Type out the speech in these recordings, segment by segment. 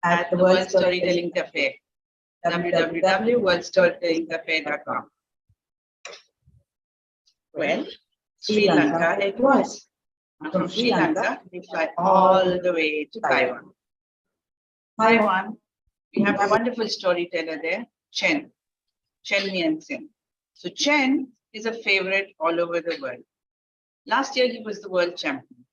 at the World Storytelling Cafe, www.worldstorytellingcafe.com. Well, Sri Lanka it was. From Sri Lanka, we fly all the way to Taiwan. Taiwan, we have a wonderful storyteller there, Chen Mien Singh. So Chen is a favorite all over the world. Last year, he was the world champion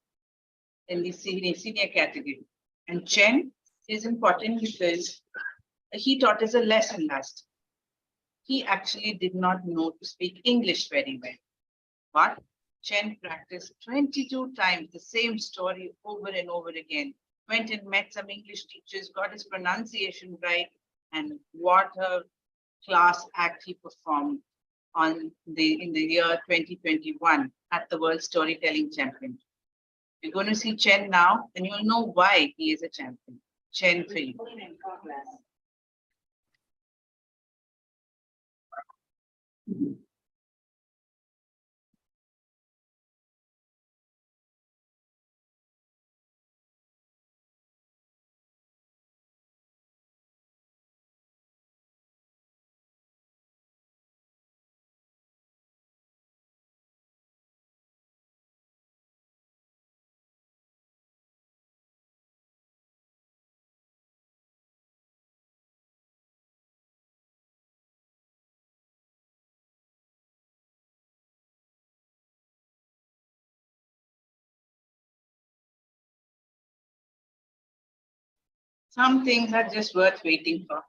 in the senior category. And Chen is important because he taught us a lesson last year. He actually did not know to speak English very well. But Chen practiced 22 times the same story over and over again. Went and met some English teachers, got his pronunciation right, and what a class act he performed in the year 2021 at the World Storytelling Championship. You're going to see Chen now, and you'll know why he is a champion. Chen for you. Some things are just worth waiting for.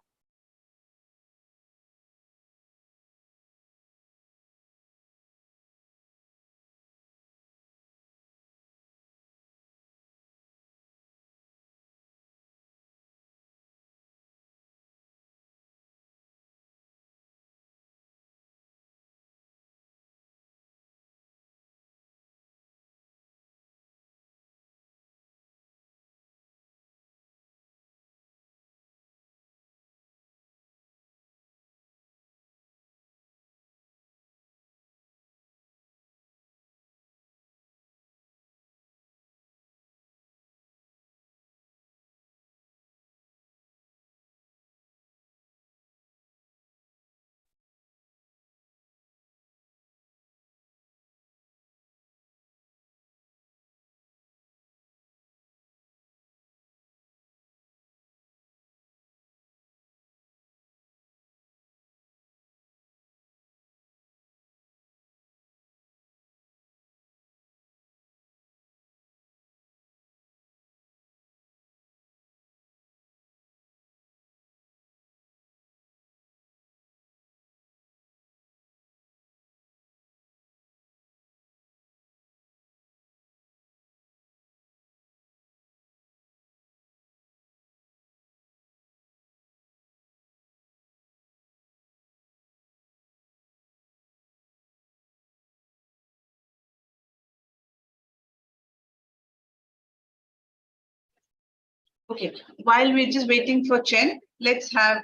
Okay, while we're just waiting for Chen, let's have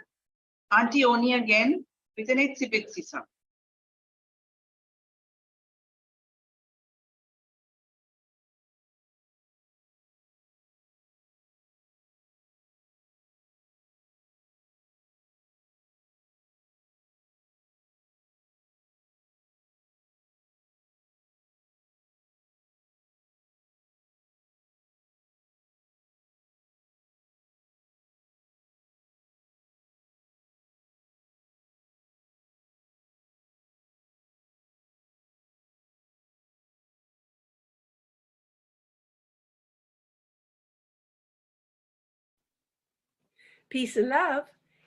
Auntie Oni again with an itsy bitsy song. Peace and love.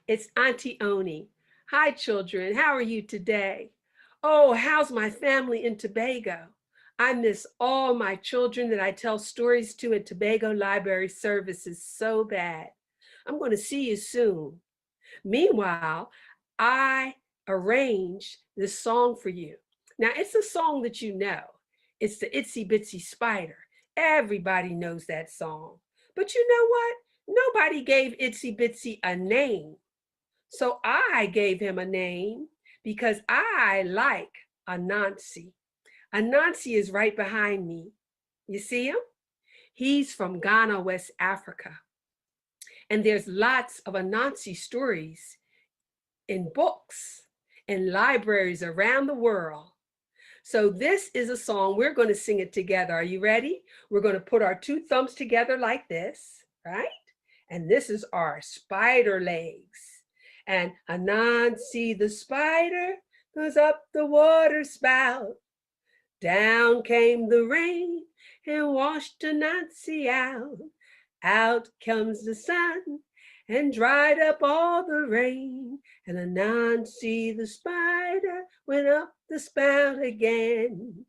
It's Auntie Oni. Hi, children. How are you today? Oh, how's my family in Tobago? I miss all my children that I tell stories to at Tobago Library Services so bad. I'm going to see you soon. Meanwhile, I arranged this song for you. Now, it's a song that you know. It's the Itsy Bitsy Spider. Everybody knows that song. But you know what? Nobody gave Itsy Bitsy a name. So I gave him a name because I like Anansi. Anansi is right behind me. You see him? He's from Ghana, West Africa. And there's lots of Anansi stories in books and libraries around the world. So this is a song, we're going to sing it together. Are you ready? We're going to put our two thumbs together like this, right? And this is our spider legs. And Anansi the spider goes up the water spout. Down came the rain and washed Anansi out. Out comes the sun and dried up all the rain. And Anansi the spider went up the spout again.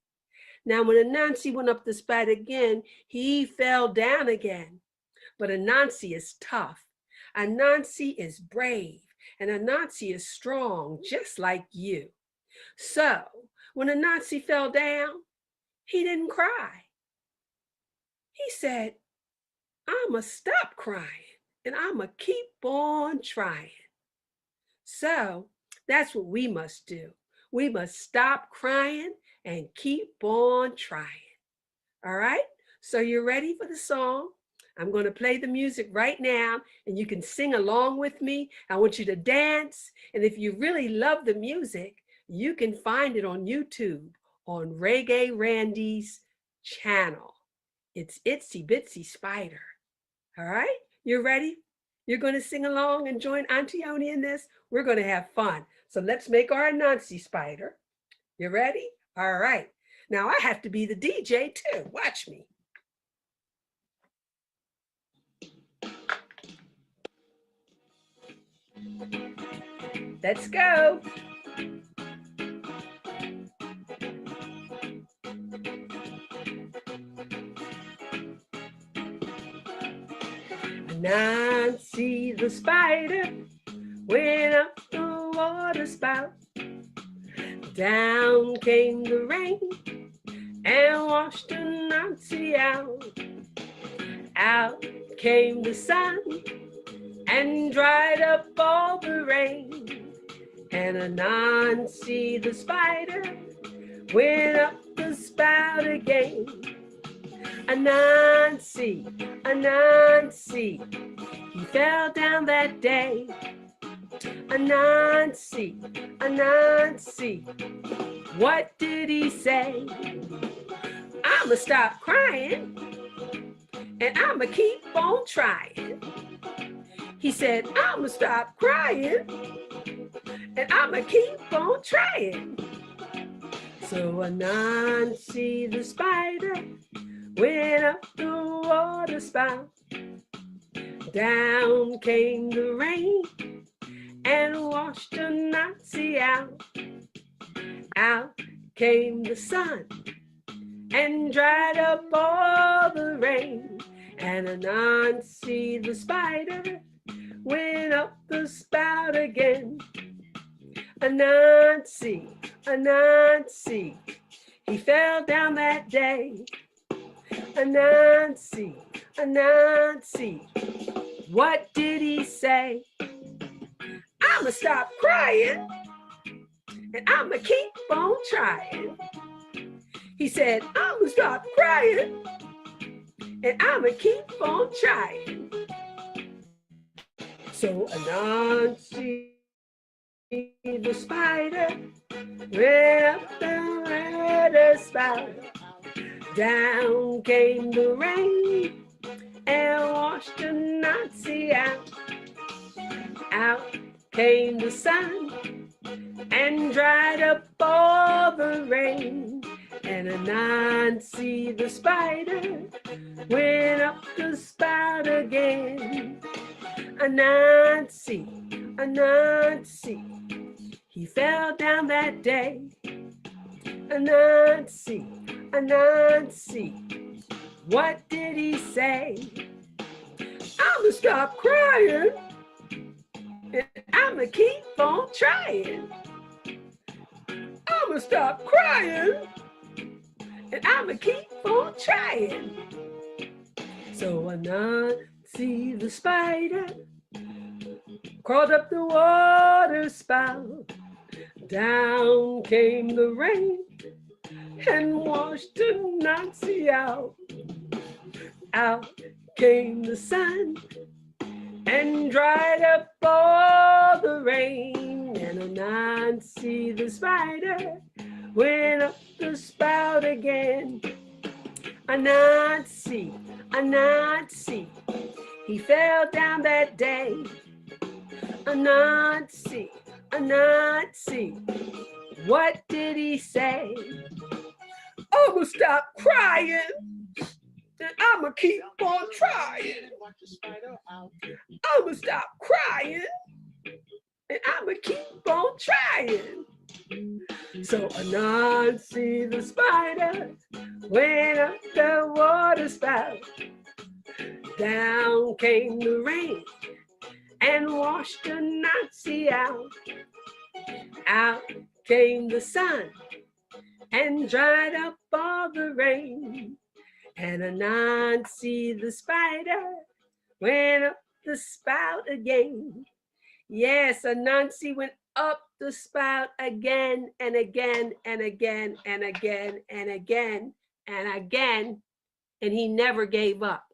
Now when Anansi went up the spout again, he fell down again. But Anansi is tough. Anansi is brave. And Anansi is strong, just like you. So when Anansi fell down, he didn't cry. He said, I'ma stop crying and I'ma keep on trying. So that's what we must do. We must stop crying and keep on trying. All right? So you're ready for the song? I'm going to play the music right now and you can sing along with me. I want you to dance. And if you really love the music, you can find it on YouTube on Reggae Randy's channel. It's Itsy Bitsy Spider. All right, you ready? You're going to sing along and join Auntie Oni in this? We're going to have fun. So let's make our Anansi spider. You ready? All right. Now I have to be the DJ too. Watch me. Let's go. Anansi the spider went up the water spout. Down came the rain and washed Anansi out. Out came the sun and dried up all the rain. And Anansi the spider went up the spout again. Anansi, Anansi, he fell down that day. Anansi, Anansi, what did he say? I'ma stop crying and I'ma keep on trying. He said, I'ma stop crying and I'ma keep on trying. So Anansi the spider went up the water spout. Down came the rain and washed Anansi out. Out came the sun and dried up all the rain. And Anansi the spider went up the spout again. Anansi, Anansi, he fell down that day. Anansi, Anansi, what did he say? I'ma stop crying and I'ma keep on trying. He said, I'ma stop crying and I'ma keep on trying. So Anansi the spider went up the water spout. Down came the rain and washed Anansi out. Out came the sun and dried up all the rain. And Anansi the spider went up the spout again. Anansi, Anansi, he fell down that day. Anansi, Anansi, what did he say? I'ma stop crying and I'ma keep on trying. I'ma stop crying and I'ma keep on trying. So Anansi the spider crawled up the water spout. Down came the rain and washed Anansi out. Out came the sun and dried up all the rain. And Anansi the spider went up the spout again. Anansi, Anansi, he fell down that day. Anansi, Anansi, what did he say? I'ma stop crying, and I'ma keep on trying. I'ma stop crying, and I'ma keep on trying. So Anansi the spider went up the water spout. Down came the rain and washed Anansi out. Out came the sun and dried up all the rain. And Anansi the spider went up the spout again. Yes, Anansi went up the spout again and again and again and again and again and again, and he never gave up.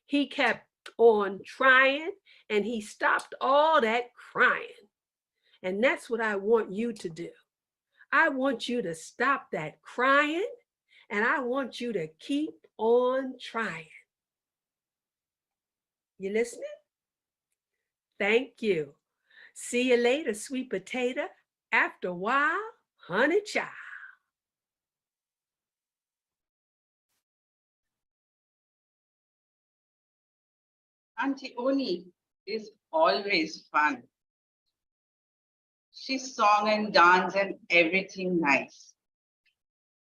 He kept on trying, and he stopped all that crying. And that's what I want you to do. I want you to stop that crying, and I want you to keep on trying. You listening? Thank you. See you later, sweet potato. After a while, honey child. Auntie Oni is always fun. She's song and dance and everything nice.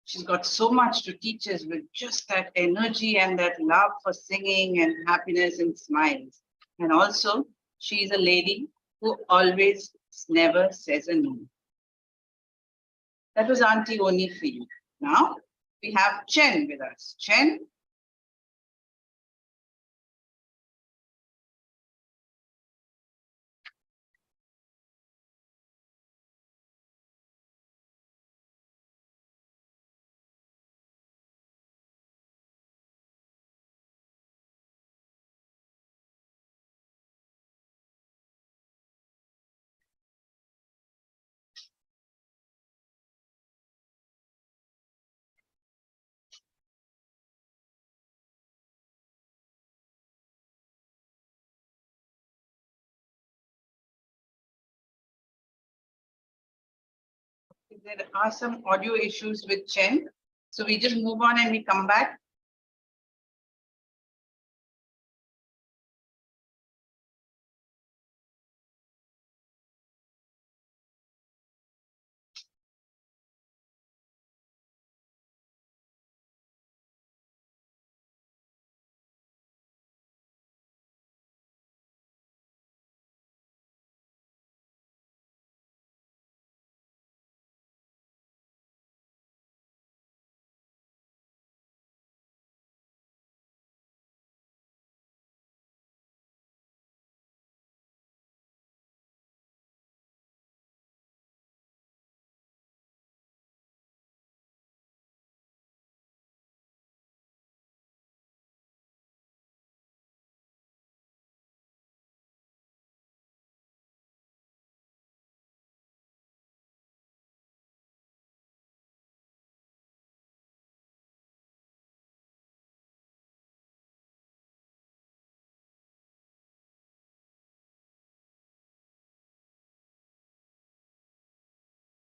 She's got so much to teach us with just that energy and that love for singing and happiness and smiles. And also, she's a lady who always never says a no. That was Auntie Oni for you. Now, we have Chen with us. Chen? There are some audio issues with Chen. So we just move on and we come back.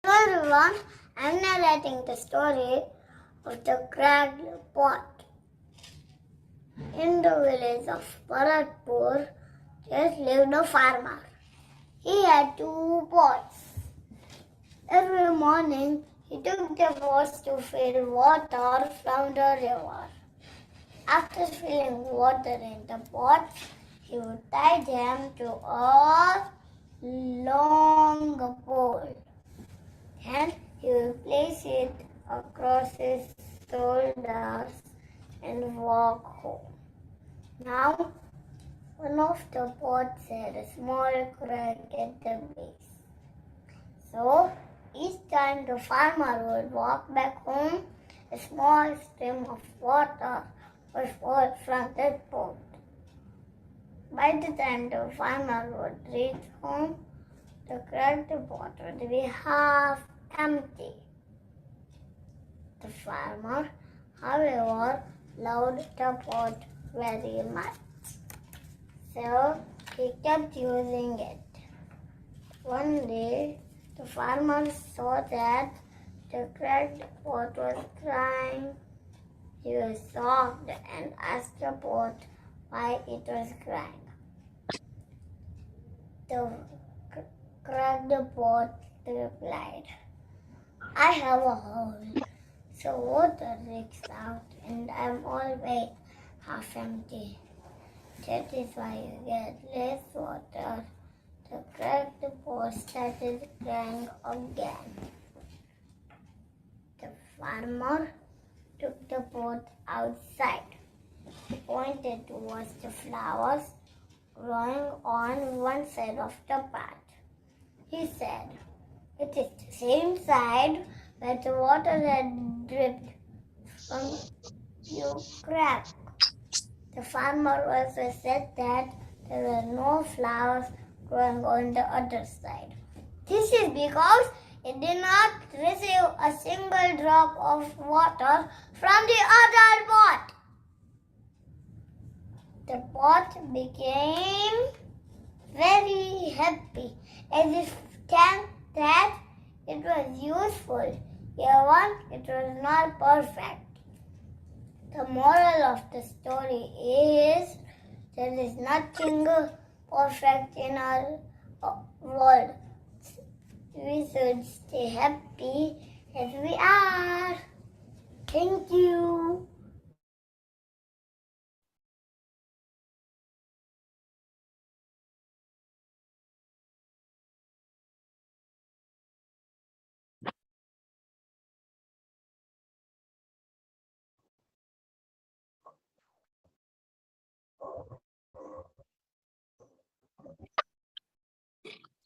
Hello everyone, I am narrating the story of the cracked pot. In the village of Bharatpur, there lived a farmer. He had 2 pots. Every morning, he took the pots to fill water from the river. After filling water in the pots, he would tie them to a long pole. Then he will place it across his shoulders and walk home. Now, one of the pots had a small crack at the base. So, each time the farmer would walk back home, a small stream of water would fall from that pot. By the time the farmer would reach home, the cracked pot would be half empty. The farmer, however, loved the pot very much, so he kept using it. One day, the farmer saw that the cracked pot was crying. He was shocked and asked the pot why it was crying. The cracked pot replied, "I have a hole, so water leaks out and I'm always half empty. That is why you get less water." The cracked pot started crying again. The farmer took the pot outside. He pointed towards the flowers growing on one side of the path. He said, "It is the same side where the water had dripped from your crack." The farmer also said that there were no flowers growing on the other side. This is because it did not receive a single drop of water from the other pot. The pot became very happy, as if thanked that it was useful, even it was not perfect. The moral of the story is there is nothing perfect in our world. We should stay happy as we are. Thank you.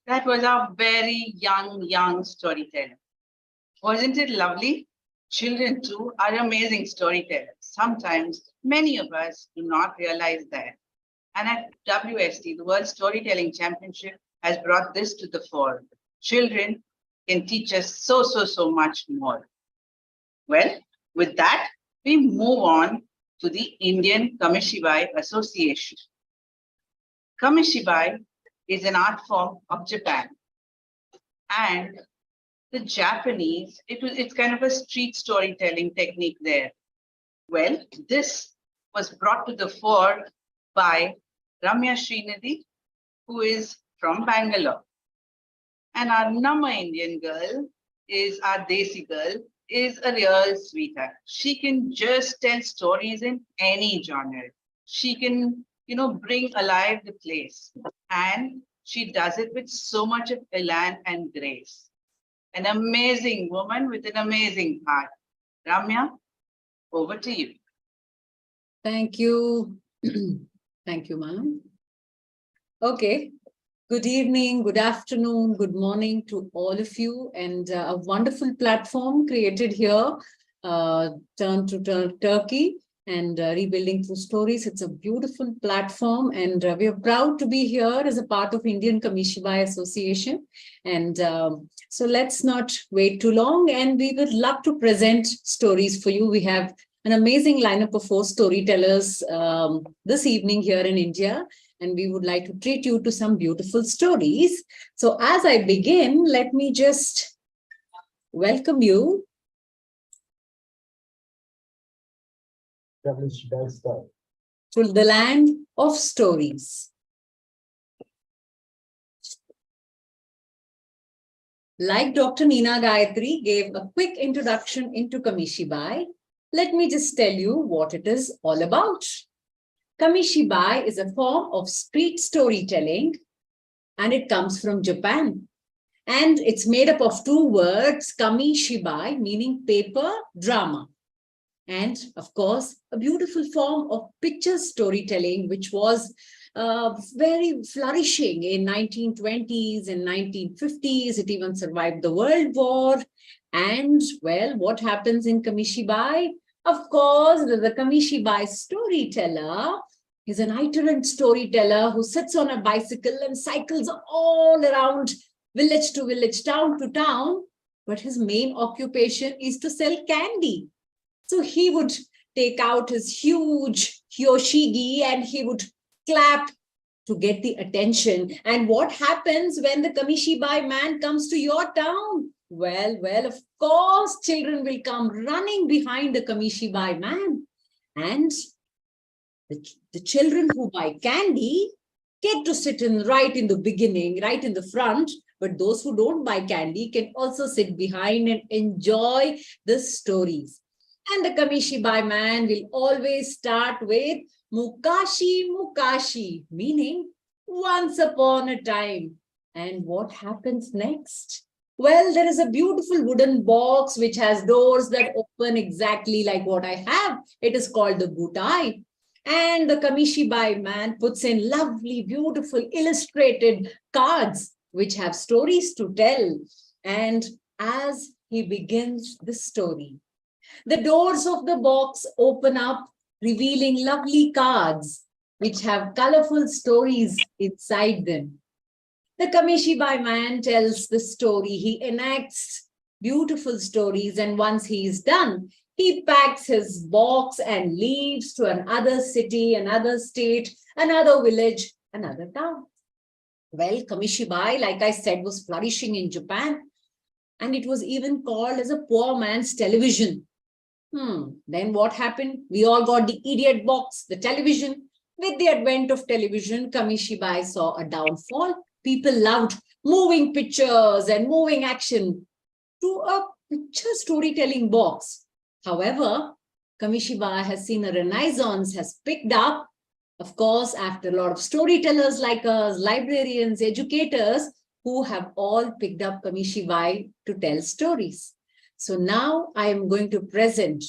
That was a very young storyteller. Wasn't it lovely? Children too are amazing storytellers. Sometimes many of us do not realize that. And at WST, the World Storytelling Championship has brought this to the fore. Children can teach us so much more. Well, with that, we move on to the Indian Kamishibai Association. Kamishibai is an art form of Japan. And the Japanese, it's kind of a street storytelling technique there. Well, this was brought to the fore by Ramya Srinidhi, who is from Bangalore. And our Nama Indian girl is our Desi girl, is a real sweetheart. She can just tell stories in any genre. She can, bring alive the place. And she does it with so much of elan and grace. An amazing woman with an amazing heart. Ramya, over to you. Thank you. Thank you, ma'am. Okay. Good evening, good afternoon, good morning to all of you, and a wonderful platform created here, Turn to Turkey and Rebuilding Through Stories. It's a beautiful platform, and we are proud to be here as a part of Indian Kamishibai Association. And so let's not wait too long, and we would love to present stories for you. We have an amazing lineup of 4 storytellers this evening here in India. And we would like to treat you to some beautiful stories. So as I begin, let me just welcome you to the land of stories. Like Dr. Neena Gayatri gave a quick introduction into Kamishibai, let me just tell you what it is all about. Kamishibai is a form of street storytelling, and it comes from Japan. And it's made up of 2 words, Kamishibai, meaning paper drama. And of course, a beautiful form of picture storytelling, which was very flourishing in 1920s and 1950s. It even survived the World War. And well, what happens in Kamishibai? Of course, the Kamishibai storyteller He's an itinerant storyteller who sits on a bicycle and cycles all around village to village, town to town. But his main occupation is to sell candy. So he would take out his huge Hyoshigi and he would clap to get the attention. And what happens when the Kamishibai man comes to your town? Well, of course, children will come running behind the Kamishibai man. And the children who buy candy get to sit right in the beginning, right in the front. But those who don't buy candy can also sit behind and enjoy the stories. And the Kamishibai man will always start with Mukashi, Mukashi, meaning once upon a time. And what happens next? Well, there is a beautiful wooden box which has doors that open exactly like what I have. It is called the Butai. And the Kamishibai man puts in lovely, beautiful illustrated cards which have stories to tell. And as he begins the story, the doors of the box open up, revealing lovely cards which have colorful stories inside them. The Kamishibai man tells the story. He enacts beautiful stories, and once he is done, he packs his box and leaves to another city, another state, another village, another town. Well, Kamishibai, like I said, was flourishing in Japan, and it was even called as a poor man's television. Then what happened? We all got the idiot box, the television. With the advent of television, Kamishibai saw a downfall. People loved moving pictures and moving action to a picture storytelling box. However, Kamishibai has seen a renaissance, has picked up, of course, after a lot of storytellers like us, librarians, educators, who have all picked up Kamishibai to tell stories. So now I am going to present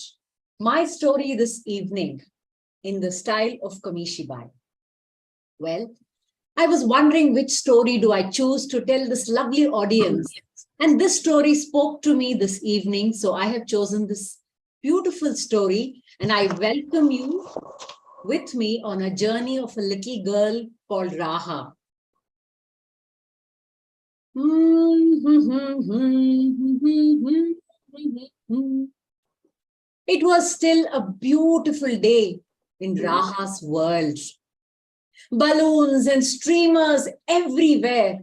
my story this evening in the style of Kamishibai. Well, I was wondering which story do I choose to tell this lovely audience. And this story spoke to me this evening. So I have chosen this beautiful story, and I welcome you with me on a journey of a little girl called Raha. It was still a beautiful day in Raha's world. Balloons and streamers everywhere.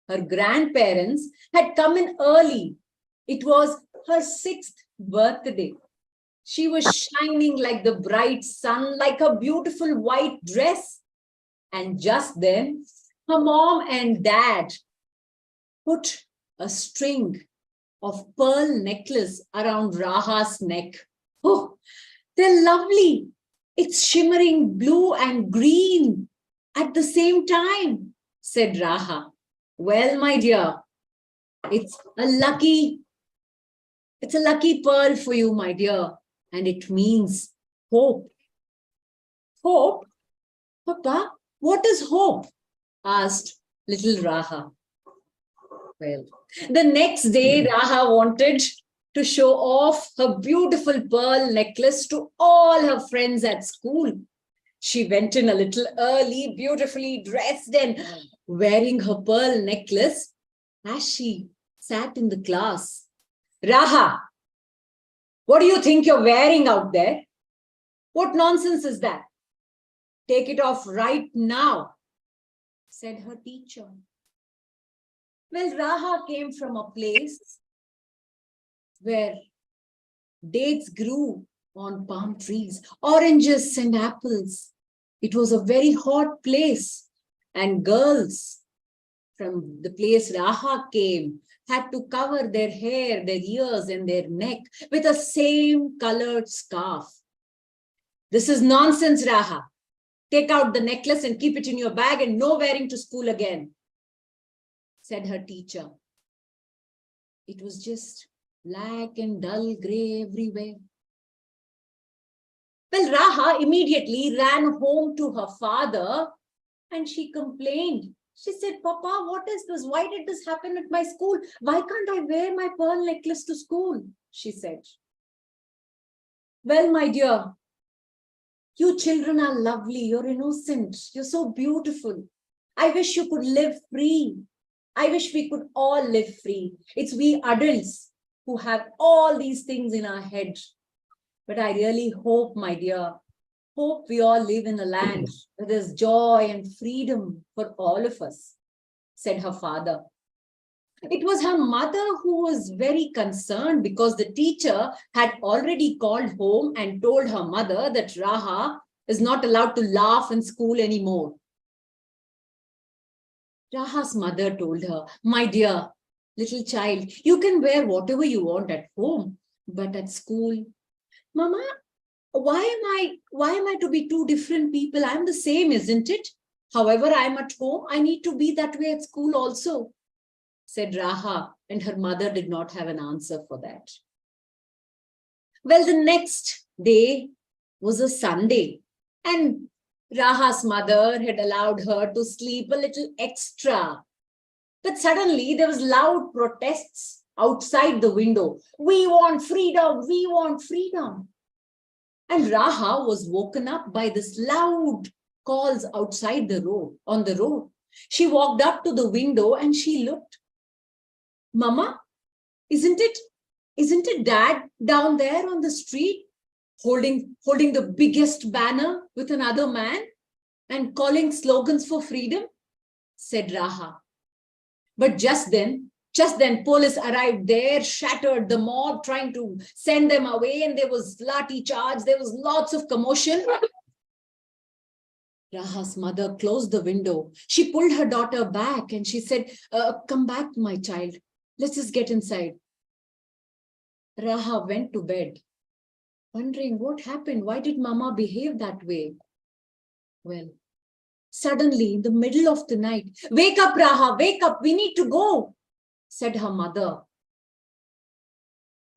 Her grandparents had come in early. It was her 6th birthday. She was shining like the bright sun, like a beautiful white dress. And just then, her mom and dad put a string of pearl necklace around Raha's neck. Oh, they're lovely. It's shimmering blue and green at the same time, said Raha. Well, my dear, it's a lucky pearl for you, my dear. And it means hope. Hope? Papa, what is hope? Asked little Raha. Well, the next day, Raha wanted to show off her beautiful pearl necklace to all her friends at school. She went in a little early, beautifully dressed and wearing her pearl necklace as she sat in the class. Raha, what do you think you're wearing out there? What nonsense is that? Take it off right now, said her teacher. Well, Raha came from a place where dates grew on palm trees, oranges and apples. It was a very hot place, and girls from the place Raha came had to cover their hair, their ears and their neck with a same colored scarf. This is nonsense, Raha. Take out the necklace and keep it in your bag, and no wearing to school again, said her teacher. It was just black and dull gray everywhere. Well, Raha immediately ran home to her father and she complained. She said, Papa, what is this? Why did this happen at my school? Why can't I wear my pearl necklace to school? She said. Well, my dear, You children are lovely, you're innocent, you're so beautiful. I wish you could live free. I wish we could all live free. It's we adults who have all these things in our head. But I really hope, my dear, hope we all live in a land where there's joy and freedom for all of us, said her father. It was her mother who was very concerned because the teacher had already called home and told her mother that Raha is not allowed to laugh in school anymore. Raha's mother told her, my dear little child, you can wear whatever you want at home, but at school, Mama, why am I to be two different people? I'm the same, isn't it? However, I'm at home, I need to be that way at school also, said Raha, and her mother did not have an answer for that. Well, the next day was a Sunday, and Raha's mother had allowed her to sleep a little extra. But suddenly there was loud protests outside the window. We want freedom, we want freedom. And Raha was woken up by this loud calls outside the road, on the road. She walked up to the window and she looked. Mama, isn't it Dad down there on the street holding the biggest banner with another man and calling slogans for freedom? Said Raha. But just then police arrived there, shattered the mob, trying to send them away, and there was lathi charge, there was lots of commotion. Raha's mother closed the window. She pulled her daughter back and she said, come back, my child. Let's just get inside. Raha went to bed, wondering what happened. Why did Mama behave that way? Well, suddenly in the middle of the night, wake up, Raha, wake up, we need to go, said her mother.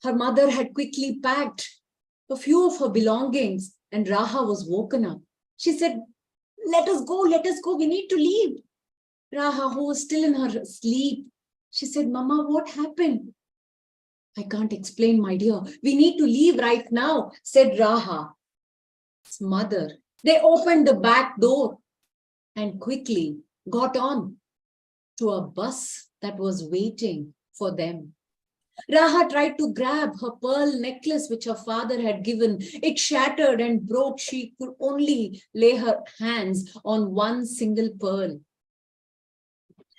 Her mother had quickly packed a few of her belongings and Raha was woken up. She said, let us go, we need to leave. Raha, who was still in her sleep, she said, Mama, what happened? I can't explain, my dear. We need to leave right now, said Raha's mother. They opened the back door and quickly got on to a bus that was waiting for them. Raha tried to grab her pearl necklace which her father had given. It shattered and broke. She could only lay her hands on one single pearl.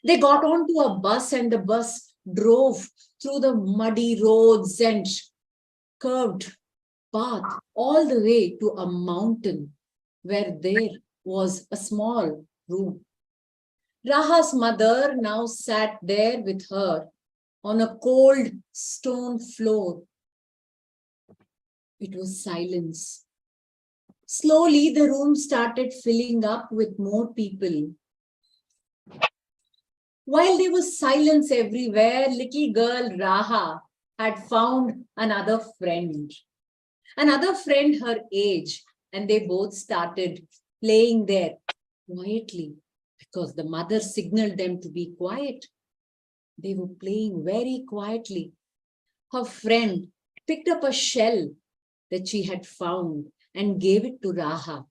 They got onto a bus and the bus drove through the muddy roads and curved path all the way to a mountain where there was a small room. Raha's mother now sat there with her on a cold stone floor. It was silence. Slowly, the room started filling up with more people. While there was silence everywhere, little girl Raha had found another friend her age, and they both started playing there quietly because the mother signaled them to be quiet. They were playing very quietly. Her friend picked up a shell that she had found and gave it to Raha.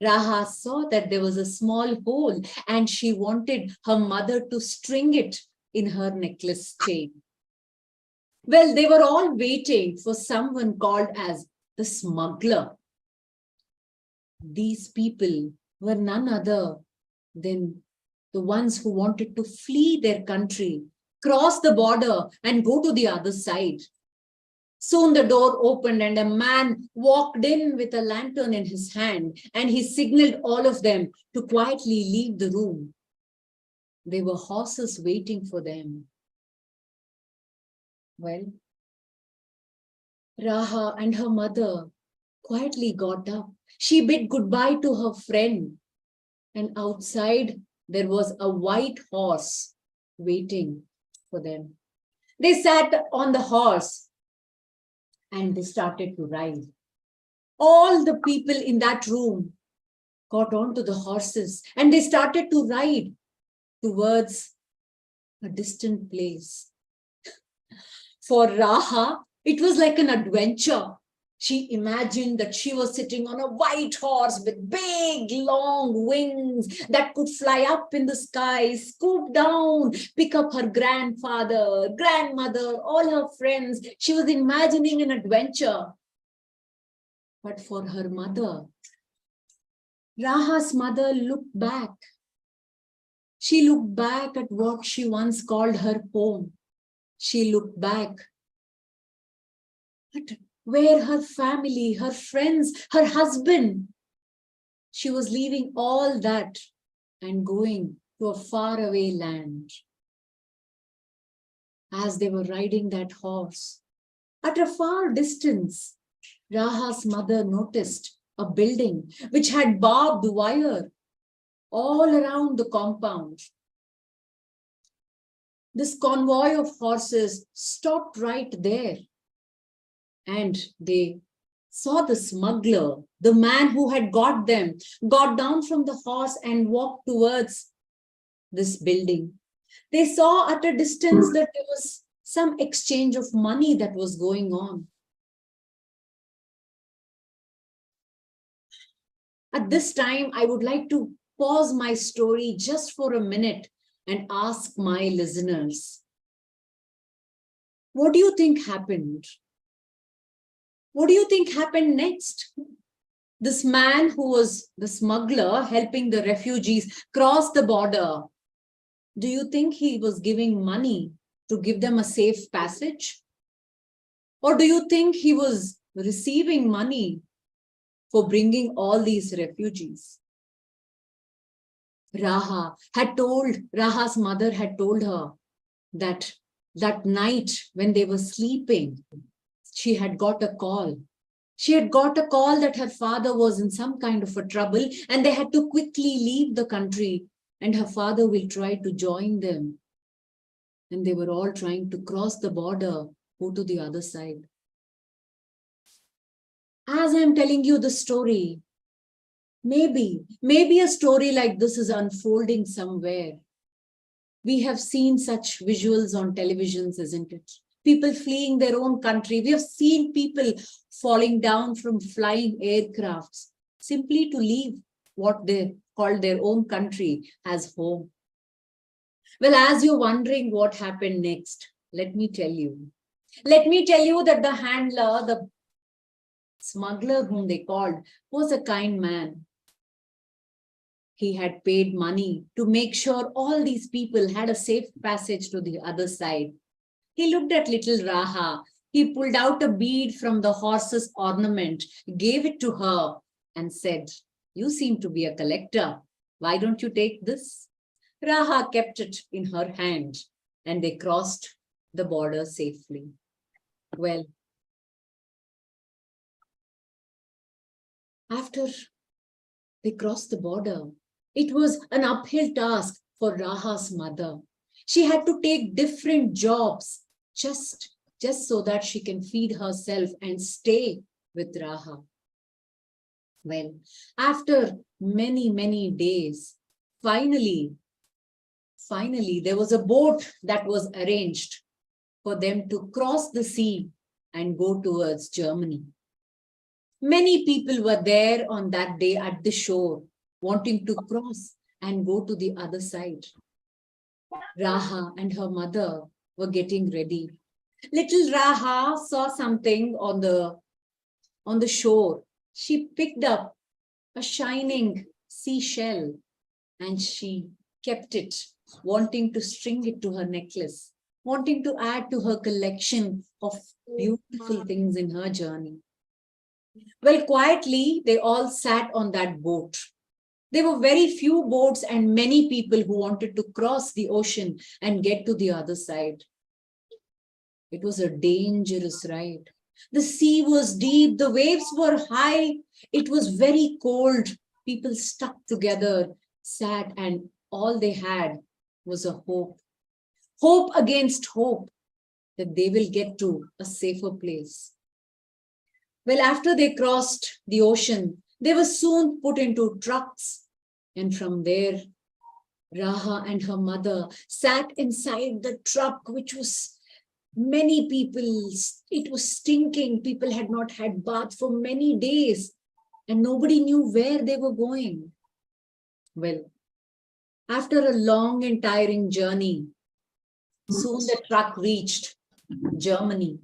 Raha saw that there was a small hole and she wanted her mother to string it in her necklace chain. Well, they were all waiting for someone called as the smuggler. These people were none other than the ones who wanted to flee their country, cross the border and go to the other side. Soon the door opened and a man walked in with a lantern in his hand and he signaled all of them to quietly leave the room. There were horses waiting for them. Well, Raha and her mother quietly got up. She bid goodbye to her friend, and outside there was a white horse waiting for them. They sat on the horse and they started to ride. All the people in that room got onto the horses and they started to ride towards a distant place. For Raha, it was like an adventure. She imagined that she was sitting on a white horse with big, long wings that could fly up in the sky, scoop down, pick up her grandfather, grandmother, all her friends. She was imagining an adventure. But for her mother, Raha's mother looked back. She looked back at what she once called her home. She looked back at where her family, her friends, her husband, she was leaving all that and going to a faraway land. As they were riding that horse, at a far distance, Raha's mother noticed a building which had barbed wire all around the compound. This convoy of horses stopped right there. And they saw the smuggler, the man who had got them, got down from the horse and walked towards this building. They saw at a distance that there was some exchange of money that was going on. At this time, I would like to pause my story just for a minute and ask my listeners, what do you think happened? What do you think happened next? This man who was the smuggler helping the refugees cross the border, do you think he was giving money to give them a safe passage? Or do you think he was receiving money for bringing all these refugees? Raha's mother had told her that night when they were sleeping, she had got a call. She had got a call that her father was in some kind of a trouble and they had to quickly leave the country and her father will try to join them. And they were all trying to cross the border, go to the other side. As I'm telling you the story, maybe a story like this is unfolding somewhere. We have seen such visuals on televisions, isn't it? People fleeing their own country. We have seen people falling down from flying aircrafts simply to leave what they call their own country as home. Well, as you're wondering what happened next, let me tell you. Let me tell you that the handler, the smuggler whom they called, was a kind man. He had paid money to make sure all these people had a safe passage to the other side. He looked at little Raha. He pulled out a bead from the horse's ornament, gave it to her and said, "You seem to be a collector. Why don't you take this?" Raha kept it in her hand and they crossed the border safely. Well, after they crossed the border, it was an uphill task for Raha's mother. She had to take different jobs just so that she can feed herself and stay with Raha. Well, after many days, finally, there was a boat that was arranged for them to cross the sea and go towards Germany. Many people were there on that day at the shore, wanting to cross and go to the other side. Raha and her mother were getting ready. Little Raha saw something on the shore. She picked up a shining seashell and she kept it, wanting to string it to her necklace, wanting to add to her collection of beautiful things in her journey. Well, quietly, they all sat on that boat. There were very few boats and many people who wanted to cross the ocean and get to the other side. It was a dangerous ride. The sea was deep, the waves were high, it was very cold. People stuck together, sat, and all they had was a hope. Hope against hope that they will get to a safer place. Well, after they crossed the ocean, they were soon put into trucks. And from there, Raha and her mother sat inside the truck, which was Many people, it was stinking. People had not had bath for many days and nobody knew where they were going. Well, after a long and tiring journey, soon the truck reached Germany.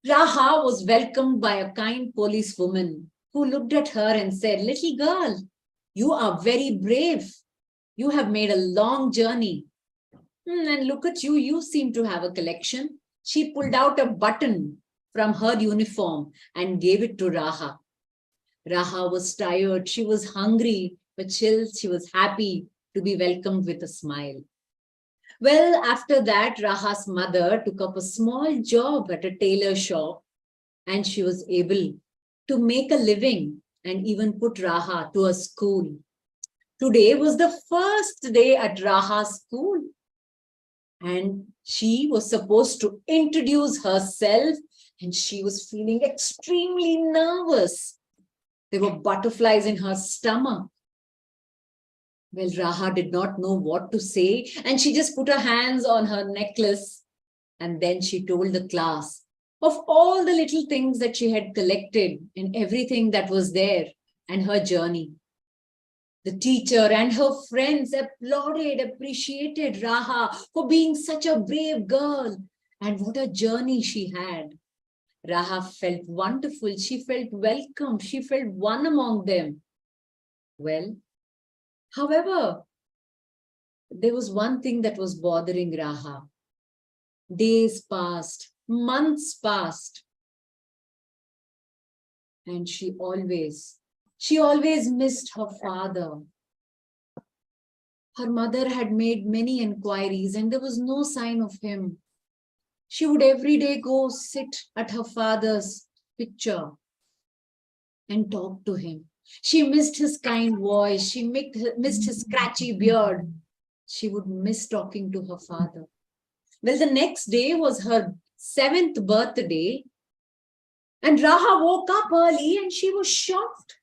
Raha was welcomed by a kind policewoman who looked at her and said, "Little girl, you are very brave. You have made a long journey. And look at you, you seem to have a collection." She pulled out a button from her uniform and gave it to Raha. Raha was tired, she was hungry, but still she was happy to be welcomed with a smile. Well, after that, Raha's mother took up a small job at a tailor shop and she was able to make a living and even put Raha to a school. Today was the first day at Raha's school and she was supposed to introduce herself and she was feeling extremely nervous. There were butterflies in her stomach. Well, Raha did not know what to say and she just put her hands on her necklace and then she told the class of all the little things that she had collected and everything that was there and her journey. The teacher and her friends applauded, appreciated Raha for being such a brave girl and what a journey she had. Raha felt wonderful. She felt welcome. She felt one among them. Well, however, there was one thing that was bothering Raha. Days passed, months passed, and she always missed her father. Her mother had made many inquiries and there was no sign of him. She would every day go sit at her father's picture and talk to him. She missed his kind voice. She missed his scratchy beard. She would miss talking to her father. Well, the next day was her 7th birthday and Raha woke up early and she was shocked.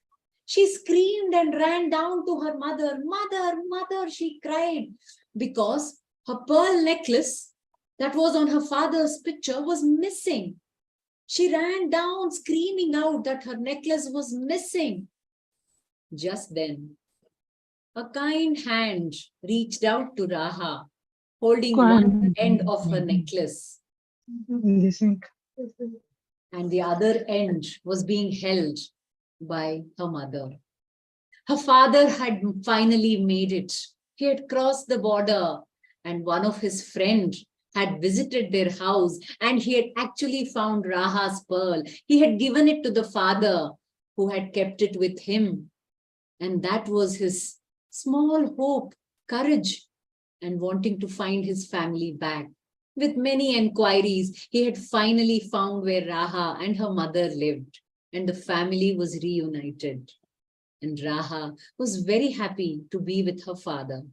She screamed and ran down to her mother. "Mother, mother," she cried, because her pearl necklace that was on her father's picture was missing. She ran down screaming out that her necklace was missing. Just then, a kind hand reached out to Raha, holding one end of her necklace, and the other end was being held by her mother. Her father had finally made it. He had crossed the border and one of his friends had visited their house and he had actually found Raha's pearl. He had given it to the father who had kept it with him. And that was his small hope, courage, and wanting to find his family back. With many inquiries, he had finally found where Raha and her mother lived, and the family was reunited. And Raha was very happy to be with her father.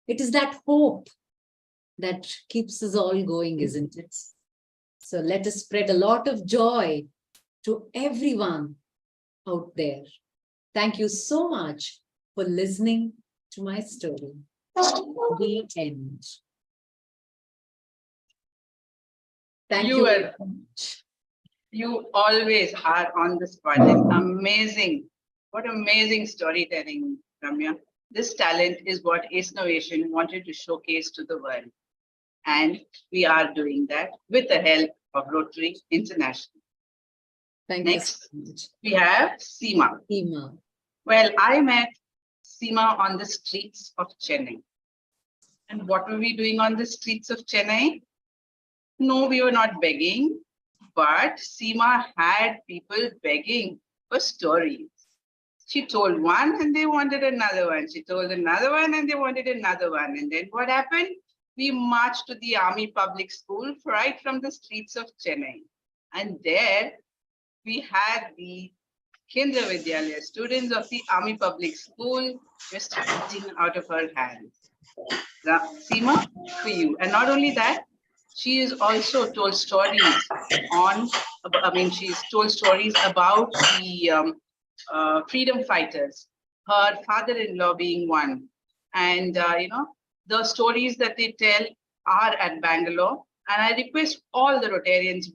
It is that hope that keeps us all going, isn't it? So let us spread a lot of joy to everyone out there. Thank you so much for listening to my story. The end. Thank you. You always are on the spot. It's amazing. What amazing storytelling, Ramya. This talent is what Ace Innovation wanted to showcase to the world. And we are doing that with the help of Rotary International. Next, we have Seema. Seema. Well, I met Seema on the streets of Chennai. And what were we doing on the streets of Chennai? No, we were not begging, but Seema had people begging for stories. She told one and they wanted another one. She told another one and they wanted another one. And then what happened? We marched to the Army Public School right from the streets of Chennai. And there we had the Kendra Vidyalaya students of the Army Public School just eating out of her hands. Seema, for you. And not only that, she is also told stories she's told stories about the freedom fighters, her father-in-law being one. And, the stories that they tell are at Bangalore And I request all the Rotarians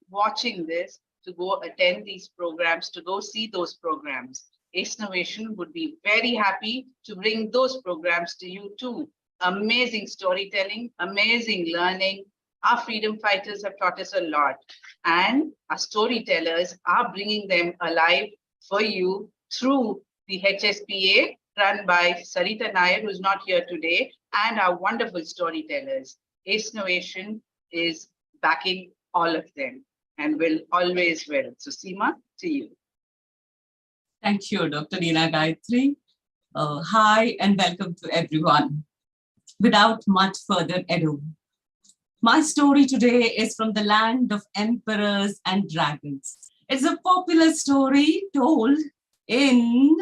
watching this to go attend these programs, to go see those programs. Ace Innovation would be very happy to bring those programs to you too. Amazing storytelling, amazing learning. Our freedom fighters have taught us a lot, and our storytellers are bringing them alive for you through the HSPA run by Sarita Nair, who's not here today, and our wonderful storytellers. Ace Innovation is backing all of them and will always will. So Seema, to you. Thank you, Dr. Neela Gayatri. Hi and welcome to everyone. Without much further ado, my story today is from the land of emperors and dragons. It's a popular story told in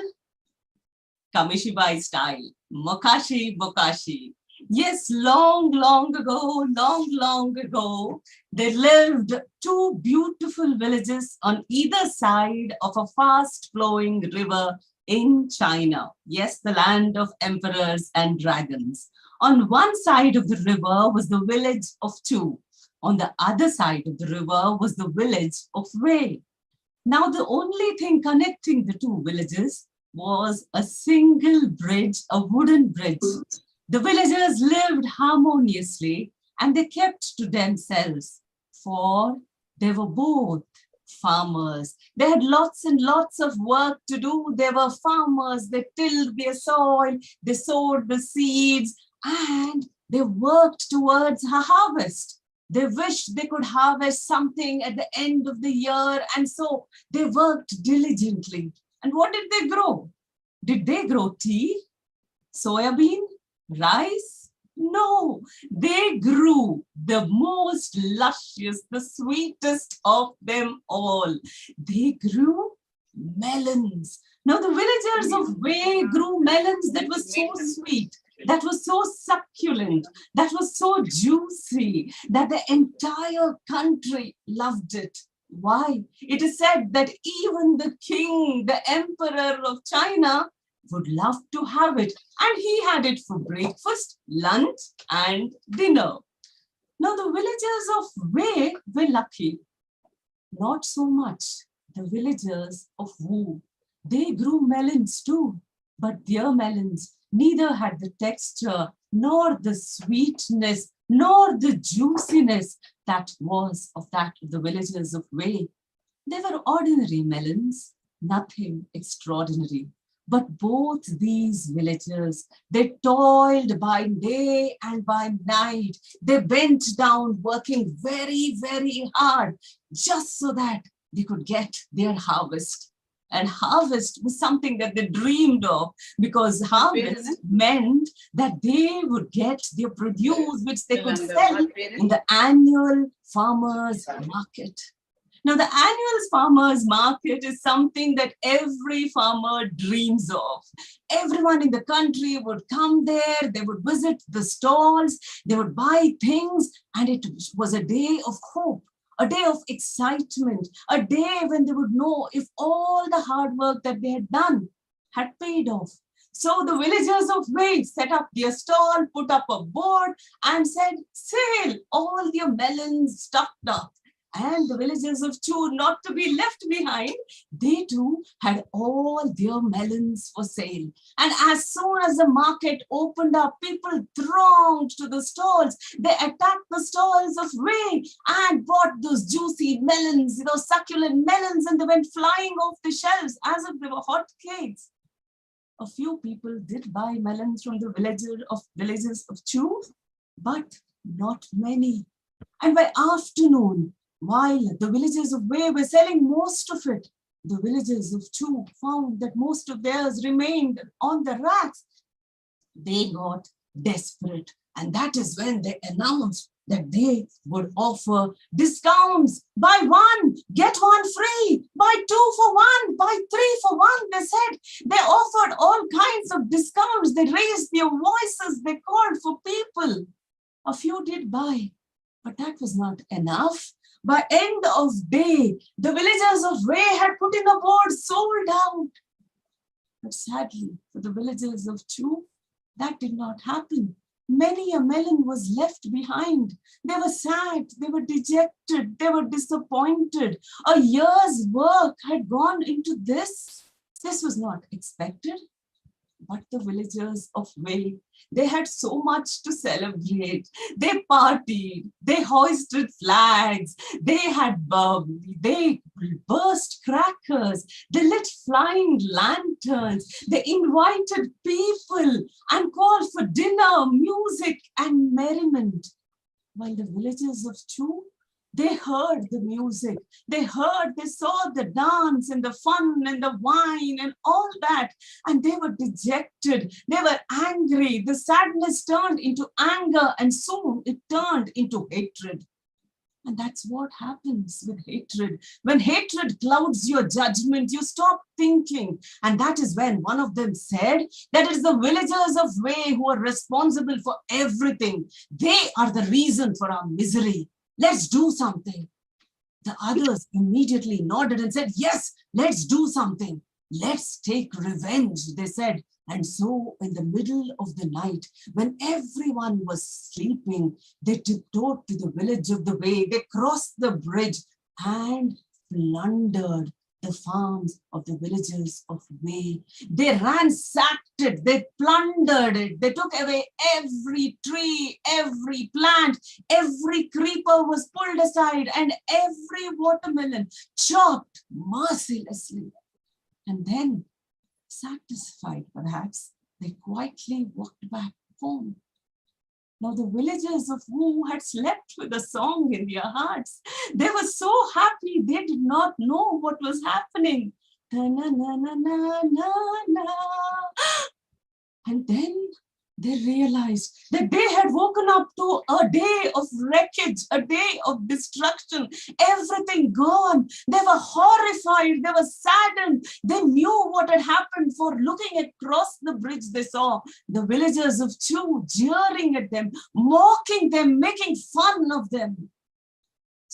Kamishibai style, Mokashi Bokashi. Yes, long ago, there lived two beautiful villages on either side of a fast-flowing river in China. Yes, the land of emperors and dragons. On one side of the river was the village of Chu. On the other side of the river was the village of Wei. Now, the only thing connecting the two villages was a single bridge, a wooden bridge. The villagers lived harmoniously and they kept to themselves, for they were both farmers. They had lots and lots of work to do. They were farmers. They tilled their soil, they sowed the seeds, and they worked towards a harvest. They wished they could harvest something at the end of the year, and so they worked diligently. And what did they grow? Did they grow tea, soya bean, rice? No, they grew the most luscious, the sweetest of them all. They grew melons. Now the villagers of Wei grew melons that were so sweet, that was so succulent, that was so juicy, that the entire country loved it. Why? It is said that even the king, the emperor of China, would love to have it. And he had it for breakfast, lunch, and dinner. Now the villagers of Wei were lucky. Not so much the villagers of Wu. They grew melons too, but their melons neither had the texture, nor the sweetness, nor the juiciness that was of the villagers of Wei. They were ordinary melons, nothing extraordinary. But both these villagers, they toiled by day and by night. They bent down, working very, very hard, just so that they could get their harvest. And harvest was something that they dreamed of, because harvest meant that they would get their produce, which they could sell in the annual farmers market. Now, the annual farmers market is something that every farmer dreams of. Everyone in the country would come there, they would visit the stalls, they would buy things, and it was a day of hope, a day of excitement, a day when they would know if all the hard work that they had done had paid off. So the villagers of Wei set up their stall, put up a board, and said, "Sale all their melons stocked up." And the villagers of Chu, not to be left behind, they too had all their melons for sale. And as soon as the market opened up, people thronged to the stalls. They attacked the stalls of Wei and bought those juicy melons, those succulent melons, and they went flying off the shelves as if they were hot cakes. A few people did buy melons from the villagers of Chu, but not many. And by afternoon, while the villagers of Wei were selling most of it, the villagers of Chu found that most of theirs remained on the racks. They got desperate, and that is when they announced that they would offer discounts. Buy one, get one free. Buy 2 for 1, buy 3 for 1. They said they offered all kinds of discounts. They raised their voices. They called for people. A few did buy, but that was not enough. By end of day, the villagers of Wei had put in a board, sold out. But sadly, for the villagers of Chu, that did not happen. Many a melon was left behind. They were sad, they were dejected, they were disappointed. A year's work had gone into this. This was not expected. But the villagers of Wei, they had so much to celebrate. They partied, they hoisted flags, they burst crackers, they lit flying lanterns, they invited people and called for dinner, music, and merriment. While the villagers of Chu, they heard the music, they saw the dance and the fun and the wine and all that, and they were dejected, they were angry. The sadness turned into anger, and soon it turned into hatred. And that's what happens with hatred. When hatred clouds your judgment, you stop thinking. And that is when one of them said that it is the villagers of Wei who are responsible for everything. They are the reason for our misery. Let's do something. The others immediately nodded and said, yes, let's do something. Let's take revenge, they said. And so in the middle of the night, when everyone was sleeping, they tiptoed to the village of the Wei. They crossed the bridge and plundered the farms of the villagers of Wei. They ransacked it, they plundered it, they took away every tree, every plant, every creeper was pulled aside, and every watermelon chopped mercilessly. And then, satisfied perhaps, they quietly walked back home. Now the villagers of Wu had slept with a song in their hearts. They were so happy, they did not know what was happening. And then they realized that they had woken up to a day of wreckage, a day of destruction, everything gone. They were horrified, they were saddened. They knew what had happened, for looking across the bridge, they saw the villagers of Chu jeering at them, mocking them, making fun of them.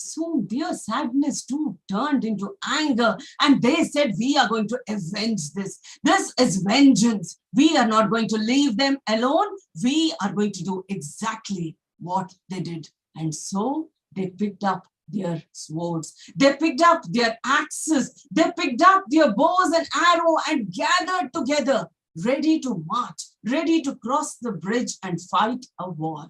Soon their sadness too turned into anger, and they said, we are going to avenge this. This is vengeance. We are not going to leave them alone. We are going to do exactly what they did. And so they picked up their swords, they picked up their axes, they picked up their bows and arrow and gathered together, ready to march, ready to cross the bridge and fight a war.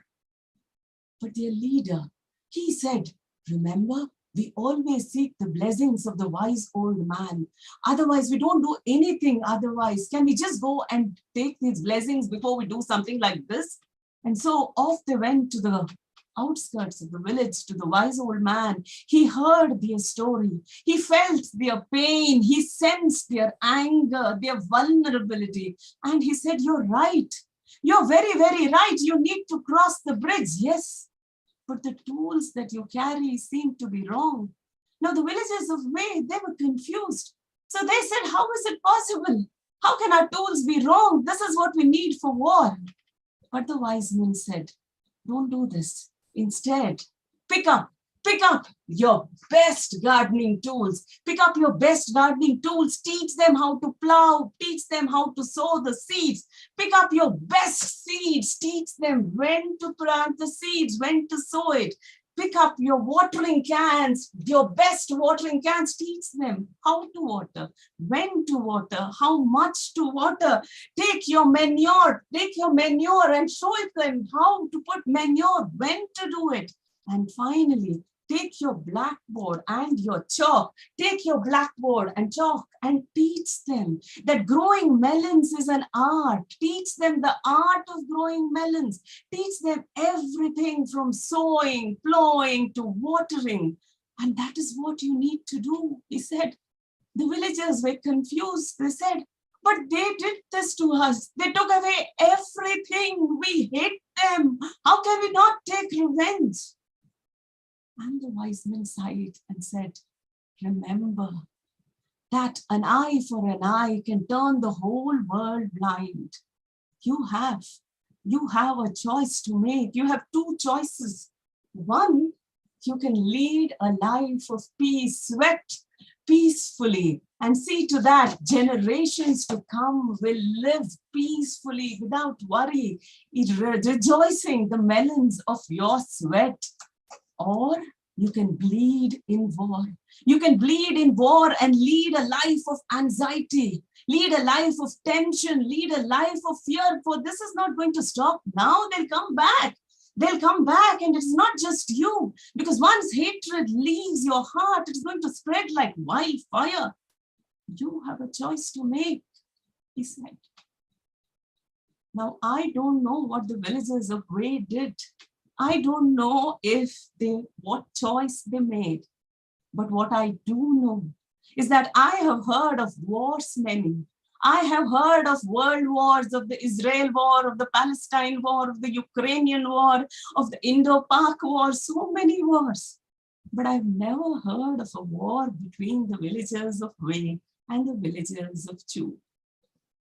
But their leader, he said, remember, we always seek the blessings of the wise old man. Otherwise, we don't do anything otherwise. Can we just go and take these blessings before we do something like this? And so off they went to the outskirts of the village, to the wise old man. He heard their story. He felt their pain. He sensed their anger, their vulnerability. And he said, you're right. You're very, very right. You need to cross the bridge. Yes. But the tools that you carry seem to be wrong. Now the villagers of Wei, they were confused. So they said, how is it possible? How can our tools be wrong? This is what we need for war. But the wise men said, don't do this. Instead, pick up your best gardening tools. Pick up your best gardening tools. Teach them how to plow. Teach them how to sow the seeds. Pick up your best seeds. Teach them when to plant the seeds, when to sow it. Pick up your watering cans, your best watering cans. Teach them how to water, when to water, how much to water. Take your manure and show them how to put manure, when to do it. And finally, take your blackboard and your chalk. Take your blackboard and chalk and teach them that growing melons is an art. Teach them the art of growing melons. Teach them everything from sowing, plowing to watering. And that is what you need to do, he said. The villagers were confused. They said, but they did this to us. They took away everything. We hate them. How can we not take revenge? And the wise men sighed and said, remember that an eye for an eye can turn the whole world blind. You have a choice to make. You have two choices. One, you can lead a life of peace, sweat peacefully. And see to that generations to come will live peacefully without worry, rejoicing the melons of your sweat. Or you can bleed in war. You can bleed in war and lead a life of anxiety, lead a life of tension, lead a life of fear, for this is not going to stop now. They'll come back. They'll come back, and it's not just you, because once hatred leaves your heart, it's going to spread like wildfire. You have a choice to make, he said. Now, I don't know what the villagers of Wei did. I don't know what choice they made. But what I do know is that I have heard of wars many. I have heard of world wars, of the Israel war, of the Palestine war, of the Ukrainian war, of the Indo-Pak war, so many wars. But I've never heard of a war between the villagers of Wei and the villagers of Chu.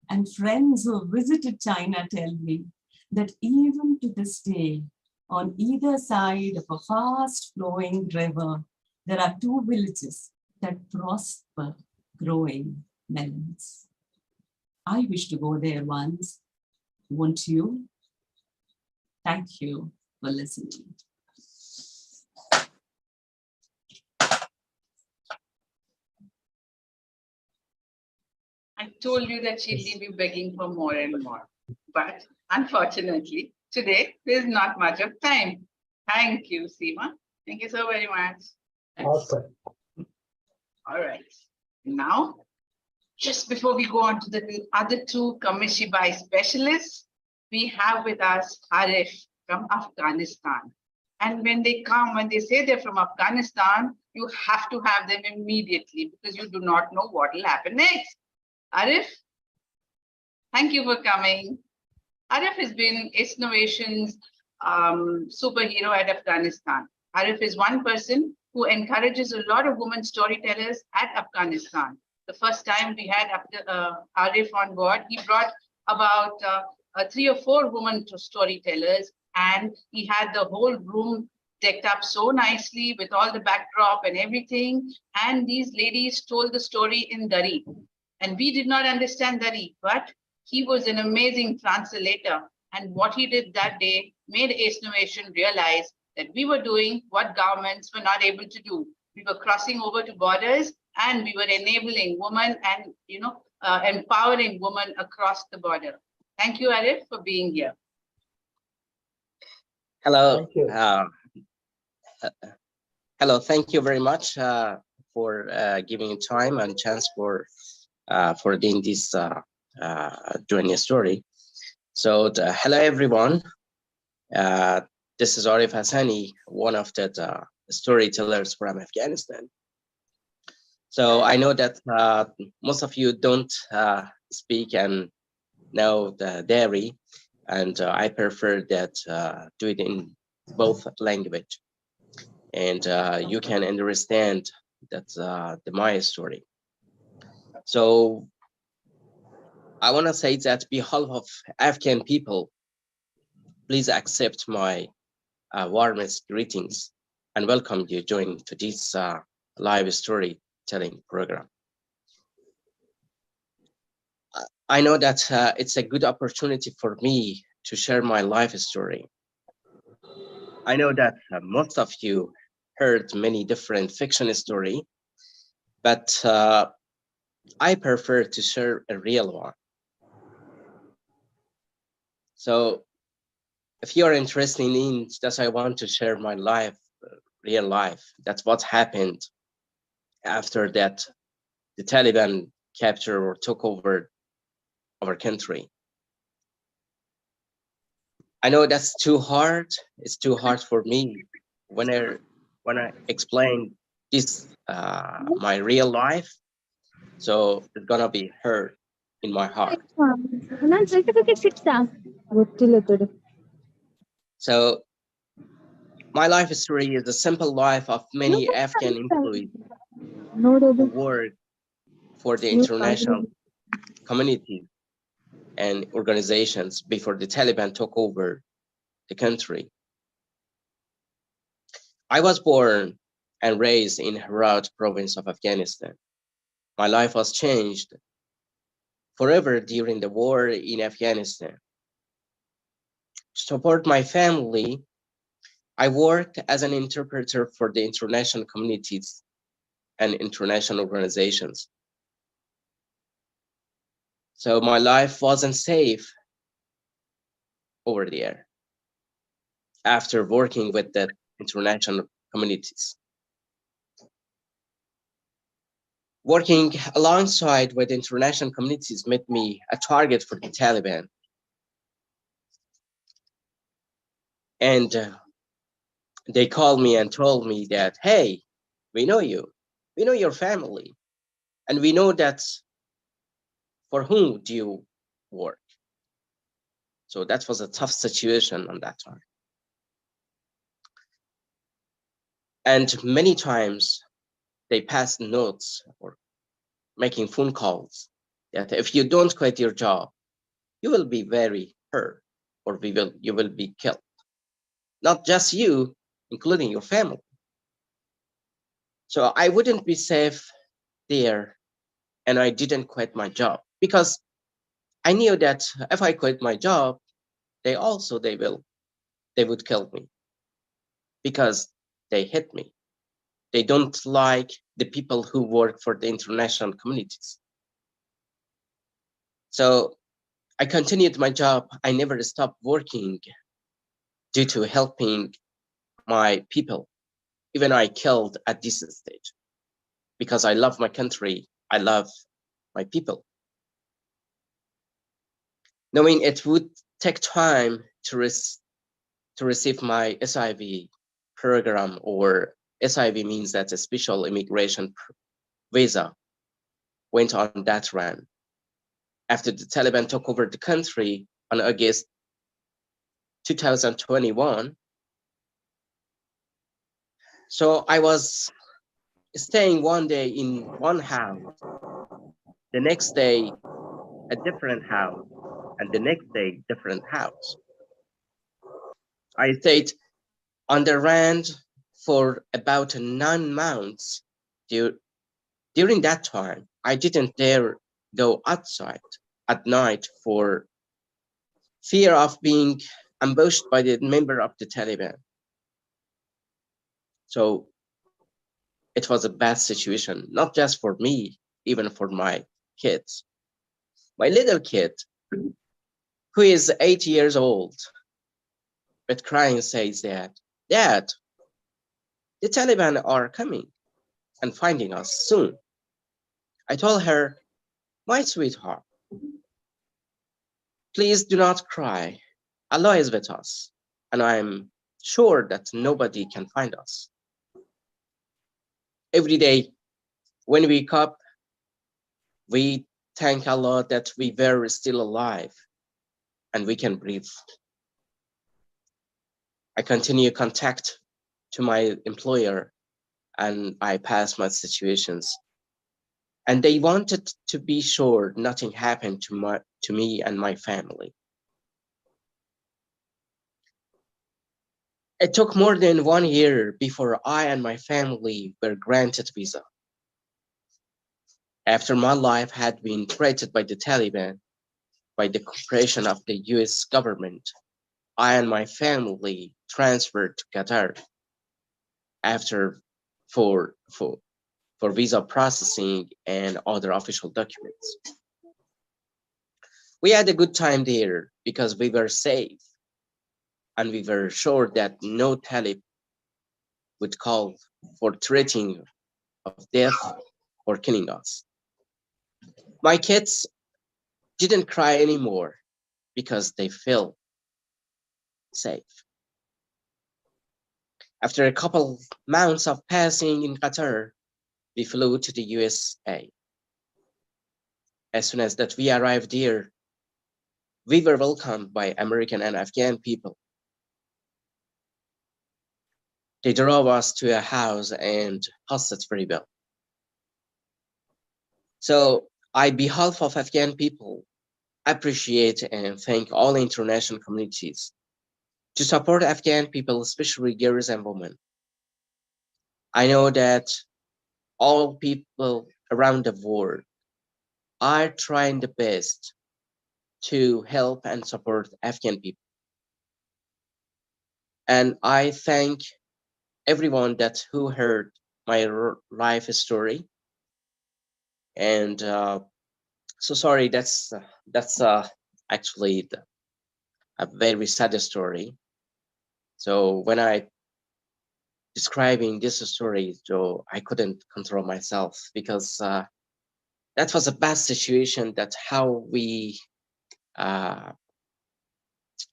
And friends who have visited China tell me that even to this day, on either side of a fast flowing river, there are two villages that prosper growing melons. I wish to go there once. Won't you? Thank you for listening. I told you that she'll leave you begging for more and more. But unfortunately, today there's not much of time. Thank you, Seema. Thank you so very much. Awesome. All right. Now, just before we go on to the other two Kamishibai specialists, we have with us Arif from Afghanistan. And when they come, when they say they're from Afghanistan, you have to have them immediately because you do not know what will happen next. Arif, thank you for coming. Arif has been Ace Innovation's superhero at Afghanistan. Arif is one person who encourages a lot of women storytellers at Afghanistan. The first time we had Arif on board, he brought about 3 or 4 women storytellers, and he had the whole room decked up so nicely with all the backdrop and everything. And these ladies told the story in Dari. And we did not understand Dari, but he was an amazing translator. And what he did that day made Ace Innovation realize that we were doing what governments were not able to do. We were crossing over to borders, and we were enabling women and empowering women across the border. Thank you, Arif, for being here. Thank Hello. you. Hello. Thank you very much for giving time and chance for doing this journey story. So hello, everyone. This is Arif Hassani, one of the storytellers from Afghanistan. So I know that most of you don't speak and know the Dari, and I prefer that do it in both language, and you can understand that the Maya story. So I want to say that behalf of Afghan people, please accept my warmest greetings and welcome you join to this live storytelling program. I know that it's a good opportunity for me to share my life story. I know that most of you heard many different fiction stories, but I prefer to share a real one. So if you're interested in that, I want to share my life, real life. That's what happened after that the Taliban captured or took over our country. I know that's too hard. It's too hard for me when I explain this my real life. So it's gonna be hurt in my heart. So my life story is the simple life of many Afghan employees who work for the international community and organizations before the Taliban took over the country. I was born and raised in Herat province of Afghanistan. My life was changed forever during the war in Afghanistan. To support my family, I worked as an interpreter for the international communities and international organizations. So my life wasn't safe over there after working with the international communities. Working alongside with international communities made me a target for the Taliban. And they called me and told me that, hey, we know you, we know your family, and we know that for whom do you work. So that was a tough situation on that time. And many times they passed notes or making phone calls that if you don't quit your job, you will be very hurt or you will be killed. Not just you, including your family. So I wouldn't be safe there, and I didn't quit my job because I knew that if I quit my job, they would kill me because they hate me. They don't like the people who work for the international communities. So I continued my job. I never stopped working due to helping my people. Even I killed at this stage because I love my country. I love my people. Knowing it would take time to receive my SIV program, or SIV means that a special immigration visa, went on that run. After the Taliban took over the country on August 2021, so I was staying one day in one house, the next day a different house, and the next day different house. I stayed on the rent for about 9 months. During that time, I didn't dare go outside at night for fear of being ambushed by the member of the Taliban. So it was a bad situation, not just for me, even for my kids. My little kid, who is 8 years old, but crying, says that, Dad, the Taliban are coming and finding us soon. I told her, my sweetheart, please do not cry. Allah is with us, and I'm sure that nobody can find us. Every day when we wake up, we thank Allah that we were still alive and we can breathe. I continue contact to my employer and I pass my situations. And they wanted to be sure nothing happened to me and my family. It took more than 1 year before I and my family were granted visa. After my life had been threatened by the Taliban, by the cooperation of the US government, I and my family transferred to Qatar for visa processing and other official documents. We had a good time there because we were safe and we were sure that no Talib would call for threatening of death or killing us. My kids didn't cry anymore because they felt safe. After a couple months of passing in Qatar, we flew to the USA. As soon as that we arrived there, we were welcomed by American and Afghan people. They drove us to a house and hosted very well. So, on behalf of Afghan people, appreciate and thank all international communities to support Afghan people, especially girls and women. I know that all people around the world are trying the best to help and support Afghan people. And I thank everyone that who heard my life story. And so sorry, that's actually a very sad story. So when I describing this story, so I couldn't control myself, because that was a bad situation, that how we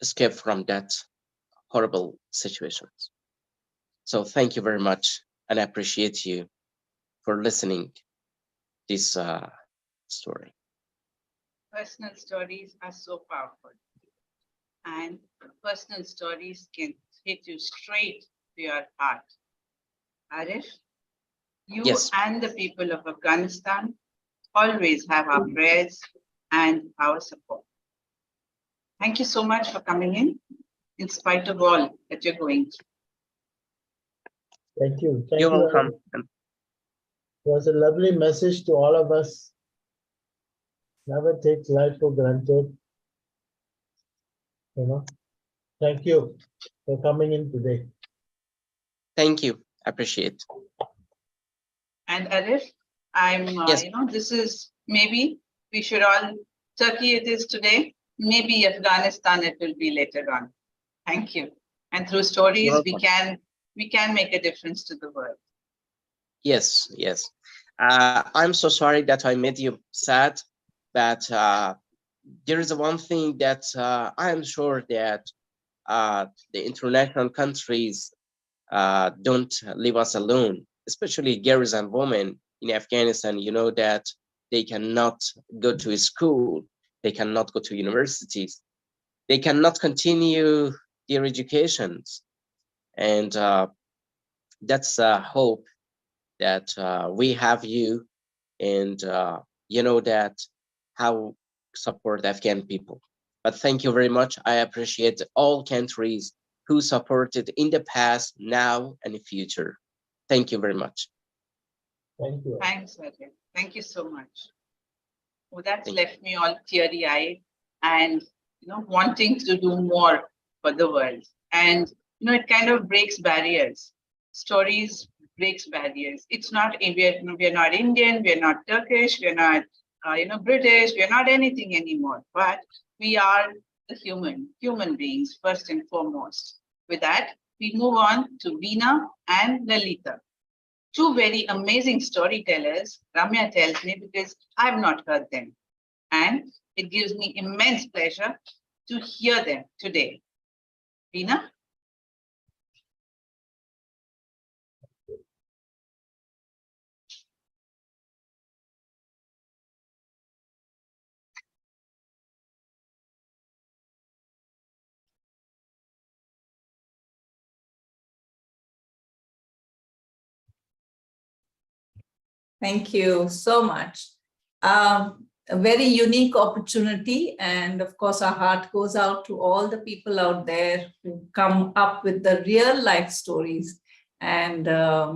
escape from that horrible situations. So thank you very much, and I appreciate you for listening this story. Personal stories are so powerful, and personal stories can hit you straight to your heart. Arif, you Yes. and the people of Afghanistan always have our prayers and our support. Thank you so much for coming in spite of all that you're going through. Thank you. Thank You're you. welcome. It was a lovely message to all of us. Never take life for granted. You know, thank you for coming in today. Thank you. Appreciate. And Arif, I'm, Yes. this is maybe we should all, Turkey it is today, maybe Afghanistan it will be later on. Thank you. And through stories, You're we can make a difference to the world. Yes, yes. I'm so sorry that I made you sad, but there is one thing that I am sure that the international countries don't leave us alone, especially girls and women in Afghanistan. You know that they cannot go to school, they cannot go to universities, they cannot continue their educations, and that's a hope that we have you, and you know that how support Afghan people. But thank you very much. I appreciate all countries who supported in the past, now, and the future. Thank you very much. Thank you. Thanks, Arif. Thank you so much. Well, that's Thank left me all teary-eyed and wanting to do more for the world. And it kind of breaks barriers. Stories breaks barriers. It's not we're not Indian, we're not Turkish, we're not British, we're not anything anymore. But we are the human beings first and foremost. With that, we move on to Veena and Lalita. Two very amazing storytellers, Ramya tells me, because I've not heard them. And it gives me immense pleasure to hear them today. Veena? Thank you so much. A very unique opportunity. And of course, our heart goes out to all the people out there who come up with the real life stories and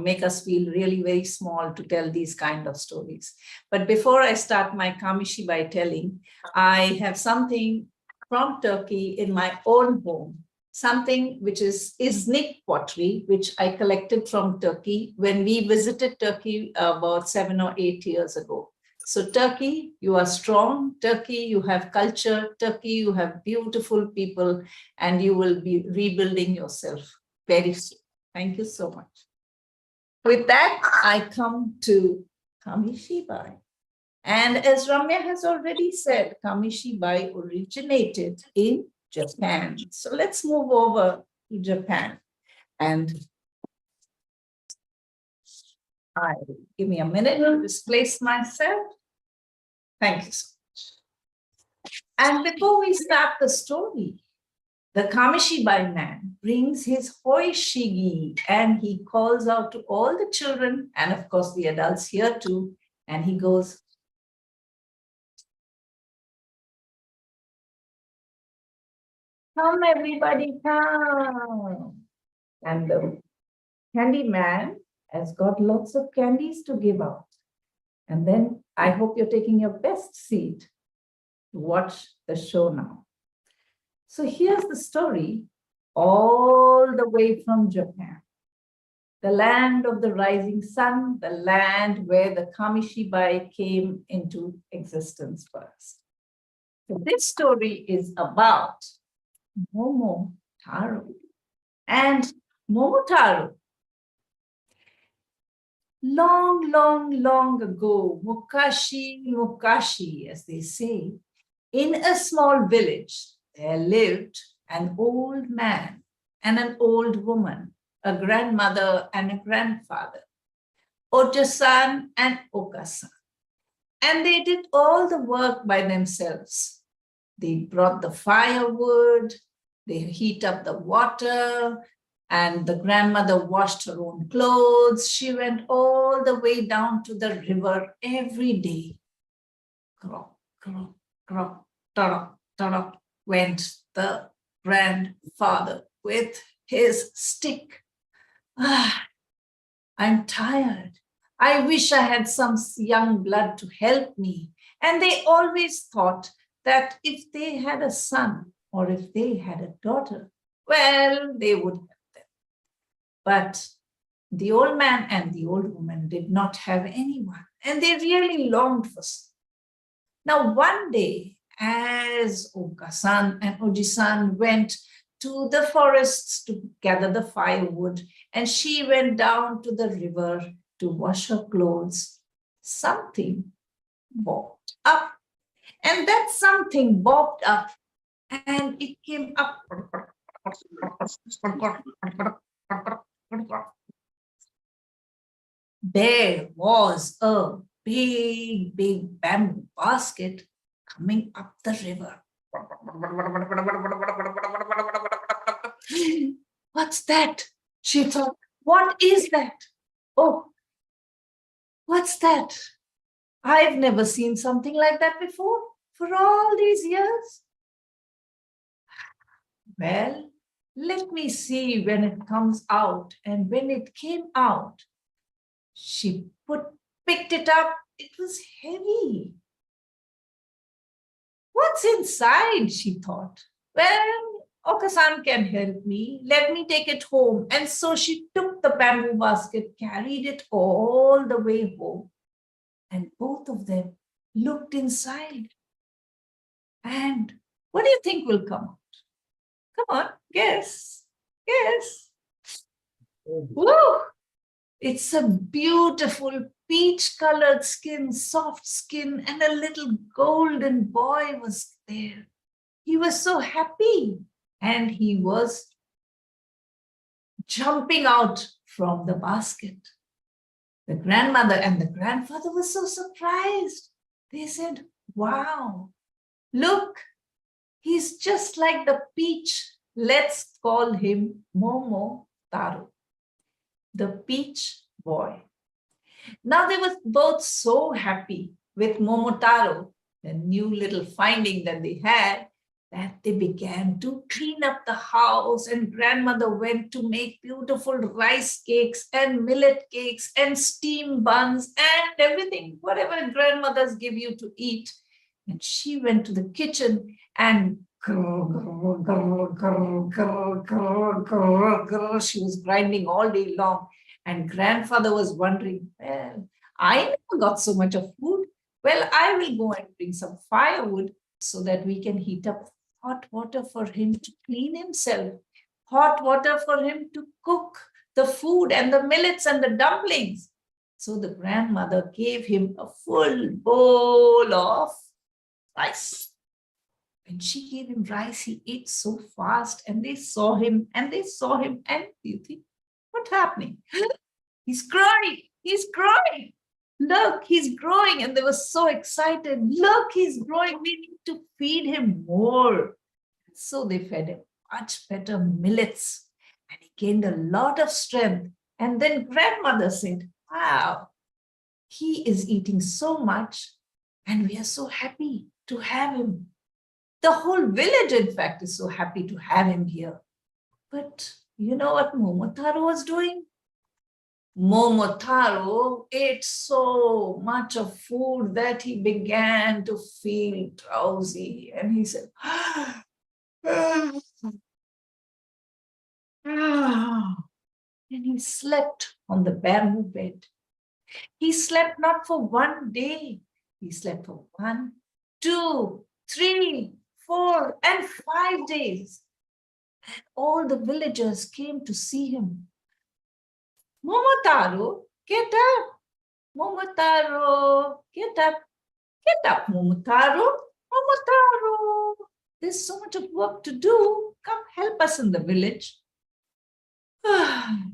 make us feel really very small to tell these kind of stories. But before I start my Kamishi by telling, I have something from Turkey in my own home. Something which is Iznik pottery, which I collected from Turkey when we visited Turkey about 7 or 8 years ago. So Turkey, you are strong. Turkey, you have culture. Turkey, you have beautiful people, and you will be rebuilding yourself very soon. Thank you so much. With that, I come to Kamishibai. And as Ramya has already said, Kamishibai originated in Japan. So let's move over to Japan. And give me a minute to displace myself. Thank you so much. And before we start the story, the Kamishibai man brings his hoishigi and he calls out to all the children and of course the adults here too. And he goes, "Come everybody, come." And the candy man has got lots of candies to give out. And then I hope you're taking your best seat to watch the show now. So here's the story all the way from Japan. The land of the rising sun, the land where the Kamishibai came into existence first. So this story is about Momotaro. And Momotaro, long ago, Mukashi, as they say, in a small village, there lived an old man and an old woman, a grandmother and a grandfather, Oja-san and Oka-san. And they did all the work by themselves. They brought the firewood, they heat up the water, and the grandmother washed her own clothes. She went all the way down to the river every day. Krok, krok, krok, tarok, tarok, went the grandfather with his stick. Ah, I'm tired. I wish I had some young blood to help me. And they always thought that if they had a son or if they had a daughter, well, they would help them. But the old man and the old woman did not have anyone, and they really longed for some. Now, one day, as Oka-san and Oji-san went to the forests to gather the firewood, and she went down to the river to wash her clothes, something bobbed up. And that something bobbed up, and it came up. There was a big bamboo basket coming up the river. What's that? She thought, what is that? Oh, what's that? I've never seen something like that before for all these years. Well, let me see when it comes out. And when it came out, she picked it up. It was heavy. What's inside? She thought. Well, Oka-san can help me. Let me take it home. And so she took the bamboo basket, carried it all the way home. And both of them looked inside. And what do you think will come out? Come on, guess. Guess. Woo! It's a beautiful peach-colored skin, soft skin, and a little golden boy was there. He was so happy, and he was jumping out from the basket. The grandmother and the grandfather were so surprised. They said, wow, look, he's just like the peach. Let's call him Momotaro, the peach boy. Now they were both so happy with Momotaro, the new little finding that they had, that they began to clean up the house, and grandmother went to make beautiful rice cakes and millet cakes and steam buns and everything, whatever grandmothers give you to eat. And she went to the kitchen and she was grinding all day long. And grandfather was wondering, well, I never got so much of food. Well, I will go and bring some firewood so that we can heat up hot water for him to clean himself, hot water for him to cook the food and the millets and the dumplings. So the grandmother gave him a full bowl of rice. When she gave him rice, he ate so fast, and they saw him, and do you think, what's happening? He's growing, he's growing. Look, he's growing. And they were so excited. Look, he's growing. We need to feed him more. So they fed him much better millets, and he gained a lot of strength. And then grandmother said, wow, he is eating so much, and we are so happy to have him. The whole village, in fact, is so happy to have him here. But you know what Momotaro was doing? Momotaro ate so much of food that he began to feel drowsy, and he said, and he slept on the bamboo bed. He slept not for 1 day, he slept for 1, 2, 3, 4, and 5 days. And all the villagers came to see him. Momotaro, get up. Momotaro, get up. Get up, Momotaro. Momotaro, there's so much of work to do. Come help us in the village.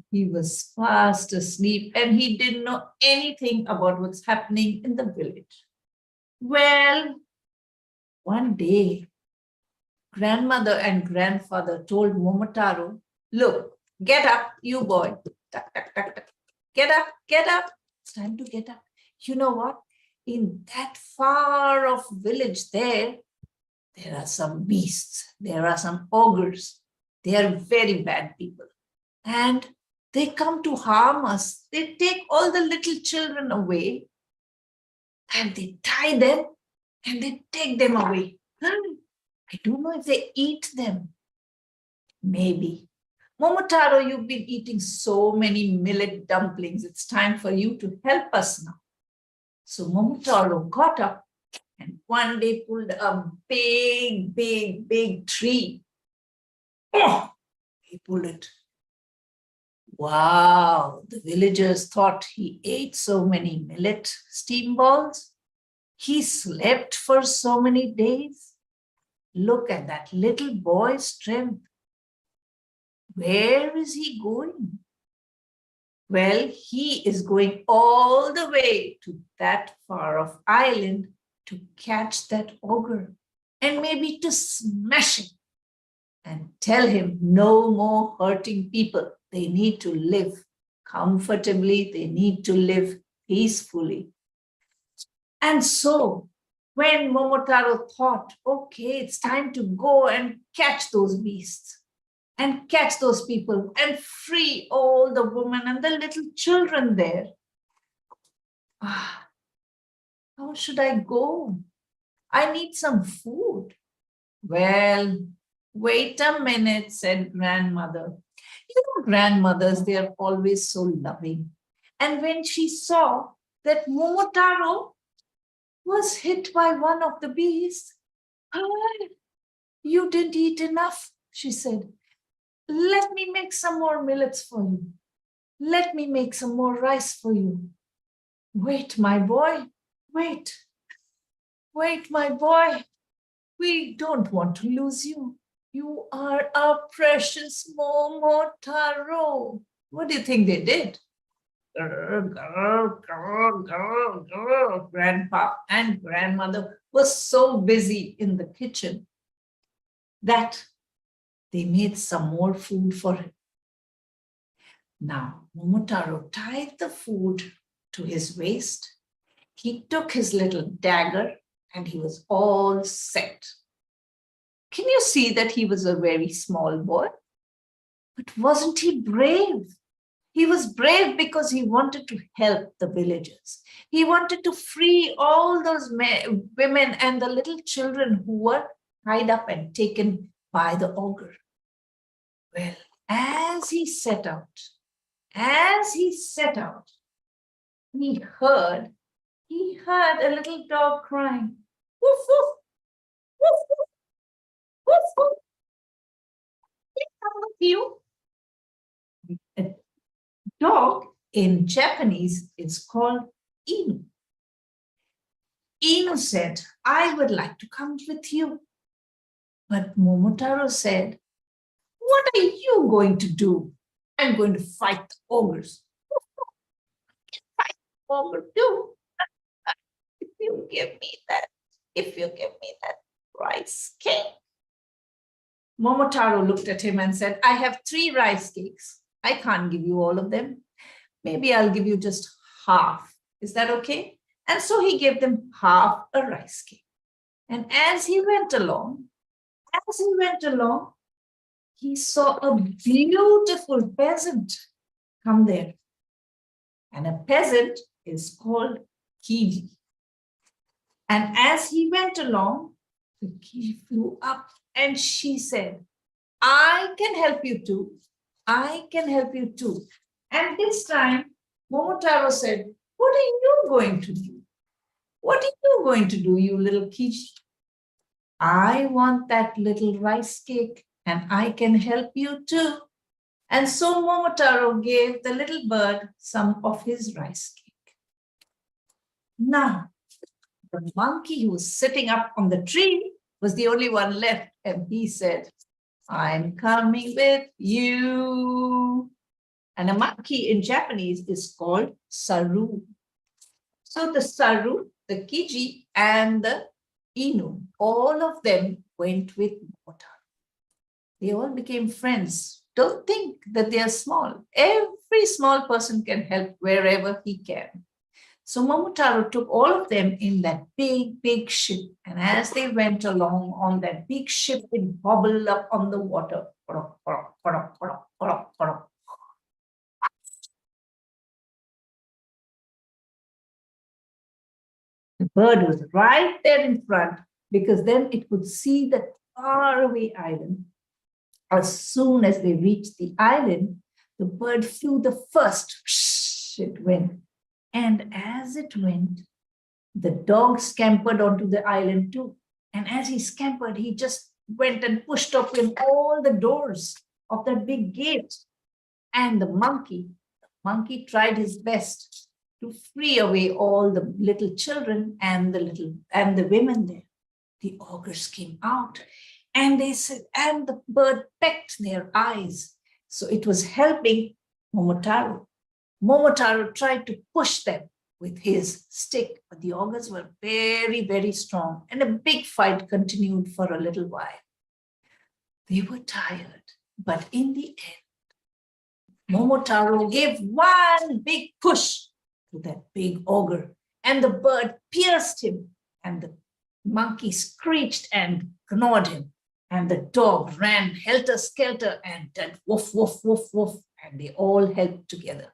He was fast asleep and he didn't know anything about what's happening in the village. Well, one day, grandmother and grandfather told Momotaro, look, get up, you boy. Tuck, tuck, tuck, tuck. Get up, get up. It's time to get up. You know what? In that far off village there are some beasts. There are some ogres. They are very bad people. And they come to harm us. They take all the little children away and they tie them and they take them away. I don't know if they eat them. Maybe. Momotaro, you've been eating so many millet dumplings. It's time for you to help us now. So Momotaro got up and one day pulled a big, big, big tree. Oh, he pulled it. Wow, the villagers thought he ate so many millet steam balls. He slept for so many days. Look at that little boy's strength. Where is he going? Well, he is going all the way to that far off island to catch that ogre and maybe to smash him and tell him no more hurting people. They need to live comfortably. They need to live peacefully. And so when Momotaro thought, okay, it's time to go and catch those beasts and catch those people and free all the women and the little children there. How should I go? I need some food. Well, wait a minute, said grandmother. You know, grandmothers, they are always so loving. And when she saw that Momotaro was hit by one of the beasts, you didn't eat enough, she said. Let me make some more millets for you. Let me make some more rice for you. Wait, my boy, wait. Wait, my boy. We don't want to lose you. You are our precious Momotaro. What do you think they did? Grandpa and grandmother were so busy in the kitchen that they made some more food for him. Now, Momotaro tied the food to his waist. He took his little dagger and he was all set. Can you see that he was a very small boy? But wasn't he brave? He was brave because he wanted to help the villagers. He wanted to free all those women and the little children who were tied up and taken by the ogre. Well, as he set out, he heard a little dog crying, woof, woof, woof, woof, woof, woof. Can I come with you? A dog in Japanese is called Inu. Inu said, I would like to come with you. But Momotaro said, what are you going to do? I'm going to fight the ogres. Fight the ogre too. If you give me that rice cake. Momotaro looked at him and said, I have 3 rice cakes. I can't give you all of them. Maybe I'll give you just half. Is that okay? And so he gave them half a rice cake. And as he went along, he saw a beautiful peasant come there. and a peasant is called Kiji. And as he went along, the Kiji flew up and she said, I can help you too. I can help you too. And this time, Momotaro said, what are you going to do? What are you going to do, you little Kiji? I want that little rice cake and I can help you too. And so Momotaro gave the little bird some of his rice cake. Now, the monkey who was sitting up on the tree was the only one left, and he said, I'm coming with you. And a monkey in Japanese is called Saru. So the Saru, the Kiji, and the Inu, all of them went with Momotaro. They all became friends. Don't think that they are small. Every small person can help wherever he can. So Momotaro took all of them in that big, big ship. And as they went along on that big ship, it bobbled up on the water. The bird was right there in front because then it could see the faraway island. As soon as they reached the island, the bird flew the first. It went. And as it went, the dog scampered onto the island too. And as he scampered, he just went and pushed open all the doors of that big gate. And the monkey tried his best to free away all the little children and the women there. The augurs came out and they said, and the bird pecked their eyes. So it was helping Momotaro. Momotaro tried to push them with his stick, but the augurs were very, very strong, and a big fight continued for a little while. They were tired, but in the end, Momotaro gave one big push to that big augur, and the bird pierced him, and the monkey screeched and gnawed him, and the dog ran helter-skelter and did woof, woof, woof, woof, and they all helped together.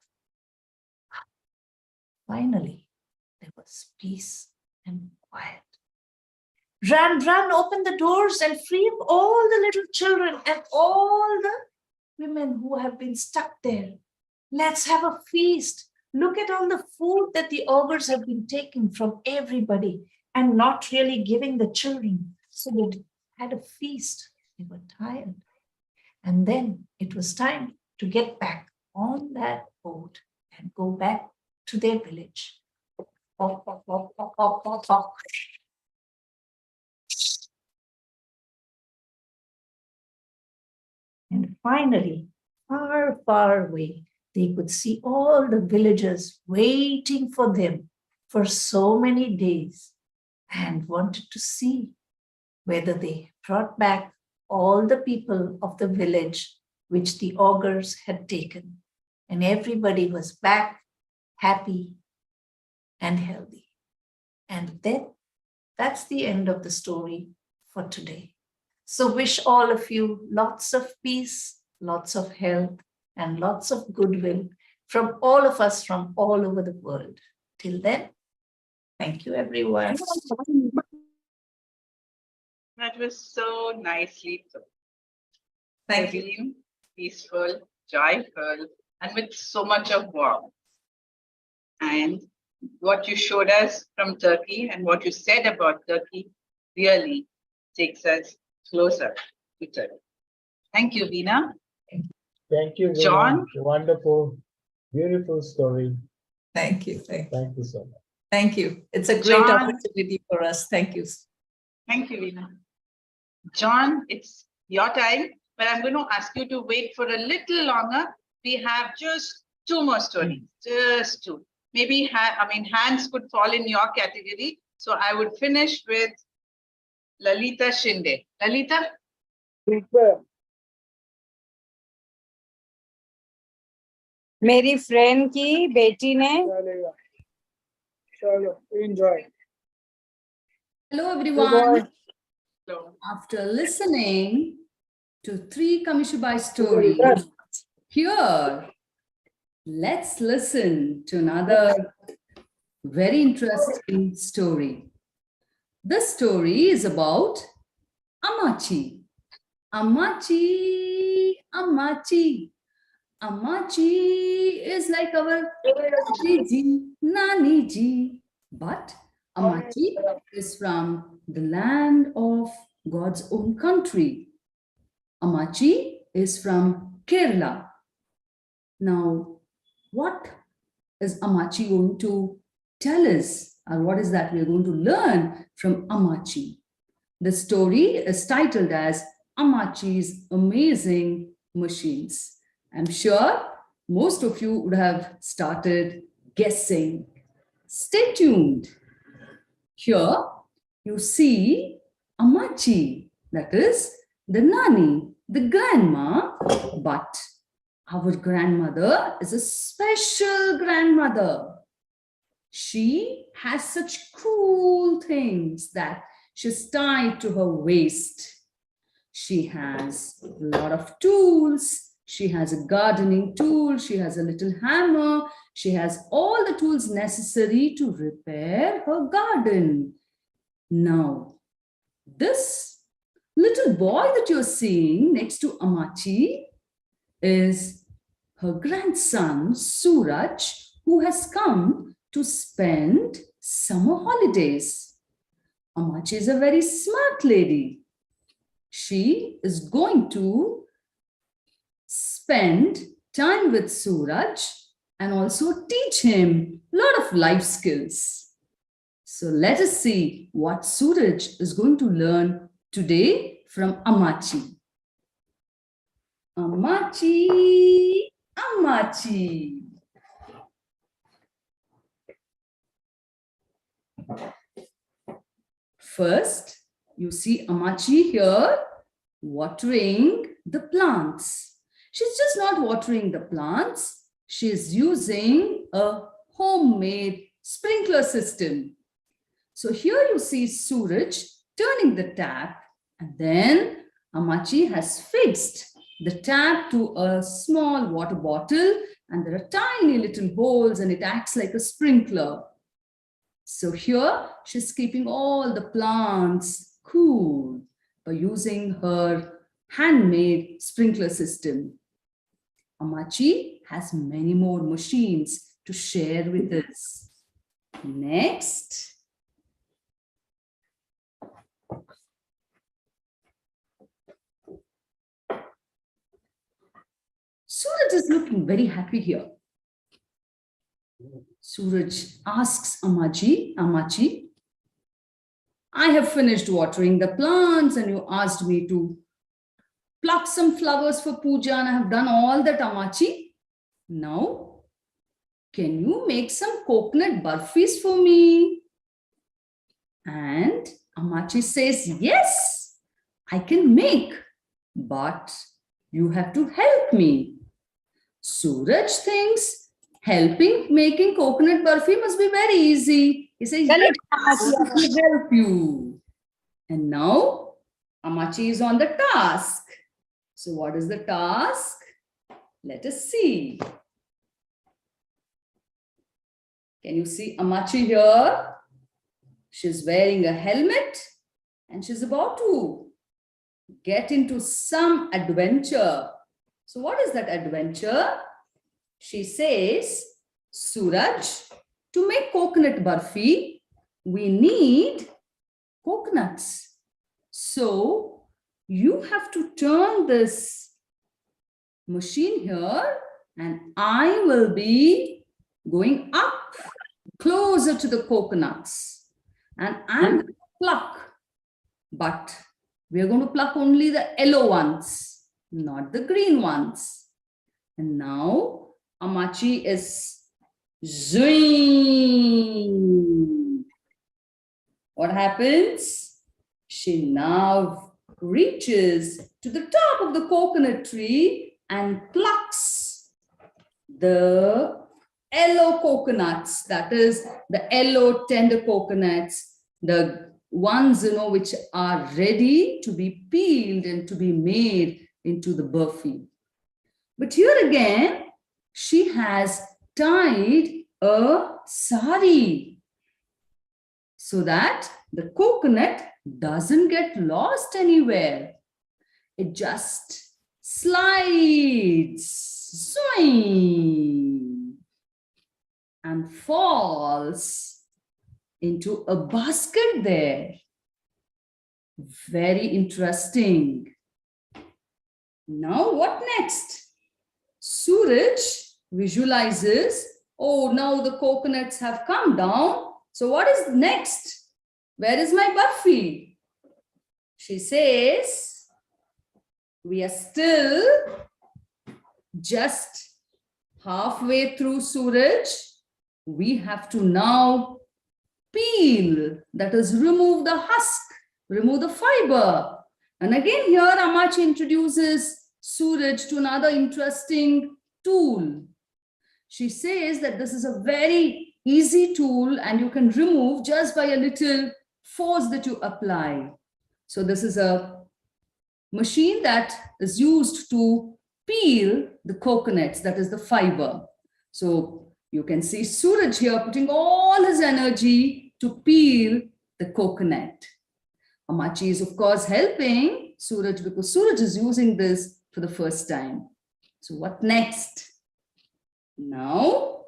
Finally, there was peace and quiet. Run, run, open the doors and free up all the little children and all the women who have been stuck there. Let's have a feast. Look at all the food that the augurs have been taking from everybody and not really giving the children. So they had a feast. They were tired. And then it was time to get back on that boat and go back to their village. And finally, far, far away, they could see all the villagers waiting for them for so many days and wanted to see whether they brought back all the people of the village which the augurs had taken. And everybody was back, happy and healthy. And then that's the end of the story for today. So wish all of you lots of peace, lots of health, and lots of goodwill from all of us from all over the world. Till then, thank you, everyone. That was so nicely put. Thank you. Serene, peaceful, joyful, and with so much of warmth. And what you showed us from Turkey and what you said about Turkey really takes us closer to Turkey. Thank you, Veena. Thank you, Veena. John? Wonderful, beautiful story. Thank you. Thank you so much. Thank you. It's a great John? opportunity for us. Thank you. Thank you, Veena. John, it's your time, but I'm going to ask you to wait for a little longer. We have just two more stories, just two. Maybe, hands could fall in your category. So I would finish with Lalita Shinde. Lalita? मेरी friend की बेटी ने Hello everyone. Hello. After listening to 3 Kamishibai stories, here let's listen to another very interesting story. This story is about Amachi. Amachi, Amachi. Amachi is like our Ji, Nani ji. But Amachi is from the land of God's own country. Amachi is from Kerala. Now, what is Amachi going to tell us, or what is that we are going to learn from Amachi? The story is titled as Amachi's Amazing Machines. I'm sure most of you would have started guessing. Stay tuned. Here you see Amachi, that is the Nani, the grandma, but our grandmother is a special grandmother. She has such cool things that she's tied to her waist. She has a lot of tools. She has a gardening tool. She has a little hammer. She has all the tools necessary to repair her garden. Now, this little boy that you're seeing next to Amachi is her grandson, Suraj, who has come to spend summer holidays. Amachi is a very smart lady. She is going to spend time with Suraj and also teach him a lot of life skills. So let us see what Suraj is going to learn today from Amachi. Amachi, Amachi. First, you see Amachi here watering the plants. She's just not watering the plants. She's using a homemade sprinkler system. So here you see Suraj turning the tap, and then Amachi has fixed the tap to a small water bottle, and there are tiny little holes and it acts like a sprinkler. So here she's keeping all the plants cool by using her handmade sprinkler system. Amachi has many more machines to share with us. Next. Suraj is looking very happy here. Suraj asks Amachi, Amachi, I have finished watering the plants and you asked me to pluck some flowers for puja and I have done all that, Amachi. Now, can you make some coconut burfis for me? And Amachi says, yes, I can make, but you have to help me. Suraj thinks helping making coconut burfi must be very easy. He says, yes, I will help you. And now Amachi is on the task. So what is the task? Let us see. Can you see Amachi here? She's wearing a helmet and she's about to get into some adventure. So what is that adventure? She says, Suraj, to make coconut burfi, we need coconuts. So you have to turn this machine here and I will be going up closer to the coconuts and I'm going to pluck, but we are going to pluck only the yellow ones, not the green ones. And now Amachi is zoom. What happens? She now reaches to the top of the coconut tree and plucks the yellow coconuts, that is the yellow tender coconuts, the ones which are ready to be peeled and to be made into the burfi. But here again, she has tied a sari so that the coconut doesn't get lost anywhere. It just slides, swing, and falls into a basket there. Very interesting. Now what next? Suraj visualizes, oh, now the coconuts have come down. So what is next? Where is my Burfi? She says, we are still just halfway through, Suraj. We have to now peel, that is, remove the husk, remove the fiber. And again here Amachi introduces Suraj to another interesting tool. She says that this is a very easy tool and you can remove just by a little force that you apply. So this is a machine that is used to peel the coconuts, that is the fiber. So you can see Suraj here putting all his energy to peel the coconut. Amachi is of course helping Suraj because Suraj is using this for the first time. So what next? Now,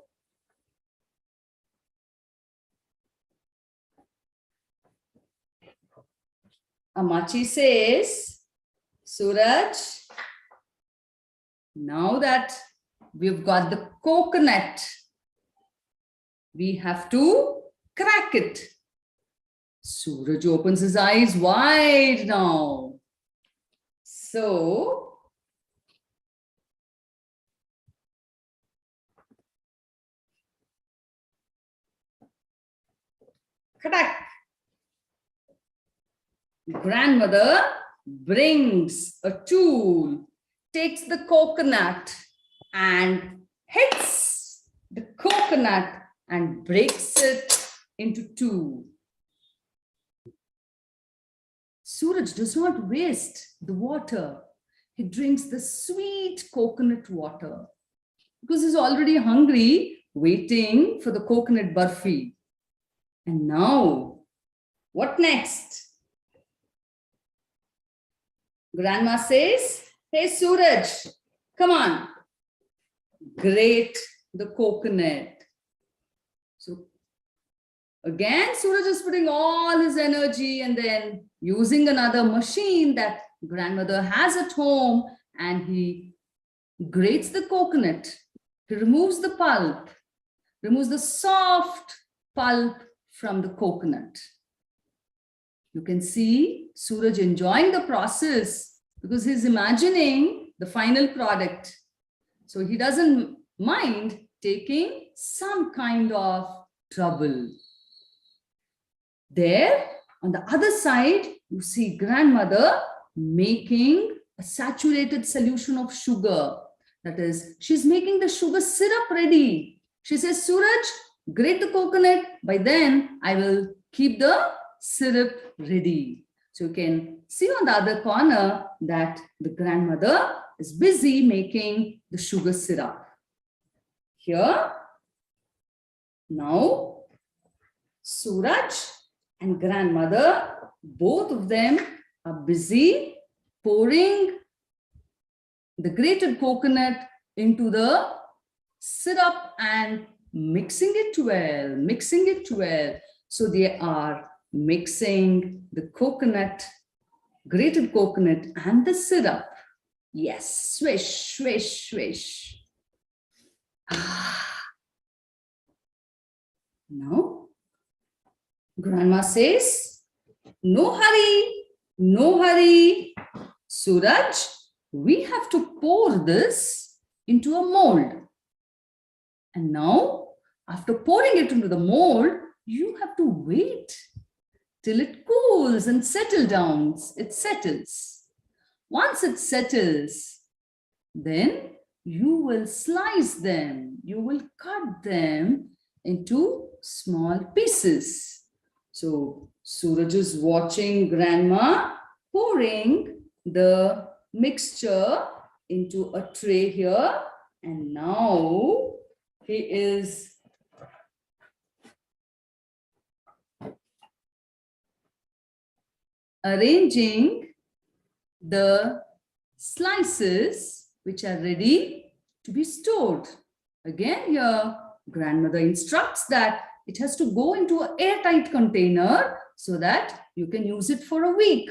Amachi says, Suraj, now that we've got the coconut, we have to crack it. Suraj opens his eyes wide now. So, crack. Grandmother brings a tool, takes the coconut and hits the coconut and breaks it into two. Suraj does not waste the water. He drinks the sweet coconut water because he's already hungry, waiting for the coconut burfi. And now, what next? Grandma says, hey Suraj, come on, grate the coconut. So again, Suraj is putting all his energy and then using another machine that grandmother has at home, and he grates the coconut. He removes the pulp, removes the soft pulp from the coconut. You can see Suraj enjoying the process because he's imagining the final product. So he doesn't mind taking some kind of trouble. There, on the other side, you see grandmother making a saturated solution of sugar. That is, she's making the sugar syrup ready. She says, Suraj, grate the coconut. By then, I will keep the syrup ready. So you can see on the other corner that the grandmother is busy making the sugar syrup. Here, now, Suraj and grandmother, both of them are busy pouring the grated coconut into the syrup and mixing it well. So they are mixing the coconut, grated coconut and the syrup. Yes, swish, swish, swish. Now, grandma says, no hurry, no hurry. Suraj, we have to pour this into a mold. And now, after pouring it into the mold, you have to wait till it cools and settles down. It settles. Once it settles, then you will slice them. You will cut them into small pieces. So Suraj is watching grandma pouring the mixture into a tray here. And now he is arranging the slices which are ready to be stored. Again, your grandmother instructs that it has to go into an airtight container so that you can use it for a week.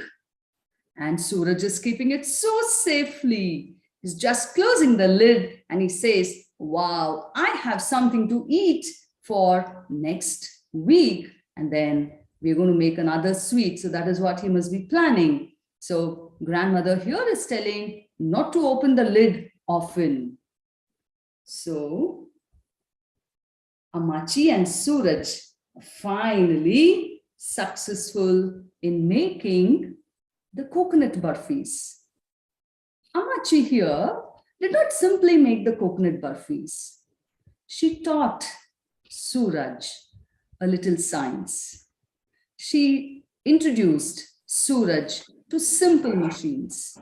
And Suraj is keeping it so safely. He's just closing the lid and he says, wow, I have something to eat for next week. And then we're going to make another sweet. So that is what he must be planning. So grandmother here is telling not to open the lid often. So Amachi and Suraj are finally successful in making the coconut burfis. Amachi here did not simply make the coconut burfis. She taught Suraj a little science. She introduced Suraj to simple machines.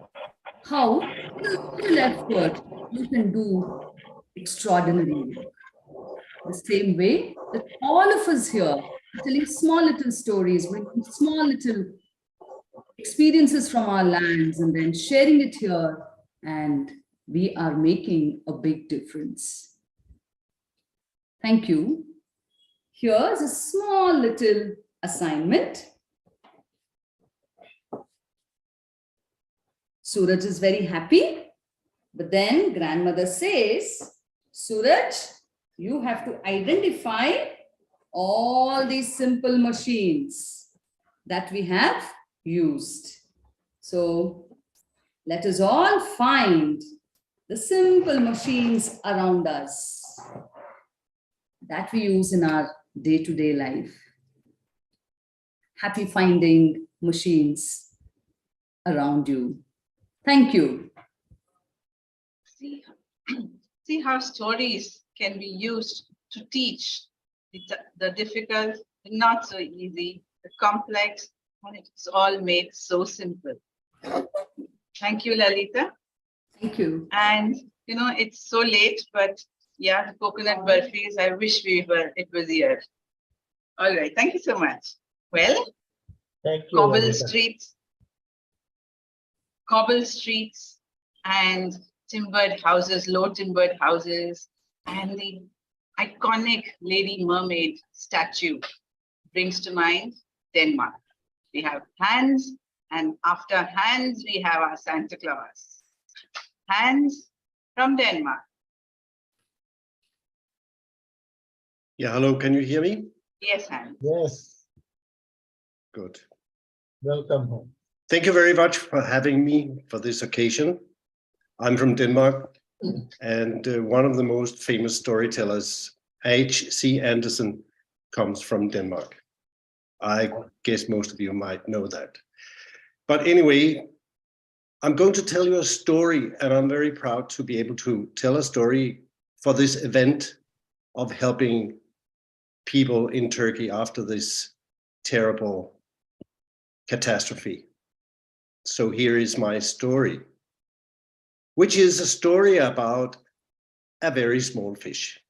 How, with little effort, you can do extraordinary work. The same way that all of us here are telling small little stories, bringing small little experiences from our lands and then sharing it here, and we are making a big difference. Thank you. Here's a small little assignment. Suraj is very happy, but then grandmother says, Suraj, you have to identify all these simple machines that we have used. So let us all find the simple machines around us that we use in our day-to-day life. Happy finding machines around you. Thank you. See how stories can be used to teach the difficult, the not so easy, the complex, and it's all made so simple. Thank you, Lalita. Thank you. And you know, it's so late, but yeah, the coconut burfis, I wish it was here. All right, thank you so much. Well, Thank you. cobble streets and timbered houses, low timbered houses, and the iconic Lady Mermaid statue brings to mind Denmark. We have Hans, and after Hans, we have our Santa Claus. Hans from Denmark. Yeah, hello, can you hear me? Yes, Hans. Yes, Good. welcome home. Thank you very much for having me for this occasion. I'm from Denmark, and one of the most famous storytellers, H.C. Andersen, comes from Denmark. I guess most of you might know that. But anyway, I'm going to tell you a story, and I'm very proud to be able to tell a story for this event of helping people in Turkey after this terrible catastrophe. So here is my story, which is a story about a very small fish.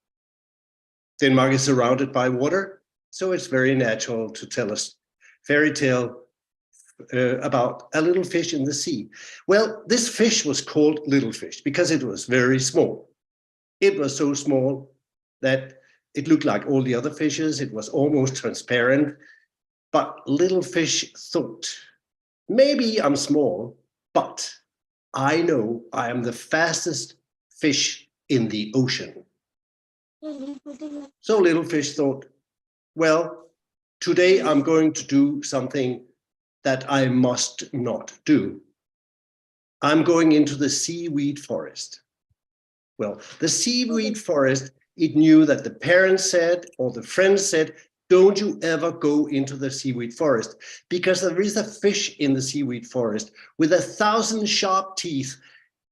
Denmark is surrounded by water, so it's very natural to tell a fairy tale about a little fish in the sea. Well, this fish was called Little Fish because it was very small. It was so small that it looked like all the other fishes. It was almost transparent, but Little Fish thought, maybe I'm small, but I know I am the fastest fish in the ocean. So Little Fish thought, well, today I'm going to do something that I must not do. I'm going into the seaweed forest. Well, the seaweed forest, it knew that the parents said, or the friends said, don't you ever go into the seaweed forest, because there is a fish in the seaweed forest with 1,000 sharp teeth,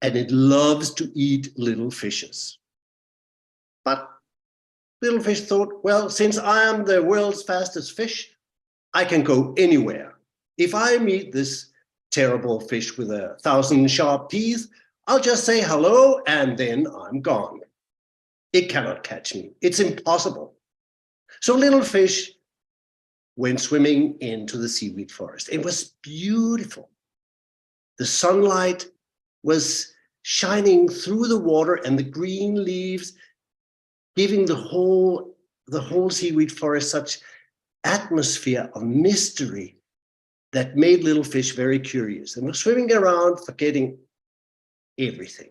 and it loves to eat little fishes. But Little Fish thought, well, since I am the world's fastest fish, I can go anywhere. If I meet this terrible fish with 1,000 sharp teeth, I'll just say hello and then I'm gone. It cannot catch me. It's impossible. So little fish went swimming into the seaweed forest. It was beautiful. The sunlight was shining through the water and the green leaves, giving the whole seaweed forest such atmosphere of mystery that made little fish very curious and was swimming around, forgetting everything.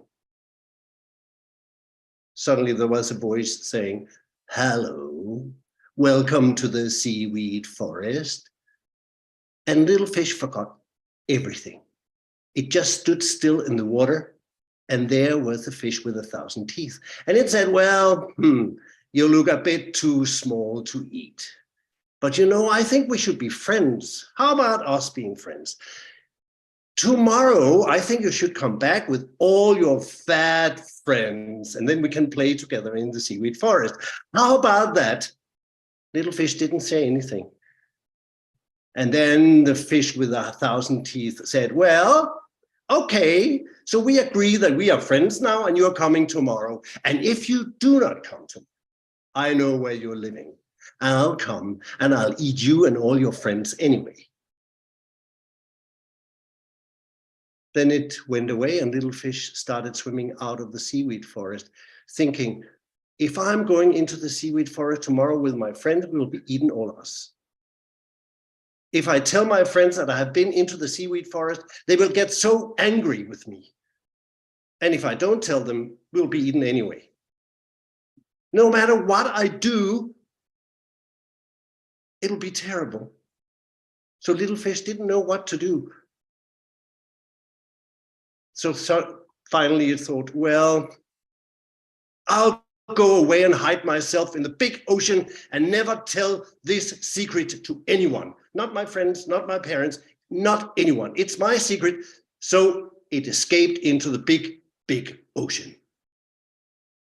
Suddenly there was a voice saying, "Hello, welcome to the seaweed forest." And little fish forgot everything. It just stood still in the water, and there was the fish with 1,000 teeth. And it said, "Well, you look a bit too small to eat. But you know, I think we should be friends. How about us being friends? Tomorrow, I think you should come back with all your fat friends, and then we can play together in the seaweed forest. How about that?" Little fish didn't say anything. And then the fish with 1,000 teeth said, "Well, okay, so we agree that we are friends now and you're coming tomorrow. And if you do not come tomorrow, I know where you're living. And I'll come and I'll eat you and all your friends anyway." Then it went away and little fish started swimming out of the seaweed forest, thinking, if I'm going into the seaweed forest tomorrow with my friends, we'll be eaten, all of us. If I tell my friends that I have been into the seaweed forest, they will get so angry with me. And if I don't tell them, we'll be eaten anyway. No matter what I do, it'll be terrible. So little fish didn't know what to do. So finally it thought, well, I'll go away and hide myself in the big ocean and never tell this secret to anyone. Not my friends, not my parents, not anyone. It's my secret. So it escaped into the big, big ocean.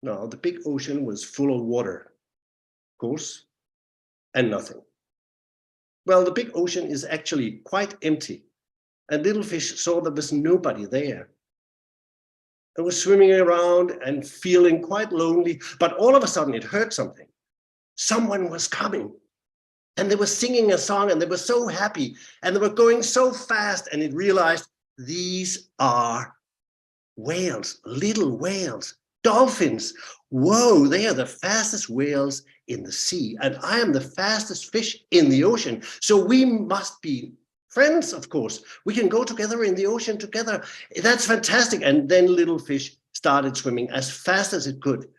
Now, the big ocean was full of water, of course, and nothing. Well, the big ocean is actually quite empty. And little fish saw there was nobody there. It was swimming around and feeling quite lonely, but all of a sudden it heard something. Someone was coming and they were singing a song and they were so happy and they were going so fast, and it realized these are whales, little whales, dolphins. Whoa, they are the fastest whales in the sea and I am the fastest fish in the ocean. So we must be friends, of course. We can go together in the ocean together. That's fantastic. And then little fish started swimming as fast as it could.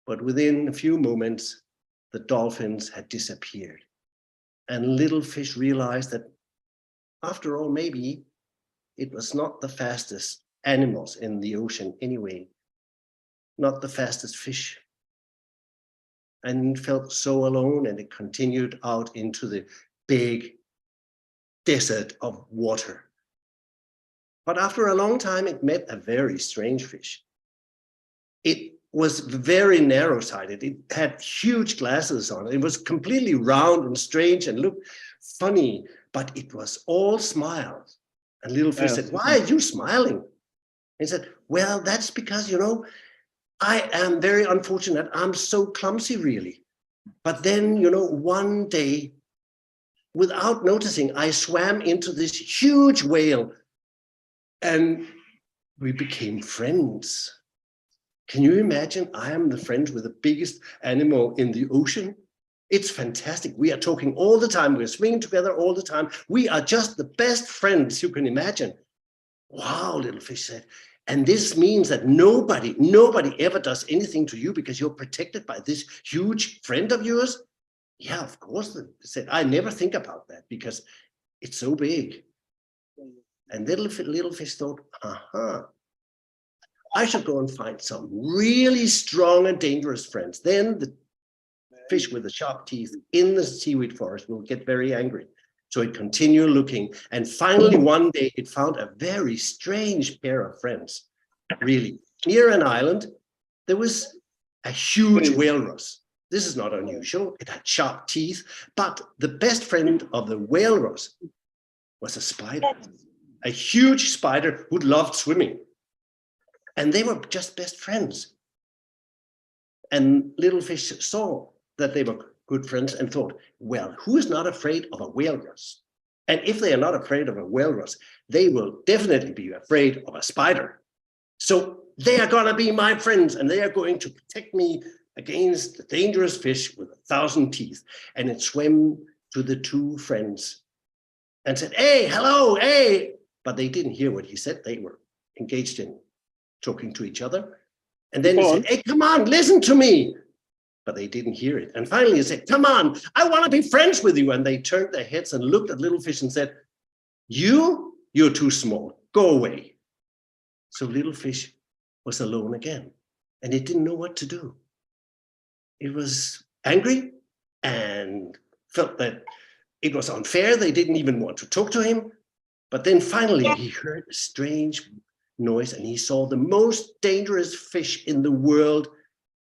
But within a few moments, the dolphins had disappeared. And little fish realized that after all, maybe it was not the fastest animals in the ocean anyway, not the fastest fish. And felt so alone, and it continued out into the big desert of water. But after a long time, it met a very strange fish. It was very narrow-sided. It had huge glasses on. It was completely round and strange and looked funny, but it was all smiles. And little fish said, "Why are you smiling?" He said, "Well, that's because, you know, I am very unfortunate. I'm so clumsy, really. But then, you know, one day, without noticing, I swam into this huge whale and we became friends. Can you imagine? I am the friend with the biggest animal in the ocean. It's fantastic. We are talking all the time. We're swimming together all the time. We are just the best friends you can imagine." "Wow," little fish said. "And this means that nobody ever does anything to you because you're protected by this huge friend of yours?" "Yeah, of course," they said. "I never think about that because it's so big." And little fish thought, I should go and find some really strong and dangerous friends. Then the fish with the sharp teeth in the seaweed forest will get very angry. So it continued looking. And finally, one day it found a very strange pair of friends. Really, near an island, there was a huge walrus. This is not unusual. It had sharp teeth, but the best friend of the walrus was a spider, a huge spider who loved swimming. And they were just best friends. And little fish saw that they were good friends and thought, well, who is not afraid of a walrus? And if they are not afraid of a walrus, they will definitely be afraid of a spider. So they are gonna be my friends, and they are going to protect me against the dangerous fish with 1,000 teeth. And it swam to the two friends and said, hey, hello, hey. But they didn't hear what he said. They were engaged in talking to each other. And then he said, hey, come on, listen to me. But they didn't hear it. And finally he said, come on, I want to be friends with you. And they turned their heads and looked at little fish and said, you're too small, go away. So little fish was alone again, and it didn't know what to do. It was angry and felt that it was unfair. They didn't even want to talk to him. But then finally he heard a strange noise, and he saw the most dangerous fish in the world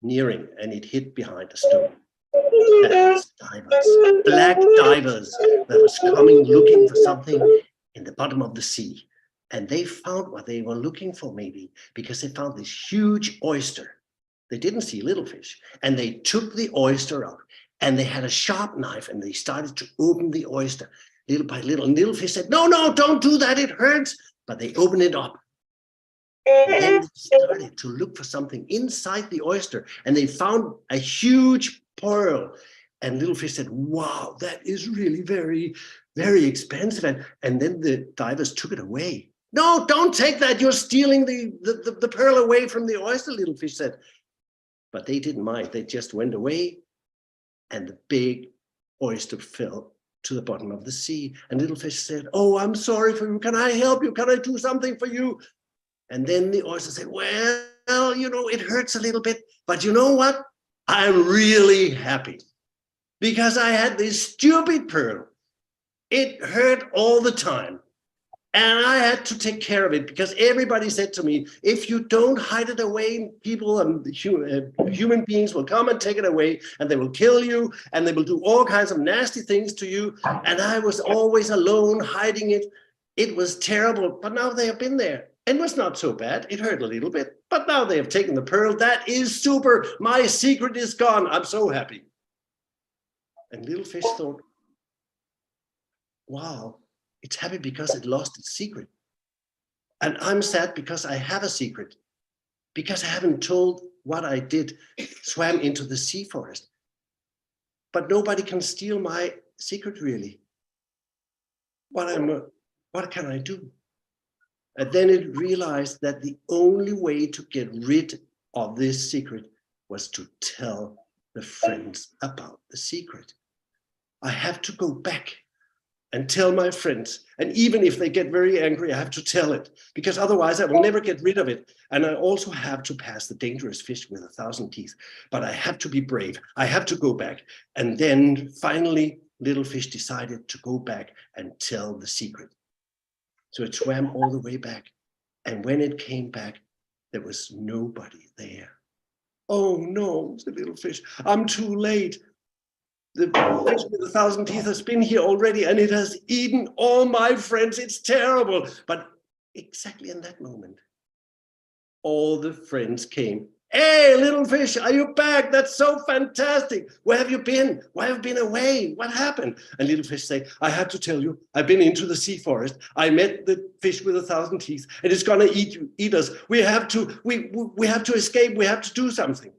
nearing, and it hid behind a stone. That was divers, black divers that was coming looking for something in the bottom of the sea. And they found what they were looking for, maybe, because they found this huge oyster. They didn't see little fish, and they took the oyster up, and they had a sharp knife, and they started to open the oyster little by little. And little fish said, no, no, don't do that, it hurts. But they opened it up. And then they started to look for something inside the oyster, and they found a huge pearl. And little fish said, wow, that is really very, very expensive. And then the divers took it away. No, don't take that. You're stealing the pearl away from the oyster, little fish said. But they didn't mind. They just went away, and the big oyster fell to the bottom of the sea. And little fish said, oh, I'm sorry for you. Can I help you? Can I do something for you? And then the oyster said, well, you know, it hurts a little bit, but you know what? I'm really happy because I had this stupid pearl. It hurt all the time. And I had to take care of it because everybody said to me, if you don't hide it away, people and human beings will come and take it away, and they will kill you, and they will do all kinds of nasty things to you. And I was always alone hiding it. It was terrible, but now they have been there. It was not so bad. It hurt a little bit, but now they have taken the pearl. That is super. My secret is gone. I'm so happy. And little fish thought, wow, it's happy because it lost its secret. And I'm sad because I have a secret, because I haven't told what I did, swam into the sea forest. But nobody can steal my secret, really. What can I do? And then it realized that the only way to get rid of this secret was to tell the friends about the secret. I have to go back and tell my friends. And even if they get very angry, I have to tell it, because otherwise I will never get rid of it. And I also have to pass the dangerous fish with 1,000 teeth. But I have to be brave. I have to go back. And then finally, little fish decided to go back and tell the secret. So it swam all the way back. And when it came back, there was nobody there. Oh no, the little fish, I'm too late. The fish with 1,000 teeth has been here already, and it has eaten all my friends. It's terrible. But exactly in that moment, all the friends came. Hey, little fish, are you back? That's so fantastic. Where have you been? Why have you been away? What happened? And little fish say, I had to tell you, I've been into the sea forest. I met the fish with 1,000 teeth, and it's gonna eat us. We have to escape. We have to do something.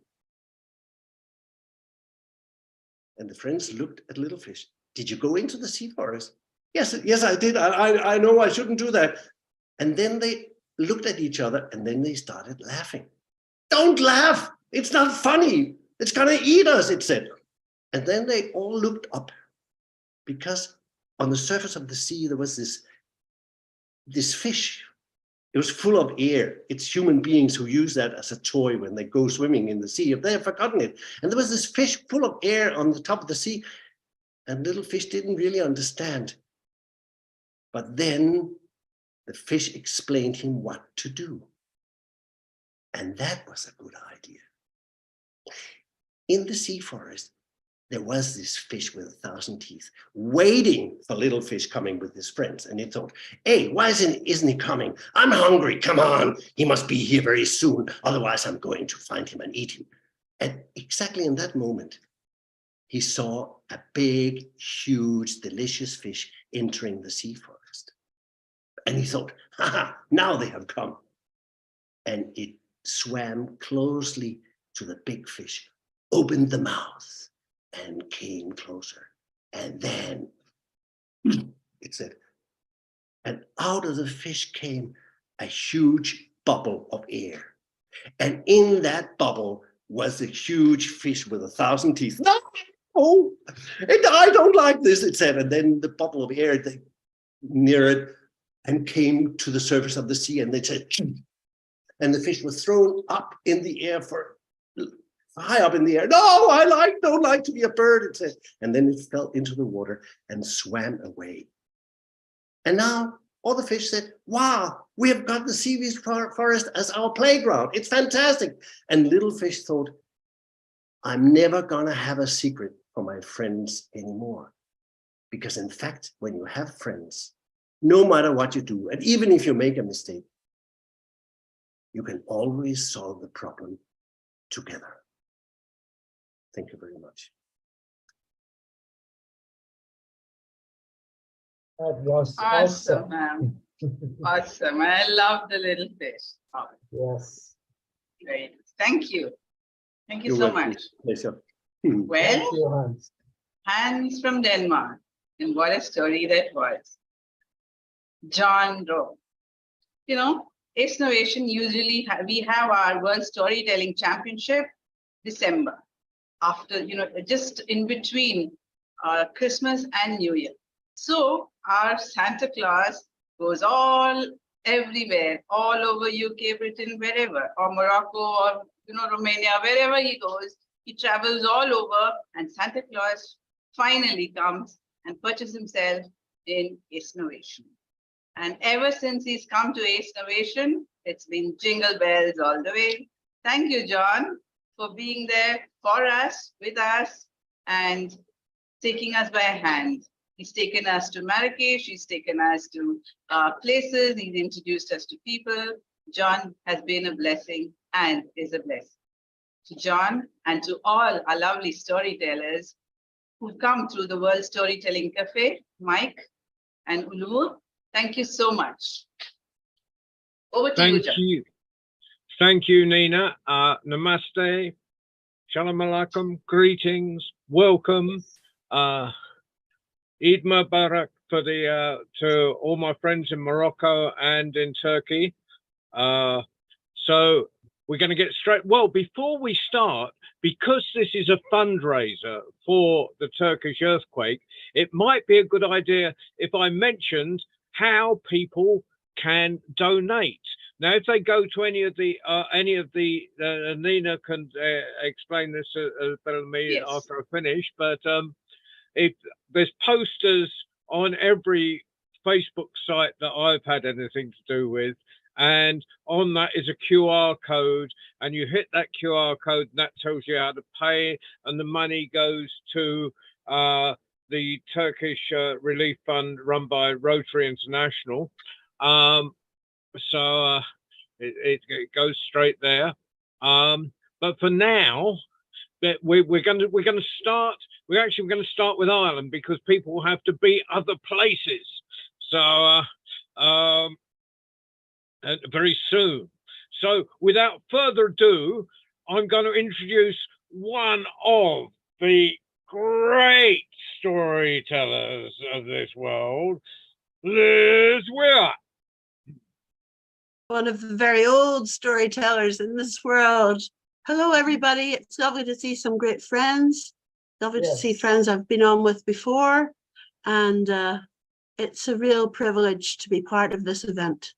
And the friends looked at little fish. Did you go into the sea forest? Yes, I did. I know I shouldn't do that. And then they looked at each other, and then they started laughing. Don't laugh. It's not funny. It's gonna eat us, it said. And then they all looked up, because on the surface of the sea, there was this fish. It was full of air. It's human beings who use that as a toy when they go swimming in the sea, if they have forgotten it. And there was this fish full of air on the top of the sea, and little fish didn't really understand. But then the fish explained him what to do. And that was a good idea. In the sea forest, there was this fish with 1,000 teeth waiting for little fish coming with his friends. And he thought, hey, why isn't he coming? I'm hungry, come on. He must be here very soon. Otherwise, I'm going to find him and eat him. And exactly in that moment, he saw a big, huge, delicious fish entering the sea forest. And he thought, haha, now they have come. And it swam closely to the big fish, opened the mouth, and came closer. And then it said, and out of the fish came a huge bubble of air. And in that bubble was a huge fish with 1,000 teeth. No, oh, I don't like this, it said. And then the bubble of air, they near it and came to the surface of the sea, and they said, and the fish was thrown up in the air for high up in the air. No, I don't like to be a bird, it said. And then it fell into the water and swam away. And now all the fish said, wow, we have got the seaweed forest as our playground. It's fantastic. And little fish thought, I'm never gonna have a secret for my friends anymore. Because in fact, when you have friends, no matter what you do, and even if you make a mistake, you can always solve the problem together. Thank you very much. That was Awesome, awesome. ma'am. Awesome. I love the little fish. Oh, Yes. great. Thank you. Thank you You're so welcome. much. Pleasure. Thank Well, you, Hans. Hans from Denmark. And what a story that was. John Rowe. You know, Ace Innovation usually we have our World Storytelling Championship December, after, you know, just in between Christmas and New Year. So our Santa Claus goes everywhere, all over UK, Britain, wherever, or Morocco, or, you know, Romania, wherever he goes, he travels all over, and Santa Claus finally comes and purchases himself in Ace Innovation. And ever since he's come to Ace Innovation, it's been jingle bells all the way. Thank you, John, for being there for us, with us, and taking us by a hand. He's taken us to Marrakesh, he's taken us to places, he's introduced us to people. John has been a blessing and is a blessing. To John and to all our lovely storytellers who've come through the World Storytelling Cafe, Mike and Ulu, thank you so much. Over to you, John. Thank you, Nina. Namaste, Shalom Alaikum, greetings, welcome. Eid Mubarak for to all my friends in Morocco and in Turkey. So we're going to get straight. Well, before we start, because this is a fundraiser for the Turkish earthquake, it might be a good idea if I mentioned how people can donate. Now, if they go to any of the Nina can explain this better than me after I finish, but if there's posters on every Facebook site that I've had anything to do with, and on that is a QR code, and you hit that QR code, and that tells you how to pay, and the money goes to the Turkish Relief Fund run by Rotary International. So it goes straight there. But for now, we're going to start. We're going to start with Ireland because people have to be other places. So very soon. So without further ado, I'm going to introduce one of the great storytellers of this world, Liz Weir. One of the very old storytellers in this world. Hello, everybody. It's lovely to see some great friends. Lovely to see friends I've been on with before. And it's a real privilege to be part of this event.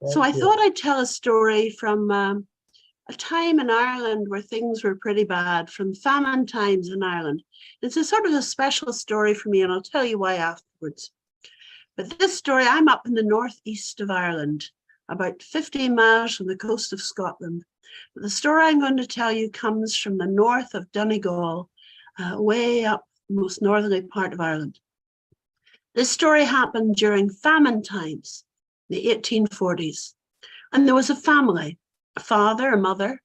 So I thought I'd tell a story from a time in Ireland where things were pretty bad, from famine times in Ireland. It's a sort of a special story for me, and I'll tell you why afterwards. But this story, I'm up in the northeast of Ireland, about 15 miles from the coast of Scotland. But the story I'm going to tell you comes from the north of Donegal, way up the most northerly part of Ireland. This story happened during famine times, the 1840s. And there was a family, a father, a mother,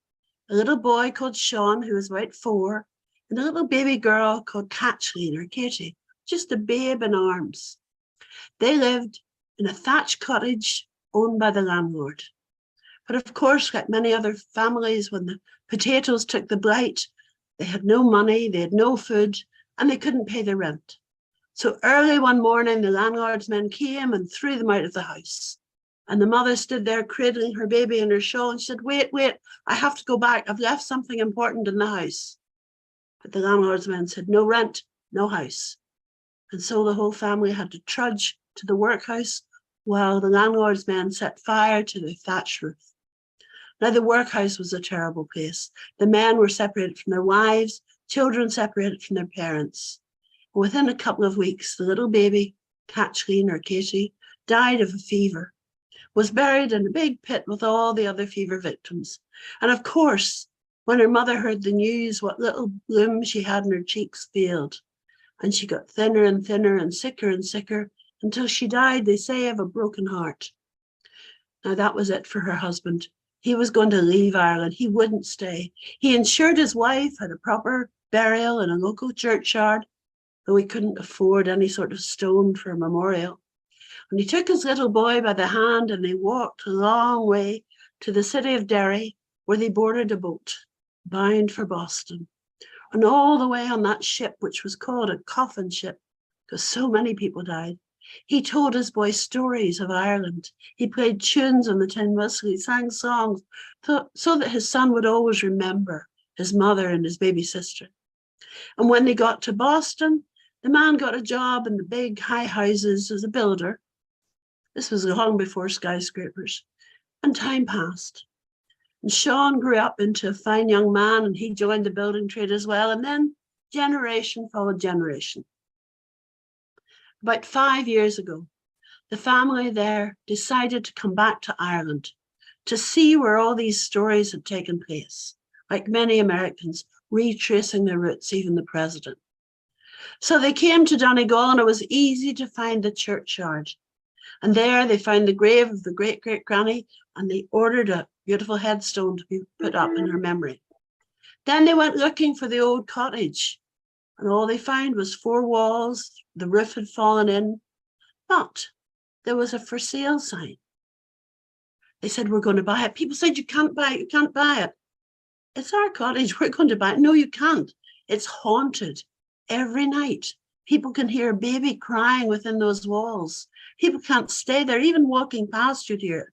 a little boy called Sean, who was about 4, and a little baby girl called Kathleen or Katie, just a babe in arms. They lived in a thatched cottage owned by the landlord. But of course, like many other families, when the potatoes took the blight, they had no money, they had no food, and they couldn't pay the rent. So early one morning, the landlord's men came and threw them out of the house. And the mother stood there cradling her baby in her shawl and she said, wait, I have to go back. I've left something important in the house. But the landlord's men said, no rent, no house. And so the whole family had to trudge to the workhouse while the landlord's men set fire to the thatched roof. Now, the workhouse was a terrible place. The men were separated from their wives, children separated from their parents. Within a couple of weeks, the little baby, Kathleen or Katie, died of a fever, was buried in a big pit with all the other fever victims. And of course, when her mother heard the news, what little bloom she had in her cheeks failed. And she got thinner and thinner and sicker until she died, they say, of a broken heart. Now that was it for her husband. He was going to leave Ireland. He wouldn't stay. He ensured his wife had a proper burial in a local churchyard, though he couldn't afford any sort of stone for a memorial. And he took his little boy by the hand and they walked a long way to the city of Derry, where they boarded a boat bound for Boston. And all the way on that ship, which was called a coffin ship, because so many people died, he told his boy stories of Ireland. He played tunes on the tin whistle, he sang songs, so that his son would always remember his mother and his baby sister. And when they got to Boston, the man got a job in the big high houses as a builder. This was long before skyscrapers. And time passed. And Sean grew up into a fine young man and he joined the building trade as well. And then generation followed generation. About 5 years ago, the family there decided to come back to Ireland to see where all these stories had taken place, like many Americans, retracing their roots, even the president. So they came to Donegal and it was easy to find the churchyard. And there they found the grave of the great-great-granny and they ordered a beautiful headstone to be put up in her memory. Then they went looking for the old cottage and all they found was 4 walls, the roof had fallen in, but there was a for sale sign. They said, we're going to buy it. People said, you can't buy it, you can't buy it. It's our cottage, we're going to buy it. No, you can't. It's haunted. Every night, people can hear a baby crying within those walls. People can't stay there, even walking past you'd hear it.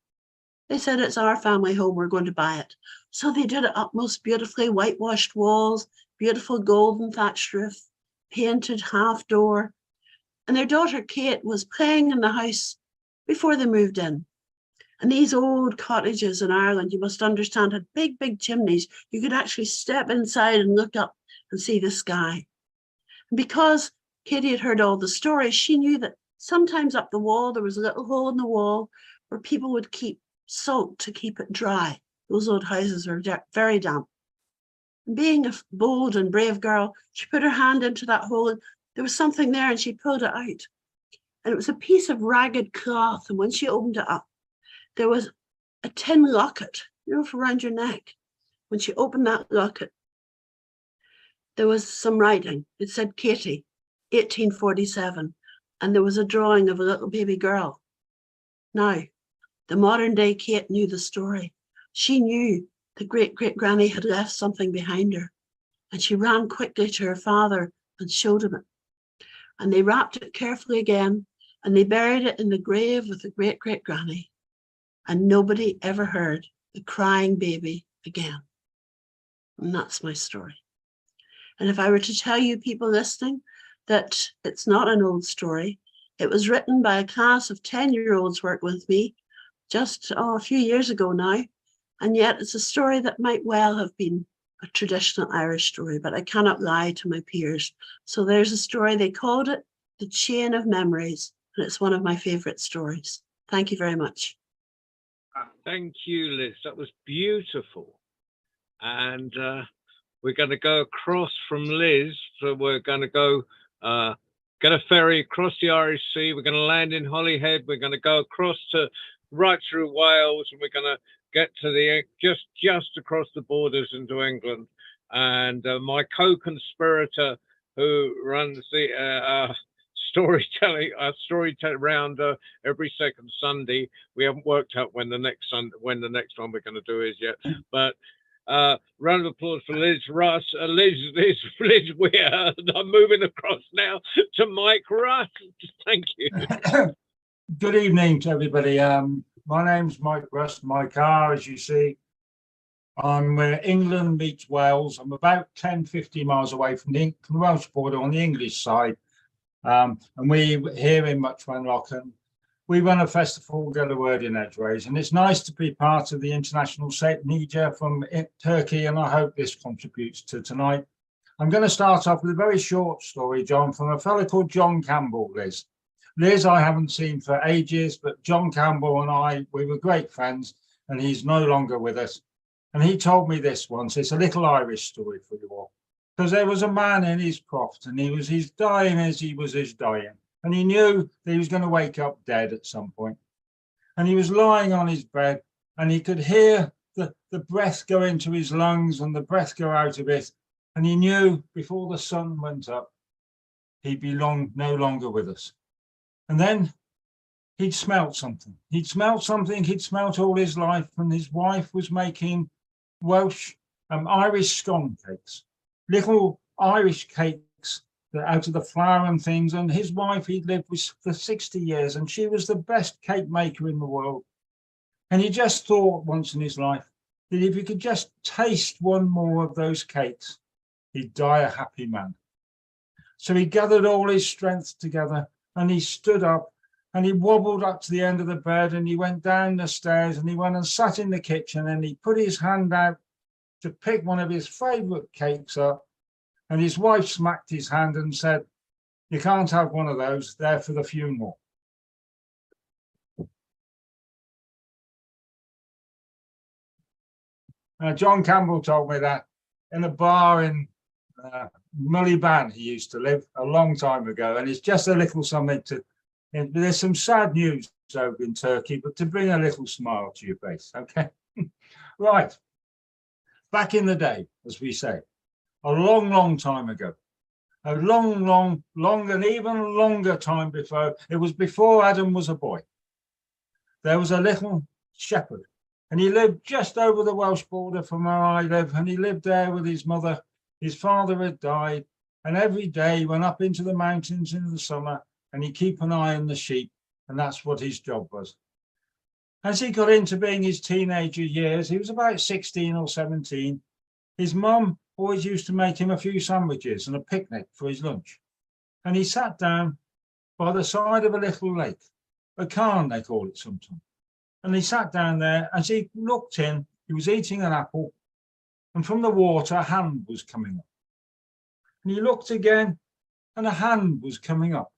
They said, it's our family home, we're going to buy it. So they did it up most beautifully, whitewashed walls, beautiful golden thatched roof, painted half door. And their daughter, Kate, was playing in the house before they moved in. And these old cottages in Ireland, you must understand, had big, big chimneys. You could actually step inside and look up and see the sky. And because Katie had heard all the stories, she knew that sometimes up the wall, there was a little hole in the wall where people would keep salt to keep it dry. Those old houses were very damp. And being a bold and brave girl, she put her hand into that hole and there was something there and she pulled it out. And it was a piece of ragged cloth. And when she opened it up, there was a tin locket, you know, for around your neck. When she opened that locket, there was some writing. It said Katie, 1847. And there was a drawing of a little baby girl. Now, the modern day Kate knew the story. She knew the great-great-granny had left something behind her. And she ran quickly to her father and showed him it. And they wrapped it carefully again and they buried it in the grave of the great-great-granny. And nobody ever heard the crying baby again. And that's my story. And if I were to tell you people listening that it's not an old story, it was written by a class of 10-year-olds worked with me just a few years ago now. And yet it's a story that might well have been a traditional Irish story, but I cannot lie to my peers. So there's a story, they called it The Chain of Memories, and it's one of my favorite stories. Thank you very much. Thank you, Liz. That was beautiful. And We're going to go across from Liz. So we're going to go get a ferry across the Irish Sea. We're going to land in Holyhead. We're going to go across to right through Wales, and we're going to get to the just across the borders into England. And my co-conspirator, who runs the storytelling round every second Sunday. We haven't worked out when the next one we're going to do is yet, but round of applause for Liz Russ, Liz Weir. I'm moving across now to Mike Russ. Thank you. Good evening to everybody. My name's Mike Russ. My car, as you see, I'm where England meets Wales. I'm about 10-15 miles away from the Welsh border on the English side. And we here in Muchfanlochen, we run a festival, Get a Word in Edgeways, and it's nice to be part of the International Saint Nija from Turkey, and I hope this contributes to tonight. I'm going to start off with a very short story, John, from a fellow called John Campbell, Liz. Liz I haven't seen for ages, but John Campbell and we were great friends, and he's no longer with us. And he told me this once. It's a little Irish story for you all. Because there was a man in his croft, and he's dying as he was dying. And he knew that he was going to wake up dead at some point. And he was lying on his bed, and he could hear the breath go into his lungs and the breath go out of it. And he knew before the sun went up, he'd be no longer with us. And then he'd smelt something. He'd smelt all his life, and his wife was making Welsh, Irish scone cakes, little Irish cakes that out of the flour and things. And his wife he'd lived with for 60 years, and she was the best cake maker in the world. And he just thought once in his life that if he could just taste one more of those cakes, he'd die a happy man. So he gathered all his strength together, and he stood up, and he wobbled up to the end of the bed, and he went down the stairs, and he went and sat in the kitchen, and he put his hand out to pick one of his favorite cakes up. And his wife smacked his hand and said, "You can't have one of those, they're for the funeral." John Campbell told me that in a bar in Mullyban he used to live a long time ago. And it's just a little something there's some sad news over in Turkey, but to bring a little smile to your face, okay? Right. Back in the day, as we say, a long, long time ago, a long and even longer time before, it was before Adam was a boy. There was a little shepherd, and he lived just over the Welsh border from where I live, and he lived there with his mother. His father had died, and every day he went up into the mountains in the summer, and he'd keep an eye on the sheep, and that's what his job was. As he got into being his teenager years, he was about 16 or 17, his mum always used to make him a few sandwiches and a picnic for his lunch. And he sat down by the side of a little lake, a cairn they call it sometimes. And he sat down there. As he looked in, he was eating an apple, and from the water a hand was coming up. And he looked again, and a hand was coming up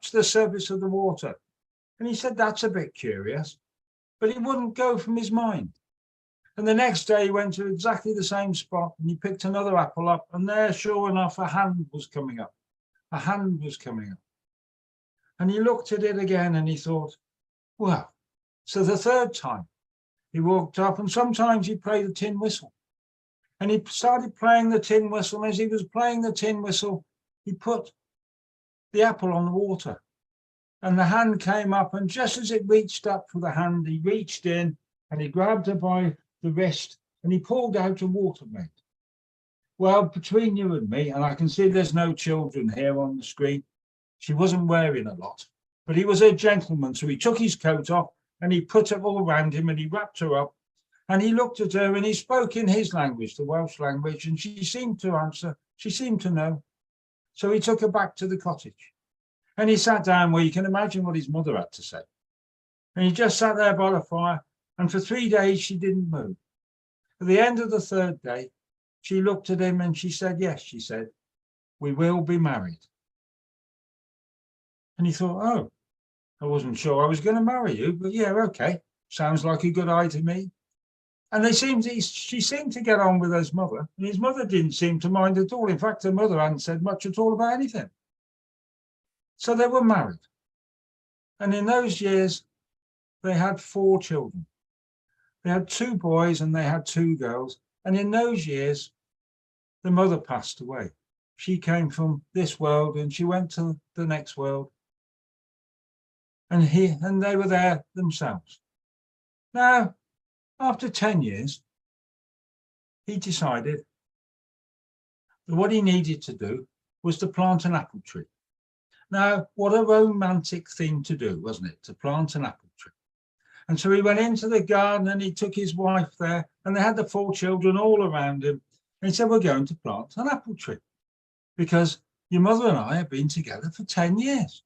to the surface of the water. And he said, "That's a bit curious," but it wouldn't go from his mind. And the next day he went to exactly the same spot, and he picked another apple up, and there, sure enough, a hand was coming up. A hand was coming up. And he looked at it again, and he thought, well, so the third time he walked up, and sometimes he played the tin whistle. And he started playing the tin whistle, and as he was playing the tin whistle, he put the apple on the water. And the hand came up, and just as it reached up for the hand, he reached in, and he grabbed her by the wrist, and he pulled out a watermelon. Well, between you and me, and I can see there's no children here on the screen, she wasn't wearing a lot, but he was a gentleman. So he took his coat off, and he put it all around him, and he wrapped her up, and he looked at her, and he spoke in his language, the Welsh language, and she seemed to answer. She seemed to know. So he took her back to the cottage, and he sat down where you can imagine what his mother had to say. And he just sat there by the fire, and for 3 days she didn't move. At the end of the third day, she looked at him and she said, "Yes," she said, "we will be married." And he thought, "Oh, I wasn't sure I was going to marry you, but yeah, okay, sounds like a good idea to me." And she seemed to get on with his mother, and his mother didn't seem to mind at all. In fact, her mother hadn't said much at all about anything. So they were married. And in those years, they had 4 children. They had 2 boys and they had 2 girls. And in those years, the mother passed away. She came from this world and she went to the next world. And they were there themselves. Now, after 10 years, he decided that what he needed to do was to plant an apple tree. Now, what a romantic thing to do, wasn't it? To plant an apple tree. And so he went into the garden and he took his wife there, and they had the 4 children all around him. And he said, we're going to plant an apple tree because your mother and I have been together for 10 years.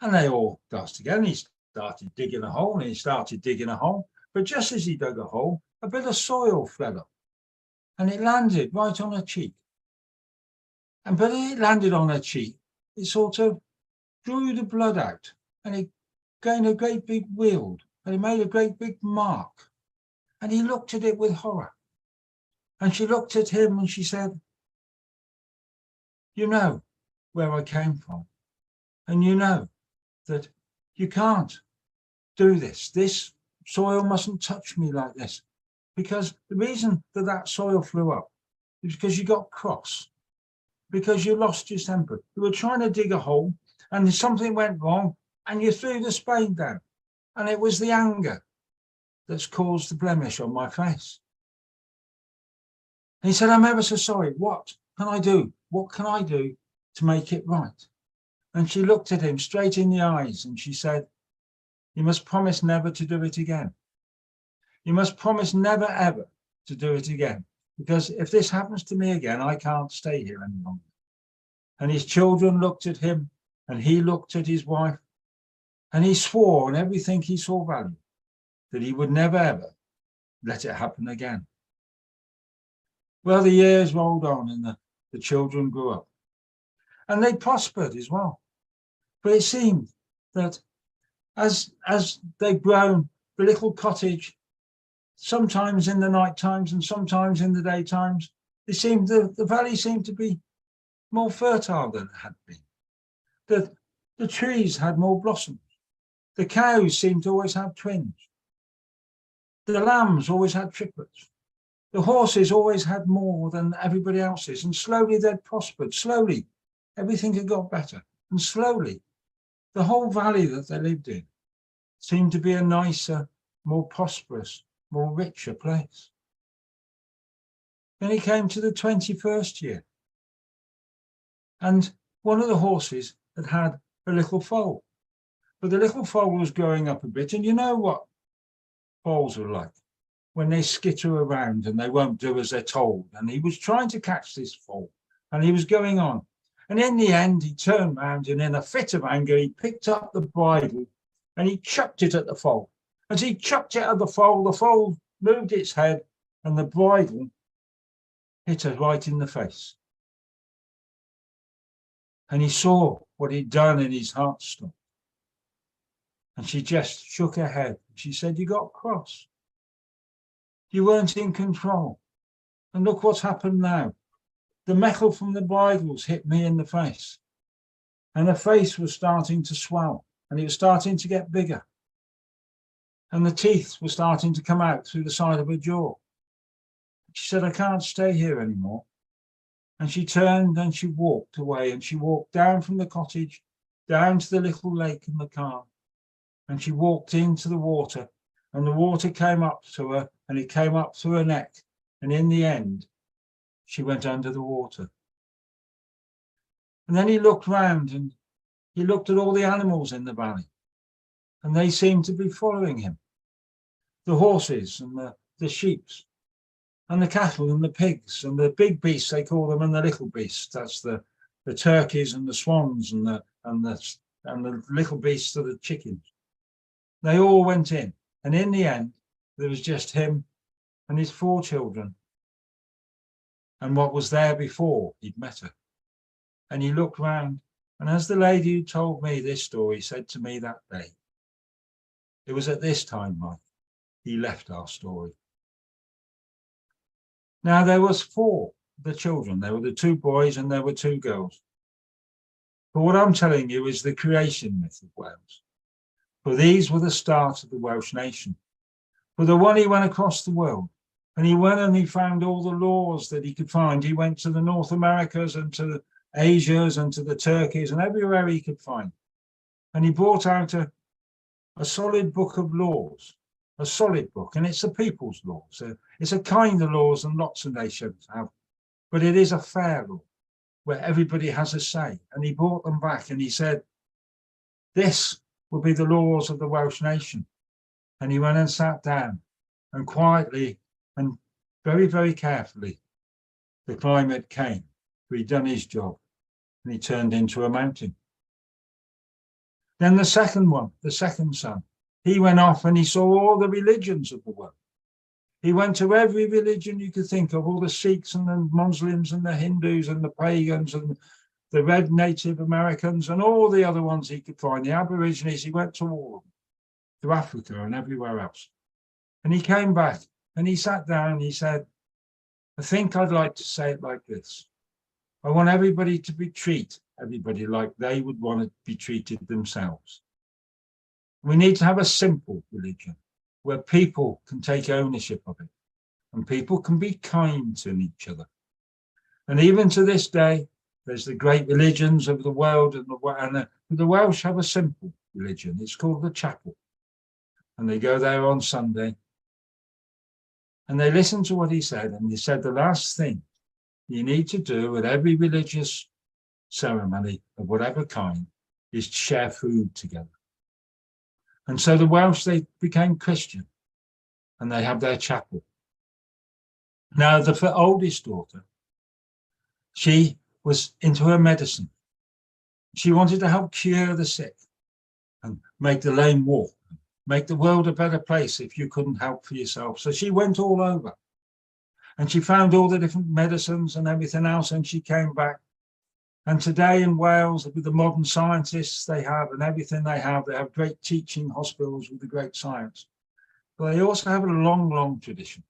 And they all got together, and he started digging a hole, and he started digging a hole. But just as he dug a hole, a bit of soil fell up and it landed right on her cheek. And but it landed on her cheek, it sort of drew the blood out, and it gained a great big weald, and it made a great big mark. And he looked at it with horror. And she looked at him and she said, you know where I came from, and you know that you can't do this. This soil mustn't touch me like this, because the reason that that soil flew up is because you got cross, because you lost your temper. You were trying to dig a hole and something went wrong and you threw the spade down, and it was the anger that's caused the blemish on my face. And he said, I'm ever so sorry. What can I do? What can I do to make it right? And she looked at him straight in the eyes and she said, you must promise never to do it again. You must promise never, ever to do it again. Because if this happens to me again, I can't stay here any longer. And his children looked at him and he looked at his wife, and he swore on everything he saw value that he would never, ever let it happen again. Well, the years rolled on and the children grew up and they prospered as well. But it seemed that as they'd grown, the little cottage, sometimes in the night times and sometimes in the day times, it seemed the valley seemed to be more fertile than it had been. The trees had more blossoms. The cows seemed to always have twins. The lambs always had triplets. The horses always had more than everybody else's, and slowly they'd prospered. Slowly, everything had got better. And slowly, the whole valley that they lived in seemed to be a nicer, more prosperous, more richer place. Then he came to the 21st year. And one of the horses had a little foal. But the little foal was growing up a bit. And you know what foals are like when they skitter around and they won't do as they're told. And he was trying to catch this foal and he was going on. And in the end, he turned round and in a fit of anger, he picked up the bridle and he chucked it at the foal. As he chucked it at the foal moved its head and the bridle hit her right in the face. And he saw what he'd done and his heart stopped. And she just shook her head. She said, you got cross. You weren't in control. And look what's happened now. The metal from the bridles hit me in the face. And the face was starting to swell and it was starting to get bigger. And the teeth were starting to come out through the side of her jaw. She said, I can't stay here anymore. And she turned and she walked away, and she walked down from the cottage, down to the little lake in the car. And she walked into the water, and the water came up to her, and it came up through her neck. And in the end, she went under the water. And then he looked round and he looked at all the animals in the valley, and they seemed to be following him. The horses and the sheep and the cattle and the pigs and the big beasts, they call them, and the little beasts. That's the turkeys and the swans and the little beasts of the chickens. They all went in. And in the end, there was just him and his 4 children. And what was there before he'd met her. And he looked round, and as the lady who told me this story said to me that day, it was at this time, Mike, he left our story. Now there was 4, the children. There were the 2 boys and there were 2 girls. But what I'm telling you is the creation myth of Wales. For these were the start of the Welsh nation. For the one he went across the world, and he went and he found all the laws that he could find. He went to the North Americas and to the Asias and to the Turkeys and everywhere he could find. And he brought out a solid book of laws, a solid book, and it's the people's law. So it's a kind of laws and lots of nations have, but it is a fair law where everybody has a say. And he brought them back and he said, this will be the laws of the Welsh nation. And he went and sat down and quietly and very, very carefully, the climate came. He'd done his job and he turned into a mountain. Then the second one, the second son, he went off and he saw all the religions of the world. He went to every religion you could think of, all the Sikhs and the Muslims and the Hindus and the pagans and the red Native Americans and all the other ones he could find, the Aborigines. He went to all of them, to Africa and everywhere else. And he came back and he sat down and he said, I think I'd like to say it like this. I want everybody to treat everybody like they would want to be treated themselves. We need to have a simple religion where people can take ownership of it and people can be kind to each other. And even to this day, there's the great religions of the world, and the Welsh have a simple religion. It's called the chapel. And they go there on Sunday and they listen to what he said. And he said, the last thing you need to do at every religious ceremony of whatever kind is to share food together. And so the Welsh, they became Christian and they have their chapel. Now, the oldest daughter, she was into her medicine. She wanted to help cure the sick and make the lame walk, make the world a better place if you couldn't help for yourself. So she went all over and she found all the different medicines and everything else, and she came back. And today in Wales, with the modern scientists they have and everything they have great teaching hospitals with the great science. But they also have a long, long tradition.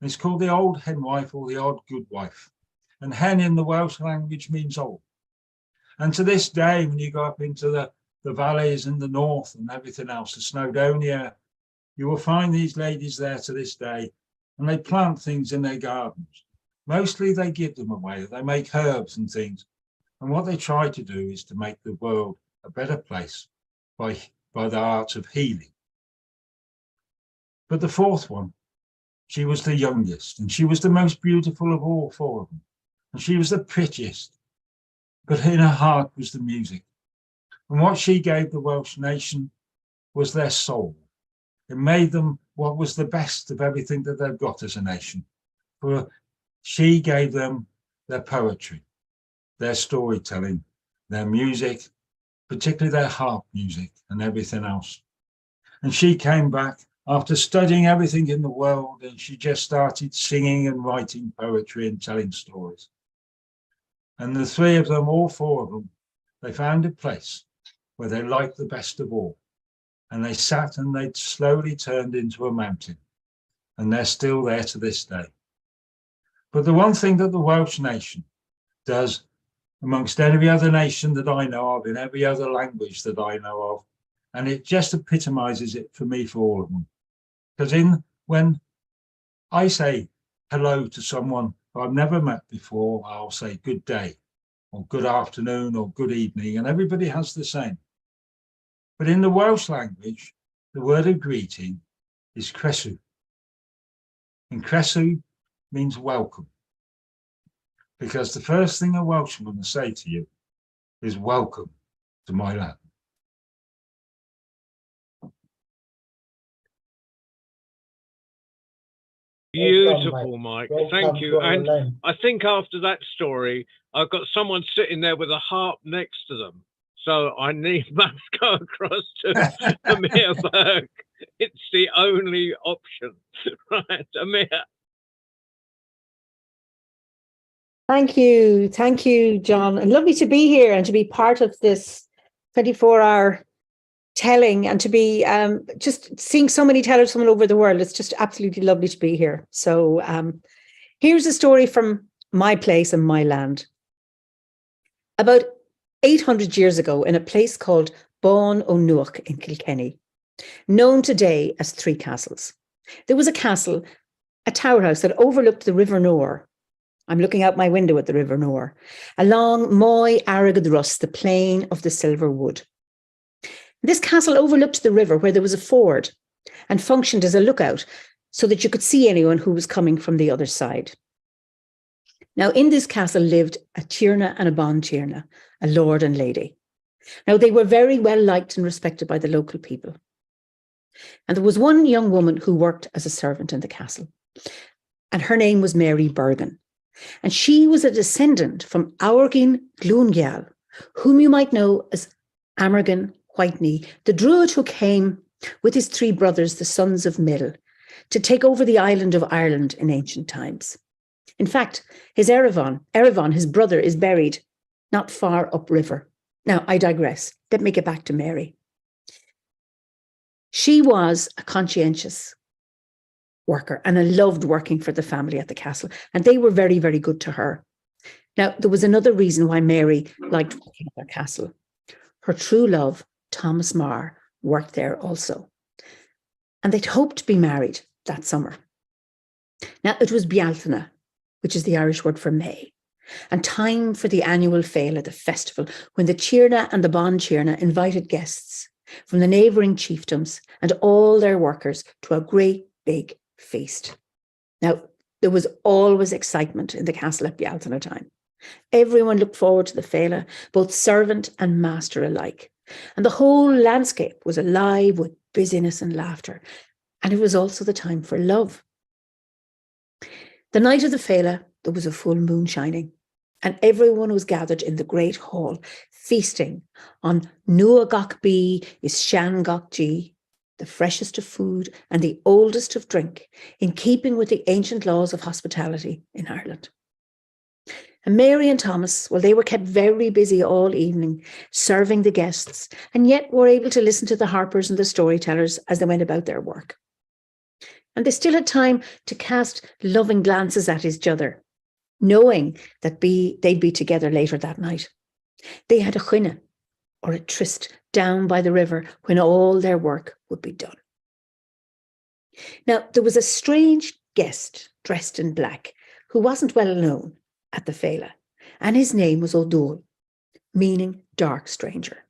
It's called the old hen wife or the old good wife. And hen in the Welsh language means old. And to this day, when you go up into the valleys in the north and everything else, the Snowdonia, you will find these ladies there to this day, and they plant things in their gardens. Mostly they give them away. They make herbs and things. And what they try to do is to make the world a better place by the art of healing. But the fourth one, she was the youngest, and she was the most beautiful of all 4 of them. And she was the prettiest, but in her heart was the music. And what she gave the Welsh nation was their soul. It made them what was the best of everything that they've got as a nation. For she gave them their poetry, their storytelling, their music, particularly their harp music and everything else. And she came back after studying everything in the world, and she just started singing and writing poetry and telling stories. And the 3 of them, all 4 of them, they found a place where they liked the best of all. And they sat and they slowly turned into a mountain. And they're still there to this day. But the one thing that the Welsh nation does amongst every other nation that I know of, in every other language that I know of, and it just epitomizes it for me, for all of them. Because when I say hello to someone I've never met before, I'll say good day, or good afternoon, or good evening, and everybody has the same. But in the Welsh language, the word of greeting is croeso. And croeso means welcome. Because the first thing a Welshman will say to you is welcome to my land. Beautiful, Mike. Welcome Thank you. to our And land. I think after that story, I've got someone sitting there with a harp next to them. So I must go across to Amir Berg. It's the only option. Right, Amir. Thank you, John. And lovely to be here and to be part of this 24-hour telling, and to be just seeing so many tellers from all over the world. It's just absolutely lovely to be here. So Here's a story from my place and my land. About 800 years ago, in a place called Bawn O'Nuach in Kilkenny, known today as Three Castles, there was a castle, a tower house that overlooked the River Nore. I'm looking out my window at the River Nore, along Moy Aragad Russ, the plain of the Silver Wood. This castle overlooked the river where there was a ford and functioned as a lookout so that you could see anyone who was coming from the other side. Now, in this castle lived a Tierna and a Bon Tierna, a lord and lady. Now, they were very well liked and respected by the local people. And there was one young woman who worked as a servant in the castle, and her name was Mary Bergen. And she was a descendant from Aurgin Glungyal, whom you might know as Amergin Whiteknee, the druid who came with his three brothers, the sons of Mill, to take over the island of Ireland in ancient times. In fact, his Erevan, his brother, is buried not far upriver. Now, I digress. Let me get back to Mary. She was a conscientious worker and I loved working for the family at the castle, and they were very, very good to her. Now, there was another reason why Mary liked working at their castle. Her true love, Thomas Marr, worked there also. And they'd hoped to be married that summer. Now, it was Bealtaine, which is the Irish word for May, and time for the annual Féile, the festival, when the Tierna and the Bon Tierna invited guests from the neighbouring chiefdoms and all their workers to a great big feast. Now, there was always excitement in the castle at Bealtaine time. Everyone looked forward to the Féile, both servant and master alike. And the whole landscape was alive with busyness and laughter. And it was also the time for love. The night of the Féile, there was a full moon shining, and everyone was gathered in the great hall, feasting on Nuagach Bee is Shangach G, the freshest of food and the oldest of drink, in keeping with the ancient laws of hospitality in Ireland. And Mary and Thomas, well, they were kept very busy all evening, serving the guests, and yet were able to listen to the harpers and the storytellers as they went about their work. And they still had time to cast loving glances at each other, knowing that they'd be together later that night. They had a chuine, or a tryst, down by the river when all their work would be done. Now, there was a strange guest dressed in black who wasn't well known at the Féile, and his name was O'Doul, meaning dark stranger.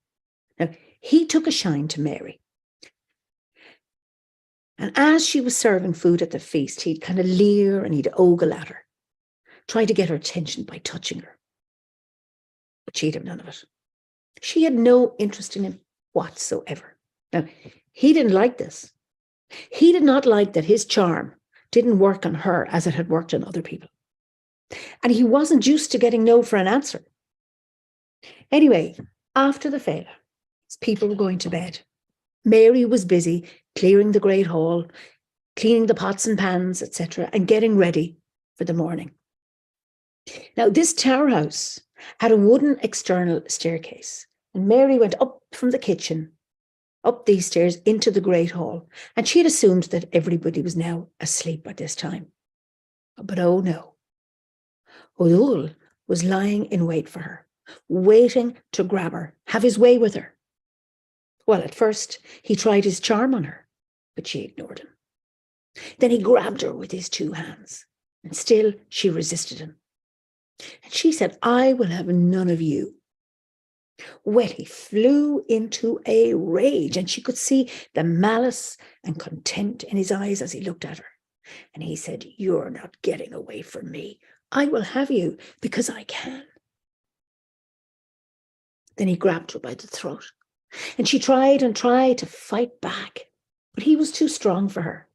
Now, he took a shine to Mary. And as she was serving food at the feast, he'd kind of leer and he'd ogle at her, try to get her attention by touching her. But she'd have none of it. She had no interest in him whatsoever. Now, he didn't like this. He did not like that his charm didn't work on her as it had worked on other people. And he wasn't used to getting no for an answer. Anyway, after the Féile, as people were going to bed, Mary was busy clearing the great hall, cleaning the pots and pans, etc., and getting ready for the morning. Now, this tower house had a wooden external staircase, and Mary went up from the kitchen, up these stairs into the great hall, and she had assumed that everybody was now asleep at this time. But oh no. O'Doul was lying in wait for her, waiting to grab her, have his way with her. Well, at first, he tried his charm on her, but she ignored him. Then he grabbed her with his two hands, and still she resisted him. And she said, "I will have none of you." Well, he flew into a rage, and she could see the malice and contempt in his eyes as he looked at her. And he said, "You're not getting away from me. I will have you because I can." Then he grabbed her by the throat, and she tried and tried to fight back, but he was too strong for her.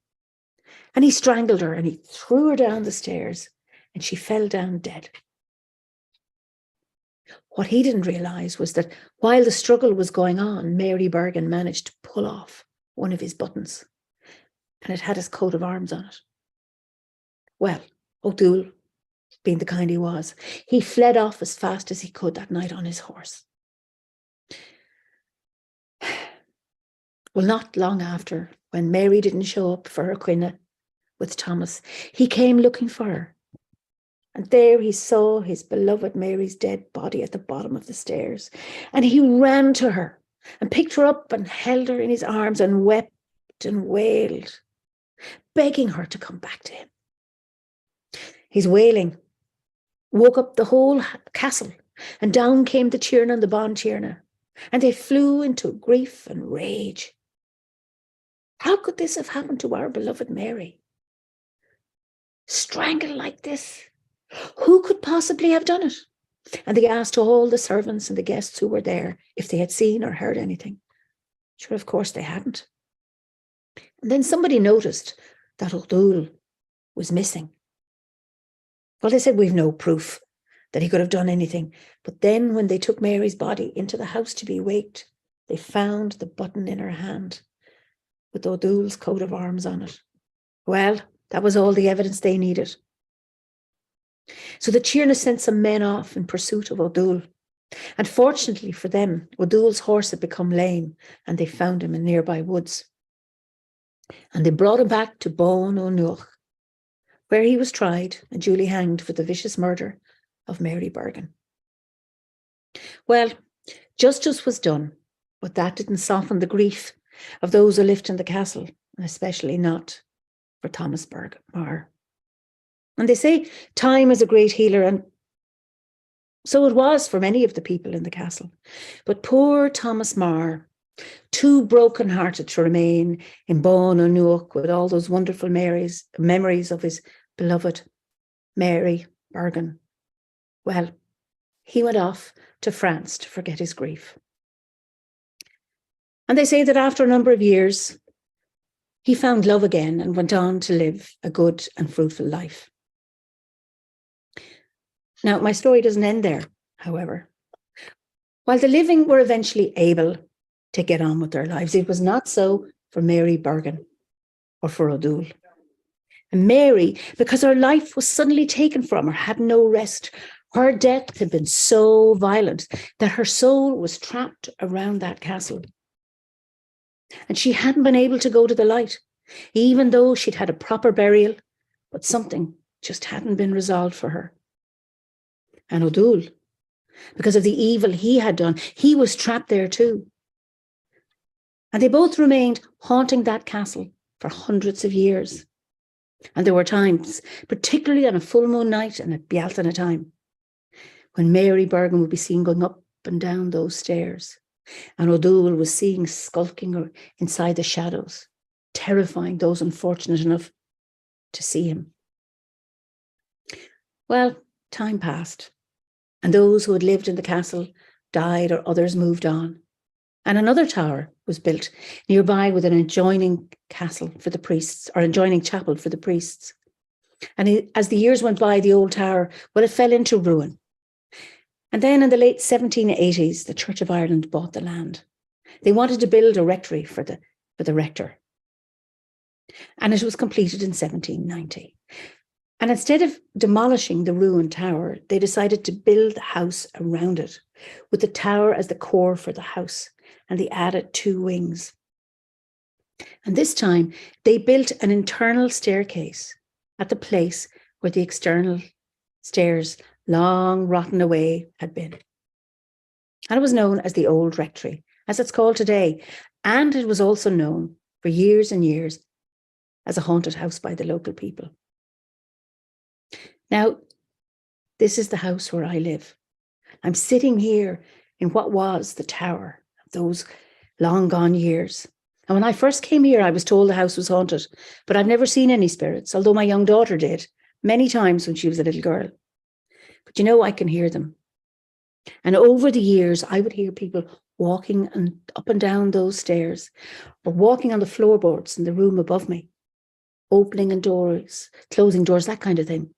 And he strangled her and he threw her down the stairs, and she fell down dead. What he didn't realize was that while the struggle was going on, Mary Bergen managed to pull off one of his buttons, and it had his coat of arms on it. Well, O'Doul, being the kind he was, he fled off as fast as he could that night on his horse. Well, not long after, when Mary didn't show up for her chuine with Thomas, he came looking for her, And there he saw his beloved Mary's dead body at the bottom of the stairs. And he ran to her and picked her up and held her in his arms and wept and wailed, begging her to come back to him. His wailing woke up the whole castle, and down came the Tierna and the Bon Tierna, and they flew into grief and rage. How could this have happened to our beloved Mary? Strangled like this? Who could possibly have done it? And they asked all the servants and the guests who were there if they had seen or heard anything. Sure, of course they hadn't. And then somebody noticed that O'Doul was missing. Well, they said, we've no proof that he could have done anything. But then when they took Mary's body into the house to be waked, they found the button in her hand with O'Doul's coat of arms on it. Well, that was all the evidence they needed. So the Tierna sent some men off in pursuit of O'Doul. And fortunately for them, O'Doul's horse had become lame and they found him in nearby woods. And they brought him back to Bon O'Nuach, where he was tried and duly hanged for the vicious murder of Mary Bergin. Well, justice was done, but that didn't soften the grief of those who lived in the castle, and especially not for Thomas Marr. And they say time is a great healer, and so it was for many of the people in the castle. But poor Thomas Marr, too broken-hearted to remain in Bon O'Nuach with all those wonderful memories of his beloved Mary Bergin. Well, he went off to France to forget his grief. And they say that after a number of years, he found love again and went on to live a good and fruitful life. Now, my story doesn't end there, however. While the living were eventually able to get on with their lives, it was not so for Mary Bergin or for O'Doul. And Mary, because her life was suddenly taken from her, had no rest. Her death had been so violent that her soul was trapped around that castle. And she hadn't been able to go to the light, even though she'd had a proper burial, but something just hadn't been resolved for her. And O'Doul, because of the evil he had done, he was trapped there too. And they both remained haunting that castle for hundreds of years. And there were times, particularly on a full moon night and at Bealtaine time, when Mary Bergin would be seen going up and down those stairs, and O'Doul was seen skulking inside the shadows, terrifying those unfortunate enough to see him. Well, time passed, and those who had lived in the castle died or others moved on. And another tower was built nearby with an adjoining castle for the priests, or adjoining chapel for the priests. And as the years went by, the old tower, well, it fell into ruin. And then in the late 1780s, the Church of Ireland bought the land. They wanted to build a rectory for the rector. And it was completed in 1790. And instead of demolishing the ruined tower, they decided to build the house around it, with the tower as the core for the house, and they added 2 wings. And this time, they built an internal staircase at the place where the external stairs, long rotten away, had been. And it was known as the Old Rectory, as it's called today. And it was also known for years and years as a haunted house by the local people. Now, this is the house where I live. I'm sitting here in what was the tower of those long gone years. And when I first came here, I was told the house was haunted, but I've never seen any spirits, although my young daughter did many times when she was a little girl. But you know, I can hear them. And over the years, I would hear people walking and up and down those stairs, or walking on the floorboards in the room above me, opening and doors, closing doors, that kind of thing.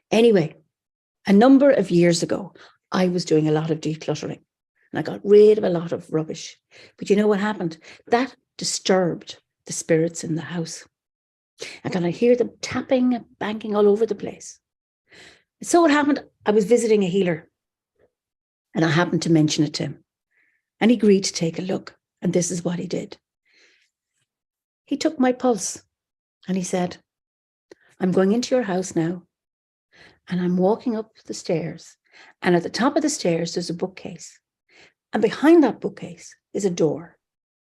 Anyway, a number of years ago, I was doing a lot of decluttering and I got rid of a lot of rubbish. But you know what happened? That disturbed the spirits in the house. And I hear them tapping and banging all over the place. So it happened, I was visiting a healer and I happened to mention it to him. And he agreed to take a look. And this is what he did. He took my pulse and he said, I'm going into your house now. And I'm walking up the stairs, and at the top of the stairs, there's a bookcase. And behind that bookcase is a door.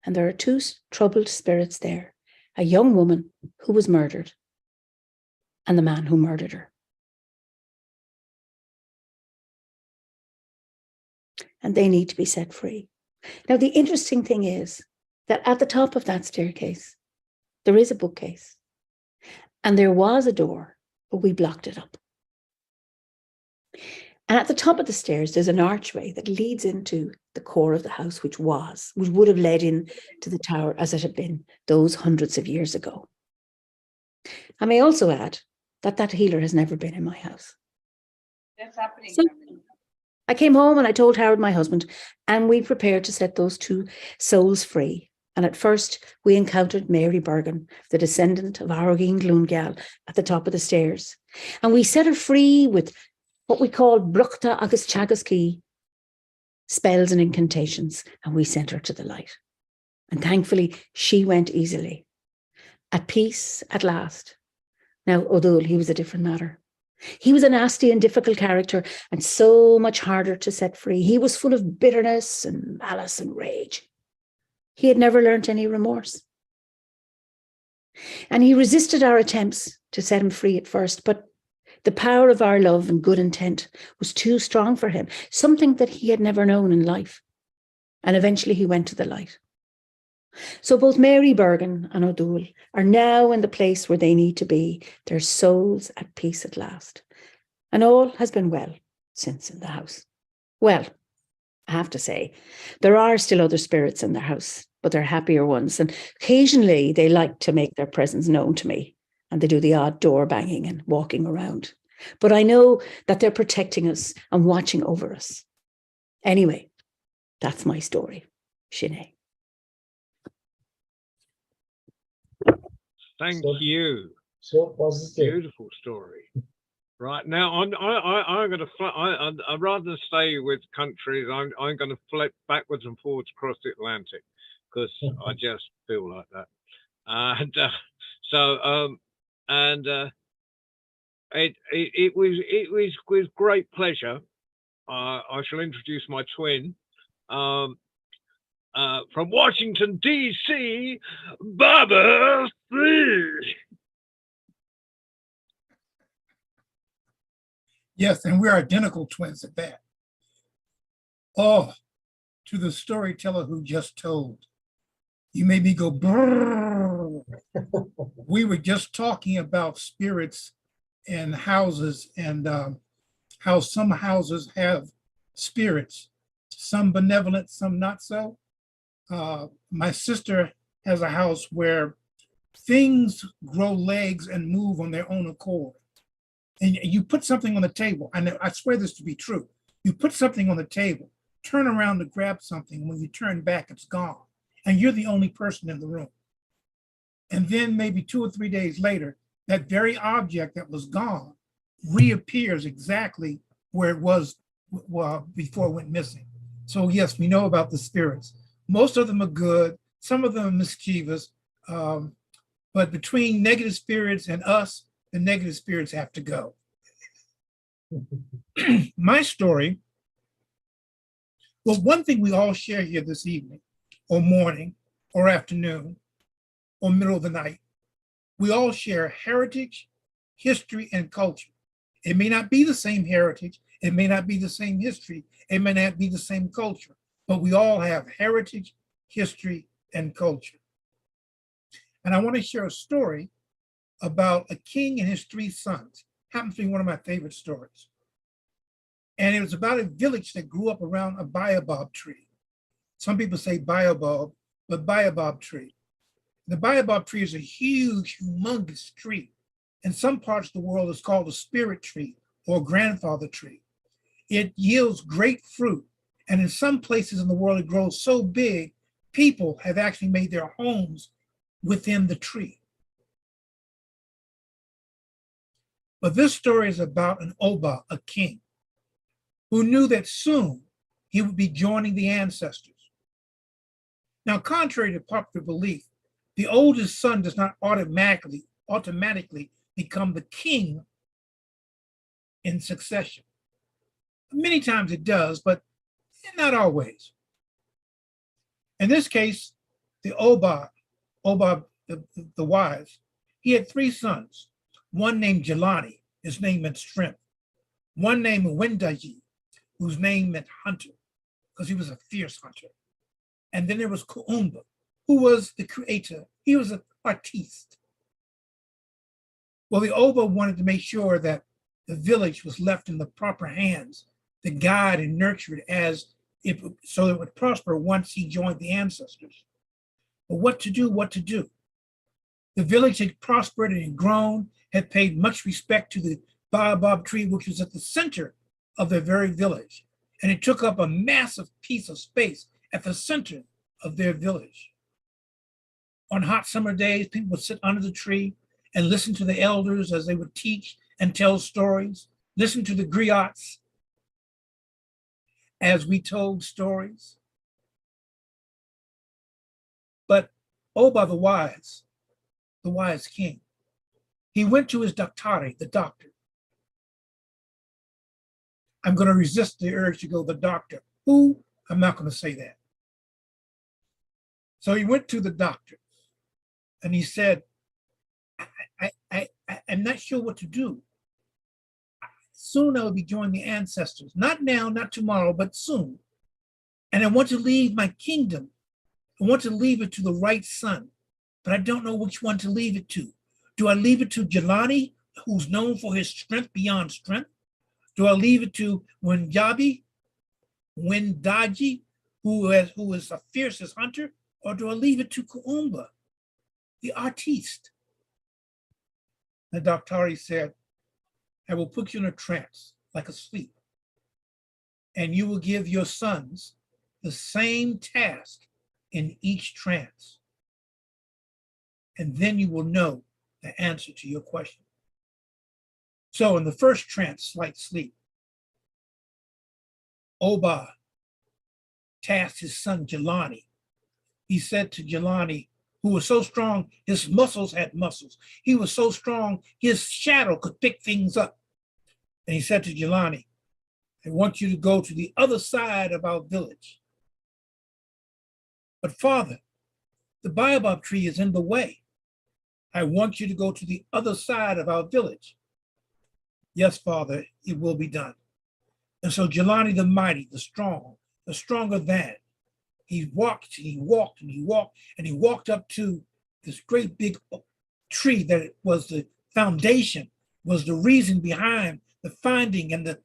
And there are two troubled spirits there, a young woman who was murdered and the man who murdered her. And they need to be set free. Now, the interesting thing is that at the top of that staircase, there is a bookcase. And there was a door, but we blocked it up. And at the top of the stairs, there's an archway that leads into the core of the house, which would have led in to the tower as it had been those hundreds of years ago. I may also add that that healer has never been in my house. That's happening. So I came home and I told Howard, my husband, and we prepared to set those two souls free. And at first, we encountered Mary Bergen, the descendant of Arogeen Glungal, at the top of the stairs. And we set her free with what we call Bruchta agus Chagas Key, spells and incantations, and we sent her to the light. And thankfully, she went easily. At peace at last. Now, O'Doul, he was a different matter. He was a nasty and difficult character and so much harder to set free. He was full of bitterness and malice and rage. He had never learnt any remorse. And he resisted our attempts to set him free at first, but the power of our love and good intent was too strong for him, something that he had never known in life. And eventually he went to the light. So both Mary Bergen and O'Doul are now in the place where they need to be, their souls at peace at last. And all has been well since in the house. Well, I have to say, there are still other spirits in their house, but they're happier ones. And occasionally they like to make their presence known to me. And they do the odd door banging and walking around. But I know that they're protecting us and watching over us. Anyway, that's my story. Sinead. Thank you. So positive. Beautiful story. Right now, I'm going to. I'd rather stay with countries. I'm going to flip backwards and forwards across the Atlantic because I just feel like that. And it was with great pleasure. I shall introduce my twin. From Washington, D.C., Baba C. Yes, and we're identical twins at that. Oh, to the storyteller who just told. You made me go brrr. We were just talking about spirits and houses and how some houses have spirits, some benevolent, some not so. My sister has a house where things grow legs and move on their own accord. And you put something on the table, and I swear this to be true. You put something on the table, turn around to grab something. When you turn back, it's gone. And you're the only person in the room. And then maybe 2 or 3 days later, that very object that was gone reappears exactly where it was before it went missing. So yes, we know about the spirits. Most of them are good. Some of them are mischievous. But between negative spirits and us, the negative spirits have to go. My story, well, one thing we all share here this evening, or morning, or afternoon, or middle of the night, we all share heritage, history, and culture. It may not be the same heritage, it may not be the same history, it may not be the same culture, but we all have heritage, history, and culture. And I want to share a story about a king and his 3 sons. Happens to be one of my favorite stories. And it was about a village that grew up around a baobab tree. Some people say baobab, but baobab tree. The baobab tree is a huge, humongous tree. In some parts of the world, it's called a spirit tree or grandfather tree. It yields great fruit. And in some places in the world, it grows so big, people have actually made their homes within the tree. But this story is about an Oba, a king, who knew that soon he would be joining the ancestors. Now, contrary to popular belief, the oldest son does not automatically become the king in succession. Many times it does, but not always. In this case, the Oba, the wise, he had 3 sons. One named Jelani, his name meant strength. One named Wendaji, whose name meant hunter, because he was a fierce hunter. And then there was Kuumba, who was the creator. He was an artiste. Well, the Oba wanted to make sure that the village was left in the proper hands to guide and nurture it so it would prosper once he joined the ancestors. But what to do? The village had prospered and had grown, had paid much respect to the baobab tree, which was at the center of their very village. And it took up a massive piece of space at the center of their village. On hot summer days, people would sit under the tree and listen to the elders as they would teach and tell stories, listen to the griots as we told stories. But Oba the wise king, he went to his daktari, the doctor. I'm going to resist the urge to go the doctor. Who? I'm not going to say that. So he went to the doctor and he said, I'm not sure what to do. Soon I will be joining the ancestors. Not now, not tomorrow, but soon. And I want to leave my kingdom. I want to leave it to the right son, but I don't know which one to leave it to. Do I leave it to Jelani, who's known for his strength beyond strength? Do I leave it to Wendaji, who is the fiercest hunter? Or do I leave it to Kuumba, the artiste? The Daktari said, I will put you in a trance, like a sleep, and you will give your sons the same task in each trance. And then you will know the answer to your question. So in the first trance, light sleep, Oba tasked his son Jelani. He said to Jelani, who was so strong, his muscles had muscles. He was so strong, his shadow could pick things up. And he said to Jelani, I want you to go to the other side of our village. But Father, the baobab tree is in the way. I want you to go to the other side of our village. Yes, Father, it will be done. And so Jelani the mighty, the strong, the stronger than, he walked up to this great big tree that was the foundation, was the reason behind the finding and the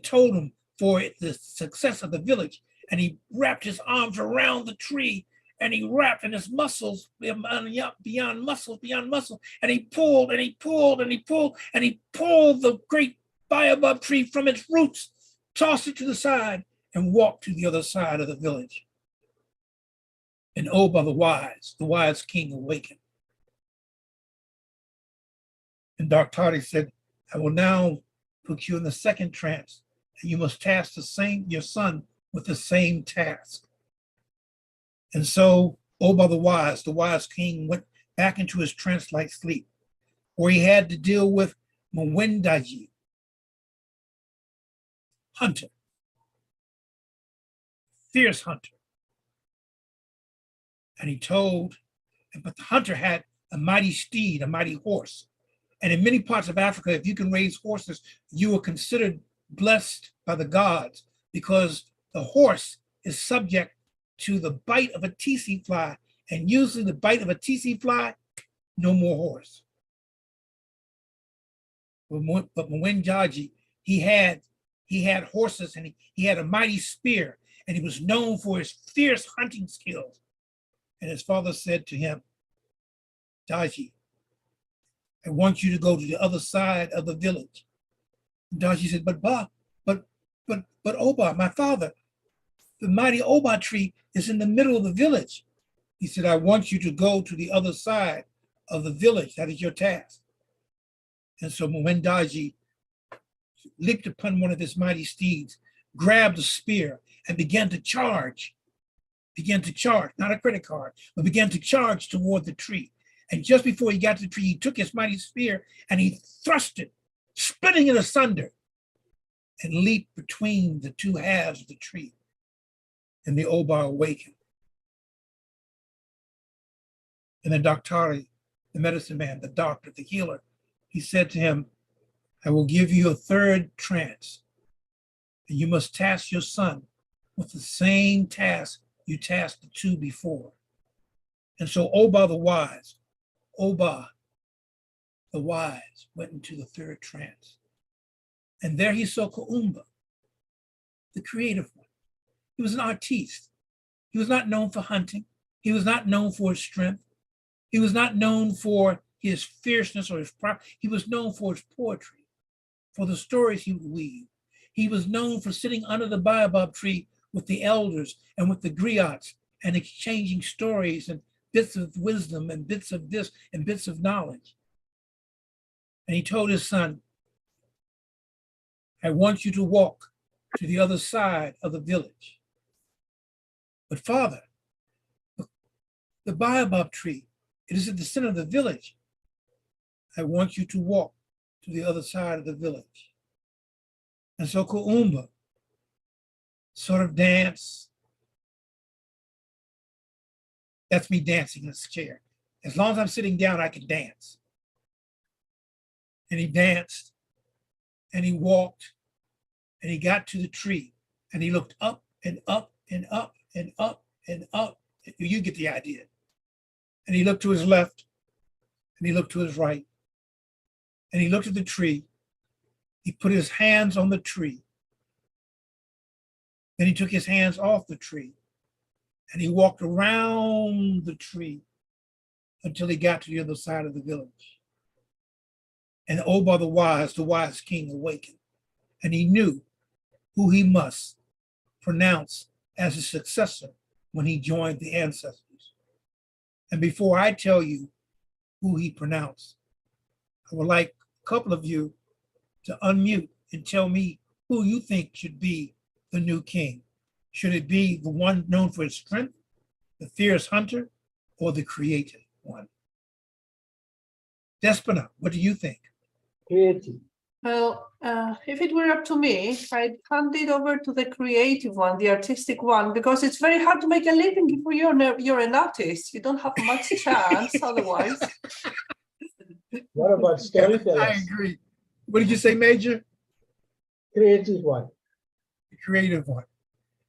totem for the success of the village. And he wrapped his arms around the tree, and he wrapped in his muscles beyond muscle, and he pulled and he pulled and he pulled and he pulled the great baobab tree from its roots, tossed it to the side, and walked to the other side of the village. And Oba the wise king awakened. And Daktari said, I will now put you in the second trance, and you must task your son with the same task. And so Oba the wise king went back into his trance-like sleep, where he had to deal with Wendaji, hunter, fierce hunter. And but the hunter had a mighty steed, a mighty horse. And in many parts of Africa, if you can raise horses, you are considered blessed by the gods, because the horse is subject to the bite of a tsetse fly. And usually the bite of a tsetse fly, no more horse. But Wendaji, he had horses, and he had a mighty spear, and he was known for his fierce hunting skills. And his father said to him, Daji, I want you to go to the other side of the village. And Daji said, but Oba, my father, the mighty Oba tree is in the middle of the village. He said, I want you to go to the other side of the village. That is your task. And so Wendaji leaped upon one of his mighty steeds, grabbed a spear, and began to charge, not a credit card, but began to charge toward the tree. And just before he got to the tree, he took his mighty spear and he thrust it splitting it asunder, and leaped between the two halves of the tree. And the Oba awakened. And the Daktari, the medicine man, the doctor, the healer, he said to him, I will give you a third trance, and you must task your son with the same task you tasked the two before. And so Oba the wise went into the third trance. And there he saw Kuumba, the creative one. He was an artiste. He was not known for hunting. He was not known for his strength. He was not known for his fierceness or his pride. He was known for his poetry, for the stories he would weave. He was known for sitting under the baobab tree with the elders and with the griots and exchanging stories and bits of wisdom and bits of this and bits of knowledge. And he told his son, I want you to walk to the other side of the village. But father, the baobab tree, it is at the center of the village. I want you to walk to the other side of the village. And so Kuumba sort of danced. That's me dancing in this chair. As long as I'm sitting down, I can dance. And he danced, and he walked, and he got to the tree, and he looked up and up and up and up and up. You get the idea. And he looked to his left, and he looked to his right, and he looked at the tree. He put his hands on the tree. Then he took his hands off the tree, and he walked around the tree until he got to the other side of the village. And Oba the wise king awakened, and he knew who he must pronounce as his successor when he joined the ancestors. And before I tell you who he pronounced, I would like a couple of you to unmute and tell me who you think should be the new king. Should it be the one known for his strength, the fierce hunter, or the creative one? Despina, what do you think? Creative. Well, if it were up to me, I'd hand it over to the creative one, the artistic one, because it's very hard to make a living if you're an artist. You don't have much chance otherwise. What about storytellers? I agree. What did you say, Major? Creative one. The creative one.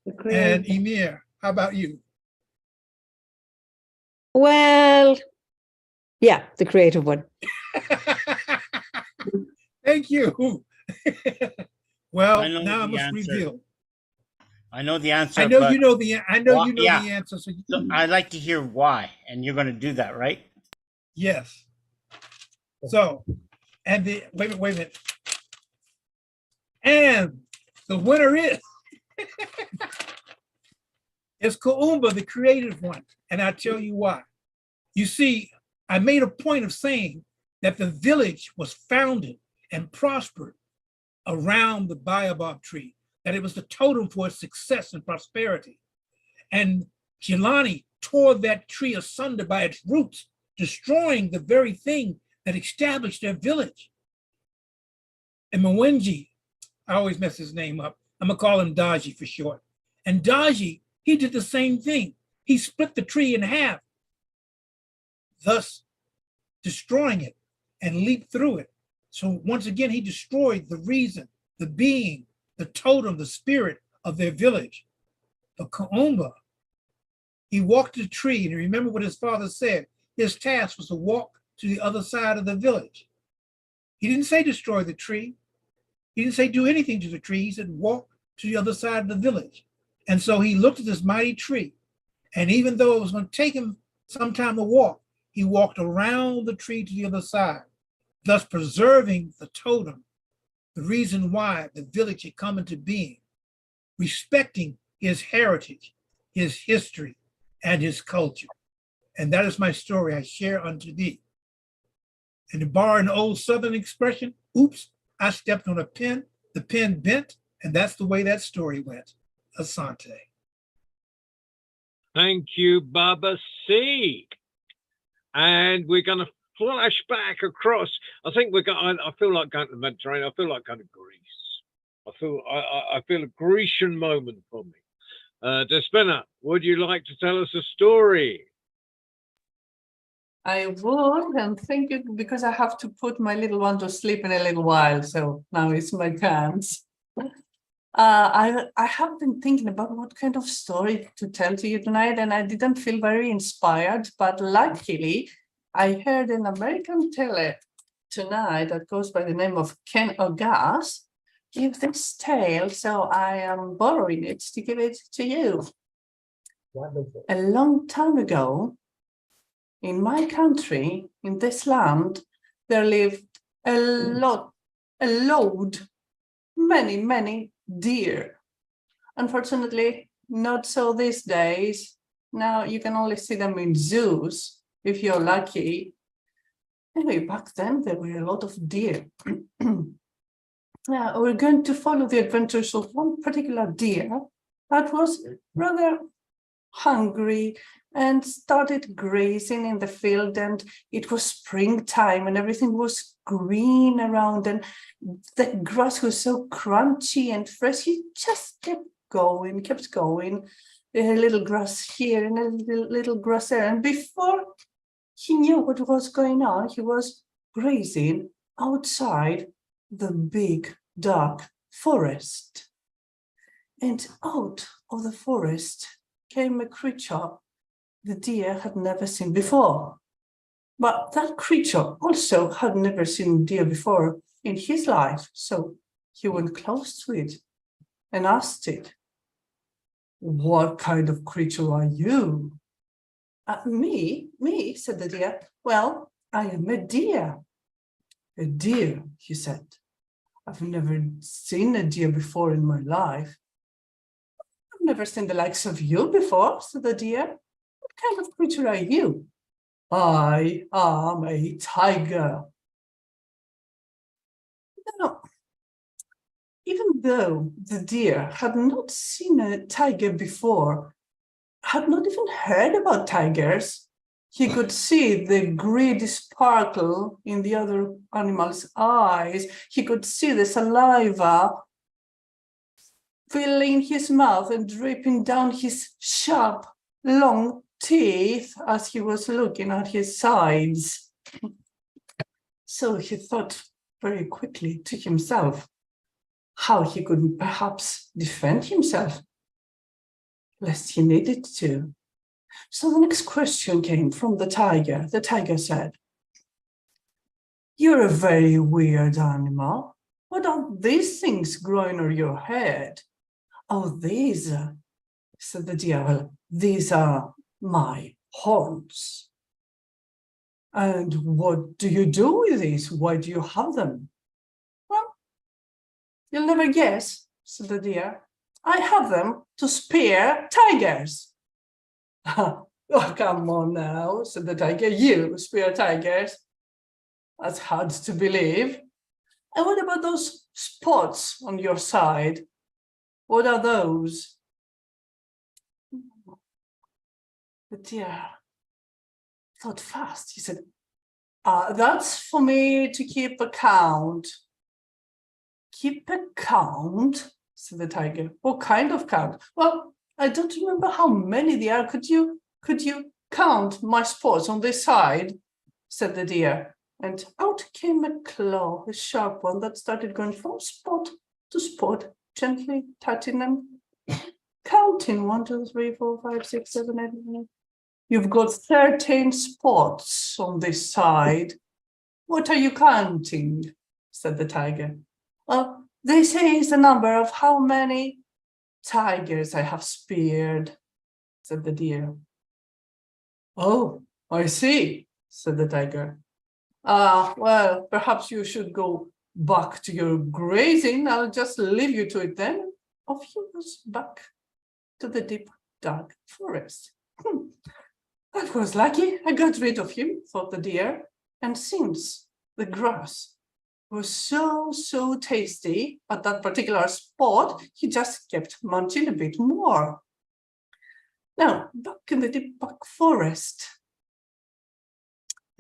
The creative. And Emir, how about you? Well, yeah, the creative one. Thank you. Well, I know now I the must answer. reveal. I know the answer. I know but you know the. I know you know yeah. the answer. So So I'd like to hear why, and you're going to do that, right? yes. So, and the wait a minute. And the winner is it's Kuumba, the creative one, and I'll tell you why. You see, I made a point of saying that the village was founded and prospered around the baobab tree, that it was the totem for its success and prosperity. And Jelani tore that tree asunder by its roots, destroying the very thing that established their village. And Mwenji, I always mess his name up. I'm gonna call him Daji for short. And Daji, he did the same thing. He split the tree in half, thus destroying it and leaped through it. So once again, he destroyed the reason, the being, the totem, the spirit of their village. But Kuumba, he walked the tree, and remember what his father said. His task was to walk to the other side of the village. He didn't say destroy the tree. He didn't say do anything to the tree. He said walk to the other side of the village. And so he looked at this mighty tree, and even though it was going to take him some time to walk, he walked around the tree to the other side, thus preserving the totem, the reason why the village had come into being, respecting his heritage, his history, and his culture. And that is my story I share unto thee. And to borrow an old Southern expression, oops, I stepped on a pin, the pin bent, and that's the way that story went. Asante. Thank you, Baba C. And we're going to flashback across. I think we're going. I feel like going to the Mediterranean. I feel like going to Greece. I feel a Grecian moment for me. Despina, would you like to tell us a story? I would, and thank you, because I have to put my little one to sleep in a little while, so now it's my chance. I have been thinking about what kind of story to tell to you tonight, and I didn't feel very inspired, but luckily I heard an American tele tonight that goes by the name of Ken Ogas give this tale, so I am borrowing it to give it to you. Wonderful. A long time ago, in my country, in this land, there lived many deer. Unfortunately, not so these days. Now you can only see them in zoos, if you're lucky. Anyway, back then there were a lot of deer. Now we're going to follow the adventures of one particular deer that was rather hungry and started grazing in the field, and it was springtime and everything was green around and the grass was so crunchy and fresh. He just kept going, a little grass here and a little grass there, and before he knew what was going on, he was grazing outside the big dark forest. And out of the forest came a creature the deer had never seen before. But that creature also had never seen deer before in his life. So he went close to it and asked it, "What kind of creature are you?" Me, said the deer. "Well, I am a deer." "A deer," he said. "I've never seen a deer before in my life." "I've never seen the likes of you before," said the deer. "What kind of creature are you?" "I am a tiger." No. Even though the deer had not seen a tiger before, had not even heard about tigers, he could see the greedy sparkle in the other animal's eyes. He could see the saliva filling his mouth and dripping down his sharp, long teeth as he was looking at his sides. So he thought very quickly to himself how he could perhaps defend himself, lest he needed to. So the next question came from the tiger. The tiger said, "You're a very weird animal. What are these things growing on your head?" "Oh, these," said the deer, "well, these are my horns." "And what do you do with these? Why do you have them?" "Well, you'll never guess," said the deer. "I have them to spear tigers." "Oh, come on now," said the tiger. "You spear tigers? That's hard to believe. And what about those spots on your side? What are those?" The deer thought fast. He said, "That's for me to keep account." "Keep account?" said the tiger. "What kind of count?" "Well, I don't remember how many there are. Could you count my spots on this side?" said the deer. And out came a claw, a sharp one that started going from spot to spot, gently touching them, counting 1, 2, 3, 4, 5, 6, 7, 8, 9. "You've got 13 spots on this side. What are you counting?" said the tiger. "Well, this is the number of how many tigers I have speared," said the deer. "Oh, I see," said the tiger. Well, perhaps you should go back to your grazing. I'll just leave you to it then." Off he was back to the deep, dark forest. "That was lucky. I got rid of him," thought the deer. And since the grass was so tasty at that particular spot, he just kept munching a bit more. Now, back in the deep dark forest,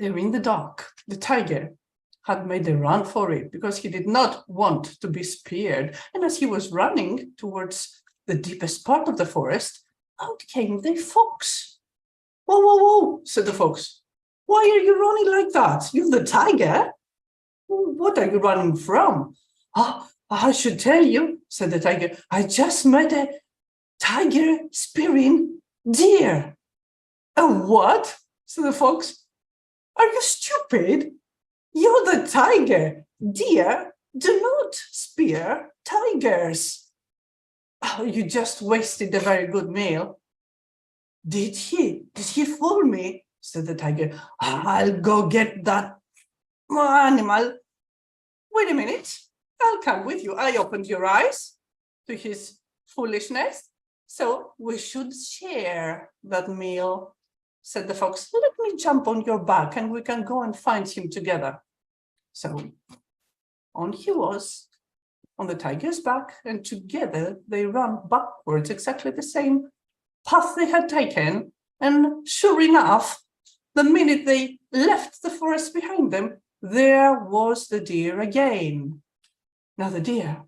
They're in the dark. The tiger had made a run for it because he did not want to be speared. And as he was running towards the deepest part of the forest, out came the fox. Whoa, whoa, whoa, said the fox. Why are you running like that? You're the tiger. What are you running from? I should tell you, said the tiger. I just met a tiger spearing deer. A what? Said the fox. Are you stupid? You're the tiger. Deer do not spear tigers. Oh, you just wasted a very good meal. Did he? Did he fool me? Said the tiger. I'll go get that animal. Wait a minute. I'll come with you. I opened your eyes to his foolishness. So we should share that meal, said the fox. Let me jump on your back and we can go and find him together. So on he was, on the tiger's back, and together they ran backwards, exactly the same path they had taken. And sure enough, the minute they left the forest behind them, there was the deer again. Now the deer,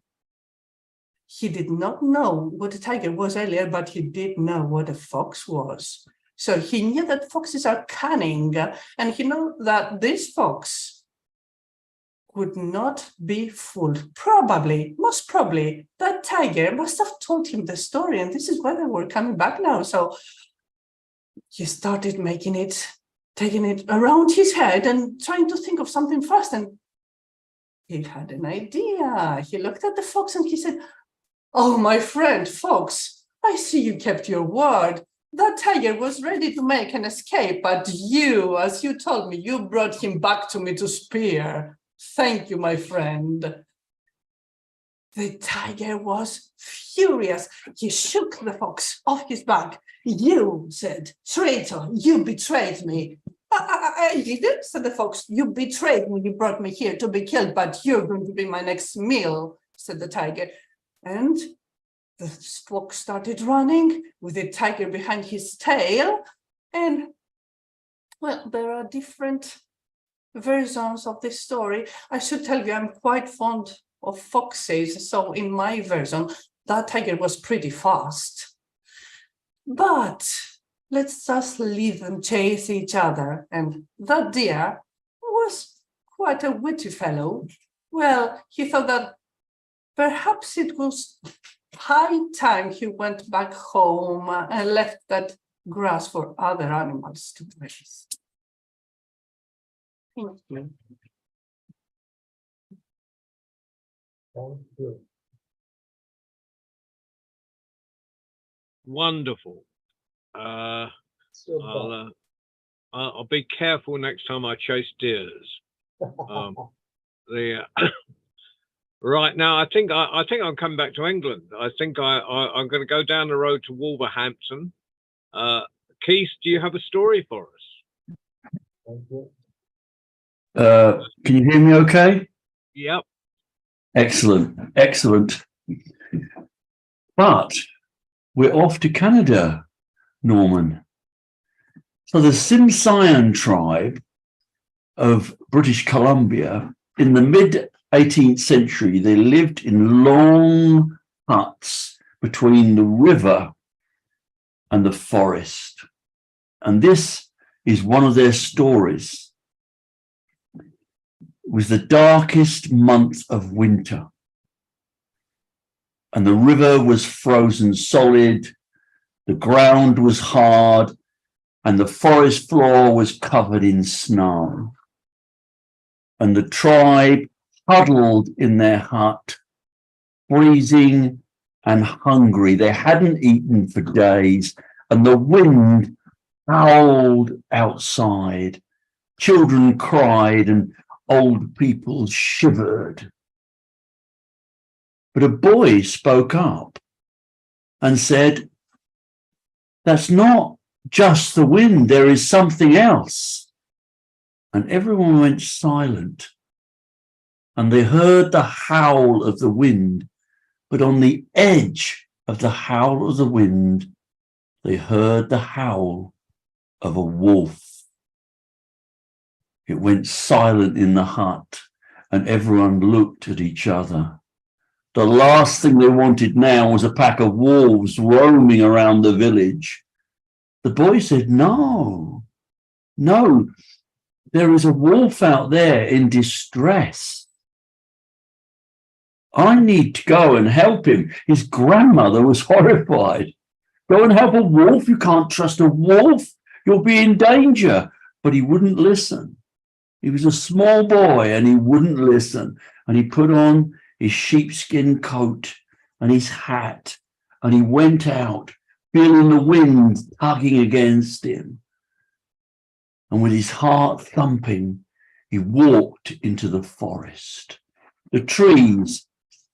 he did not know what a tiger was earlier, but he did know what a fox was. So he knew that foxes are cunning, and he knew that this fox would not be fooled. Probably, most probably, that tiger must have told him the story, and this is why they were coming back now. So he started making it, taking it around his head and trying to think of something fast, and he had an idea. He looked at the fox and he said, "Oh, my friend fox, I see you kept your word. That tiger was ready to make an escape, but you, as you told me, you brought him back to me to spear. Thank you, my friend." The tiger was furious. He shook the fox off his back. "You," said, "traitor, you betrayed me." I didn't, said the fox. "You betrayed me. You brought me here to be killed, but you're going to be my next meal," said the tiger. And the fox started running with the tiger behind his tail. And, well, there are different versions of this story. I should tell you, I'm quite fond of foxes. So in my version, that tiger was pretty fast. But let's just leave them chase each other. And that deer was quite a witty fellow. Well, he thought that perhaps it was high time he went back home and left that grass for other animals to graze. Thank you. Thank you. Wonderful. I'll be careful next time I chase deers. Right now, I think I'm coming back to England. I think I'm going to go down the road to Wolverhampton. Keith, do you have a story for us? Thank you. Can you hear me okay? Yep. Excellent, excellent. But we're off to Canada, Norman. So the Tsimshian tribe of British Columbia, in the mid-18th century, they lived in long huts between the river and the forest. And this is one of their stories. It was the darkest month of winter, and the river was frozen solid, the ground was hard, and the forest floor was covered in snow. And the tribe huddled in their hut, freezing and hungry. They hadn't eaten for days, and the wind howled outside. Children cried and old people shivered. But a boy spoke up and said, "That's not just the wind, there is something else." And everyone went silent, and they heard the howl of the wind, but on the edge of the howl of the wind, they heard the howl of a wolf. It went silent in the hut, and everyone looked at each other. The last thing they wanted now was a pack of wolves roaming around the village. The boy said, "No, no, there is a wolf out there in distress. I need to go and help him." His grandmother was horrified. "Go and help a wolf? You can't trust a wolf. You'll be in danger." But he wouldn't listen. He was a small boy and he wouldn't listen. And he put on his sheepskin coat and his hat, and he went out, feeling the wind tugging against him. And with his heart thumping, he walked into the forest. The trees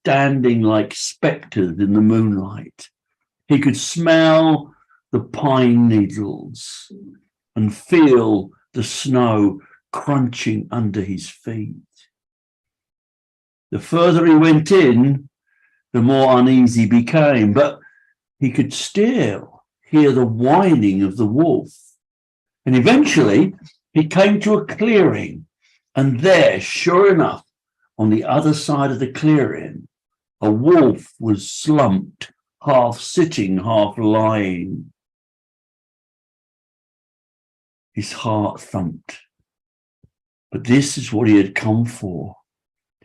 standing like spectres in the moonlight. He could smell the pine needles and feel the snow crunching under his feet. The further he went in, the more uneasy he became, but he could still hear the whining of the wolf. And eventually he came to a clearing, and there, sure enough, on the other side of the clearing, a wolf was slumped, half sitting, half lying. His heart thumped. But this is what he had come for.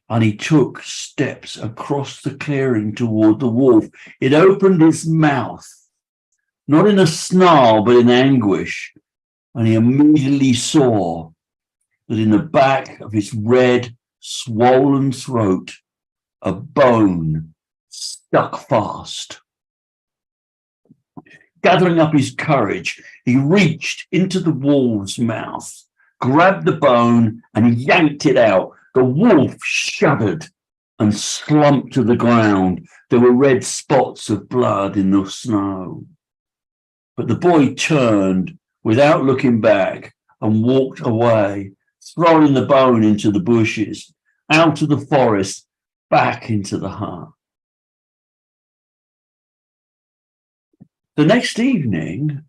And he took steps across the clearing toward the wolf. It opened its mouth, not in a snarl, but in anguish. And he immediately saw that in the back of its red, swollen throat, a bone stuck fast. Gathering up his courage, he reached into the wolf's mouth, grabbed the bone, and yanked it out. The wolf shuddered and slumped to the ground. There were red spots of blood in the snow. But the boy turned without looking back and walked away, throwing the bone into the bushes, out of the forest, back into the hut. The next evening,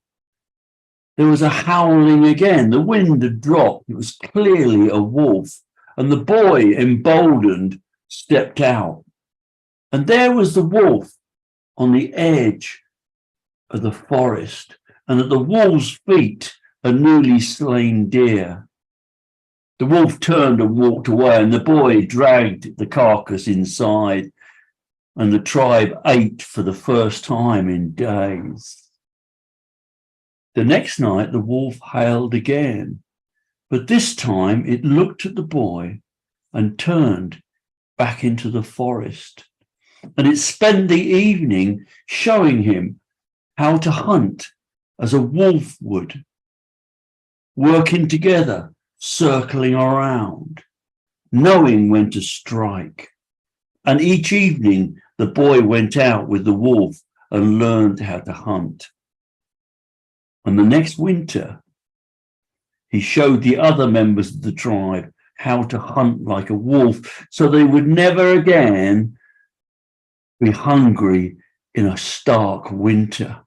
there was a howling again. The wind had dropped. It was clearly a wolf. And the boy, emboldened, stepped out. And there was the wolf on the edge of the forest. And at the wolf's feet, a newly slain deer. The wolf turned and walked away, and the boy dragged the carcass inside. And the tribe ate for the first time in days. The next night, the wolf howled again. But this time it looked at the boy and turned back into the forest. And it spent the evening showing him how to hunt as a wolf would, working together, circling around, knowing when to strike. And each evening the boy went out with the wolf and learned how to hunt. And the next winter, he showed the other members of the tribe how to hunt like a wolf, so they would never again be hungry in a stark winter.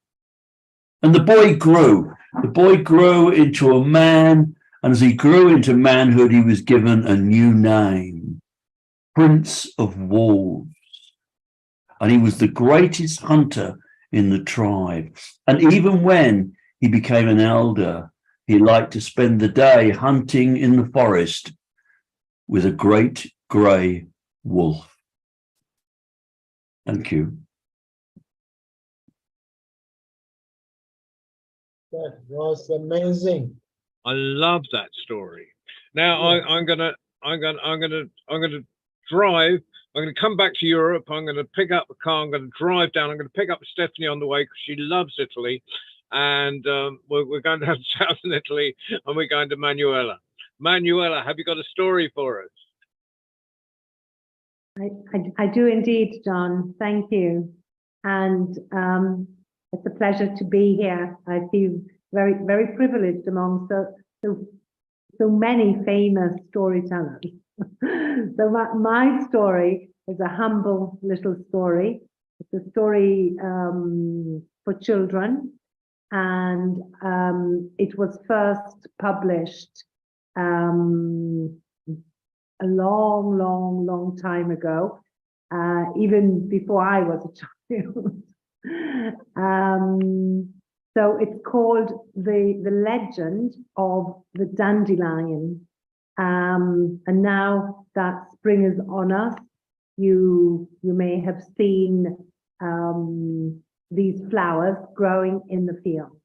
And the boy grew. The boy grew into a man, and as he grew into manhood, he was given a new name, Prince of Wolves. And he was the greatest hunter in the tribe. And even when he became an elder, he liked to spend the day hunting in the forest with a great grey wolf. Thank you. That was amazing. I love that story. Now Yeah. I'm gonna drive. I'm gonna come back to Europe. I'm gonna pick up the car. I'm gonna drive down. I'm gonna pick up Stephanie on the way because she loves Italy, and we're going down to southern Italy, and we're going to Manuela. Manuela, have you got a story for us? I do indeed, John. Thank you. And it's a pleasure to be here. I feel very, very privileged among so many famous storytellers. So my story is a humble little story. It's a story for children, and it was first published a long, long, long time ago, even before I was a child. So it's called the legend of the dandelion. And now that spring is on us, you may have seen these flowers growing in the field.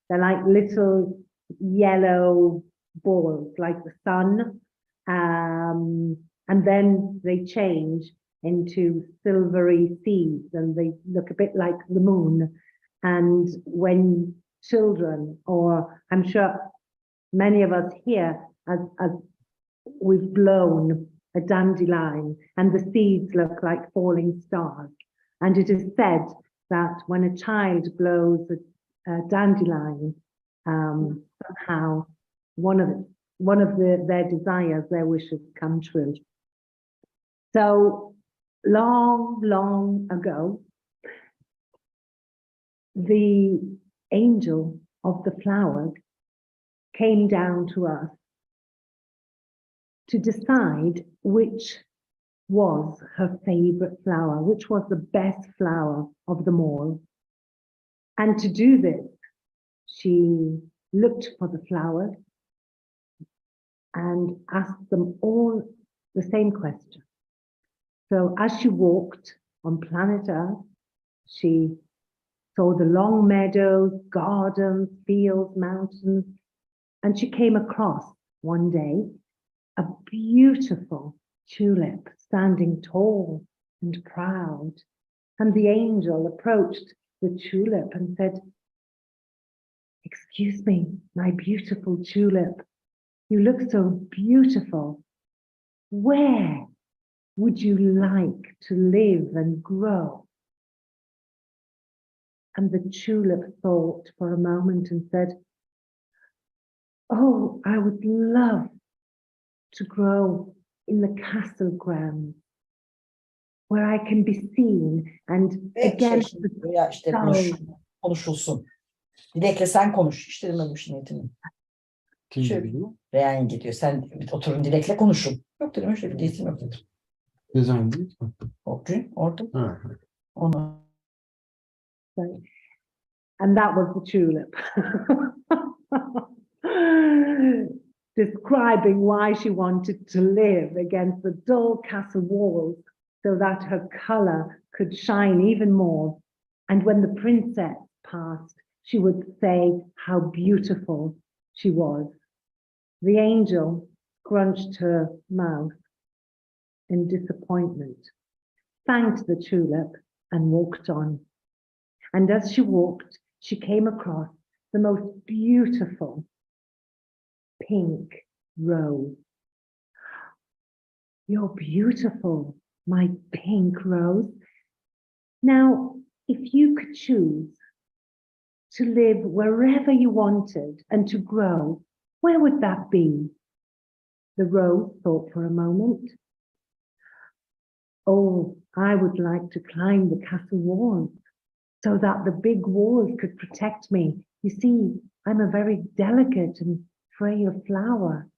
They're like little yellow balls, like the sun. And then they change into silvery seeds, and they look a bit like the moon. And when children, or I'm sure many of us here, as we've blown a dandelion, and the seeds look like falling stars. And it is said that when a child blows a dandelion, somehow one of their desires, their wishes come true. So long, long ago, the angel of the flowers came down to us to decide which was her favorite flower, which was the best flower of them all. And to do this, she looked for the flowers and asked them all the same question. So as she walked on planet Earth, she saw the long meadows, gardens, fields, mountains, and she came across one day a beautiful tulip standing tall and proud. And the angel approached the tulip and said, "Excuse me, my beautiful tulip, you look so beautiful. Where would you like to live and grow?" And the tulip thought for a moment and said, "Oh, I would love to grow in the castle grounds, where I can be seen and against the Ya işte konuşulsun. Dilek'le sen konuş. İşte dememişsin niyetini. Kim gidiyor? Reyhan gidiyor. Sen oturun Dilek'le konuşun. Yok dedim öyle bir niyetim yok dedim. Ne zaman değil mi? O gün orada. Ha. Onu. And that was the tulip. Describing why she wanted to live against the dull castle walls so that her color could shine even more. And when the princess passed, she would say how beautiful she was. The angel scrunched her mouth in disappointment, thanked the tulip, and walked on. And as she walked, she came across the most beautiful pink rose. "You're beautiful, my pink rose. Now, if you could choose to live wherever you wanted and to grow, where would that be?" The rose thought for a moment. "Oh, I would like to climb the castle walls so that the big walls could protect me. You see, I'm a very delicate and frail flower.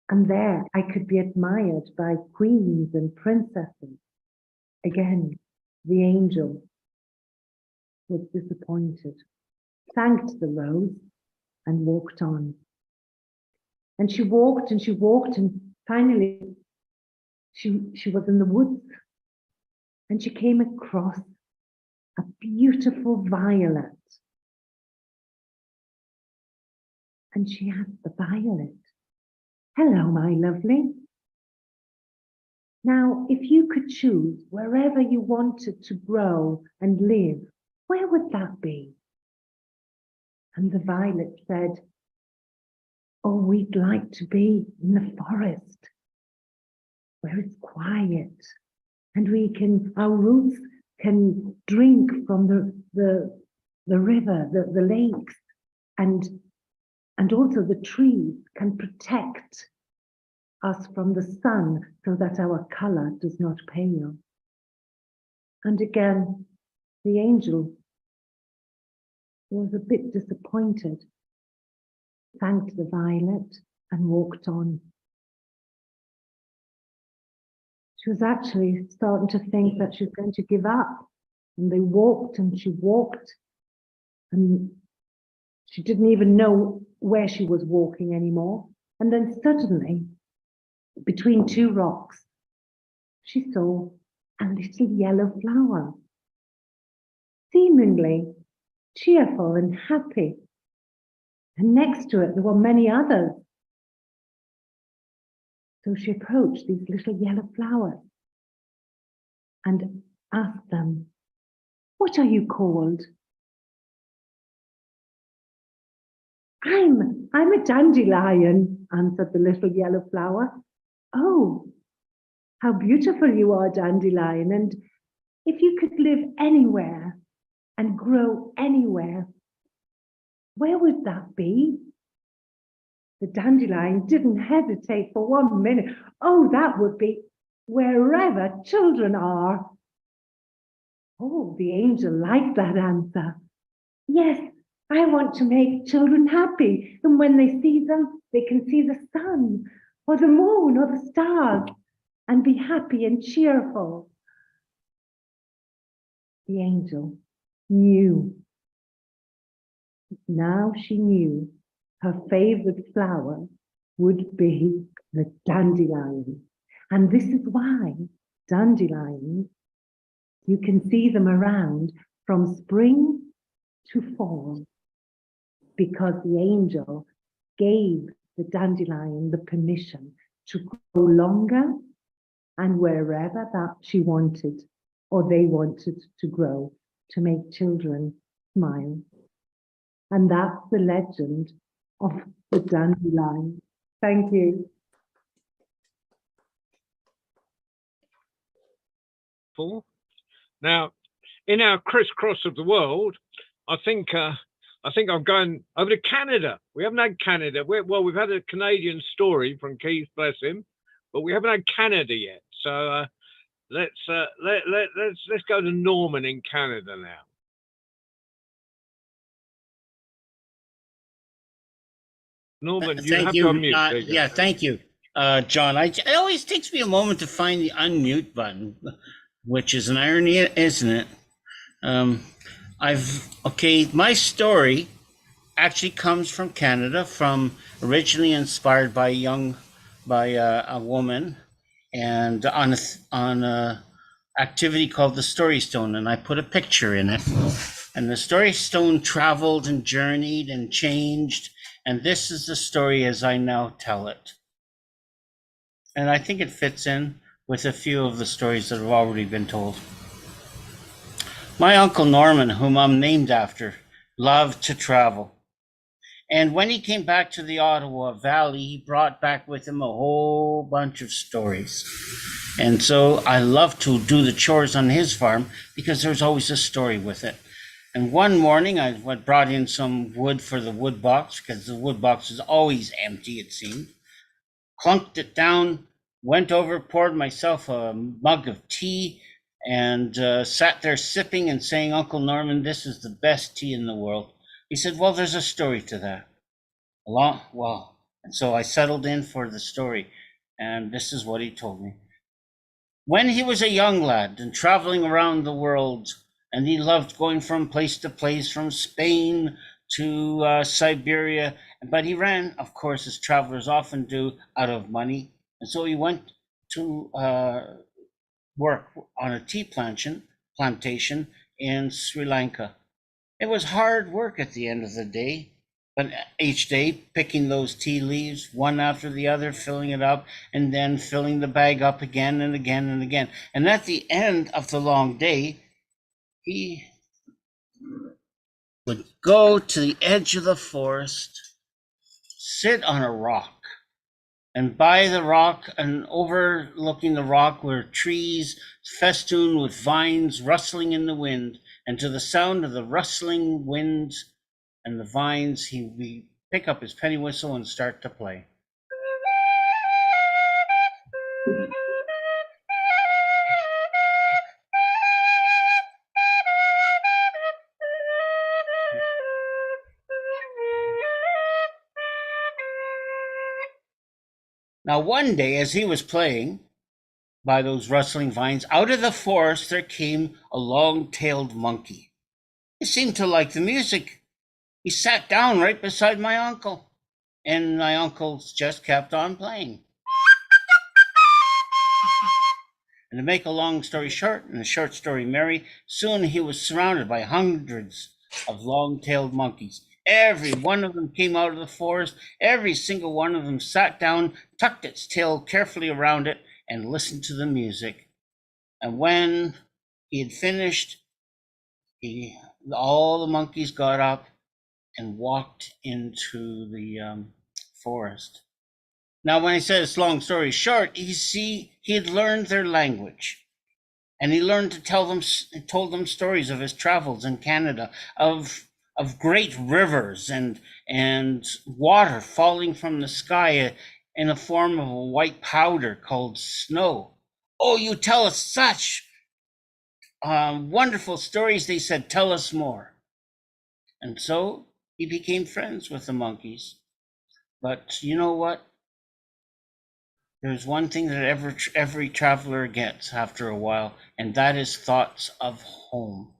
And there I could be admired by queens and princesses." Again, the angel was disappointed, thanked the rose, and walked on. And she walked and she walked, and finally she was in the woods, and she came across a beautiful violet. And she asked the violet, "Hello, my lovely. Now, if you could choose wherever you wanted to grow and live, where would that be?" And the violet said, "Oh, we'd like to be in the forest, where it's quiet, and our roots can drink from the river, the lakes, and also the trees can protect us from the sun so that our color does not pale." And again, the angel was a bit disappointed, thanked the violet, and walked on. She was actually starting to think that she was going to give up. And they walked and she walked, and she didn't even know where she was walking anymore. And then suddenly, between two rocks, she saw a little yellow flower, seemingly cheerful and happy. And next to it, there were many others. So she approached these little yellow flowers and asked them, "What are you called?" I'm a dandelion," answered the little yellow flower. "Oh, how beautiful you are, dandelion. And if you could live anywhere and grow anywhere, where would that be?" The dandelion didn't hesitate for 1 minute. "Oh, that would be wherever children are." Oh, the angel liked that answer. "Yes, I want to make children happy. And when they see them, they can see the sun or the moon or the stars and be happy and cheerful." The angel knew. Now she knew her favorite flower would be the dandelion. And this is why dandelions, you can see them around from spring to fall, because the angel gave the dandelion the permission to grow longer and wherever that she wanted or they wanted to grow, to make children smile. And that's the legend of the dandelion. Thank you. Now, in our crisscross of the world, I think I'm going over to Canada. We haven't had Canada. We've had a Canadian story from Keith, bless him, but we haven't had Canada yet. So let's go to Norman in Canada now. Norman, you have to unmute. There you go. Yeah, thank you, John. It always takes me a moment to find the unmute button, which is an irony, isn't it? My story actually comes from Canada, originally inspired by a woman, and on a activity called the Story Stone, and I put a picture in it. And the Story Stone traveled and journeyed and changed, and this is the story as I now tell it. And I think it fits in with a few of the stories that have already been told. My Uncle Norman, whom I'm named after, loved to travel. And when he came back to the Ottawa Valley, he brought back with him a whole bunch of stories. And so I love to do the chores on his farm because there's always a story with it. And one morning I brought in some wood for the wood box because the wood box is always empty, it seemed. Clunked it down, went over, poured myself a mug of tea, and sat there sipping and saying, "Uncle Norman, this is the best tea in the world." He said, "Well, there's a story to that." And so I settled in for the story, and this is what he told me. When he was a young lad and traveling around the world, and he loved going from place to place, from Spain to Siberia, but he ran, of course, as travelers often do, out of money. And so he went to work on a tea plantation in Sri Lanka. It was hard work at the end of the day, but each day picking those tea leaves one after the other, filling it up, and then filling the bag up again and again and again. And at the end of the long day, he would go to the edge of the forest, sit on a rock, and by the rock and overlooking the rock were trees festooned with vines rustling in the wind. And to the sound of the rustling wind and the vines, he would pick up his penny whistle and start to play. Now, one day, as he was playing by those rustling vines, out of the forest there came a long-tailed monkey. He seemed to like the music. He sat down right beside my uncle, and my uncle just kept on playing. And to make a long story short, and a short story merry, soon he was surrounded by hundreds of long-tailed monkeys. Every one of them came out of the forest. Every single one of them sat down, tucked its tail carefully around it, and listened to the music. And when he had finished, all the monkeys got up and walked into the forest. Now, when I said it's long story short, you see, he had learned their language, and he learned to told them stories of his travels in Canada, of great rivers and water falling from the sky in the form of a white powder called snow. Oh, you tell us such wonderful stories, they said, tell us more. And so he became friends with the monkeys. But you know what? There's one thing that every traveler gets after a while, and that is thoughts of home.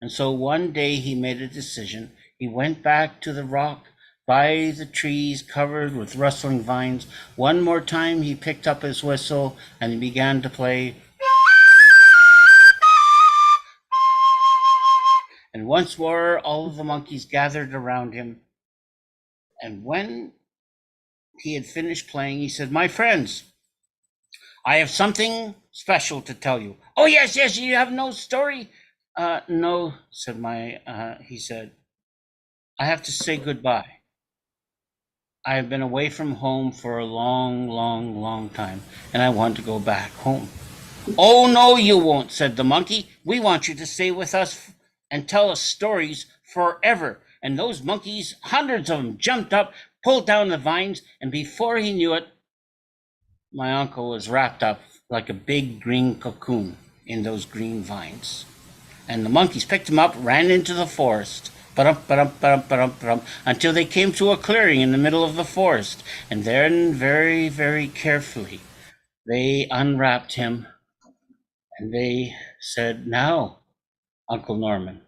And so one day he made a decision. He went back to the rock by the trees covered with rustling vines. One more time he picked up his whistle and he began to play. And once more all of the monkeys gathered around him. And when he had finished playing, he said, "My friends, I have something special to tell you." "Oh, yes, you have no story?" No, said he said, "I have to say goodbye. I have been away from home for a long time, and I want to go back home." "Oh, no, you won't," said the monkey. "We want you to stay with us and tell us stories forever." And those monkeys, hundreds of them, jumped up, pulled down the vines, and before he knew it, my uncle was wrapped up like a big green cocoon in those green vines. And the monkeys picked him up, ran into the forest, until they came to a clearing in the middle of the forest. And then very, very carefully, they unwrapped him and they said, "Now, Uncle Norman,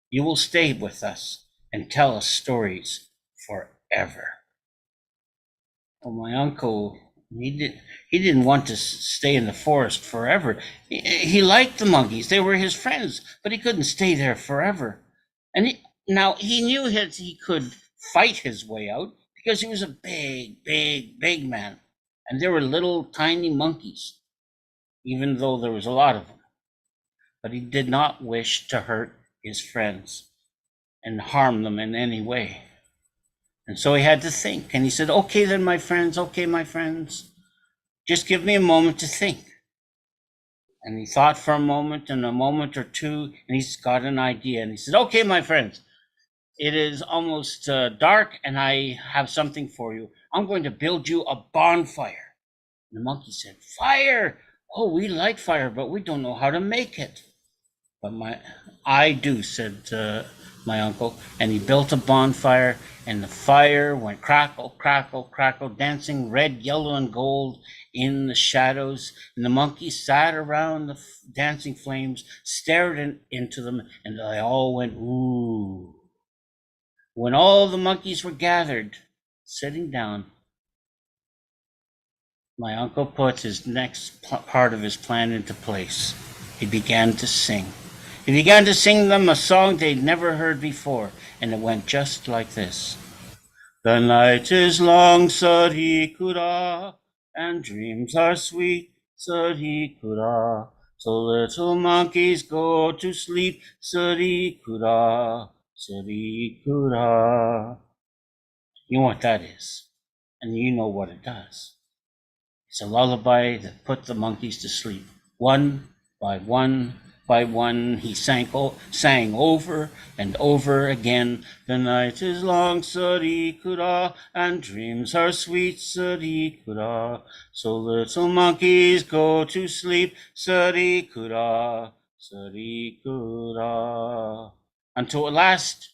you will stay with us and tell us stories forever." Well, my uncle, he didn't want to stay in the forest forever. He liked the monkeys. They were his friends, but he couldn't stay there forever. And now he knew he could fight his way out because he was a big man. And there were little tiny monkeys, even though there was a lot of them. But he did not wish to hurt his friends and harm them in any way. And so he had to think. And he said, "Okay then, my friends, just give me a moment to think." And he thought for a moment and a moment or two, and he's got an idea. And he said, "Okay, my friends, it is almost dark, and I have something for you. I'm going to build you a bonfire." And the monkey said, "Fire? Oh, we like fire, but we don't know how to make it." "But I do," said my uncle, and he built a bonfire, and the fire went crackle, crackle, crackle, dancing red, yellow, and gold in the shadows. And the monkeys sat around the dancing flames, stared into them, and they all went, "Ooh." When all the monkeys were gathered, sitting down, my uncle put his next part of his plan into place. He began to sing. He began to sing them a song they'd never heard before, and it went just like this. "The night is long, Sarikura, and dreams are sweet, Sarikura. So little monkeys go to sleep, Sarikura, Sarikura." You know what that is, and you know what it does. It's a lullaby that put the monkeys to sleep. One by one, he sang over and over again. "The night is long, Sarikura, and dreams are sweet, Sarikura. So little monkeys go to sleep, Sarikura, Sarikura." Until at last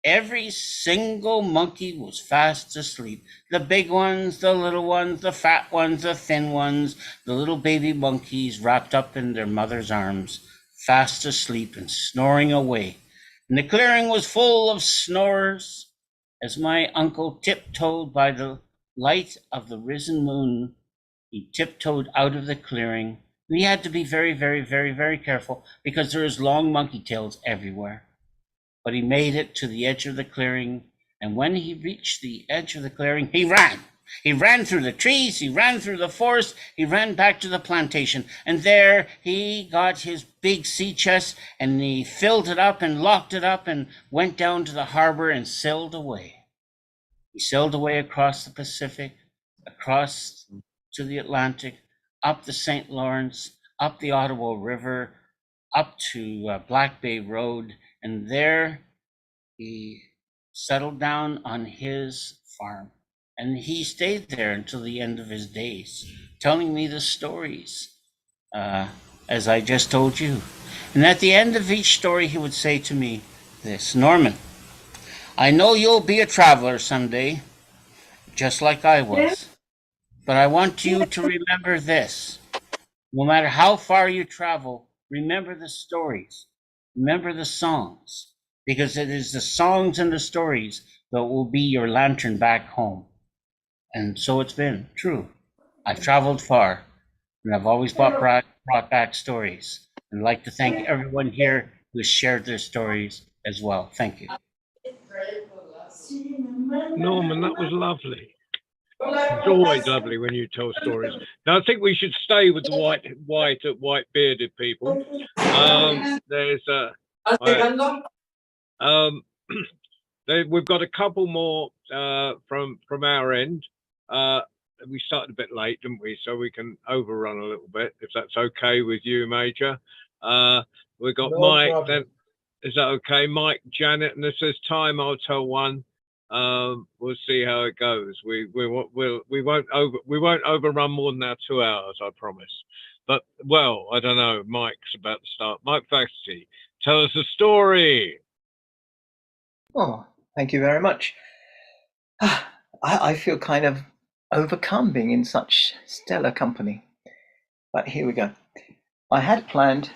Every single monkey was fast asleep. The big ones, the little ones, the fat ones, the thin ones, the little baby monkeys wrapped up in their mother's arms, fast asleep and snoring away. And the clearing was full of snorers as my uncle tiptoed by the light of the risen moon. He tiptoed out of the clearing. We had to be very, very, very, very careful because there is long monkey tails everywhere. But he made it to the edge of the clearing, and when he reached the edge of the clearing, he ran. He ran through the trees, he ran through the forest, he ran back to the plantation, and there he got his big sea chest, and he filled it up and locked it up and went down to the harbor and sailed away. He sailed away across the Pacific, across to the Atlantic, up the St. Lawrence, up the Ottawa River, up to Black Bay Road, and there he settled down on his farm. And he stayed there until the end of his days, telling me the stories, as I just told you. And at the end of each story, he would say to me this: Norman, I know you'll be a traveler someday, just like I was. But I want you to remember this. No matter how far you travel, remember the stories. Remember the songs, because it is the songs and the stories that will be your lantern back home. And so it's been true. I've traveled far, and I've always brought back stories. And I'd like to thank everyone here who has shared their stories as well. Thank you. Norman, that was lovely. It's always lovely when you tell stories. Now, I think we should stay with the white bearded people. There's we've got a couple more from our end. We started a bit late, didn't we? So we can overrun a little bit, if that's okay with you, Major. We've got No Mike. problem. Then is that okay? Mike, Janet, and if there's time, I'll tell one. We'll see how it goes. We won't overrun more than our 2 hours, I promise. But well, I don't know. Mike's about to start. Mike Faxty, tell us a story. Oh, thank you very much. I feel kind of overcome being in such stellar company. But here we go. I had planned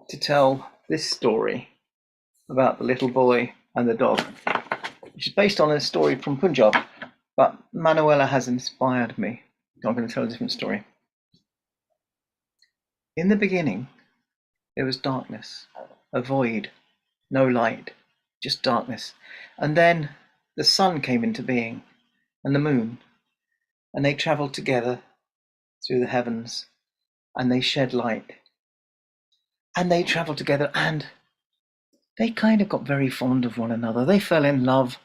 to tell this story about the little boy and the dog, which is based on a story from Punjab, but Manuela has inspired me. I'm going to tell a different story. In the beginning, there was darkness, a void, no light, just darkness. And then the sun came into being, and the moon, and they traveled together through the heavens, and they shed light. And they traveled together, and they kind of got very fond of one another. They fell in love.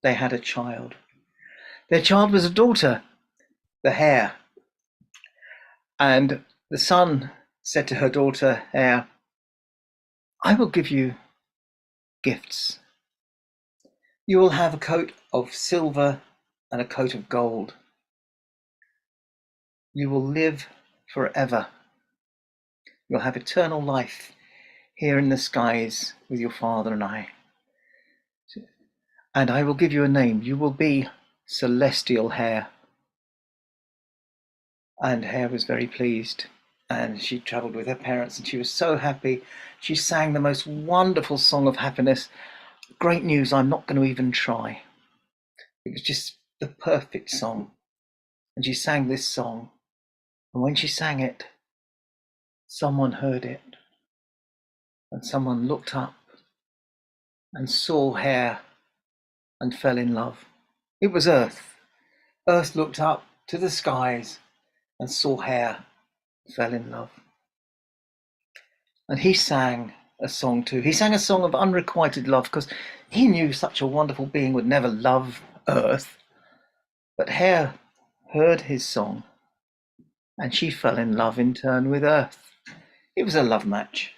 They had a child. Their child was a daughter, the hare. And the sun said to her daughter, Hare, I will give you gifts. You will have a coat of silver and a coat of gold. You will live forever. You'll have eternal life here in the skies with your father and I. And I will give you a name. You will be Celestial Hare. And Hare was very pleased. And she traveled with her parents and she was so happy. She sang the most wonderful song of happiness. Great news, I'm not going to even try. It was just the perfect song. And she sang this song. And when she sang it, someone heard it. And someone looked up and saw Hare and fell in love. It was Earth. Earth looked up to the skies and saw Hare, fell in love. And he sang a song too. He sang a song of unrequited love because he knew such a wonderful being would never love Earth. But Hare heard his song and she fell in love in turn with Earth. It was a love match.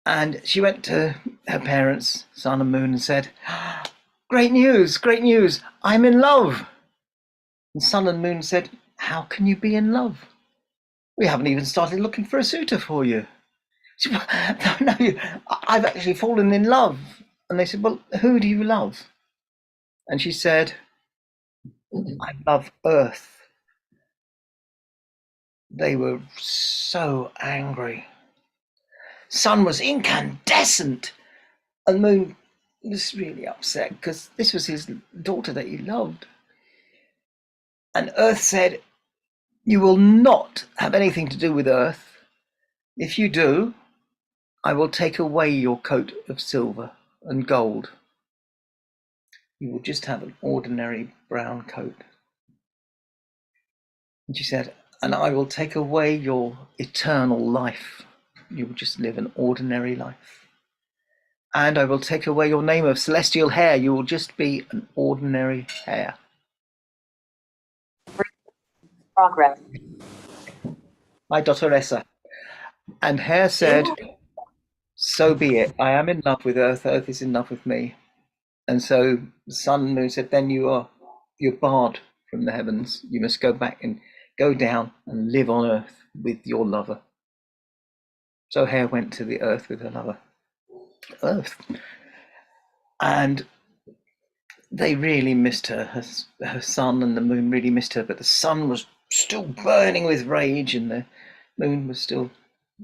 And she went to her parents, Sun and Moon, and said, great news, I'm in love. And Sun and Moon said, how can you be in love? We haven't even started looking for a suitor for you. She said, no, I've actually fallen in love. And they said, well, who do you love? And she said, I love Earth. They were so angry. Sun was incandescent, and Moon was really upset because this was his daughter that he loved. And Earth said, you will not have anything to do with Earth. If you do, I will take away your coat of silver and gold. You will just have an ordinary brown coat. And she said, and I will take away your eternal life. You will just live an ordinary life. And I will take away your name of celestial hair. You will just be an ordinary hair. Progress. My Dotteressa. And Hair said, so be it. I am in love with Earth. Earth is in love with me. And so the Sun and Moon said, then you're barred from the heavens. You must go back and go down and live on Earth with your lover. So Hair went to the Earth with her lover, Earth. And they really missed her. Her Sun and the Moon really missed her, but the Sun was still burning with rage and the Moon was still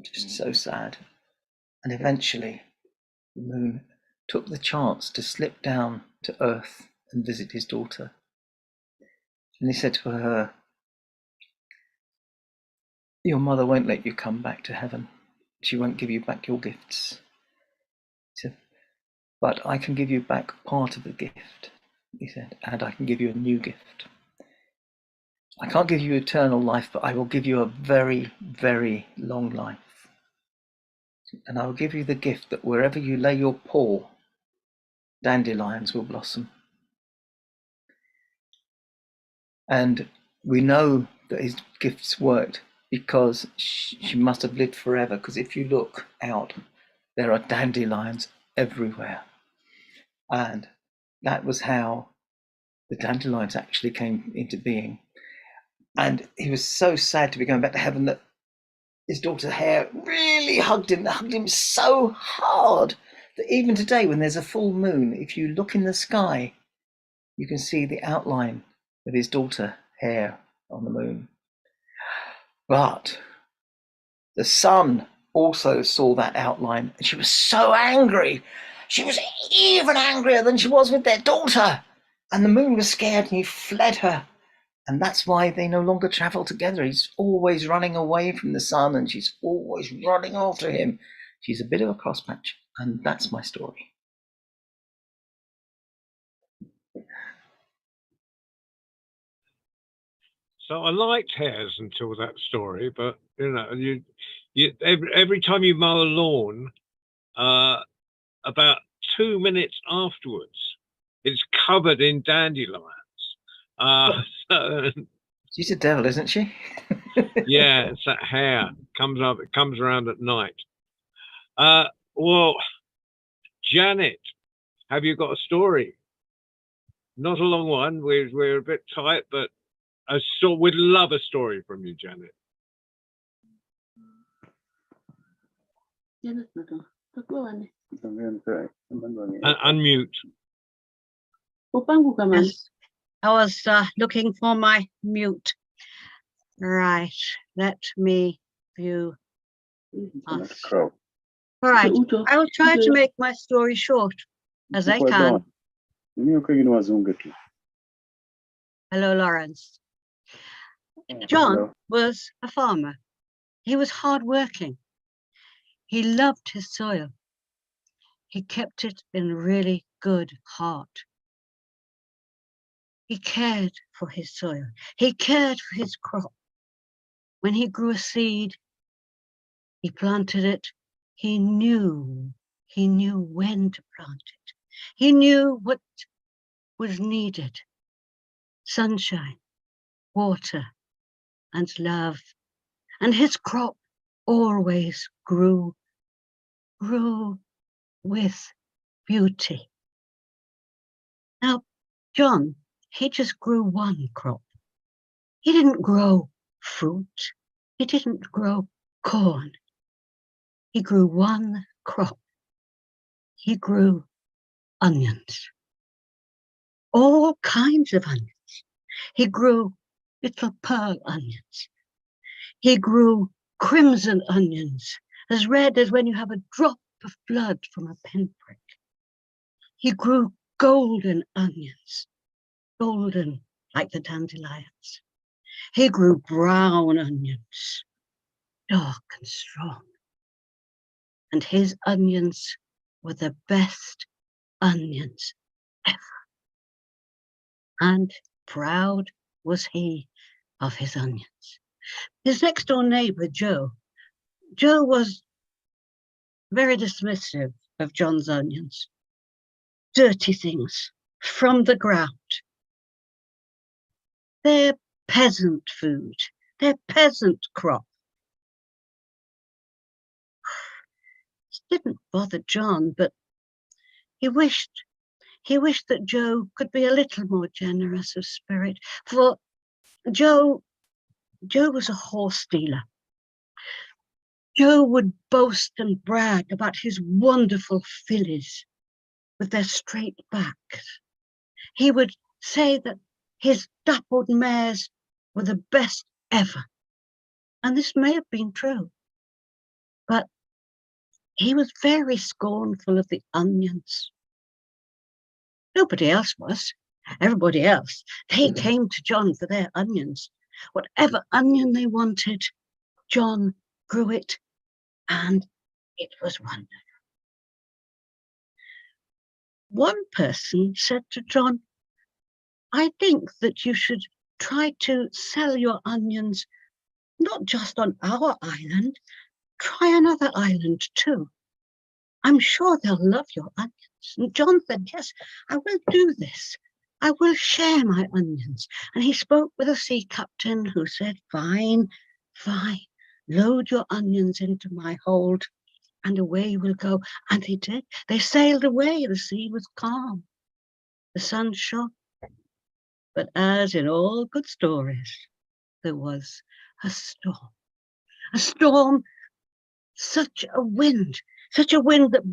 just so sad. And eventually the Moon took the chance to slip down to Earth and visit his daughter. And he said to her, your mother won't let you come back to heaven. She won't give you back your gifts. He said, but I can give you back part of the gift, he said, and I can give you a new gift. I can't give you eternal life, but I will give you a very, very long life. And I will give you the gift that wherever you lay your paw, dandelions will blossom. And we know that his gifts worked because she must have lived forever, because if you look out, there are dandelions everywhere. And that was how the dandelions actually came into being. And he was so sad to be going back to heaven that his daughter Hair really hugged him so hard that even today, when there's a full moon, if you look in the sky, you can see the outline of his daughter Hair on the moon. But the Sun also saw that outline, and she was so angry. She was even angrier than she was with their daughter. And the Moon was scared and he fled her. And that's why they no longer travel together. He's always running away from the Sun and she's always running after him. She's a bit of a crosspatch, and that's my story. So I liked Hares until that story, but you know, every time you mow a lawn, about 2 minutes afterwards, it's covered in dandelions. So, she's a devil, isn't she? yeah, it's that hare comes up. It comes around at night. Well, Janet, have you got a story? Not a long one. We're a bit tight, but we'd love a story from you, Janet. Unmute. Yes. I was looking for my mute. Right, let me view us. All right, I will try to make my story short as I can. Hello, Lawrence. John was a farmer. He was hardworking. He loved his soil. He kept it in really good heart. He cared for his soil. He cared for his crop. When he grew a seed, he planted it. He knew when to plant it. He knew what was needed. Sunshine, water, and love. And his crop always grew with beauty. Now, John, he just grew one crop. He didn't grow fruit. He didn't grow corn. He grew one crop. He grew onions, all kinds of onions. He grew little pearl onions. He grew crimson onions, as red as when you have a drop of blood from a pinprick. He grew golden onions, golden like the dandelions. He grew brown onions, dark and strong. And his onions were the best onions ever. And proud was he of his onions. His next door neighbor, Joe was very dismissive of John's onions. Dirty things from the ground. They're peasant food. They're peasant crop. It didn't bother John, but he wished that Joe could be a little more generous of spirit, for Joe was a horse dealer. Joe would boast and brag about his wonderful fillies with their straight backs. He would say that his dappled mares were the best ever. And this may have been true, but he was very scornful of the onions. Nobody else was. Everybody else, they came to John for their onions. Whatever onion they wanted, John grew it, and it was wonderful. One person said to John, I think that you should try to sell your onions not just on our island, try another island too. I'm sure they'll love your onions. And John said, yes, I will do this. I will share my onions. And he spoke with a sea captain who said, fine, fine, load your onions into my hold and away we'll go. And they did. They sailed away. The sea was calm. The sun shone. But as in all good stories, there was a storm. A storm, such a wind that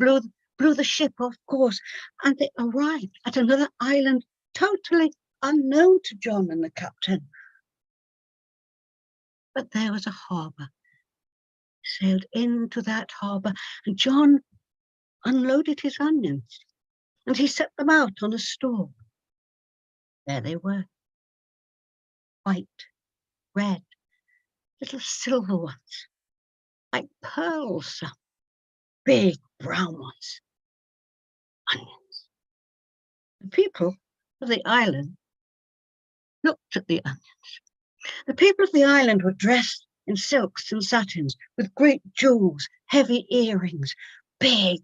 blew the ship off course. And they arrived at another island totally unknown to John and the captain. But there was a harbour. Sailed into that harbour, and John unloaded his onions, and he set them out on a stall. There they were, white, red, little silver ones, like pearls, some big brown ones, onions. The people of the island looked at the onions. The people of the island were dressed in silks and satins with great jewels, heavy earrings, big,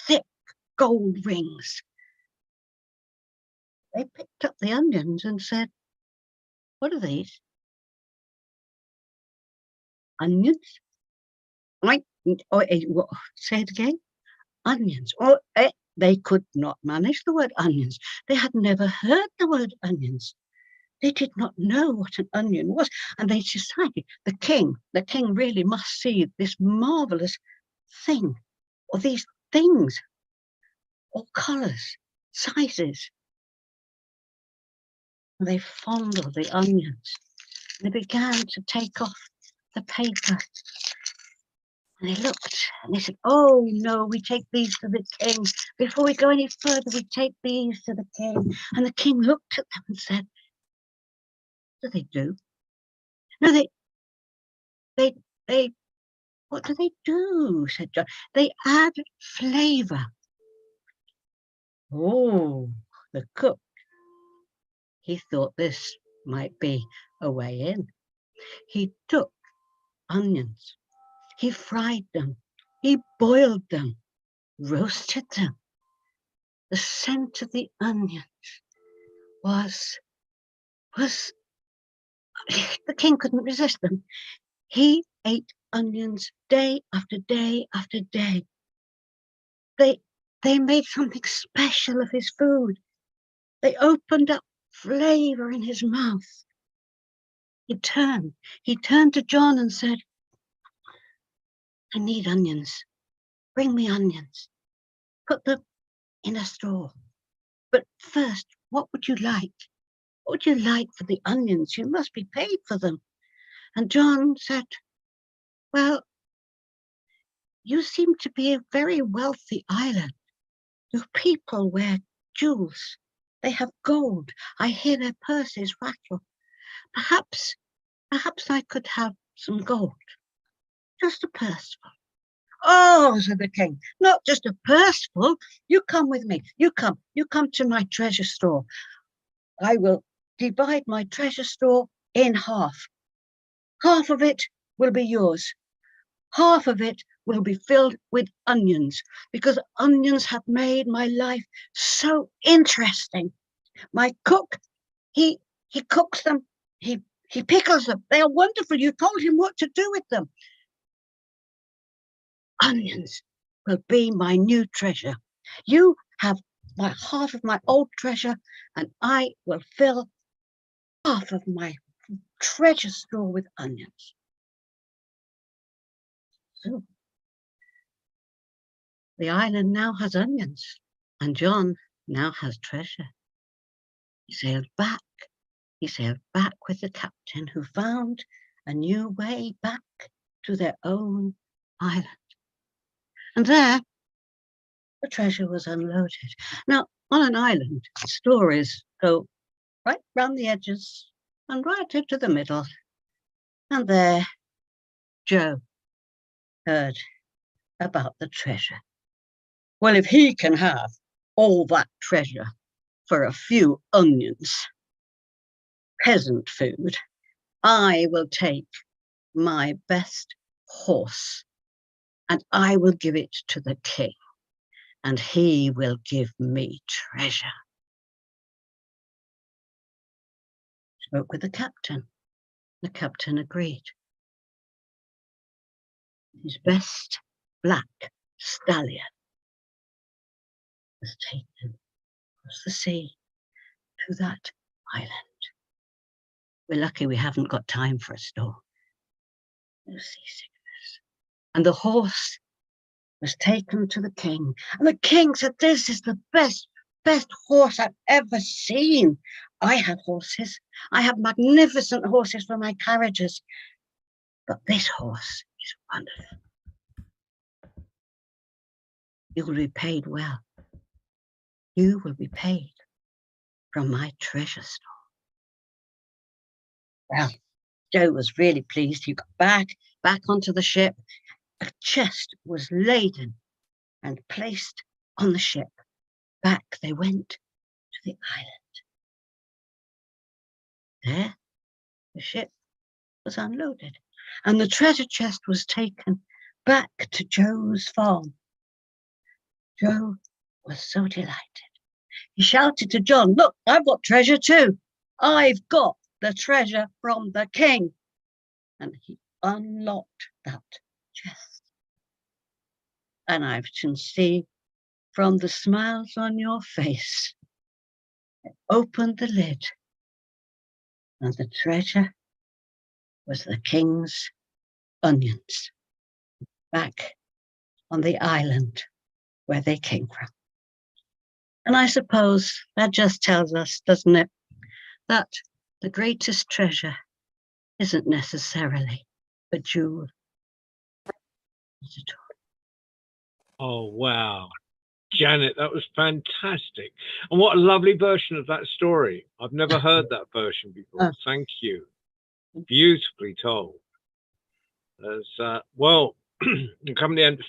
thick gold rings. They picked up the onions and said, what are these? Onions? Say it again. Onions. They could not manage the word onions. They had never heard the word onions. They did not know what an onion was, and they decided the king really must see this marvelous thing, or these things, all colours, sizes. And they fondled the onions. They began to take off the paper. And they looked and they said, oh no, we take these to the king. Before we go any further, we take these to the king. And the king looked at them and said, what do they do? No, they, what do they do? Said John. They add flavour. Oh, the cook. He thought this might be a way in. He took onions. He fried them. He boiled them, roasted them. The scent of the onions was the king couldn't resist them. He ate onions day after day after day. They made something special of his food. They opened up flavor in his mouth. He turned to John and said, I need onions. bring me onions. Put them in a straw. But first, what would you like? What would you like for the onions? You must be paid for them. And John said, well, you seem to be a very wealthy island. Your people wear jewels. They have gold. I hear their purses rattle. Perhaps I could have some gold. Just a purse full. Oh, said the king, not just a purse full. You come with me. You come to my treasure store. I will divide my treasure store in half. Half of it will be yours. Half of it will be filled with onions, because onions have made my life so interesting. My cook, he cooks them, he pickles them. They are wonderful. You told him what to do with them. Onions will be my new treasure. You have my half of my old treasure, and I will fill half of my treasure store with onions. So the island now has onions, and John now has treasure. He sailed back with the captain, who found a new way back to their own island. And there, the treasure was unloaded. Now, on an island, stories go right round the edges and right into the middle. And there, Joe heard about the treasure. Well, if he can have all that treasure for a few onions, peasant food, I will take my best horse and I will give it to the king, and he will give me treasure. Spoke with the captain. The captain agreed. His best black stallion was taken across the sea to that island. We're lucky we haven't got time for a storm. No seasickness. And the horse was taken to the king. And the king said, this is the best horse I've ever seen. I have horses. I have magnificent horses for my carriages. But this horse is wonderful. You will be paid well. You will be paid from my treasure store. Well, Joe was really pleased. He got back onto the ship. A chest was laden and placed on the ship. Back they went to the island. There, the ship was unloaded, and the treasure chest was taken back to Joe's farm. Joe was so delighted. He shouted to John, look, I've got treasure too. I've got the treasure from the king. And he unlocked that chest. And I can see from the smiles on your face, I opened the lid, and the treasure was the king's onions back on the island where they came from. And I suppose that just tells us, doesn't it, that the greatest treasure isn't necessarily a jewel. Oh, wow. Janet, that was fantastic. And what a lovely version of that story. I've never heard that version before. Thank you. Beautifully told. As well, come to the end.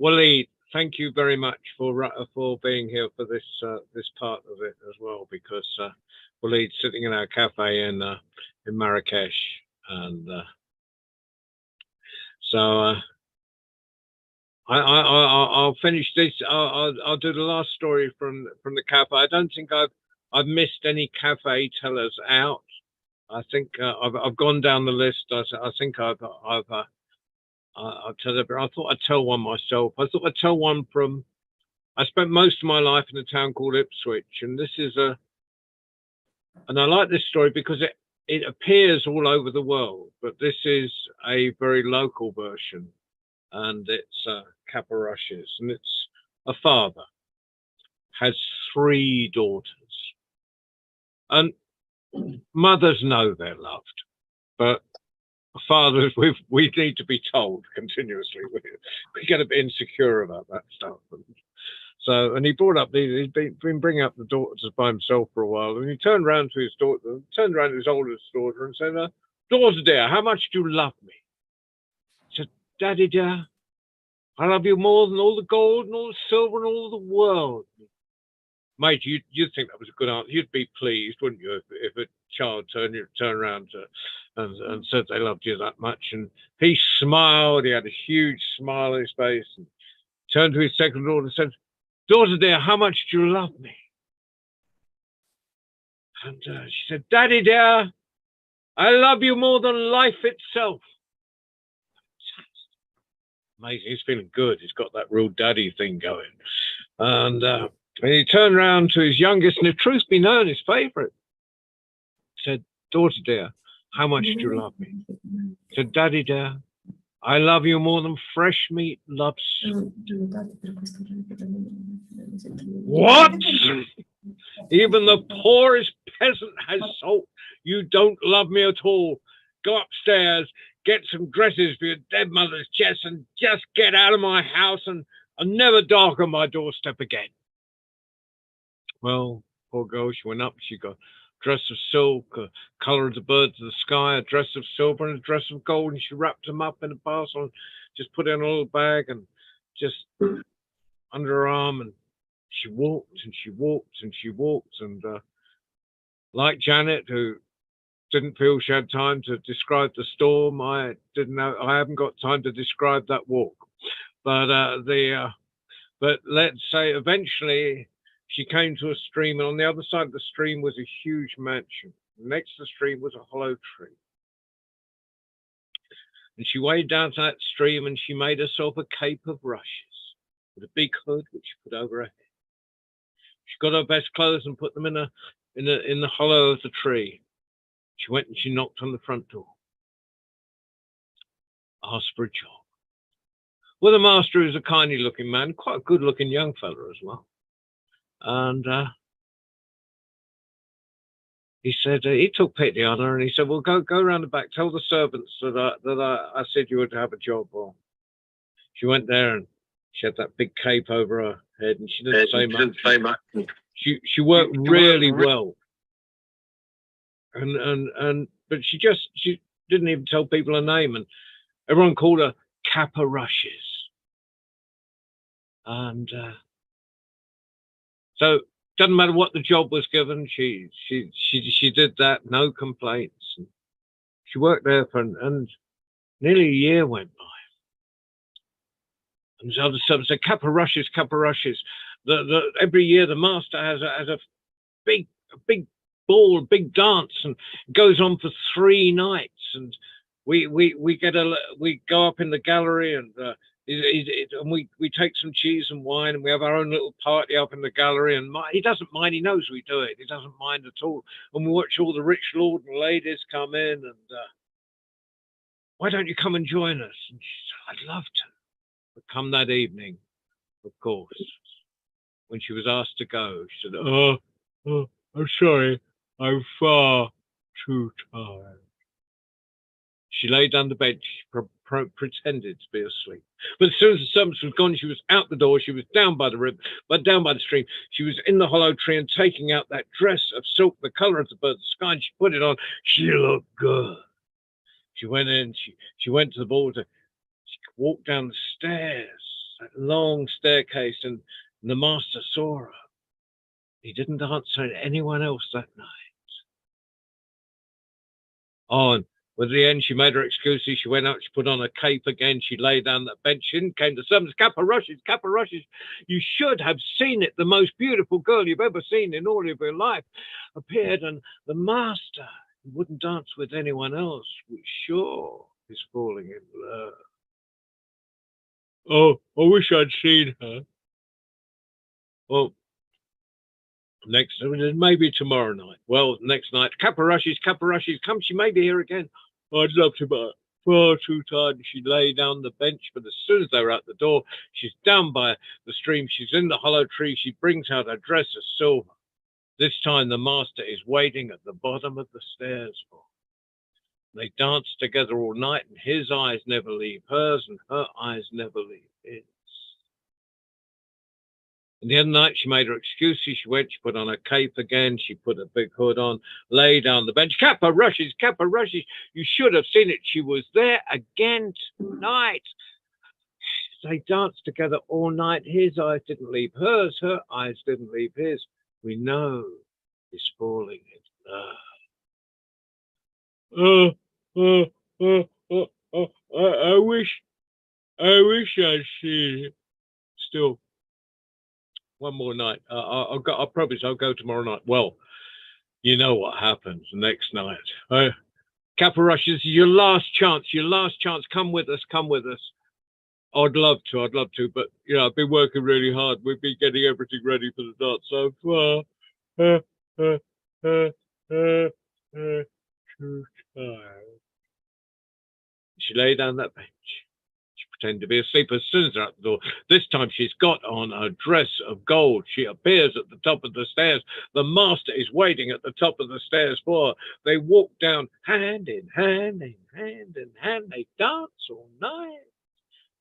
Waleed, thank you very much for being here for this this part of it as well, because Waleed's sitting in our cafe in Marrakesh, and so I'll finish this. I'll do the last story from the cafe. I don't think I've missed any cafe tellers out. I think I've gone down the list. I think I'll tell it, but I thought I'd tell one myself. I thought I'd tell one from. I spent most of my life in a town called Ipswich, and this is and I like this story because it appears all over the world, but this is a very local version. and it's Caporushes, and it's a father, has 3 daughters. And mothers know they're loved, but fathers, we need to be told continuously. We get a bit insecure about that stuff. And he brought up he'd been bringing up the daughters by himself for a while, and he turned around to his daughter, turned around to his oldest daughter and said, "Daughter dear, how much do you love me?" She said, "Daddy dear, I love you more than all the gold and all the silver and all the world." Mate, you'd think that was a good answer. You'd be pleased, wouldn't you, if a child turned around and said they loved you that much? And he smiled. He had a huge smile on his face, and turned to his second daughter and said, "Daughter dear, how much do you love me?" And she said, "Daddy dear, I love you more than life itself." Amazing. He's feeling good. He's got that real daddy thing going. And he turned around to his youngest, and if truth be known, his favorite, said, "Daughter dear, how much do you love me?" He said, "Daddy dear, I love you more than fresh meat loves soup." What? Even the poorest peasant has salt. You don't love me at all. Go upstairs, get some dresses for your dead mother's chest, and just get out of my house and never darken my doorstep again. Well, poor girl, she went up, she got a dress of silk, a colour of the birds of the sky, a dress of silver and a dress of gold, and she wrapped them up in a parcel and just put it in a little bag and just under her arm, and she walked and she walked and she walked, and like Janet, who didn't feel she had time to describe the storm, I haven't got time to describe that walk. But but let's say eventually she came to a stream, and on the other side of the stream was a huge mansion. Next to the stream was a hollow tree. And she waded down to that stream, and she made herself a cape of rushes with a big hood, which she put over her head. She got her best clothes and put them in the hollow of the tree. She went and she knocked on the front door, asked for a job. Well, the master is a kindly looking man, quite a good looking young fella as well. And he said, he took pity on her, and he said, "Well, go around the back, tell the servants that I said you would have a job." Well, she went there, and she had that big cape over her head, and she didn't say much. She worked really well. But she didn't even tell people her name, and everyone called her Caporushes. And so doesn't matter what the job was given, she did that, no complaints. And she worked there and nearly a year went by. And the other servants said, Caporushes. Every year the master has a big ball, a big dance, and it goes on for 3 nights. And we go up in the gallery, and we take some cheese and wine, and we have our own little party up in the gallery. And he doesn't mind. He knows we do it. He doesn't mind at all. And we watch all the rich lords and ladies come in. And why don't you come and join us? And she said, "I'd love to." But come that evening, of course, when she was asked to go, she said, "Oh, I'm sorry. I'm far too tired." She lay down the bed. She pretended to be asleep. But as soon as the servants was gone, she was out the door. She was down by the river, but down by the stream. She was in the hollow tree and taking out that dress of silk, the colour of the bird of the sky, and she put it on. She looked good. She went in. She went to the border. She walked down the stairs, that long staircase, and the master saw her. He didn't answer anyone else that night. Oh, and at the end, she made her excuses. She went out, she put on a cape again. She lay down that bed. She came to servants. Caporushes, you should have seen it. The most beautiful girl you've ever seen in all of your life appeared, and the master, who wouldn't dance with anyone else, was sure is falling in love. Oh, I wish I'd seen her. Well, maybe tomorrow night. Well, next night, Caporushes, come, she may be here again. I'd love to, but far too tired. And she lay down the bench, but as soon as they were at the door, she's down by the stream. She's in the hollow tree. She brings out her dress of silver. This time the master is waiting at the bottom of the stairs for her. They dance together all night, and his eyes never leave hers, and her eyes never leave his. And the other night she made her excuses. She went, she put on her cape again, she put a big hood on, lay down the bench. Kappa rushes, you should have seen it. She was there again tonight. They danced together all night. His eyes didn't leave hers, her eyes didn't leave his. We know he's falling in love. I wish I'd seen it. Still, one more night. I promise I'll go tomorrow night. Well, you know what happens next night. Kappa rushes, this is your last chance. Come with us. I'd love to, but you know, I've been working really hard. We've been getting everything ready for the dance so far. Too tired. She lay down that bench. She pretended to be asleep as soon as they're at the door. This time she's got on a dress of gold. She appears at the top of the stairs. The master is waiting at the top of the stairs for her. They walk down hand in hand. They dance all night.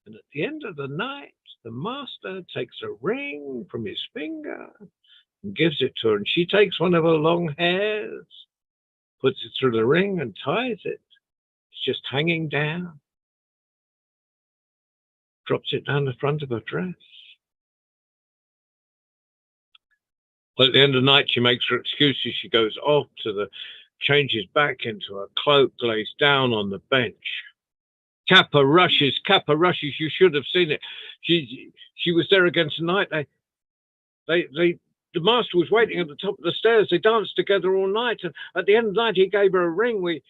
And at the end of the night, the master takes a ring from his finger and gives it to her. And she takes one of her long hairs, puts it through the ring and ties it. It's just hanging down. Drops it down the front of her dress. Well, at the end of the night, she makes her excuses. She goes off changes back into her cloak, lays down on the bench. Kappa rushes, you should have seen it. She was there again tonight. The master was waiting at the top of the stairs. They danced together all night, and at the end of the night he gave her a ring. We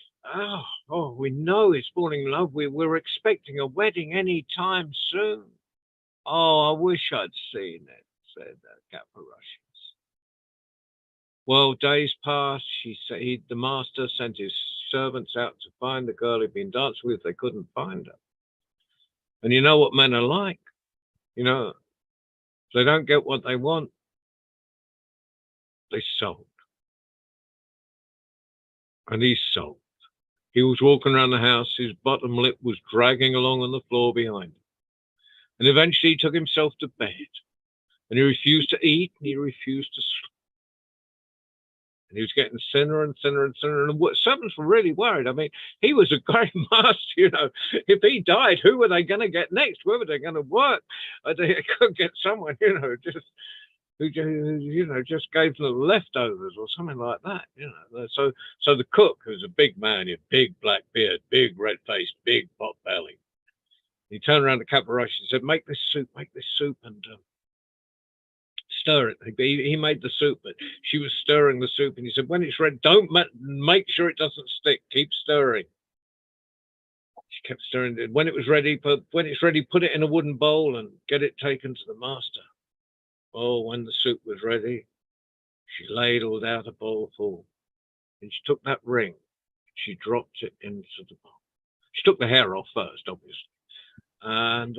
know he's falling in love. We're expecting a wedding any time soon. Oh, I wish I'd seen it, said Kappa rushes. Well, days passed. The master sent his servants out to find the girl he'd been dancing with. They couldn't find her. And you know what men are like. You know, if they don't get what they want, they sold. And he sold. He was walking around the house. His bottom lip was dragging along on the floor behind him. And eventually he took himself to bed. And he refused to eat, and he refused to sleep. And he was getting thinner and thinner and thinner. And servants were really worried. I mean, he was a great master, you know. If he died, who were they going to get next? Where were they going to work? They could get someone, you know, who just gave them leftovers or something like that, you know. So the cook, who's a big man, a big black beard, big red face, big pot belly. He turned around to Kappa Rushes and said, make this soup, and stir it. He made the soup, but she was stirring the soup, and he said, when it's ready, don't make sure it doesn't stick. Keep stirring. She kept stirring it. When it's ready, put it in a wooden bowl and get it taken to the master. Oh, when the soup was ready, she ladled out a bowl full, and she took that ring. She dropped it into the bowl. She took the hair off first, obviously, and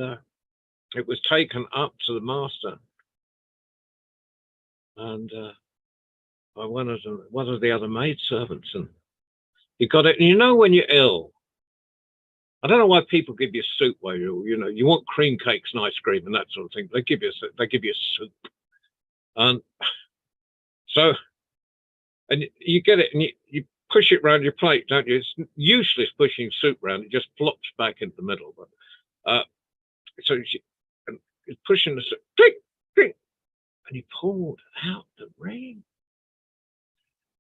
it was taken up to the master. And by one of the other maidservants, and he got it. And you know, when you're ill, I don't know why people give you soup while you want cream cakes and ice cream and that sort of thing. They give you soup, and so you get it and you push it around your plate, don't you? It's useless pushing soup around; it just flops back into the middle. But so she's pushing the soup. Drink. And he pulled out the ring.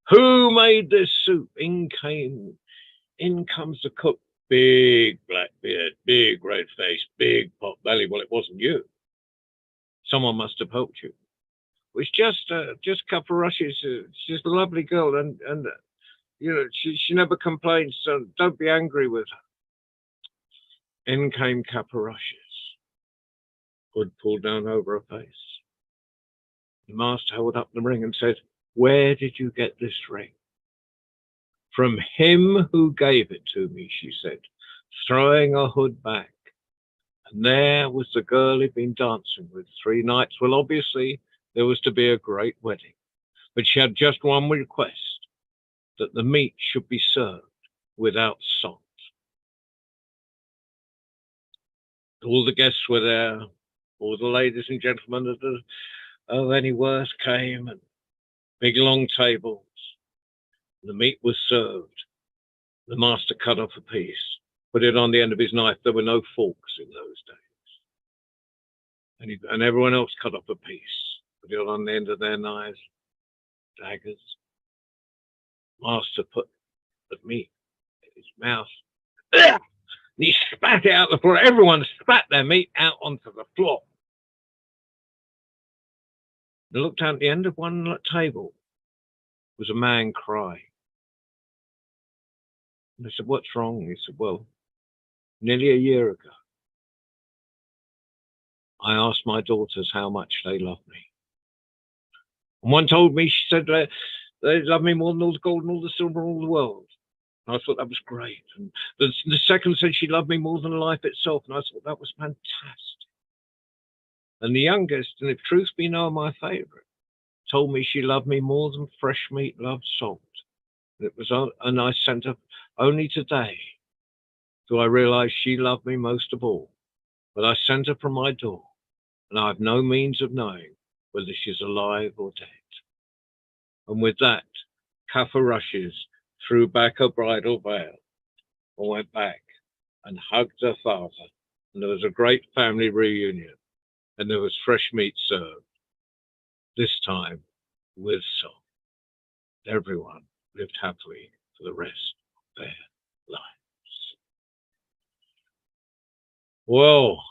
Who made this soup? In comes the cook. Big black beard, big red face, big pot belly. Well, it wasn't you. Someone must have helped you. It was just Kappa Rushes. She's a lovely girl, and you know, she never complains. So don't be angry with her. In came Kappa Rushes. Hood pulled down over her face. The master held up the ring and said, where did you get this ring? From him who gave it to me, she said. throwing her hood back. And there was the girl he'd been dancing with 3 nights. Well, obviously, there was to be a great wedding. But she had just one request, that the meat should be served without salt. All the guests were there. All the ladies and gentlemen of any worth came, and big long tables. The meat was served. The master cut off a piece, put it on the end of his knife. There were no forks in those days. And everyone else cut off a piece, put it on the end of their knives, daggers. Master put the meat in his mouth. And he spat it out the floor. Everyone spat their meat out onto the floor. They looked out at the end of one table. Was a man crying. And they said, "What's wrong?" He said, "Well, nearly a year ago, I asked my daughters how much they love me. And one told me, she said, they love me more than all the gold and all the silver in all the world." And I thought that was great. And the second said she loved me more than life itself. And I thought that was fantastic. And the youngest, and if truth be known, my favorite, told me she loved me more than fresh meat loves salt. And I sent her, only today do I realize she loved me most of all. But I sent her from my door, and I have no means of knowing whether she's alive or dead. And with that, Kaffa Rushes threw back her bridal veil and went back and hugged her father. And there was a great family reunion, and there was fresh meat served, this time with salt. Everyone lived happily for the rest of their lives. Well,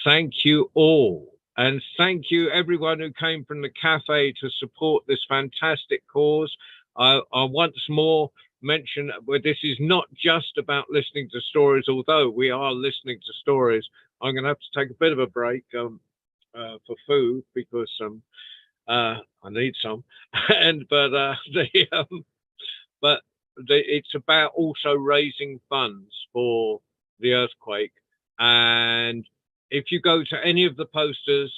thank you all. And thank you everyone who came from the cafe to support this fantastic cause. I once more mention that this is not just about listening to stories, although we are listening to stories. I'm going to have to take a bit of a break for food because I need some. It's about also raising funds for the earthquake. And if you go to any of the posters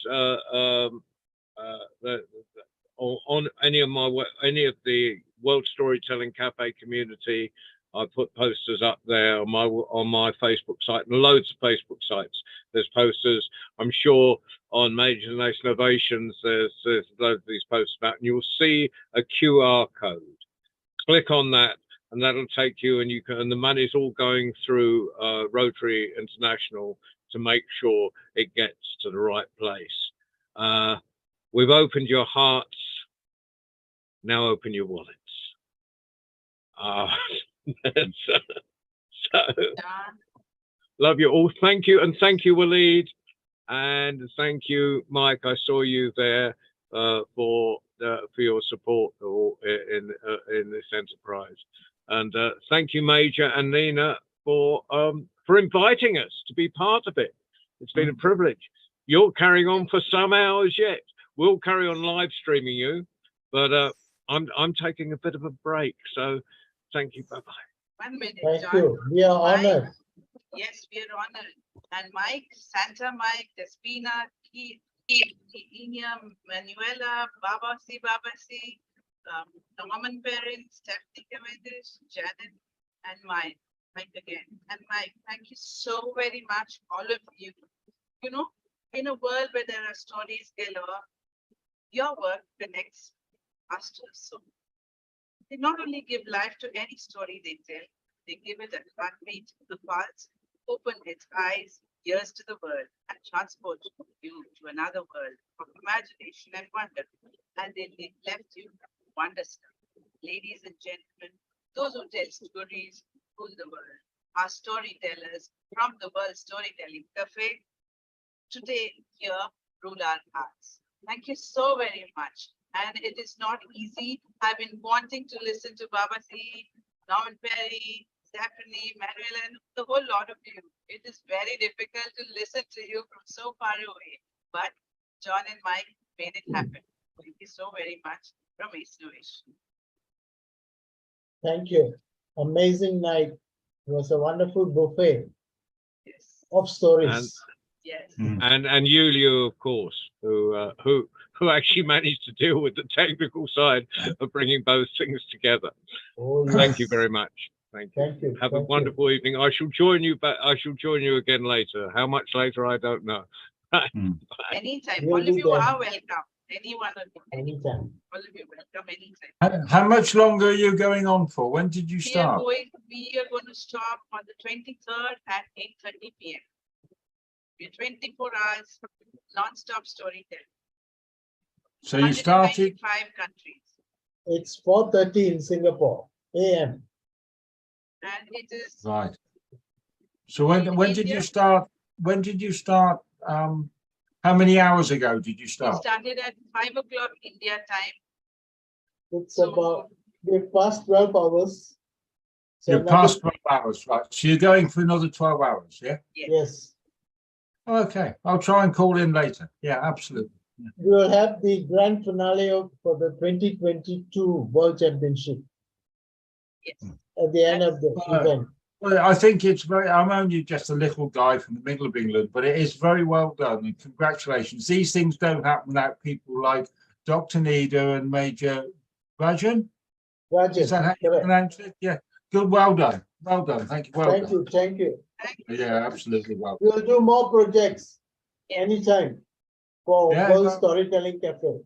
on any of the World Storytelling Cafe community, I put posters up there on my Facebook site and loads of Facebook sites. There's posters. I'm sure on Major Nation Ovations there's loads of these posters about, and you'll see a QR code. Click on that, and that'll take you, and the money's all going through Rotary International to make sure it gets to the right place. We've opened your hearts. Now open your wallets. So love you all. Thank you, and thank you, Waleed, and thank you, Mike. I saw you there for your support in this enterprise, and thank you, Major and Nina, for inviting us to be part of it. It's been a privilege. You're carrying on for some hours yet. We'll carry on live streaming you, but I'm taking a bit of a break. So thank you. Bye bye. 1 minute. Thank John. you. We are honored. Yes, we are honored. And Mike, Santa Mike, Despina, Inia, Manuela, Babasi, Norman Parents, Stephanie Cavendish, Janet, and Mike again. And Mike, thank you so very much, all of you. You know, in a world where there are stories galore, your work connects us to the soul. They not only give life to any story they tell, they give it a heartbeat, a pulse, open its eyes, ears to the world, and transport you to another world of imagination and wonder. And they left you wonderstruck. Ladies and gentlemen, those who tell stories rule the world, are storytellers from the World Storytelling Cafe. Today, here, rule our hearts. Thank you so very much. And it is not easy. I've been wanting to listen to Babasi, Norman Perry, Stephanie, Manuel, and the whole lot of you. It is very difficult to listen to you from so far away. But John and Mike made it happen. Thank you so very much from Ace Innovation. Thank you. Amazing night. It was a wonderful buffet Yes. of stories. Yes. And Yulia, of course, who actually managed to deal with the technical side of bringing both things together. Oh, Thank you yes. very much. Thank you. Thank you. Have a Thank you. wonderful evening. I shall join you back. I shall join you again later. How much later, I don't know. Anytime. We'll All of be you there. are welcome. Any one of you. Anytime. All of you welcome anytime. How much longer are you going on for? When did you We are start? going to stop on the 23rd at 8:30 p.m. We're 24 hours non-stop storytelling. So you started, 195 countries. It's 4:30 in Singapore AM. And it is right. So when did you India. start? When did you start? How many hours ago did you We start? started at 5 o'clock India time. It's about, we're past 12 hours. So You're another- past 12 hours, right? So you're going for another 12 hours, yeah? Yes. Okay, I'll try and call in later. Yeah, absolutely. We will have the grand finale for the 2022 World Championship. Yes. At the end of the event. Well, I think it's very, I'm only just a little guy from the middle of England, but it is very well done and congratulations. These things don't happen without people like Dr. Nida and Major Rajan. Is that how you pronounce it? Yeah, good, well done. Well done, thank you, well Thank done. you, thank you. Yeah, absolutely well. We'll do more projects anytime for Yeah, World well- Storytelling Cafe.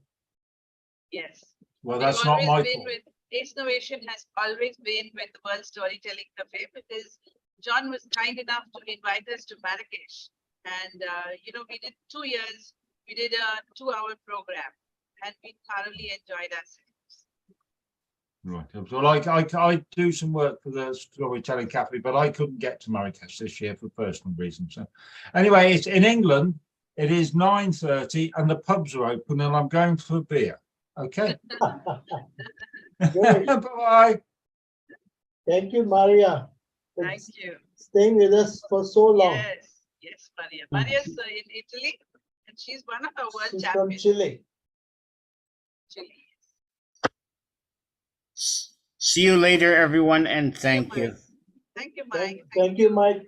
Yes. Well, We've that's not always my been fault. with Ace Innovation has always been with the World Storytelling Cafe because John was kind enough to invite us to Marrakesh. And, we did 2 years, we did a 2-hour program and we thoroughly enjoyed ourselves. Right. Well, I do some work for the Storytelling Cafe, but I couldn't get to Marrakesh this year for personal reasons. So anyway, it's in England. It is 9:30 and the pubs are open and I'm going for a beer. Okay. Bye-bye. Thank you, Maria. Thank you. Staying with us for so long. Yes, Maria. Maria's in Italy and she's one of our world She's from champions. Chile. Chile. See you later, everyone, and thank you. Thank you, Mike. Thank you, Mike.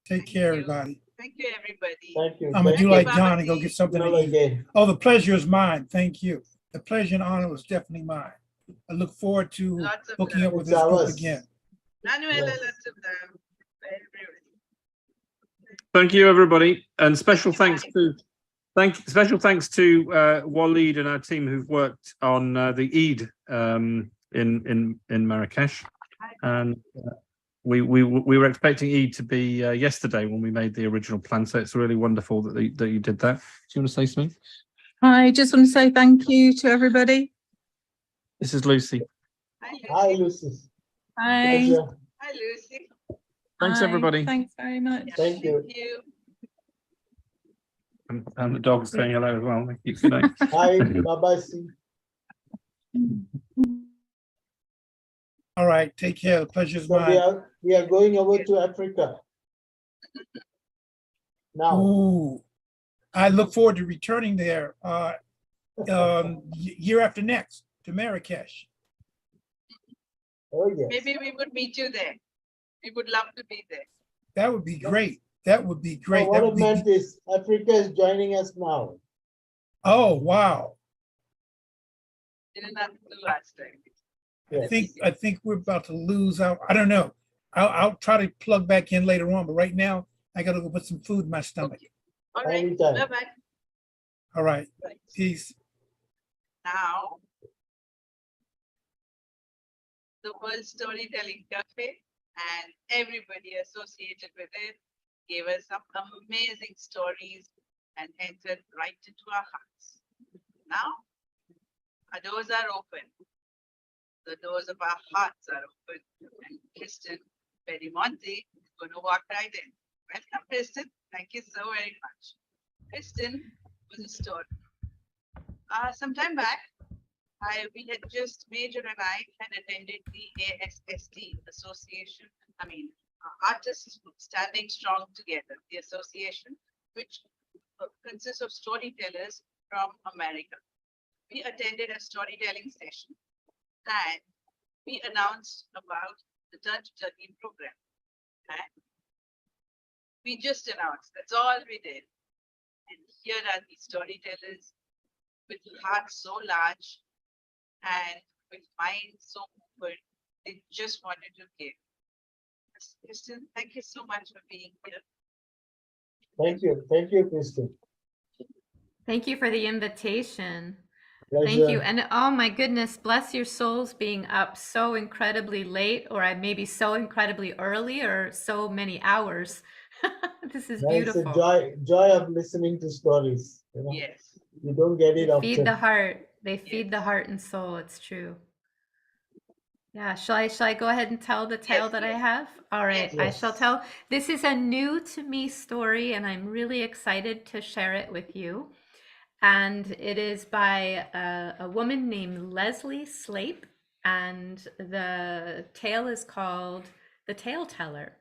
Take care, everybody. Thank you, everybody. Thank you. I'm gonna do Thank like you. John and go get something to Hello eat. again. Oh, the pleasure is mine. Thank you. The pleasure and honor was definitely mine. I look forward to Lots of hooking up love. with It's this group ours. again. Manuela, lots of them. Thank you, everybody, and special thanks to Waleed and our team who've worked on the Eid in Marrakesh, and we were expecting Eid to be yesterday when we made the original plan. So it's really wonderful that you did that. Do you want to say something? I just want to say thank you to everybody. This is Lucy. Hi, Lucy. Hi. Pleasure. Hi, Lucy. Thanks, Hi, everybody. Thanks very much. Thank you. Thank you. And the dog's saying hello as well. Thank you. Good night. Hi, bye-bye. See. All right, take care. The pleasure is So mine. we are going over to Africa. Now, Ooh, I look forward to returning there year after next to Marrakesh. oh yes. Maybe we would meet you there. We would love to be there. That would be great. That would be great. So That what would it be, meant is Africa is joining us now. oh, wow. Didn't have to do last time. I think we're about to lose out. I don't know. I'll try to plug back in later on, but right now I gotta go put some food in my stomach. All right. Anytime. Bye-bye. All right. Right. Peace. Now, the World Storytelling Cafe and everybody associated with it gave us some amazing stories and entered right into our hearts. Now, our doors are open. The doors of our hearts are open. And Kristen Perimonte is going to walk right in. Welcome, Kristen. Thank you so very much. Kristen was a story. Some time back, Major and I had attended the ASST Association, Artists Standing Strong Together, the association, which consists of storytellers from America. We attended a storytelling session and we announced about the Turn to 13 program. And we just announced, that's all we did. And here are these storytellers with hearts so large and with minds so open. They just wanted to give. Kristen, thank you so much for being here. Thank you, Kristen. Thank you for the invitation. Thank you. Pleasure. And oh my goodness, bless your souls being up so incredibly late, or I maybe so incredibly early, or so many hours. This is It's a beautiful. joy of listening to stories. You know? Yes. You don't get it They feed often. the heart. They feed the heart and soul. It's true. Yeah, shall I go ahead and tell the tale that I have? All right, I shall Yes. tell. This is a new to me story, and I'm really excited to share it with you. And it is by a woman named Leslie Slape, and the tale is called The Tale Teller.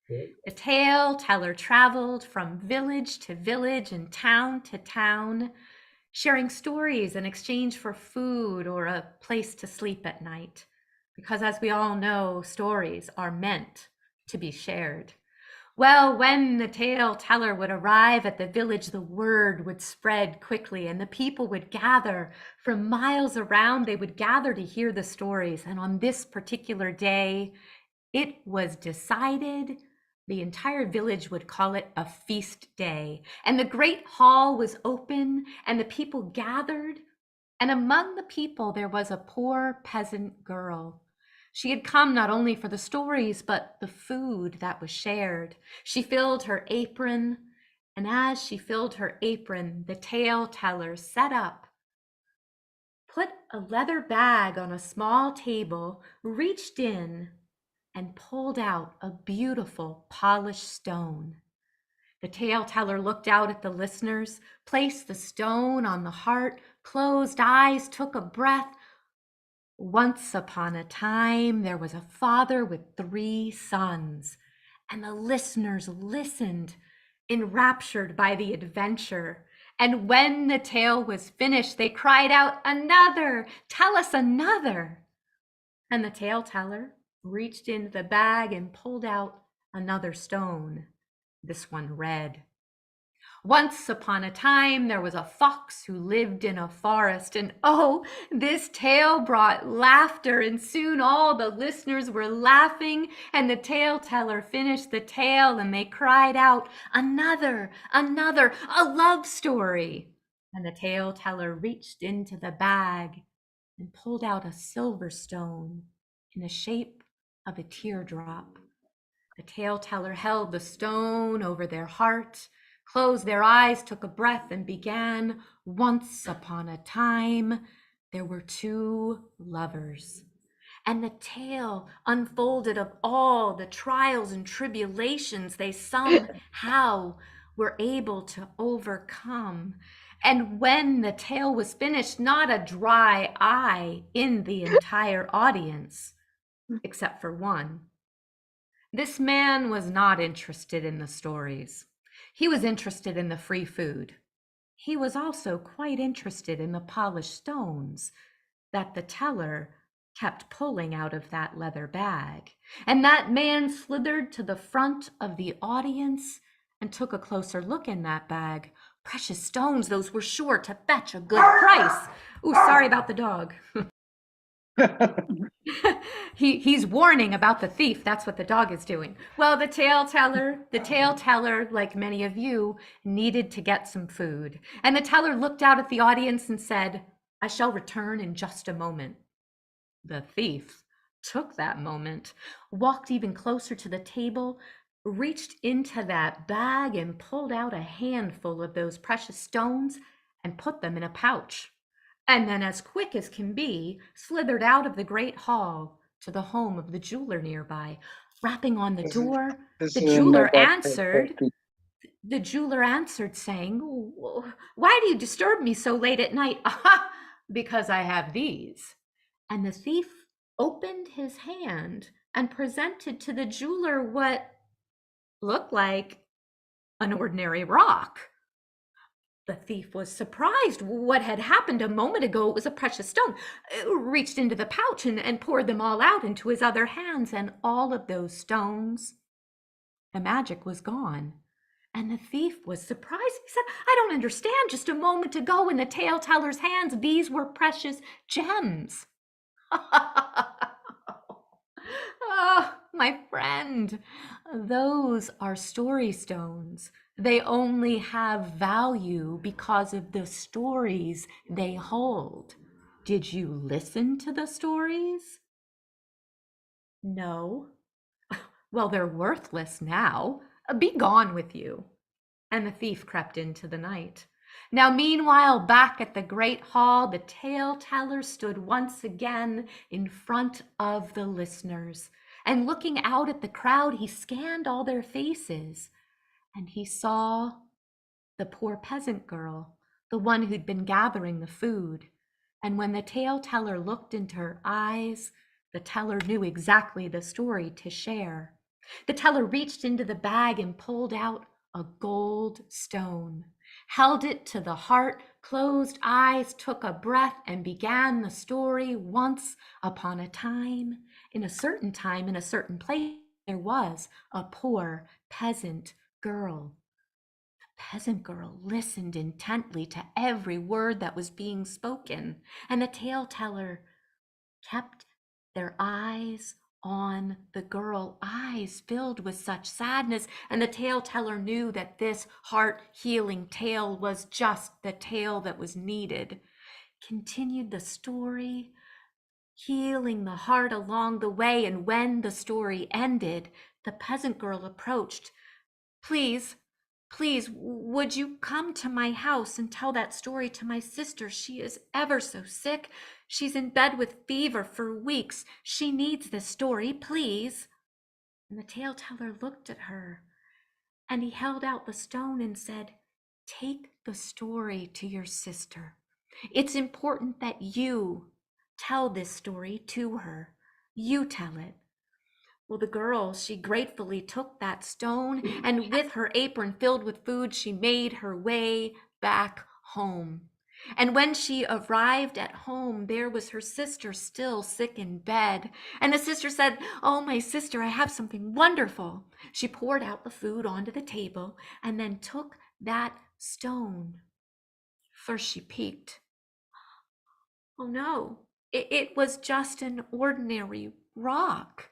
The tale teller traveled from village to village and town to town, sharing stories in exchange for food or a place to sleep at night. Because as we all know, stories are meant to be shared. Well, when the tale teller would arrive at the village, the word would spread quickly and the people would gather from miles around. They would gather to hear the stories. And on this particular day, it was decided the entire village would call it a feast day. And the great hall was open and the people gathered. And among the people, there was a poor peasant girl. She had come not only for the stories, but the food that was shared. She filled her apron, and as she filled her apron, the tale teller set up, put a leather bag on a small table, reached in, and pulled out a beautiful polished stone. The tale teller looked out at the listeners, placed the stone on the heart, closed eyes, took a breath. Once upon a time, there was a father with 3 sons, and the listeners listened, enraptured by the adventure. And when the tale was finished, they cried out, "Another! Tell us another!" And the tale teller reached into the bag and pulled out another stone, this one red. Once upon a time, there was a fox who lived in a forest, and oh, this tale brought laughter, and soon all the listeners were laughing, and the tale teller finished the tale, and they cried out, "Another, another, a love story!" And the tale teller reached into the bag and pulled out a silver stone in the shape of a teardrop. The tale teller held the stone over their heart, closed their eyes, took a breath, and began. Once upon a time, there were 2 lovers. And the tale unfolded of all the trials and tribulations they somehow were able to overcome. And when the tale was finished, not a dry eye in the entire audience, except for one. This man was not interested in the stories. He was interested in the free food. He was also quite interested in the polished stones that the teller kept pulling out of that leather bag. And that man slithered to the front of the audience and took a closer look in that bag. Precious stones, those were sure to fetch a good price. Ooh, sorry about the dog. He's warning about the thief. That's what the dog is doing. Well, the tale teller, like many of you, needed to get some food. And the teller looked out at the audience and said, "I shall return in just a moment." The thief took that moment, walked even closer to the table, reached into that bag and pulled out a handful of those precious stones and put them in a pouch. And then, as quick as can be, slithered out of the great hall to the home of the jeweler nearby. Rapping on the door, the jeweler answered, saying, "Why do you disturb me so late at night?" "Aha, because I have these." And the thief opened his hand and presented to the jeweler what looked like an ordinary rock. The thief was surprised. What had happened a moment ago was a precious stone. Reached into the pouch and poured them all out into his other hands, and all of those stones, the magic was gone. And the thief was surprised. He said, I don't understand. Just a moment ago in the tale teller's hands, these were precious gems. Oh, my friend, those are story stones. They only have value because of the stories they hold. Did you listen to the stories? No. Well, they're worthless now. Be gone with you. And the thief crept into the night. Now, meanwhile, back at the great hall, the tale teller stood once again in front of the listeners. And looking out at the crowd, he scanned all their faces. And he saw the poor peasant girl, the one who'd been gathering the food. And when the tale teller looked into her eyes, the teller knew exactly the story to share. The teller reached into the bag and pulled out a gold stone, held it to the heart, closed eyes, took a breath, and began the story. Once upon a time, in a certain place, there was a poor peasant girl. The peasant girl listened intently to every word that was being spoken, and the tale teller kept their eyes on the girl, eyes filled with such sadness, and the tale teller knew that this heart-healing tale was just the tale that was needed. Continued the story, healing the heart along the way, and when the story ended, the peasant girl approached. Please, would you come to my house and tell that story to my sister? She is ever so sick. She's in bed with fever for weeks. She needs this story, please. And the tale teller looked at her, and he held out the stone and said, take the story to your sister. It's important that you tell this story to her. You tell it. Well, the girl, she gratefully took that stone, and with her apron filled with food, she made her way back home. And when she arrived at home, there was her sister still sick in bed. And the sister said, oh, my sister, I have something wonderful. She poured out the food onto the table and then took that stone. First she peeked. Oh no, it was just an ordinary rock.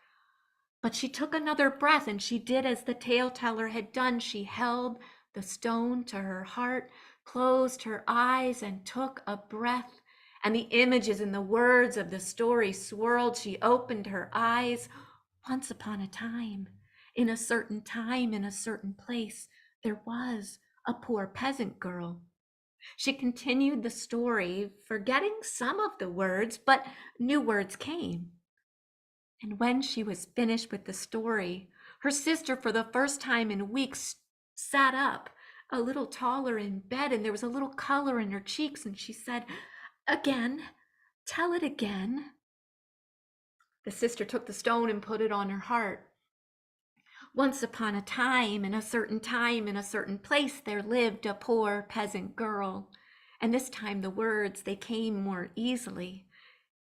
But she took another breath and she did as the tale teller had done. She held the stone to her heart, closed her eyes, and took a breath. And the images and the words of the story swirled. She opened her eyes. Once upon a time, in a certain place, there was a poor peasant girl. She continued the story, forgetting some of the words, but new words came. And when she was finished with the story, her sister, for the first time in weeks, sat up a little taller in bed, and there was a little color in her cheeks, and she said, again, tell it again. The sister took the stone and put it on her heart. Once upon a time, in a certain place, there lived a poor peasant girl. And this time the words, they came more easily.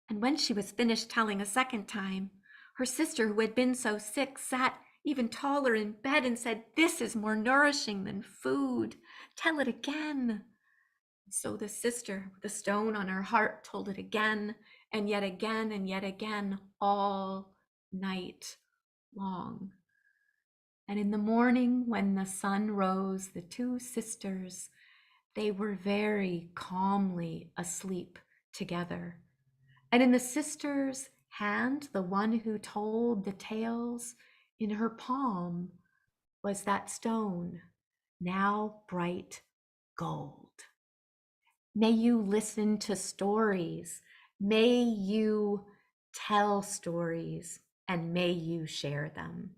And when she was finished telling a second time, her sister, who had been so sick, sat even taller in bed and said, this is more nourishing than food. Tell it again. So the sister, with the stone on her heart, told it again and yet again and yet again, all night long. And in the morning, when the sun rose, the two sisters, they were very calmly asleep together. And in the sister's hand, the one who told the tales, in her palm was that stone, now bright gold. May you listen to stories. May you tell stories, and may you share them.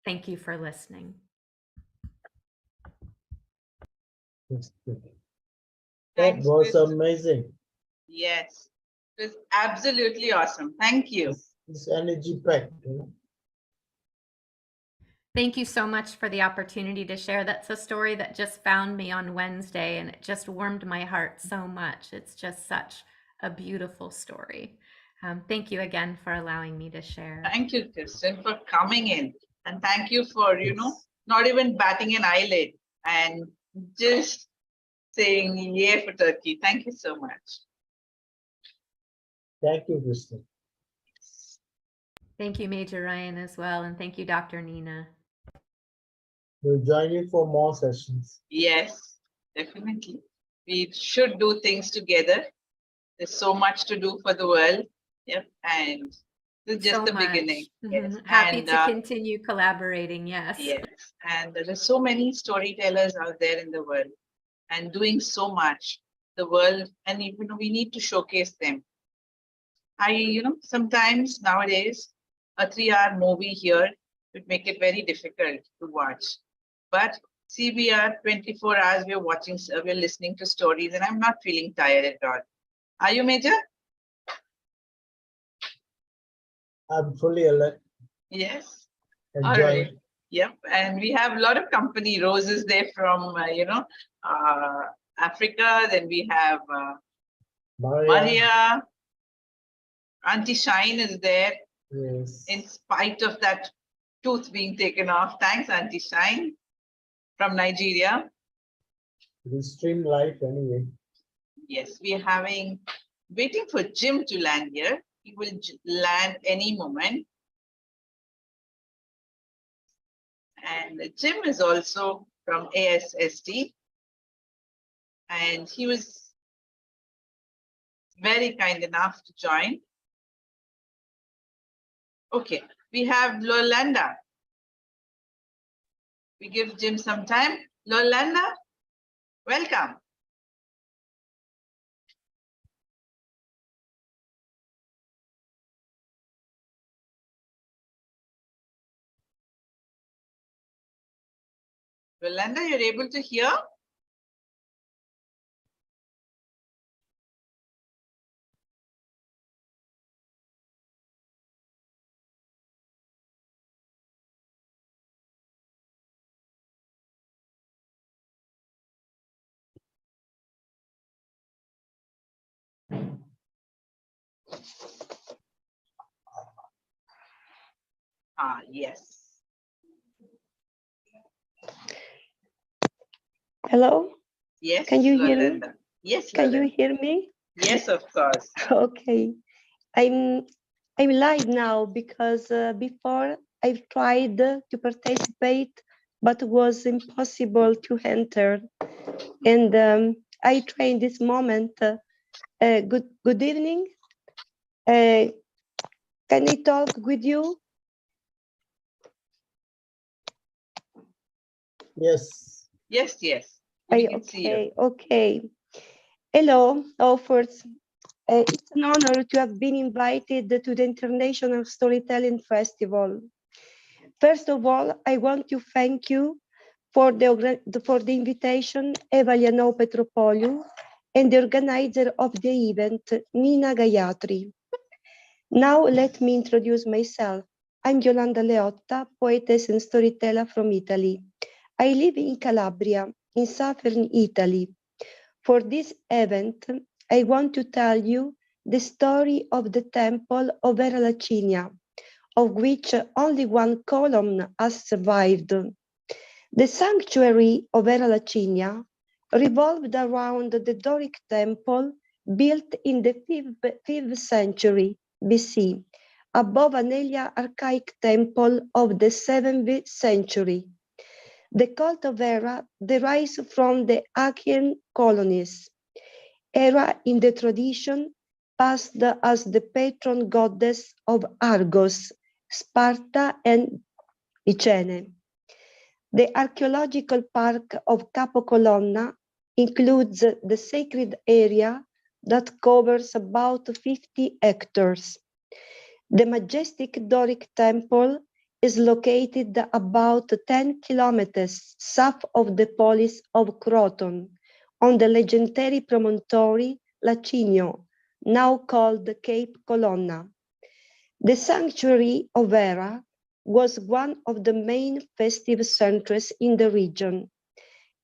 Thank you for listening. That was amazing. Yes, it was absolutely awesome. Thank you. It's energy packed. Thank you so much for the opportunity to share. That's a story that just found me on Wednesday, and it just warmed my heart so much. It's just such a beautiful story. Thank you again for allowing me to share. Thank you, Kristen, for coming in. And thank you for, not even batting an eyelid and just saying yay for Turkey. Thank you so much. Thank you, Kristen. Thank you, Major Ryan, as well. And thank you, Dr. Nina. We'll join you for more sessions. Yes, definitely. We should do things together. There's so much to do for the world. Yep. And this is just So the much. beginning. Yes. Happy And, to continue collaborating. Yes. yes. And there are so many storytellers out there in the world and doing so much. The world, and we need to showcase them. Sometimes nowadays a 3-hour movie here would make it very difficult to watch. But see, we are 24 hours, we're listening to stories, and I'm not feeling tired at all. Are you, Major? I'm fully alert. Yes. Enjoying. All right. Yep. And we have a lot of company. Rose is there from, Africa. Then we have Maria. Auntie Shine is there. Yes. In spite of that tooth being taken off. Thanks, Auntie Shine from Nigeria. We stream live anyway. Yes, we are waiting for Jim to land here. He will land any moment. And Jim is also from ASST. And he was very kind enough to join. Okay, we have Lolanda. We give Jim some time. Lolanda, welcome. Lolanda, you're able to hear? Ah, yes. Hello? Yes. Can you hear me? Lolanda. Yes. Can you Lolanda. hear me? Yes, of course. Okay. I'm live now because before I've tried to participate, but it was impossible to enter. And I try in this moment. Good evening. Can I talk with you? Yes. Yes, yes. We can see you. Okay, okay. Hello, first, it's an honor to have been invited to the International Storytelling Festival. First of all, I want to thank you for the invitation, Eva Lianou Petropoulou, and the organizer of the event, Nina Gayatri. Now let me introduce myself. I'm Yolanda Leotta, poetess and storyteller from Italy. I live in Calabria, in southern Italy. For this event, I want to tell you the story of the temple of Vera Lacinia, of which only one column has survived. The sanctuary of Vera Lacinia revolved around the Doric temple built in the 5th century BC, above an earlier archaic temple of the 7th century. The cult of Hera derives from the Achaean colonies. Hera, in the tradition, passed as the patron goddess of Argos, Sparta, and Mycenae. The archaeological park of Capo Colonna includes the sacred area that covers about 50 hectares. The majestic Doric temple is located about 10 kilometers south of the polis of Croton, on the legendary promontory Lacinio, now called Cape Colonna. The sanctuary of Hera was one of the main festive centers in the region.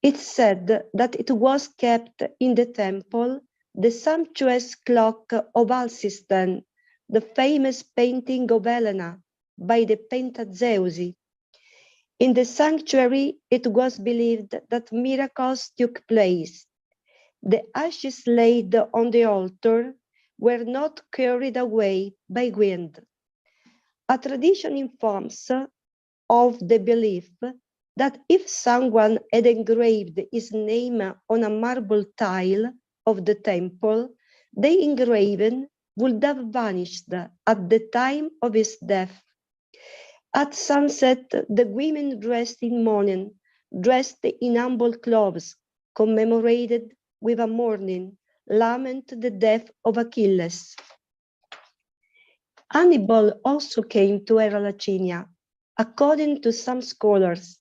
It's said that it was kept in the temple the sumptuous clock of Alcestis, the famous painting of Helena by the Pentazeusi. In the sanctuary, it was believed that miracles took place. The ashes laid on the altar were not carried away by wind. A tradition informs of the belief that if someone had engraved his name on a marble tile of the temple, the engraving would have vanished at the time of his death. At sunset, the women dressed in mourning, dressed in humble clothes, commemorated with a mourning, lament the death of Achilles. Hannibal also came to Era Lacinia. According to some scholars,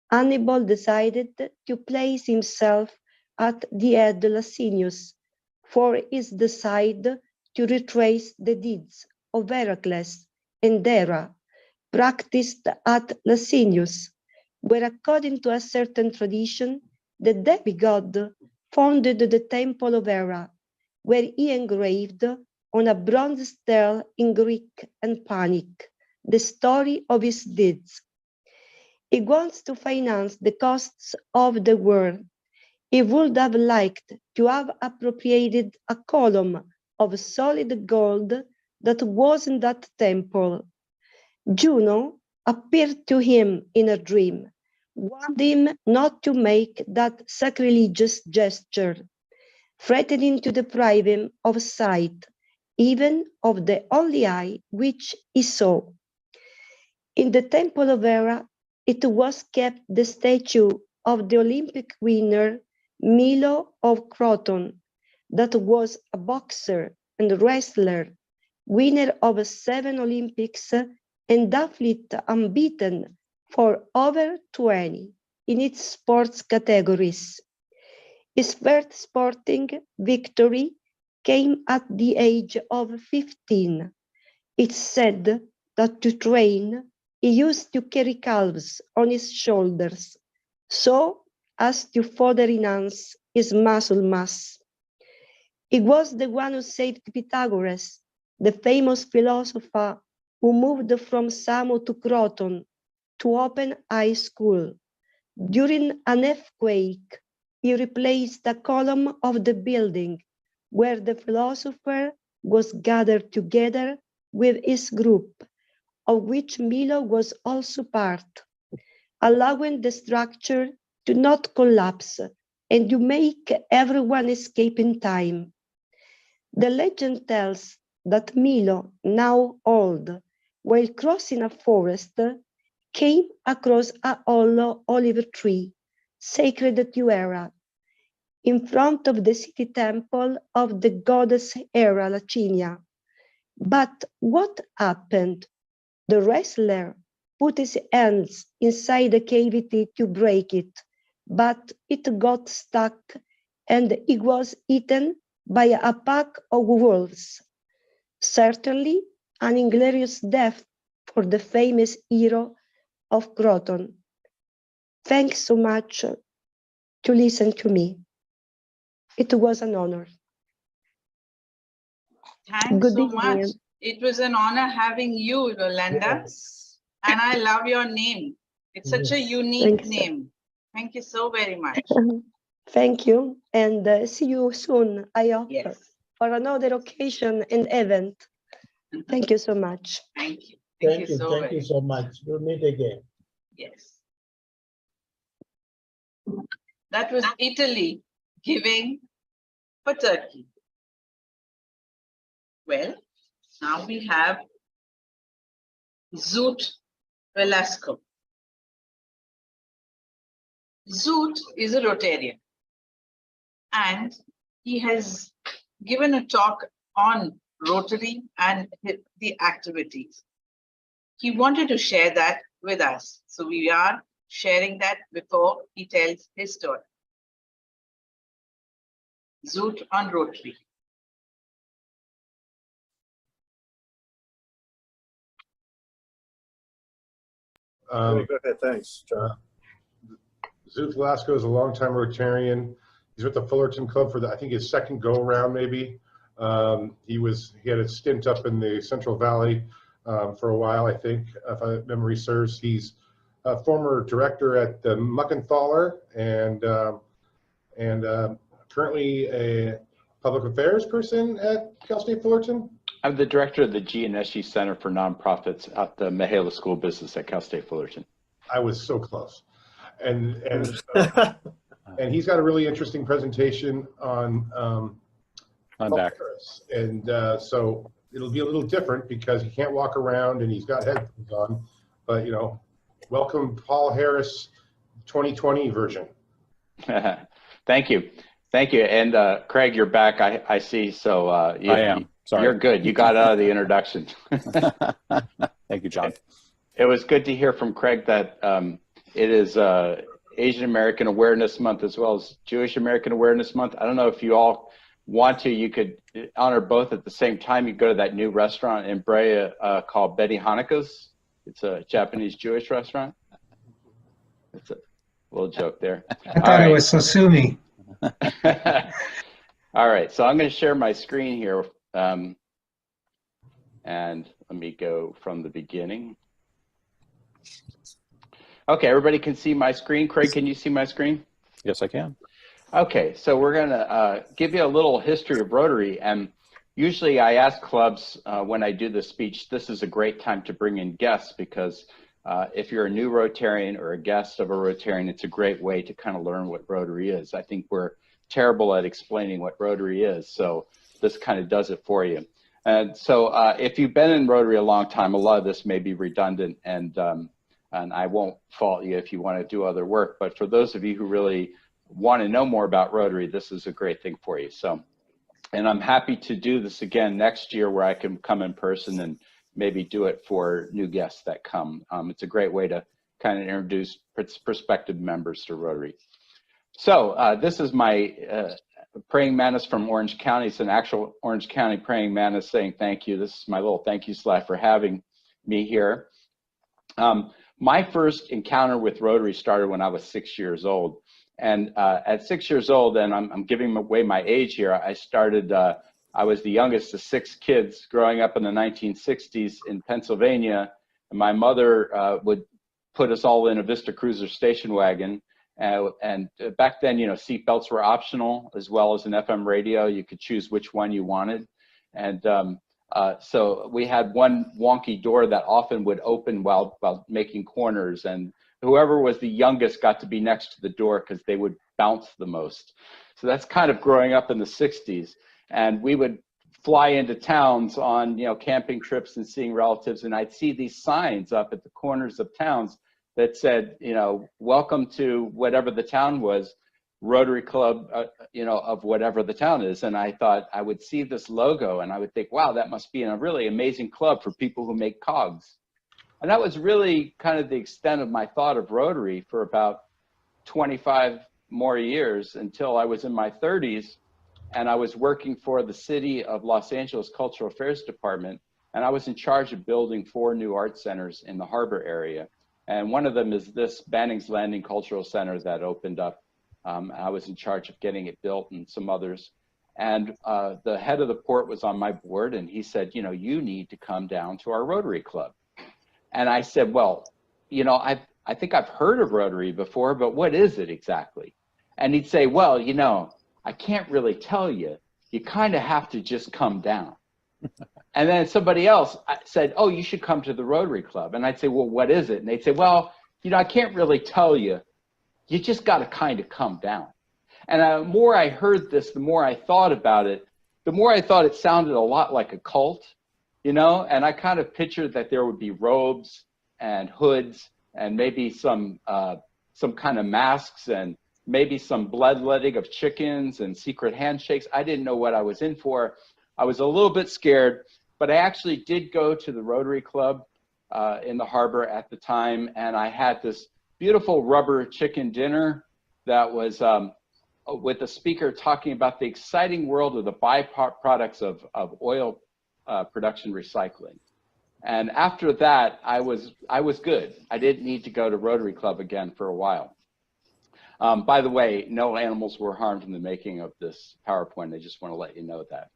Hannibal decided to place himself at the head of Licinius, for his decide to retrace the deeds of Heracles and Hera practiced at Licinius, where according to a certain tradition, the demigod founded the temple of Hera, where he engraved on a bronze stele in Greek and Punic the story of his deeds. He wants to finance the costs of the war. He would have liked to have appropriated a column of solid gold that was in that temple. Juno appeared to him in a dream, warned him not to make that sacrilegious gesture, threatening to deprive him of sight, even of the only eye which he saw. In the temple of Hera, it was kept the statue of the Olympic winner Milo of Croton, that was a boxer and wrestler, winner of 7 Olympics and athlete unbeaten for over 20 in its sports categories. His first sporting victory came at the age of 15. It's said that to train, he used to carry calves on his shoulders, so as to further enhance his muscle mass. He was the one who saved Pythagoras, the famous philosopher who moved from Samo to Croton to open high school. During an earthquake, he replaced a column of the building where the philosopher was gathered together with his group, of which Milo was also part, allowing the structure to not collapse and to make everyone escape in time. The legend tells that Milo, now old, while crossing a forest, came across a hollow olive tree, sacred to Hera, in front of the city temple of the goddess Hera Lacinia. But what happened? The wrestler put his hands inside the cavity to break it, but it got stuck and he was eaten by a pack of wolves. Certainly an inglorious death for the famous hero of Croton. Thanks so much to listen to me. It was an honor. Thanks Good so evening. much. It was an honor having you, Rolanda. Yes. And I love your name. It's such a Yes. unique Thanks. name. Thank you so very much. Thank you, and see you soon, I hope, Yes. for another occasion and event. Thank you so much. Thank you. Thank you so Thank very you so much. We'll meet again. Yes. That was Italy giving for Turkey. Well, now we have Zoot Velasco. Zoot is a Rotarian and he has given a talk on Rotary and the activities. He wanted to share that with us. So we are sharing that before he tells his story. Zoot on Rotary. Go ahead, thanks, John. Zeus Velasco is a longtime Rotarian. He's with the Fullerton Club for I think his second go around maybe. He had a stint up in the Central Valley for a while, I think, if memory serves. He's a former director at the Muckenthaler and currently a public affairs person at Cal State Fullerton. I'm the director of the Gianneschi Center for Nonprofits at the Mihaela School of Business at Cal State Fullerton. I was so close. And he's got a really interesting presentation on back. Harris. And so it'll be a little different because he can't walk around and he's got headphones on. But, you know, welcome Paul Harris 2020 version. Thank you. Thank you. And Craig, you're back, I see. So I am. Sorry. You're good. You got out of the introduction. Thank you, John. It was good to hear from Craig that it is Asian American Awareness Month as well as Jewish American Awareness Month. I don't know if you all want to, you could honor both at the same time. You go to that new restaurant in Brea called Betty Hanukkah's. It's a Japanese Jewish restaurant. It's a little joke there. I thought it was Sosumi. All right, so I'm going to share my screen here. And let me go from the beginning. Okay, everybody can see my screen. Craig, can you see my screen? Yes, I can. Okay, so we're going to give you a little history of Rotary. And usually I ask clubs when I do the speech, this is a great time to bring in guests because if you're a new Rotarian or a guest of a Rotarian, it's a great way to kind of learn what Rotary is. I think we're terrible at explaining what Rotary is, so this kind of does it for you. And so if you've been in Rotary a long time, a lot of this may be redundant, and I won't fault you if you want to do other work, but for those of you who really want to know more about Rotary, this is a great thing for you. So, and I'm happy to do this again next year where I can come in person and maybe do it for new guests that come. It's a great way to kind of introduce prospective members to Rotary. So this is my praying mantis from Orange County. It's an actual Orange County praying mantis saying thank you. This is my little thank you slide for having me here. My first encounter with Rotary started when I was 6 years old. And at 6 years old, and I'm giving away my age here, I started, I was the youngest of 6 kids growing up in the 1960s in Pennsylvania. And my mother would put us all in a Vista Cruiser station wagon. And back then, you know, seatbelts were optional as well as an FM radio. You could choose which one you wanted. And so we had one wonky door that often would open while making corners. And whoever was the youngest got to be next to the door because they would bounce the most. So that's kind of growing up in the 60s. And we would fly into towns on, you know, camping trips and seeing relatives. And I'd see these signs up at the corners of towns that said, you know, welcome to whatever the town was, Rotary Club, you know, of whatever the town is. And I thought I would see this logo and I would think, wow, that must be a really amazing club for people who make cogs. And that was really kind of the extent of my thought of Rotary for about 25 more years until I was in my 30s and I was working for the City of Los Angeles Cultural Affairs Department. And I was in charge of building 4 new art centers in the harbor area. And one of them is this Banning's Landing Cultural Center that opened up. I was in charge of getting it built and some others. And the head of the port was on my board and he said, you know, you need to come down to our Rotary Club. And I said, well, you know, I think I've heard of Rotary before, but what is it exactly? And he'd say, well, you know, I can't really tell you. You kind of have to just come down. And then somebody else said, oh, you should come to the Rotary Club. And I'd say, well, what is it? And they'd say, well, you know, I can't really tell you. You just got to kind of come down. And the more I heard this, the more I thought about it, the more I thought it sounded a lot like a cult, you know, and I kind of pictured that there would be robes and hoods and maybe some kind of masks and maybe some bloodletting of chickens and secret handshakes. I didn't know what I was in for. I was a little bit scared, but I actually did go to the Rotary Club in the harbor at the time, and I had this beautiful rubber chicken dinner that was with a speaker talking about the exciting world of the byproducts of oil production recycling. And after that, I was good. I didn't need to go to Rotary Club again for a while. By the way, no animals were harmed in the making of this PowerPoint. I just want to let you know that.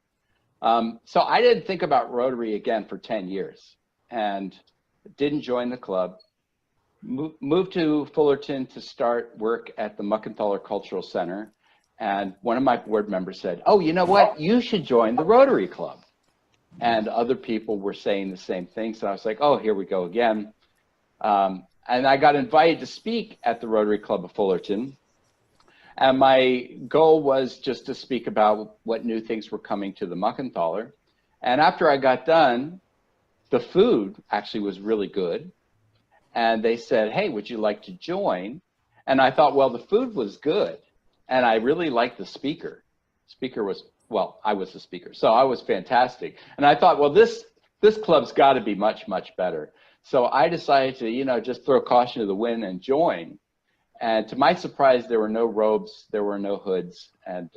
So I didn't think about Rotary again for 10 years and didn't join the club. Moved to Fullerton to start work at the Muckenthaler Cultural Center. And one of my board members said, oh, you know what? You should join the Rotary Club. And other people were saying the same thing. So I was like, oh, here we go again. And I got invited to speak at the Rotary Club of Fullerton. And my goal was just to speak about what new things were coming to the Muckenthaler. And after I got done, the food actually was really good. And they said, hey, would you like to join? And I thought, well, the food was good. And I really liked the speaker. Speaker was, well, I was the speaker. So I was fantastic. And I thought, well, this club's got to be much, much better. So I decided to, you know, just throw caution to the wind and join. And to my surprise, there were no robes, there were no hoods. And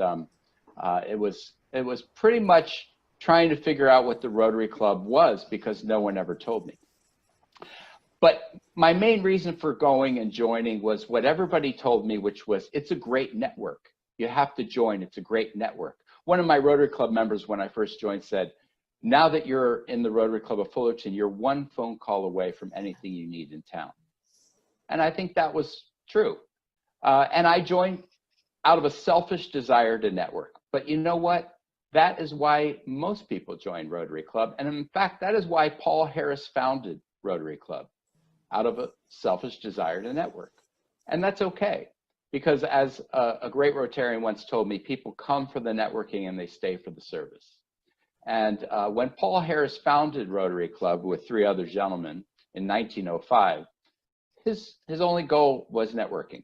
it was pretty much trying to figure out what the Rotary Club was because no one ever told me. But my main reason for going and joining was what everybody told me, which was it's a great network. You have to join, it's a great network. One of my Rotary Club members when I first joined said, now that you're in the Rotary Club of Fullerton, you're one phone call away from anything you need in town. And I think that was true. And I joined out of a selfish desire to network. But you know what? That is why most people join Rotary Club. And in fact, that is why Paul Harris founded Rotary Club, out of a selfish desire to network. And that's okay. Because as a great Rotarian once told me, people come for the networking and they stay for the service. And when Paul Harris founded Rotary Club with 3 other gentlemen in 1905, his only goal was networking.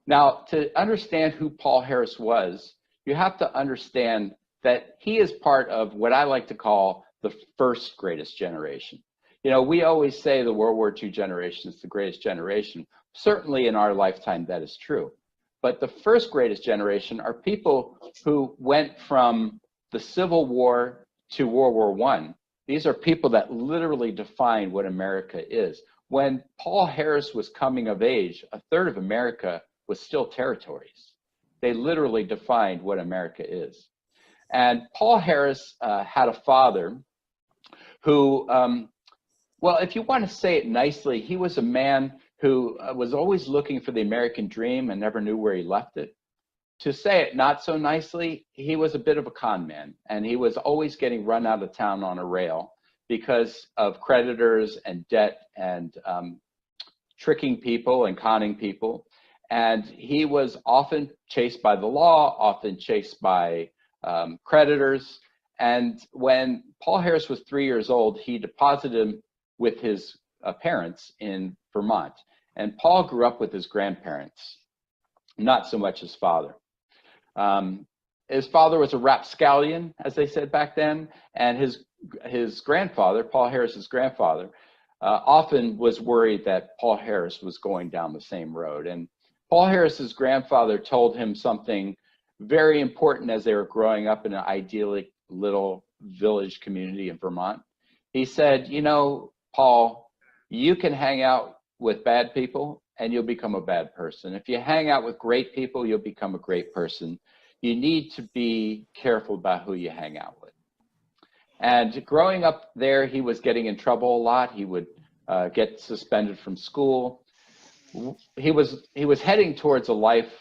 Now, to understand who Paul Harris was, you have to understand that he is part of what I like to call the first greatest generation. You know, we always say the World War II generation is the greatest generation. Certainly in our lifetime, that is true. But the first greatest generation are people who went from the Civil War to World War I. These are people that literally define what America is. When Paul Harris was coming of age, a third of America was still territories. They literally defined what America is. And Paul Harris had a father who, well, if you want to say it nicely, he was a man who was always looking for the American dream and never knew where he left it. To say it not so nicely, he was a bit of a con man, and he was always getting run out of town on a rail because of creditors and debt and tricking people and conning people. And he was often chased by the law, often chased by creditors. And when Paul Harris was 3 years old, he deposited him with his parents in Vermont. And Paul grew up with his grandparents, not so much his father. His father was a rapscallion, as they said back then, and his grandfather, Paul Harris's grandfather, often was worried that Paul Harris was going down the same road. And Paul Harris's grandfather told him something very important as they were growing up in an idyllic little village community in Vermont. He said, you know, Paul, you can hang out with bad people and you'll become a bad person. If you hang out with great people, you'll become a great person. You need to be careful about who you hang out with. And growing up there, he was getting in trouble a lot. He would get suspended from school. He was heading towards a life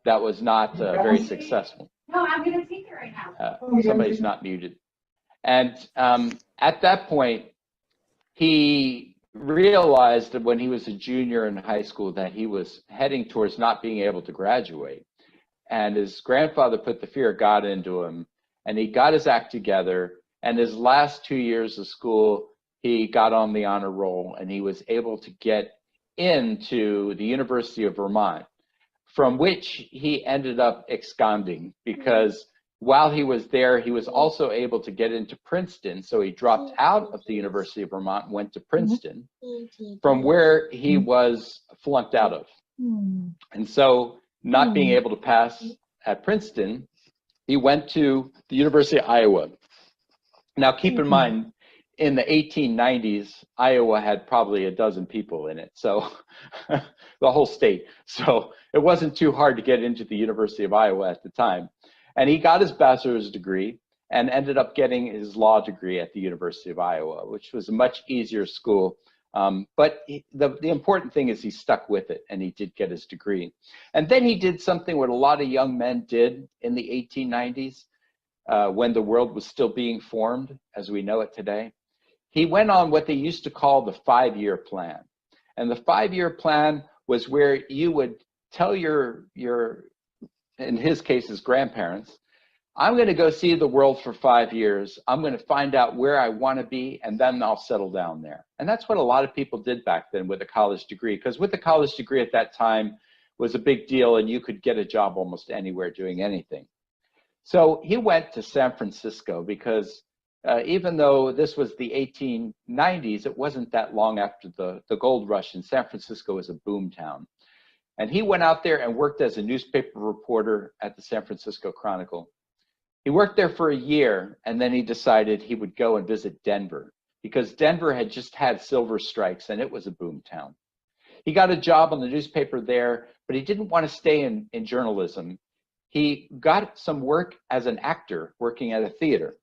that was not very successful. No, I'm going to take it right now. Somebody's not muted. And at that point, he realized that when he was a junior in high school that he was heading towards not being able to graduate. And his grandfather put the fear of God into him, and he got his act together. And his last 2 years of school, he got on the honor roll, and he was able to get into the University of Vermont, from which he ended up absconding because while he was there, he was also able to get into Princeton. So he dropped out of the University of Vermont and went to Princeton, from where he was flunked out of. And so, not being able to pass at Princeton, he went to the University of Iowa. Now, keep in mind, in the 1890s, Iowa had probably a dozen people in it, so the whole state. So it wasn't too hard to get into the University of Iowa at the time. And he got his bachelor's degree and ended up getting his law degree at the University of Iowa, which was a much easier school. But the important thing is he stuck with it, and he did get his degree. And then he did something what a lot of young men did in the 1890s when the world was still being formed as we know it today. He went on what they used to call the 5-year plan. And the 5-year plan was where you would tell your, in his case, his grandparents, I'm going to go see the world for 5 years. I'm going to find out where I want to be, and then I'll settle down there. And that's what a lot of people did back then with a college degree, because with a college degree at that time was a big deal, and you could get a job almost anywhere doing anything. So he went to San Francisco because even though this was the 1890s, it wasn't that long after the gold rush, and San Francisco was a boom town. And he went out there and worked as a newspaper reporter at the San Francisco Chronicle. He worked there for a year, and then he decided he would go and visit Denver because Denver had just had silver strikes and it was a boom town. He got a job on the newspaper there, but he didn't want to stay in journalism. He got some work as an actor working at a theater.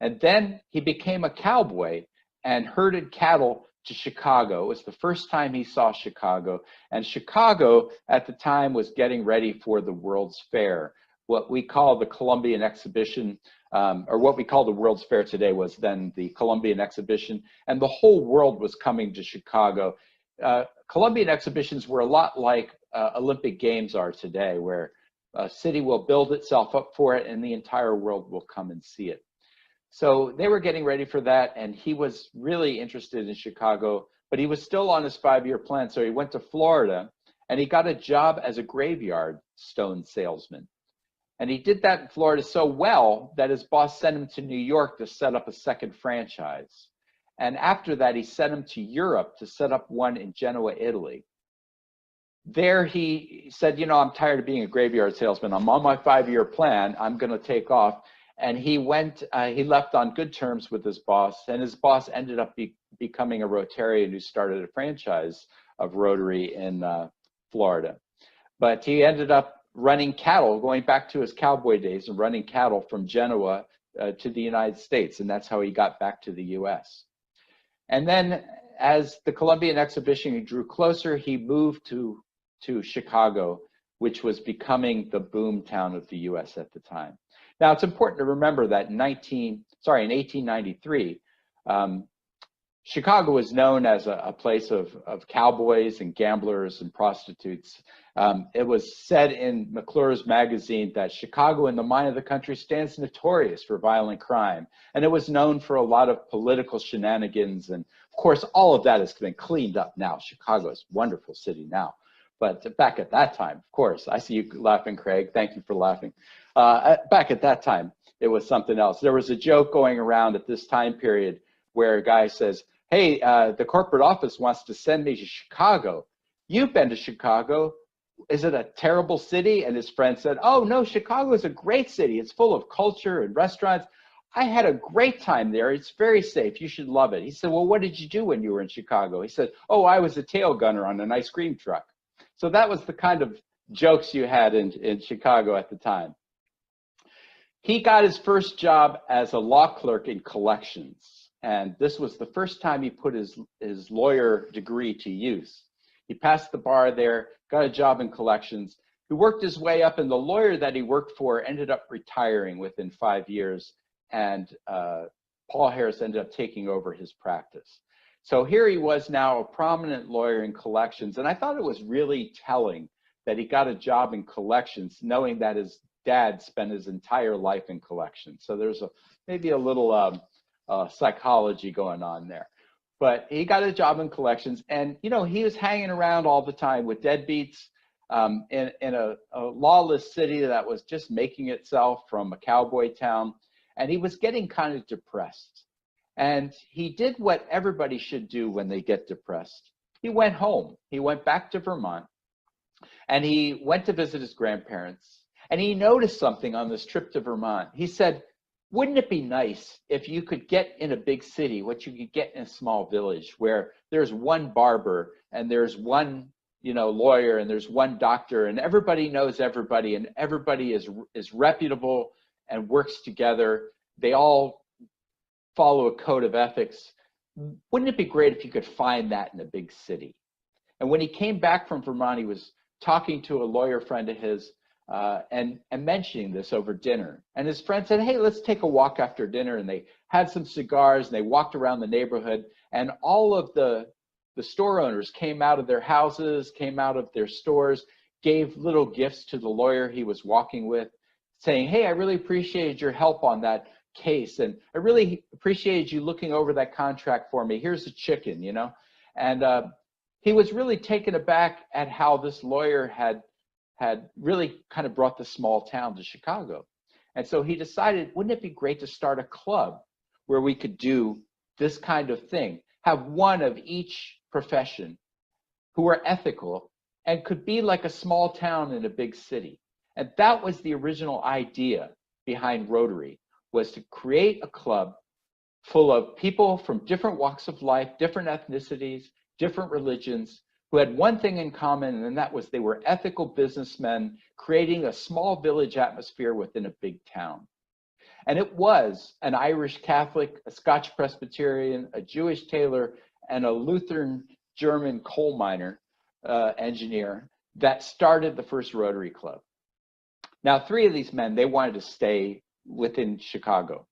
And then he became a cowboy and herded cattle to Chicago. It was the first time he saw Chicago. And Chicago at the time was getting ready for the World's Fair. What we call the Columbian Exhibition, or what we call the World's Fair today was then the Columbian Exhibition. And the whole world was coming to Chicago. Columbian exhibitions were a lot like Olympic Games are today, where a city will build itself up for it and the entire world will come and see it. So they were getting ready for that, and he was really interested in Chicago, but he was still on his 5-year plan. So he went to Florida and he got a job as a graveyard stone salesman. And he did that in Florida so well that his boss sent him to New York to set up a second franchise. And after that, he sent him to Europe to set up one in Genoa, Italy. There he said, you know, I'm tired of being a graveyard salesman. I'm on my 5-year plan. I'm going to take off. And he went, he left on good terms with his boss, and his boss ended up becoming a Rotarian who started a franchise of Rotary in Florida. But he ended up running cattle, going back to his cowboy days and running cattle from Genoa to the United States. And that's how he got back to the US. And then as the Columbian Exhibition drew closer, he moved to Chicago, which was becoming the boom town of the US at the time. Now, it's important to remember that in 1893, Chicago was known as a place of cowboys and gamblers and prostitutes. It was said in McClure's magazine that Chicago in the mind of the country stands notorious for violent crime. And it was known for a lot of political shenanigans. And of course, all of that has been cleaned up now. Chicago is a wonderful city now. But back at that time, of course, I see you laughing, Craig. Thank you for laughing. Back at that time, it was something else. There was a joke going around at this time period where a guy says, hey, the corporate office wants to send me to Chicago. You've been to Chicago. Is it a terrible city? And his friend said, oh, no, Chicago is a great city. It's full of culture and restaurants. I had a great time there. It's very safe. You should love it. He said, well, what did you do when you were in Chicago? He said, oh, I was a tail gunner on an ice cream truck. So that was the kind of jokes you had in Chicago at the time. He got his first job as a law clerk in collections. And this was the first time he put his lawyer degree to use. He passed the bar there, got a job in collections. He worked his way up, and the lawyer that he worked for ended up retiring within 5 years. And Paul Harris ended up taking over his practice. So here he was now a prominent lawyer in collections. And I thought it was really telling that he got a job in collections, knowing that his dad spent his entire life in collections. So there's maybe a little psychology going on there. But he got a job in collections, and you know, he was hanging around all the time with deadbeats in a lawless city that was just making itself from a cowboy town, and he was getting kind of depressed. And he did what everybody should do when they get depressed. He went home. He went back to Vermont, and he went to visit his grandparents. And he noticed something on this trip to Vermont. He said, wouldn't it be nice if you could get in a big city what you could get in a small village, where there's one barber and there's one, lawyer and there's one doctor, and everybody knows everybody, and everybody is reputable and works together. They all follow a code of ethics. Wouldn't it be great if you could find that in a big city? And when he came back from Vermont, he was talking to a lawyer friend of his and mentioning this over dinner. And his friend said, hey, let's take a walk after dinner. And they had some cigars and they walked around the neighborhood, and all of the store owners came out of their houses, came out of their stores, gave little gifts to the lawyer he was walking with, saying, hey, I really appreciated your help on that case, and I really appreciated you looking over that contract for me. Here's a chicken, And he was really taken aback at how this lawyer had really kind of brought the small town to Chicago. And so he decided, wouldn't it be great to start a club where we could do this kind of thing, have one of each profession who were ethical and could be like a small town in a big city. And that was the original idea behind Rotary, was to create a club full of people from different walks of life, different ethnicities, different religions, who had one thing in common, and that was they were ethical businessmen creating a small village atmosphere within a big town. And it was an Irish Catholic, a Scotch Presbyterian, a Jewish tailor, and a Lutheran German coal miner engineer that started the first Rotary Club. Now, 3 of these men, they wanted to stay within Chicago,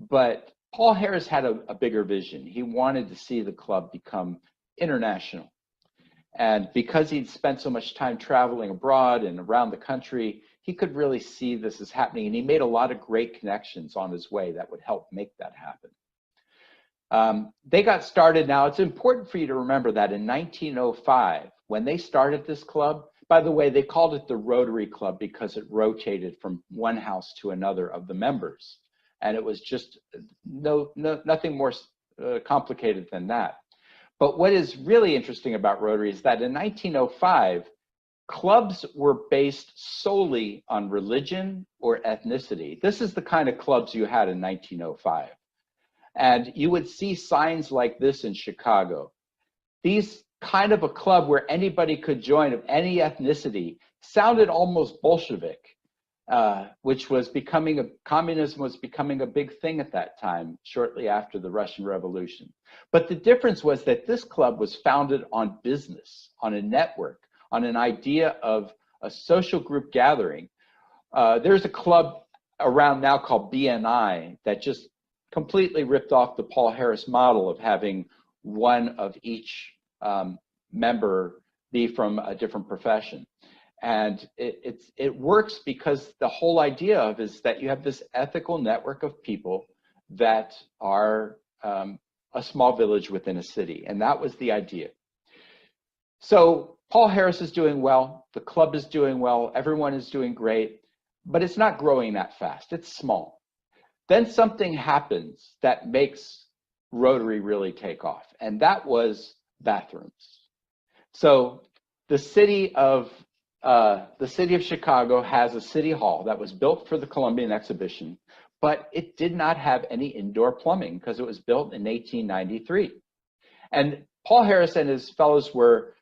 but Paul Harris had a bigger vision. He wanted to see the club become international. And because he'd spent so much time traveling abroad and around the country, he could really see this as happening. And he made a lot of great connections on his way that would help make that happen. They got started. Now, it's important for you to remember that in 1905, when they started this club, by the way, they called it the Rotary Club because it rotated from one house to another of the members. And it was just nothing more complicated than that. But what is really interesting about Rotary is that in 1905, clubs were based solely on religion or ethnicity. This is the kind of clubs you had in 1905. And you would see signs like this in Chicago. These kind of a club where anybody could join of any ethnicity sounded almost Bolshevik, which was communism was becoming a big thing at that time, shortly after the Russian Revolution. But the difference was that this club was founded on business, on a network, on an idea of a social group gathering. There's a club around now called BNI that just completely ripped off the Paul Harris model of having one of each member be from a different profession. And it works because the whole idea of is that you have this ethical network of people that are a small village within a city. And that was the idea. So Paul Harris is doing well, the club is doing well, everyone is doing great, but it's not growing that fast, it's small. Then something happens that makes Rotary really take off, and that was bathrooms. So the city of Chicago has a city hall that was built for the Columbian Exhibition, but it did not have any indoor plumbing because it was built in 1893. And Paul Harris and his fellows were,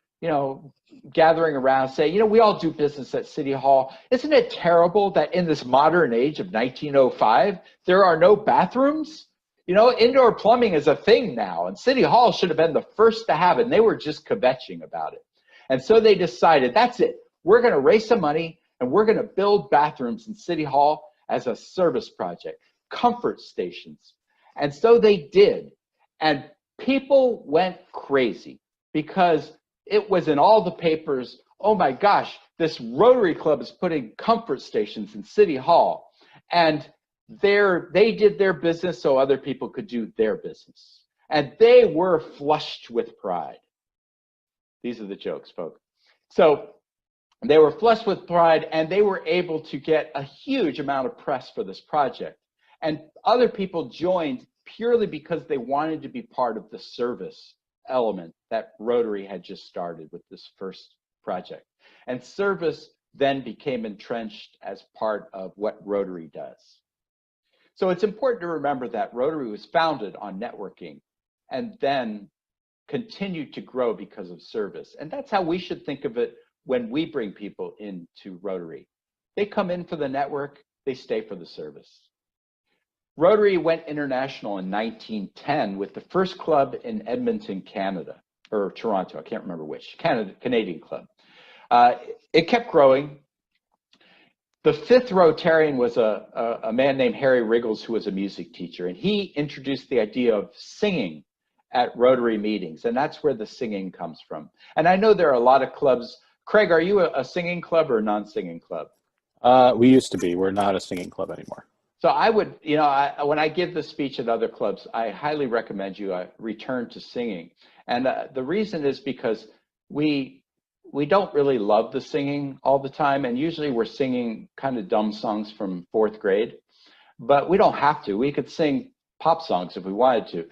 gathering around saying, we all do business at City Hall. Isn't it terrible that in this modern age of 1905, there are no bathrooms? Indoor plumbing is a thing now, and City Hall should have been the first to have it, and they were just kvetching about it. And so they decided, that's it. We're going to raise some money, and we're going to build bathrooms in City Hall as a service project, comfort stations. And so they did. And people went crazy because it was in all the papers. Oh my gosh, this Rotary Club is putting comfort stations in City Hall. And they did their business so other people could do their business. And they were flushed with pride. These are the jokes, folks. So they were flushed with pride, and they were able to get a huge amount of press for this project. And other people joined purely because they wanted to be part of the service element that Rotary had just started with this first project. And service then became entrenched as part of what Rotary does. So it's important to remember that Rotary was founded on networking and then continued to grow because of service. And that's how we should think of it when we bring people into Rotary. They come in for the network, they stay for the service. Rotary went international in 1910 with the first club in Edmonton, Canada, or Toronto, I can't remember which, Canadian club. It kept growing. The fifth Rotarian was a man named Harry Riggles, who was a music teacher, and he introduced the idea of singing at Rotary meetings, and that's where the singing comes from. And I know there are a lot of clubs. Craig, are you a singing club or a non-singing club? We used to be. We're not a singing club anymore. So I would, you know, when I give the speech at other clubs, I highly recommend you return to singing. And the reason is because we don't really love the singing all the time. And usually we're singing kind of dumb songs from 4th grade, but we don't have to. We could sing pop songs if we wanted to.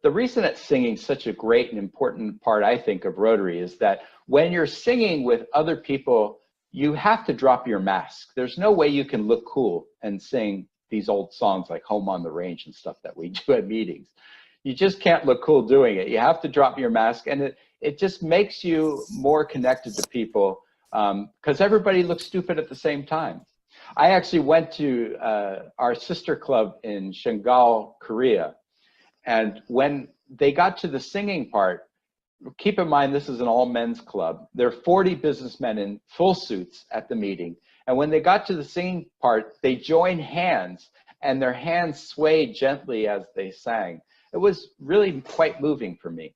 The reason that singing is such a great and important part, I think, of Rotary is that when you're singing with other people, you have to drop your mask. There's no way you can look cool and sing these old songs like Home on the Range and stuff that we do at meetings. You just can't look cool doing it. You have to drop your mask, and it just makes you more connected to people because everybody looks stupid at the same time. I actually went to our sister club in Shanghai, Korea, and when they got to the singing part, keep in mind this is an all men's club. There are 40 businessmen in full suits at the meeting. And when they got to the singing part, they joined hands and their hands swayed gently as they sang. It was really quite moving for me.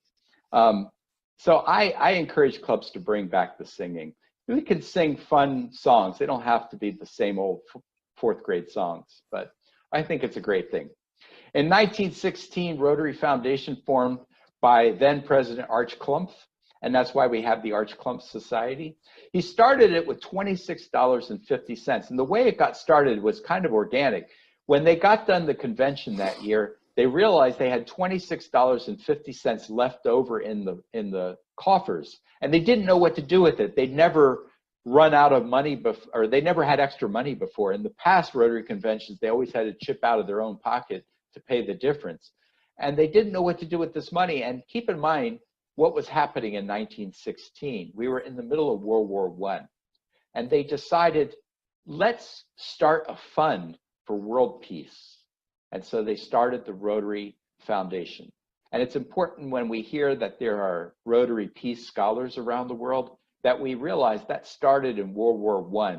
So I encourage clubs to bring back the singing. We can sing fun songs. They don't have to be the same old 4th grade songs, but I think it's a great thing. In 1916, Rotary Foundation formed by then President Arch Klumpf, and that's why we have the Arch Klumpf Society. He started it with $26.50, and the way it got started was kind of organic. When they got done the convention that year, they realized they had $26.50 left over in the coffers, and they didn't know what to do with it. They'd never run out of money before, or they never had extra money before. In the past Rotary conventions, they always had to chip out of their own pocket to pay the difference. And they didn't know what to do with this money. And keep in mind what was happening in 1916. We were in the middle of World War I. And they decided, let's start a fund for world peace. And so they started the Rotary Foundation. And it's important when we hear that there are Rotary Peace Scholars around the world that we realize that started in World War I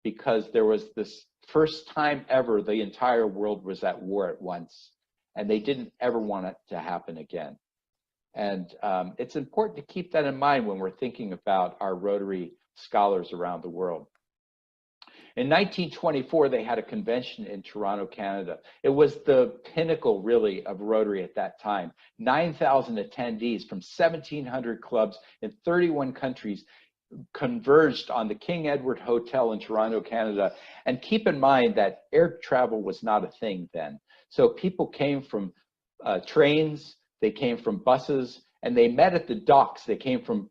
because there was this first time ever the entire world was at war at once. And they didn't ever want it to happen again. And it's important to keep that in mind when we're thinking about our Rotary scholars around the world. In 1924, they had a convention in Toronto, Canada. It was the pinnacle, really, of Rotary at that time. 9,000 attendees from 1,700 clubs in 31 countries converged on the King Edward Hotel in Toronto, Canada. And keep in mind that air travel was not a thing then. So people came from trains, they came from buses, and they met at the docks. They came from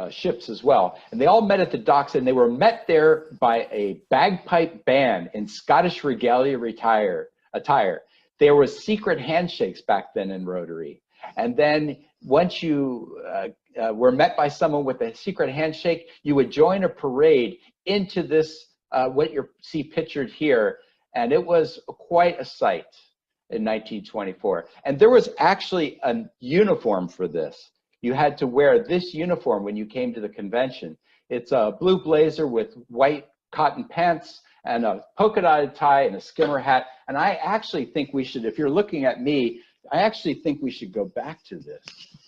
ships as well. And they all met at the docks, and they were met there by a bagpipe band in Scottish regalia attire. There was secret handshakes back then in Rotary. And then once you were met by someone with a secret handshake, you would join a parade into this, what you see pictured here. And it was quite a sight in 1924. And there was actually a uniform for this. You had to wear this uniform when you came to the convention. It's a blue blazer with white cotton pants and a polka dotted tie and a skimmer hat. And I actually think we should, if you're looking at me, I actually think we should go back to this.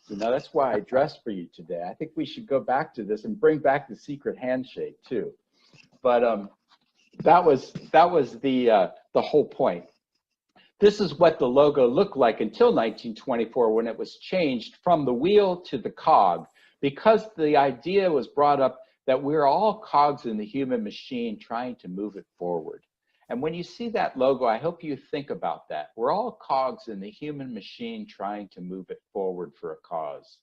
You know, that's why I dressed for you today. I think we should go back to this and bring back the secret handshake too. But that was the whole point. This is what the logo looked like until 1924 when it was changed from the wheel to the cog, because the idea was brought up that we're all cogs in the human machine trying to move it forward. And when you see that logo, I hope you think about that. We're all cogs in the human machine trying to move it forward for a cause.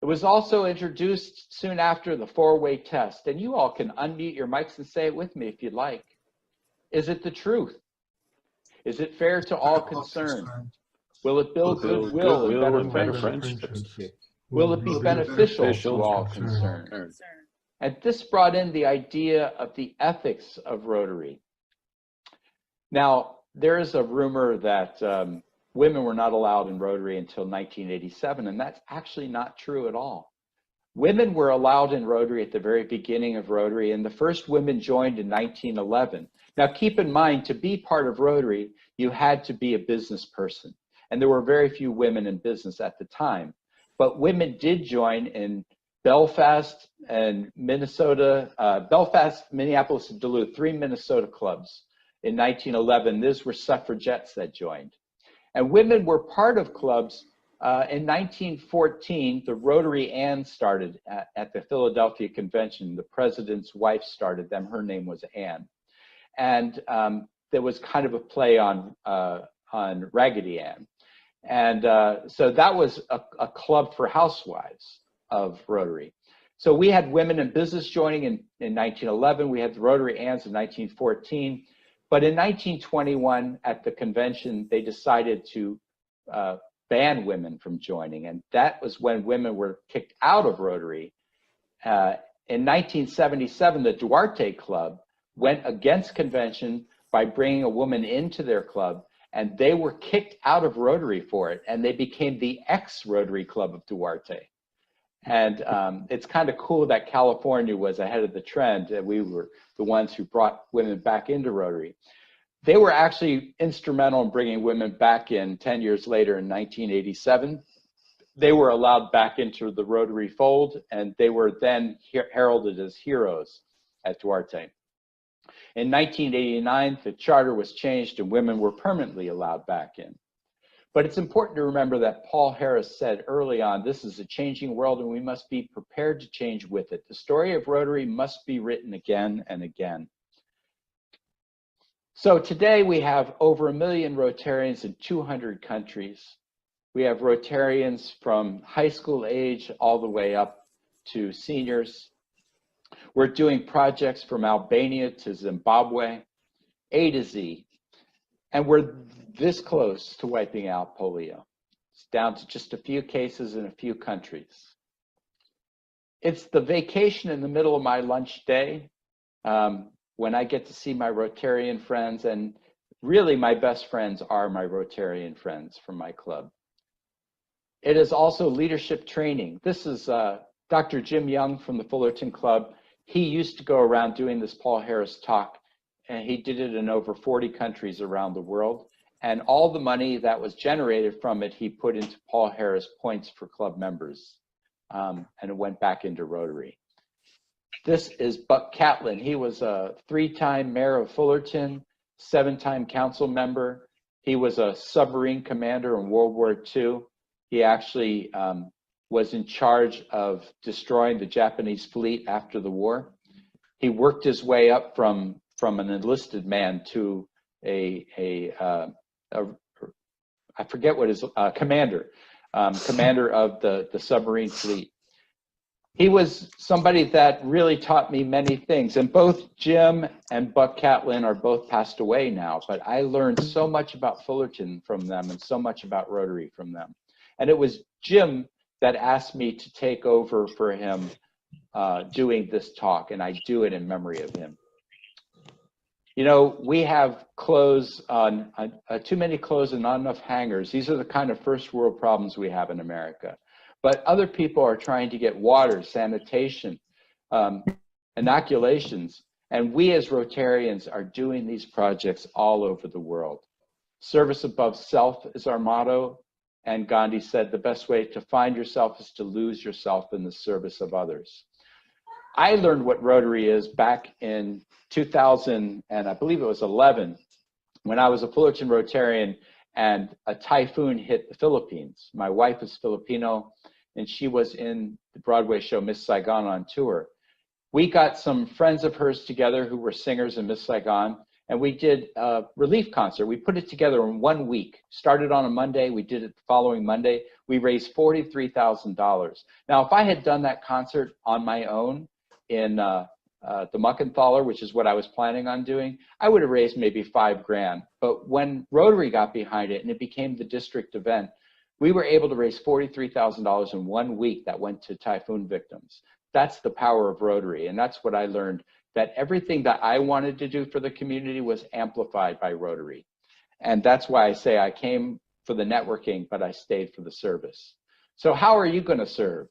It was also introduced soon after the four-way test, and you all can unmute your mics and say it with me if you'd like. Is it the truth? Is it fair to all concerned? Will it build goodwill and better friendships? Will it be beneficial to all concerned? And this brought in the idea of the ethics of Rotary. Now, there is a rumor that women were not allowed in Rotary until 1987, and that's actually not true at all. Women were allowed in Rotary at the very beginning of Rotary, and the first women joined in 1911. Now, keep in mind, to be part of Rotary, you had to be a business person, and there were very few women in business at the time. But women did join in Belfast and Minnesota, Belfast, Minneapolis, and Duluth, 3 Minnesota clubs. In 1911, these were suffragettes that joined. And women were part of clubs. In 1914, the Rotary Ann started at the Philadelphia Convention. The president's wife started them. Her name was Ann. And there was kind of a play on Raggedy Ann. And so that was a club for housewives of Rotary. So we had women in business joining in 1911. We had the Rotary Anns in 1914. But in 1921, at the convention, they decided to ban women from joining. And that was when women were kicked out of Rotary. In 1977, the Duarte Club went against convention by bringing a woman into their club, and they were kicked out of Rotary for it, and they became the ex-Rotary Club of Duarte. And it's kind of cool that California was ahead of the trend, and we were the ones who brought women back into Rotary. They were actually instrumental in bringing women back in 10 years later in 1987. They were allowed back into the Rotary fold, and they were then heralded as heroes at Duarte. In 1989, the charter was changed and women were permanently allowed back in. But it's important to remember that Paul Harris said early on, this is a changing world and we must be prepared to change with it. The story of Rotary must be written again and again. So today we have over 1 million Rotarians in 200 countries. We have Rotarians from high school age all the way up to seniors. We're doing projects from Albania to Zimbabwe, A to Z. And we're this close to wiping out polio. It's down to just a few cases in a few countries. It's the vacation in the middle of my lunch day when I get to see my Rotarian friends, and really my best friends are my Rotarian friends from my club. It is also leadership training. This is Dr. Jim Young from the Fullerton Club. He used to go around doing this Paul Harris talk, and he did it in over 40 countries around the world. And all the money that was generated from it, he put into Paul Harris points for club members. And it went back into Rotary. This is Buck Catlin. He was a 3-time mayor of Fullerton, 7-time council member. He was a submarine commander in World War II. He actually was in charge of destroying the Japanese fleet after the war. He worked his way up from an enlisted man to I forget what his commander of the submarine fleet. He was somebody that really taught me many things, and both Jim and Buck Catlin are both passed away now, but I learned so much about Fullerton from them and so much about Rotary from them. And it was Jim that asked me to take over for him doing this talk, and I do it in memory of him. You know, we have clothes on, too many clothes and not enough hangers. These are the kind of first world problems we have in America. But other people are trying to get water, sanitation, inoculations. And we as Rotarians are doing these projects all over the world. Service above self is our motto. And Gandhi said the best way to find yourself is to lose yourself in the service of others. I learned what Rotary is back in 2000, and I believe it was 11, when I was a Fullerton Rotarian and a typhoon hit the Philippines. My wife is Filipino, and she was in the Broadway show Miss Saigon on tour. We got some friends of hers together who were singers in Miss Saigon, and we did a relief concert. We put it together in 1 week. Started on a Monday, we did it the following Monday. We raised $43,000. Now, if I had done that concert on my own in the Muckenthaler, which is what I was planning on doing, I would have raised maybe $5,000. But when Rotary got behind it and it became the district event, we were able to raise $43,000 in 1 week that went to typhoon victims. That's the power of Rotary. And that's what I learned, that everything that I wanted to do for the community was amplified by Rotary. And that's why I say I came for the networking, but I stayed for the service. So how are you going to serve?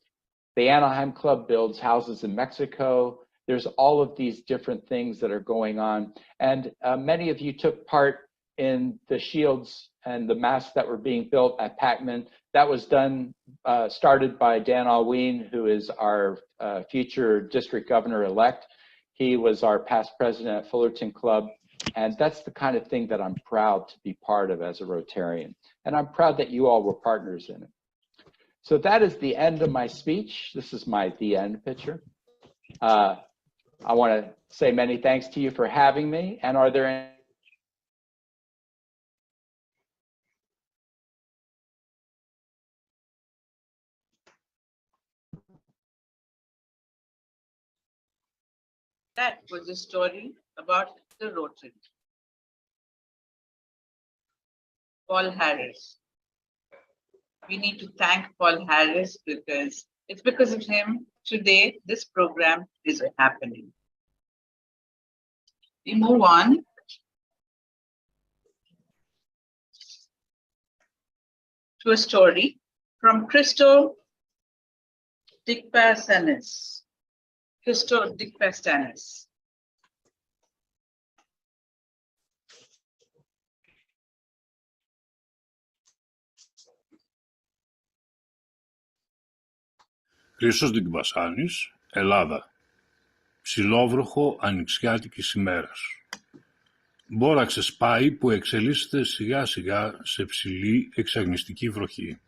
The Anaheim Club builds houses in Mexico. There's all of these different things that are going on. And many of you took part in the shields and the masks that were being built at Packman. That was done, started by Dan Alween, who is our future district governor-elect. He was our past president at Fullerton Club. And that's the kind of thing that I'm proud to be part of as a Rotarian. And I'm proud that you all were partners in it. So that is the end of my speech. This is my the end picture. I want to say many thanks to you for having me. And are there any? That was a story about the Rotary. Paul Harris. We need to thank Paul Harris because it's because of him today this program is happening. We move on. To a story from Christo Dikpastanis. Christo Dikpastanis. Χρήστος Δικπασάνης, Ελλάδα. Ψιλόβροχο ανοιξιάτικης ημέρας. Μπόραξε σπάει που εξελίσσεται σιγά σιγά σε ψηλή εξαγνιστική βροχή.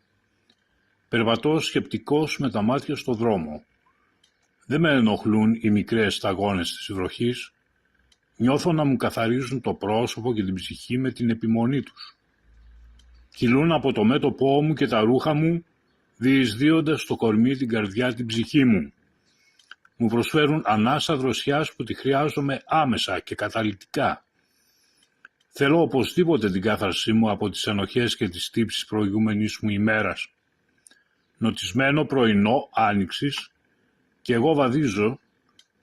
Περπατώ σκεπτικός με τα μάτια στο δρόμο. Δεν με ενοχλούν οι μικρές σταγόνες της βροχής. Νιώθω να μου καθαρίζουν το πρόσωπο και την ψυχή με την επιμονή τους. Κυλούν από το μέτωπό μου και τα ρούχα μου, διεισδύοντας στο κορμί την καρδιά την ψυχή μου. Μου προσφέρουν ανάσα δροσιάς που τη χρειάζομαι άμεσα και καταλυτικά. Θέλω οπωσδήποτε την κάθαρσή μου από τις ενοχές και τις τύψεις προηγούμενης μου ημέρας. Νοτισμένο πρωινό άνοιξης και εγώ βαδίζω,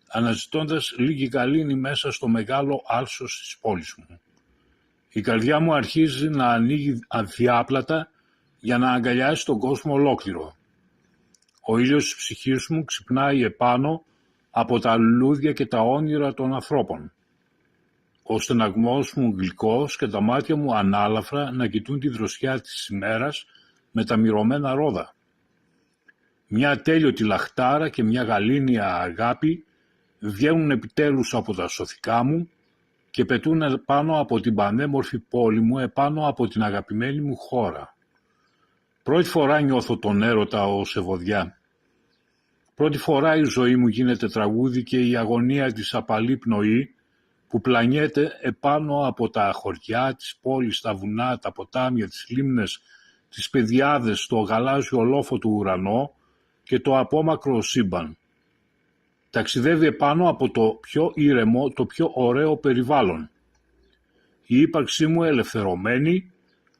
αναζητώντας λίγη γαλήνη μέσα στο μεγάλο άλσος της πόλης μου. Η καρδιά μου αρχίζει να ανοίγει αδιάπλατα για να αγκαλιάσει τον κόσμο ολόκληρο. Ο ήλιος της ψυχής μου ξυπνάει επάνω από τα λουλούδια και τα όνειρα των ανθρώπων. Ο στεναγμός μου γλυκός και τα μάτια μου ανάλαφρα να κοιτούν τη δροσιά της ημέρας με τα μυρωμένα ρόδα. Μια ατέλειωτη λαχτάρα και μια γαλήνια αγάπη βγαίνουν επιτέλους από τα σωθικά μου και πετούν επάνω από την πανέμορφη πόλη μου, επάνω από την αγαπημένη μου χώρα. Πρώτη φορά νιώθω τον έρωτα ως ευωδιά. Πρώτη φορά η ζωή μου γίνεται τραγούδι και η αγωνία της απαλή πνοή που πλανιέται επάνω από τα χωριά της πόλης, τα βουνά, τα ποτάμια, τις λίμνες, τις πεδιάδες, το γαλάζιο ολόφωτο ουρανό και το απόμακρο σύμπαν. Ταξιδεύει επάνω από το πιο ήρεμο, το πιο ωραίο περιβάλλον. Η ύπαρξή μου ελευθερωμένη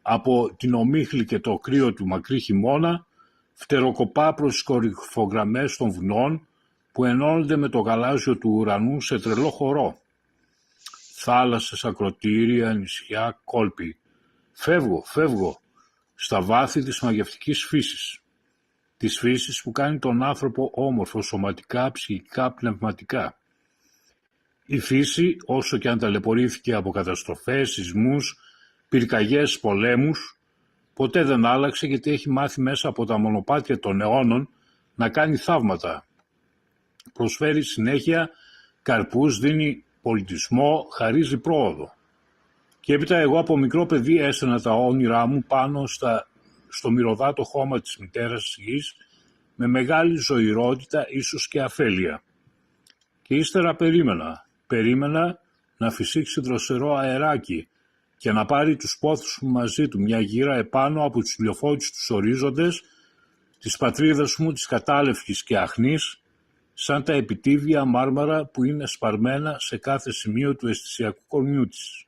από την ομίχλη και το κρύο του μακρύ χειμώνα φτεροκοπά προς τις κορυφογραμμές των βουνών που ενώνονται με το γαλάζιο του ουρανού σε τρελό χορό. Θάλασσες, ακροτήρια, νησιά, κόλποι. Φεύγω στα βάθη της μαγευτικής φύσης. Της φύσης που κάνει τον άνθρωπο όμορφο σωματικά, ψυχικά, πνευματικά. Η φύση, όσο και αν ταλαιπωρήθηκε από καταστροφές, σεισμούς, πυρκαγιές, πολέμους, ποτέ δεν άλλαξε γιατί έχει μάθει μέσα από τα μονοπάτια των αιώνων να κάνει θαύματα. Προσφέρει συνέχεια καρπούς, δίνει πολιτισμό, χαρίζει πρόοδο. Και έπειτα εγώ από μικρό παιδί έσαινα τα όνειρά μου πάνω στο μυρωδάτο χώμα της μητέρας της γης με μεγάλη ζωηρότητα, ίσως και αφέλεια. Και ύστερα περίμενα να φυσήξει δροσερό αεράκι και να πάρει τους πόθους μου μαζί του μια γύρα επάνω από τους ηλιοφώτιστους ορίζοντες της πατρίδας μου, της κατάλευκης και αχνής, σαν τα επιτίβια μάρμαρα που είναι σπαρμένα σε κάθε σημείο του αισθησιακού κορμιού της.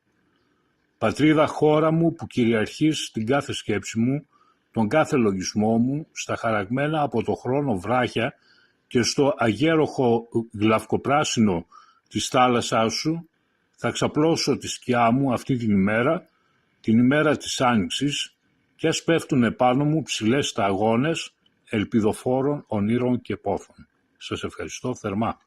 Πατρίδα χώρα μου που κυριαρχείς στην κάθε σκέψη μου, τον κάθε λογισμό μου, στα χαραγμένα από το χρόνο βράχια και στο αγέροχο γλαυκοπράσινο της θάλασσάς σου, θα ξαπλώσω τη σκιά μου αυτή την ημέρα της Άνοιξης, και ας πέφτουν επάνω μου ψηλές σταγόνες ελπιδοφόρων ονείρων και πόθων. Σας ευχαριστώ θερμά.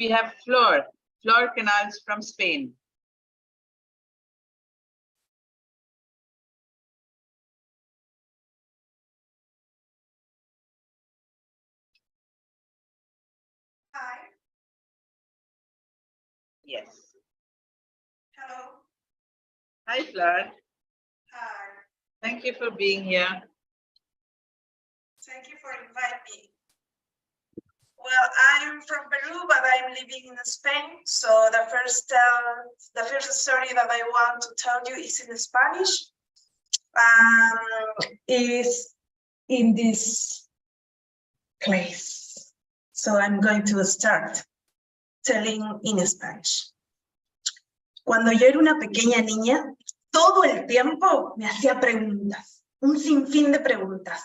We have Flor Canals from Spain. Hi. Yes. Hello. Hi, Flor. Hi. Thank you for being here. Thank you for inviting me. Well, I'm from Peru, but I'm living in Spain. So the first story that I want to tell you is in Spanish. Is in this place. So I'm going to start telling in Spanish. Cuando yo era una pequeña niña, todo el tiempo me hacía preguntas, un sinfín de preguntas.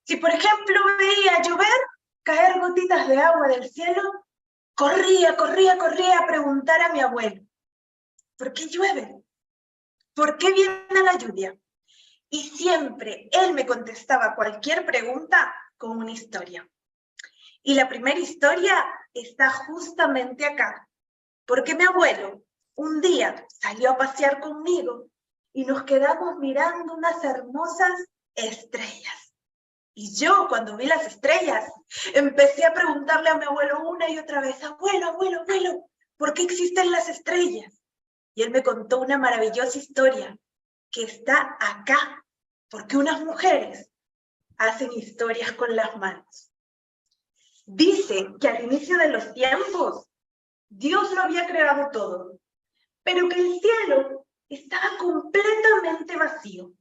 Si por ejemplo veía llover, caer gotitas de agua del cielo, corría a preguntar a mi abuelo, ¿por qué llueve? ¿Por qué viene la lluvia? Y siempre él me contestaba cualquier pregunta con una historia. Y la primera historia está justamente acá, porque mi abuelo un día salió a pasear conmigo y nos quedamos mirando unas hermosas estrellas. Y yo, cuando vi las estrellas, empecé a preguntarle a mi abuelo una y otra vez, abuelo, ¿por qué existen las estrellas? Y él me contó una maravillosa historia que está acá, porque unas mujeres hacen historias con las manos. Dicen que al inicio de los tiempos, Dios lo había creado todo, pero que el cielo estaba completamente vacío.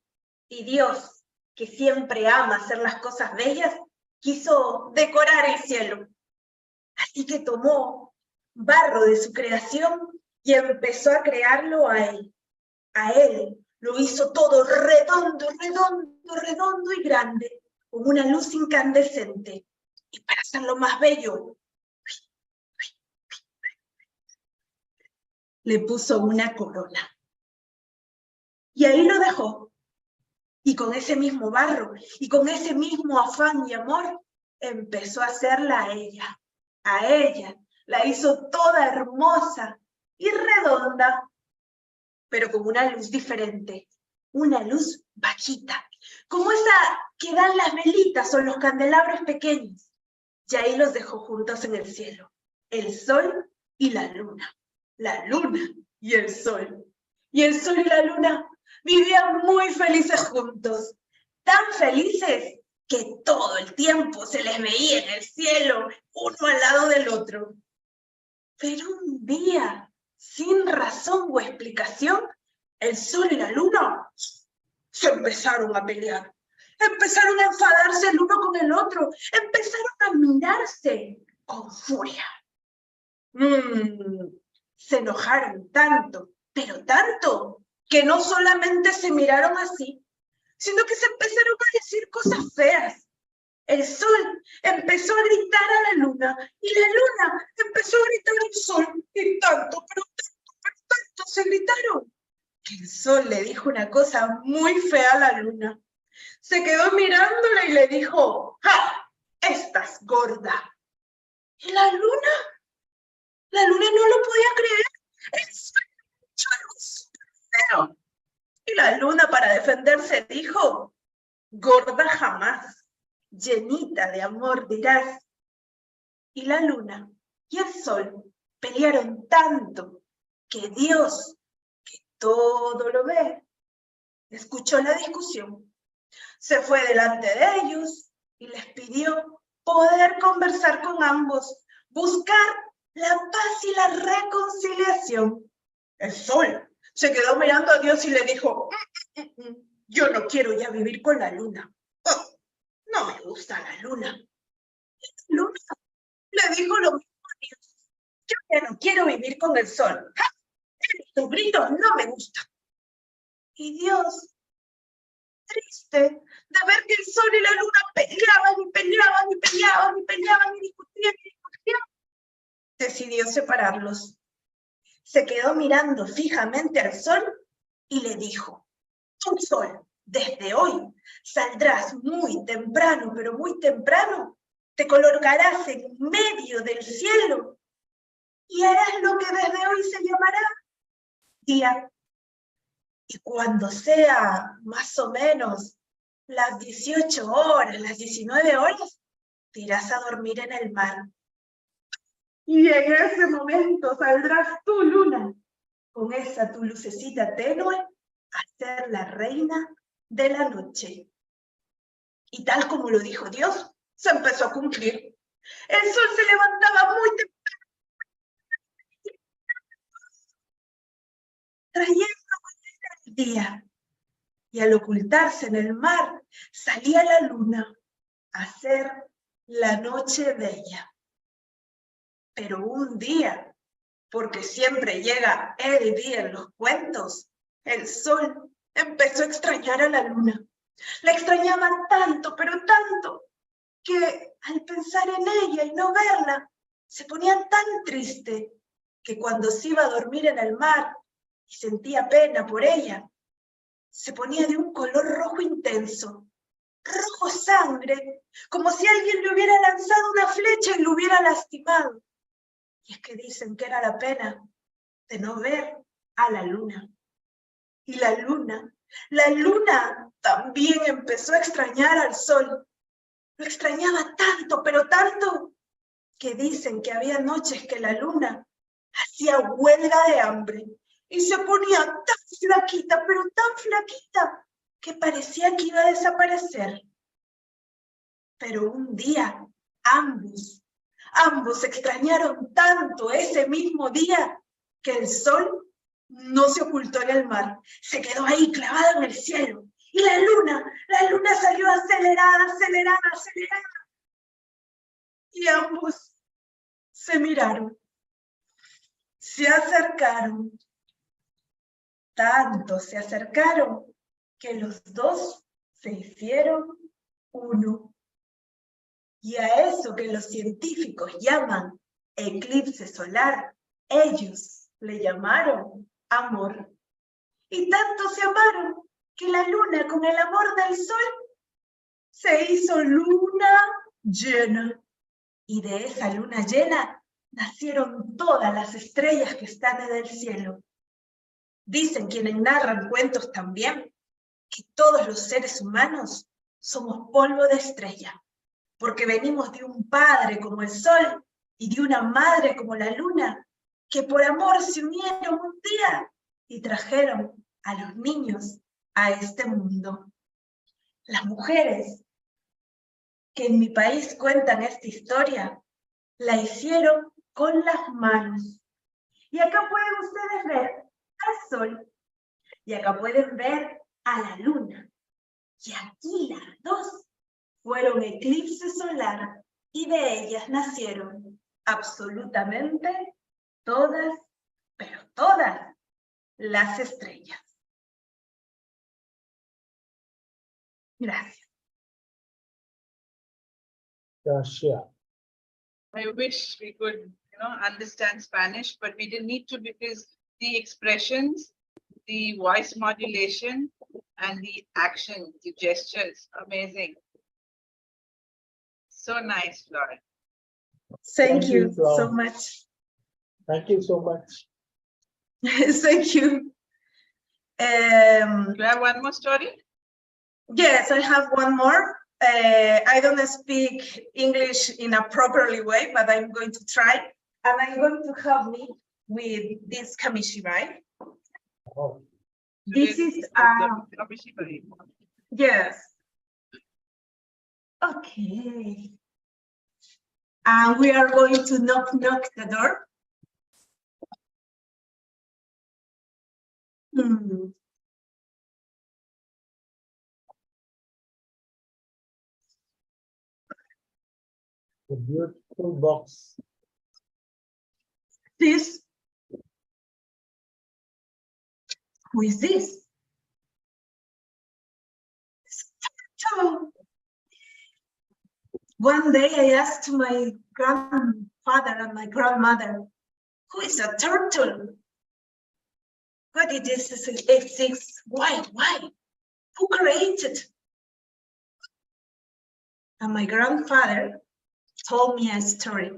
Y Dios, que siempre ama hacer las cosas bellas, quiso decorar el cielo. Así que tomó barro de su creación y empezó a crearlo a él. A él lo hizo todo redondo y grande, con una luz incandescente. Y para hacerlo más bello, le puso una corona. Y ahí lo dejó. Y con ese mismo barro, y con ese mismo afán y amor, empezó a hacerla a ella. A ella la hizo toda hermosa y redonda, pero con una luz diferente, una luz bajita, como esa que dan las velitas o los candelabros pequeños. Y ahí los dejó juntos en el cielo, el sol y la luna y el sol. Y el sol y la luna vivían muy felices juntos, tan felices que todo el tiempo se les veía en el cielo, uno al lado del otro. Pero un día, sin razón o explicación, el sol y la luna se empezaron a pelear. Empezaron a enfadarse el uno con el otro, empezaron a mirarse con furia. Se enojaron tanto, pero tanto, que no solamente se miraron así, sino que se empezaron a decir cosas feas. El sol empezó a gritar a la luna, y la luna empezó a gritar al sol, y tanto, pero tanto se gritaron, que el sol le dijo una cosa muy fea a la luna. Se quedó mirándola y le dijo, ¡ja! ¡Estás gorda! ¿Y la luna? La luna no lo podía creer. El sol había dicho algo súper feo. Y la luna para defenderse dijo, gorda jamás, llenita de amor dirás. Y la luna y el sol pelearon tanto que Dios, que todo lo ve, escuchó la discusión. Se fue delante de ellos y les pidió poder conversar con ambos, buscar la paz y la reconciliación. El sol se quedó mirando a Dios y le dijo, yo no quiero ya vivir con la luna. Oh, no me gusta la luna. La luna le dijo lo mismo a Dios. Yo ya no quiero vivir con el sol. ¡Ja! Estos gritos no me gustan. Y Dios, triste de ver que el sol y la luna peleaban y peleaban y peleaban y peleaban y discutían y discutían, decidió separarlos. Se quedó mirando fijamente al sol y le dijo, tú sol, desde hoy saldrás muy temprano, pero muy temprano, te colocarás en medio del cielo y harás lo que desde hoy se llamará día. Y cuando sea más o menos las 18 horas, las 19 horas, te irás a dormir en el mar. Y en ese momento saldrás tú, luna, con esa tu lucecita tenue, a ser la reina de la noche. Y tal como lo dijo Dios, se empezó a cumplir. El sol se levantaba muy temprano, trayendo el día. Y al ocultarse en el mar, salía la luna a hacer la noche bella. Pero un día, porque siempre llega el día en los cuentos, el sol empezó a extrañar a la luna. La extrañaba tanto, pero tanto, que al pensar en ella y no verla, se ponía tan triste que cuando se iba a dormir en el mar y sentía pena por ella, se ponía de un color rojo intenso, rojo sangre, como si alguien le hubiera lanzado una flecha y lo hubiera lastimado. Y es que dicen que era la pena de no ver a la luna. Y la luna también empezó a extrañar al sol. Lo extrañaba tanto, pero tanto, que dicen que había noches que la luna hacía huelga de hambre y se ponía tan flaquita, pero tan flaquita, que parecía que iba a desaparecer. Pero un día, ambos extrañaron tanto ese mismo día, que el sol no se ocultó en el mar, se quedó ahí clavado en el cielo. Y la luna salió acelerada, acelerada, acelerada. Y ambos se miraron, se acercaron. Tanto se acercaron que los dos se hicieron uno. Y a eso que los científicos llaman eclipse solar, ellos le llamaron amor. Y tanto se amaron que la luna, con el amor del sol, se hizo luna llena. Y de esa luna llena nacieron todas las estrellas que están en el cielo. Dicen quienes narran cuentos también que todos los seres humanos somos polvo de estrella, porque venimos de un padre como el sol y de una madre como la luna, que por amor se unieron un día y trajeron a los niños a este mundo. Las mujeres que en mi país cuentan esta historia, la hicieron con las manos. Y acá pueden ustedes ver al sol, y acá pueden ver a la luna. Y aquí las dos fueron eclipse solar, y de ellas nacieron absolutamente todas, pero todas, las estrellas. Gracias. Gracias. I wish we could, understand Spanish, but we didn't need to, because the expressions, the voice modulation, and the action, the gestures, amazing. So nice, Flora. Thank you Flora. so much. Thank you so much. Thank you. You have one more story? Yes, I have one more. I don't speak English in a properly way, but I'm going to try. And I'm going to help me with this kamishibai. Oh. This is yes. Okay. And we are going to knock the door. A beautiful box. This. Who is this? Turtle. One day I asked my grandfather and my grandmother, who is a turtle? What it is exist? Why? Who created? And my grandfather told me a story.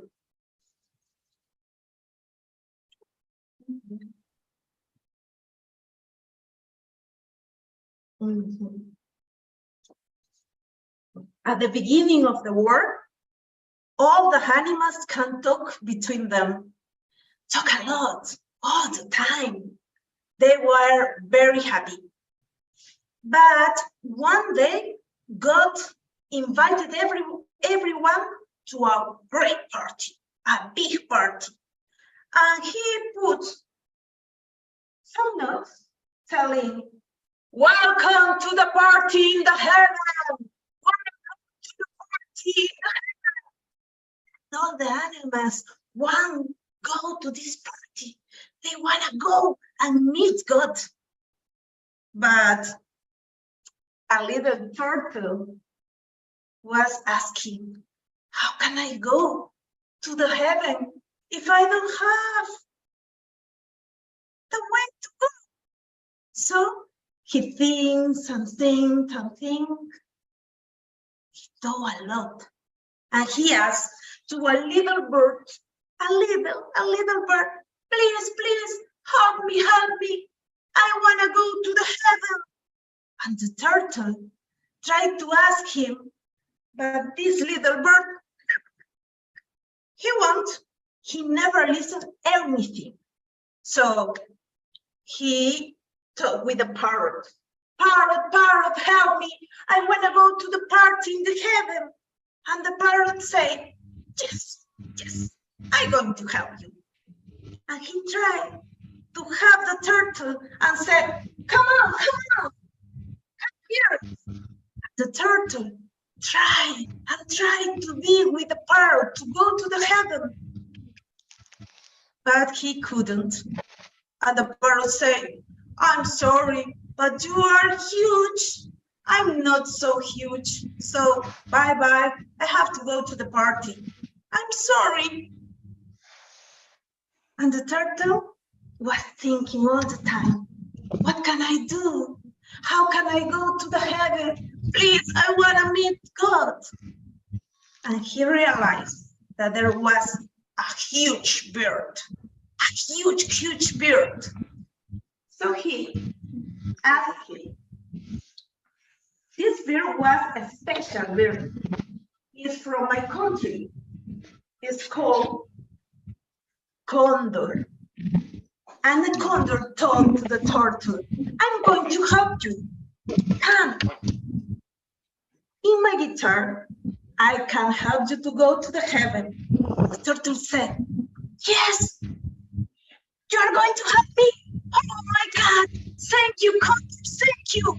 At the beginning of the world, all the animals can talk between them, talk a lot, all the time. They were very happy. But one day, God invited everyone to a great party, a big party. And he put some notes telling, welcome to the party in the heaven. Welcome to the party in the heaven. And all the animals want to go to this party. They want to go and meet God. But a little turtle was asking, how can I go to the heaven if I don't have the way to go? So he thinks and thinks and thinks. He thought a lot. And he asked to a little bird, a little bird, please, help me. I want to go to the heaven. And the turtle tried to ask him, but this little bird, he never listened anything. So he talked with the parrot. Parrot, help me. I want to go to the party in the heaven. And the parrot said, yes, I'm going to help you. And he tried to have the turtle and said, come on, come here. The turtle tried to be with the parrot to go to the heaven. But he couldn't. And the parrot said, I'm sorry, but you are huge. I'm not so huge. So bye-bye. I have to go to the party. I'm sorry. And the turtle was thinking all the time, what can I do? How can I go to the heaven? Please, I want to meet God. And he realized that there was a huge bird, a huge bird. So he asked him, this bird was a special bird. It's from my country. It's called condor. And the condor told to the turtle, I'm going to help you. Come. In my guitar, I can help you to go to the heaven. The turtle said, yes, you are going to help me? Oh my God, thank you, condor, thank you.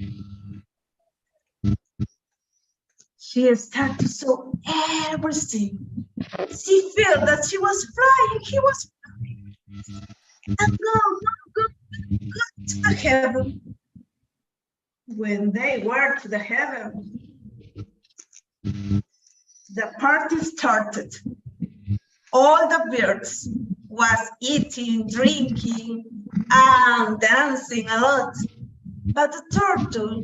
She started to saw everything. She felt that she was flying, he was flying. And go to the heaven. When they were to the heaven, the party started. All the birds was eating, drinking, and dancing a lot. But the turtle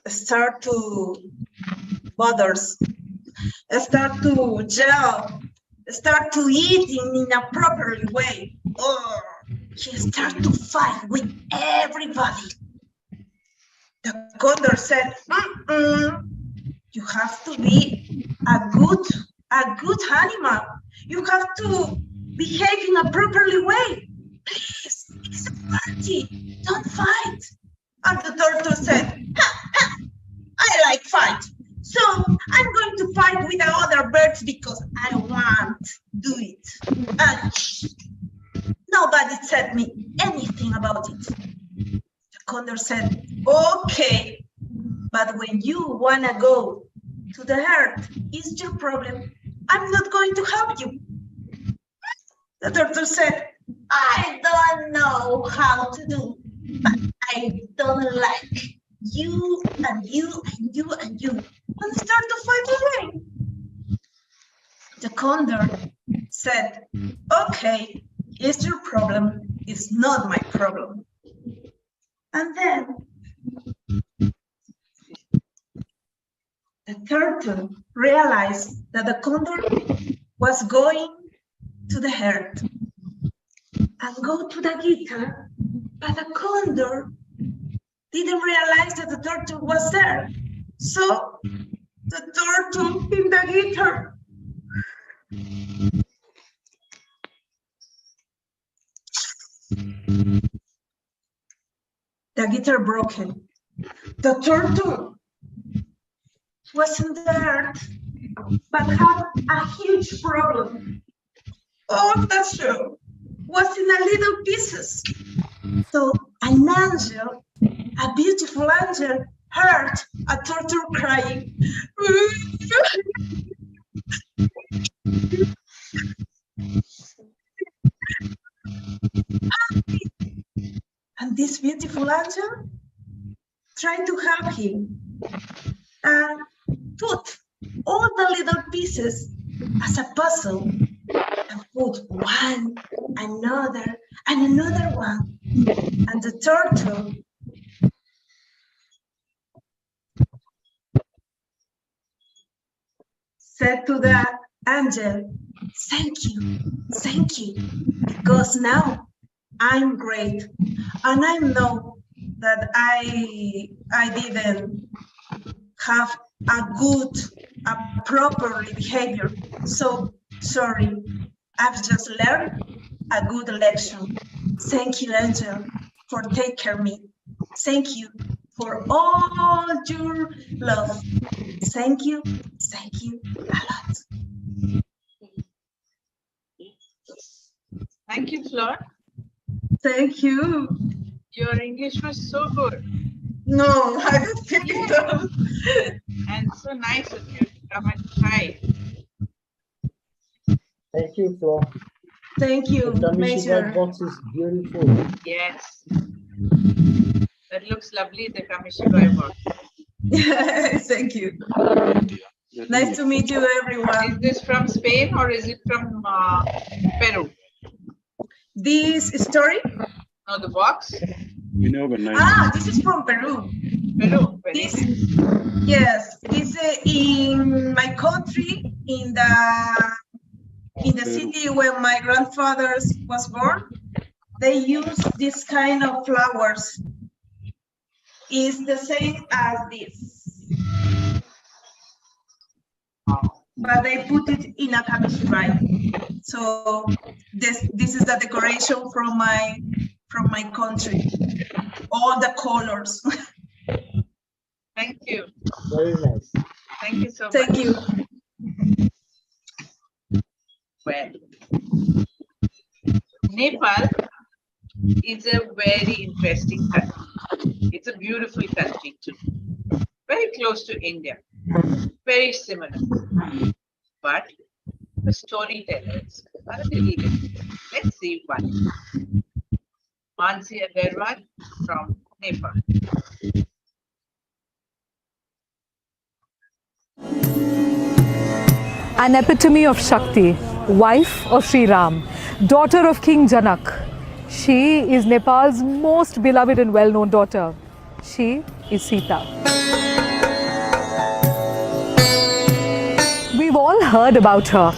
start to bothers, start to gel, start to eating in a proper way. Oh, he started to fight with everybody. The condor said, you have to be a good animal. You have to behave in a properly way. Please, it's a party, don't fight. And the turtle said, I like fight. So I'm going to fight with the other birds because I want to do it. And nobody said me anything about it. The condor said, okay, but when you want to go to the earth, it's your problem. I'm not going to help you. The turtle said, I don't know how to do, but I don't like you and you and you and you. And start to fight again. The condor said, okay, it's your problem, it's not my problem. And then the turtle realized that the condor was going to the earth and go to the guitar, but the condor didn't realize that the turtle was there. So the turtle in the guitar the guitar broken. The turtle was in the earth, but had a huge problem. All the show was in a little pieces. So an angel, a beautiful angel, heard a turtle crying. And this beautiful angel tried to help him and put all the little pieces as a puzzle and put one, another, and another one. And the turtle said to the angel, thank you, because now I'm great, and I know that I didn't have a proper behavior. So sorry, I've just learned a good lesson. Thank you, angel, for taking care of me. Thank you for all your love. Thank you a lot. Thank you, Flor. Thank you. Your English was so good. No, I don't think it. And so nice of you to come and try. Thank you, Flo. Thank you, The Major. Kamishibai box is beautiful. Yes. That looks lovely, the Kamishibai box. Thank you. Nice to meet you, everyone. Is this from Spain or is it from Peru? This story? No, the box? You know, but This is from Peru. Peru. This, yes, it's in my country, in the city where my grandfather was born. They use this kind of flowers. It's the same as this, but they put it in a Kamishibai. So this is the decoration from my country. All the colors. Thank you. Very nice. Thank you so much. Thank you. Well, Nepal is a very interesting country. It's a beautiful country too. Very close to India. Very similar. But the storytellers are a little different. Let's see one. Mansi Agarwal from Nepal. An epitome of Shakti, wife of Sri Ram, daughter of King Janak. She is Nepal's most beloved and well-known daughter. She is Sita. We've all heard about her.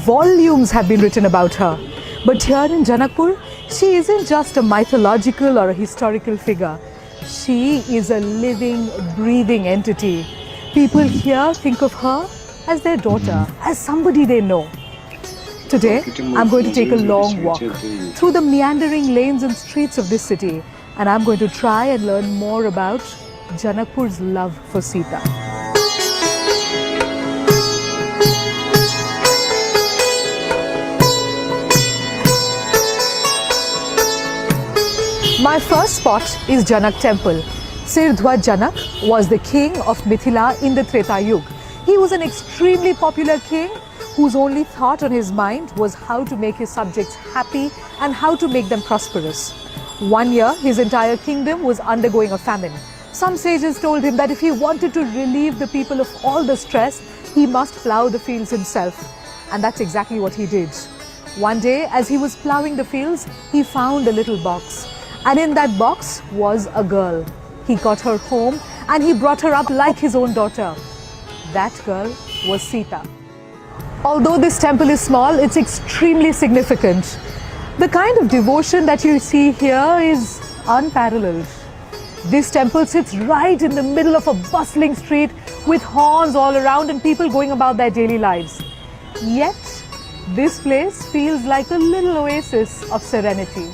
Volumes have been written about her. But here in Janakpur, She isn't just a mythological or a historical figure. She is a living, breathing entity. People here think of her as their daughter, as somebody they know. Today, I'm going to take a long walk through the meandering lanes and streets of this city, and I'm going to try and learn more about Janakpur's love for Sita. My first spot is Janak Temple. Sirdhwaj Janak was the king of Mithila in the Treta Yuga. He was an extremely popular king whose only thought on his mind was how to make his subjects happy and how to make them prosperous. One year, his entire kingdom was undergoing a famine. Some sages told him that if he wanted to relieve the people of all the stress, he must plough the fields himself. And that's exactly what he did. One day, as he was ploughing the fields, he found a little box. And in that box was a girl. He got her home and he brought her up like his own daughter. That girl was Sita. Although this temple is small, it's extremely significant. The kind of devotion that you see here is unparalleled. This temple sits right in the middle of a bustling street with horns all around and people going about their daily lives. Yet, this place feels like a little oasis of serenity.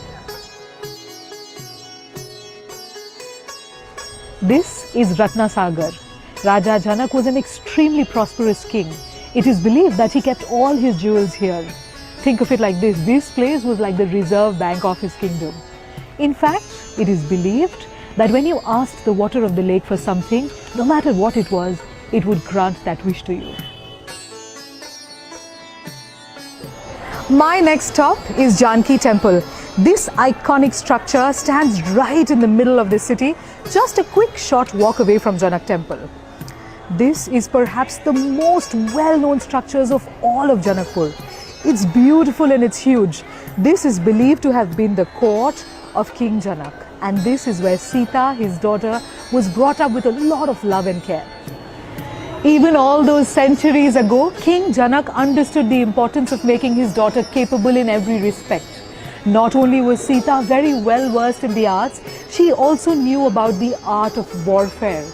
This is Ratnasagar. Raja Janak was an extremely prosperous king. It is believed that he kept all his jewels here. Think of it like this. This place was like the reserve bank of his kingdom. In fact, it is believed that when you asked the water of the lake for something, no matter what it was, it would grant that wish to you. My next stop is Janki Temple. This iconic structure stands right in the middle of the city, just a quick short walk away from Janak Temple. This is perhaps the most well-known structures of all of Janakpur. It's beautiful and it's huge. This is believed to have been the court of King Janak, and this is where Sita, his daughter, was brought up with a lot of love and care. Even all those centuries ago, King Janak understood the importance of making his daughter capable in every respect. Not only was Sita very well versed in the arts, she also knew about the art of warfare.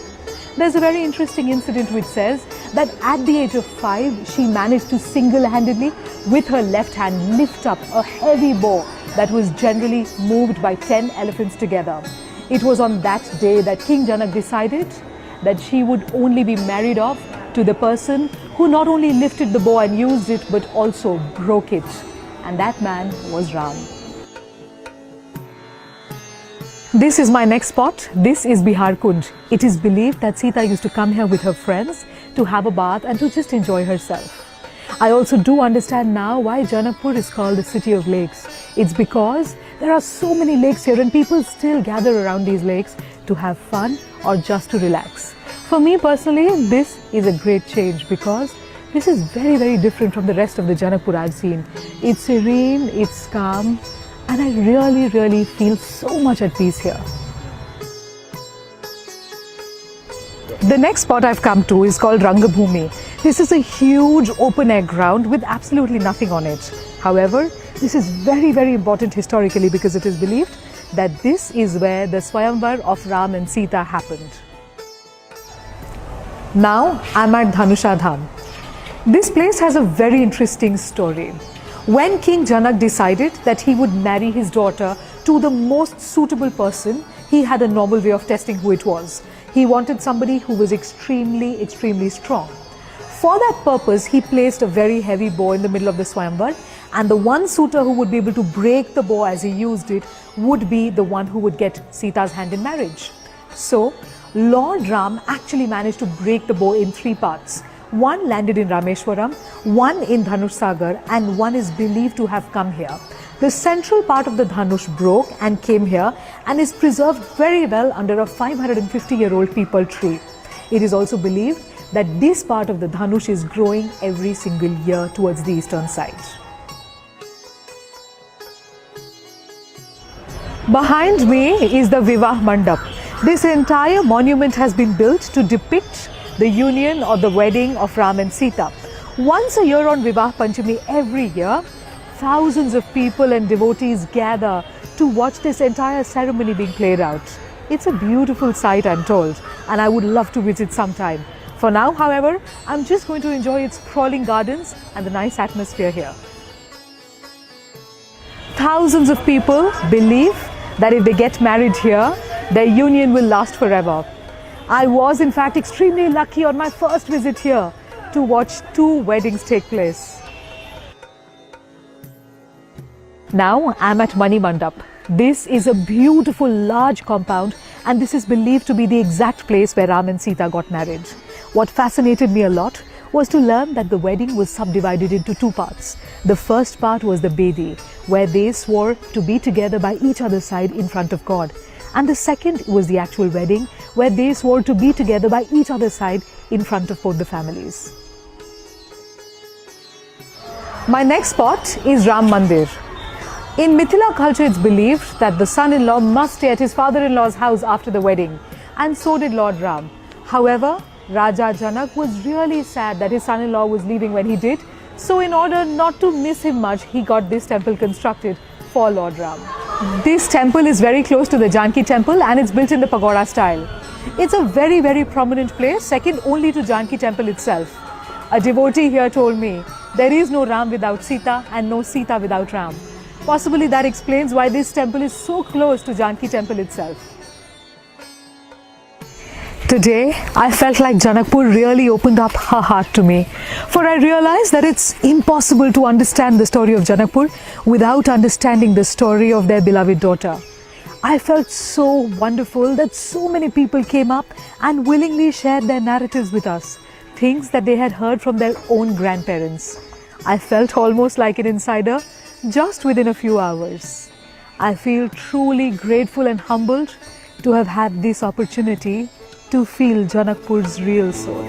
There's a very interesting incident which says that at the age of 5, she managed to single-handedly, with her left hand, lift up a heavy bow that was generally moved by 10 elephants together. It was on that day that King Janak decided that she would only be married off to the person who not only lifted the bow and used it, but also broke it. And that man was Ram. This is my next spot. This is Bihar Kunj. It is believed that Sita used to come here with her friends to have a bath and to just enjoy herself. I also do understand now why Janakpur is called the city of lakes. It's because there are so many lakes here and people still gather around these lakes to have fun or just to relax. For me personally, this is a great change because this is very, very different from the rest of the Janakpur I've seen. It's serene, it's calm, and I really, really feel so much at peace here. The next spot I've come to is called Rangabhumi. This is a huge open air ground with absolutely nothing on it. However, this is very, very important historically because it is believed that this is where the Swayamvar of Ram and Sita happened. Now I'm at Dhanusha Dham. This place has a very interesting story. When King Janak decided that he would marry his daughter to the most suitable person, he had a novel way of testing who it was. He wanted somebody who was extremely, extremely strong. For that purpose, he placed a very heavy bow in the middle of the Swayamvar, and the one suitor who would be able to break the bow as he used it would be the one who would get Sita's hand in marriage. So, Lord Ram actually managed to break the bow in 3 parts. One landed in Rameshwaram, one in Dhanush Sagar, and one is believed to have come here. The central part of the Dhanush broke and came here and is preserved very well under a 550-year-old peepal tree. It is also believed that this part of the Dhanush is growing every single year towards the eastern side. Behind me is the Vivah Mandap. This entire monument has been built to depict the union or the wedding of Ram and Sita. Once a year on Vivah Panchami every year, thousands of people and devotees gather to watch this entire ceremony being played out. It's a beautiful sight, I'm told, and I would love to visit sometime. For now, however, I'm just going to enjoy its sprawling gardens and the nice atmosphere here. Thousands of people believe that if they get married here, their union will last forever. I was in fact extremely lucky on my first visit here to watch 2 weddings take place. Now I'm at Mani Mandap. This is a beautiful large compound, and this is believed to be the exact place where Ram and Sita got married. What fascinated me a lot was to learn that the wedding was subdivided into 2 parts. The first part was the Bedi, where they swore to be together by each other's side in front of God. And the second was the actual wedding, where they swore to be together by each other's side in front of both the families. My next spot is Ram Mandir. In Mithila culture, it's believed that the son-in-law must stay at his father-in-law's house after the wedding, and so did Lord Ram. However, Raja Janak was really sad that his son-in-law was leaving when he did, so in order not to miss him much, he got this temple constructed for Lord Ram. This temple is very close to the Janki temple, and it's built in the pagoda style. It's a very, very prominent place, second only to Janki temple itself. A devotee here told me, there is no Ram without Sita and no Sita without Ram. Possibly that explains why this temple is so close to Janki temple itself. Today, I felt like Janakpur really opened up her heart to me, for I realized that it's impossible to understand the story of Janakpur without understanding the story of their beloved daughter. I felt so wonderful that so many people came up and willingly shared their narratives with us, things that they had heard from their own grandparents. I felt almost like an insider just within a few hours. I feel truly grateful and humbled to have had this opportunity to feel Janakpur's real soul.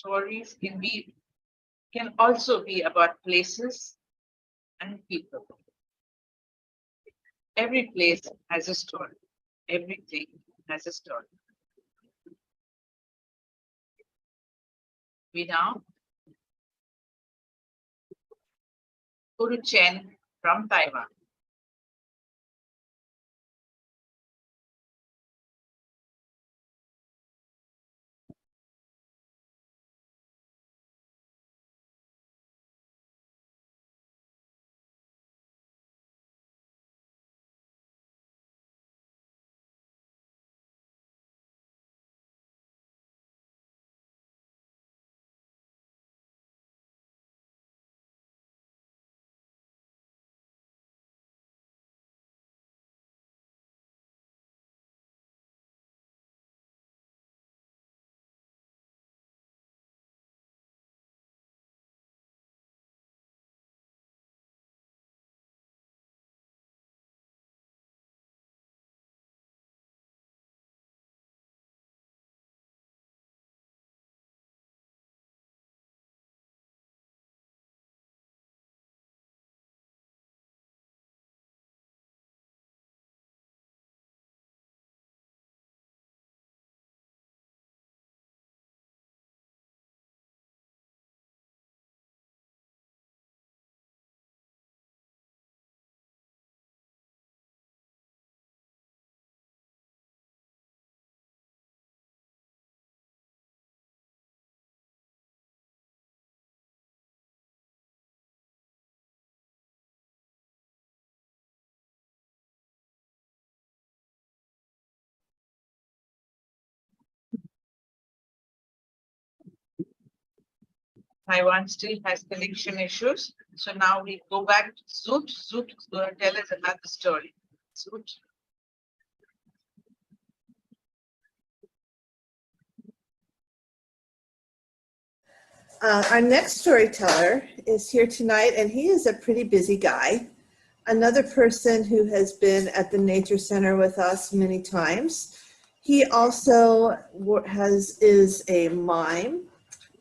Stories can also be about places and people. Every place has a story. Everything has a story. We now go to Chen from Taiwan. Taiwan still has connection issues. So now we go back to Zoot. Zoot is going to tell us another story. Zoot. Our next storyteller is here tonight, and he is a pretty busy guy. another person who has been at the Nature Center with us many times. He also is a mime,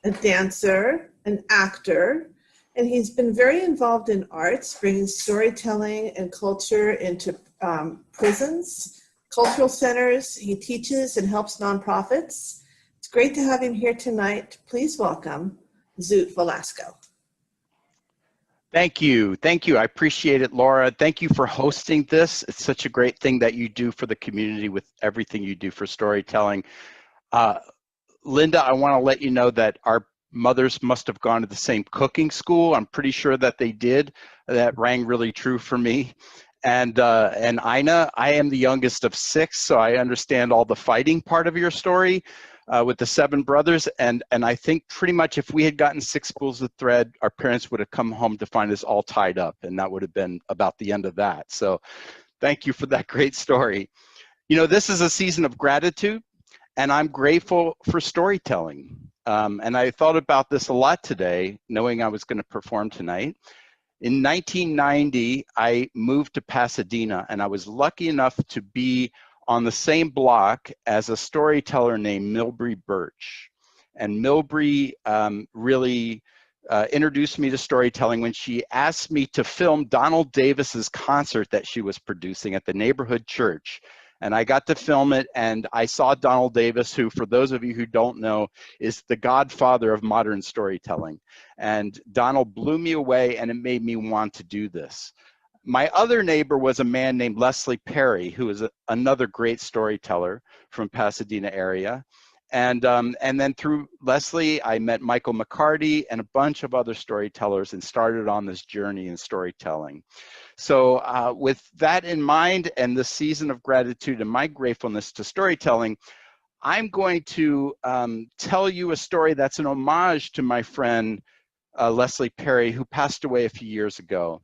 a dancer, an actor, and he's been very involved in arts, bringing storytelling and culture into prisons, cultural centers. He teaches and helps nonprofits. It's great to have him here tonight. Please welcome Zoot Velasco. Thank you. Thank you. I appreciate it, Laura. Thank you for hosting this. It's such a great thing that you do for the community with everything you do for storytelling. Linda, I want to let you know that our mothers must have gone to the same cooking school. I'm pretty sure that they did. That rang really true for me. And Ina, I am the youngest of 6, so I understand all the fighting part of your story. With the 7 brothers, and I think pretty much if we had gotten 6 spools of thread, our parents would have come home to find us all tied up, and that would have been about the end of that. So thank you for that great story. You know, this is a season of gratitude, and I'm grateful for storytelling. And I thought about this a lot today, knowing I was going to perform tonight. In 1990, I moved to Pasadena, and I was lucky enough to be on the same block as a storyteller named Milbree Birch. And Milbree really introduced me to storytelling when she asked me to film Donald Davis's concert that she was producing at the neighborhood church. And I got to film it, and I saw Donald Davis, who, for those of you who don't know, is the godfather of modern storytelling. And Donald blew me away, and it made me want to do this. My other neighbor was a man named Leslie Perry, who is another great storyteller from Pasadena area. And then through Leslie, I met Michael McCarty and a bunch of other storytellers and started on this journey in storytelling. So with that in mind and the season of gratitude and my gratefulness to storytelling, I'm going to tell you a story that's an homage to my friend Leslie Perry, who passed away a few years ago.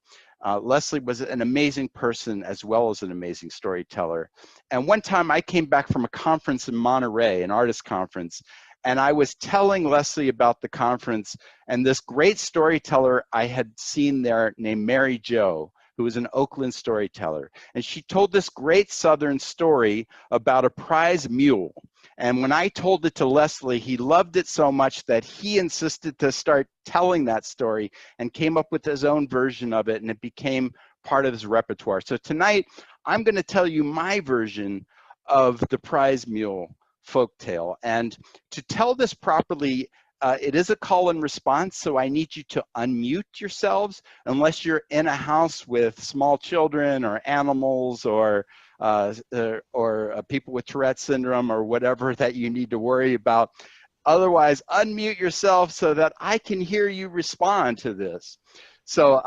Leslie was an amazing person as well as an amazing storyteller. And one time I came back from a conference in Monterey, an artist conference, and I was telling Leslie about the conference and this great storyteller I had seen there named Mary Jo, who was an Oakland storyteller. And she told this great Southern story about a prize mule. And when I told it to Leslie, he loved it so much that he insisted to start telling that story and came up with his own version of it, and it became part of his repertoire. So tonight, I'm going to tell you my version of the prize mule folktale. And to tell this properly, it is a call and response, so I need you to unmute yourselves unless you're in a house with small children or animals or people with Tourette syndrome or whatever that you need to worry about. Otherwise, unmute yourself so that I can hear you respond to this. So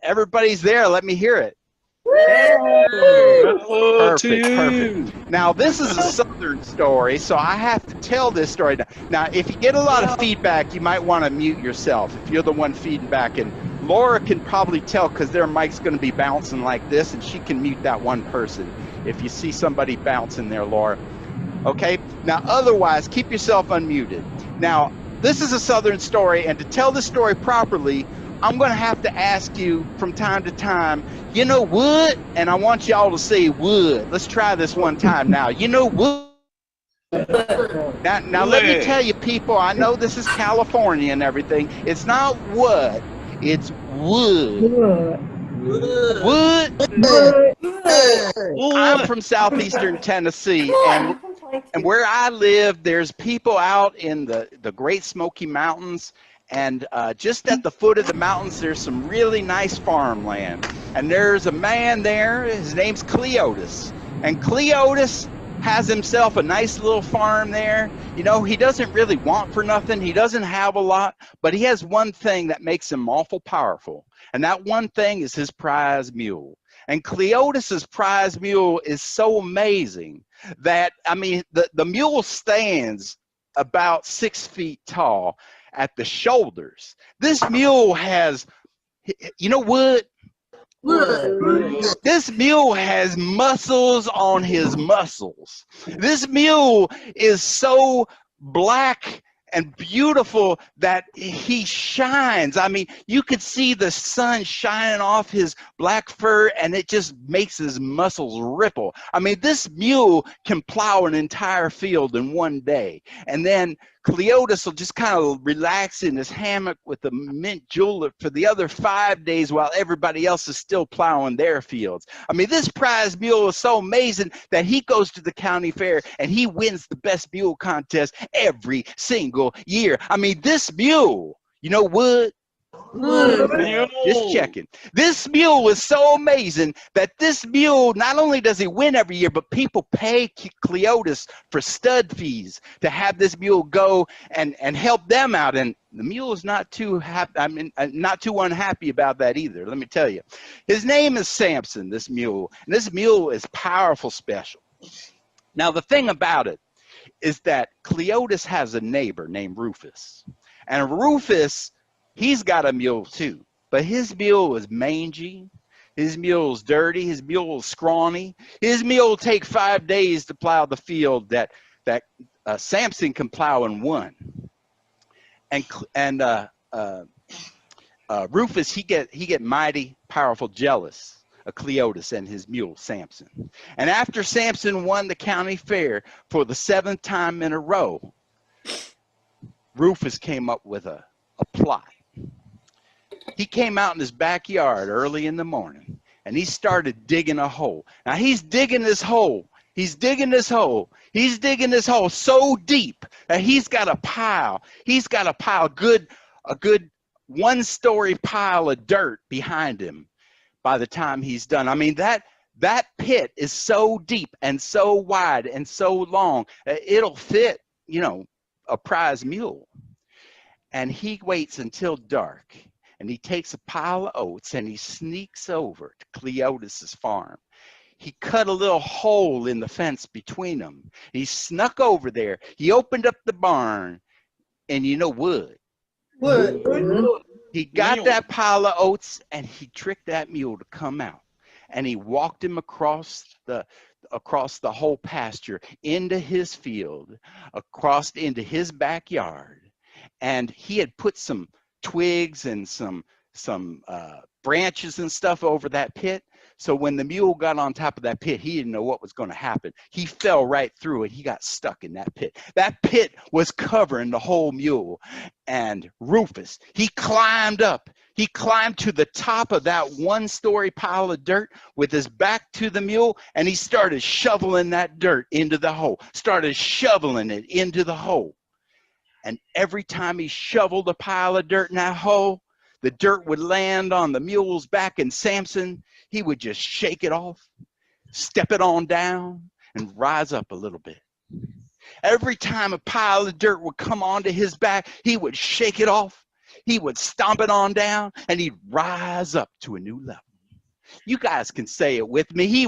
everybody's there, let me hear it. Perfect. Now, this is a Southern story, so I have to tell this story. Now, if you get a lot of feedback, you might want to mute yourself if you're the one feeding back. And Laura can probably tell because their mic's going to be bouncing like this, and she can mute that one person if you see somebody bouncing there, Laura. Okay? Now, otherwise, keep yourself unmuted. Now, this is a Southern story, and to tell the story properly, I'm going to have to ask you from time to time, you know wood? And I want y'all to say wood. Let's try this one time now. You know wood? Now let me tell you, people, I know this is California and everything. It's not wood. It's wood. Wood. I'm from southeastern Tennessee, and where I live, there's people out in the Great Smoky Mountains, and just at the foot of the mountains, there's some really nice farmland. And there's a man there, his name's Cleotis. And Cleotis has himself a nice little farm there. You know, he doesn't really want for nothing. He doesn't have a lot, but he has one thing that makes him awful powerful. And that one thing is his prize mule. And Cleotis's prize mule is so amazing that, I mean, the mule stands about 6 feet tall at the shoulders. This mule has, you know what? This mule has muscles on his muscles. This mule is so black and beautiful that he shines. I mean, you could see the sun shining off his black fur, and it just makes his muscles ripple. I mean, this mule can plow an entire field in one day. And then Cleotis will just kind of relax in his hammock with the mint julep for the other 5 days while everybody else is still plowing their fields. I mean, this prize mule is so amazing that he goes to the county fair and he wins the best mule contest every single year. I mean, this mule, you know what? Just checking. This mule was so amazing that this mule, not only does he win every year, but people pay Cleotis for stud fees to have this mule go and help them out. And the mule is not too happy. I mean, not too unhappy about that either. Let me tell you, his name is Samson, this mule, and this mule is powerful special. Now, the thing about it is that Cleotis has a neighbor named Rufus, and Rufus, he's got a mule too, but his mule is mangy, his mule is dirty, his mule is scrawny. His mule will take 5 days to plow the field that Samson can plow in one. And Rufus, he get mighty powerful jealous of Cleotis and his mule Samson. And after Samson won the county fair for the 7th time in a row, Rufus came up with a plot. He came out in his backyard early in the morning and he started digging a hole. Now he's digging this hole. He's digging this hole. He's digging this hole so deep that he's got a pile. He's got a good 1-story pile of dirt behind him by the time he's done. I mean, that pit is so deep and so wide and so long, it'll fit, you know, a prize mule. And he waits until dark. And he takes a pile of oats and he sneaks over to Cleotis's farm. He cut a little hole in the fence between them. He snuck over there. He opened up the barn, and you know what? He got that pile of oats and he tricked that mule to come out. And he walked him across the whole pasture into his field, across into his backyard. And he had put some twigs and some branches and stuff over that pit. So when the mule got on top of that pit, he didn't know what was going to happen. He fell right through it. He got stuck in that pit. That pit was covering the whole mule. And Rufus, he climbed up. He climbed to the top of that 1-story pile of dirt with his back to the mule, and he started shoveling that dirt into the hole. Started shoveling it into the hole. And every time he shoveled a pile of dirt in that hole, the dirt would land on the mule's back, and Samson, he would just shake it off, step it on down, and rise up a little bit. Every time a pile of dirt would come onto his back, he would shake it off, he would stomp it on down, and he'd rise up to a new level. You guys can say it with me. He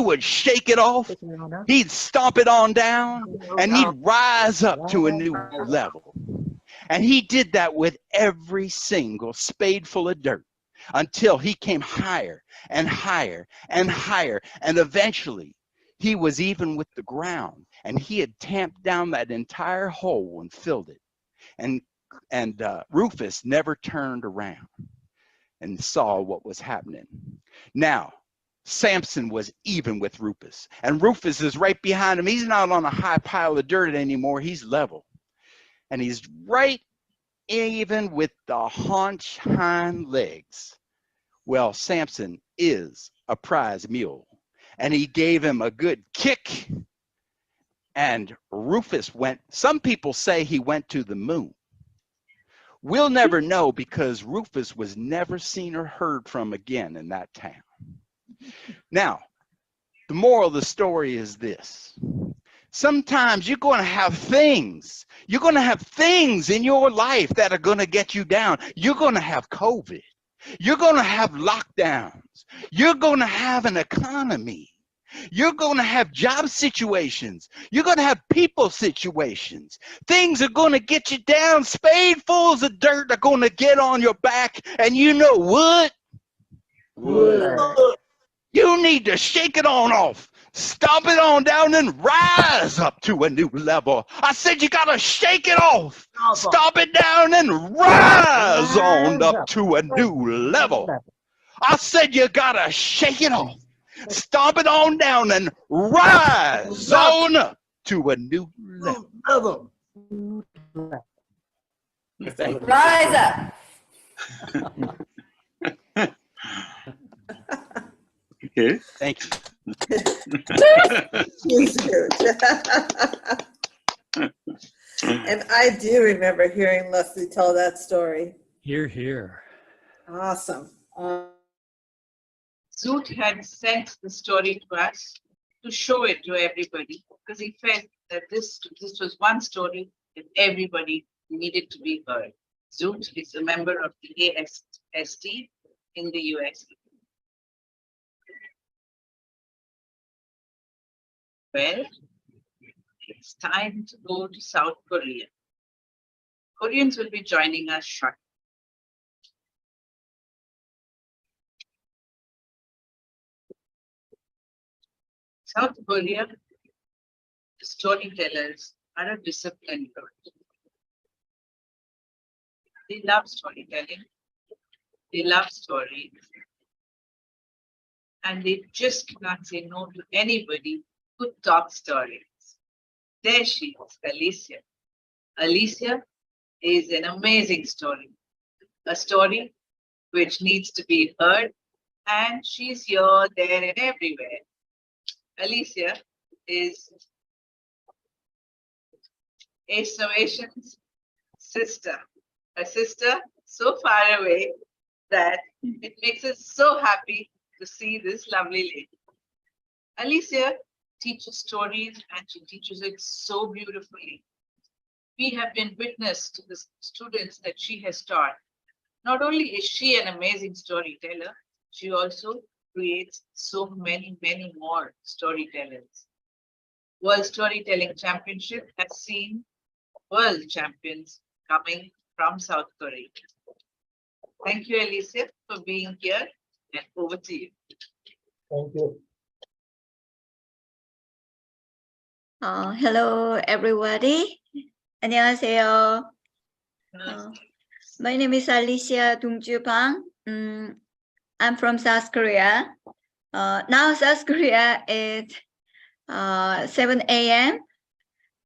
would shake it off, he'd stomp it on down, and he'd rise up to a new level. And he did that with every single spadeful of dirt until he came higher and higher and higher. And eventually he was even with the ground, and he had tamped down that entire hole and filled it. And Rufus never turned around and saw what was happening. Now, Samson was even with Rufus, and Rufus is right behind him. He's not on a high pile of dirt anymore. He's level. And he's right even with the haunch hind legs. Well, Samson is a prize mule, and he gave him a good kick, and Rufus went, some people say he went to the moon. We'll never know, because Rufus was never seen or heard from again in that town. Now, the moral of the story is this. Sometimes you're going to have things. You're going to have things in your life that are going to get you down. You're going to have COVID. You're going to have lockdowns. You're going to have an economy. You're going to have job situations. You're going to have people situations. Things are going to get you down. Spadefuls of dirt are going to get on your back. And you know what? You need to shake it on off. Stomp it on down and rise up to a new level. I said you gotta shake it off. Stomp it down and rise on up to a new level. I said you gotta shake it off. Stomp it on down and rise on up to a new level. Rise up. Okay. Thank you. He's huge. And I do remember hearing Leslie tell that story. Hear, hear. Awesome. Zoot had sent the story to us to show it to everybody because he felt that this was one story that everybody needed to be heard. Zoot is a member of the AST in the US. Well, it's time to go to South Korea. Koreans will be joining us shortly. South Korea, the storytellers are a disciplined group. They love storytelling. They love stories. And they just cannot say no to anybody who talks stories. There she is, Alicia. Alicia is an amazing story. A story which needs to be heard, and she's here, there, and everywhere. Alicia is Ace Novation's sister. A sister so far away that it makes us so happy to see this lovely lady. Alicia teaches stories and she teaches it so beautifully. We have been witness to the students that she has taught. Not only is she an amazing storyteller, she also creates so many, many more storytellers. World Storytelling Championship has seen world champions coming from South Korea. Thank you, Alicia, for being here, and over to you. Thank you. Hello, everybody. 안녕하세요. My name is Alicia Dongju Bang. I'm from South Korea. Now South Korea is 7 a.m.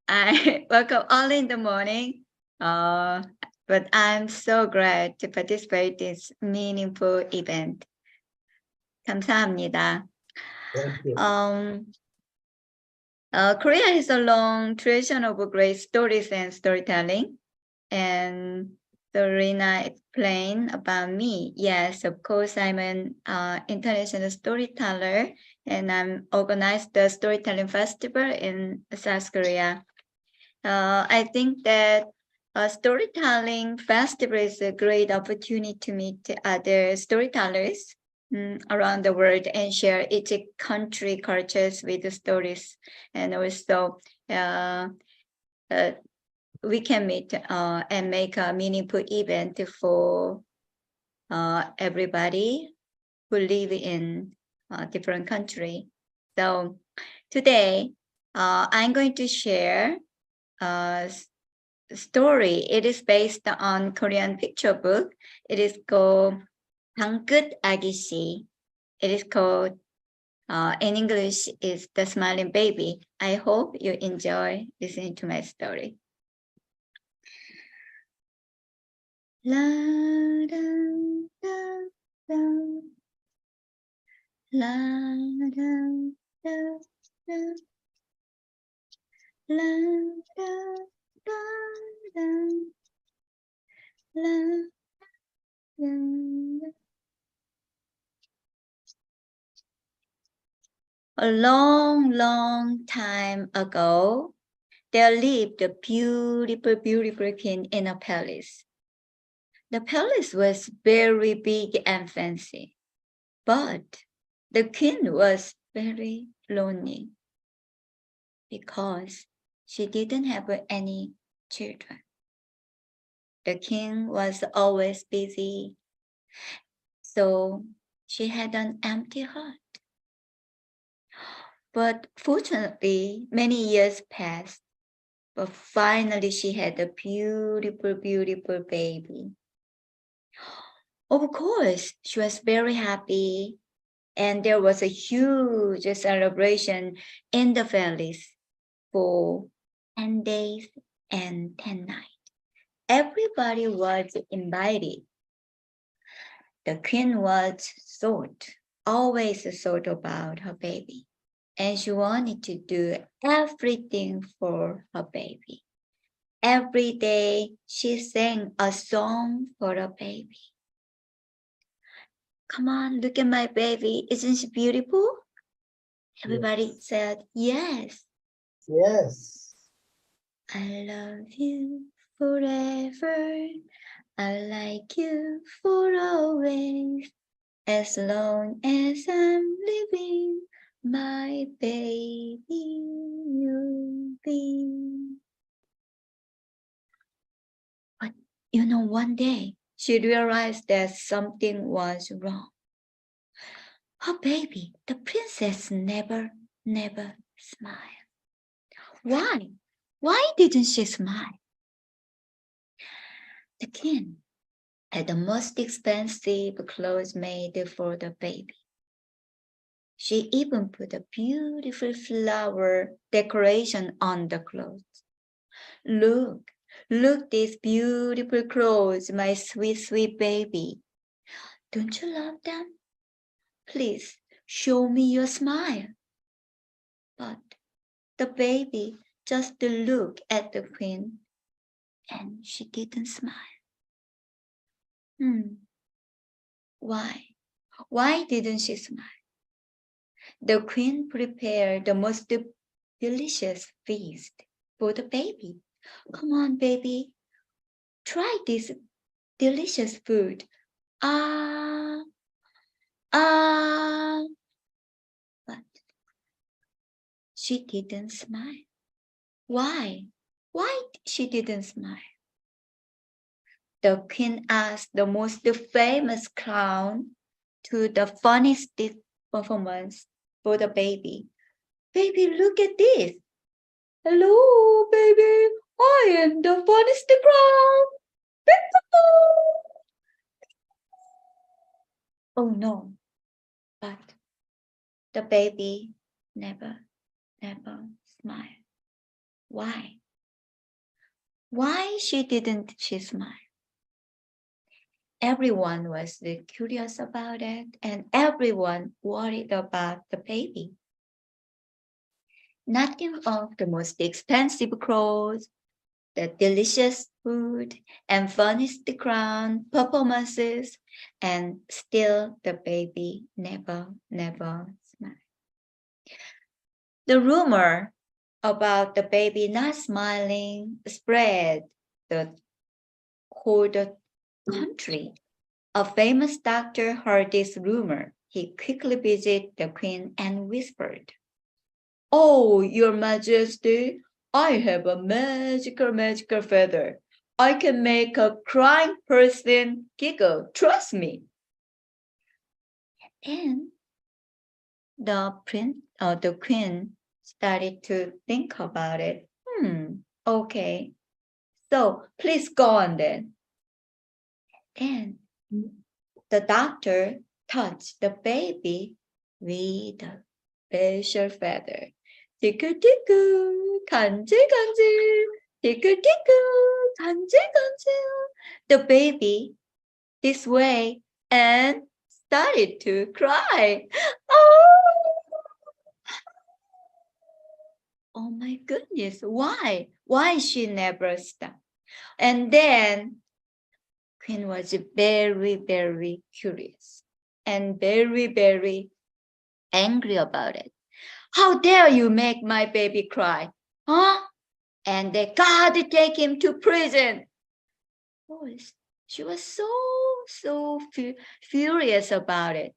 I woke up early in the morning, but I'm so glad to participate in this meaningful event. 감사합니다. Thank you. Korea has a long tradition of great stories and storytelling, and Dorina explained about me. Yes, of course, I'm an international storyteller, and I'm organized the storytelling festival in South Korea. I think that a storytelling festival is a great opportunity to meet other storytellers around the world and share each country cultures with the stories, and also we can meet and make a meaningful event for everybody who live in a different country. So today I'm going to share a story. It is based on Korean picture book. It is called 방긋 아기씨. It is called, in English, is The Smiling Baby. I hope you enjoy listening to my story. La da da da, la da da da, la da da da, la da da. A long, long time ago, there lived a beautiful, beautiful king in a palace. The palace was very big and fancy, but the queen was very lonely because she didn't have any children. The king was always busy, so she had an empty heart. But fortunately, many years passed. But finally, she had a beautiful, beautiful baby. Of course, she was very happy. And there was a huge celebration in the palace for 10 days and 10 nights. Everybody was invited. The queen was always thought about her baby. And she wanted to do everything for her baby. Every day she sang a song for her baby. Come on, look at my baby. Isn't she beautiful? Everybody said, yes. Yes. I love you forever. I like you for always. As long as I'm living, my baby you'll be. But one day she realized that something was wrong. Her baby, the princess, never smiled. Why? Why didn't she smile? The king had the most expensive clothes made for the baby. She even put a beautiful flower decoration on the clothes. Look these beautiful clothes, my sweet, sweet baby. Don't you love them? Please show me your smile. But the baby just looked at the queen and she didn't smile. Why? Why didn't she smile? The queen prepared the most delicious feast for the baby. Come on, baby. Try this delicious food. But she didn't smile. Why? Why she didn't smile? The queen asked the most famous clown to the funniest performance for the baby. Baby, look at this. Hello, baby. I am the funniest clown. Oh no, but the baby never smiled. Why? Why didn't she smile? Everyone was curious about it, and everyone worried about the baby. Nothing of the most expensive clothes, the delicious food, and funniest crown performances, and still the baby never smiled. The about the baby not smiling spread the whole country. A famous doctor heard this rumor. He quickly visited the queen and whispered, "Oh, your majesty, I have a magical feather. I can make a crying person giggle. Trust me." And the queen started to think about it. Okay. So please go on then. And the doctor touched the baby with a special feather. Tickle, tickle, 간질간질, tickle, tickle, 간질간질. The baby this way and started to cry. Oh my goodness, why? Why she never stopped? And then Queen was very curious and very angry about it. How dare you make my baby cry? Huh? And they gotta take him to prison. Oh, she was so furious about it.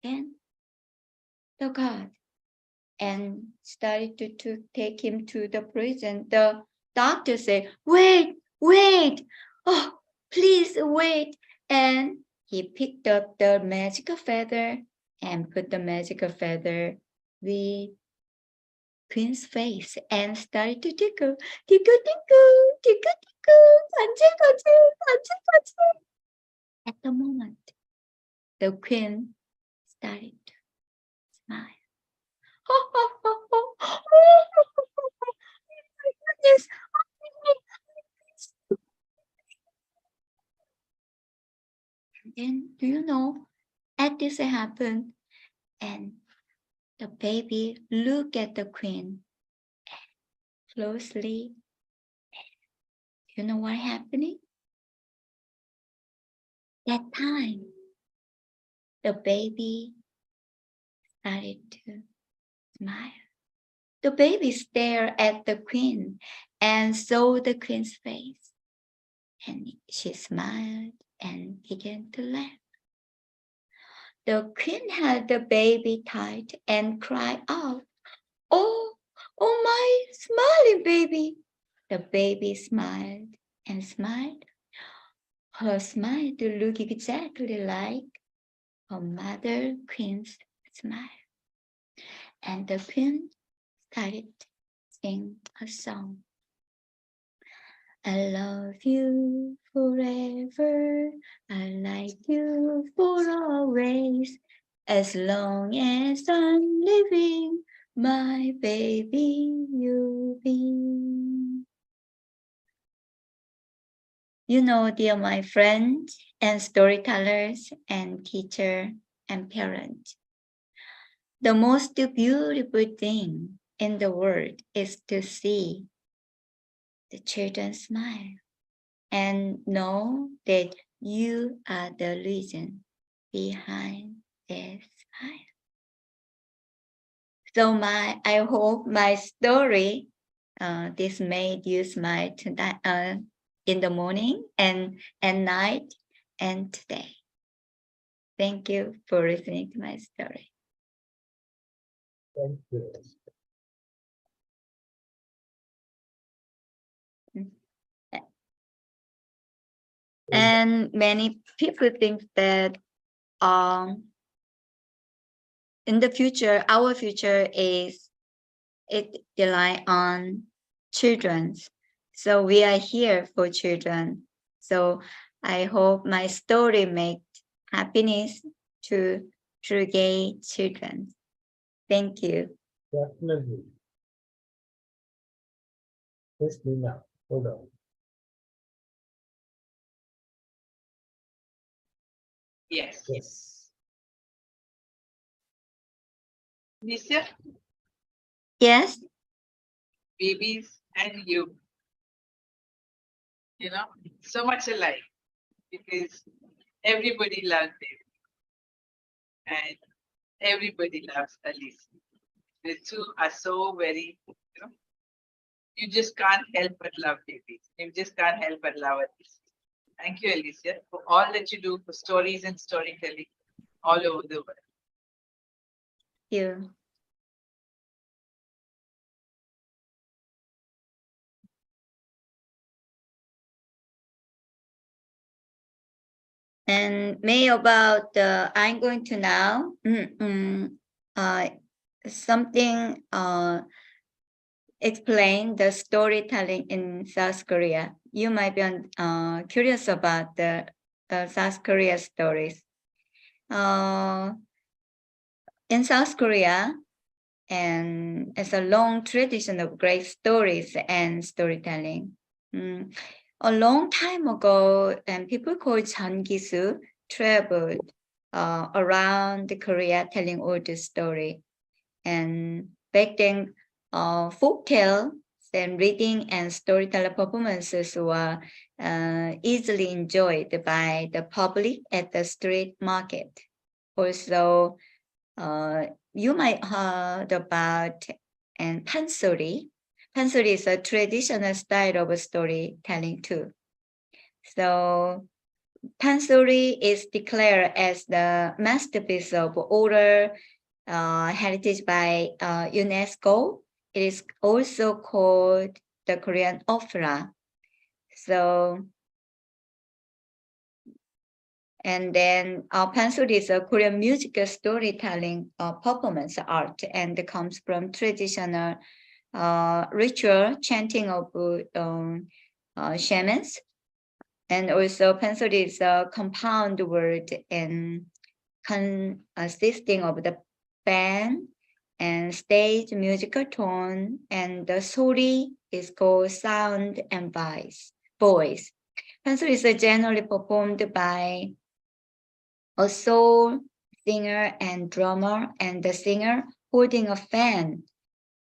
And the God and started to take him to the prison. The doctor said, wait, oh, please wait. And he picked up the magical feather and put the magical feather with queen's face and started to tickle, tickle, tickle, tickle, tickle, touch, touch, touch, touch. At the moment, the queen started to smile. Oh, oh, oh, oh, oh, oh, my goodness. And do you know, as this happened, and the baby looked at the queen closely. You know what happening? That time, the baby started to smile. The baby stared at the queen and saw the queen's face. And she smiled and began to laugh. The queen held the baby tight and cried out, "Oh, oh my smiling baby." The baby smiled and smiled. Her smile looked exactly like her mother queen's smile. And the queen started to sing a song. I love you forever. I like you for always. As long as I'm living, my baby you'll be. You know, dear my friends and storytellers and teacher and parents, the most beautiful thing in the world is to see the children smile and know that you are the reason behind their smile. So I hope my story, this made you smile tonight, in the morning and at night and today. Thank you for listening to my story. Thank you. And many people think that in the future, our future is it rely on children. So we are here for children. So I hope my story makes happiness to gay children. Thank you. Definitely. Yes, Nina, hold on. Yes. Yes. Lisa, Yes. babies and you know, so much alike because everybody loves them and everybody loves Alice. The two are so very, you just can't help but love babies. You just can't help but love Alice. Thank you, Alicia, for all that you do for stories and storytelling all over the world. Thank you. And May, about I'm going to now something explain the storytelling in South Korea. You might be curious about the South Korea stories. In South Korea, and it's a long tradition of great stories and storytelling. A long time ago, and people called Jeon Gi-soo traveled around Korea telling all the story. And back then, folktale and reading and storyteller performances were easily enjoyed by the public at the street market. Also, you might heard about and pansori. Pansori is a traditional style of storytelling too. So pansori is declared as the masterpiece of oral heritage by UNESCO. It is also called the Korean opera. So And then Pansori is a Korean musical storytelling performance art, and it comes from traditional ritual chanting of shamans. And also Pansori is a compound word and consisting of the band and stage musical tone, and the sori is called sound and voice. Pansori is generally performed by a sole singer and drummer, and the singer holding a fan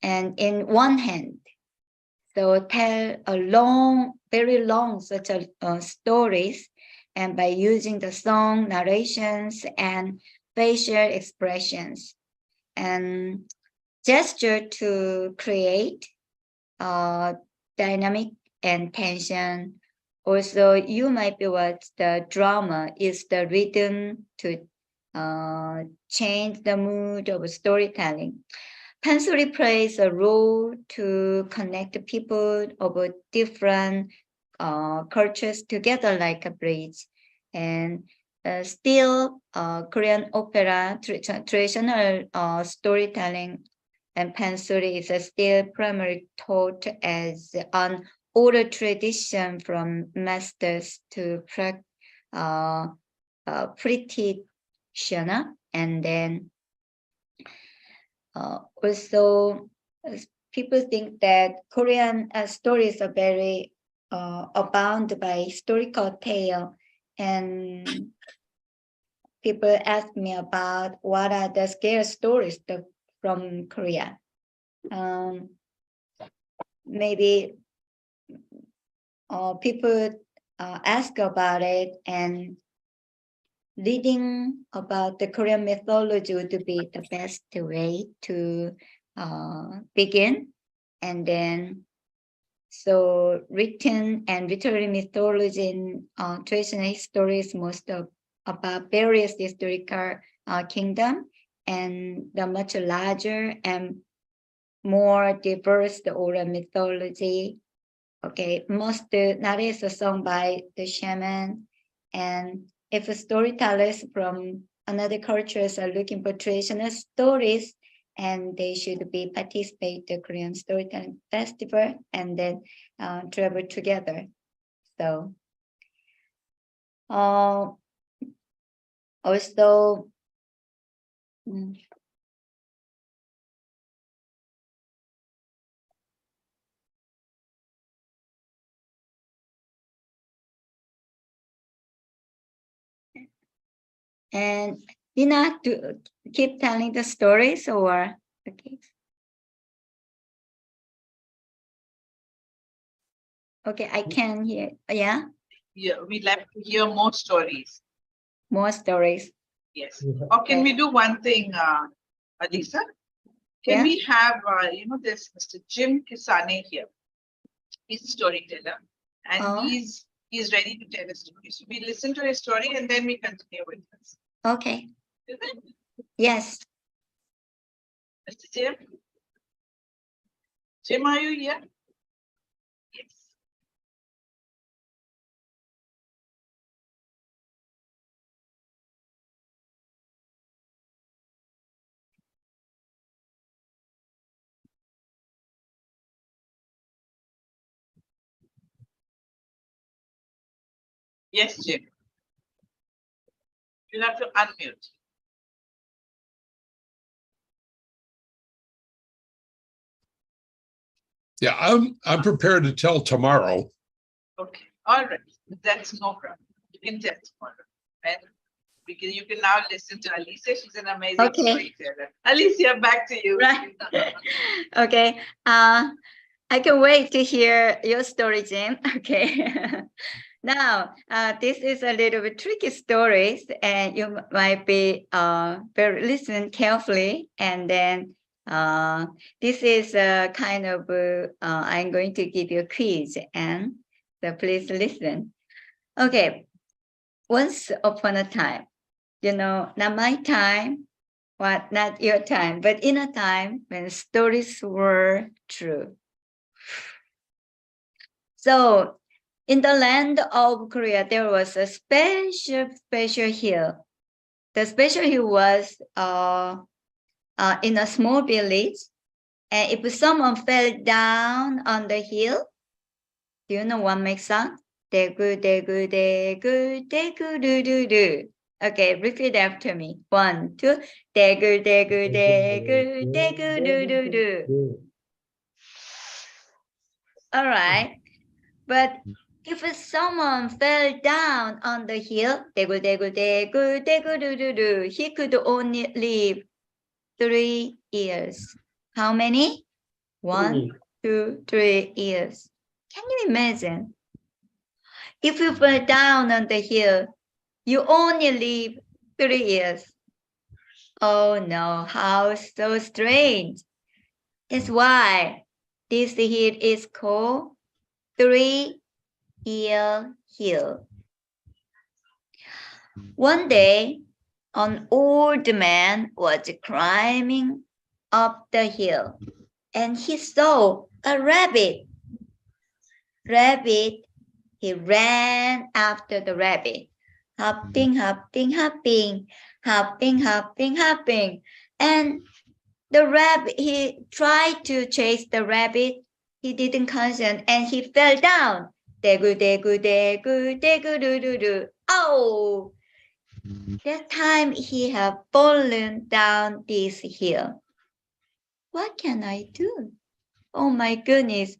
and in one hand. So tell a long, very long such a stories, and by using the song narrations and facial expressions and gesture to create dynamic and tension. Also, you might be what the drama is the rhythm to change the mood of storytelling. Pansori plays a role to connect people of different cultures together like a bridge. And still, Korean opera, traditional storytelling, and Pansori is still primarily taught as an oral tradition from masters to practitioner. And then also people think that Korean stories are very abound by historical tale, and people ask me about what are the scare stories from Korea. Maybe people ask about it, and reading about the Korean mythology would be the best way to begin. And then, so written and literary mythology in traditional history is most about various historical kingdom, and the much larger and more diverse the oral mythology. Okay, most narratives are sung by the shaman, and if storytellers from another cultures are looking for traditional stories, and they should be participate the Korean Storytelling Festival and then travel together. So also and Nina, to keep telling the stories, or okay. Okay, I can hear. Yeah. Yeah, we'd like to hear more stories. More stories. Yes. Or can we do one thing, Alisa? Can we have, there's Mr. Jim Kisane here. He's a storyteller, and he's ready to tell a story. So we listen to his story and then we continue with this. Okay. Yes. Mr. Jim? Jim, are you here? Yes. Yes, Jim. You'll have to unmute. Yeah, I'm prepared to tell tomorrow. Okay, all right. That's no problem. You can tell tomorrow. And you can now listen to Alicia. She's an amazing storyteller. Alicia, back to you. Right. Okay. I can wait to hear your story, Jim. Okay. Now, this is a little bit tricky stories, and you might be listen carefully, and then this is a kind of I'm going to give you a quiz, and so please listen. Okay. Once upon a time, not my time, not your time, but in a time when stories were true. So In the land of Korea, there was a special hill. The special hill was in a small village. And if someone fell down on the hill, do you know what makes sound? Degu, degu, degu, degu, do, do, do. Okay, repeat after me. 1, 2. Degu, degu, degu, degu, do, do, do. All right. But if someone fell down on the hill, degu, degu, degu, degu, do, do, do, he could only live 3 years. How many? 1, 2, 3 years. Can you imagine? If you fall down on the hill, you only live 3 years. Oh no, how so strange. That's why this hill is called 3-year hill. One day, an old man was climbing up the hill and he saw a rabbit. He ran after the rabbit, hopping, hopping, hopping, hopping, hopping, hopping. And the rabbit, he tried to chase the rabbit. He didn't concentrate and he fell down. Degu, degu, degu, degu, do, do, do. Oh! That time he had fallen down this hill. What can I do? Oh my goodness.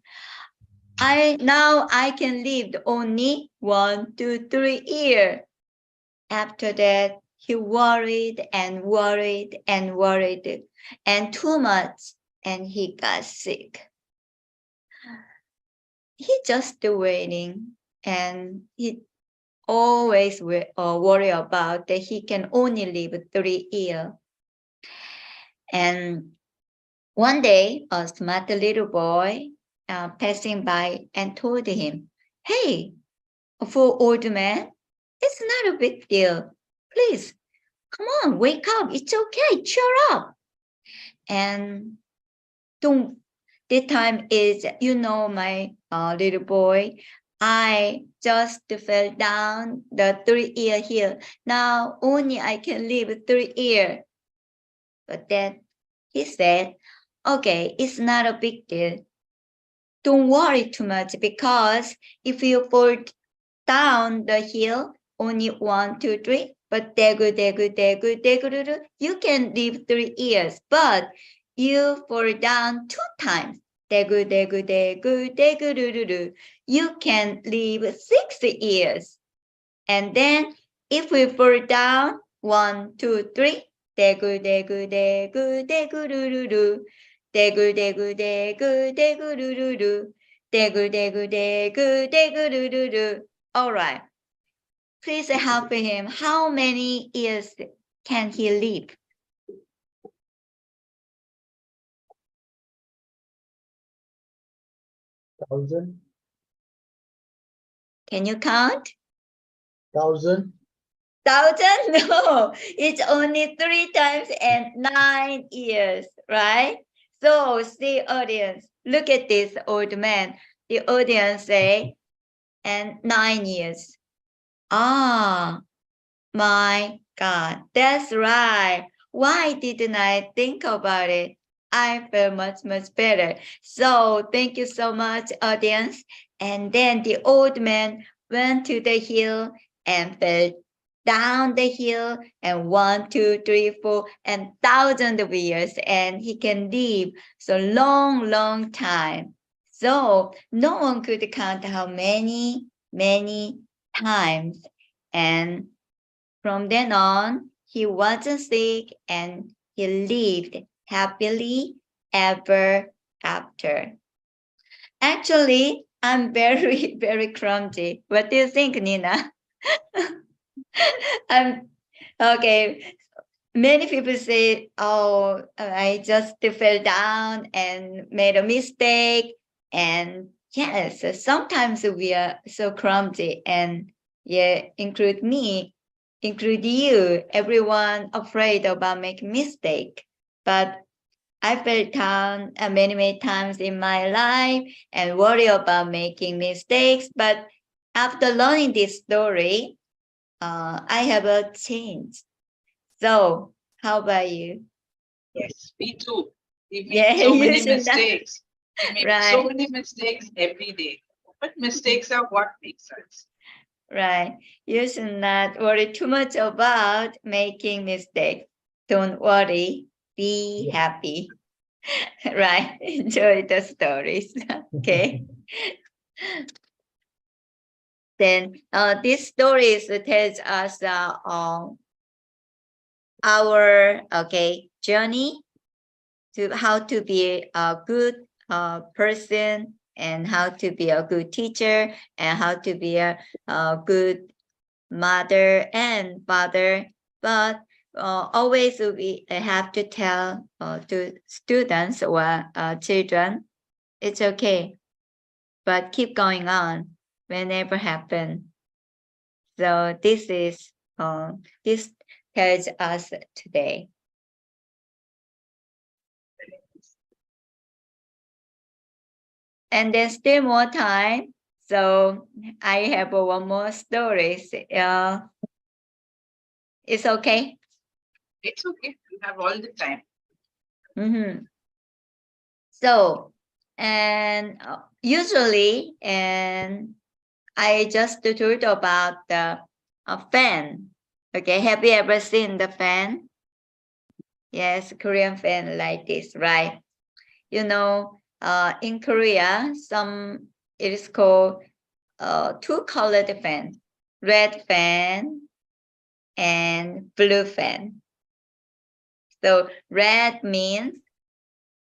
Now I can live only 1, 2, 3 years. After that, he worried and worried and worried and too much, and he got sick. He just waiting, and he always worry about that he can only live 3 years. And one day, a smart little boy passing by and told him, "Hey, for old man, it's not a big deal. Please, come on, wake up. It's okay. Cheer up." And the time is, my little boy, I just fell down the 3-year hill. Now only I can live 3 years. But then he said, okay, it's not a big deal. Don't worry too much, because if you fall down the hill, only 1, 2, 3, but degu, degu, degu, degu, degu, you can live 3 years, but you fall down 2 times, degu, degu, degu, degu, do, do, do, you can live 6 years. And then if we fall down 1, 2, 3, degu, degu, degu, degu, do, do, do, degu, degu, degu, degu, do, do, do, degu, degu, degu, degu, do, do, do. All right. Please help him. How many years can he live? Thousand. Can you count? 1,000. 1,000? No, it's only 3 times and 9 years, right? So, see, audience, look at this old man. The audience say, and 9 years. Ah, my God, that's right. Why didn't I think about it? I feel much, much better. So thank you so much, audience. And then the old man went to the hill and fell down the hill, and 1, 2, 3, 4, and thousands of years, and he can live so long, long time. So no one could count how many times. And from then on, he wasn't sick and he lived happily ever after. Actually, I'm very, very clumsy. What do you think, Nina? Okay. Many people say, oh, I just fell down and made a mistake. And yes, sometimes we are so clumsy, and yeah, include me, include you, everyone afraid about making mistake. But I fell down many times in my life and worry about making mistakes. But after learning this story, I have a change. So how about you? Yes, me too. We make Yeah, so you many should not- mistakes. We make so Right. many mistakes every day. But mistakes are what makes us. Right. You should not worry too much about making mistakes. Don't worry. Be happy. Right. Enjoy the stories. Okay. Then this stories tells us our journey to how to be a good person and how to be a good teacher and how to be a good mother and father. But always we have to tell to students or children, it's okay, but keep going on whenever happen. So this is this tells us today. And then still more time. So I have one more story. It's okay. It's okay. We have all the time. So, and usually, and I just told about the fan. Okay, have you ever seen the fan? Yes, Korean fan like this, right? You know, in Korea, it is called two-colored fan, red fan and blue fan. So red means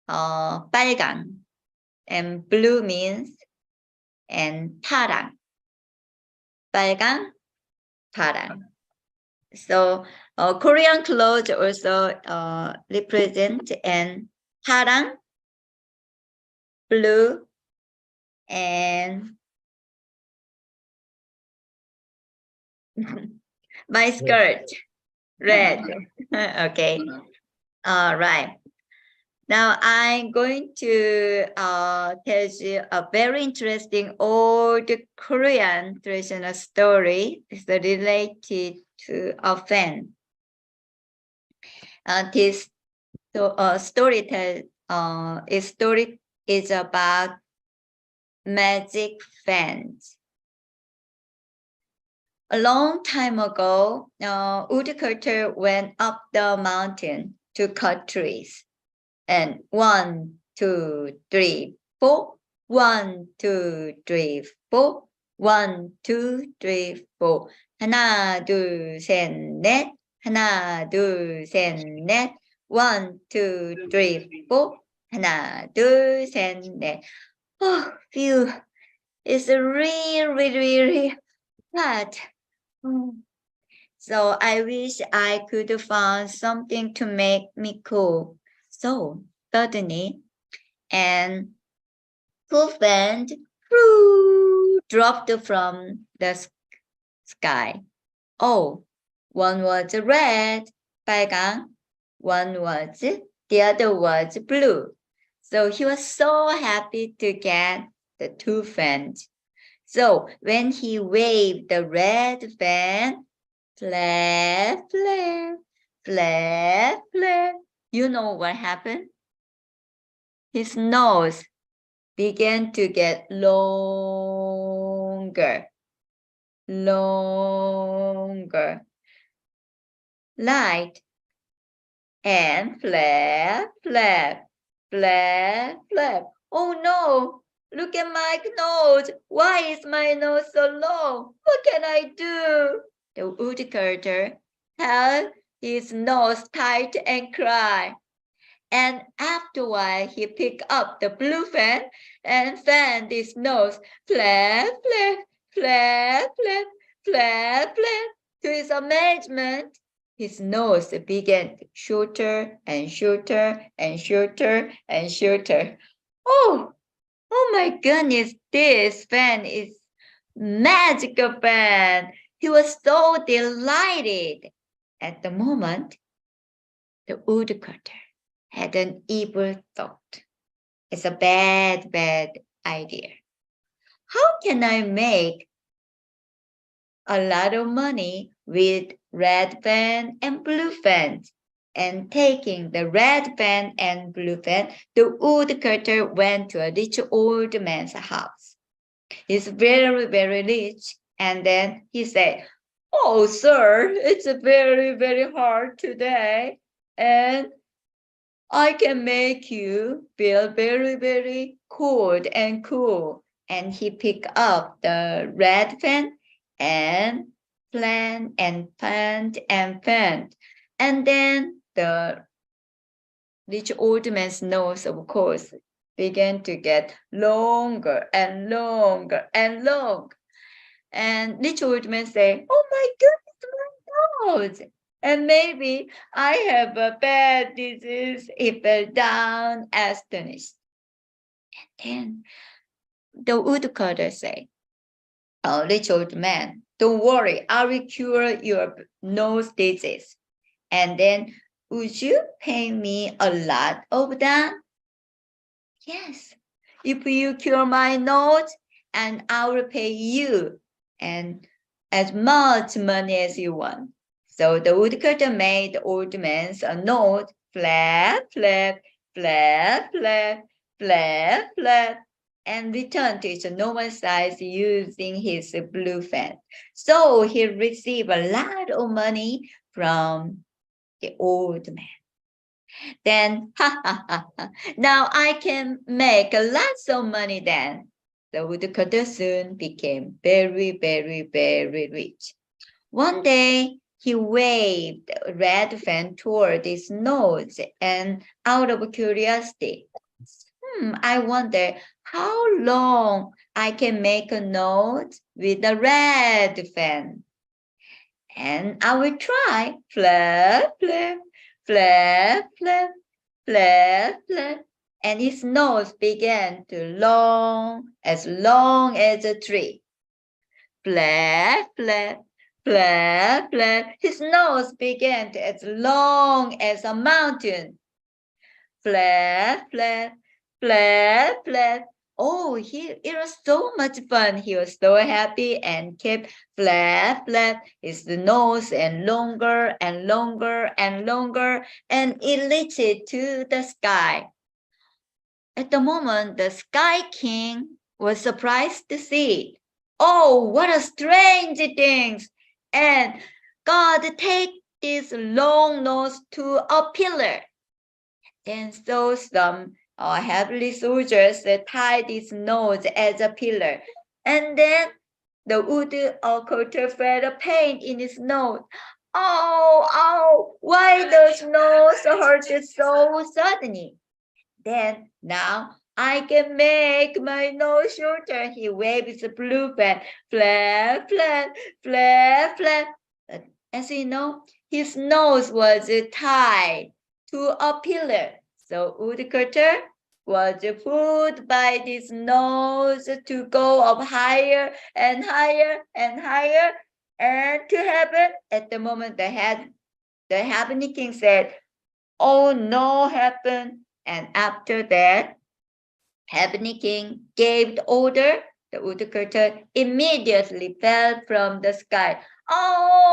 빨강, and blue means and 파랑. 빨강, 파랑. So Korean clothes also represent and 파랑, blue, and my skirt, red. Okay. All right. Now I'm going to tell you a very interesting old Korean traditional story. It's related to a fan. This story is about magic fans. A long time ago, woodcutter went up the mountain to cut trees. And 1, 2, 3, 4. 1, 2, 3, 4. 1, 2, 3, 4. 하나, 둘, 셋, 넷. 하나, 둘, 셋, 넷. 1, 2, 3, 4. 하나, 둘, 셋, 넷. Oh, phew. It's really flat. So I wish I could find something to make me cool. So suddenly, and cool fan dropped from the sky. Oh, one was red, 빨강. One was, the other was blue. So he was so happy to get the two fans. So when he waved the red fan, flap, flap, flap, flap. You know what happened? His nose began to get longer. Light and flap, flap, flap, flap. Oh no! Look at my nose. Why is my nose so long? What can I do? The woodcutter held his nose tight and cried. And after a while, he picked up the blue fan and fanned his nose. Flap, flap, flap, flap, flap, flap. To his amazement, his nose began shorter and shorter and shorter and shorter. Oh my goodness, this fan is magical fan. He was so delighted. At the moment, the woodcutter had an evil thought. It's a bad idea. How can I make a lot of money with red fan and blue fan. And taking the red fan and blue fan, the woodcutter went to a rich old man's house. He's very, very rich. And then he said, "Oh, sir, it's very, very hard today. And I can make you feel very, very cold and cool." And he picked up the red fan and fan and fan and fan. And then the rich old man's nose, of course, began to get longer and longer and longer. And rich old man say, "Oh my goodness, my nose. And maybe I have a bad disease." He fell down astonished. And then the woodcutter say, "Oh, rich old man, don't worry, I will cure your nose disease. And then would you pay me a lot of that?" "Yes, if you cure my nose, and I will pay you and as much money as you want." So the woodcutter made the old man's nose flap, flap, flap, flap, flap, flap, and returned to its normal size using his blue fan. So he received a lot of money from the old man. Then, now I can make lots of money then. The woodcutter soon became very, very, very rich. One day, he waved a red fan toward his nose, and out of curiosity, I wonder how long I can make a nose with a red fan. And I will try. Flap, flap, flap, flap, flap, flap. And his nose began to long as a tree. Flap, flap, flap, flap. His nose began to as long as a mountain. Flap, flap, flap, flap. Oh, it was so much fun. He was so happy and kept flap, flap his nose and longer and longer and longer, and it reached to the sky. At the moment, the Sky King was surprised to see it. "Oh, what a strange thing! And God take this long nose to a pillar." And so some heavenly soldiers tied his nose as a pillar. And then the woodcutter felt a pain in his nose. Oh, why does nose hurt so suddenly? Then now I can make my nose shorter. He waved his blue fan. Flap, flap, flap, flap. But as you know, his nose was tied to a pillar. So woodcutter was pulled by this nose to go up higher and higher and higher and to heaven. At the moment, the heavenly king said, "Oh no, heaven." And after that, heavenly king gave the order. The woodcutter immediately fell from the sky. Oh!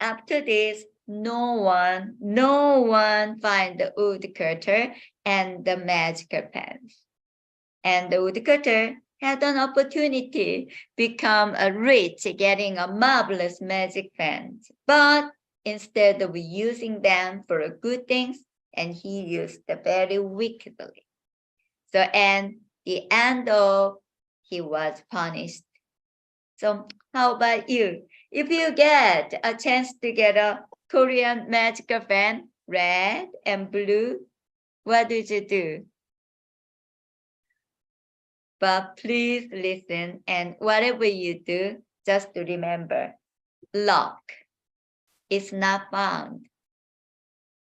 After this, no one find the woodcutter and the magical pens. And the woodcutter had an opportunity become a rich, getting a marvelous magic pen. But instead of using them for good things, and he used them very wickedly. So, and the end of, he was punished. So how about you? If you get a chance to get a Korean magical fan, red and blue, what did you do? But please listen, and whatever you do, just to remember, luck is not found,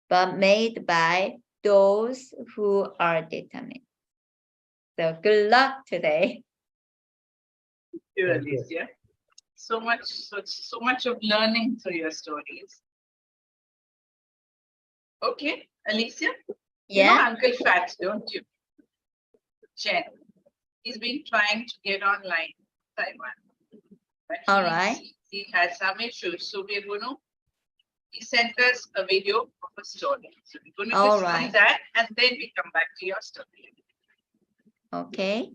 but made by those who are determined. So good luck today. Thank you, Alicia. So much of learning through your stories. Okay, Alicia. Yeah. You know Uncle Fat, don't you? Jen. He's been trying to get online Taiwan. But All right. He has some issues. So we're going to, he sent us a video of a story. So we're going to All listen right. to that and then we come back to your story. Okay.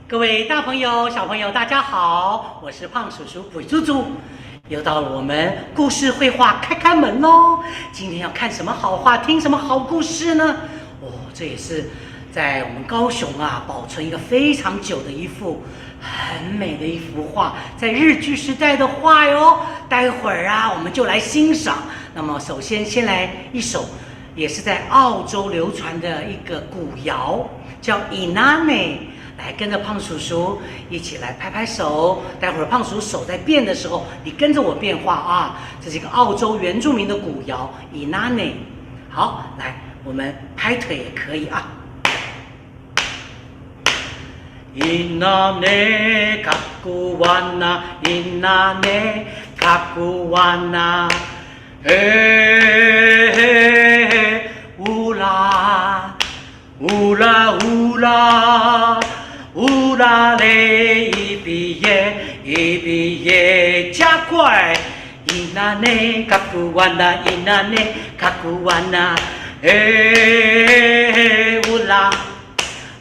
各位大朋友、小朋友，大家好，我是胖叔叔鬼猪猪，又到了我们故事绘画开门喽。今天要看什么好画，听什么好故事呢？哦，这也是在我们高雄啊保存一个非常久的一幅很美的一幅画，在日据时代的画哟。待会儿啊，我们就来欣赏。那么首先先来一首，也是在澳洲流传的一个古谣，叫《Inane》。来跟着胖叔叔一起来拍拍手，待会儿胖叔叔手在变的时候，你跟着我变化啊！这是一个澳洲原住民的古谣《Inane》。好，来，我们拍腿也可以啊。Inane kakuwana, Inane kakuwana, hey ula ula ula. 乌拉嘞，一比耶，加快！伊那内卡古瓦那，伊那内卡古瓦那，哎，乌拉，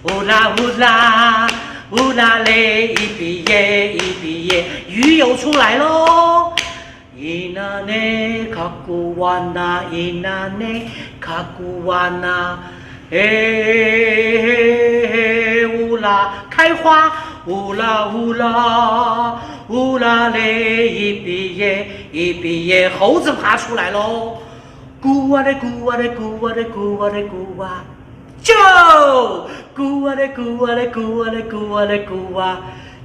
乌拉乌拉，乌拉嘞，一比耶，鱼游出来喽！伊那内卡古瓦那，伊那内卡古瓦那。哎，乌拉开花，乌拉乌拉，乌拉嘞，一比耶，猴子爬出来喽！咕哇嘞咕哇嘞咕哇嘞咕哇嘞咕哇，就咕哇嘞咕哇嘞咕哇嘞咕哇嘞咕哇，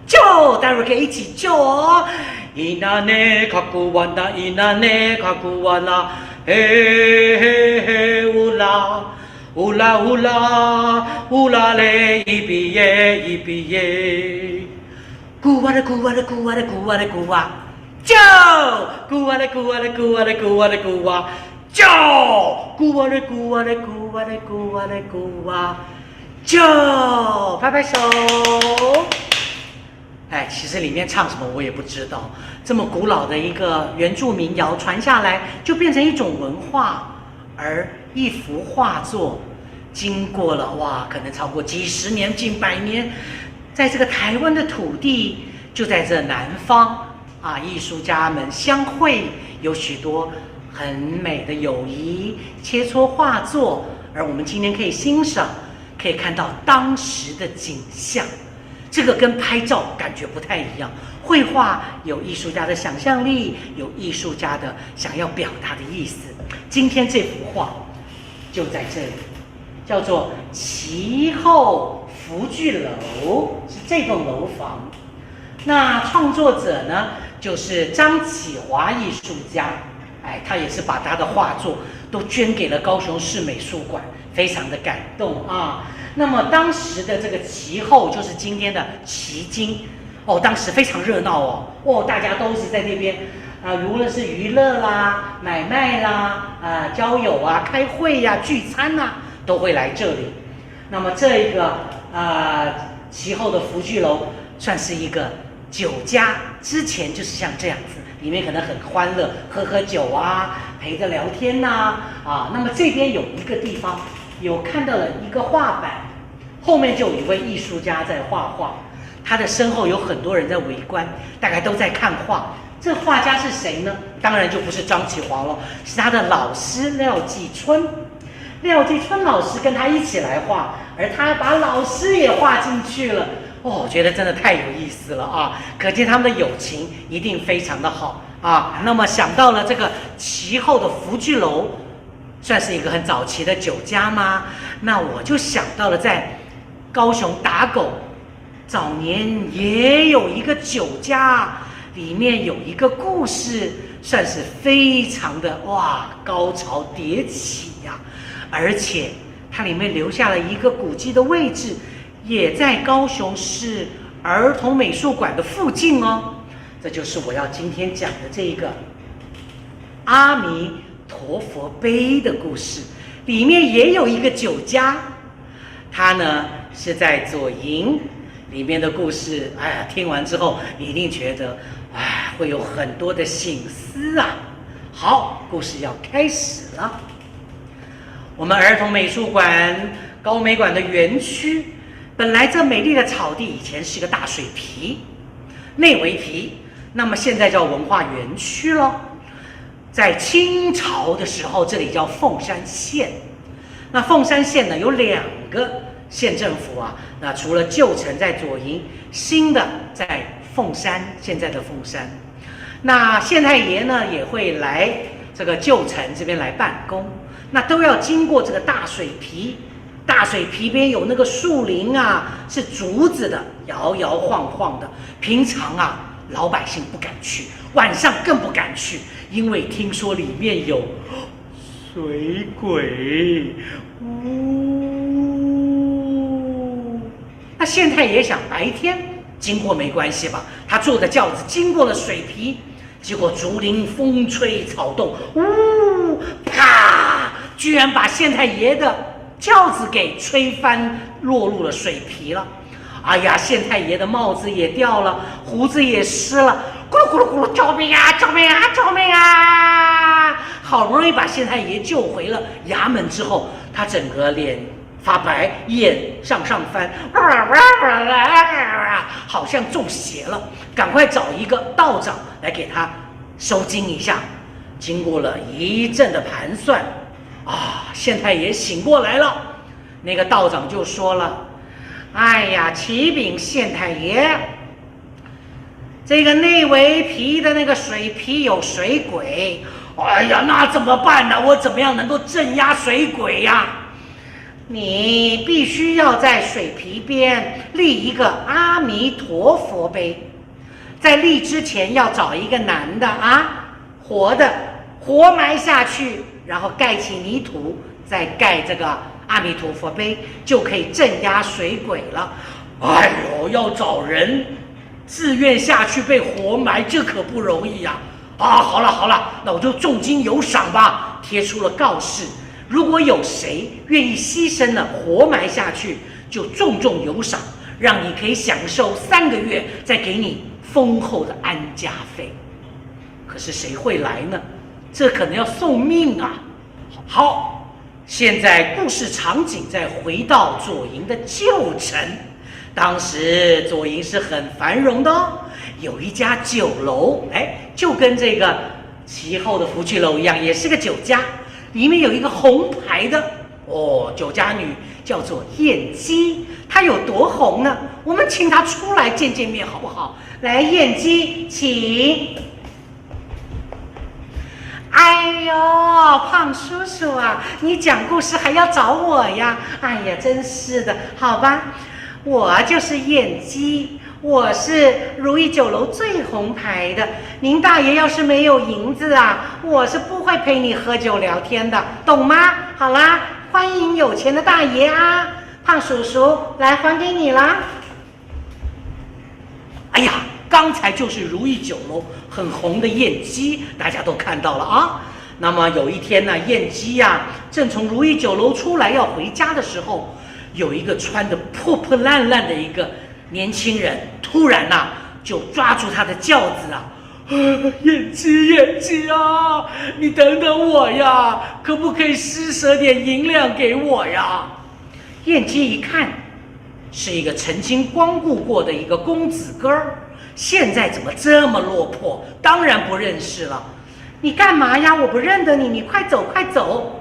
就待会儿可以一起救哦！伊那内卡古瓦那，伊那内卡古瓦那，嘿乌拉。乌拉乌拉乌拉嘞，一比耶，咕哇嘞咕哇嘞咕哇嘞咕哇嘞咕哇，就咕哇嘞咕哇嘞咕哇嘞咕哇嘞咕哇，就咕哇嘞咕哇嘞咕哇嘞咕哇嘞咕哇，就拍拍手。哎，其实里面唱什么我也不知道，这么古老的一个原住民谣传下来，就变成一种文化。而一幅画作，经过了哇，可能超过几十年、近百年，在这个台湾的土地，就在这南方啊，艺术家们相会，有许多很美的友谊，切磋画作，而我们今天可以欣赏，可以看到当时的景象。这个跟拍照感觉不太一样，绘画有艺术家的想象力，有艺术家的想要表达的意思。今天这幅画就在这里，叫做其后福聚楼，是这栋楼房。那创作者呢，就是张启华艺术家，哎，他也是把他的画作都捐给了高雄市美术馆，非常的感动啊。那么当时的这个旗后就是今天的旗津哦，当时非常热闹哦，大家都是在那边无论是娱乐啦、买卖啦、交友啊、开会呀、聚餐呐，都会来这里。那么这个旗后的福聚楼算是一个酒家，之前就是像这样子，里面可能很欢乐，喝酒啊，陪着聊天呐那么这边有一个地方有看到了一个画板。后面就有一位艺术家在画画，他的身后有很多人在围观，大概都在看画。这画家是谁呢？当然就不是张启华了，是他的老师廖继春。廖继春老师跟他一起来画，而他把老师也画进去了。我觉得真的太有意思了啊！可见他们的友情一定非常的好啊。那么想到了这个其后的福聚楼，算是一个很早期的酒家吗？那我就想到了在高雄打狗早年也有一个酒家，里面有一个故事，算是非常的高潮迭起呀，而且它里面留下了一个古迹的位置，也在高雄市儿童美术馆的附近哦。这就是我要今天讲的这个阿弥陀佛杯的故事，里面也有一个酒家，他呢是在左营里面的故事。哎呀，听完之后你一定觉得，哎，会有很多的省思啊。好，故事要开始了。我们儿童美术馆高美馆的园区，本来这美丽的草地以前是个大水皮，内围皮，那么现在叫文化园区了。在清朝的时候，这里叫凤山县。那凤山县呢有2个县政府啊，那除了旧城在左营，新的在凤山，现在的凤山。那县太爷呢也会来这个旧城这边来办公，那都要经过这个大水皮。大水皮边有那个树林啊，是竹子的，摇摇晃晃的。平常啊，老百姓不敢去，晚上更不敢去，因为听说里面有水鬼。那县太爷想白天经过没关系吧，他坐着轿子经过了水皮，结果竹林风吹草动，啪，居然把县太爷的轿子给吹翻，落入了水皮了。哎呀，县太爷的帽子也掉了，胡子也湿了，咕噜咕噜咕噜，救命啊！救命啊！救命啊！好不容易把县太爷救回了衙门之后，他整个脸发白，眼上翻，好像中邪了，赶快找一个道长来给他收惊一下。经过了一阵的盘算，县太爷醒过来了。那个道长就说了：“哎呀，启禀县太爷，这个内围皮的那个水皮有水鬼。哎呀，那怎么办呢？我怎么样能够镇压水鬼呀？你必须要在水皮边立一个阿弥陀佛碑，在立之前要找一个男的啊，活的，活埋下去，然后盖起泥土，再盖这个阿弥陀佛碑，就可以镇压水鬼了。哎呦，要找人自愿下去被活埋，这可不容易呀！好了，那我就重金有赏吧，贴出了告示。如果有谁愿意牺牲了活埋下去，就重重有赏，让你可以享受3个月，再给你丰厚的安家费。可是谁会来呢？这可能要送命啊！好，现在故事场景再回到左营的旧城。当时左营是很繁荣的哦，有一家酒楼，就跟这个其后的福聚楼一样，也是个酒家。里面有一个红牌的酒家女叫做燕姬，她有多红呢？我们请她出来见见面好不好？来，燕姬，请。哎呦，胖叔叔啊，你讲故事还要找我呀？哎呀，真是的，好吧，我就是燕姬。我是如意酒楼最红牌的，您大爷要是没有银子啊，我是不会陪你喝酒聊天的，懂吗？好啦，欢迎有钱的大爷啊，胖叔叔，来还给你啦。哎呀，刚才就是如意酒楼很红的燕姬，大家都看到了啊。那么有一天呢，燕姬呀，正从如意酒楼出来要回家的时候，有一个穿得破破烂烂的一个年轻人突然就抓住他的轿子燕姬啊，你等等我呀，可不可以施舍点银两给我呀？燕姬一看，是一个曾经光顾过的一个公子哥儿，现在怎么这么落魄？当然不认识了。你干嘛呀？我不认得你，你快走快走！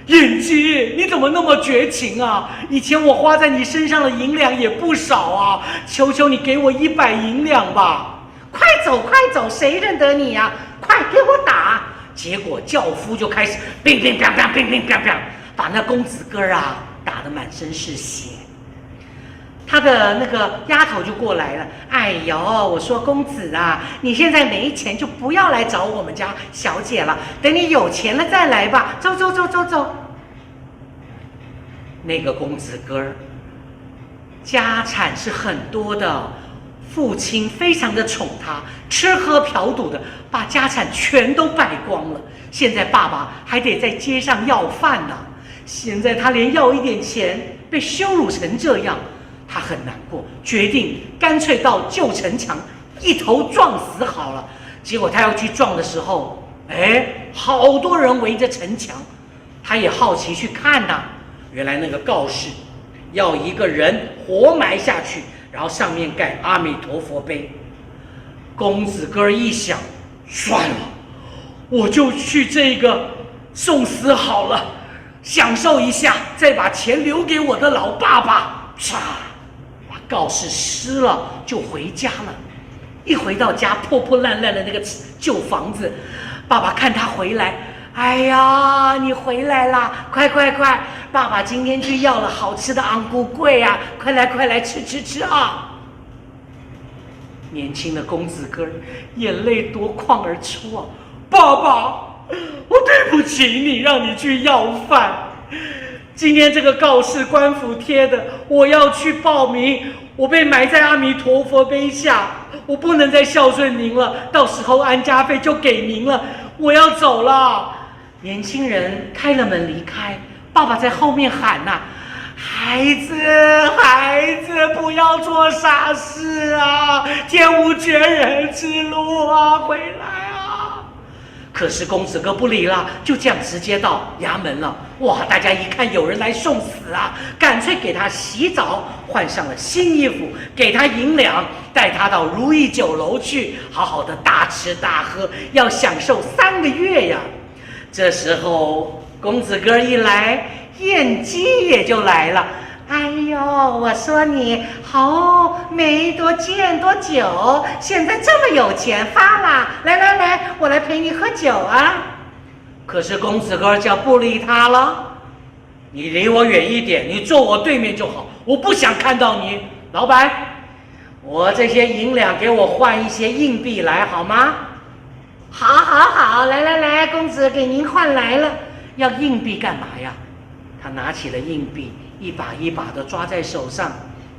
燕姬，你怎么那么绝情啊？以前我花在你身上的银两也不少啊，求求你给我100银两吧！快走快走，谁认得你呀？快给我打！结果轿夫就开始乒乒乓乓乒乒乓乓，把那公子哥啊打得满身是血。他的那个丫头就过来了，哎呦，我说公子啊，你现在没钱就不要来找我们家小姐了，等你有钱了再来吧，走。那个公子哥家产是很多的，父亲非常的宠他，吃喝嫖赌的，把家产全都败光了。现在爸爸还得在街上要饭呢。现在他连要一点钱，被羞辱成这样，他很难过，决定干脆到旧城墙一头撞死好了。结果他要去撞的时候，好多人围着城墙，他也好奇去看呐。原来那个告示要一个人活埋下去，然后上面盖阿弥陀佛碑。公子哥一想，算了，我就去这个送死好了，享受一下，再把钱留给我的老爸爸。唰，把告示撕了就回家了。一回到家，破破烂烂的那个旧房子，爸爸看他回来，哎呀，你回来啦！快快快，爸爸今天去要了好吃的昂咕桂啊，快来快来吃啊！年轻的公子哥眼泪夺眶而出啊，爸爸，我对不起你，让你去要饭。今天这个告示官府贴的，我要去报名，我被埋在阿弥陀佛碑下，我不能再孝顺您了，到时候安家费就给您了，我要走了。年轻人开了门离开，爸爸在后面喊呐：“孩子，孩子，不要做傻事啊！天无绝人之路啊，回来啊！”可是公子哥不理了，就这样直接到衙门了。哇！大家一看有人来送死啊，干脆给他洗澡，换上了新衣服，给他银两，带他到如意酒楼去，好好的大吃大喝，要享受3个月呀。这时候公子哥一来，燕姬也就来了。哎呦，我说你好没多见多久，现在这么有钱发啦！来来来，我来陪你喝酒啊！可是公子哥就不理他了，你离我远一点，你坐我对面就好，我不想看到你。老板，我这些银两给我换一些硬币来好吗？好，好，好，来来来，公子给您换来了。要硬币干嘛呀？他拿起了硬币，一把一把的抓在手上。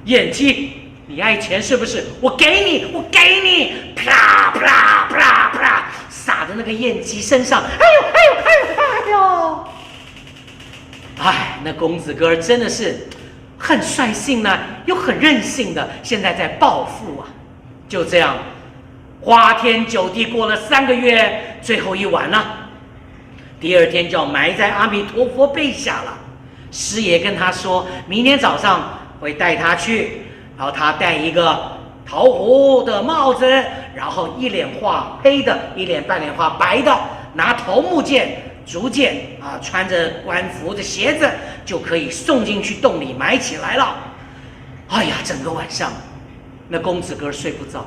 燕姬，你爱钱是不是？我给你，我给你！啪啪啪啪，撒在那个燕姬身上。哎呦，哎呦，哎呦，哎呦！哎，那公子哥真的是很率性呢，又很任性的，现在在报复啊！就这样，花天酒地过了3个月，最后一晚了。第2天就要埋在阿弥陀佛碑下了。师爷跟他说，明天早上会带他去，然后他戴一个桃胡的帽子，然后一脸画黑的，一脸半脸画白的，拿头木剑、竹剑啊，穿着官服的鞋子，就可以送进去洞里埋起来了。哎呀，整个晚上，那公子哥睡不着，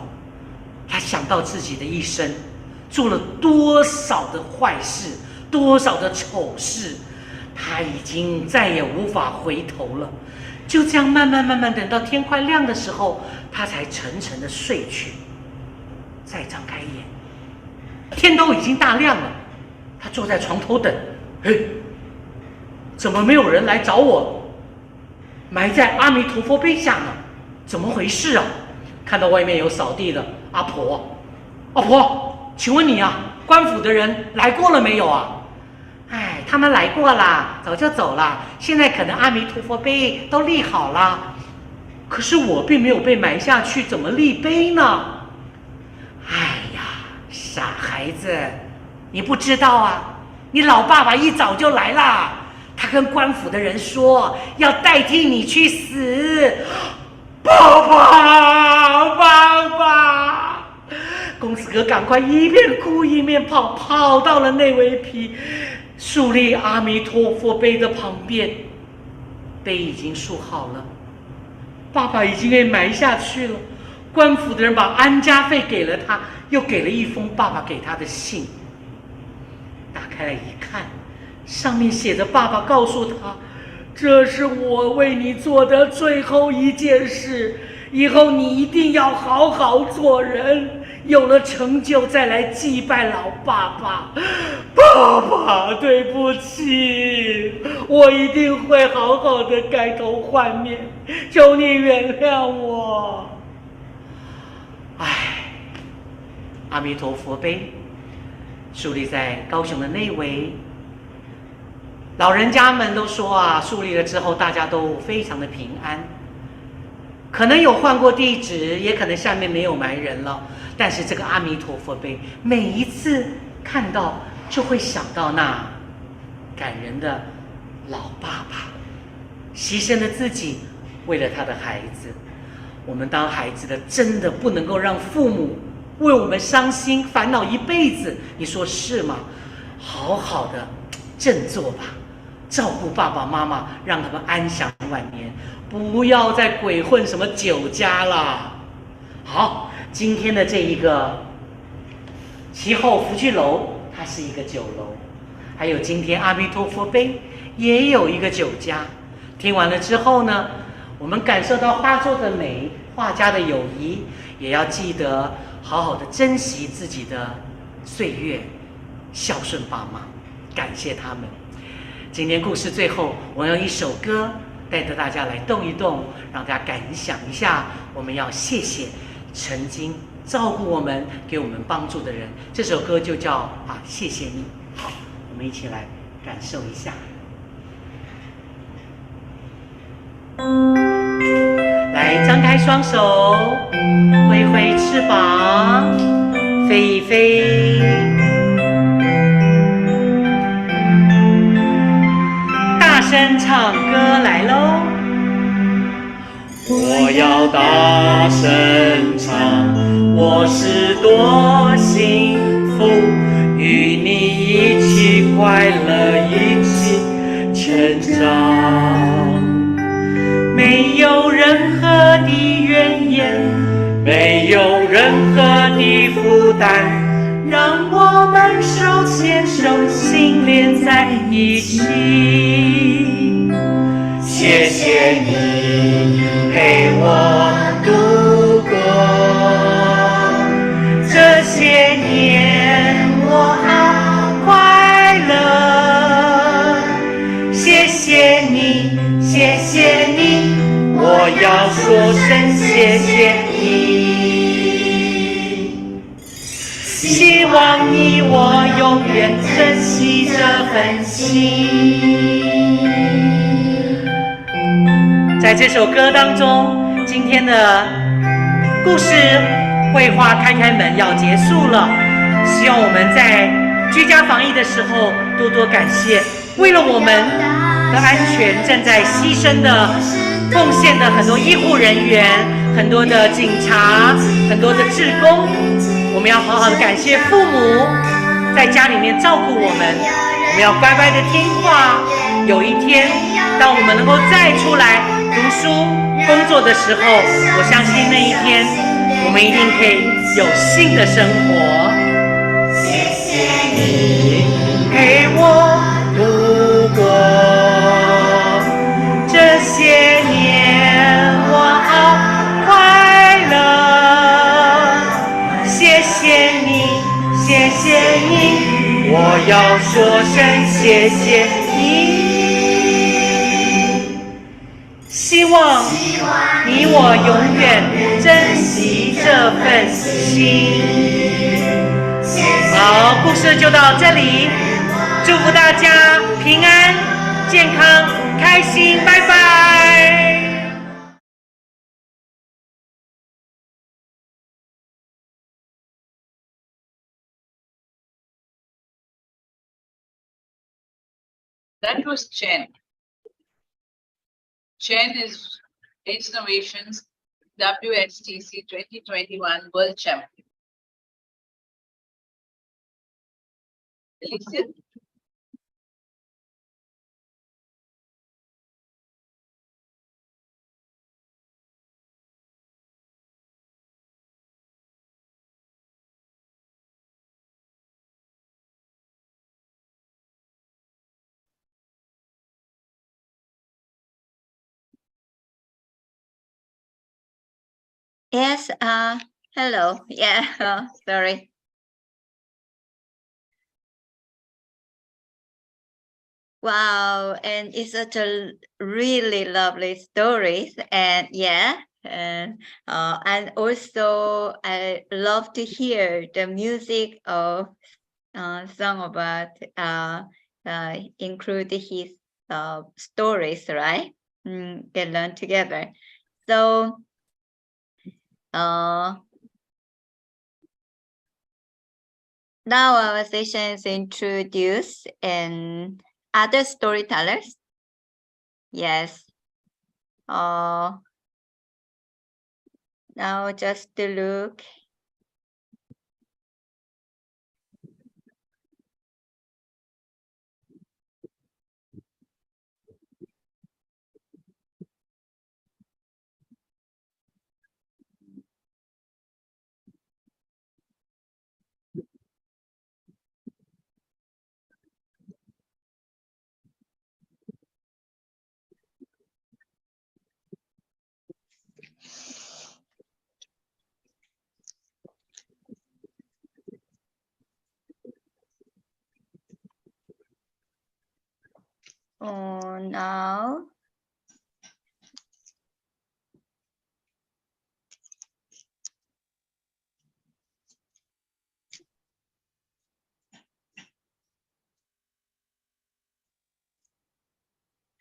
他想到自己的一生做了多少的坏事，多少的丑事，他已经再也无法回头了。就这样慢慢等到天快亮的时候，他才沉沉的睡去。再张开眼，天都已经大亮了，他坐在床头等，怎么没有人来找我？埋在阿弥陀佛碑下呢？怎么回事啊？看到外面有扫地的阿婆，阿婆，请问你啊，官府的人来过了没有啊？哎，他们来过啦，早就走了。现在可能阿弥陀佛碑都立好了，可是我并没有被埋下去，怎么立碑呢？哎呀，傻孩子，你不知道啊，你老爸爸一早就来了，他跟官府的人说要代替你去死。爸爸，爸爸！公子哥赶快一边哭一边跑到了内围皮树立阿弥陀佛碑的旁边，碑已经竖好了，爸爸已经被埋下去了。官府的人把安家费给了他，又给了一封爸爸给他的信。打开来一看，上面写着爸爸告诉他，这是我为你做的最后一件事，以后你一定要好好做人，有了成就再来祭拜老爸爸。爸爸，对不起，我一定会好好的改头换面，求你原谅我。阿弥陀佛碑，树立在高雄的内围。老人家们都说啊，树立了之后，大家都非常的平安。可能有换过地址，也可能下面没有埋人了。但是这个阿弥陀佛碑，每一次看到就会想到那感人的老爸爸，牺牲了自己，为了他的孩子。我们当孩子的，真的不能够让父母为我们伤心烦恼一辈子，你说是吗？好好的振作吧，照顾爸爸妈妈，让他们安享晚年，不要再鬼混什么酒家啦。好，今天的这一个其后福聚楼，它是一个酒楼，还有今天阿弥陀佛碑也有一个酒家。听完了之后呢，我们感受到画作的美，画家的友谊，也要记得好好的珍惜自己的岁月，孝顺爸妈，感谢他们。今天故事最后，我用一首歌带着大家来动一动，让大家感想一下，我们要谢谢曾经照顾我们、给我们帮助的人。这首歌就叫谢谢你。好，我们一起来感受一下。来，张开双手，挥挥翅膀，飞一飞。大声唱歌来喽！我要大声唱，我是多幸福，与你一起快乐，一起成长。没有任何的怨言，没有任何的负担，让我们手牵手，心连在一起。谢谢你陪我度过这些年，我好快乐。谢谢你，谢谢你，我要说声谢谢你。希望你我永远珍惜这份心。在这首歌当中，今天的故事绘画开门要结束了，希望我们在居家防疫的时候多多感谢为了我们的安全正在牺牲的、奉献的很多医护人员、很多的警察、很多的志工。我们要好好的感谢父母在家里面照顾我们，我们要乖乖的听话。有一天，当我们能够再出来读书、工作的时候，我相信那一天，我们一定可以有新的生活。谢谢你陪我度过这些年，我好快乐。谢谢你，谢谢你，我要说声谢谢你。希望你我永远珍惜这份心。好，故事就到这里，祝福大家平安、健康、开心，拜拜。That was Chen. Chen is Ace Innovations WSTC 2021 World Champion. Alicia? Yes, hello. Yeah, sorry. Wow, and it's such a really lovely stories. And yeah, And also I love to hear the music of song about include his stories, right? They learn together. So now our session is introduced and other storytellers. Yes. Now just to look. Now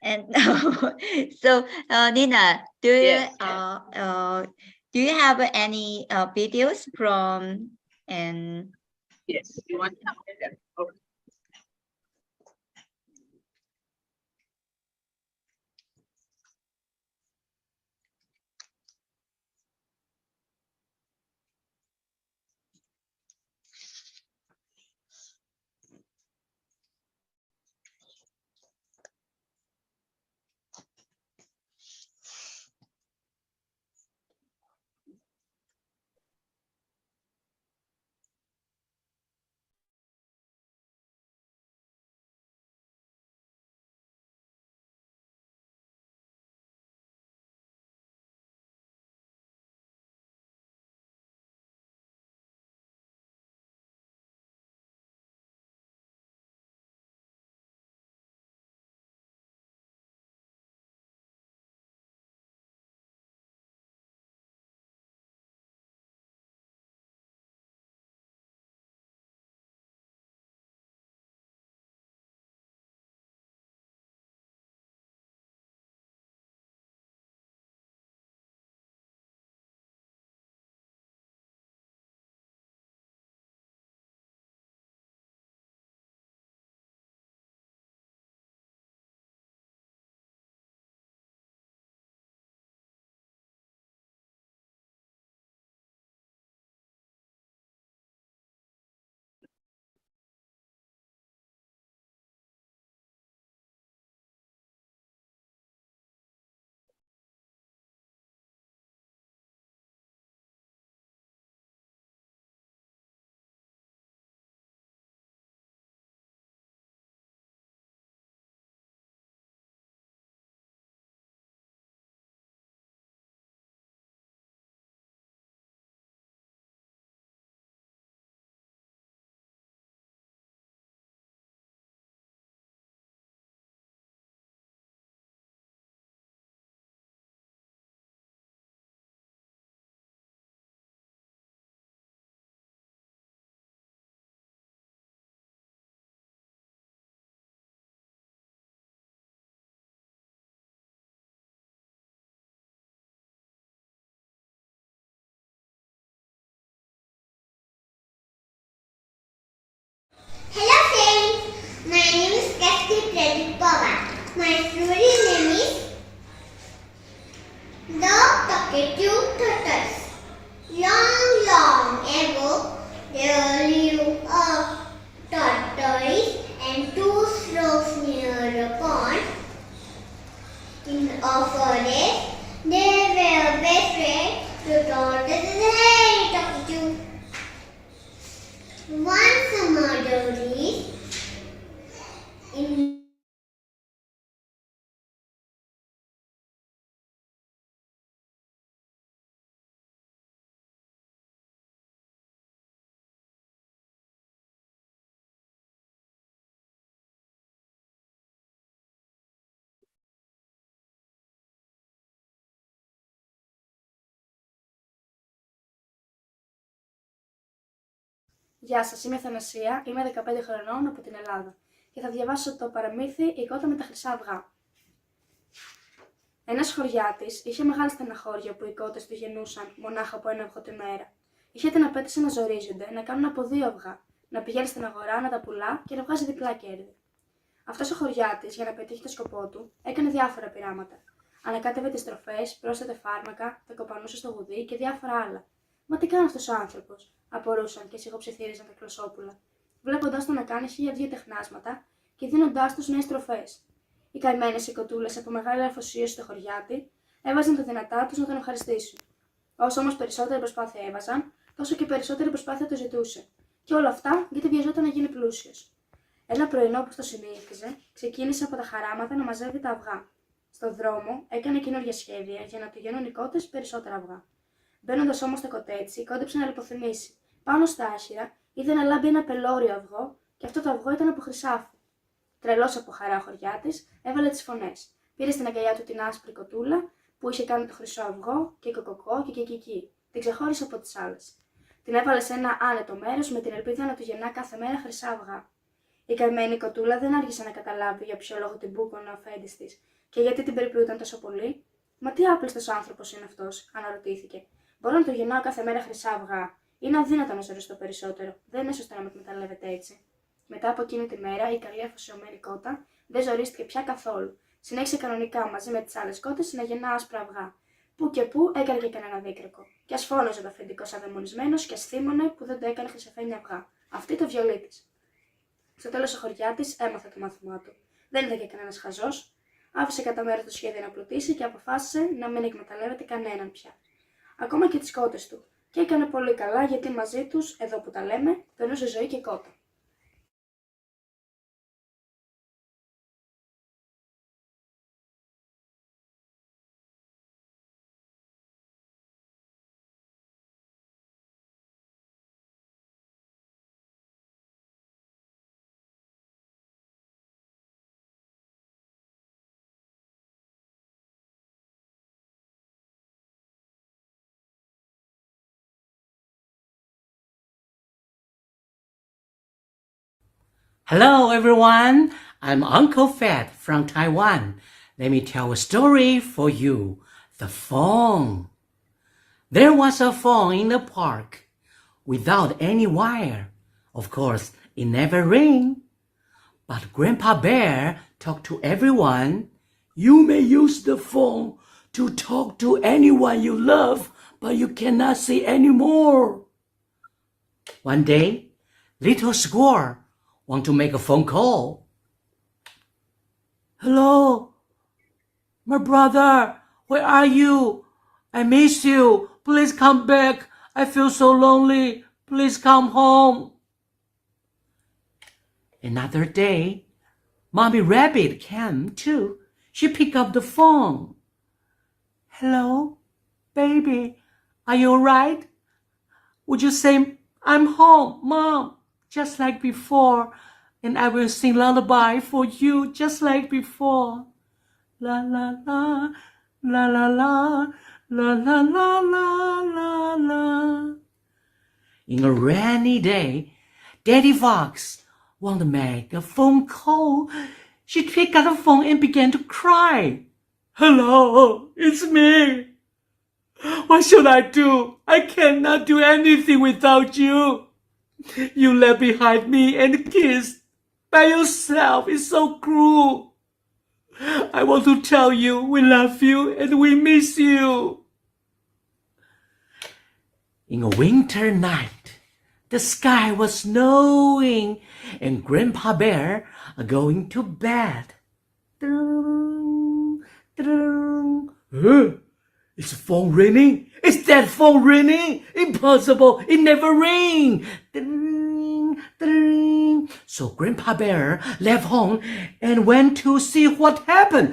and so Nina, do Yes, do you have any videos from and Yes, you want to update them? Okay. Hello friends, my name is Kasti Pradeep Pawar. My story name is The Talkative Turtles. Long ago, there lived a tortoise and two frogs near a pond. In a forest, they were best friends. The tortoise is very talkative. One summer day, in Γεια σας, είμαι Θανασία, είμαι 15 χρονών από την Ελλάδα και θα διαβάσω το παραμύθι «Η κότα με τα χρυσά αυγά». Ένας χωριάτης είχε μεγάλη στεναχώρια που οι κότες του γεννούσαν μονάχα από ένα αυγό τη μέρα. Είχε την απέτηση να ζορίζονται, να κάνουν από 2 αυγά, να πηγαίνει στην αγορά, να τα πουλά και να βγάζει διπλά κέρδη. Αυτός ο χωριάτης, για να πετύχει το σκοπό του, έκανε διάφορα πειράματα. Ανακάτευε τις τροφές, πρόσθετε φάρμακα, τα κοπανούσε στο γουδί και διάφορα άλλα. Μα τι κάνει αυτός ο άνθρωπος, απορούσαν και σιγοψιθύριζαν τα κλωσόπουλα, βλέποντας τον να κάνει 1002 τεχνάσματα και δίνοντάς τους νέες τροφές. Οι καημένες οι κοτούλες από μεγάλη αφοσίωση στο χωριάτη έβαζαν τα δυνατά τους να τον ευχαριστήσουν. Όσο όμως περισσότερη προσπάθεια έβαζαν, τόσο και περισσότερη προσπάθεια το ζητούσε. Και όλα αυτά γιατί βιαζόταν να γίνει πλούσιος. Ένα πρωινό που το συνήθιζε, ξεκίνησε από τα χαράματα να μαζεύει τα αυγά. Στον δρόμο έκανε καινούργια σχέδια για να του γίνουν οι κότες περισσότερα αυγά. Μπαίνοντας όμως στο κοτέτσι, κόντεψε να λιποθυμήσει. Πάνω στα άχυρα είδε να λάμπει ένα πελώριο αυγό και αυτό το αυγό ήταν από χρυσάφι. Τρελός από χαρά ο χωριάτης, έβαλε τις φωνές. Πήρε στην αγκαλιά του την άσπρη κοτούλα που είχε κάνει το χρυσό αυγό και κοκοκό και κικική. Την ξεχώρισε από τις άλλες. Την έβαλε σε ένα άνετο μέρος με την ελπίδα να του γεννά κάθε μέρα χρυσά αυγά. Η καημένη κοτούλα δεν άργησε να καταλάβει για ποιο λόγο την μπούκωνε ο αφέντης της και γιατί την περιποιούταν τόσο πολύ. Μα τι άπλιστος άνθρωπος είναι αυτός, αναρωτήθηκε. Μπορώ να του γεννάω κάθε μέρα χρυσά αυγά. Είναι αδύνατο να ζοριστώ περισσότερο. Δεν είναι σωστό να με εκμεταλλεύεται έτσι. Μετά από εκείνη τη μέρα, η καλή αφοσιωμένη κότα δεν ζορίστηκε πια καθόλου. Συνέχισε κανονικά μαζί με τις άλλες κότες να γεννά άσπρα αυγά. Πού και πού έκανε και κανένα δίκρυκο. Κι ας φώναζε το αφεντικό σαν δαιμονισμένος, κι ας θύμωνε που δεν το έκανε χρυσαφένια αυγά. Αυτή το βιολί της. Στο τέλος ο χωριάτης έμαθε το μάθημά του. Δεν ήταν και κανένας χαζός. Άφησε κατά μέρο το σχέδιο να πλουτίσει και αποφάσισε να μην εκμεταλλεύεται κανέναν πια. Ακόμα και τις κότες του. Και έκανε πολύ καλά γιατί μαζί τους, εδώ που τα λέμε, περνούσε ζωή και κότα. Hello everyone, I'm Uncle Fat from Taiwan. Let me tell a story for you. The phone. There was a phone in the park without any wire. Of course, it never rang. But Grandpa Bear talked to everyone. You may use the phone to talk to anyone you love, but you cannot see anymore. One day, little squirrel want to make a phone call. Hello, my brother, where are you? I miss you. Please come back. I feel so lonely. Please come home. Another day, Mommy Rabbit came too. She picked up the phone. Hello, baby, are you alright? Would you say, I'm home, Mom? Just like before, and I will sing lullaby for you just like before. La la la, la la la, la la la la la la. In a rainy day, Daddy Fox wanted to make a phone call. She picked up the phone and began to cry. Hello, it's me. What should I do? I cannot do anything without you. You left behind me and kissed by yourself. It's so cruel. I want to tell you we love you and we miss you. In a winter night, the sky was snowing and Grandpa Bear are going to bed. Is the phone ringing? Is that phone ringing? Impossible! It never rang! So Grandpa Bear left home and went to see what happened.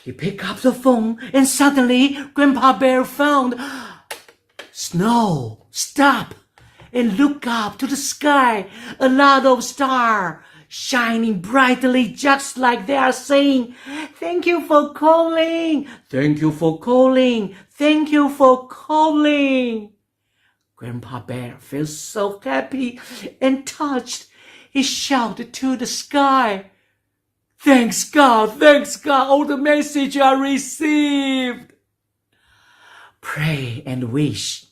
He picked up the phone and suddenly Grandpa Bear found snow. Stop and look up to the sky. A lot of stars shining brightly just like they are saying, thank you for calling. Thank you for calling. Thank you for calling. Grandpa Bear feels so happy and touched. He shouted to the sky, thanks God, oh, the message I received. Pray and wish,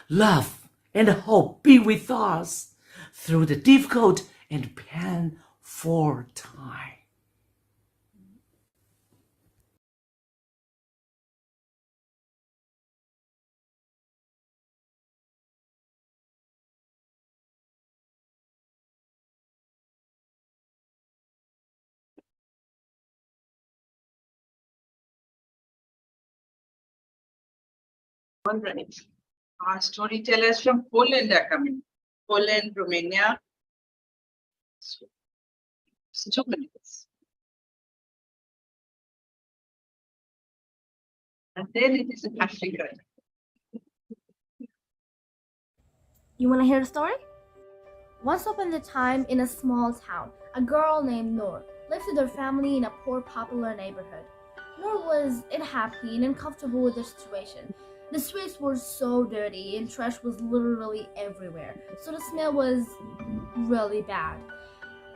love and hope be with us through the difficult and painful time. All right. Our storytellers from Poland are coming. Poland, Romania. It's 2 minutes. And then it is in Africa. You want to hear a story? Once upon a time, in a small town, a girl named Noor lived with her family in a poor, popular neighborhood. Noor was unhappy and uncomfortable with the situation. The streets were so dirty and trash was literally everywhere, so the smell was really bad.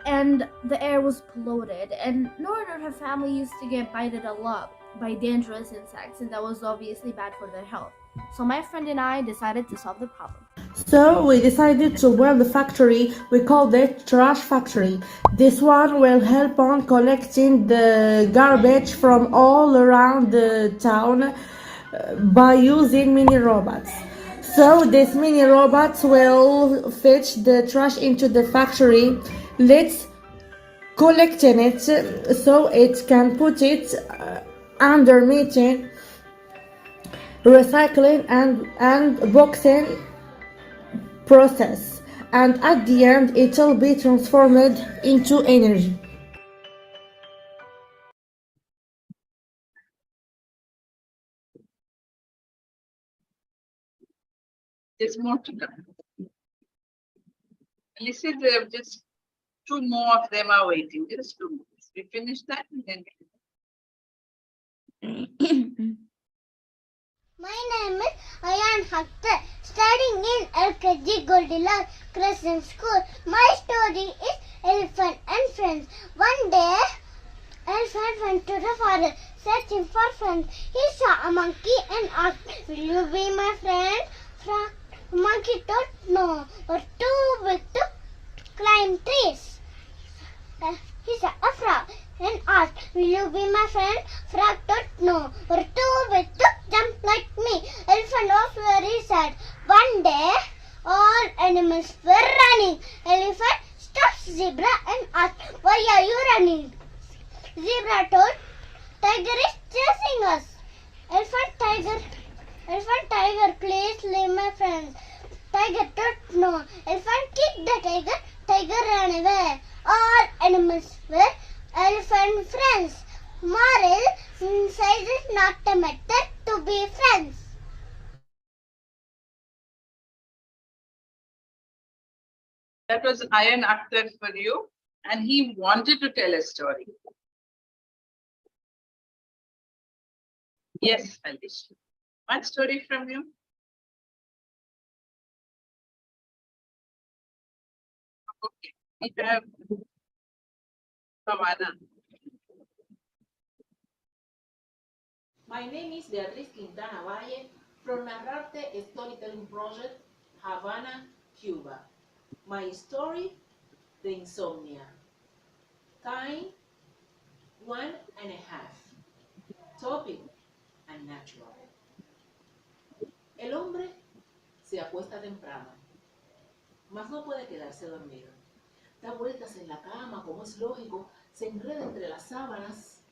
And the air was polluted, and Noor and her family used to get bited a lot by dangerous insects, and that was obviously bad for their health. So my friend and I decided to solve the problem. So we decided to build a factory. We called it Trash Factory. This one will help on collecting the garbage from all around the town by using mini robots. So these mini robots will fetch the trash into the factory. Let's collect it so it can put it under meeting, recycling and boxing process, and at the end it will be transformed into energy. There's more to come. Listen, there are just 2 more of them are waiting. Just 2 minutes. We finish that and then. My name is Ayan Akhtar, studying in LKG Goldilocks Crescent School. My story is Elephant and Friends. One day, Elephant went to the forest searching for friends. He saw a monkey and asked, "Will you be my friend?" The monkey told no, or too big to climb trees. He saw a frog and asked, "Will you be my friend?" Frog told no, or too big to jump like me. Elephant was very sad. One day, all animals were running. Elephant stopped Zebra and asked, "Why are you running?" Zebra told, "Tiger is chasing us." Elephant, tiger, please leave my friends. Tiger told no. Elephant kicked the tiger. Tiger ran away. All animals were elephant friends. Moral, size is not a matter to be friends. That was Ayan Akhtar for you, and he wanted to tell a story. Yes, Alicia. One story from you. Okay, we have Pavana. My name is Beatriz Quintana Valle from Narrarte Storytelling Project, Havana, Cuba. My story, The Insomnia. Time, 1.5. Topic, unnatural. El hombre se acuesta temprano, mas no puede quedarse dormido. Da vueltas en la cama, como es lógico, se enreda entre las sábanas,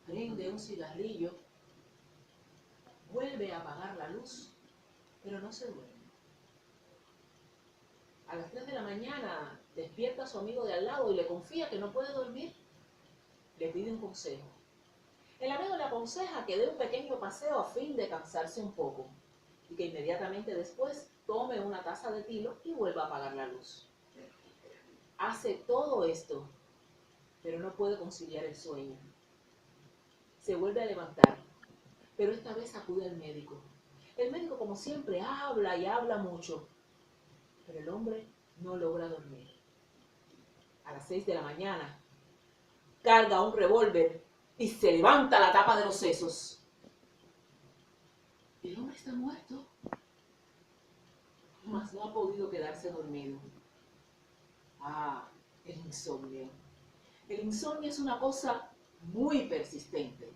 prende un cigarrillo, vuelve a apagar la luz, pero no se duerme. A las 3 de la mañana despierta a su amigo de al lado y le confía que no puede dormir. Le pide un consejo. El amigo le aconseja que dé un pequeño paseo a fin de cansarse un poco y que inmediatamente después tome una taza de tilo y vuelva a apagar la luz. Hace todo esto, pero no puede conciliar el sueño. Se vuelve a levantar, pero esta vez acude al médico. El médico, como siempre, habla y habla mucho, pero el hombre no logra dormir. A las 6 de la mañana, carga un revólver y se levanta la tapa de los sesos. El hombre está muerto, mas no ha podido quedarse dormido. Ah, el insomnio. El insomnio es una cosa muy persistente.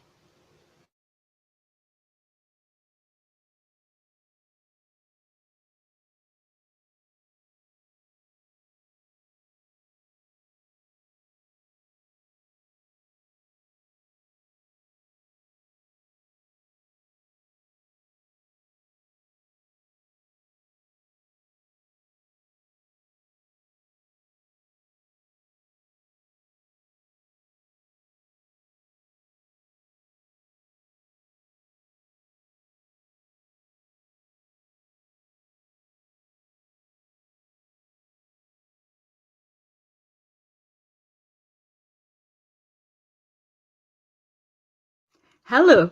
Hello,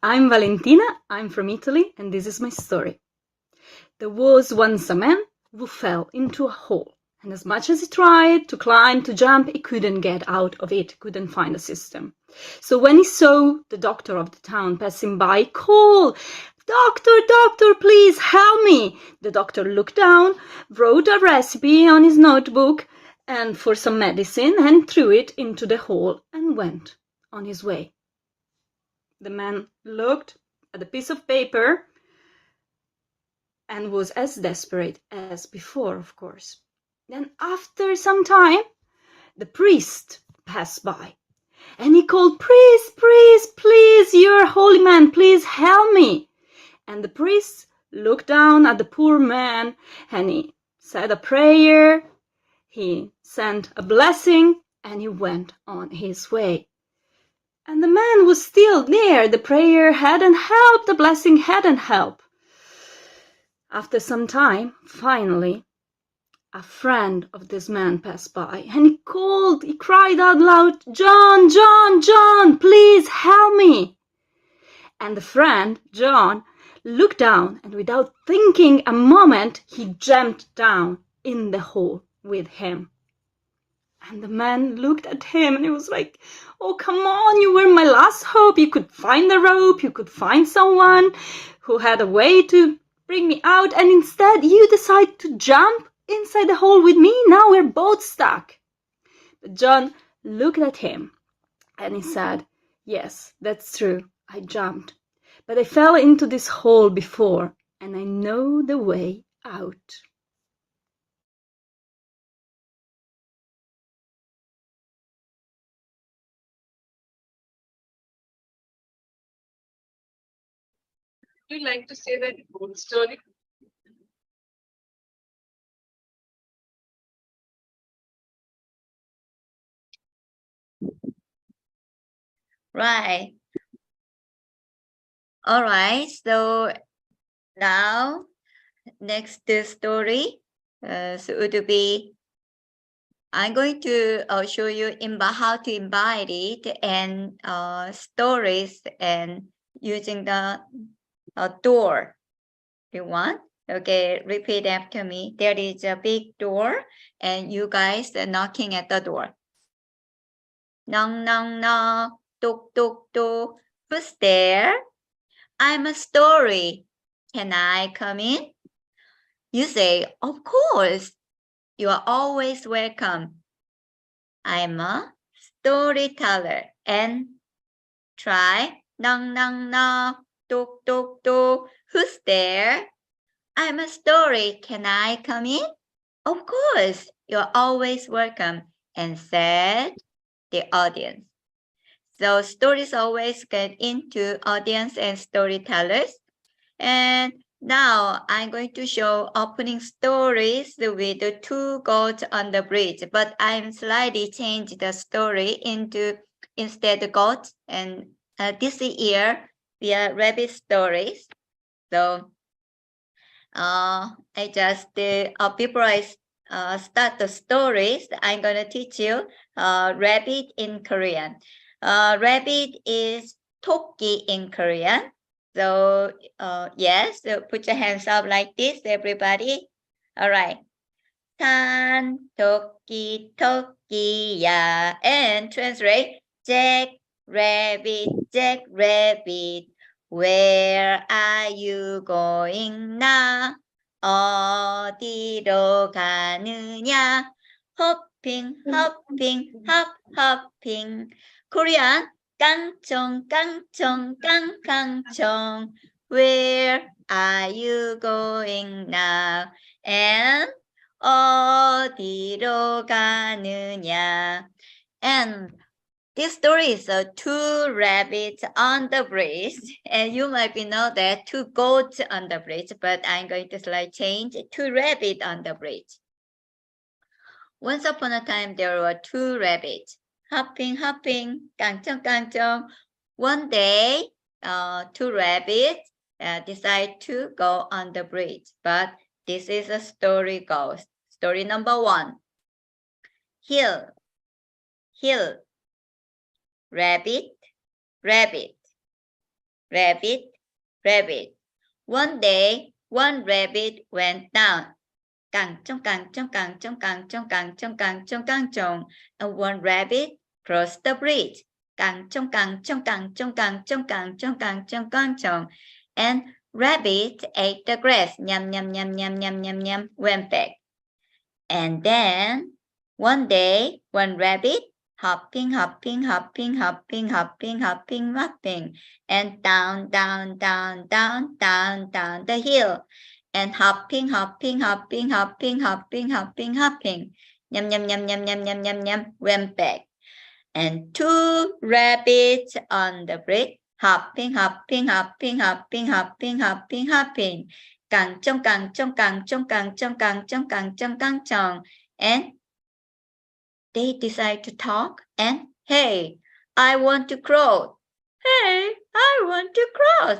I'm Valentina, I'm from Italy, and this is my story. There was once a man who fell into a hole, and as much as he tried to climb, to jump, he couldn't get out of it, couldn't find a system. So when he saw the doctor of the town passing by, he called, "Doctor, doctor, please help me!" The doctor looked down, wrote a recipe on his notebook and for some medicine, and threw it into the hole and went on his way. The man looked at the piece of paper and was as desperate as before, of course. Then after some time, the priest passed by and he called, "Priest, priest, please, you're a holy man, please help me." And the priest looked down at the poor man and he said a prayer, he sent a blessing, and he went on his way. And the man was still there. The prayer hadn't helped, the blessing hadn't helped. After some time, finally, a friend of this man passed by and he cried out loud, "John, John, John, please help me." And the friend, John, looked down and without thinking a moment, he jumped down in the hole with him. And the man looked at him and he was like, "Oh, come on, you were my last hope. You could find the rope, you could find someone who had a way to bring me out. And instead you decide to jump inside the hole with me. Now we're both stuck." But John looked at him and he said, "Yes, that's true. I jumped. But I fell into this hole before and I know the way out." Would you like to say that whole story? Right. All right. So now, next story so it will be, I'm going to show you how to invite it and stories and using the door. You want? Okay, repeat after me. There is a big door and you guys are knocking at the door. Knock, knock, knock. Tuk, tuk, tuk. Who's there? "I'm a story. Can I come in?" You say, "Of course. You are always welcome. I'm a storyteller." And try. Knock, knock, knock. Tuk, tuk, tuk. Who's there? "I'm a story. Can I come in?" "Of course. You're always welcome." And said the audience. So stories always get into audience and storytellers. And now I'm going to show opening stories with the two goats on the bridge, but I'm slightly changed the story into instead goats. And this year we are rabbit stories. So I just before I start the stories, I'm gonna teach you rabbit in Korean. Rabbit is 토끼 in Korean. So yes, so put your hands up like this, everybody. All right. Tan toki tokiya. And translate. Jack Rabbit, where are you going now? 어디로 가느냐? Hopping, hopping, hopping. Korean, 깡총, 깡총, 깡깡총. Where are you going now? And 어디로 가느냐? And this story is two rabbits on the bridge, and you might be know that two goats on the bridge, but I'm going to slightly change two rabbits on the bridge. Once upon a time, there were two rabbits, hopping, 깡총, 깡총. One day, two rabbits decide to go on the bridge, but this is a story goes. Story number 1. Hill. Rabbit. One day, one rabbit went down. 깡총, 깡총, 깡총, 깡총, 깡총, 깡총, 깡총. And one rabbit crossed the bridge. 깡총, 깡총, 깡총, 깡총, 깡총, 깡총, 깡총. And rabbit ate the grass. Yum, yum, yum, yum, yum, yum, yum. Went back. And then one day, one rabbit hopping, and down the hill, and hopping, yum, yum, yum, yum, yum, yum, yum, yum, went back. And two rabbits on the bridge, hopping, 깡총, 깡총, 깡총, 깡총, 깡총, 깡총, 깡총. And they decide to talk and, hey, I want to cross. Hey, I want to cross.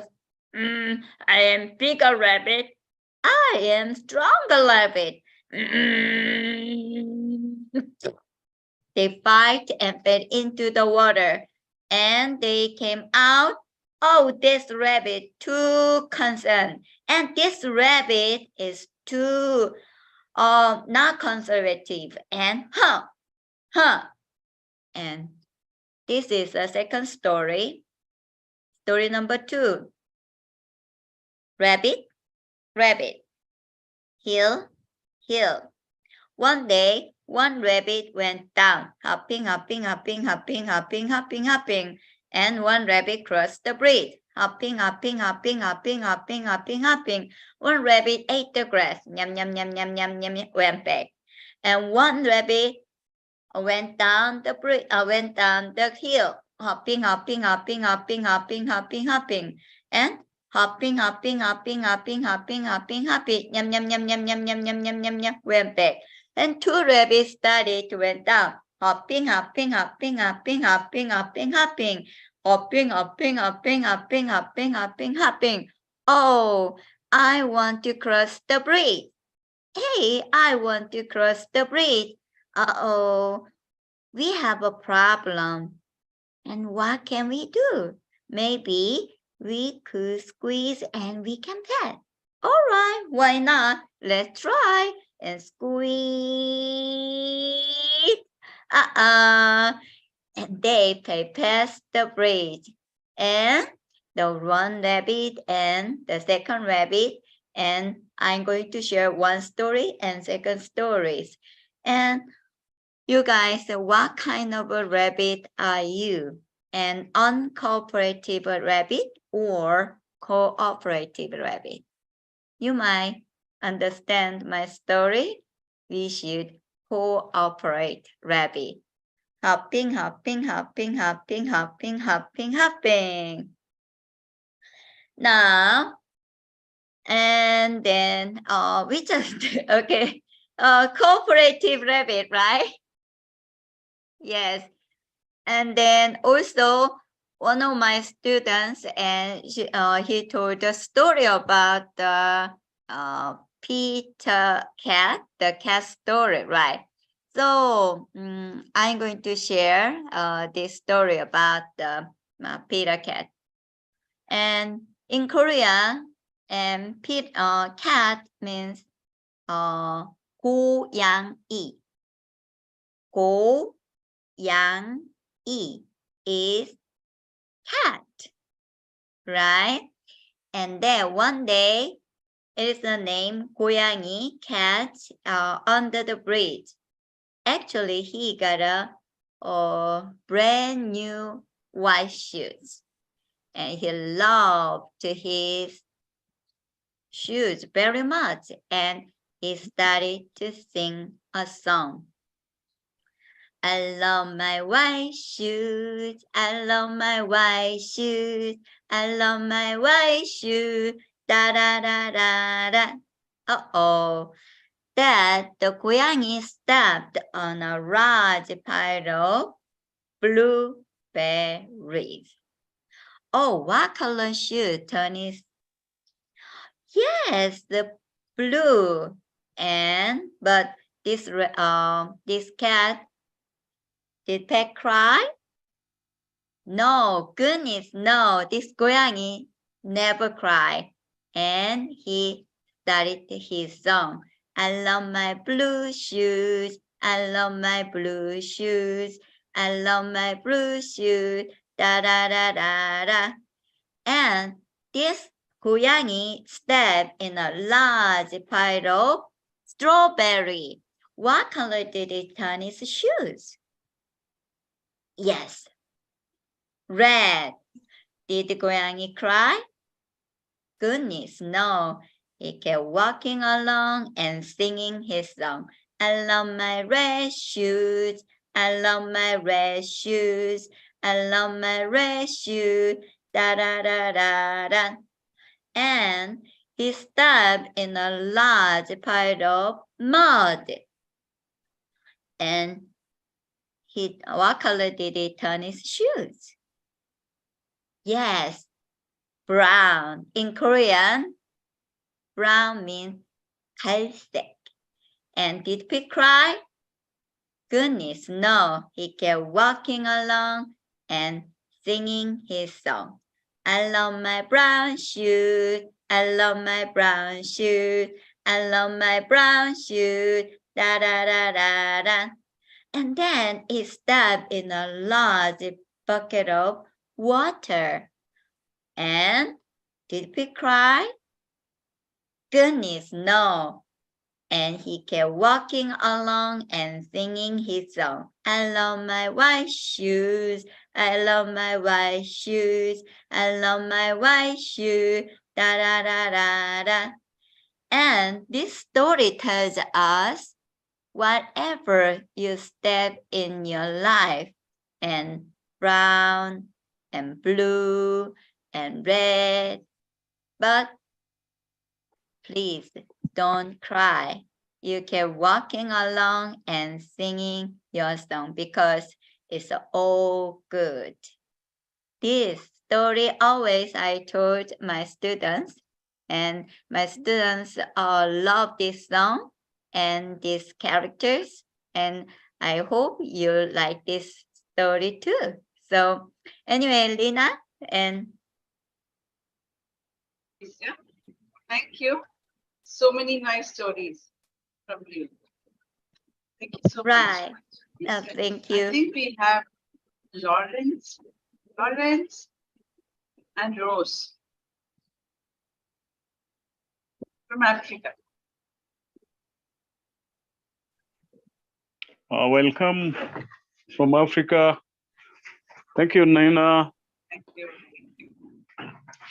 I am bigger rabbit. I am stronger rabbit. They fight and fell into the water, and they came out. Oh, this rabbit too concerned, and this rabbit is too not conservative, and and this is the second story. Story number 2. Rabbit. Hill. One day, one rabbit went down, hopping, and one rabbit crossed the bridge, hopping. One rabbit ate the grass, yum, yum, yum, yum, yum, yum, went back. And one rabbit went down the bridge, went down the hill, hopping, and hopping, yum, yum, yum, yum, yum, yum, yum, yum, yum, yum, went back. And two rabbits started to went down, hopping. Oh, I want to cross the bridge. Hey, I want to cross the bridge. Uh-oh, we have a problem. And what can we do? Maybe we could squeeze and we can pass. All right, why not? Let's try and squeeze. And they passed the bridge. And the one rabbit and the second rabbit. And I'm going to share one story and second stories. And you guys, what kind of a rabbit are you? An uncooperative rabbit or cooperative rabbit? You might understand my story. We should cooperate rabbit. Hopping. Now, and then we just okay, cooperative rabbit, right? Yes. And then also one of my students, and he told a story about the Peter cat, the cat story, right? So I'm going to share this story about the Peter cat. And in Korea, cat means 고양이. 고양이 is cat, right? And then one day, it is the name 고양이 cat under the bridge. Actually, he got a brand new white shoes, and he loved his shoes very much, and he started to sing a song. I love my white shoes, I love my white shoes, I love my white shoes, da da da da da. Uh-oh, that the 고양이 stepped on a large pile of blueberries. Oh, what color shoe, Tony? Yes, the blue. But this cat, did Pet cry? No, goodness, no. This 고양이 never cried. And he started his song. I love my blue shoes. I love my blue shoes. I love my blue shoes. Da da da da da. And this 고양이 stepped in a large pile of strawberry. What color did it turn his shoes? Yes, red. Did the 고양이 cry? Goodness, no. He kept walking along and singing his song. I love my red shoes. I love my red shoes. I love my red shoes. Da da da da da. And he stepped in a large pile of mud. And what color did he turn his shoes? Yes, brown. In Korean, brown means 갈색. And did he cry? Goodness, no. He kept walking along and singing his song. I love my brown shoes. I love my brown shoes. I love my brown shoes. Da da da da da. And then he stepped in a large bucket of water. And did he cry? Goodness, no. And he kept walking along and singing his song. I love my white shoes. I love my white shoes. I love my white shoes. Da da da da da. And this story tells us whatever you step in your life, and brown and blue and red, but please don't cry. You keep walking along and singing your song because it's all good. This story always I told my students, and my students love this song and these characters, and I hope you like this story too. So anyway, Lina and thank you. So many nice stories from you. Thank you so right. much. Thank you. I think we have Lawrence and Rose from Africa. Welcome from Africa. Thank you, Nina. Thank you.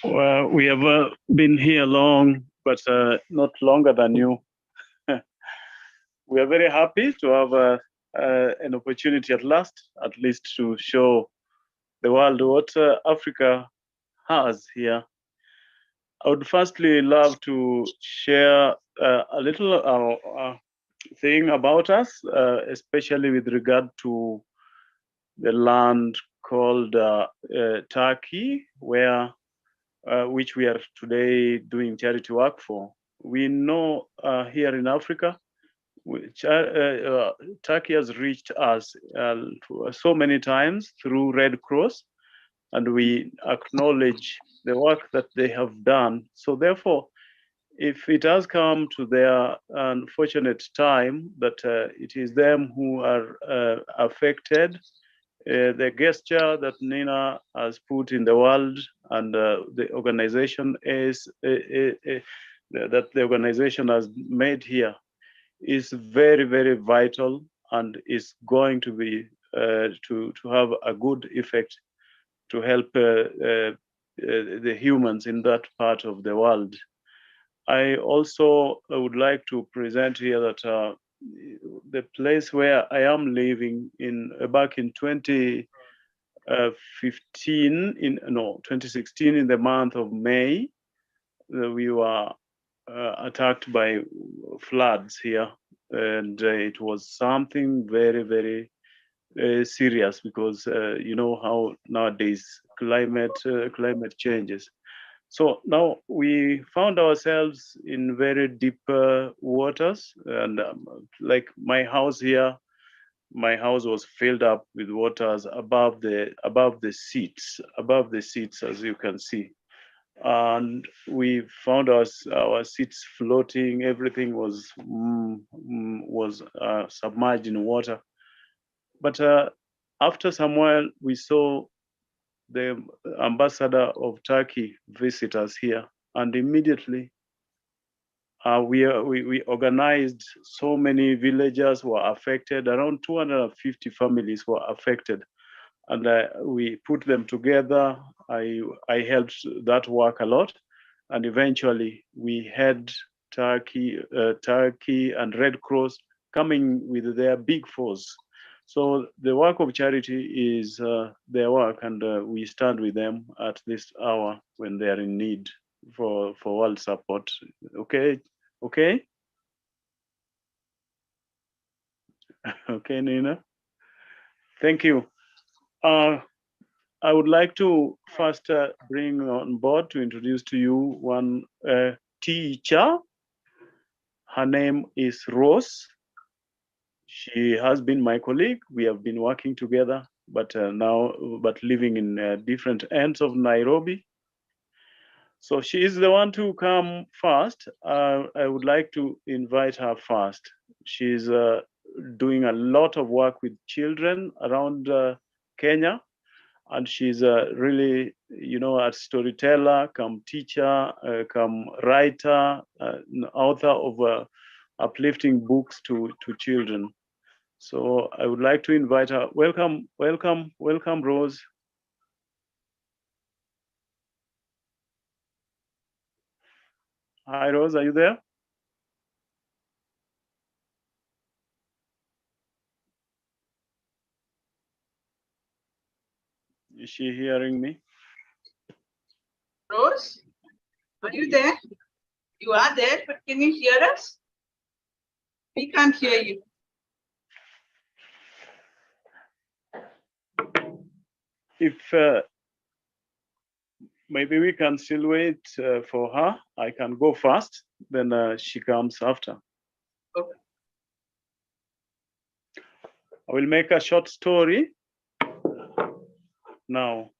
Well, we have been here long, but not longer than you. We are very happy to have an opportunity at least to show the world what Africa has here. I would firstly love to share a little thing about us, especially with regard to the land called Turkey, which we are today doing charity work for. We know here in Africa, Turkey has reached us so many times through Red Cross, and we acknowledge the work that they have done. So therefore, if it has come to their unfortunate time that it is them who are affected, the gesture that Nina has put in the world and the organization is that the organization has made here is very, very vital and is going to be to have a good effect to help the humans in that part of the world. I also would like to present here that the place where I am living in back in 2016 in the month of May, we were attacked by floods here, and it was something very, very serious because you know how nowadays climate changes. So now we found ourselves in very deep waters, and like my house here, my house was filled up with waters above the seats, as you can see, and we found our seats floating. Everything was submerged in water. But after some while, we saw the ambassador of Turkey visit us here, and immediately we organized. So many villagers were affected. Around 250 families were affected, and we put them together. I helped that work a lot, and eventually we had Turkey and Red Cross coming with their big force. So the work of charity is their work, and we stand with them at this hour when they are in need for world support. Okay. Okay, Nina. Thank you. I would like to first bring on board to introduce to you one teacher. Her name is Rose. She has been my colleague. We have been working together, but living in different ends of Nairobi. So she is the one to come first. I would like to invite her first. She's doing a lot of work with children around Kenya, and she's really, a storyteller, come teacher, come writer, author of uplifting books to children. So I would like to invite her. Welcome, Rose. Hi, Rose, are you there? Is she hearing me? Rose, are you there? You are there, but can you hear us? We can't hear you. If maybe we can still wait for her. I can go first, then she comes after. Okay. I will make a short story now.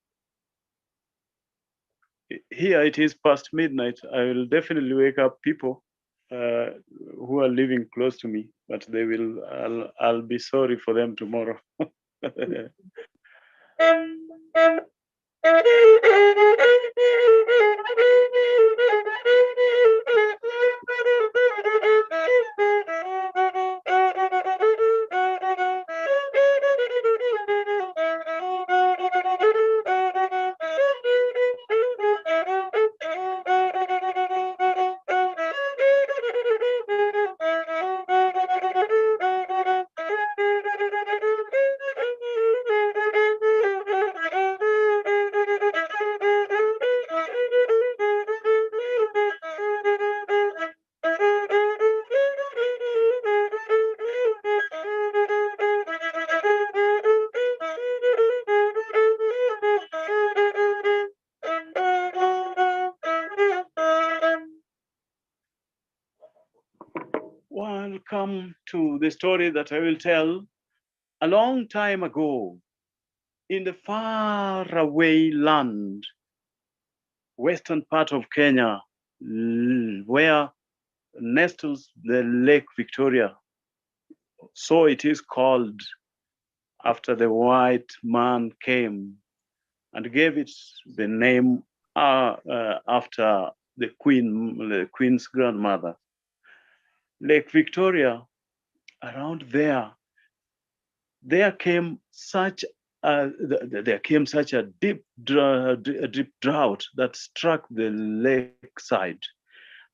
Here it is past midnight. I will definitely wake up people who are living close to me, but they will. I'll be sorry for them tomorrow. Welcome to the story that I will tell. A long time ago, in the far away land, western part of Kenya, where nestles the Lake Victoria. So it is called after the white man came and gave it the name after the Queen's grandmother. Lake Victoria, around there came such a deep drought that struck the lakeside.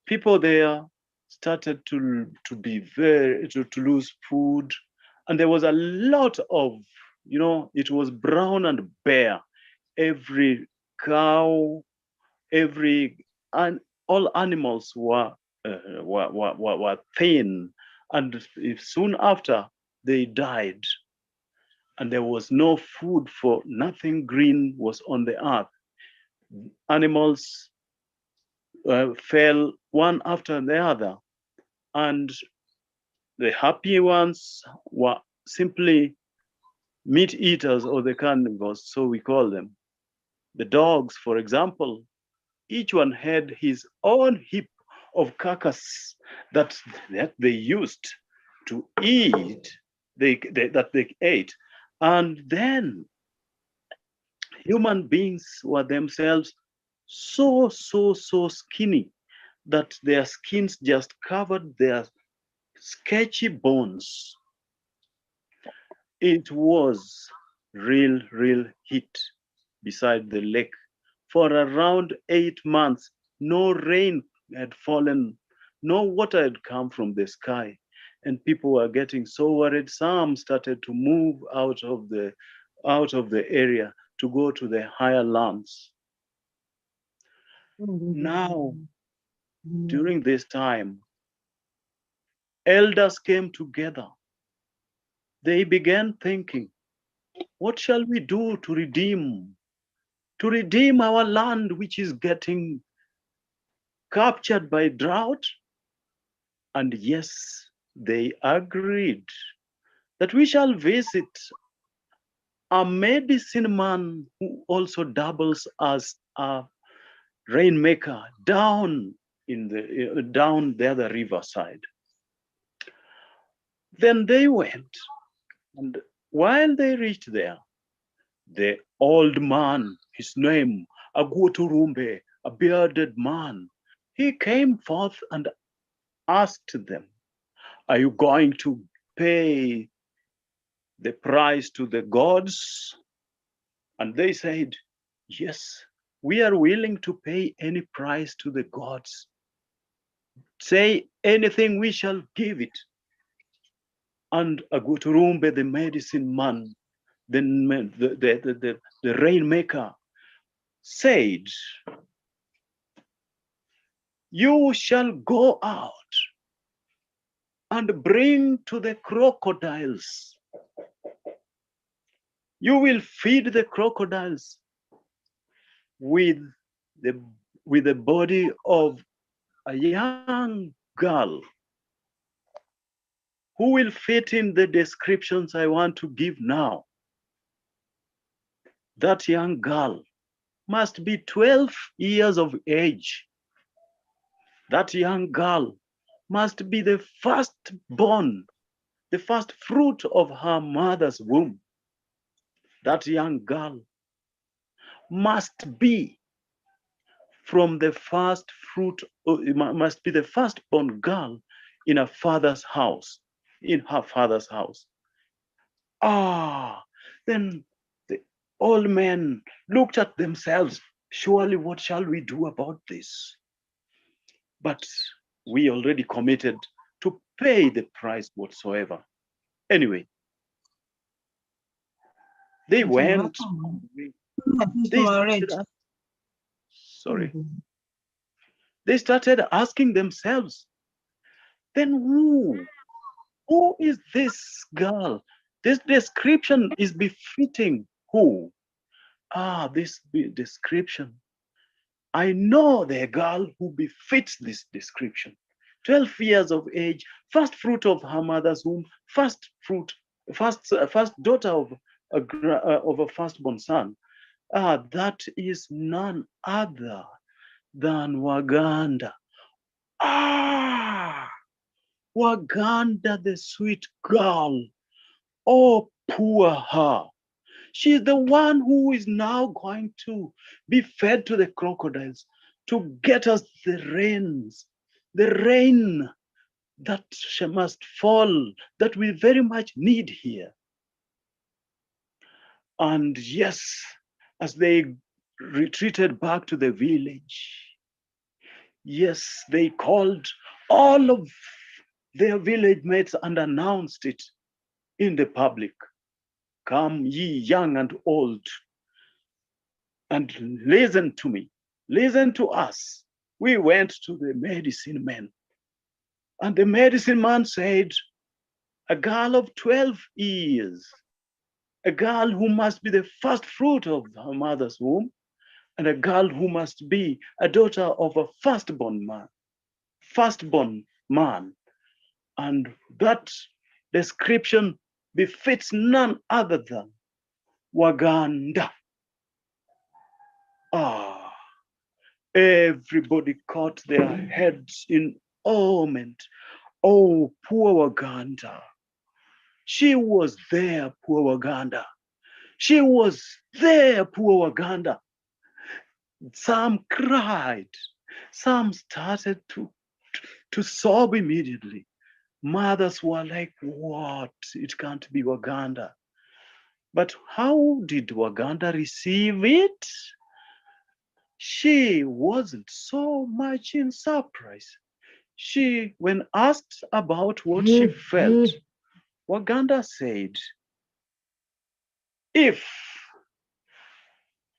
People there started to lose food, and there was a lot of, it was brown and bare. Every cow, all animals were thin, and soon after they died. And there was no food, for nothing green was on the earth. Animals fell one after the other, and the happy ones were simply meat eaters, or the carnivores, so we call them. The dogs, for example, each one had his own heap of carcass that they used to eat, that they ate. And then human beings were themselves so skinny that their skins just covered their sketchy bones. It was real heat beside the lake. For around 8 months, no rain had fallen, no water had come from the sky, and people were getting so worried. Some started to move out of the area to go to the higher lands. Now, during this time, elders came together. They began thinking, what shall we do to redeem our land, which is getting captured by drought? And yes, they agreed that we shall visit a medicine man who also doubles as a rainmaker down the other riverside. Then they went, and while they reached there, the old man, his name Aguturumbe, a bearded man, he came forth and asked them, are you going to pay the price to the gods? And they said, yes, we are willing to pay any price to the gods. Say anything, we shall give it. And Aguturumbe, the medicine man, the rainmaker, said, you shall go out and bring to the crocodiles. You will feed the crocodiles with the body of a young girl who will fit in the descriptions I want to give now. That young girl must be 12 years of age. That young girl must be the firstborn, the first fruit of her mother's womb. That young girl must be from the first fruit, must be the firstborn girl in her father's house, in her father's house. Then the old men looked at themselves. Surely, what shall we do about this? But we already committed to pay the price whatsoever. Anyway, they went. They started asking themselves, then who is this girl? This description is befitting who? This description. I know the girl who befits this description. 12 years of age, first fruit of her mother's womb, first daughter of a firstborn son. That is none other than Waganda. Ah, Waganda, the sweet girl. Oh, poor her. She's the one who is now going to be fed to the crocodiles to get us the rain that she must fall, that we very much need here. And yes, as they retreated back to the village, yes, they called all of their village mates and announced it in the public. Come ye young and old, and listen to me, listen to us. We went to the medicine man, and the medicine man said, a girl of 12 years, a girl who must be the first fruit of her mother's womb, and a girl who must be a daughter of a firstborn man. And that description befits none other than Waganda. Ah, everybody caught their heads in awement. Oh, poor Waganda. She was there, poor Waganda. She was there, poor Waganda. Some cried. Some started to sob immediately. Mothers were like, what? It can't be Waganda. But how did Waganda receive it? She wasn't so much in surprise. She, when asked about what she felt, Waganda said, if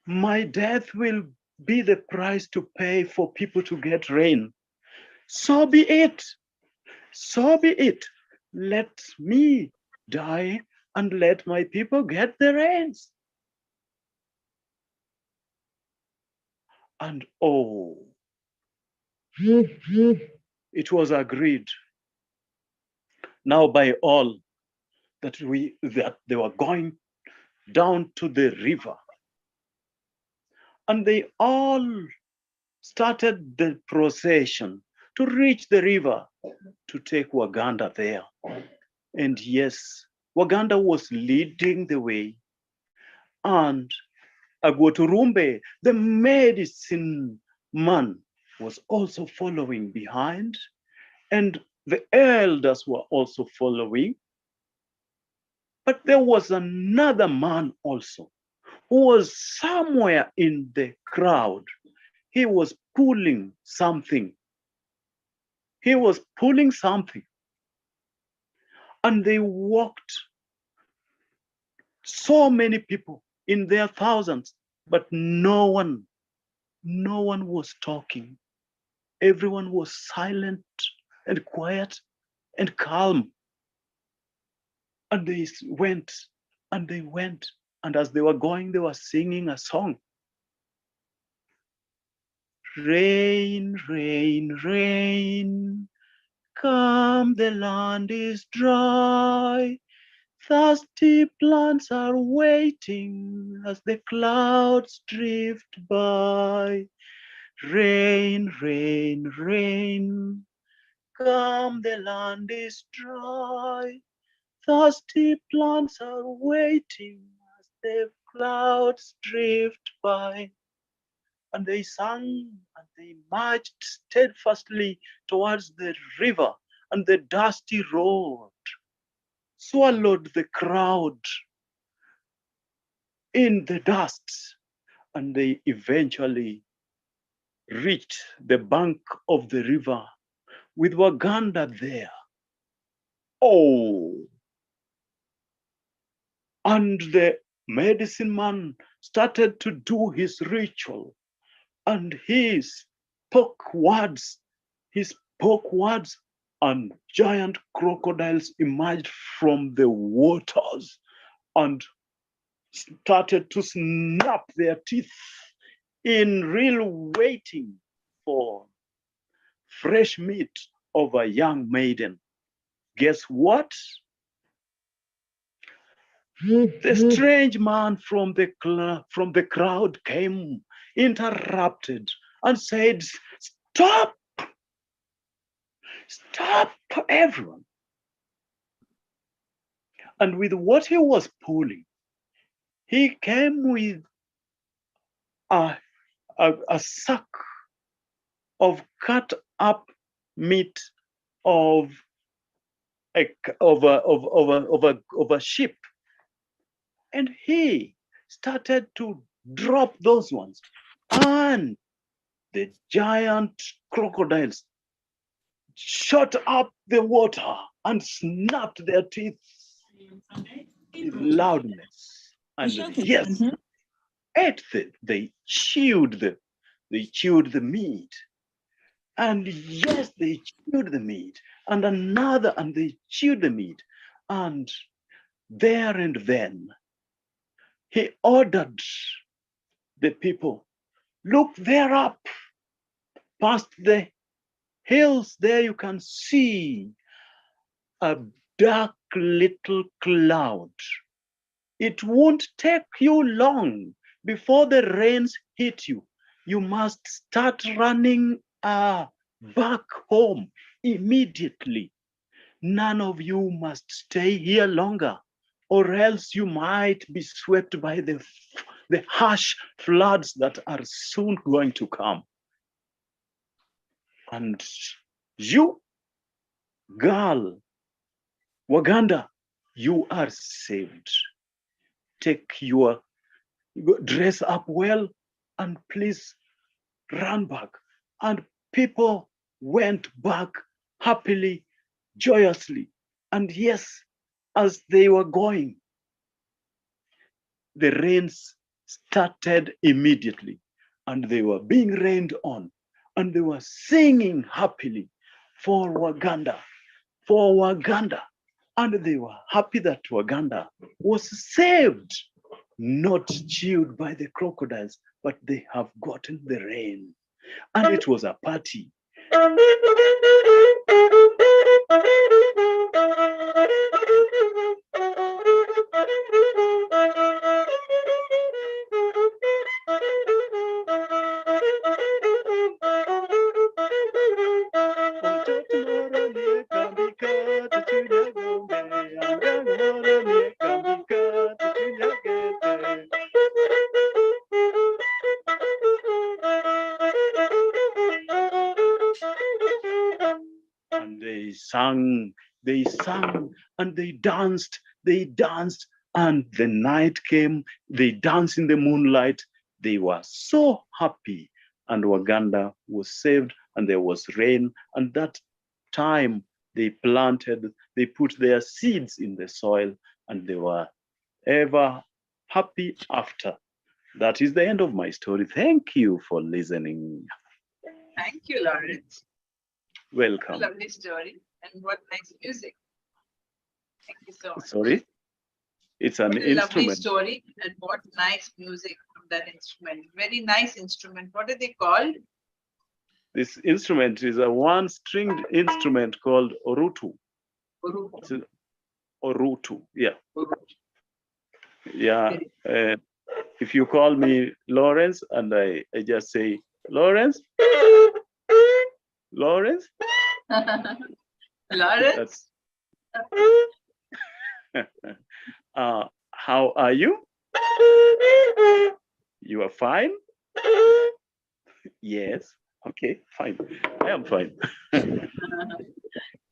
my death will be the price to pay for people to get rain, so be it. So be it. Let me die and let my people get the rains. And oh, it was agreed now by all that they were going down to the river. And they all started the procession to reach the river to take Waganda there. And yes, Waganda was leading the way. And Agwoturumbe, the medicine man, was also following behind. And the elders were also following. But there was another man also who was somewhere in the crowd. He was pulling something. He was pulling something. And they walked, so many people in their thousands, but no one was talking. Everyone was silent and quiet and calm. And they went and they went. And as they were going, they were singing a song. Rain, rain, rain, come, the land is dry. Thirsty plants are waiting as the clouds drift by. Rain, rain, rain, come, the land is dry. Thirsty plants are waiting as the clouds drift by. And they sang and they marched steadfastly towards the river, and the dusty road swallowed the crowd in the dust, and they eventually reached the bank of the river with Waganda there. Oh, and the medicine man started to do his ritual, and he spoke words, and giant crocodiles emerged from the waters and started to snap their teeth in real waiting for fresh meat of a young maiden. Guess what? The strange man from the crowd came, interrupted, and said, "Stop! Stop, everyone." And with what he was pulling, he came with a sack of cut up meat of a sheep, and he started to drop those ones, and the giant crocodiles shot up the water and snapped their teeth with loudness, and yes, ate they chewed the meat, and yes, they chewed the meat, and another, and they chewed the meat, and there and then he ordered the people, "Look there up, past the hills there you can see a dark little cloud. It won't take you long before the rains hit you. You must start running back home immediately. None of you must stay here longer, or else you might be swept by the harsh floods that are soon going to come. And you, girl, Waganda, you are saved. Take your, dress up well, and please run back." And people went back happily, joyously. And yes, as they were going, the rains started immediately, and they were being rained on, and they were singing happily for Waganda, for Waganda. And they were happy that Waganda was saved, not chewed by the crocodiles, but they have gotten the rain. And it was a party. And they sang, and they danced, and the night came, they danced in the moonlight. They were so happy, and Waganda was saved, and there was rain, and that time they planted, they put their seeds in the soil, and they were ever happy after. That is the end of my story. Thank you for listening. Thank you, Lawrence. Welcome. Lovely story, and what nice music. Thank you so much. Sorry? It's an What a lovely instrument. story, and what nice music from that instrument. Very nice instrument. What are they called? This instrument is a one-stringed instrument called orutu. Orutu. It's orutu, yeah. Yeah. If you call me Lawrence and I just say, "Lawrence, Lawrence." Lawrence? How are you? You are fine? Yes. Okay, fine. I am fine.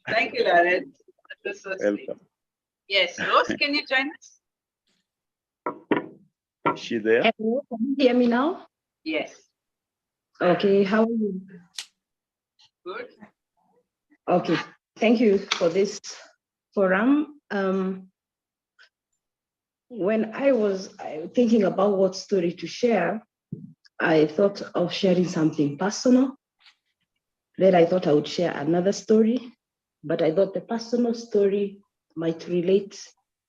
Thank you, Lawrence. That was so sweet. Welcome. Yes, Rose, can you join us? Is she there? Hello, can you hear me now? Yes. Okay, how are you? Good. Okay, thank you for this forum. When I was thinking about what story to share, I thought of sharing something personal. Then I thought I would share another story, but I thought the personal story might relate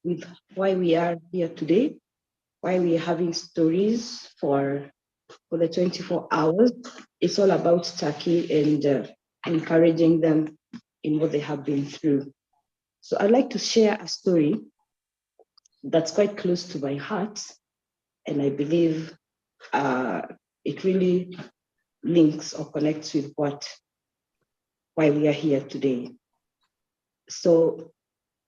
with why we are here today, why we are having stories for the 24 hours. It's all about Turkey and encouraging them in what they have been through. So I'd like to share a story that's quite close to my heart, and I believe it really links or connects with why we are here today. So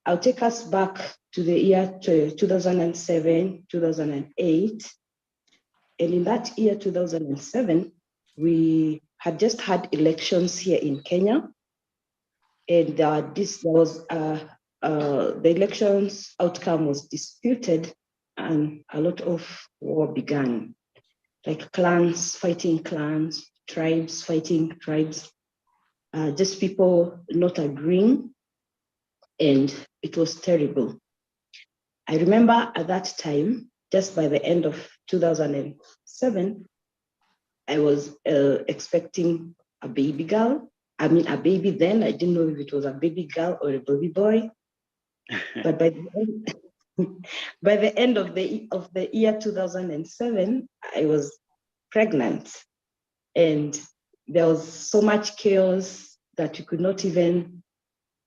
I'll take us back to the year 2007, 2008. And in that year, 2007, we had just had elections here in Kenya. And the elections outcome was disputed and a lot of war began, like clans fighting clans, tribes fighting tribes, just people not agreeing, and it was terrible. I remember at that time, just by the end of 2007, I was expecting a baby girl. I mean, a baby then. I didn't know if it was a baby girl or a baby boy. But by the end of the year 2007, I was pregnant, and there was so much chaos that we could not even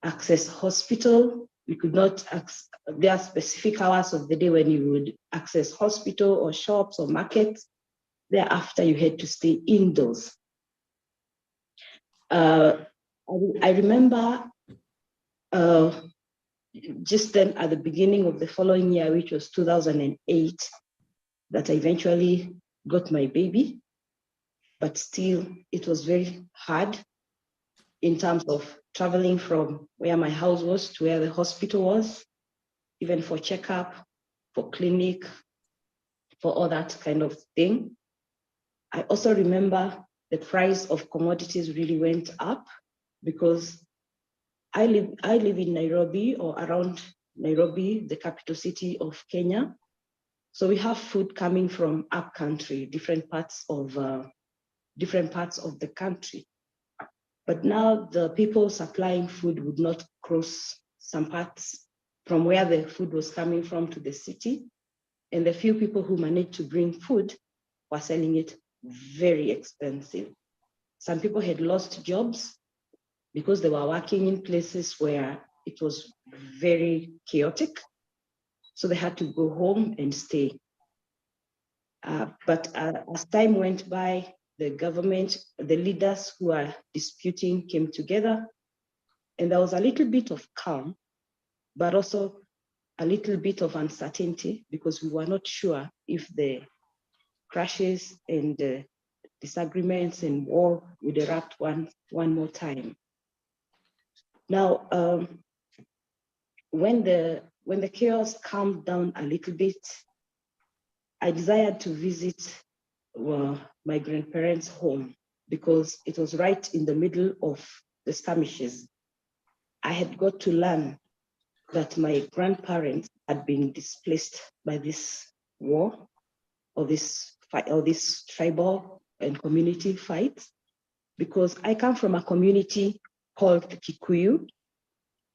access hospital. We could not there are specific hours of the day when you would access hospital or shops or markets. Thereafter, you had to stay indoors. I remember just then at the beginning of the following year, which was 2008, that I eventually got my baby, but still it was very hard in terms of traveling from where my house was to where the hospital was, even for checkup, for clinic, for all that kind of thing. I also remember the price of commodities really went up because I live in Nairobi or around Nairobi, the capital city of Kenya. So we have food coming from up country, different parts of the country. But now the people supplying food would not cross some parts from where the food was coming from to the city. And the few people who managed to bring food were selling it very expensive. Some people had lost jobs because they were working in places where it was very chaotic. So they had to go home and stay. But as time went by, the government, the leaders who are disputing came together, and there was a little bit of calm, but also a little bit of uncertainty because we were not sure if the crashes and disagreements and war would erupt one more time. Now, when the chaos calmed down a little bit, I desired to visit my grandparents' home because it was right in the middle of the skirmishes. I had got to learn that my grandparents had been displaced by this war or this tribal and community fights, because I come from a community called Kikuyu.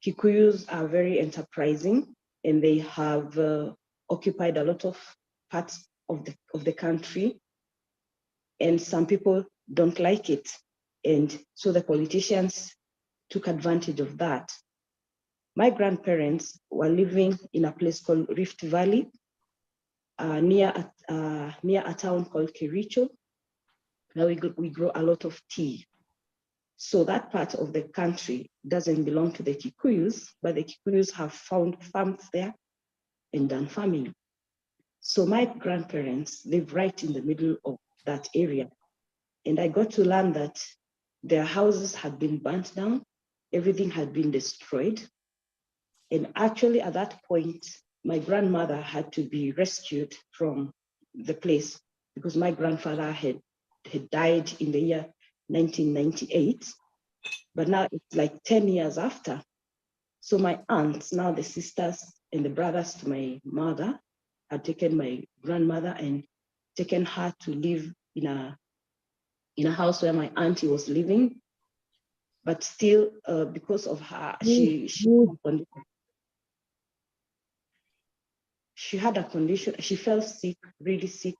Kikuyus are very enterprising, and they have occupied a lot of parts of the country, and some people don't like it. And so the politicians took advantage of that. My grandparents were living in a place called Rift Valley, near a town called Kericho. Now we grow a lot of tea. So that part of the country doesn't belong to the Kikuyus, but the Kikuyus have found farms there and done farming. So my grandparents live right in the middle of that area. And I got to learn that their houses had been burnt down, everything had been destroyed. And actually at that point, my grandmother had to be rescued from the place because my grandfather had died in the year 1998, but now it's like 10 years after. So my aunts, now the sisters and the brothers to my mother, had taken my grandmother and taken her to live in a house where my auntie was living. But still, because of her, she had a condition, she fell sick, really sick.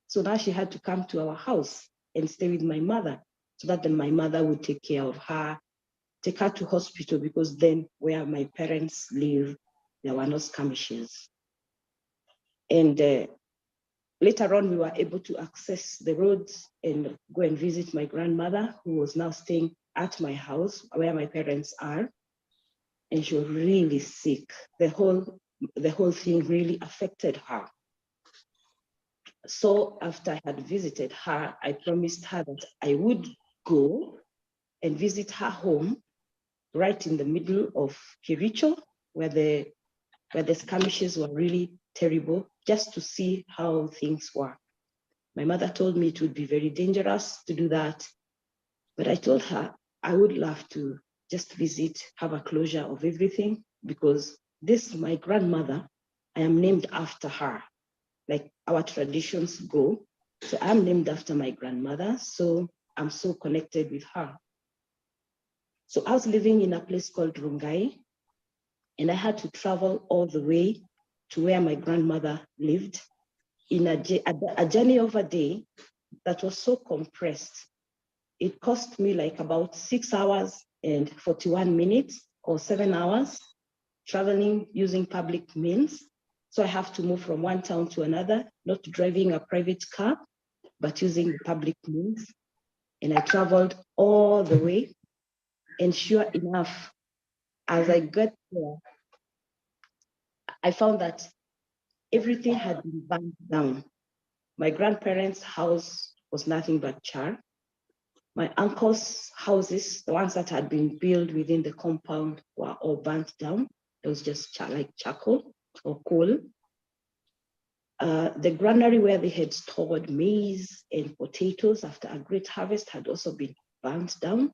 So now she had to come to our house and stay with my mother so that then my mother would take care of her, take her to hospital, because then where my parents live, there were no skirmishes. And later on, we were able to access the roads and go and visit my grandmother, who was now staying at my house where my parents are. And she was really sick. The whole thing really affected her. So after I had visited her, I promised her that I would go and visit her home right in the middle of Kericho, where the skirmishes were really terrible, just to see how things were. My mother told me it would be very dangerous to do that, but I told her I would love to just visit, have a closure of everything, because this, my grandmother, I am named after her, like our traditions go. So I'm named after my grandmother, so I'm so connected with her. So I was living in a place called Rongai, and I had to travel all the way to where my grandmother lived in a journey of a day that was so compressed. It cost me like about 6 hours and 41 minutes or 7 hours traveling using public means. So I have to move from one town to another, not driving a private car, but using the public means. And I traveled all the way. And sure enough, as I got there, I found that everything had been burned down. My grandparents' house was nothing but char. My uncle's houses, the ones that had been built within the compound, were all burnt down. It was just like charcoal or coal. The granary where they had stored maize and potatoes after a great harvest had also been burnt down.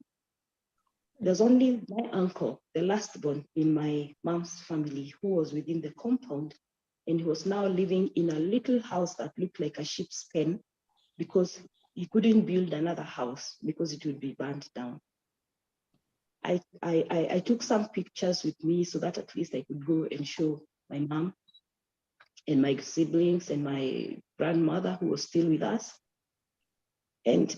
There's only my uncle, the last born in my mom's family, who was within the compound, and he was now living in a little house that looked like a sheep's pen, because he couldn't build another house because it would be burnt down. I took some pictures with me so that at least I could go and show my mom and my siblings and my grandmother, who was still with us. And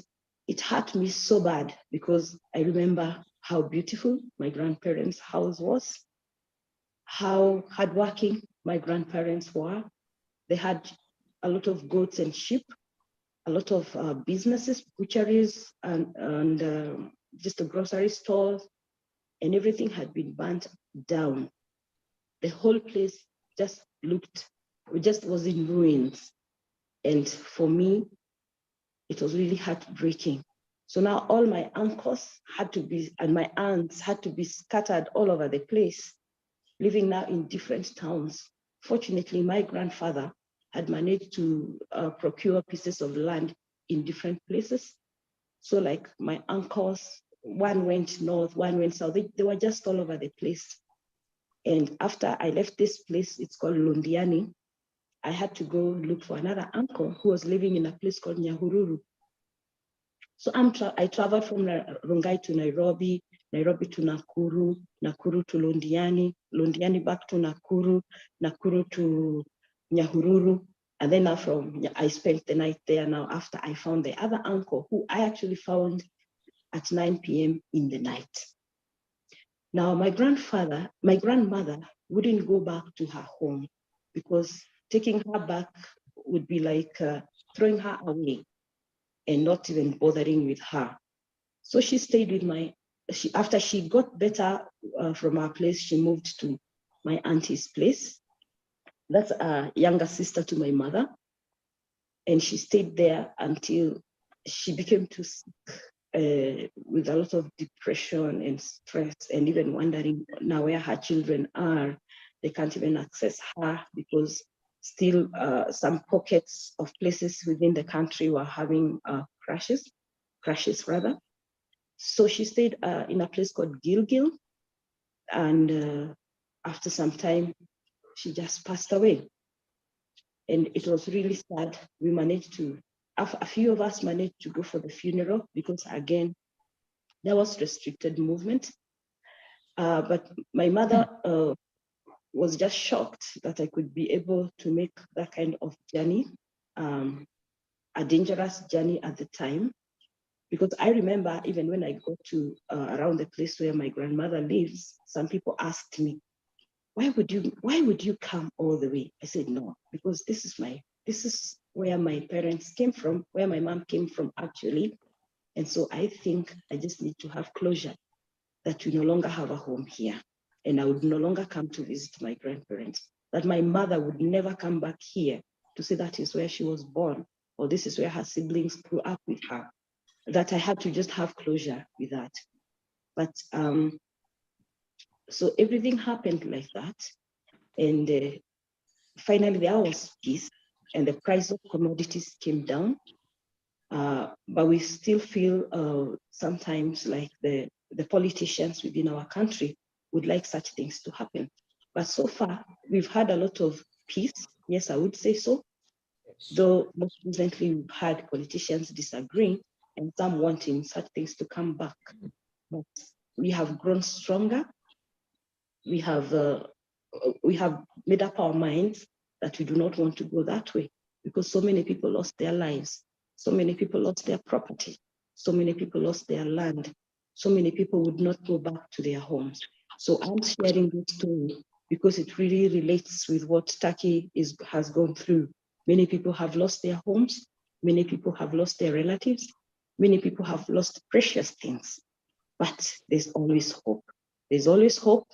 it hurt me so bad because I remember how beautiful my grandparents' house was, how hardworking my grandparents were. They had a lot of goats and sheep, a lot of businesses, butcheries, and just a grocery stores, and everything had been burnt down. The whole place just was in ruins. And for me, it was really heartbreaking. So now all my uncles had to be, and my aunts had to be scattered all over the place, living now in different towns. Fortunately, my grandfather had managed to procure pieces of land in different places. So like my uncles, one went north, one went south. They were just all over the place. And after I left this place, it's called Londiani, I had to go look for another uncle who was living in a place called Nyahururu. So I traveled from Rongai to Nairobi, Nairobi to Nakuru, Nakuru to Londiani, Londiani back to Nakuru, Nakuru to Nyahururu. And then I spent the night there now after I found the other uncle, who I actually found at 9 p.m. in the night. Now my grandmother wouldn't go back to her home because taking her back would be like throwing her away and not even bothering with her. So she stayed with after she got better from her place, she moved to my auntie's place. That's a younger sister to my mother. And she stayed there until she became too sick with a lot of depression and stress, and even wondering now where her children are. They can't even access her because still some pockets of places within the country were having crashes rather. So she stayed in a place called Gilgil, and after some time, she just passed away. And it was really sad. We managed to, a few of us managed to go for the funeral because again, there was restricted movement. But my mother was just shocked that I could be able to make that kind of journey, a dangerous journey at the time. Because I remember even when I got to around the place where my grandmother lives, some people asked me, why would you come all the way? I said, no, because this is where my parents came from, where my mom came from actually. And so I think I just need to have closure that we no longer have a home here. And I would no longer come to visit my grandparents, that my mother would never come back here to say that is where she was born, or this is where her siblings grew up with her, that I had to just have closure with that. But so everything happened like that. And finally there was peace and the price of commodities came down. But we still feel sometimes like the politicians within our country would like such things to happen. But so far, we've had a lot of peace. Yes, I would say so. Though most recently we've had politicians disagreeing and some wanting such things to come back. But we have grown stronger. We have made up our minds that we do not want to go that way because so many people lost their lives. So many people lost their property. So many people lost their land. So many people would not go back to their homes. So I'm sharing this story because it really relates with what Turkey has gone through. Many people have lost their homes. Many people have lost their relatives. Many people have lost precious things. But there's always hope. There's always hope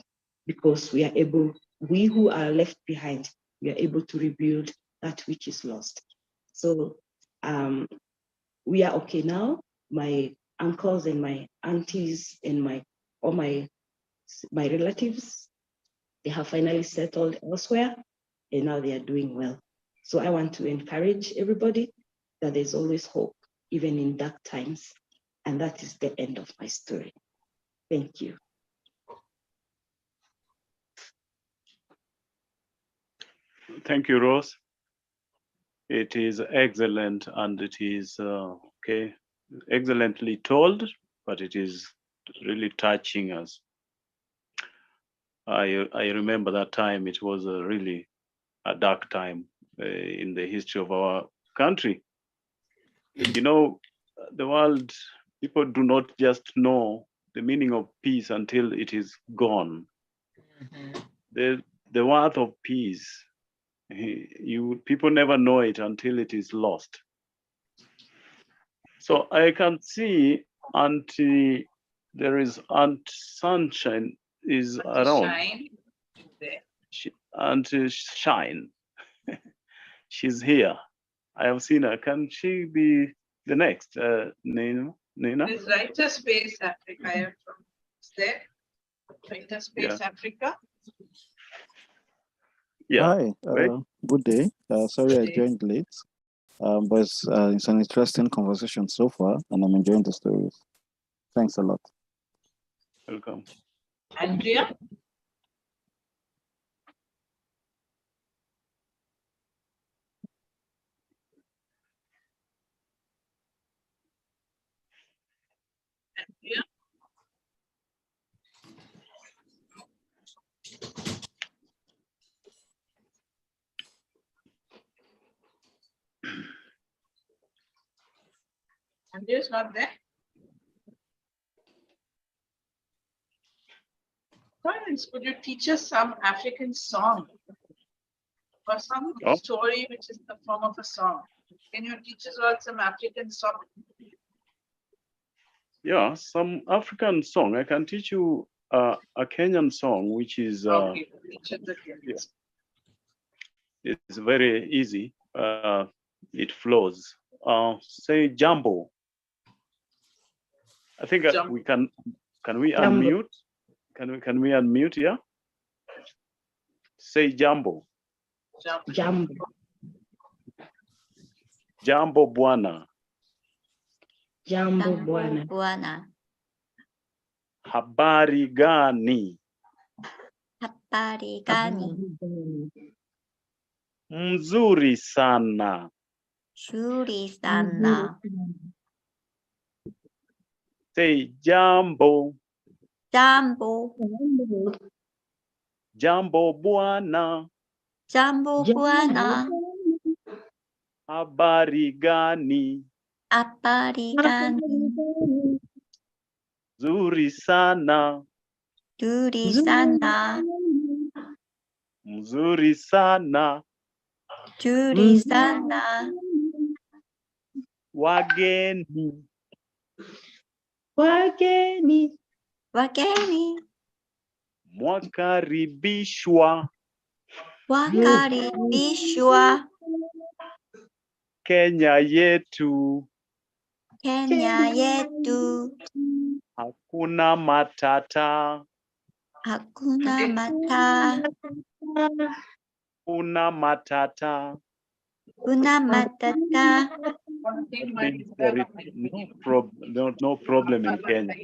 because we who are left behind, we are able to rebuild that which is lost. So we are okay now. My uncles and my aunties and all my relatives, they have finally settled elsewhere and now they are doing well. So I want to encourage everybody that there's always hope, even in dark times. And that is the end of my story. Thank you. Thank you, Rose. It is excellent and it is excellently told, but it is really touching us. I remember that time. It was really a dark time in the history of our country. You know, the world, people do not just know the meaning of peace until it is gone. The worth of peace, people never know it until it is lost. So I can see there is Aunt Sunshine is around. Auntie Shine. She's here. I have seen her. Can she be the next? Nina? This Writer Space Africa. I am from there. Writer Space Africa. Yeah. Hi, good day. Sorry I joined late, but it's an interesting conversation so far, and I'm enjoying the stories. Thanks a lot. Welcome. Andrea? Andrea? Andrea's not there. Clarence, could you teach us some African song or some story which is the form of a song? Can you teach us all some African song? Yeah, some African song. I can teach you a Kenyan song, which is Okay, teach us the Kenyan song. It's very easy. It flows. Say Jambo. I think we can. Can we unmute? Can we unmute? Yeah. Say Jambo. Jambo. Jambo Bwana. Jambo Bwana. Bwana. Habari gani? Habari gani? Mzuri sana. Nzuri sana. Say Jambo. Jambo. Jambo Bwana. Jambo Bwana. Habari gani? Habari gani? Nzuri sana. Nzuri sana. Mzuri sana. Nzuri sana. wageni, Wageni. Wageni. mwakaribishwa, Wakaribishwa. Kenya yetu, Kenya yetu. hakuna matata, Hakuna matata. hakuna matata. Kuna matata. Means there is no problem in Kenya.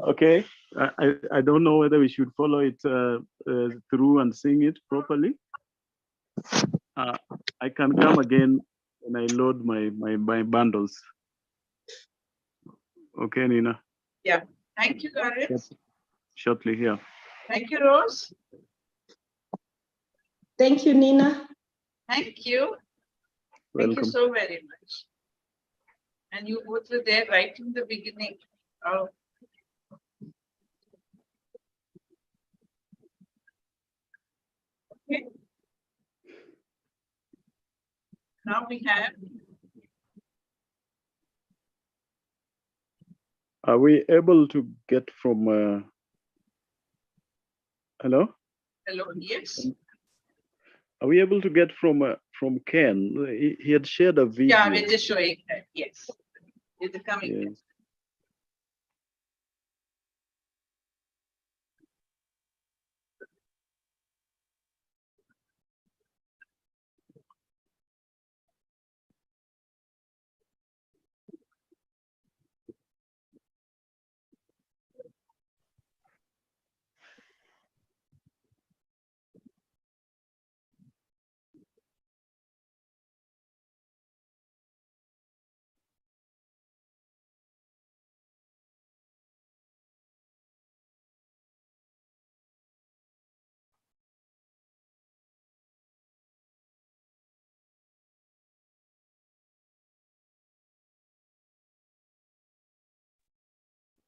Okay, I don't know whether we should follow it through and sing it properly. I can come again when I load my bundles. Okay, Nina. Yeah. Thank you, Garis. Shortly here. Thank you, Rose. Thank you, Nina. Thank you. Thank you Welcome. so very much. And you both were there right in the beginning. Oh. Okay. Now we have. Are we able to get from? Hello. Hello. Yes. Are we able to get from Ken? He had shared a video. Yeah, we're just showing that. Yes. It's coming. Yes.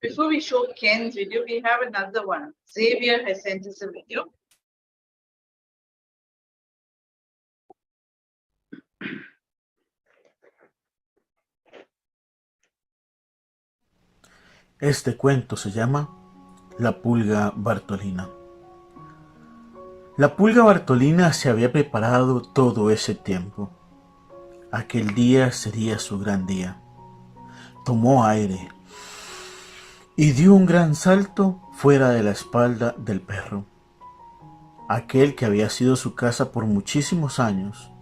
Before we show Ken's video, we have another one. Xavier has sent us a video. Este cuento se llama La pulga Bartolina. La pulga Bartolina se había preparado todo ese tiempo. Aquel día sería su gran día. Tomó aire y dio un gran salto fuera de la espalda del perro, aquel que había sido su casa por muchísimos años,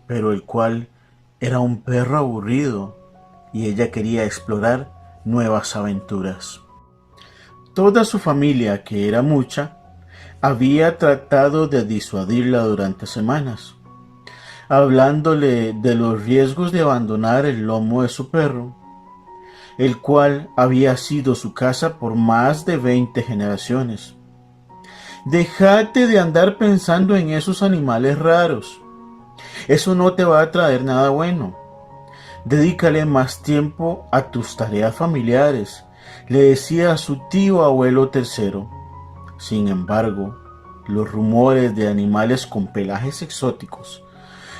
pero el cual era un perro aburrido y ella quería explorar nuevas aventuras. Toda su familia, que era mucha, había tratado de disuadirla durante semanas, hablándole de los riesgos de abandonar el lomo de su perro, el cual había sido su casa por más de 20 generaciones. Déjate de andar pensando en esos animales raros. Eso no te va a traer nada bueno. Dedícale más tiempo a tus tareas familiares, le decía a su tío abuelo tercero. Sin embargo, los rumores de animales con pelajes exóticos,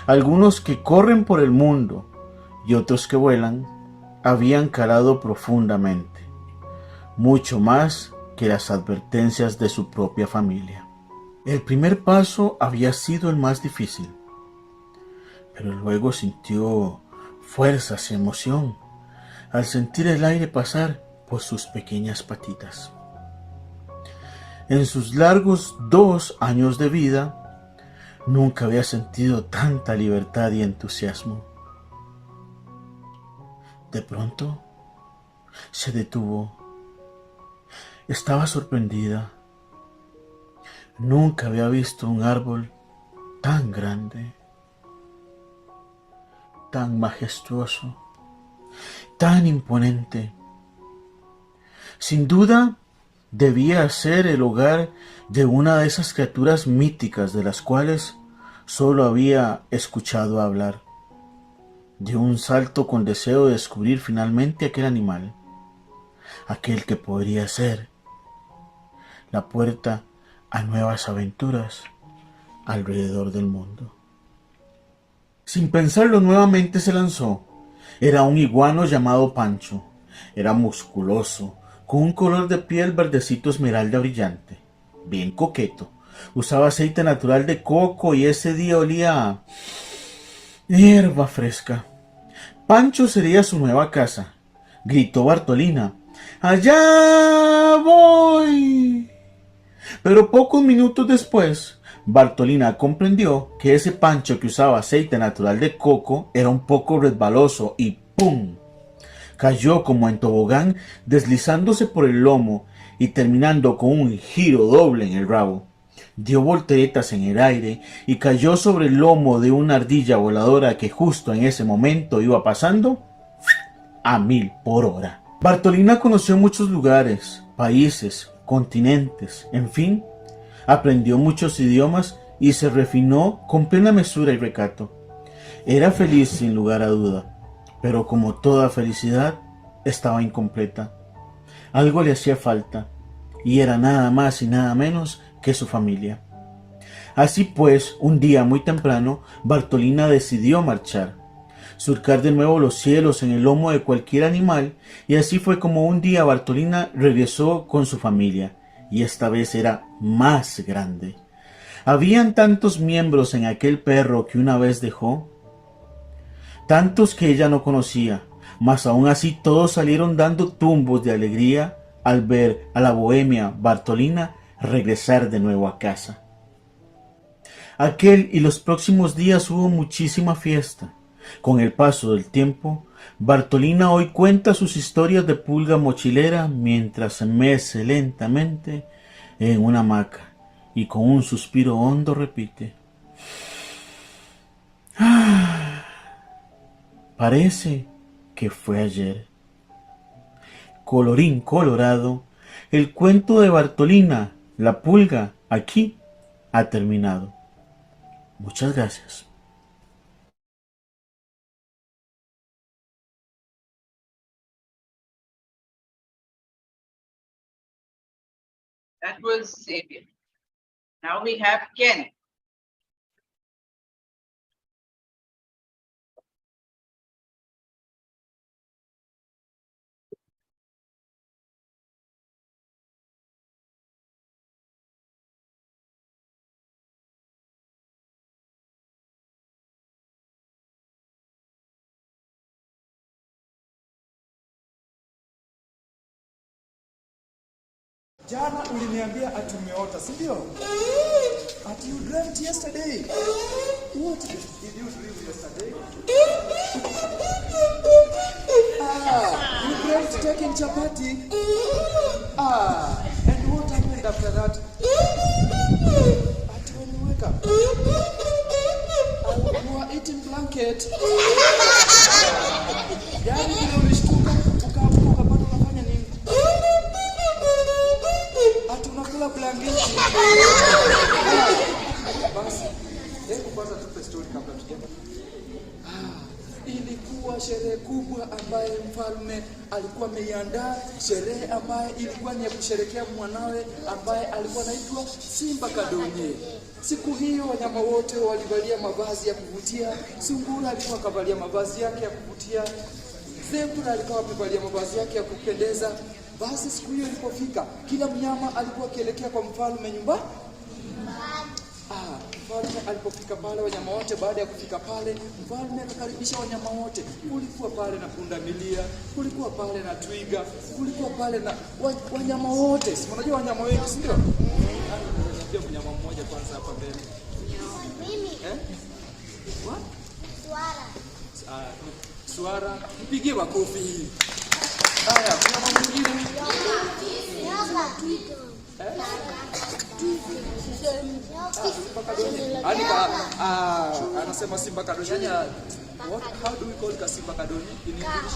algunos que corren por el mundo y otros que vuelan, habían calado profundamente, mucho más que las advertencias de su propia familia. El primer paso había sido el más difícil, pero luego sintió fuerzas y emoción al sentir el aire pasar por sus pequeñas patitas. En sus largos 2 años de vida, nunca había sentido tanta libertad y entusiasmo. De pronto, se detuvo. Estaba sorprendida. Nunca había visto un árbol tan grande, tan majestuoso, tan imponente. Sin duda, debía ser el hogar de una de esas criaturas míticas de las cuales solo había escuchado hablar. Dio un salto con deseo de descubrir finalmente aquel animal, aquel que podría ser la puerta a nuevas aventuras alrededor del mundo. Sin pensarlo nuevamente se lanzó. Era un iguano llamado Pancho. Era musculoso, con un color de piel verdecito esmeralda brillante, bien coqueto. Usaba aceite natural de coco y ese día olía a hierba fresca. Pancho sería su nueva casa. Gritó Bartolina. ¡Allá voy! Pero pocos minutos después, Bartolina comprendió que ese Pancho que usaba aceite natural de coco era un poco resbaloso y ¡pum! Cayó como en tobogán, deslizándose por el lomo y terminando con un giro doble en el rabo. Dio volteretas en el aire y cayó sobre el lomo de una ardilla voladora que justo en ese momento iba pasando a 1000 por hora. Bartolina conoció muchos lugares, países, continentes, en fin, aprendió muchos idiomas y se refinó con plena mesura y recato. Era feliz sin lugar a duda, pero como toda felicidad, estaba incompleta. Algo le hacía falta, y era nada más y nada menos que su familia. Así pues, un día muy temprano, Bartolina decidió marchar, surcar de nuevo los cielos en el lomo de cualquier animal, y así fue como un día Bartolina regresó con su familia, y esta vez era más grande. Habían tantos miembros en aquel perro que una vez dejó, tantos que ella no conocía, mas aún así todos salieron dando tumbos de alegría al ver a la bohemia Bartolina regresar de nuevo a casa. Aquel y los próximos días hubo muchísima fiesta. Con el paso del tiempo, Bartolina hoy cuenta sus historias de pulga mochilera mientras se mece lentamente en una hamaca y con un suspiro hondo repite: "Ah, parece que fue ayer". Colorín colorado, el cuento de Bartolina, la pulga, aquí ha terminado. Muchas gracias. That was Xavier. Now we have Ken. Jana uliniambia ati umeota, si ndio? Ati you dreamt yesterday. What did you dream yesterday? You dreamt taking chapati. And what happened after that? Ati when you wake up, you are eating blanket. Yani vile ulishtuka, ukaamka ukapata unafanya nini? Tunakula blanketi. Basi, hebu kwanza tupe story kabla tujaenda. Ilikuwa sherehe kubwa ambaye mfalme alikuwa ameiandaa, sherehe ambaye ilikuwa ni ya kusherekea mwanawe ambaye alikuwa anaitwa Simba Kadonye. Siku hiyo wanyama wote walivalia mavazi ya kuvutia. Sungura alikuwa kavalia mavazi yake ya kuvutia. Zebra alikuwa amevalia mavazi yake ya kupendeza. Basi siku hiyo ilipofika, kila mnyama alikuwa akielekea kwa mfalme nyumbani. Mfalme alipofika pale, wanyama wote baada ya kufika pale, mfalme akakaribisha wanyama wote. Kulikuwa pale na pundamilia, kulikuwa pale na twiga, kulikuwa pale na wanyama wote. Si unajua wanyama wengi, si ndio? Ndio mnyama mmoja kwanza hapa mbele. Mimi. What? Swara. Swara, mpigie makofi. Haya, mnyama mwingine. Anasema Simba Kadonye. How do we call Simba Kadonye in English?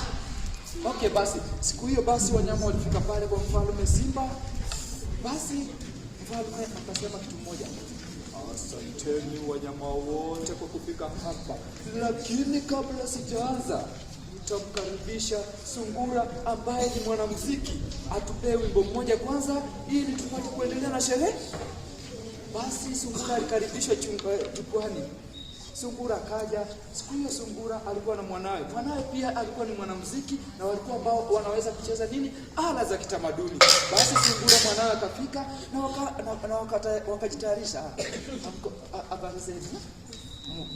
Okay, basi siku hiyo basi wanyama walifika pale kwa mfalme Simba. Basi mfalme akasema kitu moja: asanteni wanyama wote kwa kufika hapa, lakini kabla sijaanza tutamkaribisha Sungura ambaye ni mwanamuziki, atupee wimbo mmoja kwanza ili tupate kuendelea na sherehe. Basi Sungura alikaribishwa jukwani. Sungura akaja. Siku hiyo Sungura alikuwa na mwanawe. Mwanawe pia alikuwa ni mwanamuziki na walikuwa ambao wanaweza kucheza nini? Ala za kitamaduni. Basi Sungura mwanawe akafika na wakajitayarisha. Habari zenu.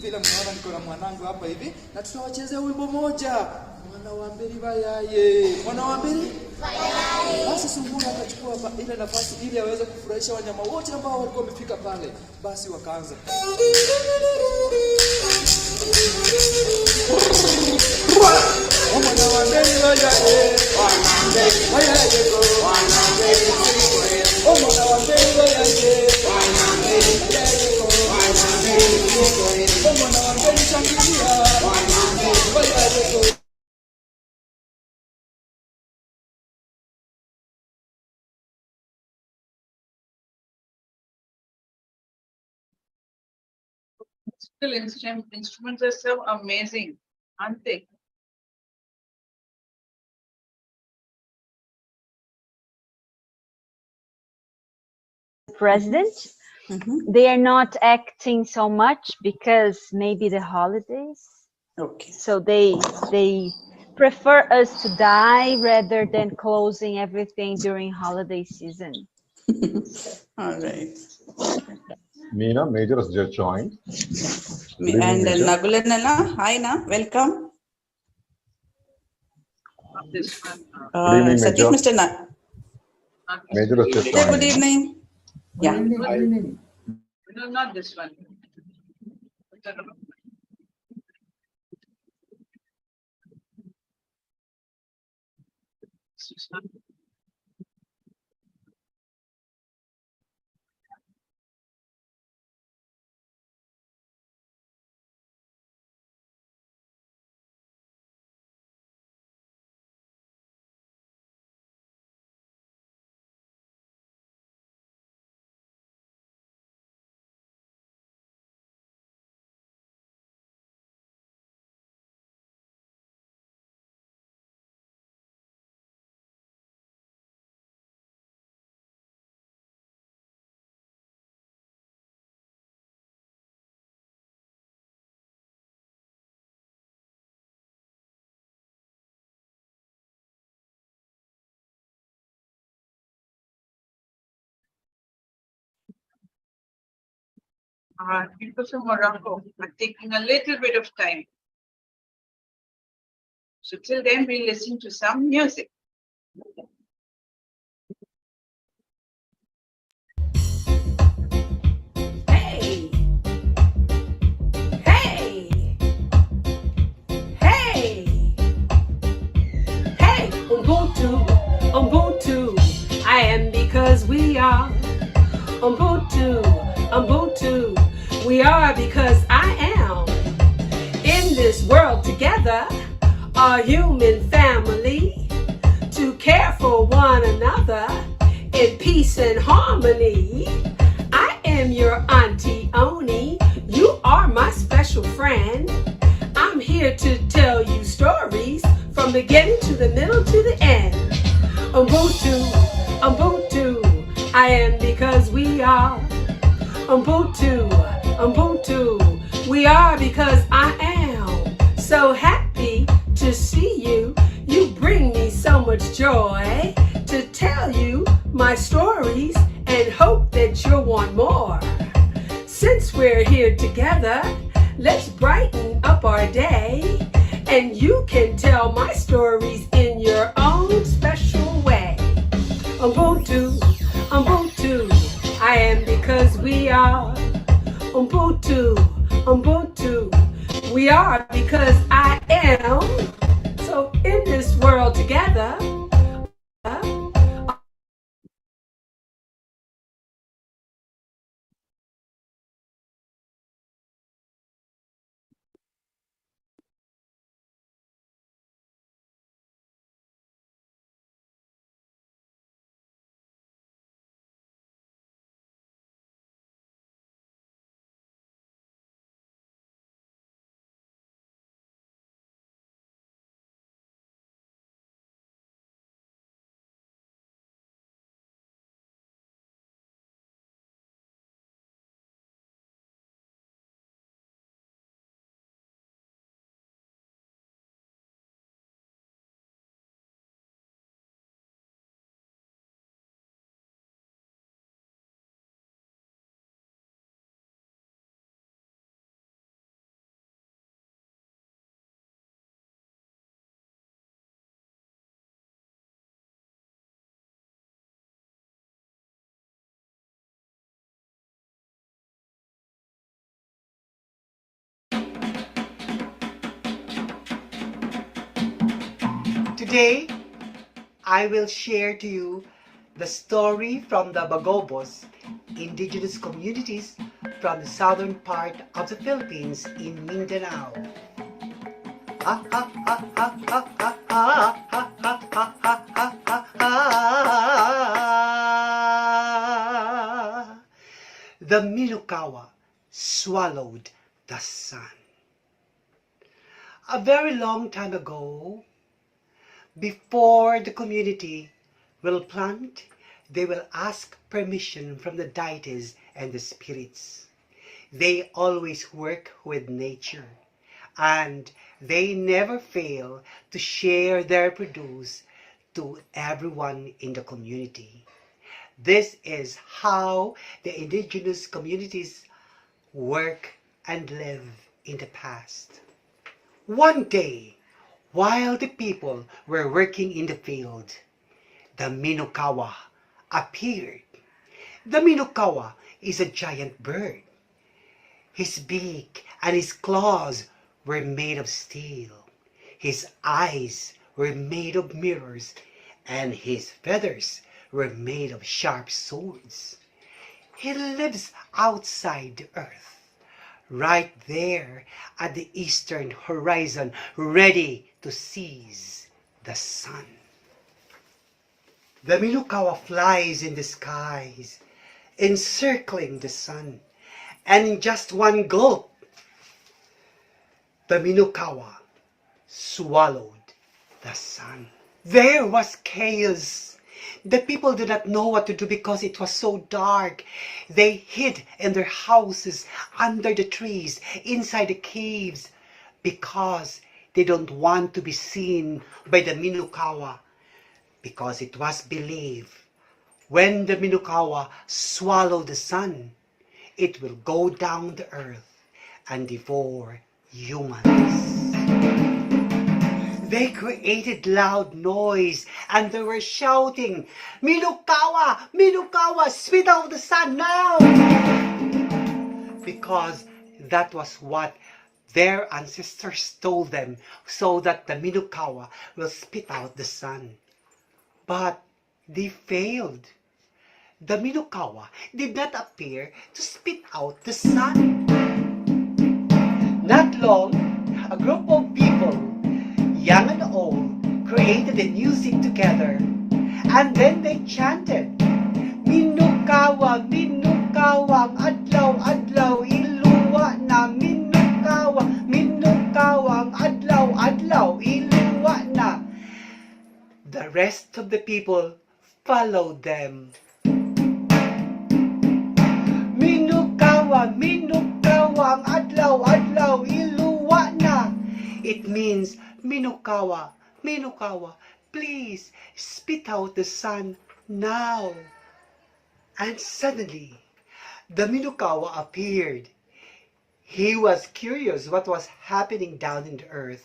Vile mnaona niko na mwanangu hapa hivi na tutawachezea wimbo moja. Mwana wa mberi bayaye. Mwana wa mberi bayaye. Basi Sungura akachukua ile nafasi ili aweze kufurahisha wanyama wote ambao walikuwa wamefika pale. Basi wakaanza. Mwana wa mberi bayaye. Mwana wa mberi bayaye. Mwana wa mberi bayaye. Mwana wa mberi bayaye. Mwana wa mberi bayaye. Mwana wa mberi bayaye. Mwana wa mberi shangilia. Mwana wa mberi bayaye. Musical instruments are so amazing, aren't they? President. They are not acting so much because maybe the holidays. Okay. So they prefer us to die rather than closing everything during holiday season. All right. Meena, Major has just joined. And Nagulanala, hi na, welcome. evening, Satish, Major. Mr. Na. Major has just Good joined. evening. Yeah. Hi. No, not this one. People from Morocco are taking a little bit of time. So till then, we listen to some music. Hey! Hey! Hey! Hey! Ubuntu, I am because we are. Ubuntu, we are because I am. In this world together, a human family, to care for one another in peace and harmony. I am your Auntie Oni, you are my special friend. I'm here to tell you stories from the beginning to the middle to the end. Ubuntu, I am because we are. Ubuntu, we are because I am. So happy to see you. You bring me so much joy to tell you my stories and hope that you'll want more. Since we're here together, let's brighten up our day, and you can tell my stories in your own special way. Ubuntu, I am because we are. Ubuntu, we are because I am. So in this world together, Today, I will share to you the story from the Bagobos, indigenous communities from the southern part of the Philippines in Mindanao. The Minukawa swallowed the sun. A very long time ago, before the community will plant, they will ask permission from the deities and the spirits. They always work with nature, and they never fail to share their produce to everyone in the community. This is how the indigenous communities work and live in the past. One day, while the people were working in the field, the Minukawa appeared. The Minukawa is a giant bird. His beak and his claws were made of steel. His eyes were made of mirrors, and his feathers were made of sharp swords. He lives outside the earth, right there at the eastern horizon, ready to seize the sun. The Minukawa flies in the skies, encircling the sun, and in just one gulp, the Minukawa swallowed the sun. There was chaos. The people did not know what to do because it was so dark. They hid in their houses, under the trees, inside the caves, because they don't want to be seen by the Minukawa, because it was believed when the Minukawa swallow the sun, it will go down the earth and devour humans. They created loud noise and they were shouting, "Minukawa! Minukawa! Spit out the sun now!" Because that was what their ancestors told them, so that the Minukawa will spit out the sun. But they failed. The Minukawa did not appear to spit out the sun. Not long, a group of people, young and old, created a music together. And then they chanted, "Minukawa, Minukawa, adlaw, adlaw, iluwa na. Minukawa, Minukawa, adlaw, adlaw, iluwa na." The rest of the people followed them. Minukawa, Minukawa, adlaw, adlaw, iluwa na. It means, Minukawa, Minukawa, please spit out the sun now. And suddenly, the Minukawa appeared. He was curious what was happening down in the earth.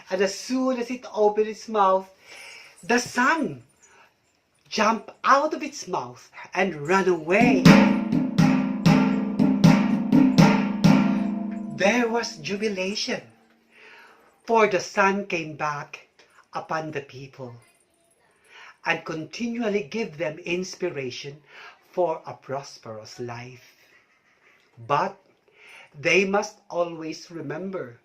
And as soon as it opened its mouth, the sun jumped out of its mouth and ran away. There was jubilation, for the sun came back upon the people and continually gave them inspiration for a prosperous life. But they must always remember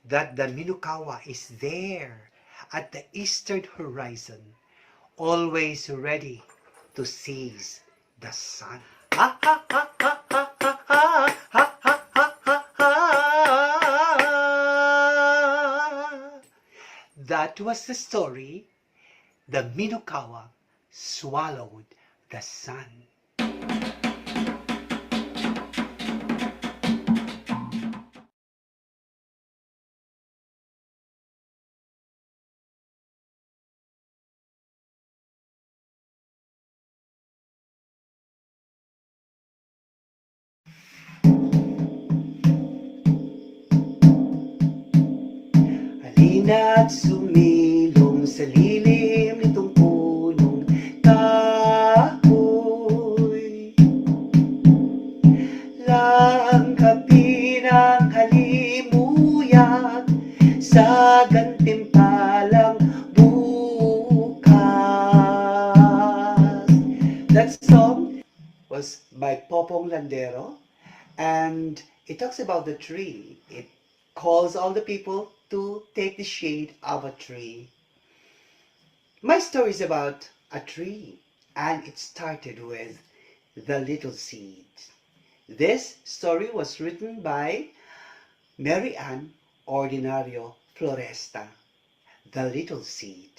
that the Minukawa is there at the eastern horizon, always ready to seize the sun. That was the story. The Minukawa swallowed the sun. Halina't sumilong sa lilim nitong punong kahoy. Langkapin ang halimuyak sa gantimpalang buhay. That song was by Popong Landero, and it talks about the tree. It calls all the people to take the shade of a tree. My story is about a tree, and it started with the little seed. This story was written by Mary Ann Ordinario Floresta, The Little Seed.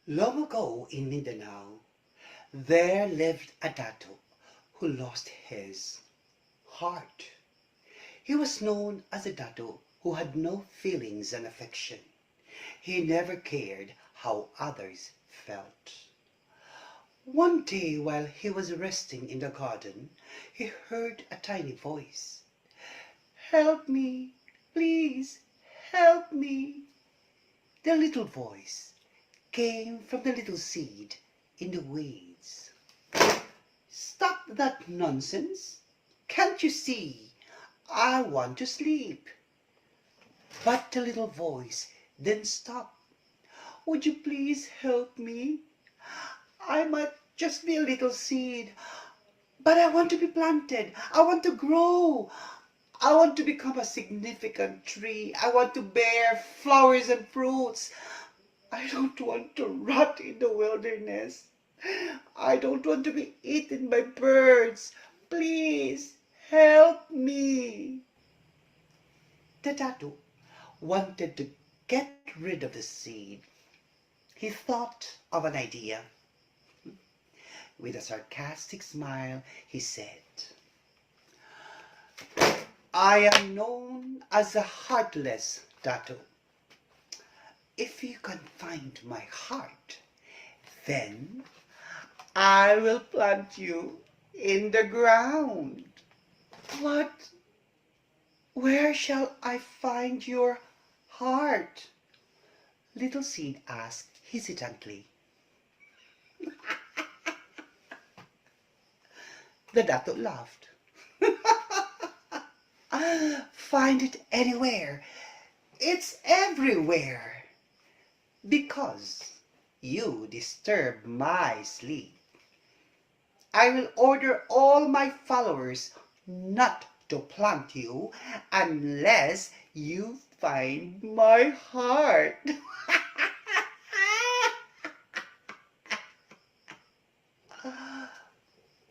Long ago in Mindanao, there lived a dato who lost his heart. He was known as a dato who had no feelings and affection. He never cared how others felt. One day while he was resting in the garden, he heard a tiny voice. "Help me, please, help me." The little voice came from the little seed in the weeds. "Stop that nonsense! Can't you see? I want to sleep." But the little voice didn't stop. "Would you please help me? I might just be a little seed, but I want to be planted. I want to grow. I want to become a significant tree. I want to bear flowers and fruits. I don't want to rot in the wilderness. I don't want to be eaten by birds. Please help me." The dato wanted to get rid of the seed. He thought of an idea. With a sarcastic smile, he said, "I am known as a heartless dato. If you can find my heart, then I will plant you in the ground." "What? Where shall I find your heart?" Little Seed asked hesitantly. The dato laughed. "Find it anywhere. It's everywhere. Because you disturb my sleep. I will order all my followers not to plant you unless you find my heart."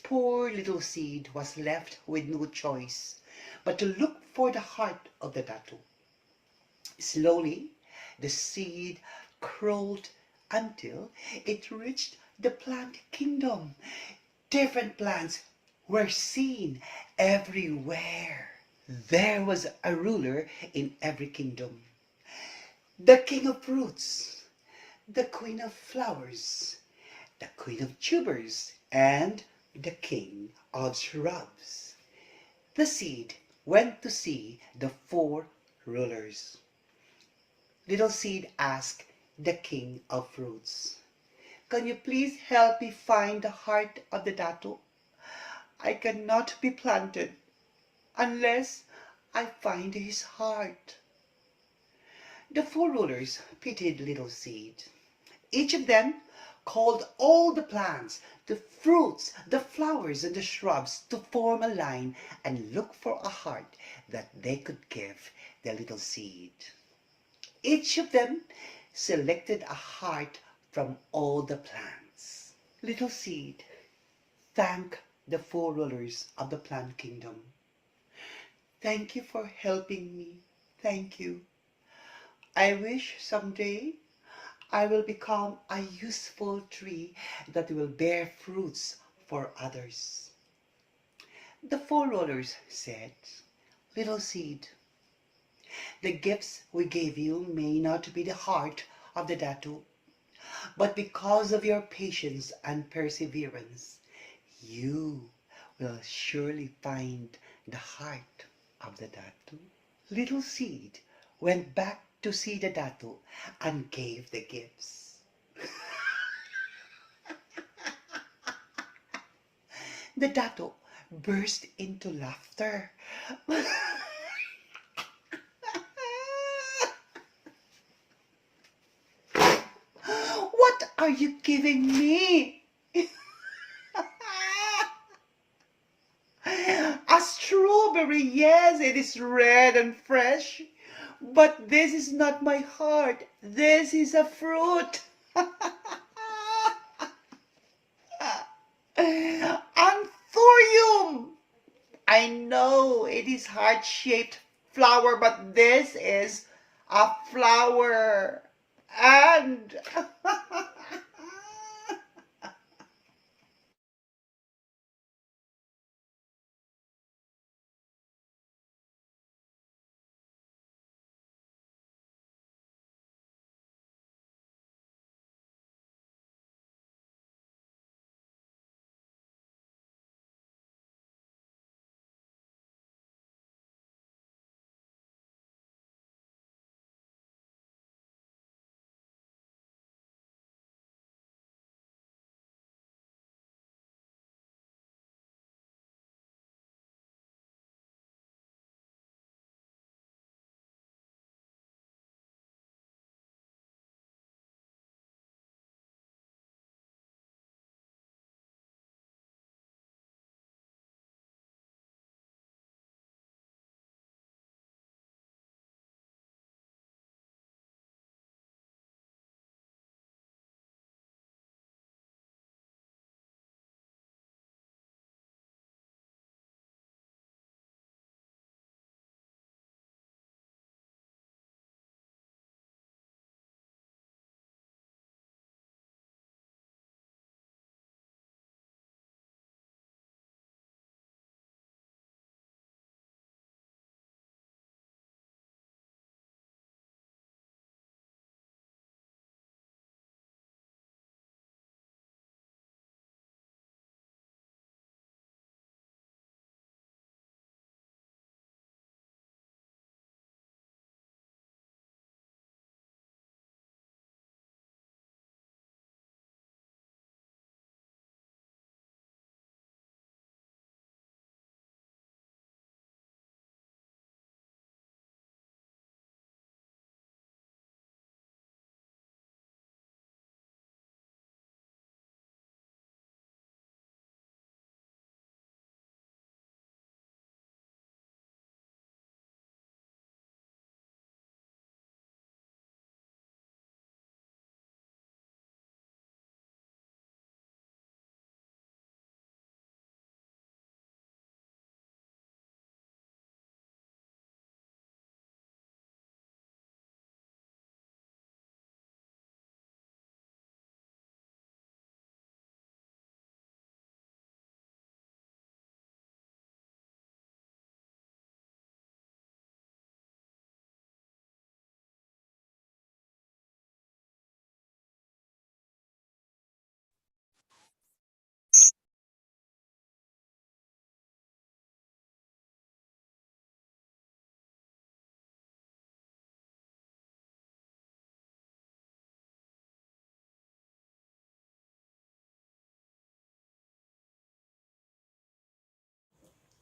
Poor little seed was left with no choice but to look for the heart of the dato. Slowly, the seed crawled until it reached the plant kingdom. Different plants were seen everywhere. There was a ruler in every kingdom. The king of fruits, the queen of flowers, the queen of tubers, and the king of shrubs. The seed went to see the 4 rulers. Little Seed asked the king of fruits, "Can you please help me find the heart of the dato? I cannot be planted unless I find his heart." The 4 rulers pitied Little Seed. Each of them called all the plants, the fruits, the flowers, and the shrubs to form a line and look for a heart that they could give the little seed. Each of them selected a heart from all the plants. Little Seed thanked the 4 rulers of the plant kingdom. "Thank you for helping me. Thank you. I wish someday I will become a useful tree that will bear fruits for others." The 4 rulers said, "Little Seed, the gifts we gave you may not be the heart of the dato, but because of your patience and perseverance, you will surely find the heart of the dato." Little Seed went back to see the dato and gave the gifts. The dato burst into laughter. "What are you giving me?" A strawberry, yes, it is red and fresh. But this is not my heart. This is a fruit. Anthurium. I know it is heart-shaped flower, but this is a flower. And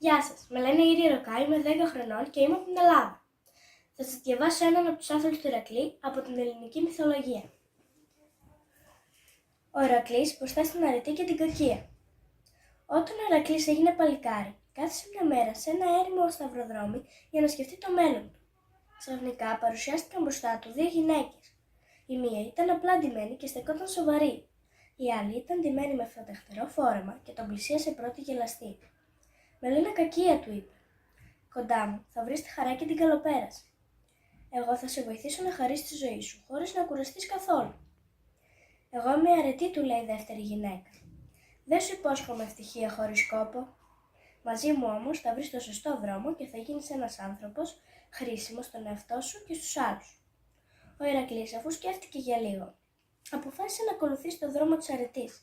Γεια σας, με λένε Ήρη Ροκά, είμαι 10 χρονών και είμαι από την Ελλάδα. Θα σας διαβάσω έναν από τους άνθρωπους του Ηρακλή από την ελληνική μυθολογία. Ο Ηρακλής μπροστά στην αρετή και την κακία. Όταν ο Ηρακλής έγινε παλικάρι, κάθισε μια μέρα σε ένα έρημο σταυροδρόμι για να σκεφτεί το μέλλον του. Ξαφνικά παρουσιάστηκαν μπροστά του δύο γυναίκες. Η μία ήταν απλά ντυμένη και στεκόταν σοβαρή. Η άλλη ήταν ντυμένη με φωτεχτερό φόρεμα και τον πλησίασε πρώτη γελαστή. «Με λένε κακία», του είπε. «Κοντά μου θα βρεις τη χαρά και την καλοπέραση. Εγώ θα σε βοηθήσω να χαρίσεις τη ζωή σου, χωρίς να κουραστείς καθόλου». «Εγώ είμαι αρετή», του λέει η δεύτερη γυναίκα. «Δεν σου υπόσχομαι ευτυχία χωρίς κόπο. Μαζί μου όμως θα βρεις το σωστό δρόμο και θα γίνεις ένας άνθρωπος χρήσιμος στον εαυτό σου και στους άλλους». Ο Ηρακλής, αφού σκέφτηκε για λίγο, αποφάσισε να ακολουθήσει το δρόμο της αρετής.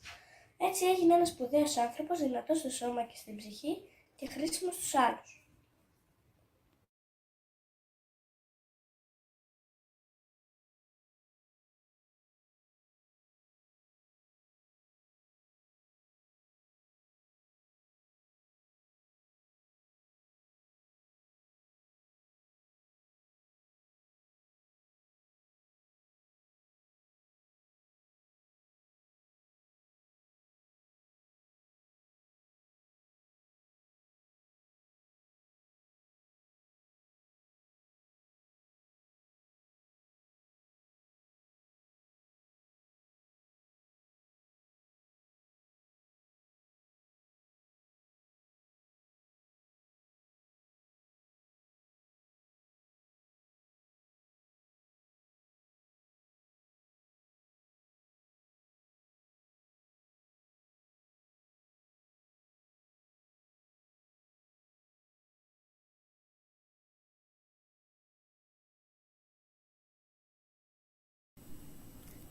Έτσι έγινε ένας σπουδαίος άνθρωπος, δυνατός στο σώμα και στην ψυχή και χρήσιμος στους άλλους.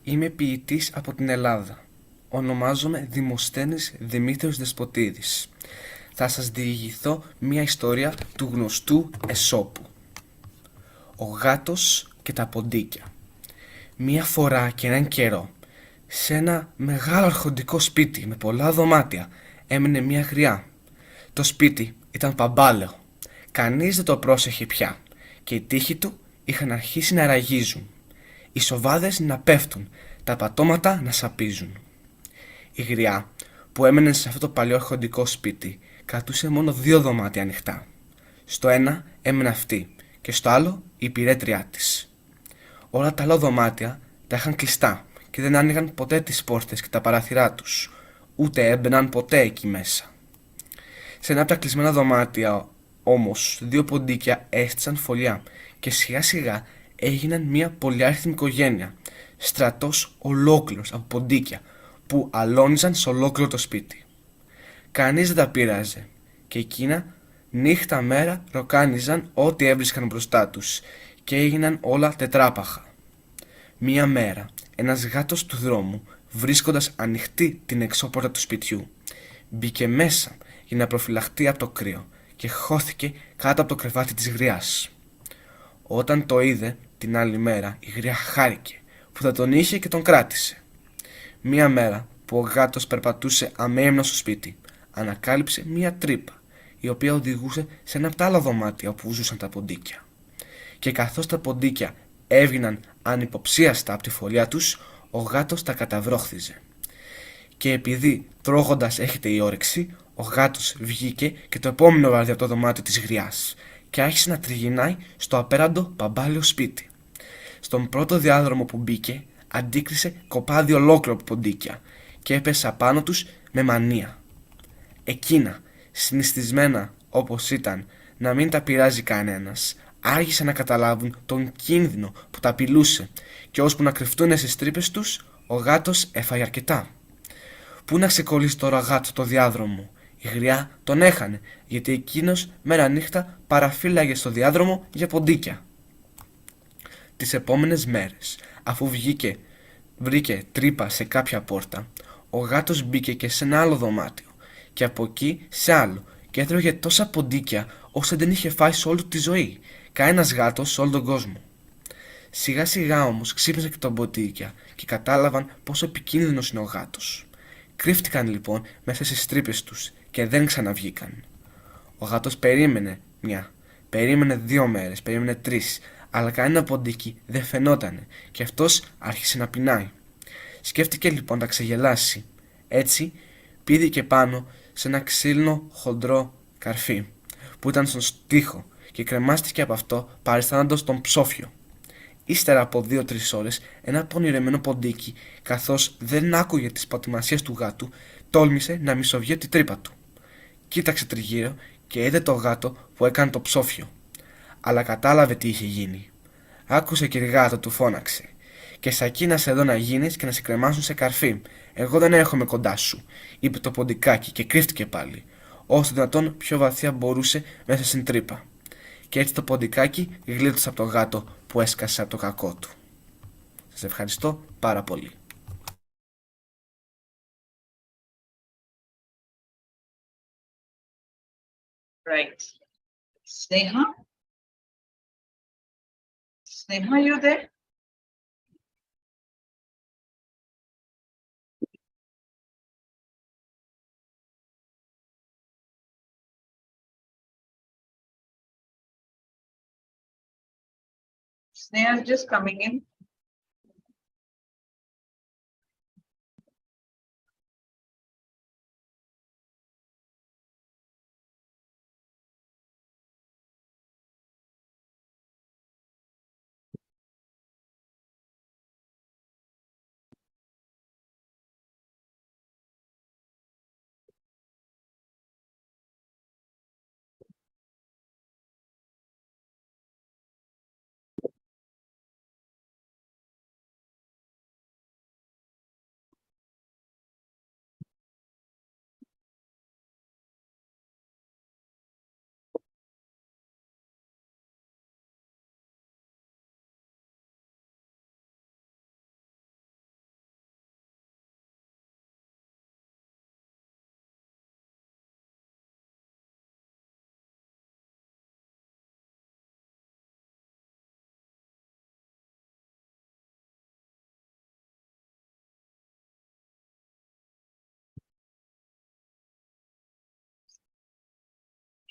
Είμαι ποιητής από την Ελλάδα. Ονομάζομαι Δημοσθένης Δημήτριος Δεσποτίδης. Θα σας διηγηθώ μια ιστορία του γνωστού Αισόπου. Ο γάτος και τα ποντίκια. Μια φορά και έναν καιρό, σε ένα μεγάλο αρχοντικό σπίτι με πολλά δωμάτια, έμενε μια γριά. Το σπίτι ήταν παμπάλαιο. Κανείς δεν το πρόσεχε πια και οι τοίχοι του είχαν αρχίσει να ραγίζουν. Οι σοβάδες να πέφτουν, τα πατώματα να σαπίζουν. Η γριά που έμενε σε αυτό το παλιό αρχοντικό σπίτι κρατούσε μόνο 2 δωμάτια ανοιχτά. Στο ένα έμενε αυτή και στο άλλο η υπηρέτριά της. Όλα τα άλλα δωμάτια τα είχαν κλειστά και δεν άνοιγαν ποτέ τις πόρτες και τα παράθυρά τους, ούτε έμπαιναν ποτέ εκεί μέσα. Σε ένα από τα κλεισμένα δωμάτια όμως 2 ποντίκια έστησαν φωλιά και σιγά σιγά έγιναν μια πολυάριθμη οικογένεια, στρατός ολόκληρος από ποντίκια που αλώνιζαν σε ολόκληρο το σπίτι. Κανείς δεν τα πείραζε και εκείνα νύχτα μέρα ροκάνιζαν ό,τι έβρισκαν μπροστά τους και έγιναν όλα τετράπαχα. Μία μέρα ένας γάτος του δρόμου, βρίσκοντας ανοιχτή την εξώπορτα του σπιτιού, μπήκε μέσα για να προφυλαχτεί από το κρύο και χώθηκε κάτω από το κρεβάτι της γριάς. Όταν το είδε την άλλη μέρα, η γριά χάρηκε που θα τον είχε και τον κράτησε. Μία μέρα που ο γάτος περπατούσε αμέιμνος στο σπίτι, ανακάλυψε μία τρύπα η οποία οδηγούσε σε ένα από τα άλλα δωμάτια όπου ζούσαν τα ποντίκια. Και καθώς τα ποντίκια έβγαιναν ανυποψίαστα από τη φωλιά τους, ο γάτος τα καταβρόχθιζε. Και επειδή τρώγοντας έχετε η όρεξη, ο γάτος βγήκε και το επόμενο βράδυ από το δωμάτιο της γριάς και άρχισε να τριγυρνάει στο απέραντο παμπάλαιο σπίτι. Στον πρώτο διάδρομο που μπήκε, αντίκρισε κοπάδι ολόκληρο από ποντίκια και έπεσε απάνω τους με μανία. Εκείνα, συναισθισμένα όπως ήταν να μην τα πειράζει κανένας, άρχισαν να καταλάβουν τον κίνδυνο που τα απειλούσε και ώσπου να κρυφτούν στις τρύπες τους, ο γάτος έφαγε αρκετά. Πού να ξεκολλήσει τώρα ο γάτος το διάδρομο? Η γριά τον έχανε, γιατί εκείνος μέρα νύχτα παραφύλαγε στο διάδρομο για ποντίκια. Τις επόμενες μέρες, αφού βρήκε τρύπα σε κάποια πόρτα, ο γάτος μπήκε και σε ένα άλλο δωμάτιο και από εκεί σε άλλο και έτρωγε τόσα ποντίκια ώστε δεν είχε φάει σε όλη τη ζωή κανένας γάτος σε όλο τον κόσμο. Σιγά σιγά όμως ξύπνησαν και τα ποντίκια και κατάλαβαν πόσο επικίνδυνος είναι ο γάτος. Κρύφτηκαν λοιπόν μέσα στις τρύπες τους και δεν ξαναβγήκαν. Ο γάτος περίμενε 2 μέρες, περίμενε 3, αλλά κανένα ποντίκι δεν φαινότανε και αυτός άρχισε να πεινάει. Σκέφτηκε λοιπόν να τα ξεγελάσει. Έτσι πήδηκε πάνω σε ένα ξύλινο χοντρό καρφί που ήταν στον τοίχο και κρεμάστηκε από αυτό παριστάνοντας τον ψόφιο. Ύστερα από 2-3 ώρες, ένα πονηρεμένο ποντίκι, καθώς δεν άκουγε τις πατημασίες του γάτου, τόλμησε να μισοβγεί τη τρύπα του. Κοίταξε τριγύρω και είδε το γάτο που έκανε το ψόφιο. Αλλά κατάλαβε τι είχε γίνει. Άκουσε και η γάτα του φώναξε. «Και σακίνασε εδώ να γίνεις και να σε κρεμάσουν σε καρφί. Εγώ δεν έρχομαι κοντά σου», είπε το ποντικάκι και κρύφτηκε πάλι, όσο δυνατόν πιο βαθιά μπορούσε μέσα στην τρύπα. Και έτσι το ποντικάκι γλίτωσε από το γάτο που έσκασε από το κακό του. Σας ευχαριστώ πάρα πολύ. Right. Sneha? Sneha, you there? Sneha is just coming in.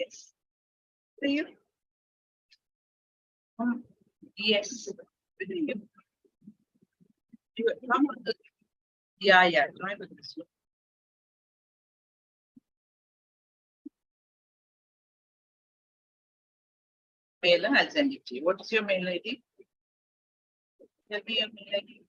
Yes. For you? Yes. You come on the, yeah, join with this one. Mail, and I'll send it to you. What is your mail ID? Tell me your mail ID.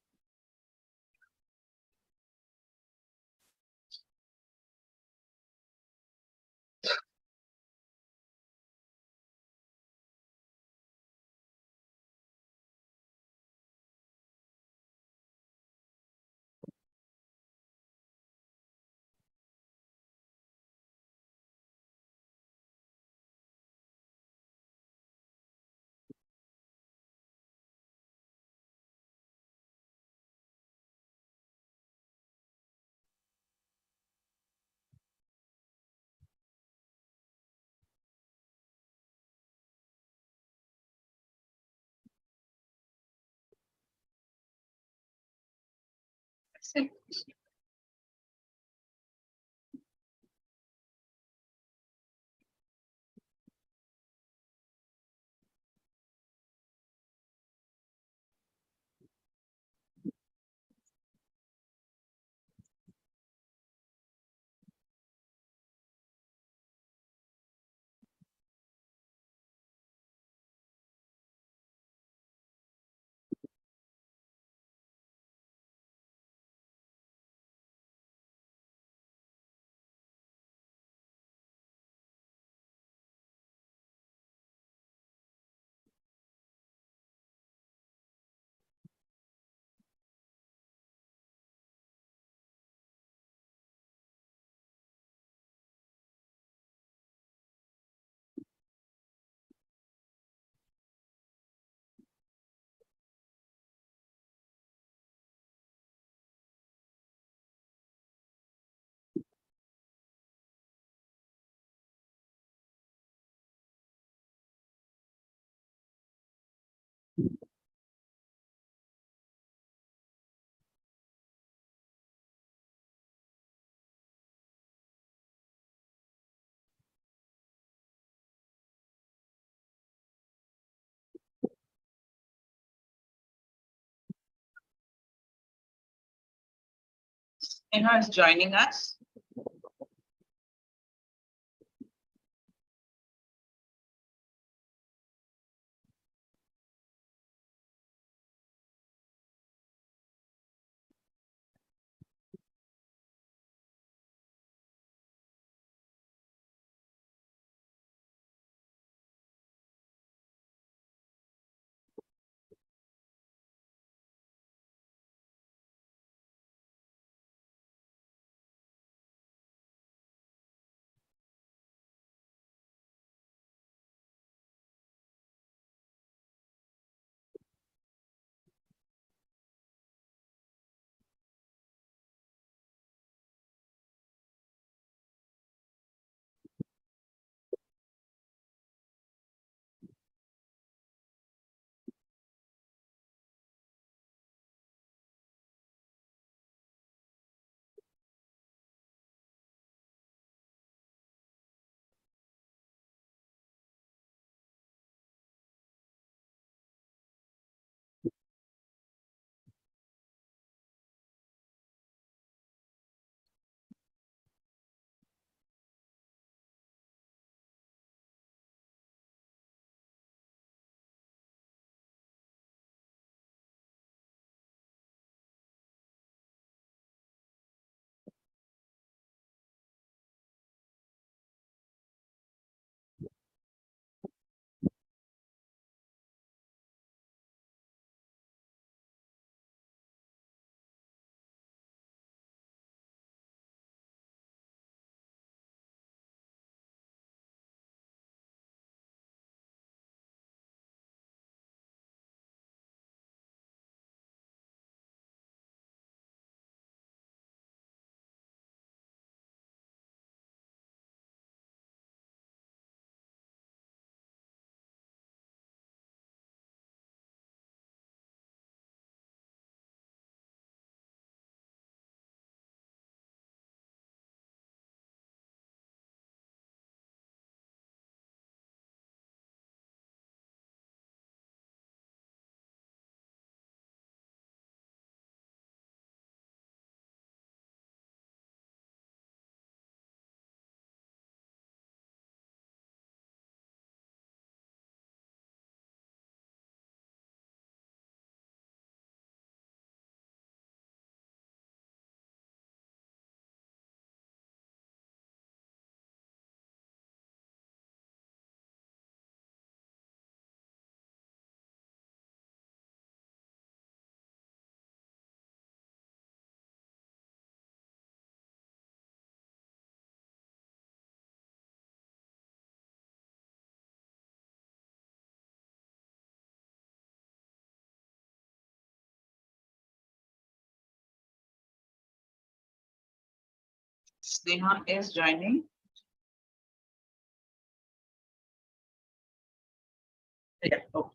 Send. Neha is joining us. Sneha is joining. Yeah. Oh.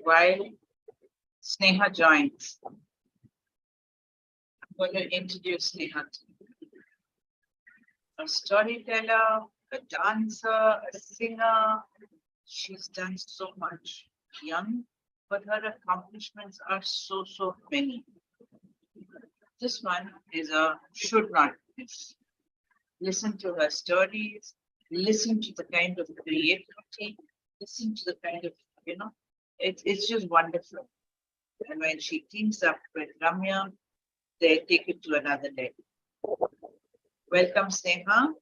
While Sneha joins, I'm going to introduce Sneha to you. A storyteller, a dancer, a singer. She's done so much. Young, but her accomplishments are so many. This one is a should not miss. Listen to her stories, listen to the kind of creativity, listen to the kind of, it's just wonderful. And when she teams up with Ramya, they take it to another level. Welcome, Sneha.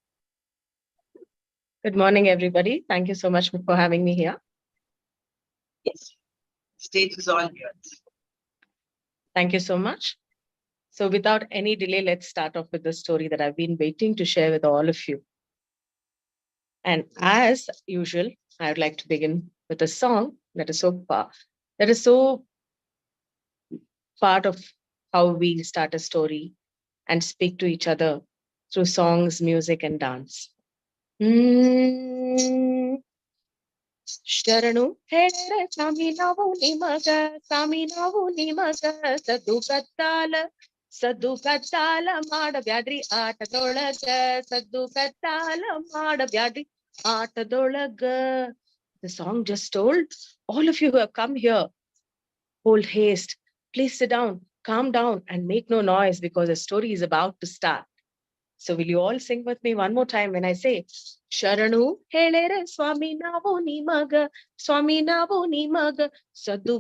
Good morning, everybody. Thank you so much for having me here. Yes. Stage is all yours. Thank you so much. So without any delay, let's start off with the story that I've been waiting to share with all of you. And as usual, I would like to begin with a song that is so part of how we start a story and speak to each other through songs, music, and dance. ಶರಣು ಹೇಳರ ಸ್ವಾಮಿ ನಾವು ನಿಮಗ ಸದ್ದು ಕತ್ತಾಲ ಮಾಡಬ್ಯಾಡ್ರಿ ಆಟದೊಳಗ ಸದ್ದು ಕತ್ತಾಲ ಮಾಡಬ್ಯಾಡ್ರಿ ಆಟದೊಳಗ. The song just told all of you who have come here, hold haste, please sit down, calm down, and make no noise because the story is about to start. So will you all sing with me one more time when I say, ಶರಣು ಹೇಳರ ಸ್ವಾಮಿ ನಾವು ನಿಮಗ ಸದ್ದು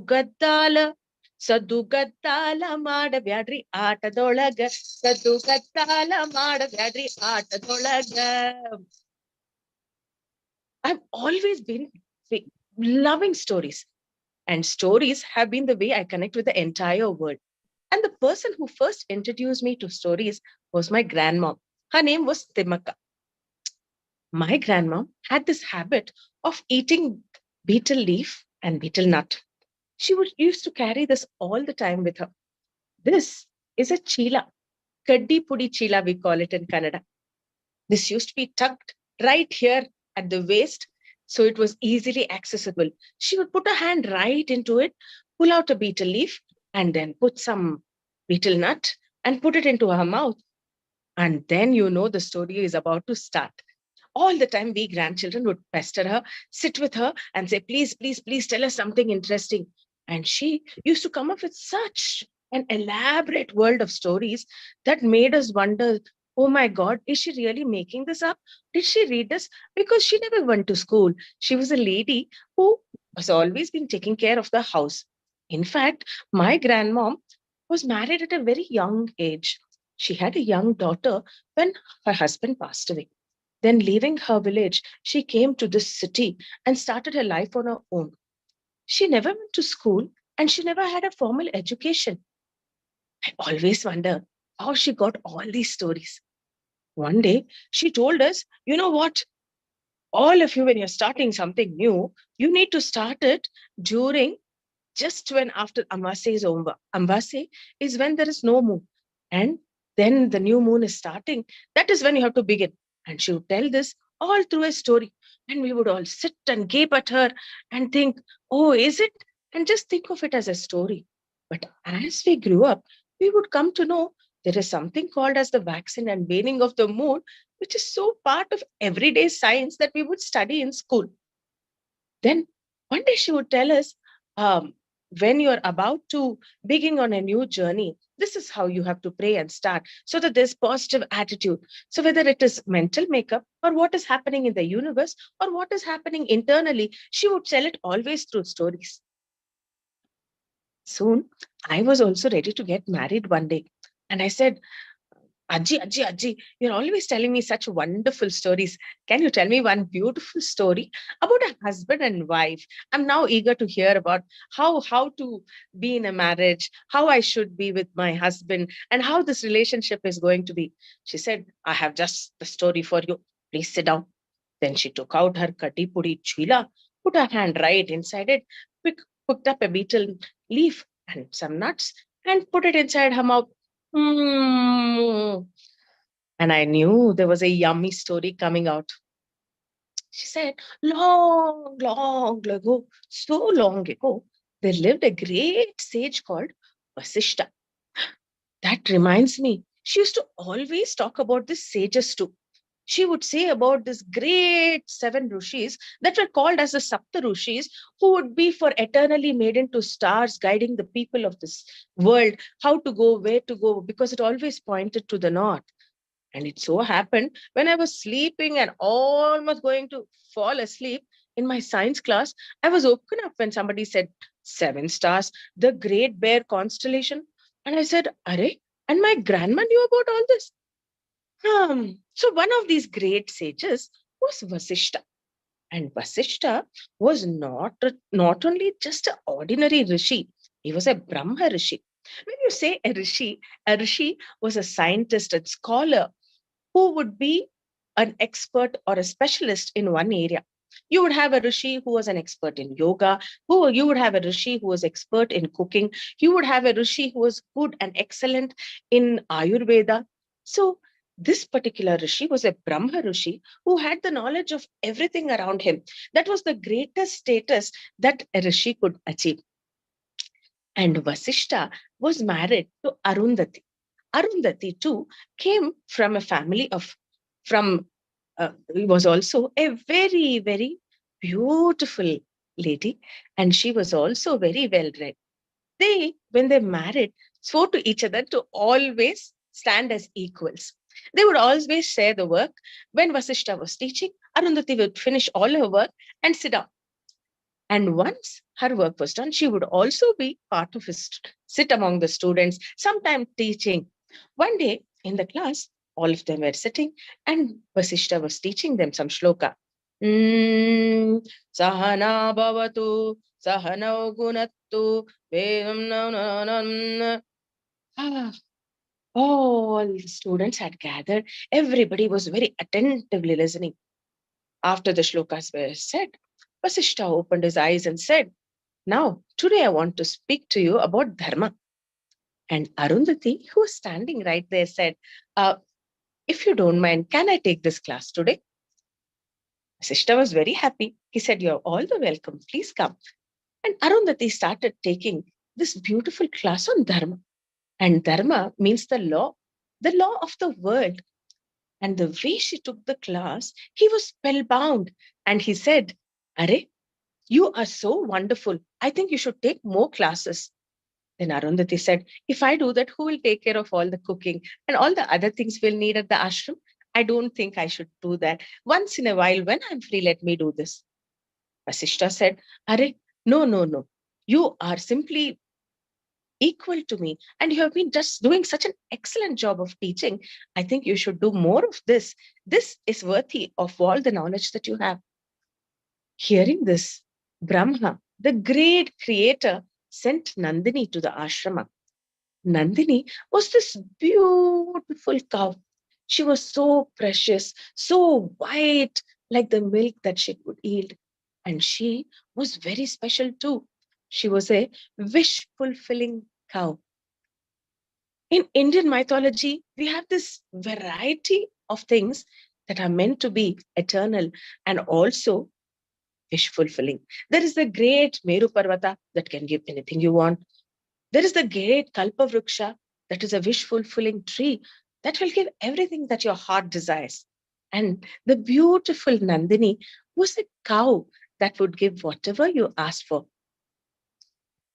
ಗದ್ದಾಲ ಮಾಡಬ್ಯಾಡ್ರಿ ಆಟದೊಳಗ ಸದ್ದು ಗದ್ದಾಲ ಮಾಡಬ್ಯಾಡ್ರಿ ಆಟದೊಳಗ. I've always been loving stories, and stories have been the way I connect with the entire world. And the person who first introduced me to stories was my grandmom. Her name was Timaka. My grandmom had this habit of eating betel leaf and betel nut. She used to carry this all the time with her. This is a chila, kaddi pudi chila we call it in Kannada. This used to be tucked right here at the waist, so it was easily accessible. She would put her hand right into it, pull out a betel leaf, and then put some betel nut and put it into her mouth. And then you know the story is about to start. All the time, we grandchildren would pester her, sit with her and say, please, please, please tell us something interesting. And she used to come up with such an elaborate world of stories that made us wonder, oh my God, is she really making this up? Did she read this? Because she never went to school. She was a lady who has always been taking care of the house. In fact, my grandmom was married at a very young age. She had a young daughter when her husband passed away. Then leaving her village, she came to this city and started her life on her own. She never went to school and she never had a formal education. I always wonder how she got all these stories. One day, she told us, you know what? All of you, when you're starting something new, you need to start it during just when after Amvasya is over. Amvasya is when there is no moon. And then the new moon is starting. That is when you have to begin. And she would tell this all through a story. And we would all sit and gape at her and think, oh, is it? And just think of it as a story. But as we grew up, we would come to know there is something called as the waxing and waning of the moon, which is so part of everyday science that we would study in school. Then one day she would tell us, when you're about to begin on a new journey, this is how you have to pray and start, so that there's positive attitude. So whether it is mental makeup or what is happening in the universe or what is happening internally, she would tell it always through stories. Soon, I was also ready to get married one day. And I said, Aji, you're always telling me such wonderful stories. Can you tell me one beautiful story about a husband and wife? I'm now eager to hear about how to be in a marriage, how I should be with my husband, and how this relationship is going to be. She said, I have just the story for you. Please sit down. Then she took out her kati pudi chila, put her hand right inside it, picked up a betel leaf and some nuts, and put it inside her mouth. And I knew there was a yummy story coming out. She said, long ago, so long ago, there lived a great sage called Vasishta. That reminds me, she used to always talk about the sages too. She would say about this great 7 rishis that were called as the Sapta Rishis, who would be for eternally made into stars, guiding the people of this world, how to go, where to go, because it always pointed to the north. And it so happened when I was sleeping and almost going to fall asleep in my science class, I was woken up when somebody said 7 stars, the Great Bear constellation. And I said, Are, and my grandma knew about all this. So one of these great sages was Vasishta. And Vasishta was not only just an ordinary rishi, he was a Brahma rishi. When you say a rishi was a scientist and scholar who would be an expert or a specialist in one area. You would have a rishi who was an expert in yoga, you would have a rishi who was expert in cooking, you would have a rishi who was good and excellent in Ayurveda. So this particular rishi was a Brahma rishi who had the knowledge of everything around him. That was the greatest status that a rishi could achieve. And Vasishta was married to Arundhati. Arundhati too came from a family was also a very, very beautiful lady, and she was also very well read. When they married, swore to each other to always stand as equals. They would always share the work. When Vasishta was teaching, Arundhati would finish all her work and sit down. And once her work was done, she would also be part of sit among the students, sometimes teaching. One day in the class, all of them were sitting and Vasishta was teaching them some shloka. Sahana bhavatu, sahana gunattu, vedam. All the students had gathered. Everybody was very attentively listening. After the shlokas were said, Vasishta opened his eyes and said, Now, today I want to speak to you about dharma. And Arundhati, who was standing right there, said, if you don't mind, can I take this class today? Vasishta was very happy. He said, You're all the welcome. Please come. And Arundhati started taking this beautiful class on dharma. And dharma means the law of the world. And the way she took the class, he was spellbound. And he said, Are, you are so wonderful. I think you should take more classes. Then Arundhati said, If I do that, who will take care of all the cooking and all the other things we'll need at the ashram? I don't think I should do that. Once in a while, when I'm free, let me do this. Vasishta said, Are, no. You are simply equal to me, and you have been just doing such an excellent job of teaching. I think you should do more of this. This is worthy of all the knowledge that you have. Hearing this, Brahma, the great creator, sent Nandini to the ashrama. Nandini was this beautiful cow. She was so precious, so white, like the milk that she would yield. And she was very special too. She was a wish-fulfilling cow. In Indian mythology, we have this variety of things that are meant to be eternal and also wish-fulfilling. There is the great Meru Parvata that can give anything you want. There is the great Kalpavruksha that is a wish-fulfilling tree that will give everything that your heart desires. And the beautiful Nandini was a cow that would give whatever you asked for.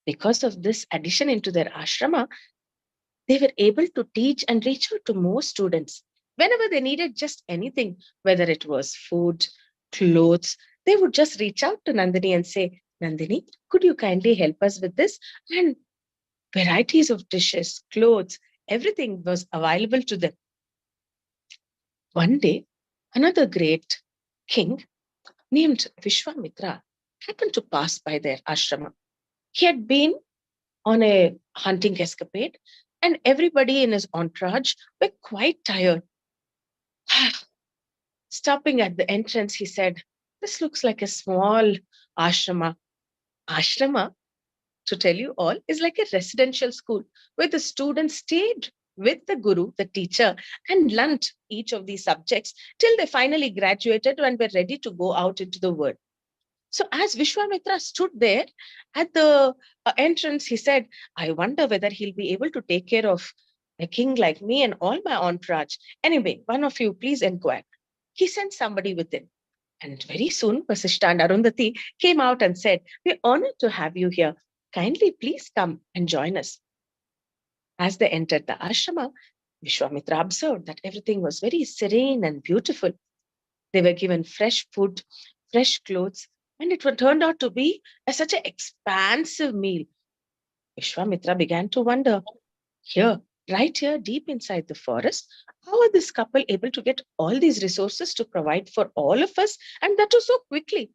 Because of this addition into their ashrama, they were able to teach and reach out to more students. Whenever they needed just anything, whether it was food, clothes, they would just reach out to Nandini and say, Nandini, could you kindly help us with this? And varieties of dishes, clothes, everything was available to them. One day, another great king named Vishwamitra happened to pass by their ashrama. He had been on a hunting escapade, and everybody in his entourage were quite tired. Stopping at the entrance, he said, this looks like a small ashrama. Ashrama, to tell you all, is like a residential school where the students stayed with the guru, the teacher, and learnt each of these subjects till they finally graduated and were ready to go out into the world. So as Vishwamitra stood there at the entrance, he said, I wonder whether he'll be able to take care of a king like me and all my entourage. Anyway, one of you, please inquire. He sent somebody with him. And very soon, Vasishtha and Arundhati came out and said, we're honored to have you here. Kindly please come and join us. As they entered the ashrama, Vishwamitra observed that everything was very serene and beautiful. They were given fresh food, fresh clothes, and it turned out to be such an expansive meal. Vishwamitra began to wonder, right here, deep inside the forest, how are this couple able to get all these resources to provide for all of us, and that too so quickly?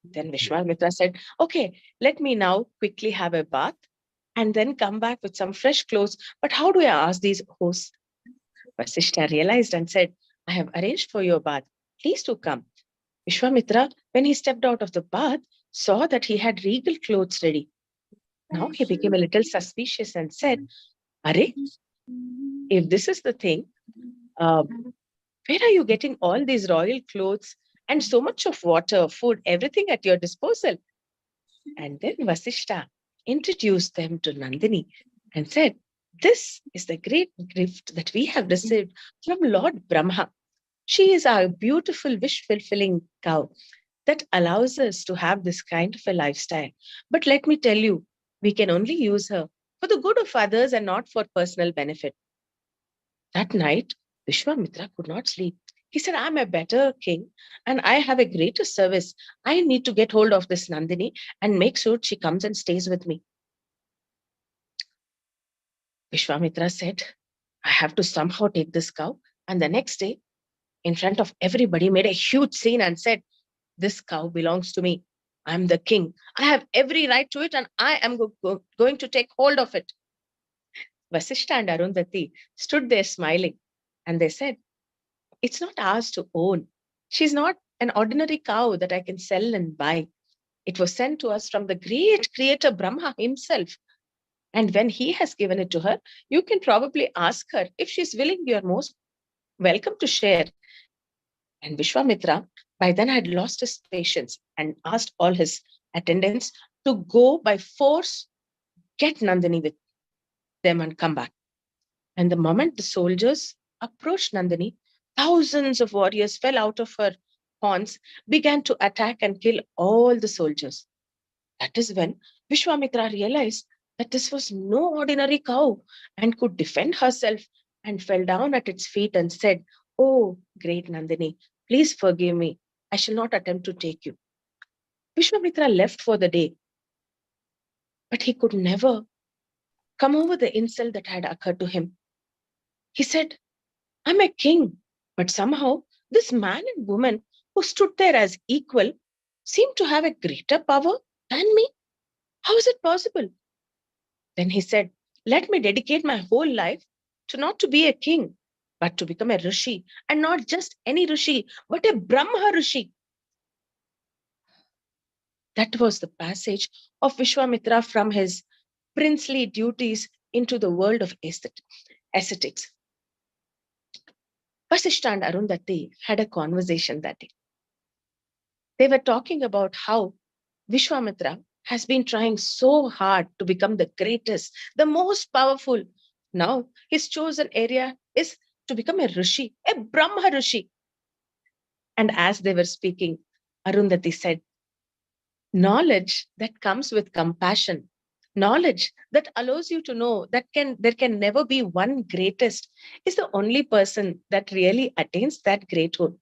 Then Vishwamitra said, okay, let me now quickly have a bath and then come back with some fresh clothes. But how do I ask these hosts? Vasishtha realized and said, I have arranged for your bath. Please do come. Vishwamitra, when he stepped out of the bath, saw that he had regal clothes ready. Now he became a little suspicious and said, Are, if this is the thing, where are you getting all these royal clothes and so much of water, food, everything at your disposal? And then Vasishtha introduced them to Nandini and said, this is the great gift that we have received from Lord Brahma. She is our beautiful wish-fulfilling cow that allows us to have this kind of a lifestyle. But let me tell you, we can only use her for the good of others and not for personal benefit. That night, Vishwamitra could not sleep. He said, I'm a better king and I have a greater service. I need to get hold of this Nandini and make sure she comes and stays with me. Vishwamitra said, I have to somehow take this cow. And the next day, in front of everybody, made a huge scene and said, this cow belongs to me. I'm the king. I have every right to it and I am going to take hold of it. Vasishtha and Arundhati stood there smiling and they said, it's not ours to own. She's not an ordinary cow that I can sell and buy. It was sent to us from the great creator Brahma himself. And when he has given it to her, you can probably ask her if she's willing. You are most welcome to share. And Vishwamitra by then had lost his patience and asked all his attendants to go by force, get Nandini with them and come back. And the moment the soldiers approached Nandini, thousands of warriors fell out of her horns, began to attack and kill all the soldiers. That is when Vishwamitra realized that this was no ordinary cow and could defend herself, and fell down at its feet and said, oh, great Nandini, please forgive me. I shall not attempt to take you. Vishwamitra left for the day, but he could never come over the insult that had occurred to him. He said, I'm a king, but somehow this man and woman who stood there as equal seemed to have a greater power than me. How is it possible? Then he said, let me dedicate my whole life to not to be a king, but to become a Rishi, and not just any Rishi, but a Brahma Rishi. That was the passage of Vishwamitra from his princely duties into the world of ascetics. Vasishtha and Arundhati had a conversation that day. They were talking about how Vishwamitra has been trying so hard to become the greatest, the most powerful. Now his chosen area is to become a Rishi, a Brahma Rishi. And as they were speaking, Arundhati said, knowledge that comes with compassion, knowledge that allows you to know that there can never be one greatest, is the only person that really attains that greathood.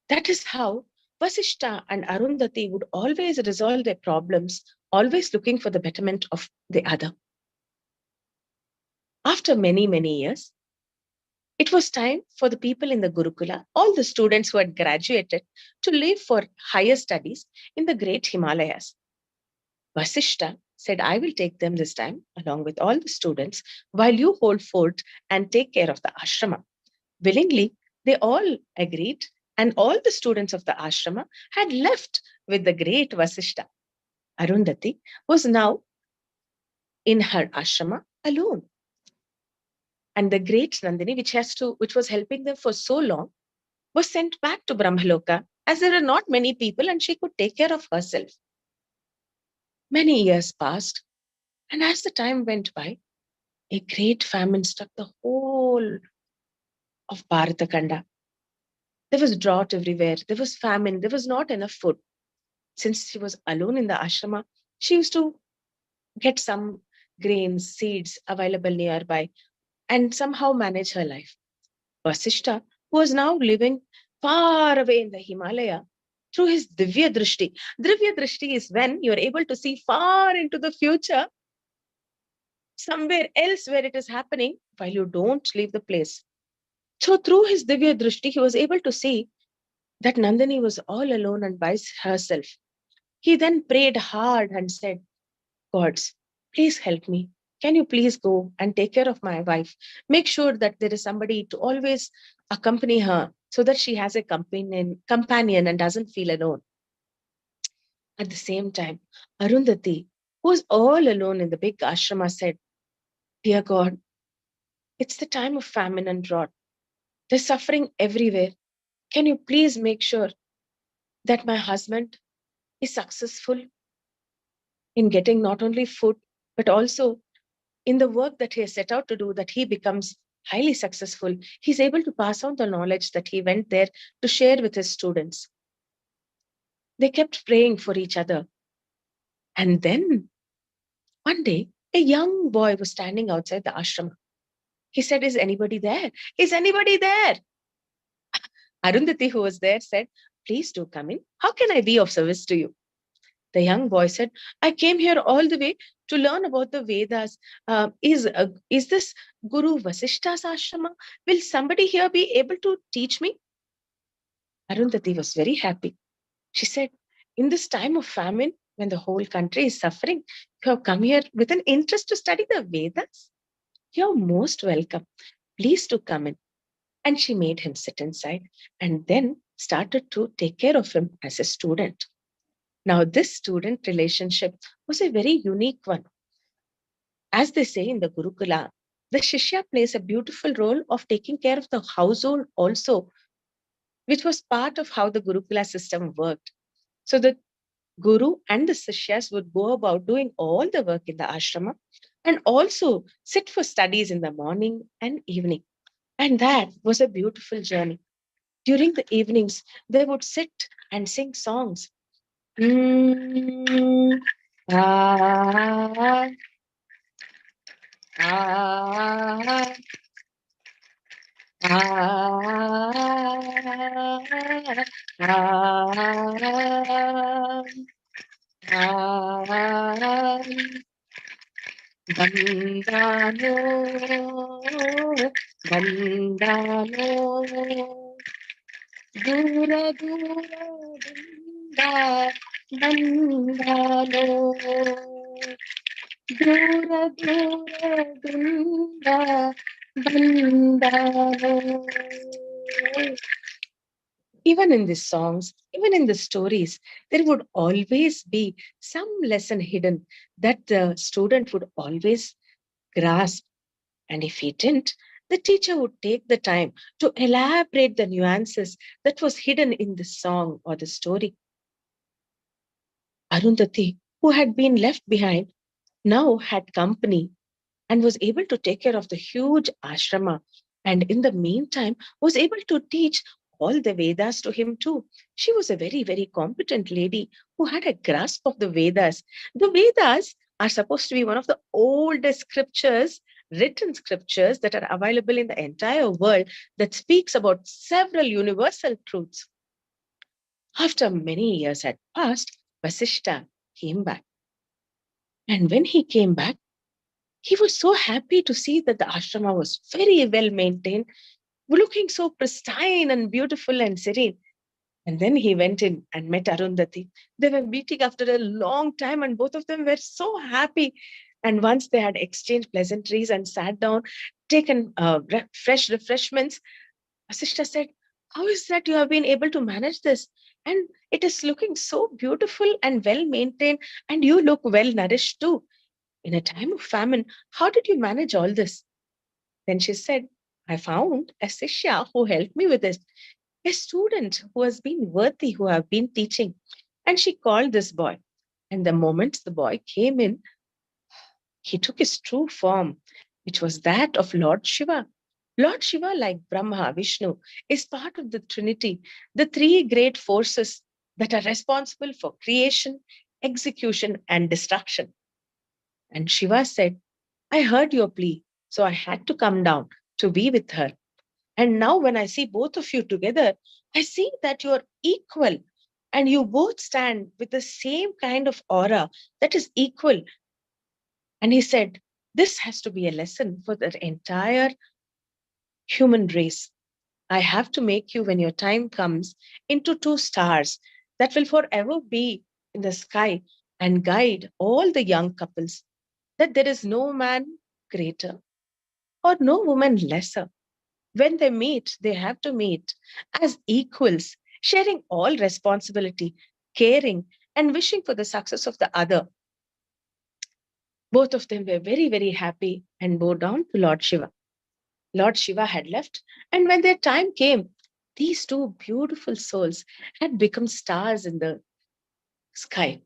That is how Vasishta and Arundhati would always resolve their problems, always looking for the betterment of the other. After many, many years, it was time for the people in the Gurukula, all the students who had graduated, to leave for higher studies in the great Himalayas. Vasishta said, I will take them this time, along with all the students, while you hold fort and take care of the ashrama. Willingly, they all agreed, and all the students of the ashrama had left with the great Vasishta. Arundhati was now in her ashrama alone. And the great Nandini, which was helping them for so long, was sent back to Brahmaloka, as there were not many people and she could take care of herself. Many years passed, and as the time went by, a great famine struck the whole of Bharatakanda. There was drought everywhere, there was famine, there was not enough food. Since she was alone in the ashrama, she used to get some grains, seeds available nearby, and somehow manage her life. Vasishta, who was now living far away in the Himalaya, through his Divya Drishti. Divya Drishti is when you are able to see far into the future, somewhere else where it is happening, while you don't leave the place. So through his Divya Drishti, he was able to see that Nandini was all alone and by herself. He then prayed hard and said, Gods, please help me. Can you please go and take care of my wife? Make sure that there is somebody to always accompany her so that she has a companion and doesn't feel alone. At the same time, Arundhati, who was all alone in the big ashrama, said, Dear God, it's the time of famine and drought. There's suffering everywhere. Can you please make sure that my husband is successful in getting not only food, but also in the work that he has set out to do, that he becomes highly successful. He's able to pass on the knowledge that he went there to share with his students. They kept praying for each other. And then one day, a young boy was standing outside the ashrama. He said, Is anybody there? Is anybody there? Arundhati, who was there, said, Please do come in. How can I be of service to you? The young boy said, I came here all the way to learn about the Vedas. Is this Guru Vasishta's ashrama? Will somebody here be able to teach me? Arundhati was very happy. She said, in this time of famine, when the whole country is suffering, you have come here with an interest to study the Vedas. You're most welcome. Please do come in. And she made him sit inside and then started to take care of him as a student. Now, this student relationship was a very unique one. As they say in the Gurukula, the Shishya plays a beautiful role of taking care of the household also, which was part of how the Gurukula system worked. So the Guru and the Sishyas would go about doing all the work in the ashrama and also sit for studies in the morning and evening. And that was a beautiful journey. During the evenings, they would sit and sing songs. Bandano, dura dura bandano, dura dura bandano. Even in these songs, even in the stories, there would always be some lesson hidden that the student would always grasp. And if he didn't, the teacher would take the time to elaborate the nuances that was hidden in the song or the story. Arundhati, who had been left behind, now had company and was able to take care of the huge ashrama, and in the meantime was able to teach all the Vedas to him too. She was a very, very competent lady who had a grasp of the Vedas. The Vedas are supposed to be one of the oldest scriptures, written scriptures that are available in the entire world that speaks about several universal truths. After many years had passed, Vasishta came back. And when he came back, he was so happy to see that the ashrama was very well maintained, looking so pristine and beautiful and serene. And then he went in and met Arundhati. They were meeting after a long time, and both of them were so happy. And once they had exchanged pleasantries and sat down, taken fresh refreshments, Vasishta said, "How is that you have been able to manage this? And it is looking so beautiful and well maintained, and you look well nourished too. In a time of famine, how did you manage all this?" Then she said, "I found a Sishya who helped me with this, a student who has been worthy, who have been teaching." And she called this boy. And the moment the boy came in, he took his true form, which was that of Lord Shiva. Lord Shiva, like Brahma, Vishnu, is part of the Trinity, the three great forces that are responsible for creation, execution, and destruction. And Shiva said, "I heard your plea, so I had to come down to be with her. And now when I see both of you together, I see that you're equal and you both stand with the same kind of aura that is equal." And he said, "This has to be a lesson for the entire human race. I have to make you, when your time comes, into two stars that will forever be in the sky and guide all the young couples, that there is no man greater or no woman lesser. When they meet, they have to meet as equals, sharing all responsibility, caring, and wishing for the success of the other." Both of them were very, very happy and bowed down to Lord Shiva. Lord Shiva had left, and when their time came, these two beautiful souls had become stars in the sky.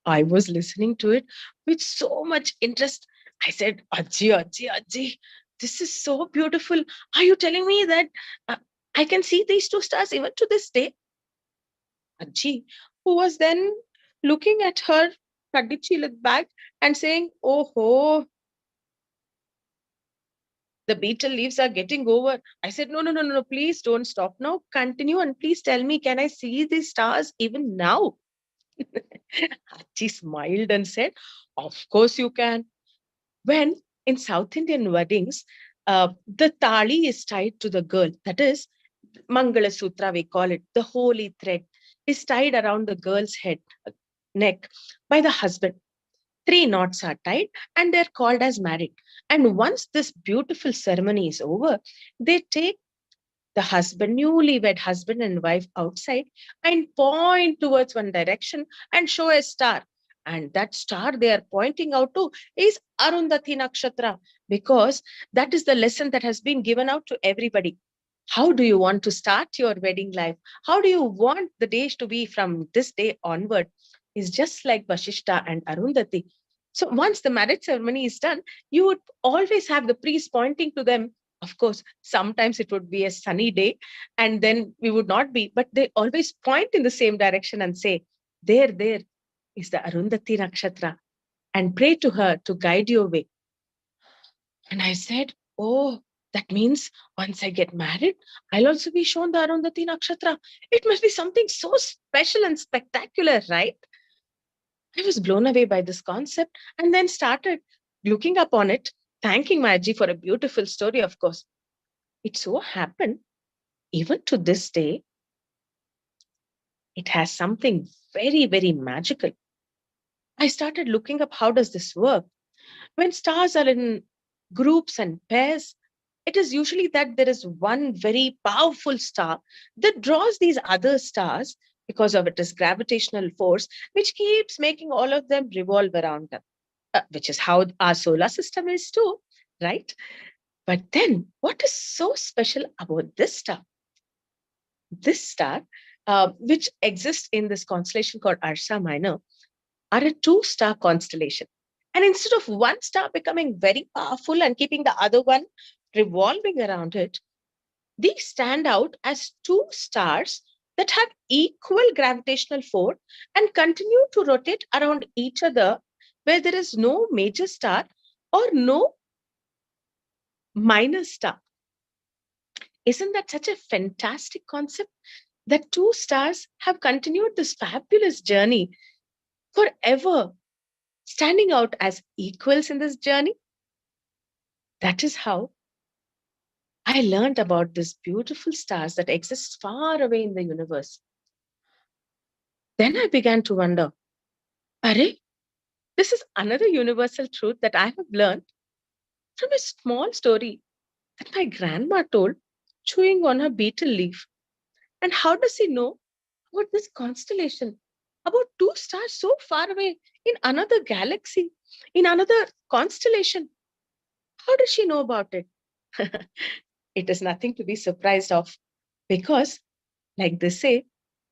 I was listening to it with so much interest. I said, "Ajji, Ajji, Ajji, this is so beautiful. Are you telling me that I can see these two stars even to this day?" Ajji, who was then looking at her Kaddichilat bag and saying, "Oh ho, the beetle leaves are getting over." I said, No, please don't stop now. Continue and please tell me, can I see these stars even now?" Hachi smiled and said, "Of course you can." When in South Indian weddings, the tali is tied to the girl, that is, Mangala Sutra, we call it, the holy thread is tied around the girl's head, neck by the husband. 3 knots are tied and they're called as married. And once this beautiful ceremony is over, they take the husband, newlywed husband and wife outside and point towards one direction and show a star. And that star they are pointing out to is Arundhati Nakshatra, because that is the lesson that has been given out to everybody. How do you want to start your wedding life? How do you want the days to be from this day onward? Is just like Vasishta and Arundhati. So once the marriage ceremony is done, you would always have the priest pointing to them. Of course, sometimes it would be a sunny day and then we would not be, but they always point in the same direction and say, there is the Arundhati Nakshatra, and pray to her to guide your way. And I said, oh, that means once I get married, I'll also be shown the Arundhati Nakshatra. It must be something so special and spectacular, right? I was blown away by this concept and then started looking up on it, thanking my Ajji for a beautiful story, of course. It so happened, even to this day, it has something very, very magical. I started looking up, how does this work? When stars are in groups and pairs, it is usually that there is one very powerful star that draws these other stars because of its gravitational force, which keeps making all of them revolve around them, which is how our solar system is too, right? But then what is so special about this star? This star, which exists in this constellation called Ursa Minor, are a 2-star constellation. And instead of one star becoming very powerful and keeping the other one revolving around it, These stand out as two stars that have equal gravitational force and continue to rotate around each other where there is no major star or no minor star. Isn't that such a fantastic concept? That two stars have continued this fabulous journey forever, standing out as equals in this journey. That is how I learned about these beautiful stars that exist far away in the universe. Then I began to wonder, Are, this is another universal truth that I have learned from a small story that my grandma told chewing on her betel leaf. And how does he know about this constellation, about two stars so far away in another galaxy, in another constellation? How does she know about it? It is nothing to be surprised of, because, like they say,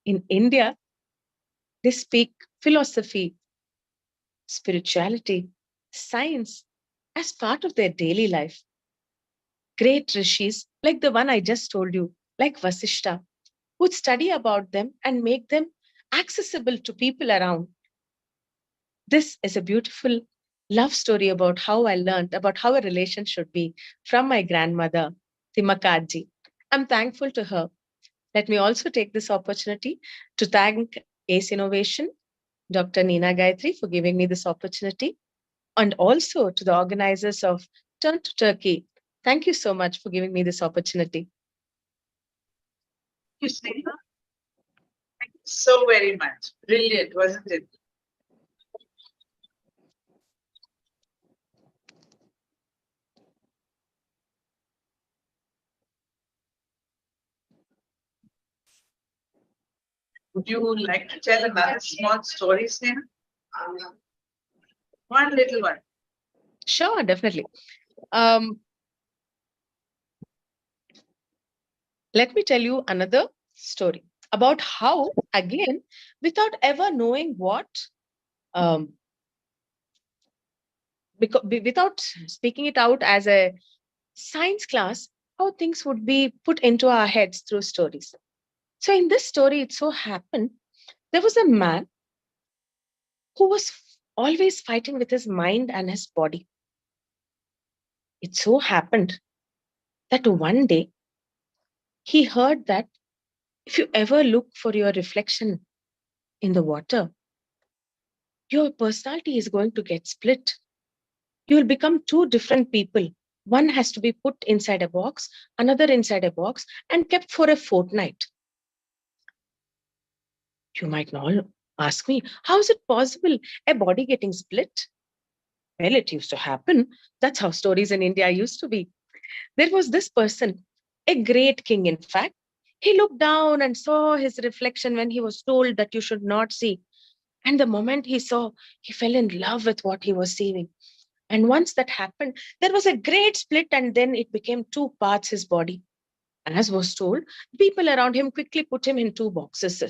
in India, they speak philosophy, spirituality, science as part of their daily life. Great rishis, like the one I just told you, like Vasishta, would study about them and make them accessible to people around. This is a beautiful love story about how I learned about how a relation should be from my grandmother, Timakaji. I'm thankful to her. Let me also take this opportunity to thank ACE Innovation, Dr. Neena Gayatri, for giving me this opportunity, and also to the organizers of Turn to Turkey. Thank you so much for giving me this opportunity. Thank you, Sneha. Thank you so very much. Brilliant, wasn't it? Would you like to tell another small story, Sneha? One little one. Sure, definitely. Let me tell you another story about how, again, without ever knowing what, without speaking it out as a science class, how things would be put into our heads through stories. So in this story, it so happened, there was a man who was always fighting with his mind and his body. It so happened that one day he heard that if you ever look for your reflection in the water, your personality is going to get split. You will become two different people. One has to be put inside a box, another inside a box, and kept for a fortnight. You might not ask me, how is it possible, a body getting split? Well, it used to happen. That's how stories in India used to be. There was this person, a great king, in fact. He looked down and saw his reflection when he was told that you should not see. And the moment he saw, he fell in love with what he was seeing. And once that happened, there was a great split, and then it became two parts, his body. As was told, people around him quickly put him in two boxes.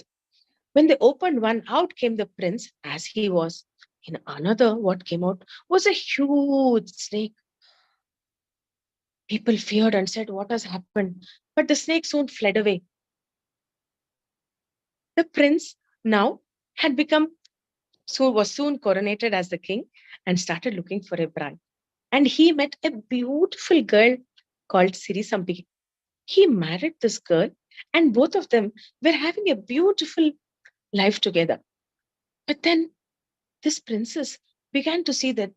When they opened one, out came the prince as he was. In another, what came out was a huge snake. People feared and said, what has happened? But the snake soon fled away. The prince now had was soon coronated as the king and started looking for a bride. And he met a beautiful girl called Sirisambi. He married this girl, and both of them were having a beautiful life together. But then this princess began to see that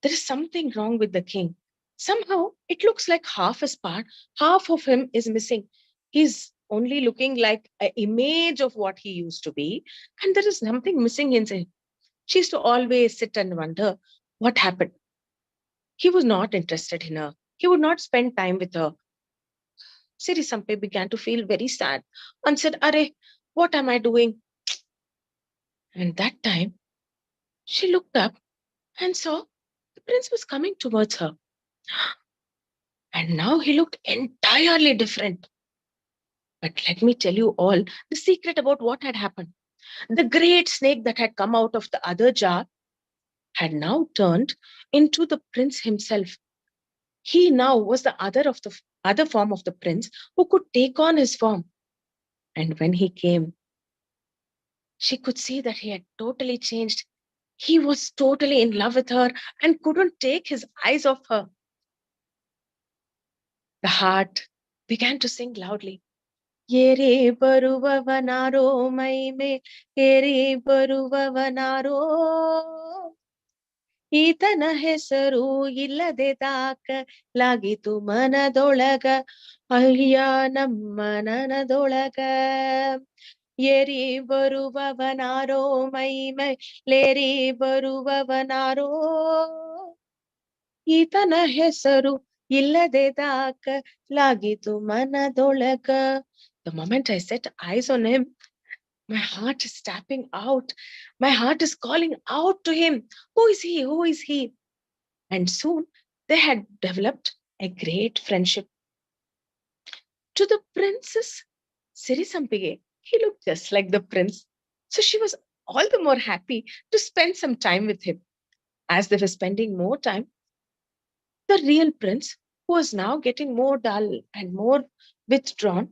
there is something wrong with the king. Somehow it looks like half his part, half of him is missing. He's only looking like an image of what he used to be, and there is something missing inside. She used to always sit and wonder what happened. He was not interested in her. He would not spend time with her. Sirisampe began to feel very sad and said, Are, what am I doing? And that time, she looked up and saw the prince was coming towards her. And now he looked entirely different. But let me tell you all the secret about what had happened. The great snake that had come out of the other jar had now turned into the prince himself. He now was the other form of the prince who could take on his form. And when he came, she could see that he had totally changed. He was totally in love with her and couldn't take his eyes off her. The heart began to sing loudly. Yere baruvavanaro maime, yere baruvavanaro. ಈತನ ಹೆಸರು ಇಲ್ಲದೆ ತಾಕ ಲಾಗಿತು ಮನದೊಳಗ ಅಯ್ಯ ನಮ್ಮ ನನದೊಳಗ ಏರಿ ಬರುವವನಾರೋ ಮೈ ಲೇರಿ ಬರುವವನಾರೋ ಈತನ ಹೆಸರು ಇಲ್ಲದೆ ತಾಕ ಲಾಗಿತು ಮನದೊಳಗ. The moment I set eyes on him, my heart is tapping out. My heart is calling out to him. Who is he? Who is he? And soon they had developed a great friendship. To the princess Sirisampige, he looked just like the prince. So she was all the more happy to spend some time with him. As they were spending more time, the real prince, who was now getting more dull and more withdrawn,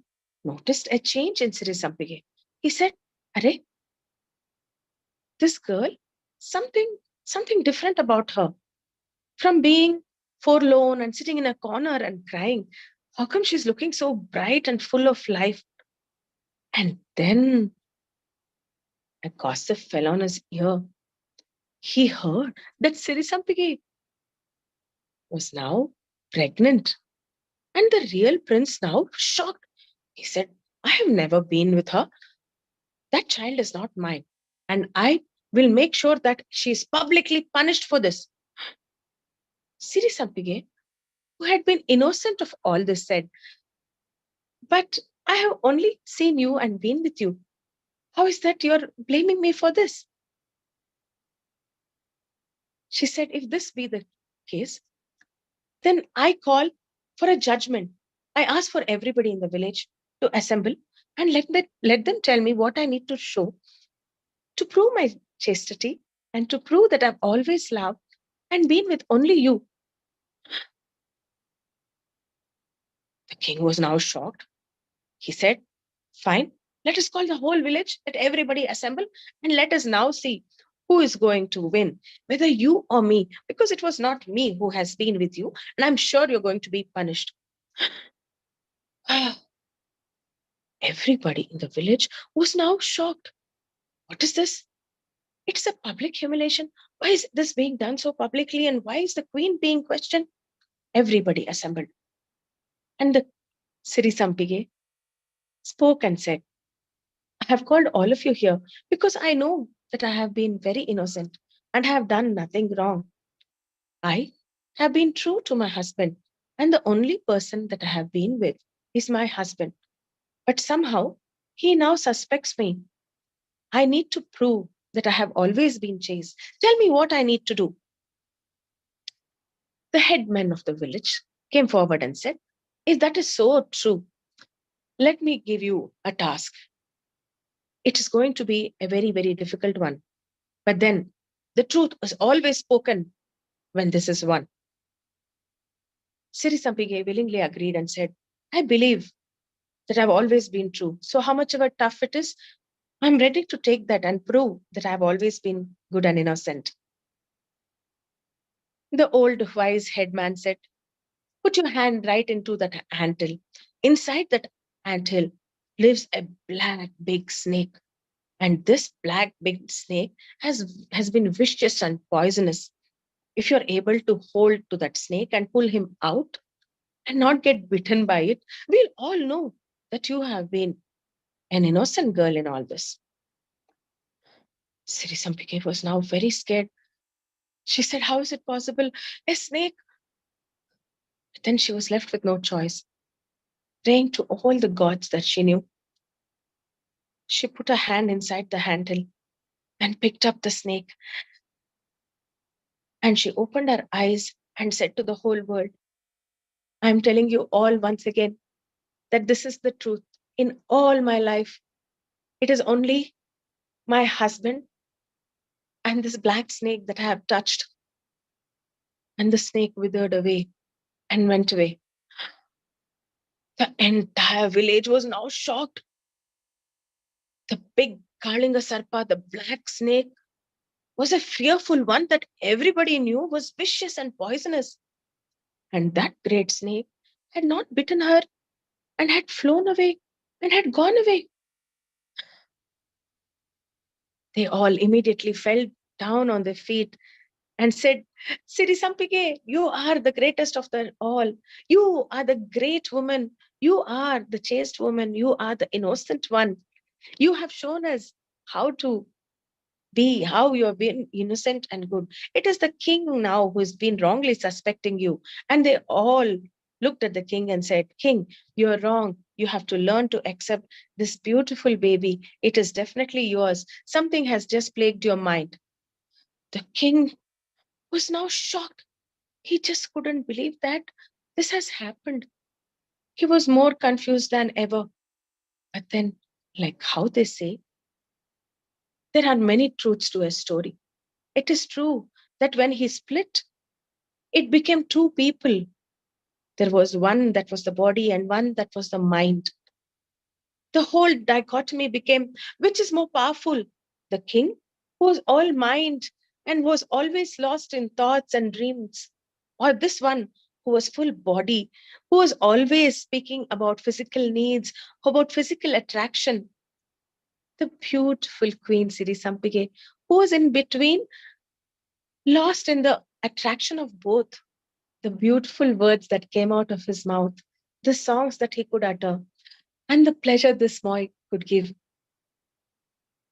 noticed a change in Sirisampige. He said, Are, this girl, something different about her. From being forlorn and sitting in a corner and crying, how come she's looking so bright and full of life? And then a gossip fell on his ear. He heard that Sirisampige was now pregnant. And the real prince now was shocked. He said, I have never been with her. That child is not mine. And I will make sure that she is publicly punished for this. Sirisampige, who had been innocent of all this, said, But I have only seen you and been with you. How is that you're blaming me for this? She said, If this be the case, then I call for a judgment. I ask for everybody in the village to assemble and let them tell me what I need to show to prove my chastity and to prove that I've always loved and been with only you. The king was now shocked. He said, Fine, let us call the whole village, let everybody assemble, and let us now see who is going to win, whether you or me, because it was not me who has been with you, and I'm sure you're going to be punished. Everybody in the village was now shocked. What is this? It's a public humiliation. Why is this being done so publicly, and why is the queen being questioned? Everybody assembled. And the Sirisampige spoke and said, I have called all of you here because I know that I have been very innocent and have done nothing wrong. I have been true to my husband, and the only person that I have been with is my husband. But somehow he now suspects me. I need to prove that I have always been chaste. Tell me what I need to do. The headman of the village came forward and said, If that is so true, let me give you a task. It is going to be a very, very difficult one. But then the truth is always spoken when this is won. Sirisampige willingly agreed and said, I believe that I've always been true. So how much of a tough it is, I'm ready to take that and prove that I've always been good and innocent. The old wise headman said, Put your hand right into that anthill. Inside that anthill lives a black big snake. And this black big snake has been vicious and poisonous. If you're able to hold to that snake and pull him out and not get bitten by it, we'll all know that you have been an innocent girl in all this. Sirisampige was now very scared. She said, How is it possible? A snake? But then she was left with no choice. Praying to all the gods that she knew, she put her hand inside the handle and picked up the snake. And she opened her eyes and said to the whole world, I'm telling you all once again that this is the truth. In all my life, it is only my husband and this black snake that I have touched. And the snake withered away and went away. The entire village was now shocked. The big Kalinga Sarpa, the black snake, was a fearful one that everybody knew was vicious and poisonous. And that great snake had not bitten her and had flown away and had gone away. They all immediately fell down on their feet and said, Siri Sampike, you are the greatest of them all. You are the great woman. You are the chaste woman. You are the innocent one. You have shown us how to be, how you have been innocent and good. It is the king now who has been wrongly suspecting you. And they all looked at the king and said, King, you're wrong. You have to learn to accept this beautiful baby. It is definitely yours. Something has just plagued your mind. The king was now shocked. He just couldn't believe that this has happened. He was more confused than ever. But then, like how they say, there are many truths to a story. It is true that when he split, it became two people. There was one that was the body and one that was the mind. The whole dichotomy became, which is more powerful? The king, who was all mind and was always lost in thoughts and dreams, or this one who was full body, who was always speaking about physical needs, about physical attraction? The beautiful Queen Siri Sampige, who was in between, lost in the attraction of both. The beautiful words that came out of his mouth, the songs that he could utter, and the pleasure this boy could give.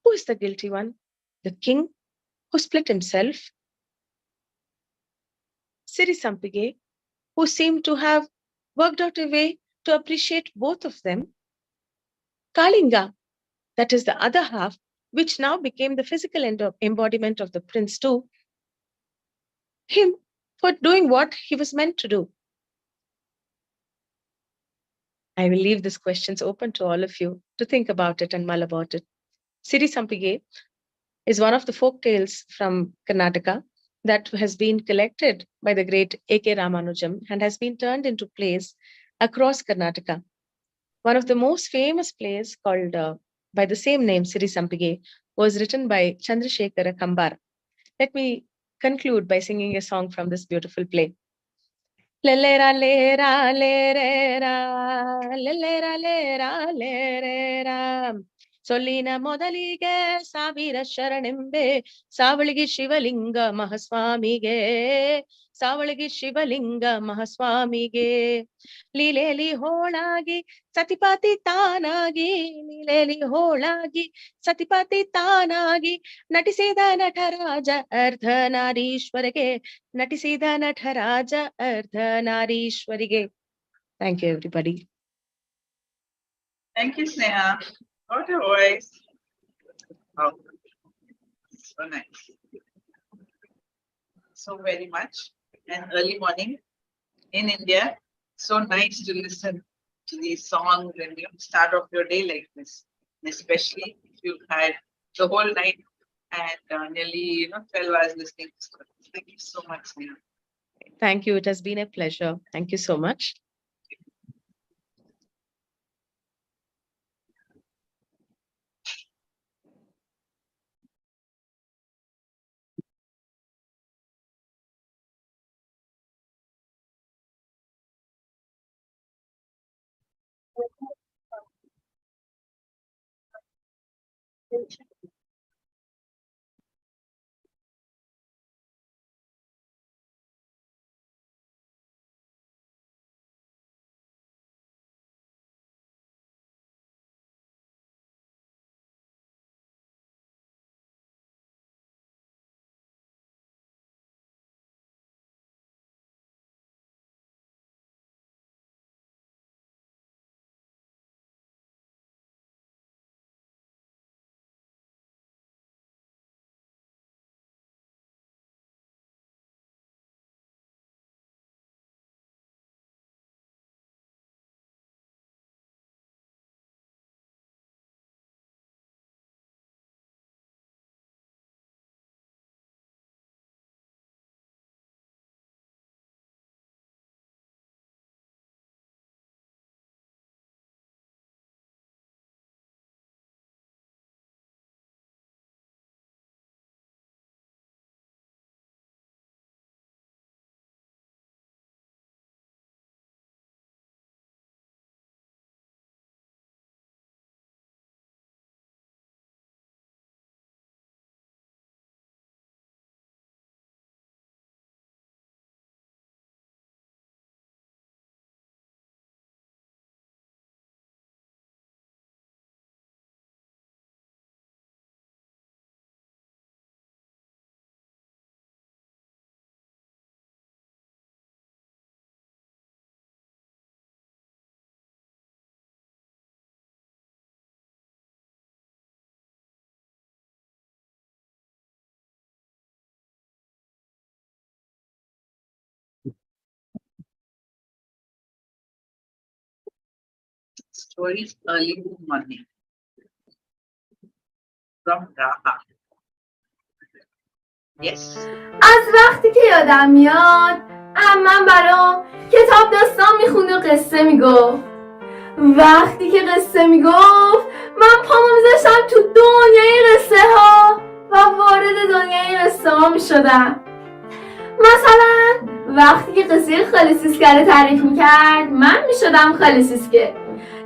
Who is the guilty one? The king who split himself? Siri Sampige, who seemed to have worked out a way to appreciate both of them? Kalinga, that is the other half, which now became the physical embodiment of the prince too. Him for doing what he was meant to do. I will leave these questions open to all of you to think about it and mull about it. Siri Sampige is one of the folk tales from Karnataka that has been collected by the great A.K. Ramanujam and has been turned into plays across Karnataka. One of the most famous plays called by the same name, Siri Sampige, was written by Chandrasekhara Kambar. Let me conclude by singing a song from this beautiful play. Lelera lera lerera, lelera lera lerera. Solina modalige savira sharanembe, Savaligi Shivalinga Mahaswamige, Savaligi Shivalinga Mahaswamige. Lileli holagi, Satipati tanagi, Lileli holagi, Satipati tanagi, Natisida Nataraja Ardhanarishwarage, Natisida Nataraja Ardhanarishwarige. Thank you, everybody. Thank you, Sneha. What a voice. Oh, so nice. So very much. And early morning in India, so nice to listen to these songs and start off your day like this. And especially if you've had the whole night and nearly 12 hours listening to stories. Thank you so much, Sneha. Thank you. It has been a pleasure. Thank you so much. stories early morning from Raha. Yes. از وقتی که یادم میاد عمم برام کتاب داستان میخوند و قصه میگفت. وقتی که قصه میگفت من پامو میذاشتم تو دنیای قصه ها و وارد دنیای قصه ها میشدم. مثلا وقتی که قصه خاله سیسکه رو تعریف میکرد من میشدم خاله سیسکه.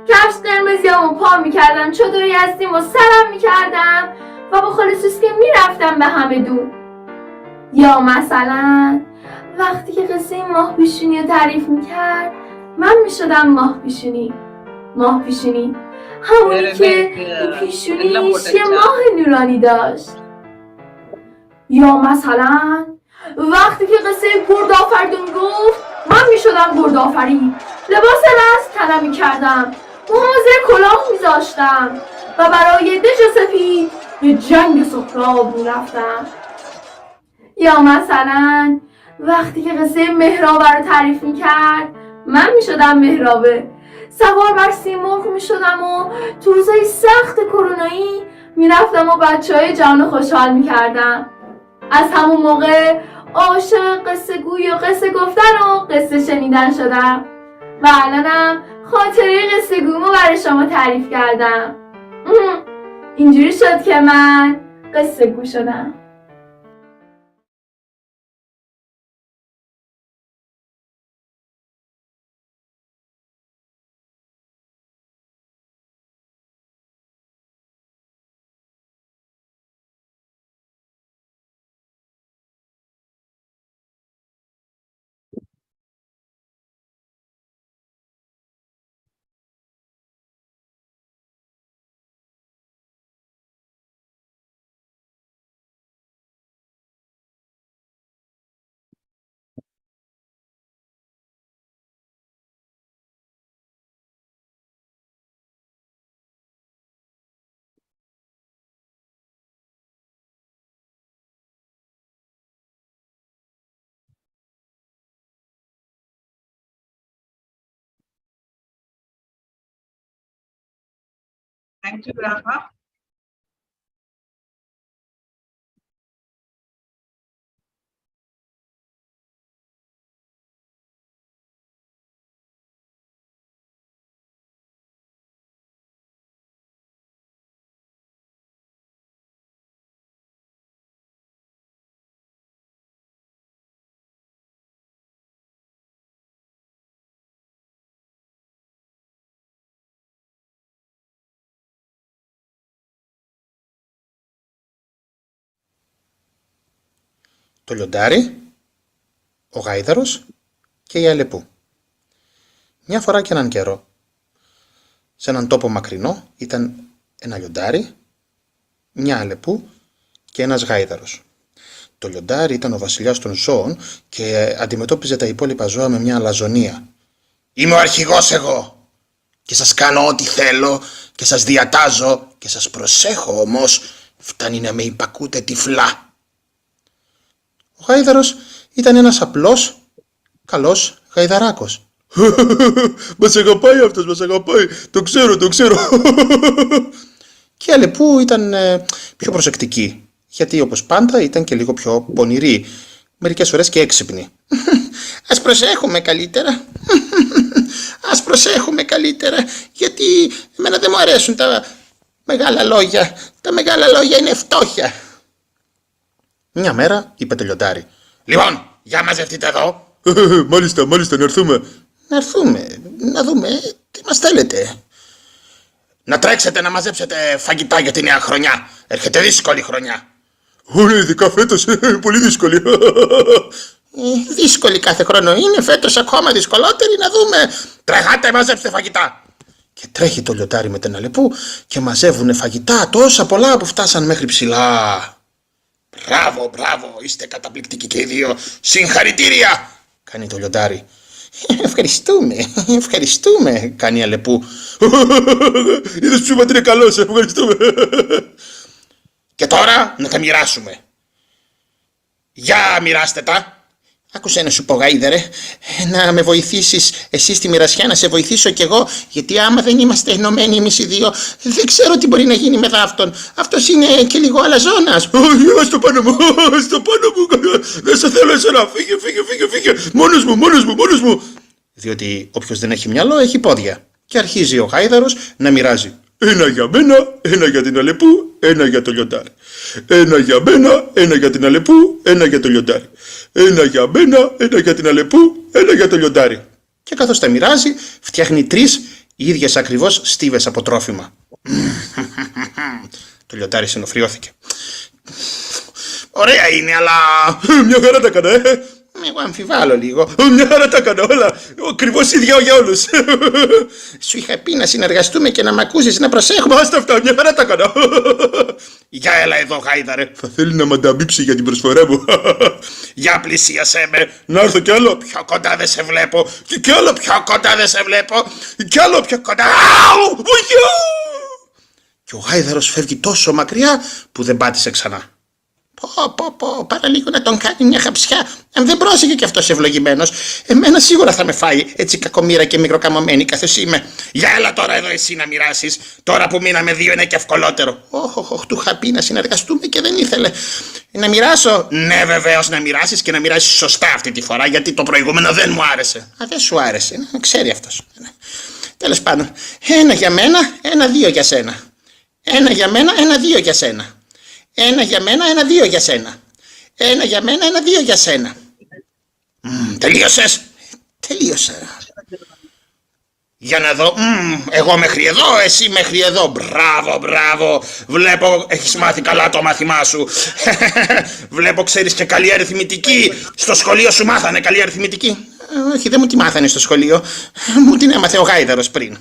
کفش قرمزیامو پا میکردم، چادری هستیم و سرم میکردم و با خاله سیسکه میرفتم به همه دور. یا مثلا وقتی که قصه ماه پیشونی رو تعریف میکرد من میشدم ماه پیشونی. ماه پیشونی همونی که پیشونیش یه ماه نورانی داشت. یا مثلا وقتی که قصه گرد آفریدون گفت من میشدم گرد آفرید. لباس رست تنم میکردم، موهامو زیر کلاه میذاشتم و برای دژ سپید به جنگ سهراب میرفتم. یا مثلا وقتی که قصه مهرابه رو تعریف میکرد من میشدم مهرابه. سوار بر سیمرغ میشدم و تو روزای سخت کرونایی میرفتم و بچه‌های جهان خوشحال میکردم. از همون موقع عاشق قصه گوی و قصه گفتن و قصه شنیدن شدم و الانم خاطره قصه گویمو برای شما تعریف کردم. اینجوری شد که من قصه گو شدم. Thank you, Raha. Το λιοντάρι, ο γάιδαρος και η αλεπού. Μια φορά και έναν καιρό, σε έναν τόπο μακρινό ήταν ένα λιοντάρι, μια αλεπού και ένας γάιδαρος. Το λιοντάρι ήταν ο βασιλιάς των ζώων και αντιμετώπιζε τα υπόλοιπα ζώα με μια αλαζονία. «Είμαι ο αρχηγός εγώ και σας κάνω ό,τι θέλω και σας διατάζω και σας προσέχω όμως, φτάνει να με υπακούτε τυφλά». Ο γάιδαρος ήταν ένας απλός, καλός γαϊδαράκος. «Μας αγαπάει αυτός, μας αγαπάει, το ξέρω, το ξέρω». Και η αλεπού ήταν πιο προσεκτική, γιατί όπως πάντα ήταν και λίγο πιο πονηρή, μερικές φορές και έξυπνη. «Ας προσέχουμε καλύτερα, ας προσέχουμε καλύτερα, γιατί εμένα δεν μου αρέσουν τα μεγάλα λόγια, τα μεγάλα λόγια είναι φτώχεια». Μια μέρα είπε το λιοντάρι: «Λοιπόν, για μαζευτείτε εδώ». «Μάλιστα, μάλιστα, να έρθουμε». «Να έρθουμε, να δούμε τι μας θέλετε». «Να τρέξετε να μαζέψετε φαγητά για τη νέα χρονιά. Έρχεται δύσκολη χρονιά». «Ωραία, ειδικά φέτος, πολύ δύσκολη». «Δύσκολη κάθε χρόνο είναι, φέτος ακόμα δυσκολότερη, να δούμε. Τρέχατε, μαζέψτε φαγητά». Και τρέχει το λιοντάρι με την αλεπού και μαζεύουνε φαγητά τόσα πολλά που φτάσαν μέχρι ψηλά. «Μπράβο, μπράβο, είστε καταπληκτικοί και οι δύο. Συγχαρητήρια», κάνει το λιοντάρι. «Ευχαριστούμε, ευχαριστούμε», κάνει η αλεπού. «Είδες που είπα ότι είναι καλός, ευχαριστούμε». «Και τώρα να τα μοιράσουμε». «Για μοιράστε τα». Άκουσε να σου πω, γάιδερε, να με βοηθήσεις εσύ στη μοιρασιά, να σε βοηθήσω κι εγώ, γιατί άμα δεν είμαστε ενωμένοι εμείς οι δύο, δεν ξέρω τι μπορεί να γίνει με αυτόν. Αυτός είναι και λίγο αλαζόνας. Όχι, στο πάνω μου, στο πάνω μου, δεν σε θέλω εσένα, φύγε, μόνος μου. Διότι όποιος δεν έχει μυαλό έχει πόδια. Και αρχίζει ο γάιδαρος να μοιράζει. Ένα για μένα, ένα για την Αλεπού, ένα για το λιοντάρι. Ένα για μένα, ένα για την Αλεπού, ένα για το λιοντάρι. Ένα για μένα, ένα για την Αλεπού, ένα για το λιοντάρι. Και καθώς τα μοιράζει, φτιάχνει 3 ίδιες ακριβώς στίβες από τρόφιμα. Το λιοντάρι συνοφριώθηκε. Ωραία είναι, αλλά μια χαρά τα έκανα, Εγώ αμφιβάλλω λίγο. Μια χαρά τα έκανα όλα. Ακριβώς ίδια για όλους. Σου είχα πει να συνεργαστούμε και να μ' ακούσεις να προσέχουμε. Άστα αυτά, μια χαρά τα έκανα. Για έλα εδώ, γάιδαρε. Θα θέλει να μ' ανταμείψει για την προσφορά μου. Για πλησίασέ με. Να έρθω κι άλλο πιο κοντά δεν σε βλέπω. Κι άλλο πιο κοντά δεν σε βλέπω. Κι άλλο πιο κοντά. Βοηθιά! Και ο γάιδαρος φεύγει τόσο μακριά που δεν πάτησε ξανά. Παραλίγο να τον κάνει μια χαψιά. Αν δεν πρόσεχε κι αυτός ευλογημένος, εμένα σίγουρα θα με φάει έτσι κακομοίρα και μικροκαμωμένη καθώς είμαι. Για έλα τώρα εδώ εσύ να μοιράσεις. Τώρα που μείναμε 2 είναι και ευκολότερο. Του είχα πει να συνεργαστούμε και δεν ήθελε. Να μοιράσω. Ναι, βεβαίως να μοιράσεις και να μοιράσεις σωστά αυτή τη φορά, γιατί το προηγούμενο δεν μου άρεσε. Δεν σου άρεσε. Ξέρει αυτός. Τέλος πάντων. 1 για μένα, 1-2 για σένα. 1 για μένα, 1-2 για σένα. 1 για μένα, 1-2 για σένα. 1 για μένα, 1-2 για σένα. Τελείωσες? Τελείωσα. Για να δω. Εγώ μέχρι εδώ, εσύ μέχρι εδώ. Μπράβο. Βλέπω έχεις μάθει καλά το μάθημά σου. Βλέπω ξέρεις και καλή αριθμητική. Στο σχολείο σου μάθανε καλή αριθμητική? Όχι, δεν μου τη μάθανε στο σχολείο. Μου την έμαθε ο γάιδαρος πριν.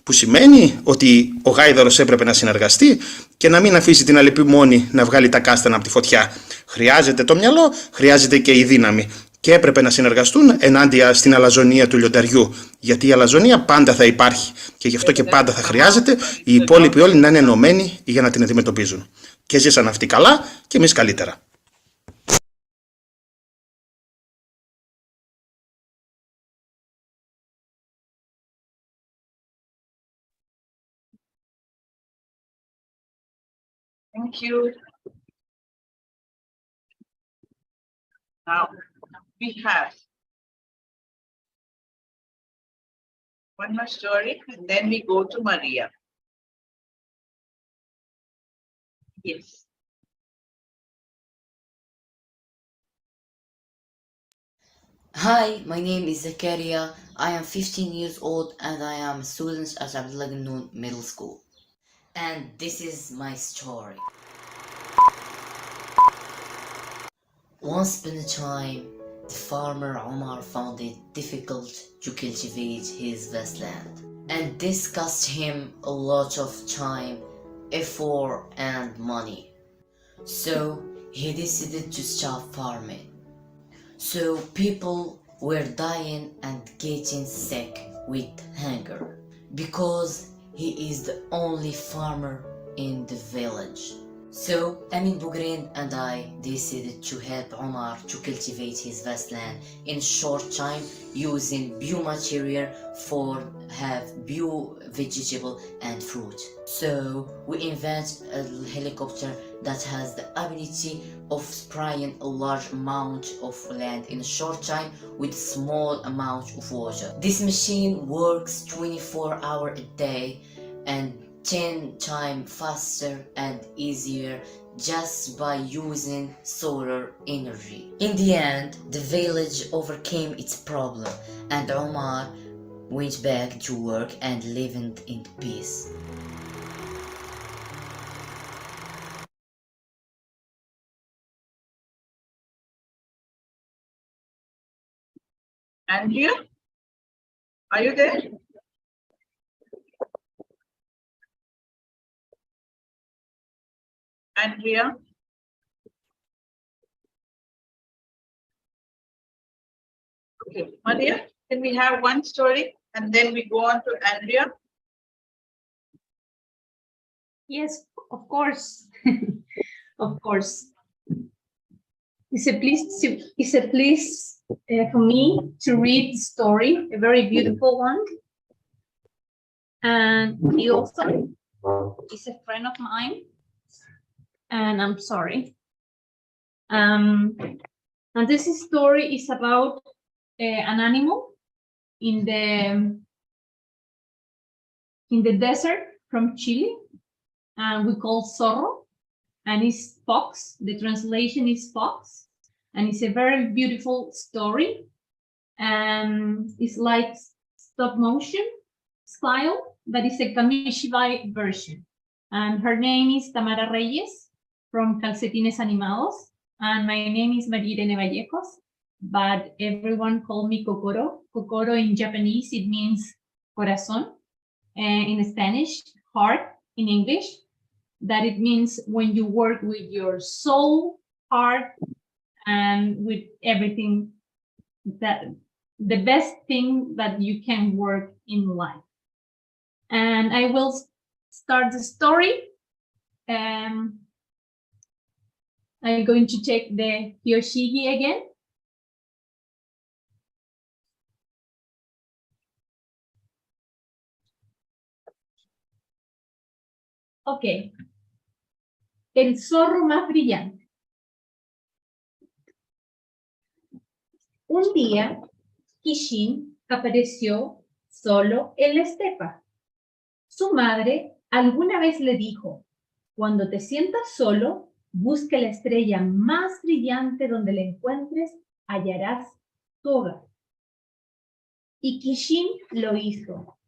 Που σημαίνει ότι ο γάιδαρος έπρεπε να συνεργαστεί και να μην αφήσει την Αλεπή μόνη να βγάλει τα κάστανα από τη φωτιά. Χρειάζεται το μυαλό, χρειάζεται και η δύναμη. Και έπρεπε να συνεργαστούν ενάντια στην αλαζονία του λιονταριού. Γιατί η αλαζονία πάντα θα υπάρχει. Και γι' αυτό και πάντα θα χρειάζεται οι υπόλοιποι όλοι να είναι ενωμένοι για να την αντιμετωπίζουν. Και ζήσαν αυτοί καλά και εμείς καλύτερα. Thank you. Now we have one more story, and then we go to Maria. Yes. Hi, my name is Zakaria. I am 15 years old and I am a student at Abdullah Gnoon Middle School. And this is my story. Once upon a time, the farmer Omar found it difficult to cultivate his vast land. And this cost him a lot of time, effort and money. So he decided to stop farming. So people were dying and getting sick with hunger because he is the only farmer in the village. So Amin Bougrain and I decided to help Omar to cultivate his vast land in short time using biomaterial for have bio vegetable and fruit. So we invent a helicopter that has the ability of spraying a large amount of land in a short time with small amount of water. This machine works 24 hours a day and 10 times faster and easier just by using solar energy. In the end, the village overcame its problem and Omar went back to work and lived in peace. Andrea, are you there? Andrea? Okay, Maria, can we have one story and then we go on to Andrea? Yes, of course. Of course. It's a please for me to read the story, a very beautiful one. And the author is a friend of mine, and I'm sorry. And this story is about an animal in the desert from Chile, and we call zorro, and it's fox. The translation is fox, and it's a very beautiful story, and it's like stop motion style, but it's a Kamishibai version. And her name is Tamara Reyes from Calcetines Animados, and my name is María Irene Vallejos, but everyone call me Kokoro. Kokoro in Japanese, it means corazón, and in Spanish, heart in English, that it means when you work with your soul, heart, and with everything, that the best thing that you can work in life. And I will start the story. I'm going to take the Hyoshigi again. Ok. El zorro más brillante. Un día, Kishin apareció solo en la estepa. Su madre alguna vez le dijo, cuando te sientas solo, busca la estrella más brillante donde la encuentres, hallarás tu hogar. Y Kishin lo hizo.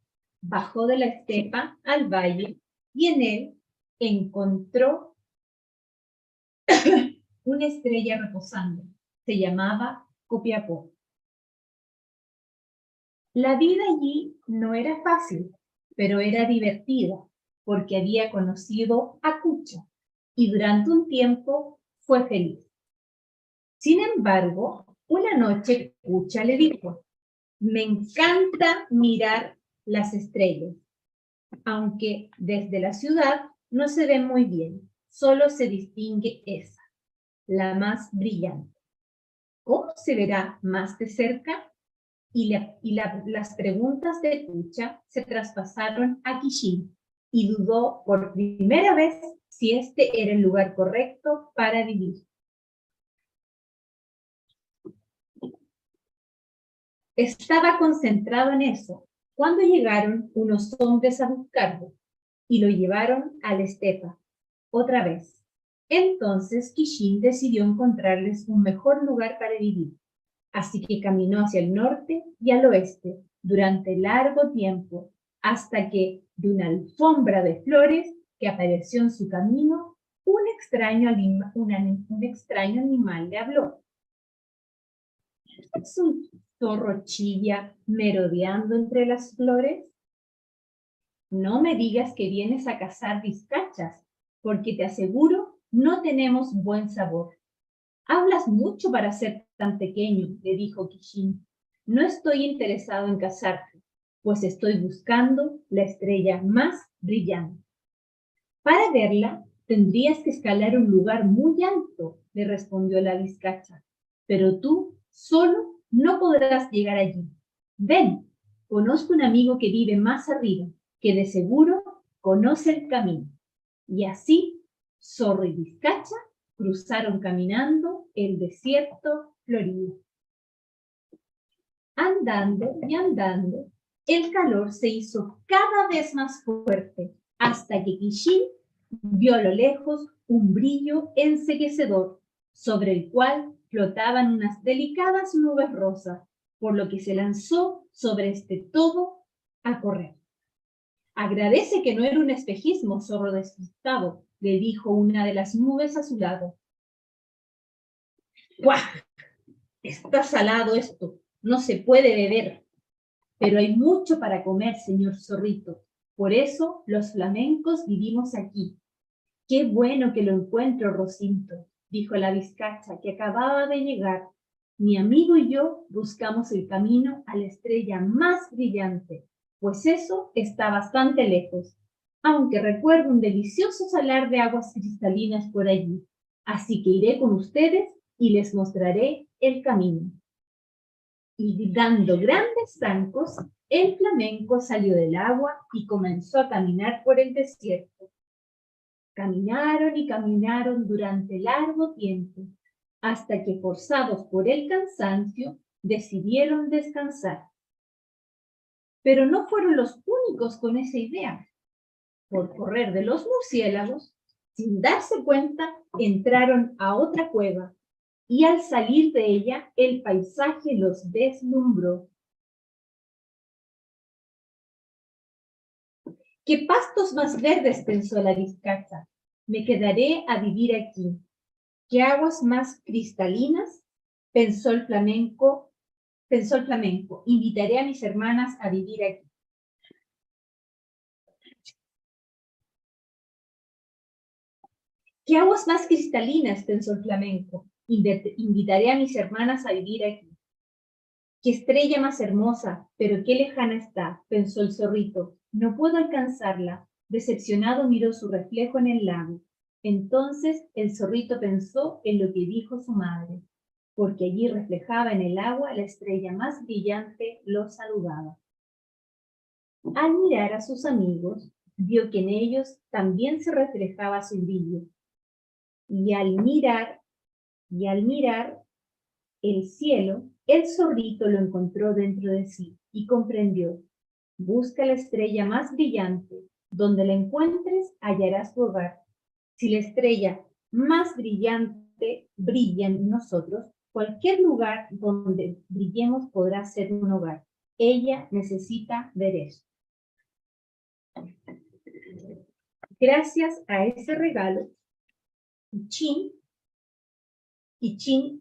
Bajó de la estepa al valle y en él encontró una estrella reposando. Se llamaba Copiapó. La vida allí no era fácil, pero era divertida, porque había conocido a Kucha y durante un tiempo fue feliz. Sin embargo, una noche Kucha le dijo, me encanta mirar las estrellas, aunque desde la ciudad no se ve muy bien, solo se distingue esa, la más brillante. ¿Cómo se verá más de cerca? Las preguntas de Kucha se traspasaron a Kishin y dudó por primera vez si este era el lugar correcto para vivir. Estaba concentrado en eso cuando llegaron unos hombres a buscarlo y lo llevaron a la estepa, otra vez. Entonces Kishin decidió encontrarles un mejor lugar para vivir. Así que caminó hacia el norte y al oeste durante largo tiempo, hasta que de una alfombra de flores que apareció en su camino, un extraño animal le habló. ¿Es un zorro chilla merodeando entre las flores? No me digas que vienes a cazar vizcachas, porque te aseguro no tenemos buen sabor. Hablas mucho para ser tan pequeño, le dijo Kishin. No estoy interesado en casarte, pues estoy buscando la estrella más brillante. Para verla, tendrías que escalar un lugar muy alto, le respondió la vizcacha. Pero tú solo no podrás llegar allí. Ven, conozco un amigo que vive más arriba, que de seguro conoce el camino. Y así, zorro y vizcacha cruzaron caminando el desierto florido. Andando y andando, el calor se hizo cada vez más fuerte, hasta que Kishin vio a lo lejos un brillo enceguecedor, sobre el cual flotaban unas delicadas nubes rosas, por lo que se lanzó sobre este todo a correr. Agradece que no era un espejismo, zorro despistado, le dijo una de las nubes a su lado. ¡Guau! Está salado esto, no se puede beber. Pero hay mucho para comer, señor zorrito. Por eso los flamencos vivimos aquí. Qué bueno que lo encuentro, Rocinto, dijo la vizcacha que acababa de llegar. Mi amigo y yo buscamos el camino a la estrella más brillante, pues eso está bastante lejos, aunque recuerdo un delicioso salar de aguas cristalinas por allí. Así que iré con ustedes y les mostraré el camino. Y dando grandes zancos, el flamenco salió del agua y comenzó a caminar por el desierto. Caminaron y caminaron durante largo tiempo, hasta que, forzados por el cansancio, decidieron descansar. Pero no fueron los únicos con esa idea. Por correr de los murciélagos, sin darse cuenta, entraron a otra cueva, y al salir de ella, el paisaje los deslumbró. ¡Qué pastos más verdes!, pensó la vizcacha. Me quedaré a vivir aquí. ¡Qué aguas más cristalinas!, pensó el flamenco. Invitaré a mis hermanas a vivir aquí. ¡Qué aguas más cristalinas!, pensó el flamenco. Invitaré a mis hermanas a vivir aquí. ¡Qué estrella más hermosa! Pero qué lejana está, pensó el zorrito. No puedo alcanzarla. Decepcionado miró su reflejo en el lago. Entonces el zorrito pensó en lo que dijo su madre, porque allí reflejaba en el agua la estrella más brillante lo saludaba. Al mirar a sus amigos, vio que en ellos también se reflejaba su brillo. Y al mirar el cielo, el zorrito lo encontró dentro de sí y comprendió. Busca la estrella más brillante. Donde la encuentres, hallarás tu hogar. Si la estrella más brillante brilla en nosotros, cualquier lugar donde brillemos podrá ser un hogar. Ella necesita ver eso. Gracias a ese regalo, Chin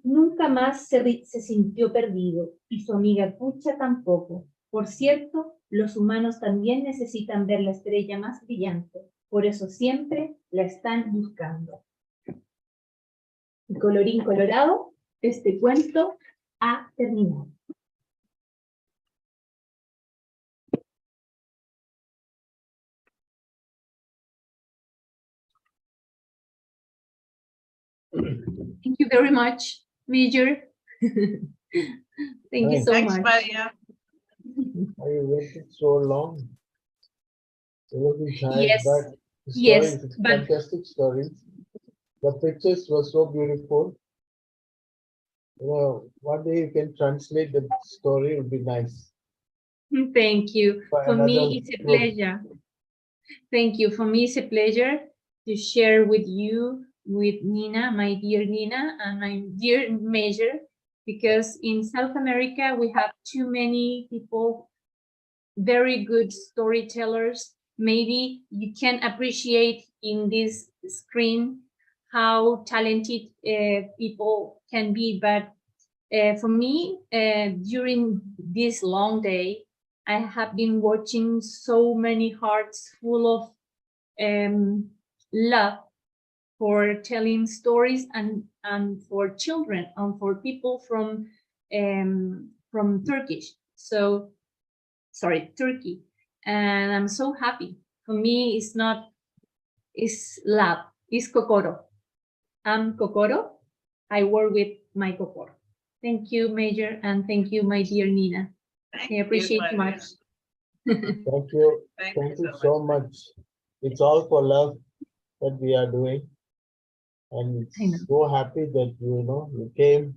nunca más se sintió perdido, y su amiga Cucha tampoco. Por cierto, los humanos también necesitan ver la estrella más brillante, por eso siempre la están buscando. Y colorín colorado, este cuento ha terminado. Thank you very much, Major. Thank you so Thanks, much. Maria. I waited so long. You're looking tired, Yes, but the yes, stories, but fantastic stories. The pictures were so beautiful. You know, one day you can translate the story, it would be nice. thank you. For For me, another it's a group. pleasure. Thank you. For me, it's a pleasure to share with you, with Nina, my dear Nina, and my dear Major, because in South America, we have too many people, very good storytellers. Maybe you can appreciate in this screen how talented people can be, but for me, during this long day, I have been watching so many hearts full of love for telling stories and for children and for people from Turkish. So, sorry, Turkey. And I'm so happy. For me, it's love, it's Kokoro. I'm Kokoro. I work with my Kokoro. Thank you, Major, and thank you, my dear Nina. I appreciate you Maria. much. Thank you. Thank you so much. It's all for love that we are doing. And it's so happy that you came,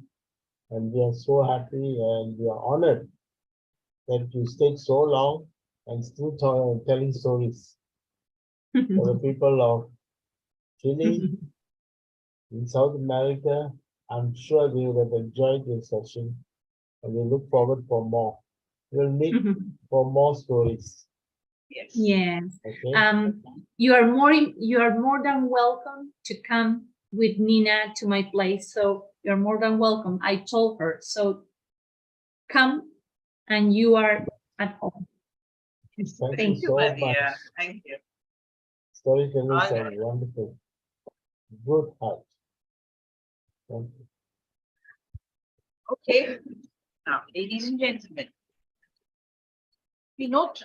and we are so happy and we are honored that you stayed so long and still telling stories for the people of Chile, in South America. I'm sure they would have enjoyed this session, and we look forward for more. We'll meet for more stories. Yes. Yes. Okay. You are more than welcome to come with Nina to my place. So you're more than welcome. I told her. So come, and you are at home. Thank you so Maria. much. Thank you. Storytellers All are right. wonderful. Good heart. Thank you. Okay. Now, ladies and gentlemen, we note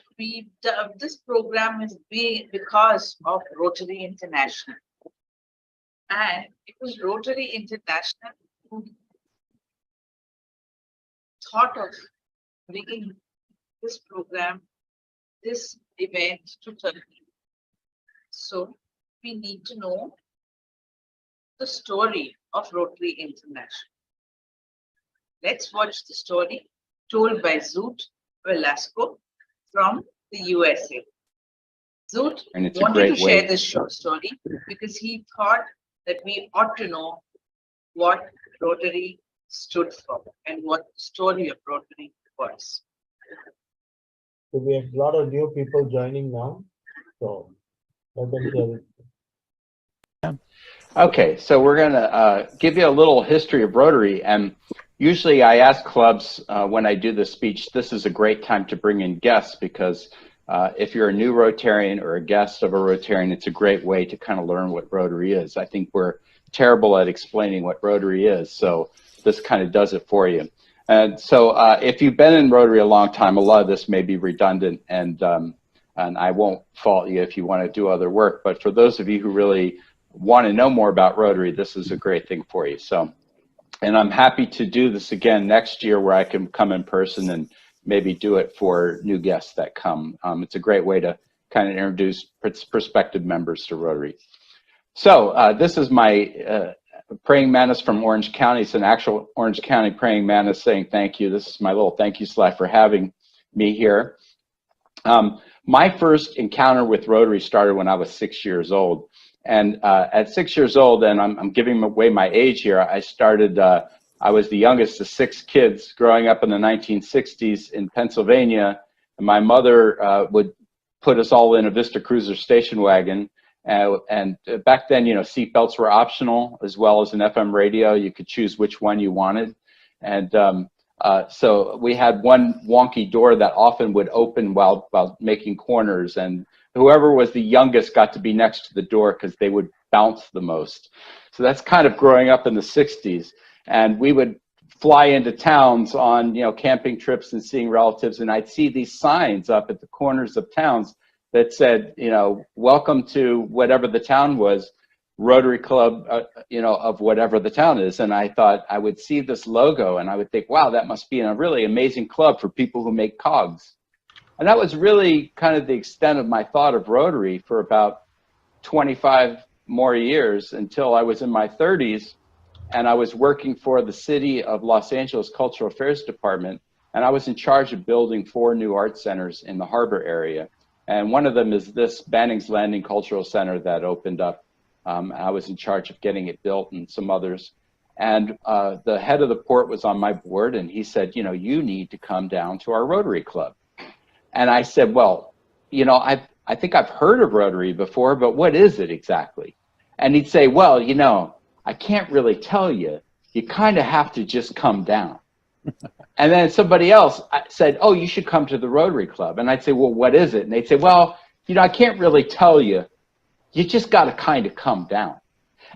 this program is because of Rotary International. And it was Rotary International thought of bringing this program, this event to Turkey. So we need to know the story of Rotary International. Let's watch the story told by Zoot Velasco from the USA. Zoot And it's a wanted great to way- share this short story because he thought that we ought to know what Rotary stood for and what the story of Rotary was. So we have a lot of new people joining now. So let them share it. Okay, so we're going to give you a little history of Rotary. And usually I ask clubs when I do the speech, this is a great time to bring in guests because if you're a new Rotarian or a guest of a Rotarian, it's a great way to kind of learn what Rotary is. I think we're terrible at explaining what Rotary is, so this kind of does it for you. And so if you've been in Rotary a long time, a lot of this may be redundant, and I won't fault you if you want to do other work, but for those of you who really want to know more about Rotary, this is a great thing for you. So, and I'm happy to do this again next year where I can come in person and maybe do it for new guests that come. It's a great way to kind of introduce prospective members to Rotary. So this is my praying mantis from Orange County. It's an actual Orange County praying mantis saying thank you. This is my little thank you slide for having me here. My first encounter with Rotary started when I was 6 years old. And at 6 years old, and I'm giving away my age here, I started, I was the youngest of 6 kids growing up in the 1960s in Pennsylvania. And my mother would put us all in a Vista Cruiser station wagon. And back then, you know, seatbelts were optional as well as an FM radio. You could choose which one you wanted. And so we had one wonky door that often would open while making corners. And whoever was the youngest got to be next to the door because they would bounce the most. So that's kind of growing up in the 60s. And we would fly into towns on, you know, camping trips and seeing relatives. And I'd see these signs up at the corners of towns that said, you know, welcome to whatever the town was, Rotary Club, you know, of whatever the town is. And I thought I would see this logo and I would think, wow, that must be a really amazing club for people who make cogs. And that was really kind of the extent of my thought of Rotary for about 25 more years until I was in my 30s and I was working for the City of Los Angeles Cultural Affairs Department, and I was in charge of building 4 new art centers in the harbor area. And one of them is this Banning's Landing Cultural Center that opened up. I was in charge of getting it built and some others. And the head of the port was on my board and he said, you know, you need to come down to our Rotary Club. And I said, well, you know, I think I've heard of Rotary before, but what is it exactly? And he'd say, well, you know, I can't really tell you. You kind of have to just come down. And then somebody else said, oh, you should come to the Rotary Club. And I'd say, well, what is it? And they'd say, well, you know, I can't really tell you. You just got to kind of come down.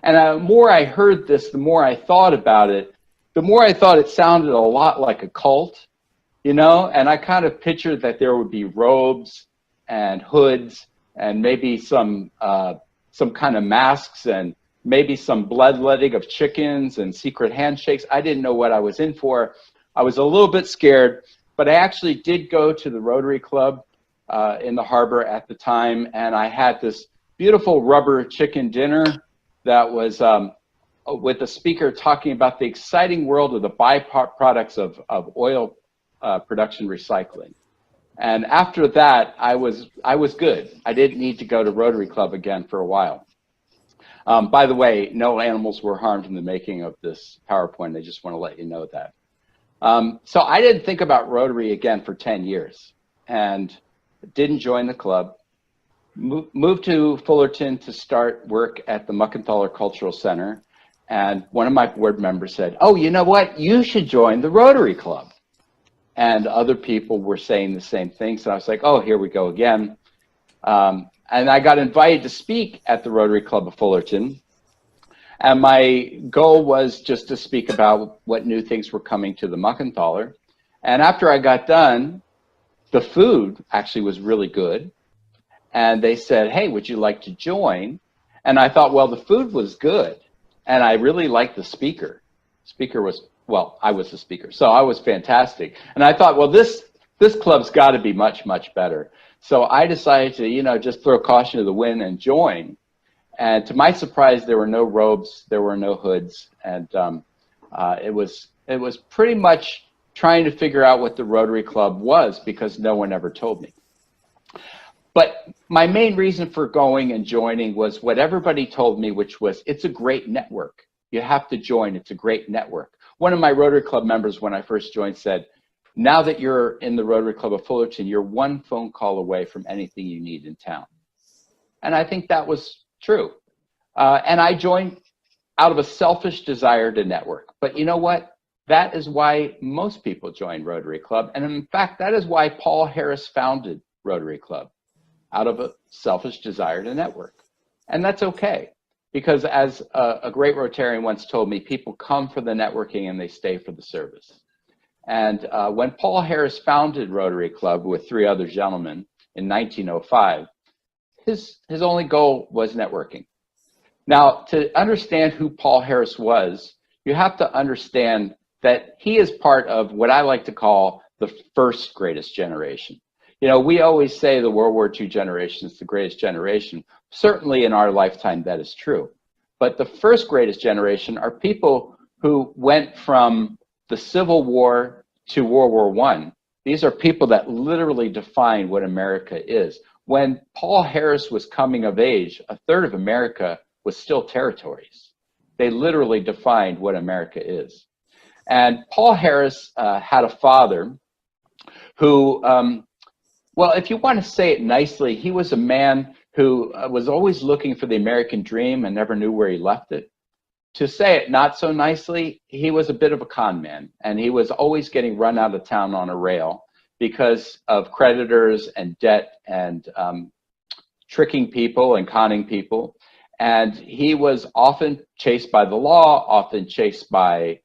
And the more I heard this, the more I thought about it, the more I thought it sounded a lot like a cult, you know, and I kind of pictured that there would be robes and hoods and maybe some kind of masks and maybe some bloodletting of chickens and secret handshakes. I didn't know what I was in for. I was a little bit scared, but I actually did go to the Rotary Club in the harbor at the time, and I had this beautiful rubber chicken dinner that was with the speaker talking about the exciting world of the byproducts of oil production recycling. And after that, I was good. I didn't need to go to Rotary Club again for a while. By the way, no animals were harmed in the making of this PowerPoint. I just want to let you know that. So I didn't think about Rotary again for 10 years and didn't join the club. Moved to Fullerton to start work at the Muckenthaler Cultural Center. And one of my board members said, oh, you know what? You should join the Rotary Club. And other people were saying the same thing. So I was like, oh, here we go again. And I got invited to speak at the Rotary Club of Fullerton. And my goal was just to speak about what new things were coming to the Muckenthaler. And after I got done, the food actually was really good. And they said, hey, would you like to join? And I thought, well, the food was good. And I really liked the speaker. speaker was, well, I was the speaker, so I was fantastic. And I thought, well, this club's got to be much, much better. So I decided to, you know, just throw caution to the wind and join. And to my surprise, there were no robes, there were no hoods, and it was pretty much trying to figure out what the Rotary Club was because no one ever told me. But my main reason for going and joining was what everybody told me, which was it's a great network. You have to join. It's a great network. One of my Rotary Club members when I first joined said, now that you're in the Rotary Club of Fullerton, you're one phone call away from anything you need in town. And I think that was true. And I joined out of a selfish desire to network. But you know what? That is why most people join Rotary Club. And in fact, that is why Paul Harris founded Rotary Club, out of a selfish desire to network. And that's okay, because as a great Rotarian once told me, people come for the networking and they stay for the service. And when Paul Harris founded Rotary Club with 3 other gentlemen in 1905, his only goal was networking. Now, to understand who Paul Harris was, you have to understand that he is part of what I like to call the first greatest generation. You know, we always say the World War II generation is the greatest generation. Certainly in our lifetime, that is true. But the first greatest generation are people who went from the Civil War to World War I. These are people that literally define what America is. When Paul Harris was coming of age, a third of America was still territories. They literally defined what America is. And Paul Harris had a father who, well, if you want to say it nicely, he was a man who was always looking for the American dream and never knew where he left it. To say it not so nicely, he was a bit of a con man, and he was always getting run out of town on a rail because of creditors and debt and tricking people and conning people. And he was often chased by the law, often chased by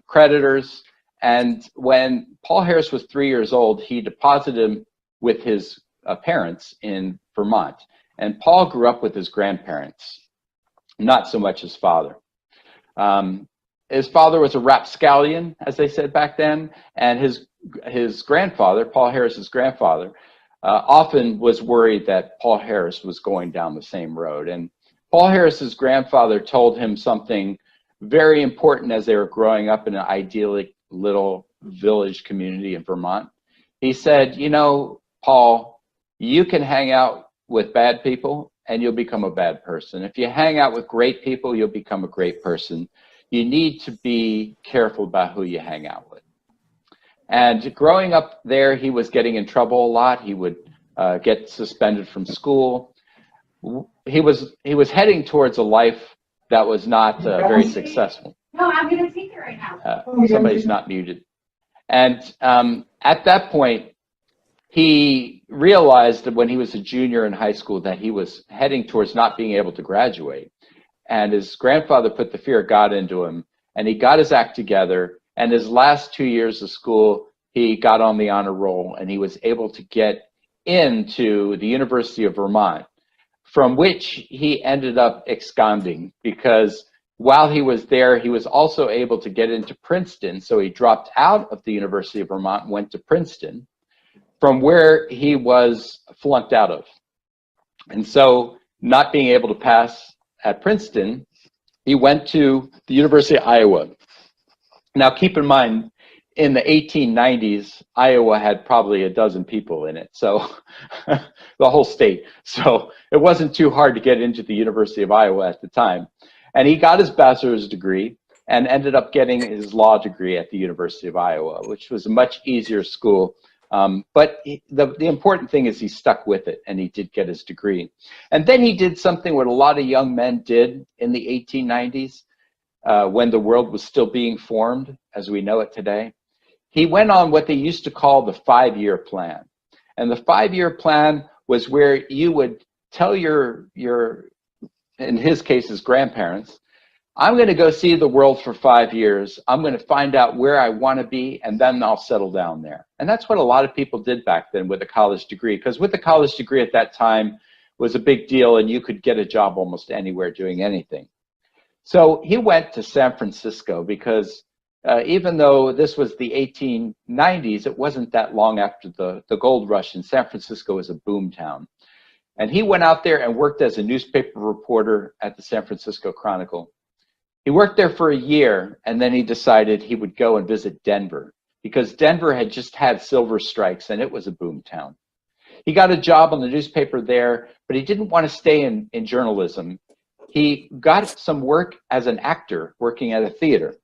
creditors. And when Paul Harris was 3 years old, he deposited him with his parents in Vermont. And Paul grew up with his grandparents, not so much his father. His father was a rapscallion, as they said back then, and his grandfather, Paul Harris's grandfather, often was worried that Paul Harris was going down the same road. And Paul Harris's grandfather told him something very important as they were growing up in an idyllic little village community in Vermont. He said, you know, Paul, you can hang out with bad people and you'll become a bad person. If you hang out with great people, you'll become a great person. You need to be careful about who you hang out with. And growing up there, he was getting in trouble a lot. He would get suspended from school. He was heading towards a life that was not very successful. No, I'm going to speak it right now. Somebody's not muted. And at that point, he realized that when he was a junior in high school that he was heading towards not being able to graduate. And his grandfather put the fear of God into him, and he got his act together. And his last 2 years of school, he got on the honor roll, and he was able to get into the University of Vermont, from which he ended up absconding, because while he was there, he was also able to get into Princeton. So he dropped out of the University of Vermont and went to Princeton, from where he was flunked out of. And so, not being able to pass at Princeton, he went to the University of Iowa. Now, keep in mind, in the 1890s, Iowa had probably a dozen people in it, so the whole state. So it wasn't too hard to get into the University of Iowa at the time. And he got his bachelor's degree and ended up getting his law degree at the University of Iowa, which was a much easier school. But the important thing is he stuck with it, and he did get his degree. And then he did something what a lot of young men did in the 1890s, when the world was still being formed as we know it today. He went on what they used to call the 5-year plan. And the 5-year plan was where you would tell your in his case, his grandparents, I'm going to go see the world for 5 years. I'm going to find out where I want to be, and then I'll settle down there. And that's what a lot of people did back then with a college degree, because with a college degree at that time was a big deal, and you could get a job almost anywhere doing anything. So he went to San Francisco because even though this was the 1890s, it wasn't that long after the gold rush, and San Francisco was a boom town. And he went out there and worked as a newspaper reporter at the San Francisco Chronicle. He worked there for a year, and then he decided he would go and visit Denver, because Denver had just had silver strikes, and it was a boom town. He got a job on the newspaper there, but he didn't want to stay in journalism. He got some work as an actor working at a theater.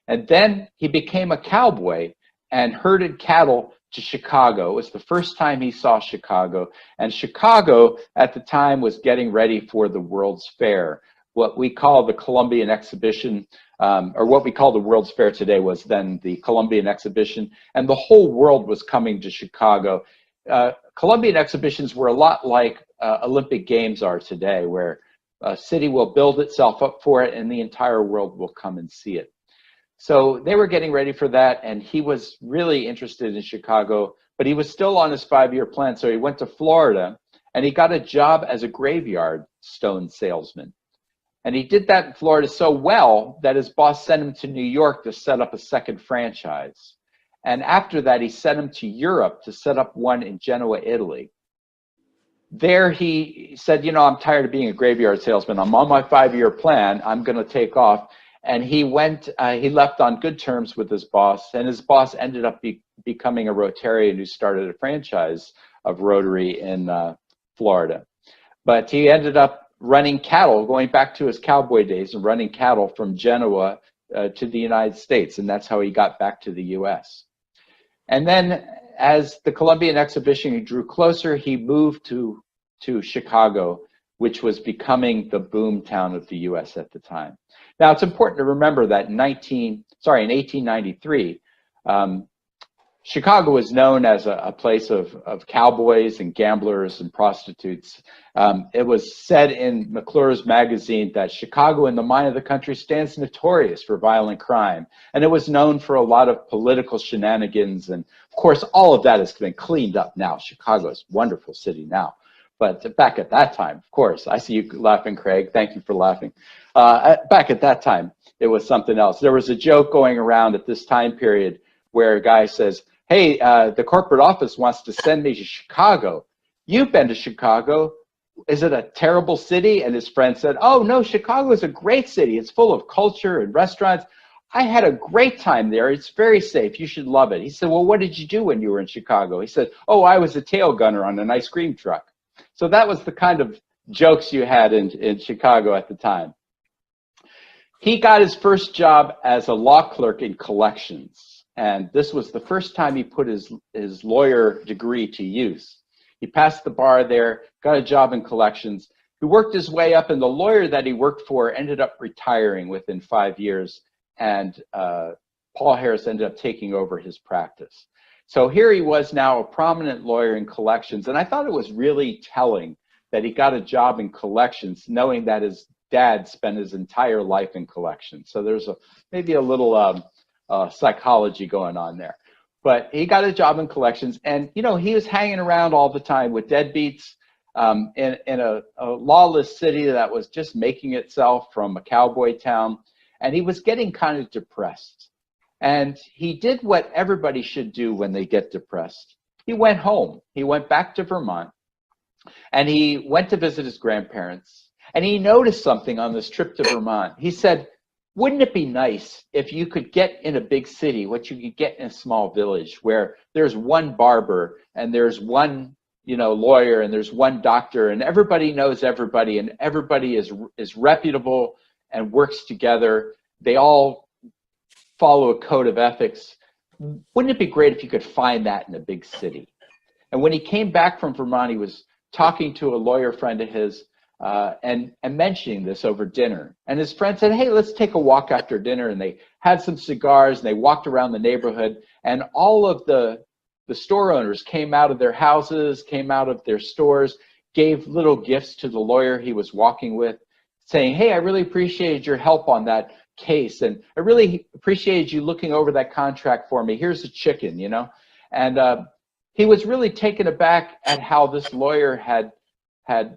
And then he became a cowboy and herded cattle to Chicago. It was the first time he saw Chicago. And Chicago at the time was getting ready for the World's Fair. What we call the Columbian Exhibition, or what we call the World's Fair today, was then the Columbian Exhibition. And the whole world was coming to Chicago. Columbian exhibitions were a lot like Olympic Games are today, where a city will build itself up for it and the entire world will come and see it. So they were getting ready for that, and he was really interested in Chicago, but he was still on his 5-year plan. So he went to Florida and he got a job as a graveyard stone salesman. And he did that in Florida so well that his boss sent him to New York to set up a second franchise. And after that, he sent him to Europe to set up one in Genoa, Italy. There he said, you know, I'm tired of being a graveyard salesman. I'm on my 5-year plan. I'm going to take off. And he went, he left on good terms with his boss. And his boss ended up becoming a Rotarian who started a franchise of Rotary in Florida. But he ended up running cattle, going back to his cowboy days and running cattle from Genoa to the United States. And that's how he got back to the US. And then as the Columbian Exhibition drew closer, he moved to Chicago, which was becoming the boom town of the US at the time. Now, it's important to remember that in 1893, Chicago was known as a place of cowboys and gamblers and prostitutes. It was said in McClure's magazine that Chicago, in the mind of the country, stands notorious for violent crime. And it was known for a lot of political shenanigans. And of course, all of that has been cleaned up now. Chicago is a wonderful city now. But back at that time, of course, I see you laughing, Craig. Thank you for laughing. Back at that time, it was something else. There was a joke going around at this time period where a guy says, hey, the corporate office wants to send me to Chicago. You've been to Chicago. Is it a terrible city? And his friend said, oh, no, Chicago is a great city. It's full of culture and restaurants. I had a great time there. It's very safe. You should love it. He said, well, what did you do when you were in Chicago? He said, oh, I was a tail gunner on an ice cream truck. So that was the kind of jokes you had in Chicago at the time. He got his first job as a law clerk in collections. And this was the first time he put his lawyer degree to use. He passed the bar there, got a job in collections. He worked his way up, and the lawyer that he worked for ended up retiring within 5 years. And Paul Harris ended up taking over his practice. So here he was now, a prominent lawyer in collections. And I thought it was really telling that he got a job in collections, knowing that his dad spent his entire life in collections. So there's maybe a little psychology going on there. But he got a job in collections, and you know, he was hanging around all the time with deadbeats in a lawless city that was just making itself from a cowboy town. And he was getting kind of depressed. And he did what everybody should do when they get depressed. He went home. He went back to Vermont, and he went to visit his grandparents. And he noticed something on this trip to Vermont. He said, wouldn't it be nice if you could get in a big city what you could get in a small village, where there's one barber and there's one, you know, lawyer and there's one doctor, and everybody knows everybody, and everybody is reputable and works together. They all follow a code of ethics. Wouldn't it be great if you could find that in a big city? And when he came back from Vermont, he was talking to a lawyer friend of his and mentioning this over dinner. And his friend said, hey, let's take a walk after dinner. And they had some cigars and they walked around the neighborhood, and all of the store owners came out of their houses, came out of their stores, gave little gifts to the lawyer he was walking with, saying, hey, I really appreciated your help on that case, and I really appreciated you looking over that contract for me. Here's a chicken, you know. And he was really taken aback at how this lawyer had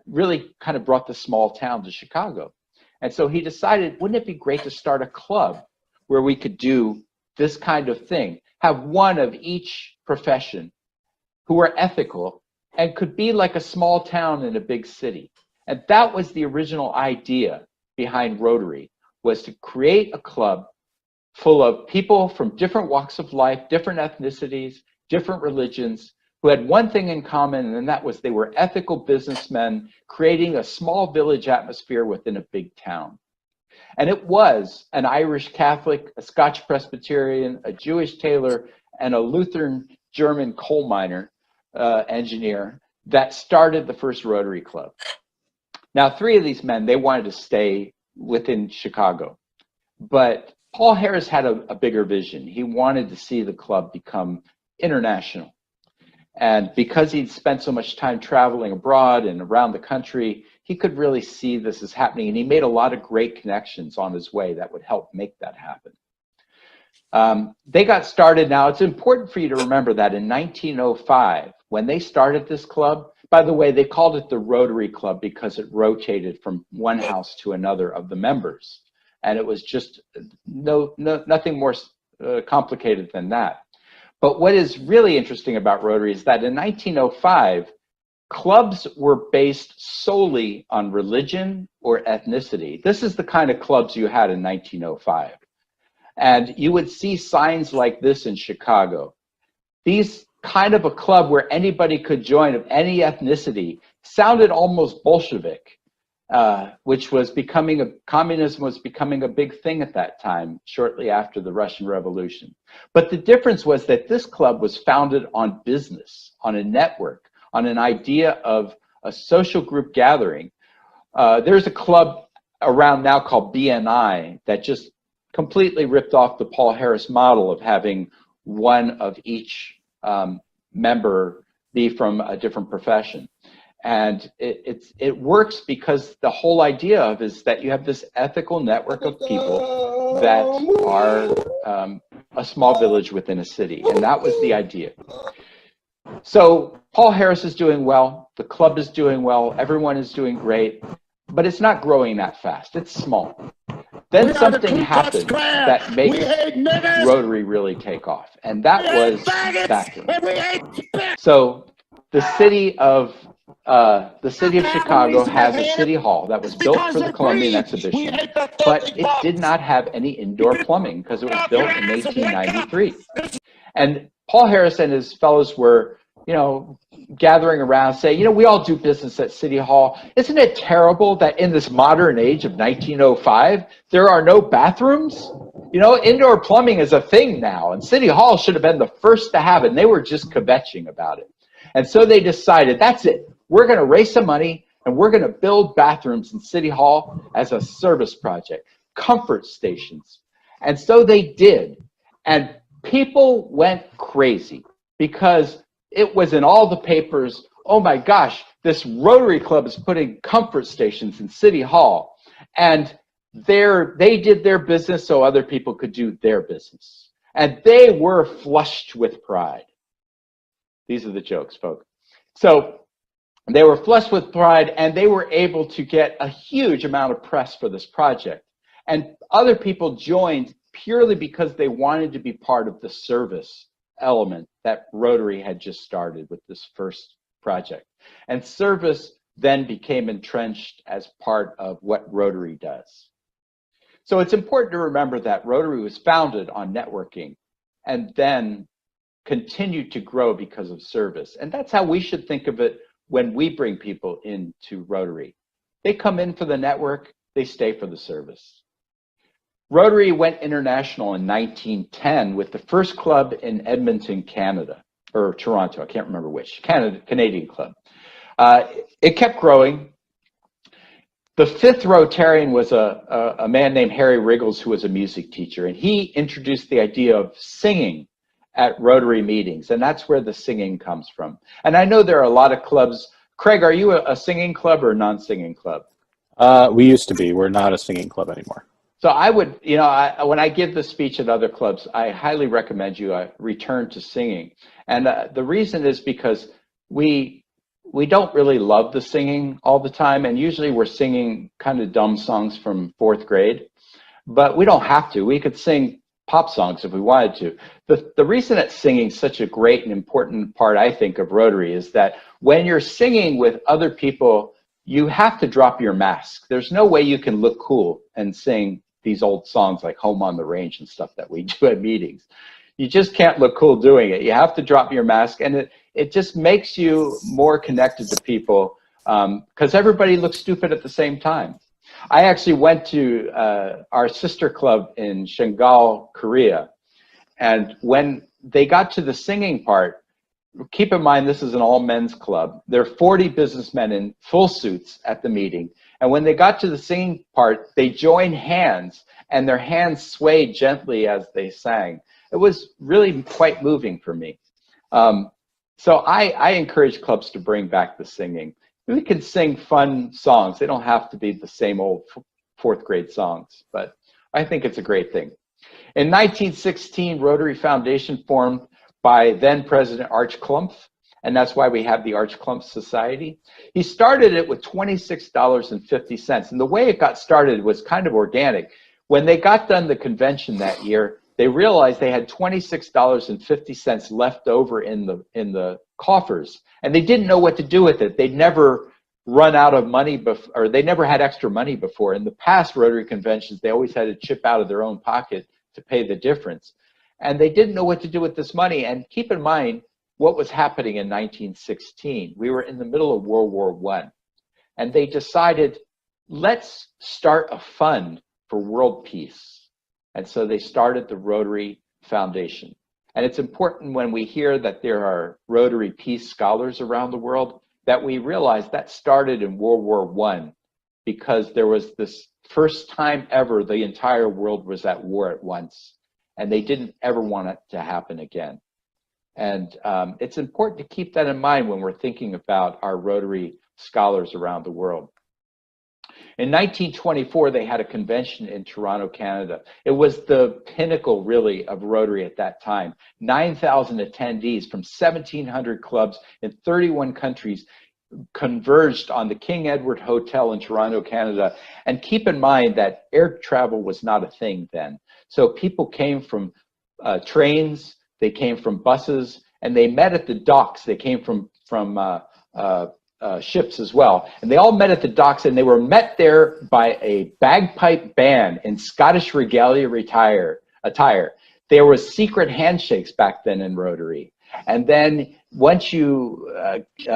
really kind of brought the small town to Chicago. And so he decided, wouldn't it be great to start a club where we could do this kind of thing, have one of each profession who were ethical and could be like a small town in a big city. And that was the original idea behind Rotary, was to create a club full of people from different walks of life, different ethnicities, different religions, who had one thing in common, and that was they were ethical businessmen creating a small village atmosphere within a big town. And it was an Irish Catholic, a Scotch Presbyterian, a Jewish tailor, and a Lutheran German coal miner engineer that started the first Rotary Club. Now, 3 of these men, they wanted to stay within Chicago, but Paul Harris had a bigger vision. He wanted to see the club become international. And because he'd spent so much time traveling abroad and around the country, he could really see this as happening. And he made a lot of great connections on his way that would help make that happen. They got started. Now, it's important for you to remember that in 1905, when they started this club, by the way, they called it the Rotary Club because it rotated from one house to another of the members. And it was just nothing more complicated than that. But what is really interesting about Rotary is that in 1905, clubs were based solely on religion or ethnicity. This is the kind of clubs you had in 1905. And you would see signs like this in Chicago. These kind of a club where anybody could join of any ethnicity sounded almost Bolshevik, which was communism was becoming a big thing at that time, shortly after the Russian Revolution. But the difference was that this club was founded on business, on a network, on an idea of a social group gathering. There's a club around now called BNI that just completely ripped off the Paul Harris model of having one of each member be from a different profession. And it works because the whole idea of is that you have this ethical network of people that are a small village within a city. And that was the idea. So Paul Harris is doing well. The club is doing well. Everyone is doing great. But it's not growing that fast. It's small. Then something happened that makes Rotary really take off. And that was bathrooms. So the city of Chicago has a city hall that was built for the Columbian Exhibition, but it did not have any indoor plumbing because it was built in 1893. And Paul Harris and his fellows were, gathering around saying, we all do business at City Hall. Isn't it terrible that in this modern age of 1905, there are no bathrooms? Indoor plumbing is a thing now, and City Hall should have been the first to have it, and they were just kvetching about it. And so they decided, that's it. We're going to raise some money, and we're going to build bathrooms in City Hall as a service project, comfort stations. And so they did. And people went crazy because it was in all the papers. Oh my gosh, this Rotary Club is putting comfort stations in City Hall. And they did their business so other people could do their business. And they were flushed with pride. These are the jokes, folks. So they were flushed with pride, and they were able to get a huge amount of press for this project. And other people joined purely because they wanted to be part of the service element that Rotary had just started with this first project. And service then became entrenched as part of what Rotary does. So it's important to remember that Rotary was founded on networking and then continued to grow because of service. And that's how we should think of it when we bring people into Rotary. They come in for the network, they stay for the service. Rotary went international in 1910 with the first club in Edmonton, Canada, or Toronto, I can't remember which, Canadian club. It kept growing. The fifth Rotarian was a man named Harry Riggles, who was a music teacher, and he introduced the idea of singing at Rotary meetings, and that's where the singing comes from. And I know there are a lot of clubs. Craig, are you a singing club or a non-singing club? We used to be. We're not a singing club anymore. So I would, when I give the speech at other clubs, I highly recommend you return to singing. And the reason is because we we don't really love the singing all the time, and usually we're singing kind of dumb songs from 4th grade, but we don't have to. We could sing pop songs if we wanted to. The reason that singing is such a great and important part, I think, of Rotary is that when you're singing with other people, you have to drop your mask. There's no way you can look cool and sing these old songs like Home on the Range and stuff that we do at meetings. You just can't look cool doing it. You have to drop your mask, and it just makes you more connected to people because everybody looks stupid at the same time. I actually went to our sister club in Shangal, Korea, and when they got to the singing part, keep in mind this is an all-men's club. There are 40 businessmen in full suits at the meeting, and when they got to the singing part, they joined hands, and their hands swayed gently as they sang. It was really quite moving for me. So I encourage clubs to bring back the singing. We can sing fun songs. They don't have to be the same old 4th grade songs, but I think it's a great thing. In 1916, Rotary Foundation formed by then President Arch Klumpf, and that's why we have the Arch Klumpf Society. He started it with $26.50, and the way it got started was kind of organic. When they got done the convention that year, they realized they had $26.50 left over in the coffers, and they didn't know what to do with it. They'd never run out of money before, or they never had extra money before. In the past Rotary conventions, they always had to chip out of their own pocket to pay the difference. And they didn't know what to do with this money. And keep in mind what was happening in 1916. We were in the middle of World War I. And they decided, let's start a fund for world peace. And so they started the Rotary Foundation. And it's important when we hear that there are Rotary Peace Scholars around the world that we realize that started in World War I because there was this first time ever the entire world was at war at once. And they didn't ever want it to happen again. And it's important to keep that in mind when we're thinking about our Rotary scholars around the world. In 1924, they had a convention in Toronto, Canada. It was the pinnacle, really, of Rotary at that time. 9,000 attendees from 1,700 clubs in 31 countries converged on the King Edward Hotel in Toronto, Canada. And keep in mind that air travel was not a thing then. So people came from trains, they came from buses, and they met at the docks. They came from ships as well. And they all met at the docks, and they were met there by a bagpipe band in Scottish regalia attire. There was secret handshakes back then in Rotary. And then once you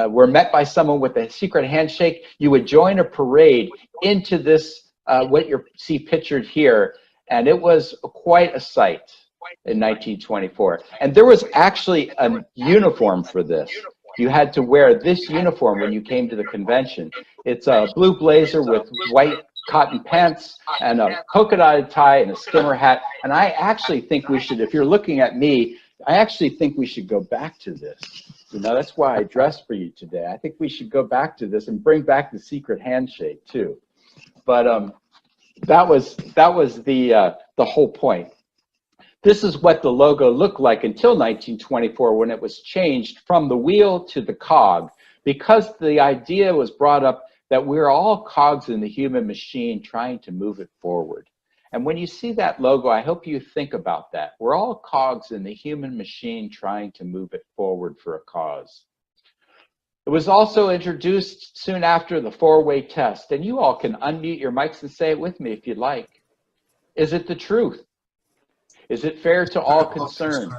were met by someone with a secret handshake, you would join a parade into this, what you see pictured here. And it was quite a sight in 1924. And there was actually a uniform for this. You had to wear this uniform when you came to the convention. It's a blue blazer with white cotton pants and a polka dotted tie and a skimmer hat. And I actually think we should, if you're looking at me, I actually think we should go back to this. You know, that's why I dressed for you today. I think we should go back to this and bring back the secret handshake too. But that was the whole point. This is what the logo looked like until 1924 when it was changed from the wheel to the cog, because the idea was brought up that we're all cogs in the human machine trying to move it forward. And when you see that logo, I hope you think about that. We're all cogs in the human machine trying to move it forward for a cause. It was also introduced soon after the four-way test, and you all can unmute your mics and say it with me if you'd like. Is it the truth? Is it fair to all concerned?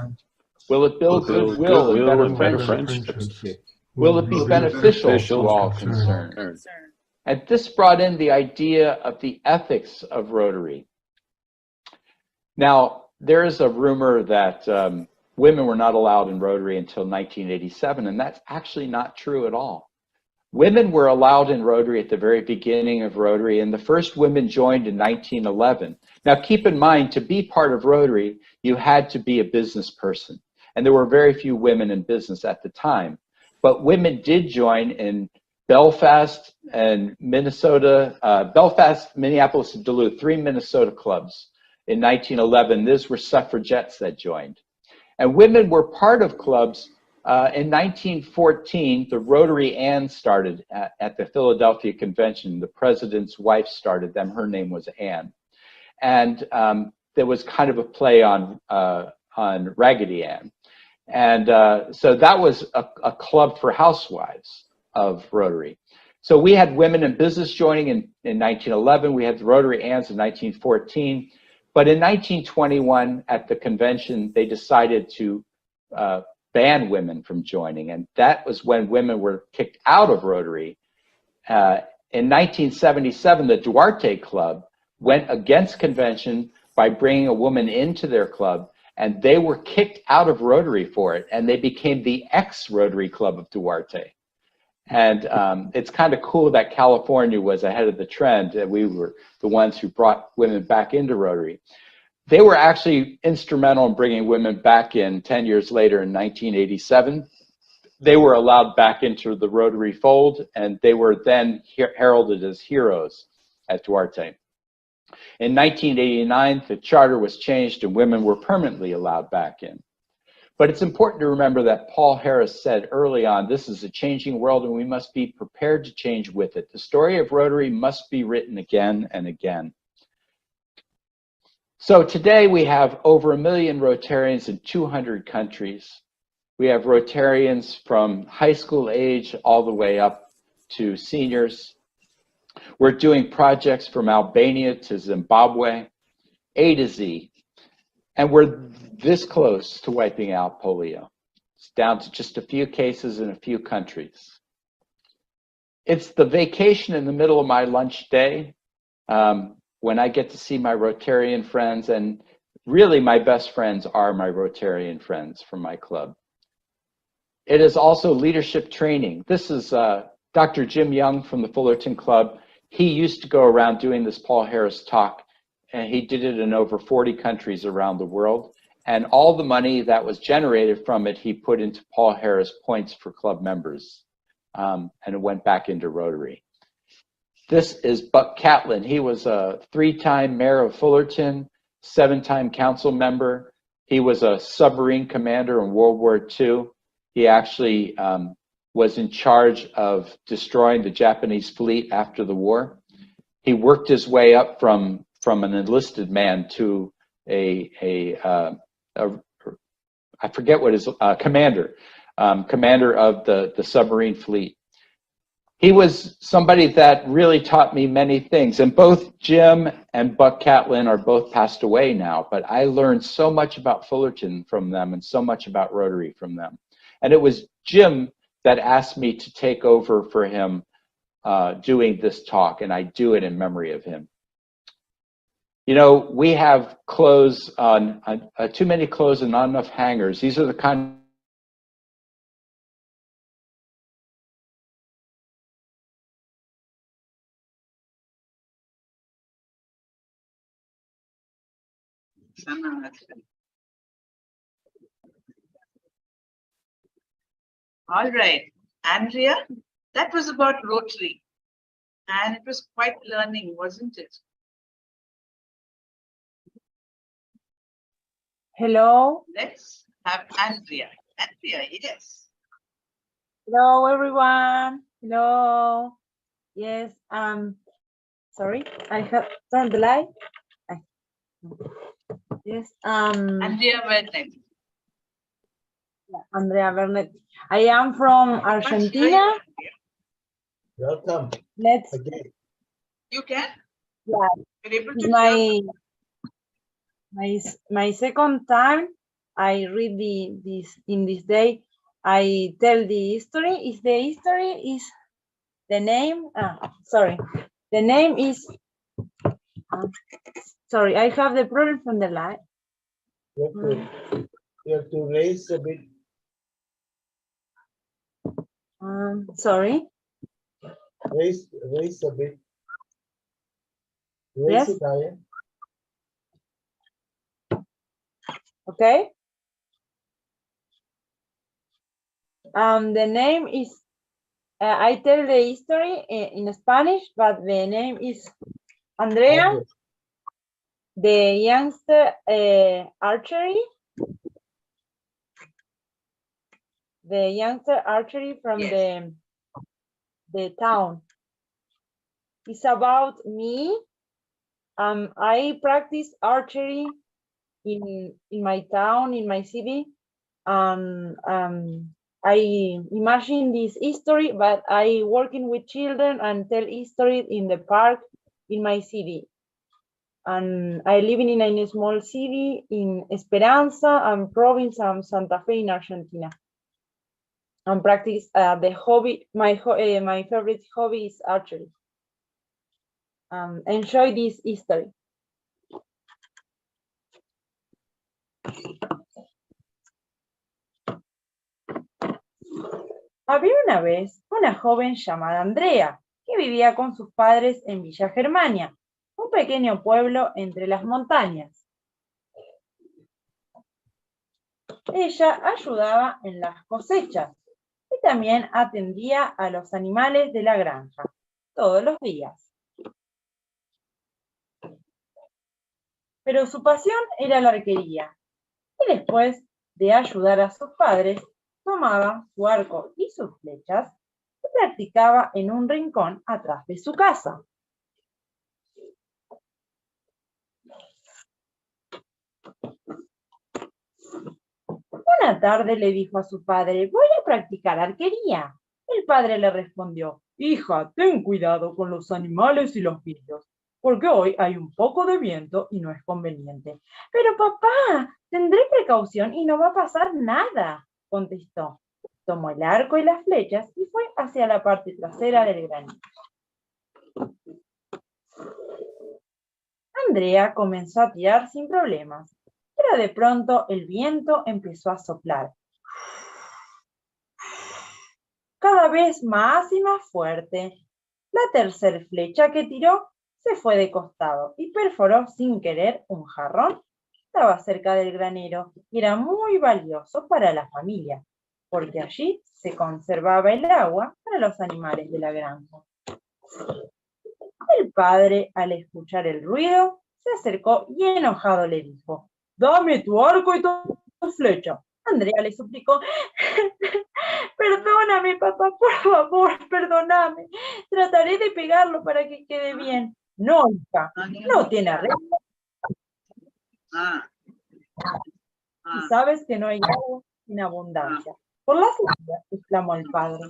Will it build goodwill and better friendships? Will it be beneficial to all concerned? And this brought in the idea of the ethics of Rotary. Now, there is a rumor that women were not allowed in Rotary until 1987, and that's actually not true at all. Women were allowed in Rotary at the very beginning of Rotary, and the first women joined in 1911. Now, keep in mind, to be part of Rotary, you had to be a business person, and there were very few women in business at the time. But women did join in Belfast and Minnesota, Belfast, Minneapolis, and Duluth, 3 Minnesota clubs in 1911. These were suffragettes that joined. And women were part of clubs In 1914, the Rotary Ann started at the Philadelphia Convention. The president's wife started them. Her name was Ann. And there was kind of a play on Raggedy Ann. And so that was a club for housewives of Rotary. So we had women in business joining in 1911. We had the Rotary Anns in 1914. But in 1921, at the convention, they decided to ban women from joining. And that was when women were kicked out of Rotary. In 1977, the Duarte Club went against convention by bringing a woman into their club, and they were kicked out of Rotary for it, and they became the ex-Rotary Club of Duarte. And it's kind of cool that California was ahead of the trend, and we were the ones who brought women back into Rotary. They were actually instrumental in bringing women back in 10 years later in 1987. They were allowed back into the Rotary fold, and they were then heralded as heroes at Duarte. In 1989, the charter was changed and women were permanently allowed back in. But it's important to remember that Paul Harris said early on, this is a changing world and we must be prepared to change with it. The story of Rotary must be written again and again. So today we have over 1 million Rotarians in 200 countries. We have Rotarians from high school age all the way up to seniors. We're doing projects from Albania to Zimbabwe, A to Z. And we're this close to wiping out polio. It's down to just a few cases in a few countries. It's the vacation in the middle of my lunch day when I get to see my Rotarian friends, and really my best friends are my Rotarian friends from my club. It is also leadership training. This is Dr. Jim Young from the Fullerton Club. He used to go around doing this Paul Harris talk, and he did it in over 40 countries around the world. And all the money that was generated from it, he put into Paul Harris points for club members. And it went back into Rotary. This is Buck Catlin. He was a 3-time mayor of Fullerton, 7-time council member. He was a submarine commander in World War II. He actually was in charge of destroying the Japanese fleet after the war. He worked his way up from an enlisted man to I forget what his commander of the submarine fleet. He was somebody that really taught me many things, and both Jim and Buck Catlin are both passed away now, but I learned so much about Fullerton from them and so much about Rotary from them. And it was Jim that asked me to take over for him doing this talk, and I do it in memory of him. You know, we have clothes on, too many clothes and not enough hangers. These are the kind All right, Andrea, that was about Rotary, and it was quite learning, wasn't it? Hello. Let's have Andrea. Andrea, yes. Hello, everyone. Hello. Yes. Sorry, I have turned the light. Yes. Andrea Vernet. Andrea Vernet. I am from Argentina. Welcome. Let's. Again. You can? Yeah. You're able It's to my second time I read this day. I tell the history. Is the history is the name? Sorry, the name is. Sorry, I have the problem from the light. You have to raise a bit. Sorry. Raise a bit. Raise Yes. it higher. Okay. The name is. I tell the history in Spanish, but the name is Andrea, the youngster archery. the youngster archery from the town. It's about me. I practice archery in my town, in my city. I imagine this history, but I working with children and tell history in the park in my city. And I living in a small city in Esperanza and province of Santa Fe in Argentina. And practice the hobby. My favorite hobby is archery. Enjoy this history. Había una vez una joven llamada Andrea que vivía con sus padres en Villa Germania, un pequeño pueblo entre las montañas. Ella ayudaba en las cosechas y también atendía a los animales de la granja todos los días. Pero su pasión era la arquería y después de ayudar a sus padres, tomaba su arco y sus flechas y practicaba en un rincón atrás de su casa. Una tarde le dijo a su padre, voy a practicar arquería. El padre le respondió, hija, ten cuidado con los animales y los vidrios, porque hoy hay un poco de viento y no es conveniente. Pero papá, tendré precaución y no va a pasar nada, contestó. Tomó el arco y las flechas y fue hacia la parte trasera del granero. Andrea comenzó a tirar sin problemas, pero de pronto el viento empezó a soplar. Cada vez más y más fuerte. La tercera flecha que tiró se fue de costado y perforó sin querer un jarrón que estaba cerca del granero y era muy valioso para la familia, porque allí se conservaba el agua para los animales de la granja. El padre, al escuchar el ruido, se acercó y enojado le dijo, dame tu arco y tu flecha. Andrea le suplicó, perdóname, papá, por favor, perdóname. Trataré de pegarlo para que quede bien. No, hija, no tiene arreglo. Y sabes que no hay agua sin abundancia. Por la sequía, exclamó el padre.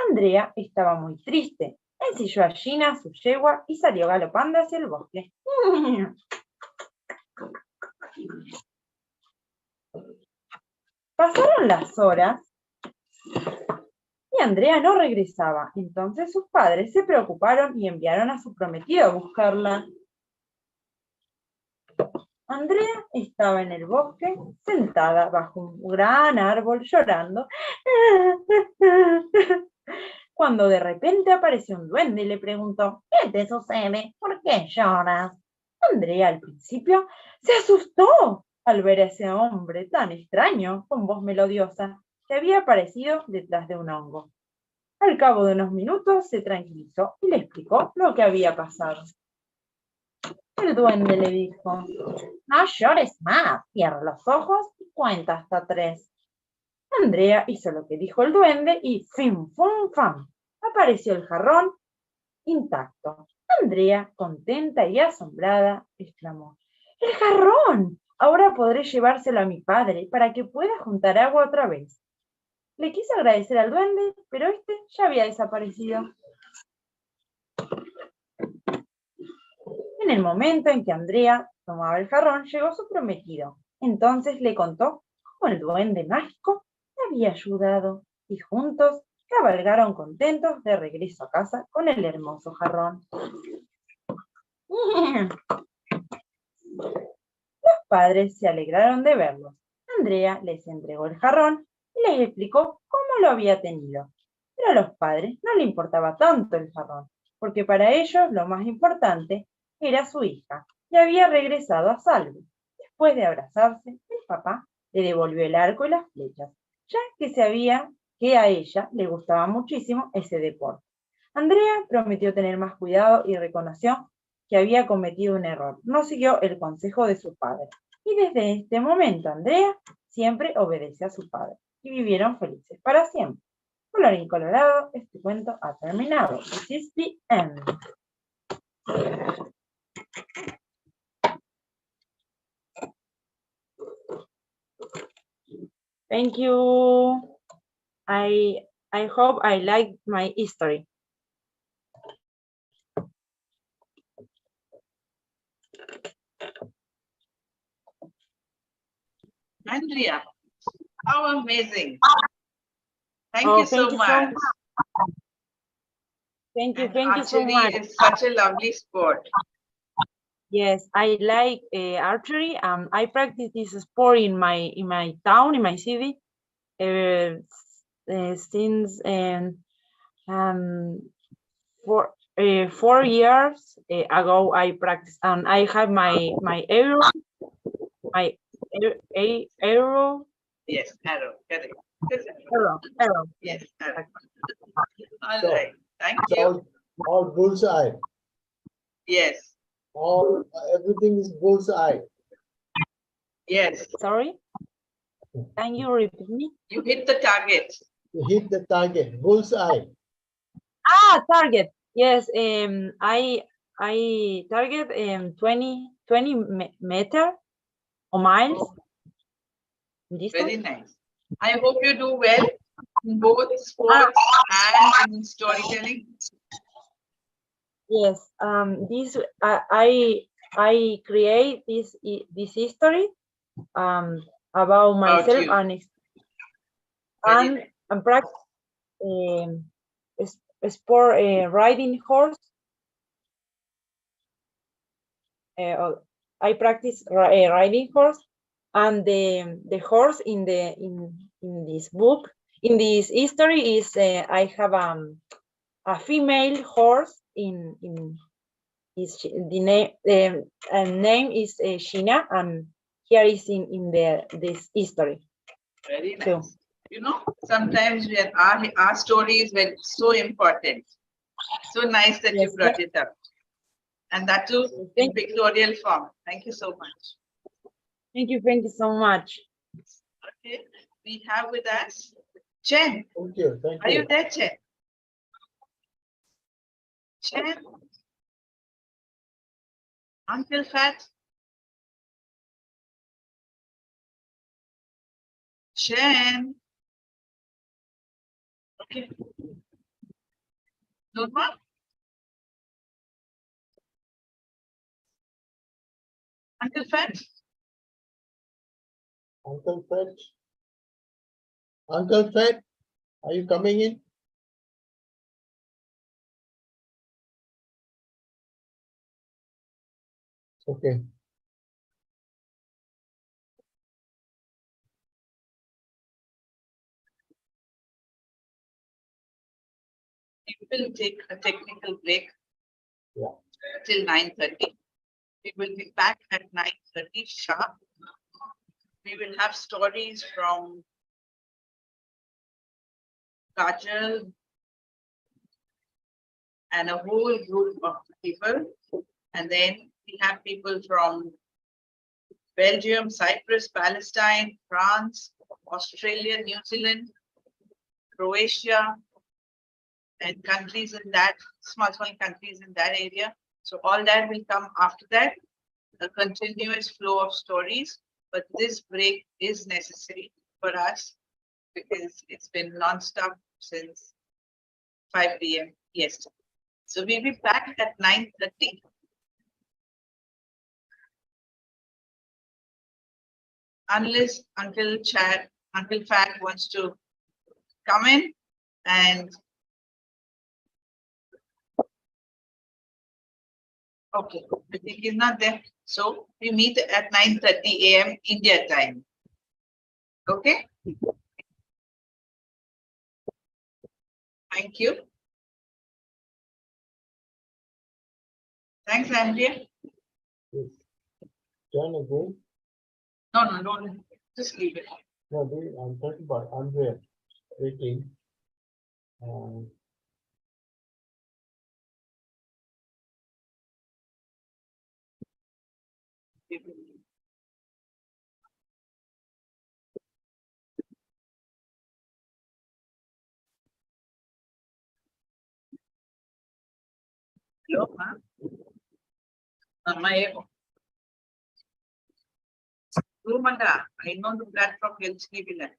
Andrea estaba muy triste. Ensilló a Gina, su yegua, y salió galopando hacia el bosque. Pasaron las horas y Andrea no regresaba. Entonces sus padres se preocuparon y enviaron a su prometido a buscarla. Andrea estaba en el bosque, sentada bajo un gran árbol, llorando, cuando de repente apareció un duende y le preguntó, ¿qué te sucede? ¿Por qué lloras? Andrea al principio se asustó al ver a ese hombre tan extraño, con voz melodiosa, que había aparecido detrás de un hongo. Al cabo de unos minutos se tranquilizó y le explicó lo que había pasado. El duende le dijo, no llores más, cierra los ojos y cuenta hasta 3. Andrea hizo lo que dijo el duende y ¡fim, fum, fam! Apareció el jarrón intacto. Andrea, contenta y asombrada, exclamó, ¡el jarrón! Ahora podré llevárselo a mi padre para que pueda juntar agua otra vez. Le quise agradecer al duende, pero este ya había desaparecido. En el momento en que Andrea tomaba el jarrón, llegó su prometido. Entonces le contó cómo el duende mágico le había ayudado y juntos cabalgaron contentos de regreso a casa con el hermoso jarrón. Los padres se alegraron de verlos. Andrea les entregó el jarrón y les explicó cómo lo había tenido. Pero a los padres no le importaba tanto el jarrón, porque para ellos lo más importante era su hija, y había regresado a salvo. Después de abrazarse, el papá le devolvió el arco y las flechas, ya que sabía que a ella le gustaba muchísimo ese deporte. Andrea prometió tener más cuidado y reconoció que había cometido un error. No siguió el consejo de su padre. Y desde este momento, Andrea siempre obedece a su padre. Y vivieron felices para siempre. Colorín colorado, este cuento ha terminado. This is the end. Thank you. I hope I like my history. Andrea, how amazing. Thank Oh, you so much. Thank you, And thank you so archery much. is such a lovely sport. Yes, I like archery. I practice this sport in my town, in my city, since 4 years ago. I practice, and I have my arrow, arrow. Yes, arrow, correct. Arrow. Yes, arrow. All So, right, thank it's you. all bullseye. Yes, Everything is bullseye. yes. Sorry? Can you repeat me? You hit the target. You hit the target, bullseye. Target. Yes, I target 20 meter or miles. Very nice. I hope you do well in both sports and in storytelling. Yes, this I create this history about myself you. and practice sport riding horse. I practice riding horse, and the horse in this book, in this history, is I have a female horse in is the name is Sheena, and here is in this history. Very nice. So, You know, sometimes our stories were so important. So nice that you brought it up. And that too in pictorial form. Thank you so much. Thank you so much. Okay, we have with us Chen. Thank you. Are you there, Chen? Chen? Uncle Fat? Chen? Okay. Norma? Uncle Fat? Uncle Fred? Uncle Fred, are you coming in? Okay. We will take a technical break Yeah. till 9:30. We will be back at 9:30 sharp. We will have stories from Kajal and a whole group of people. And then we have people from Belgium, Cyprus, Palestine, France, Australia, New Zealand, Croatia, and countries in that, small countries in that area. So all that will come after that, a continuous flow of stories. But this break is necessary for us because it's been non-stop since 5 p.m. yesterday. So we'll be back at 9:30. Unless Uncle Fat wants to come in and okay, I think he's not there. So we meet at 9:30 a.m. India time. Okay. Thank you. Thanks, Andrea. Yes. Join again. No, just leave it. No, I'm talking about Andrea waiting. Hello, ma'am. May Rumanda, I know the platform helps me with that.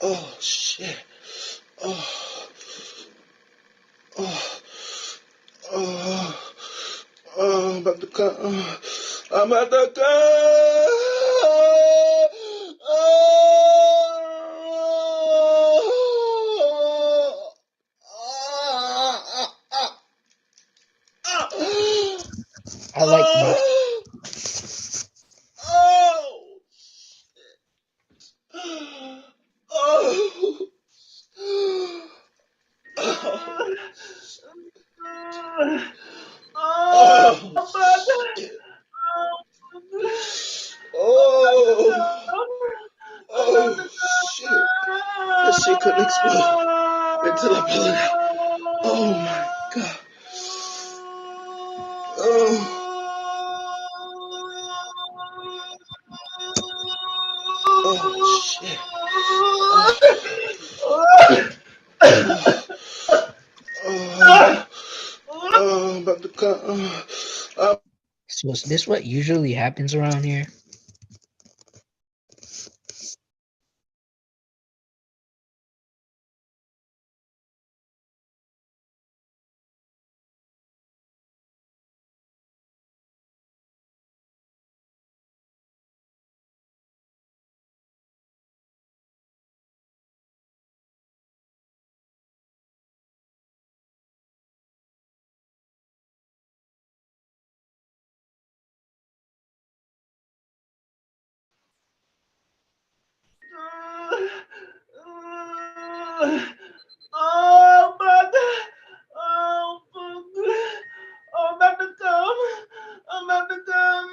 Oh shit. Oh, oh, oh, I'm about to come. I'm about to come. I like most. Oh shit. That shit could explode until I pull it out. Oh my god. Oh. Oh shit. I'm about to come. So is this what usually happens around here? Oh, brother. Oh, I'm about to come. I'm about to come.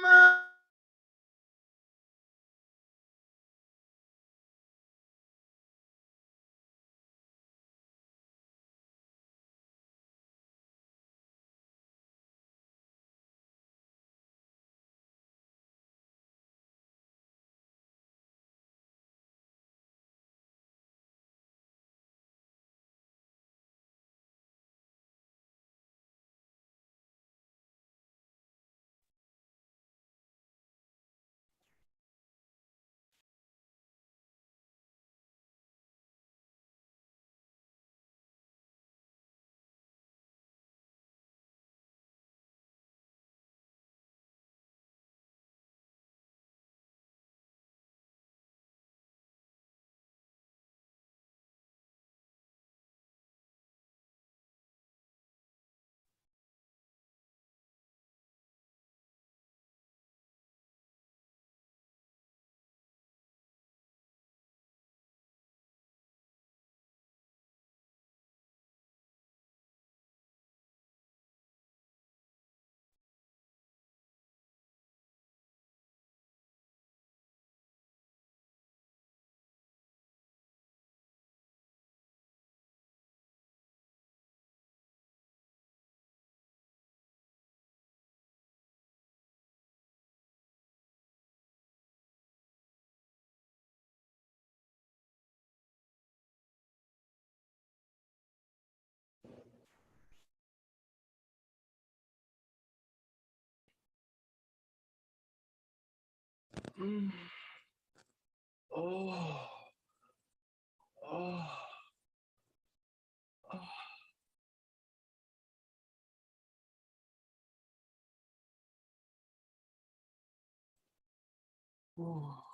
Oh. Oh. Oh.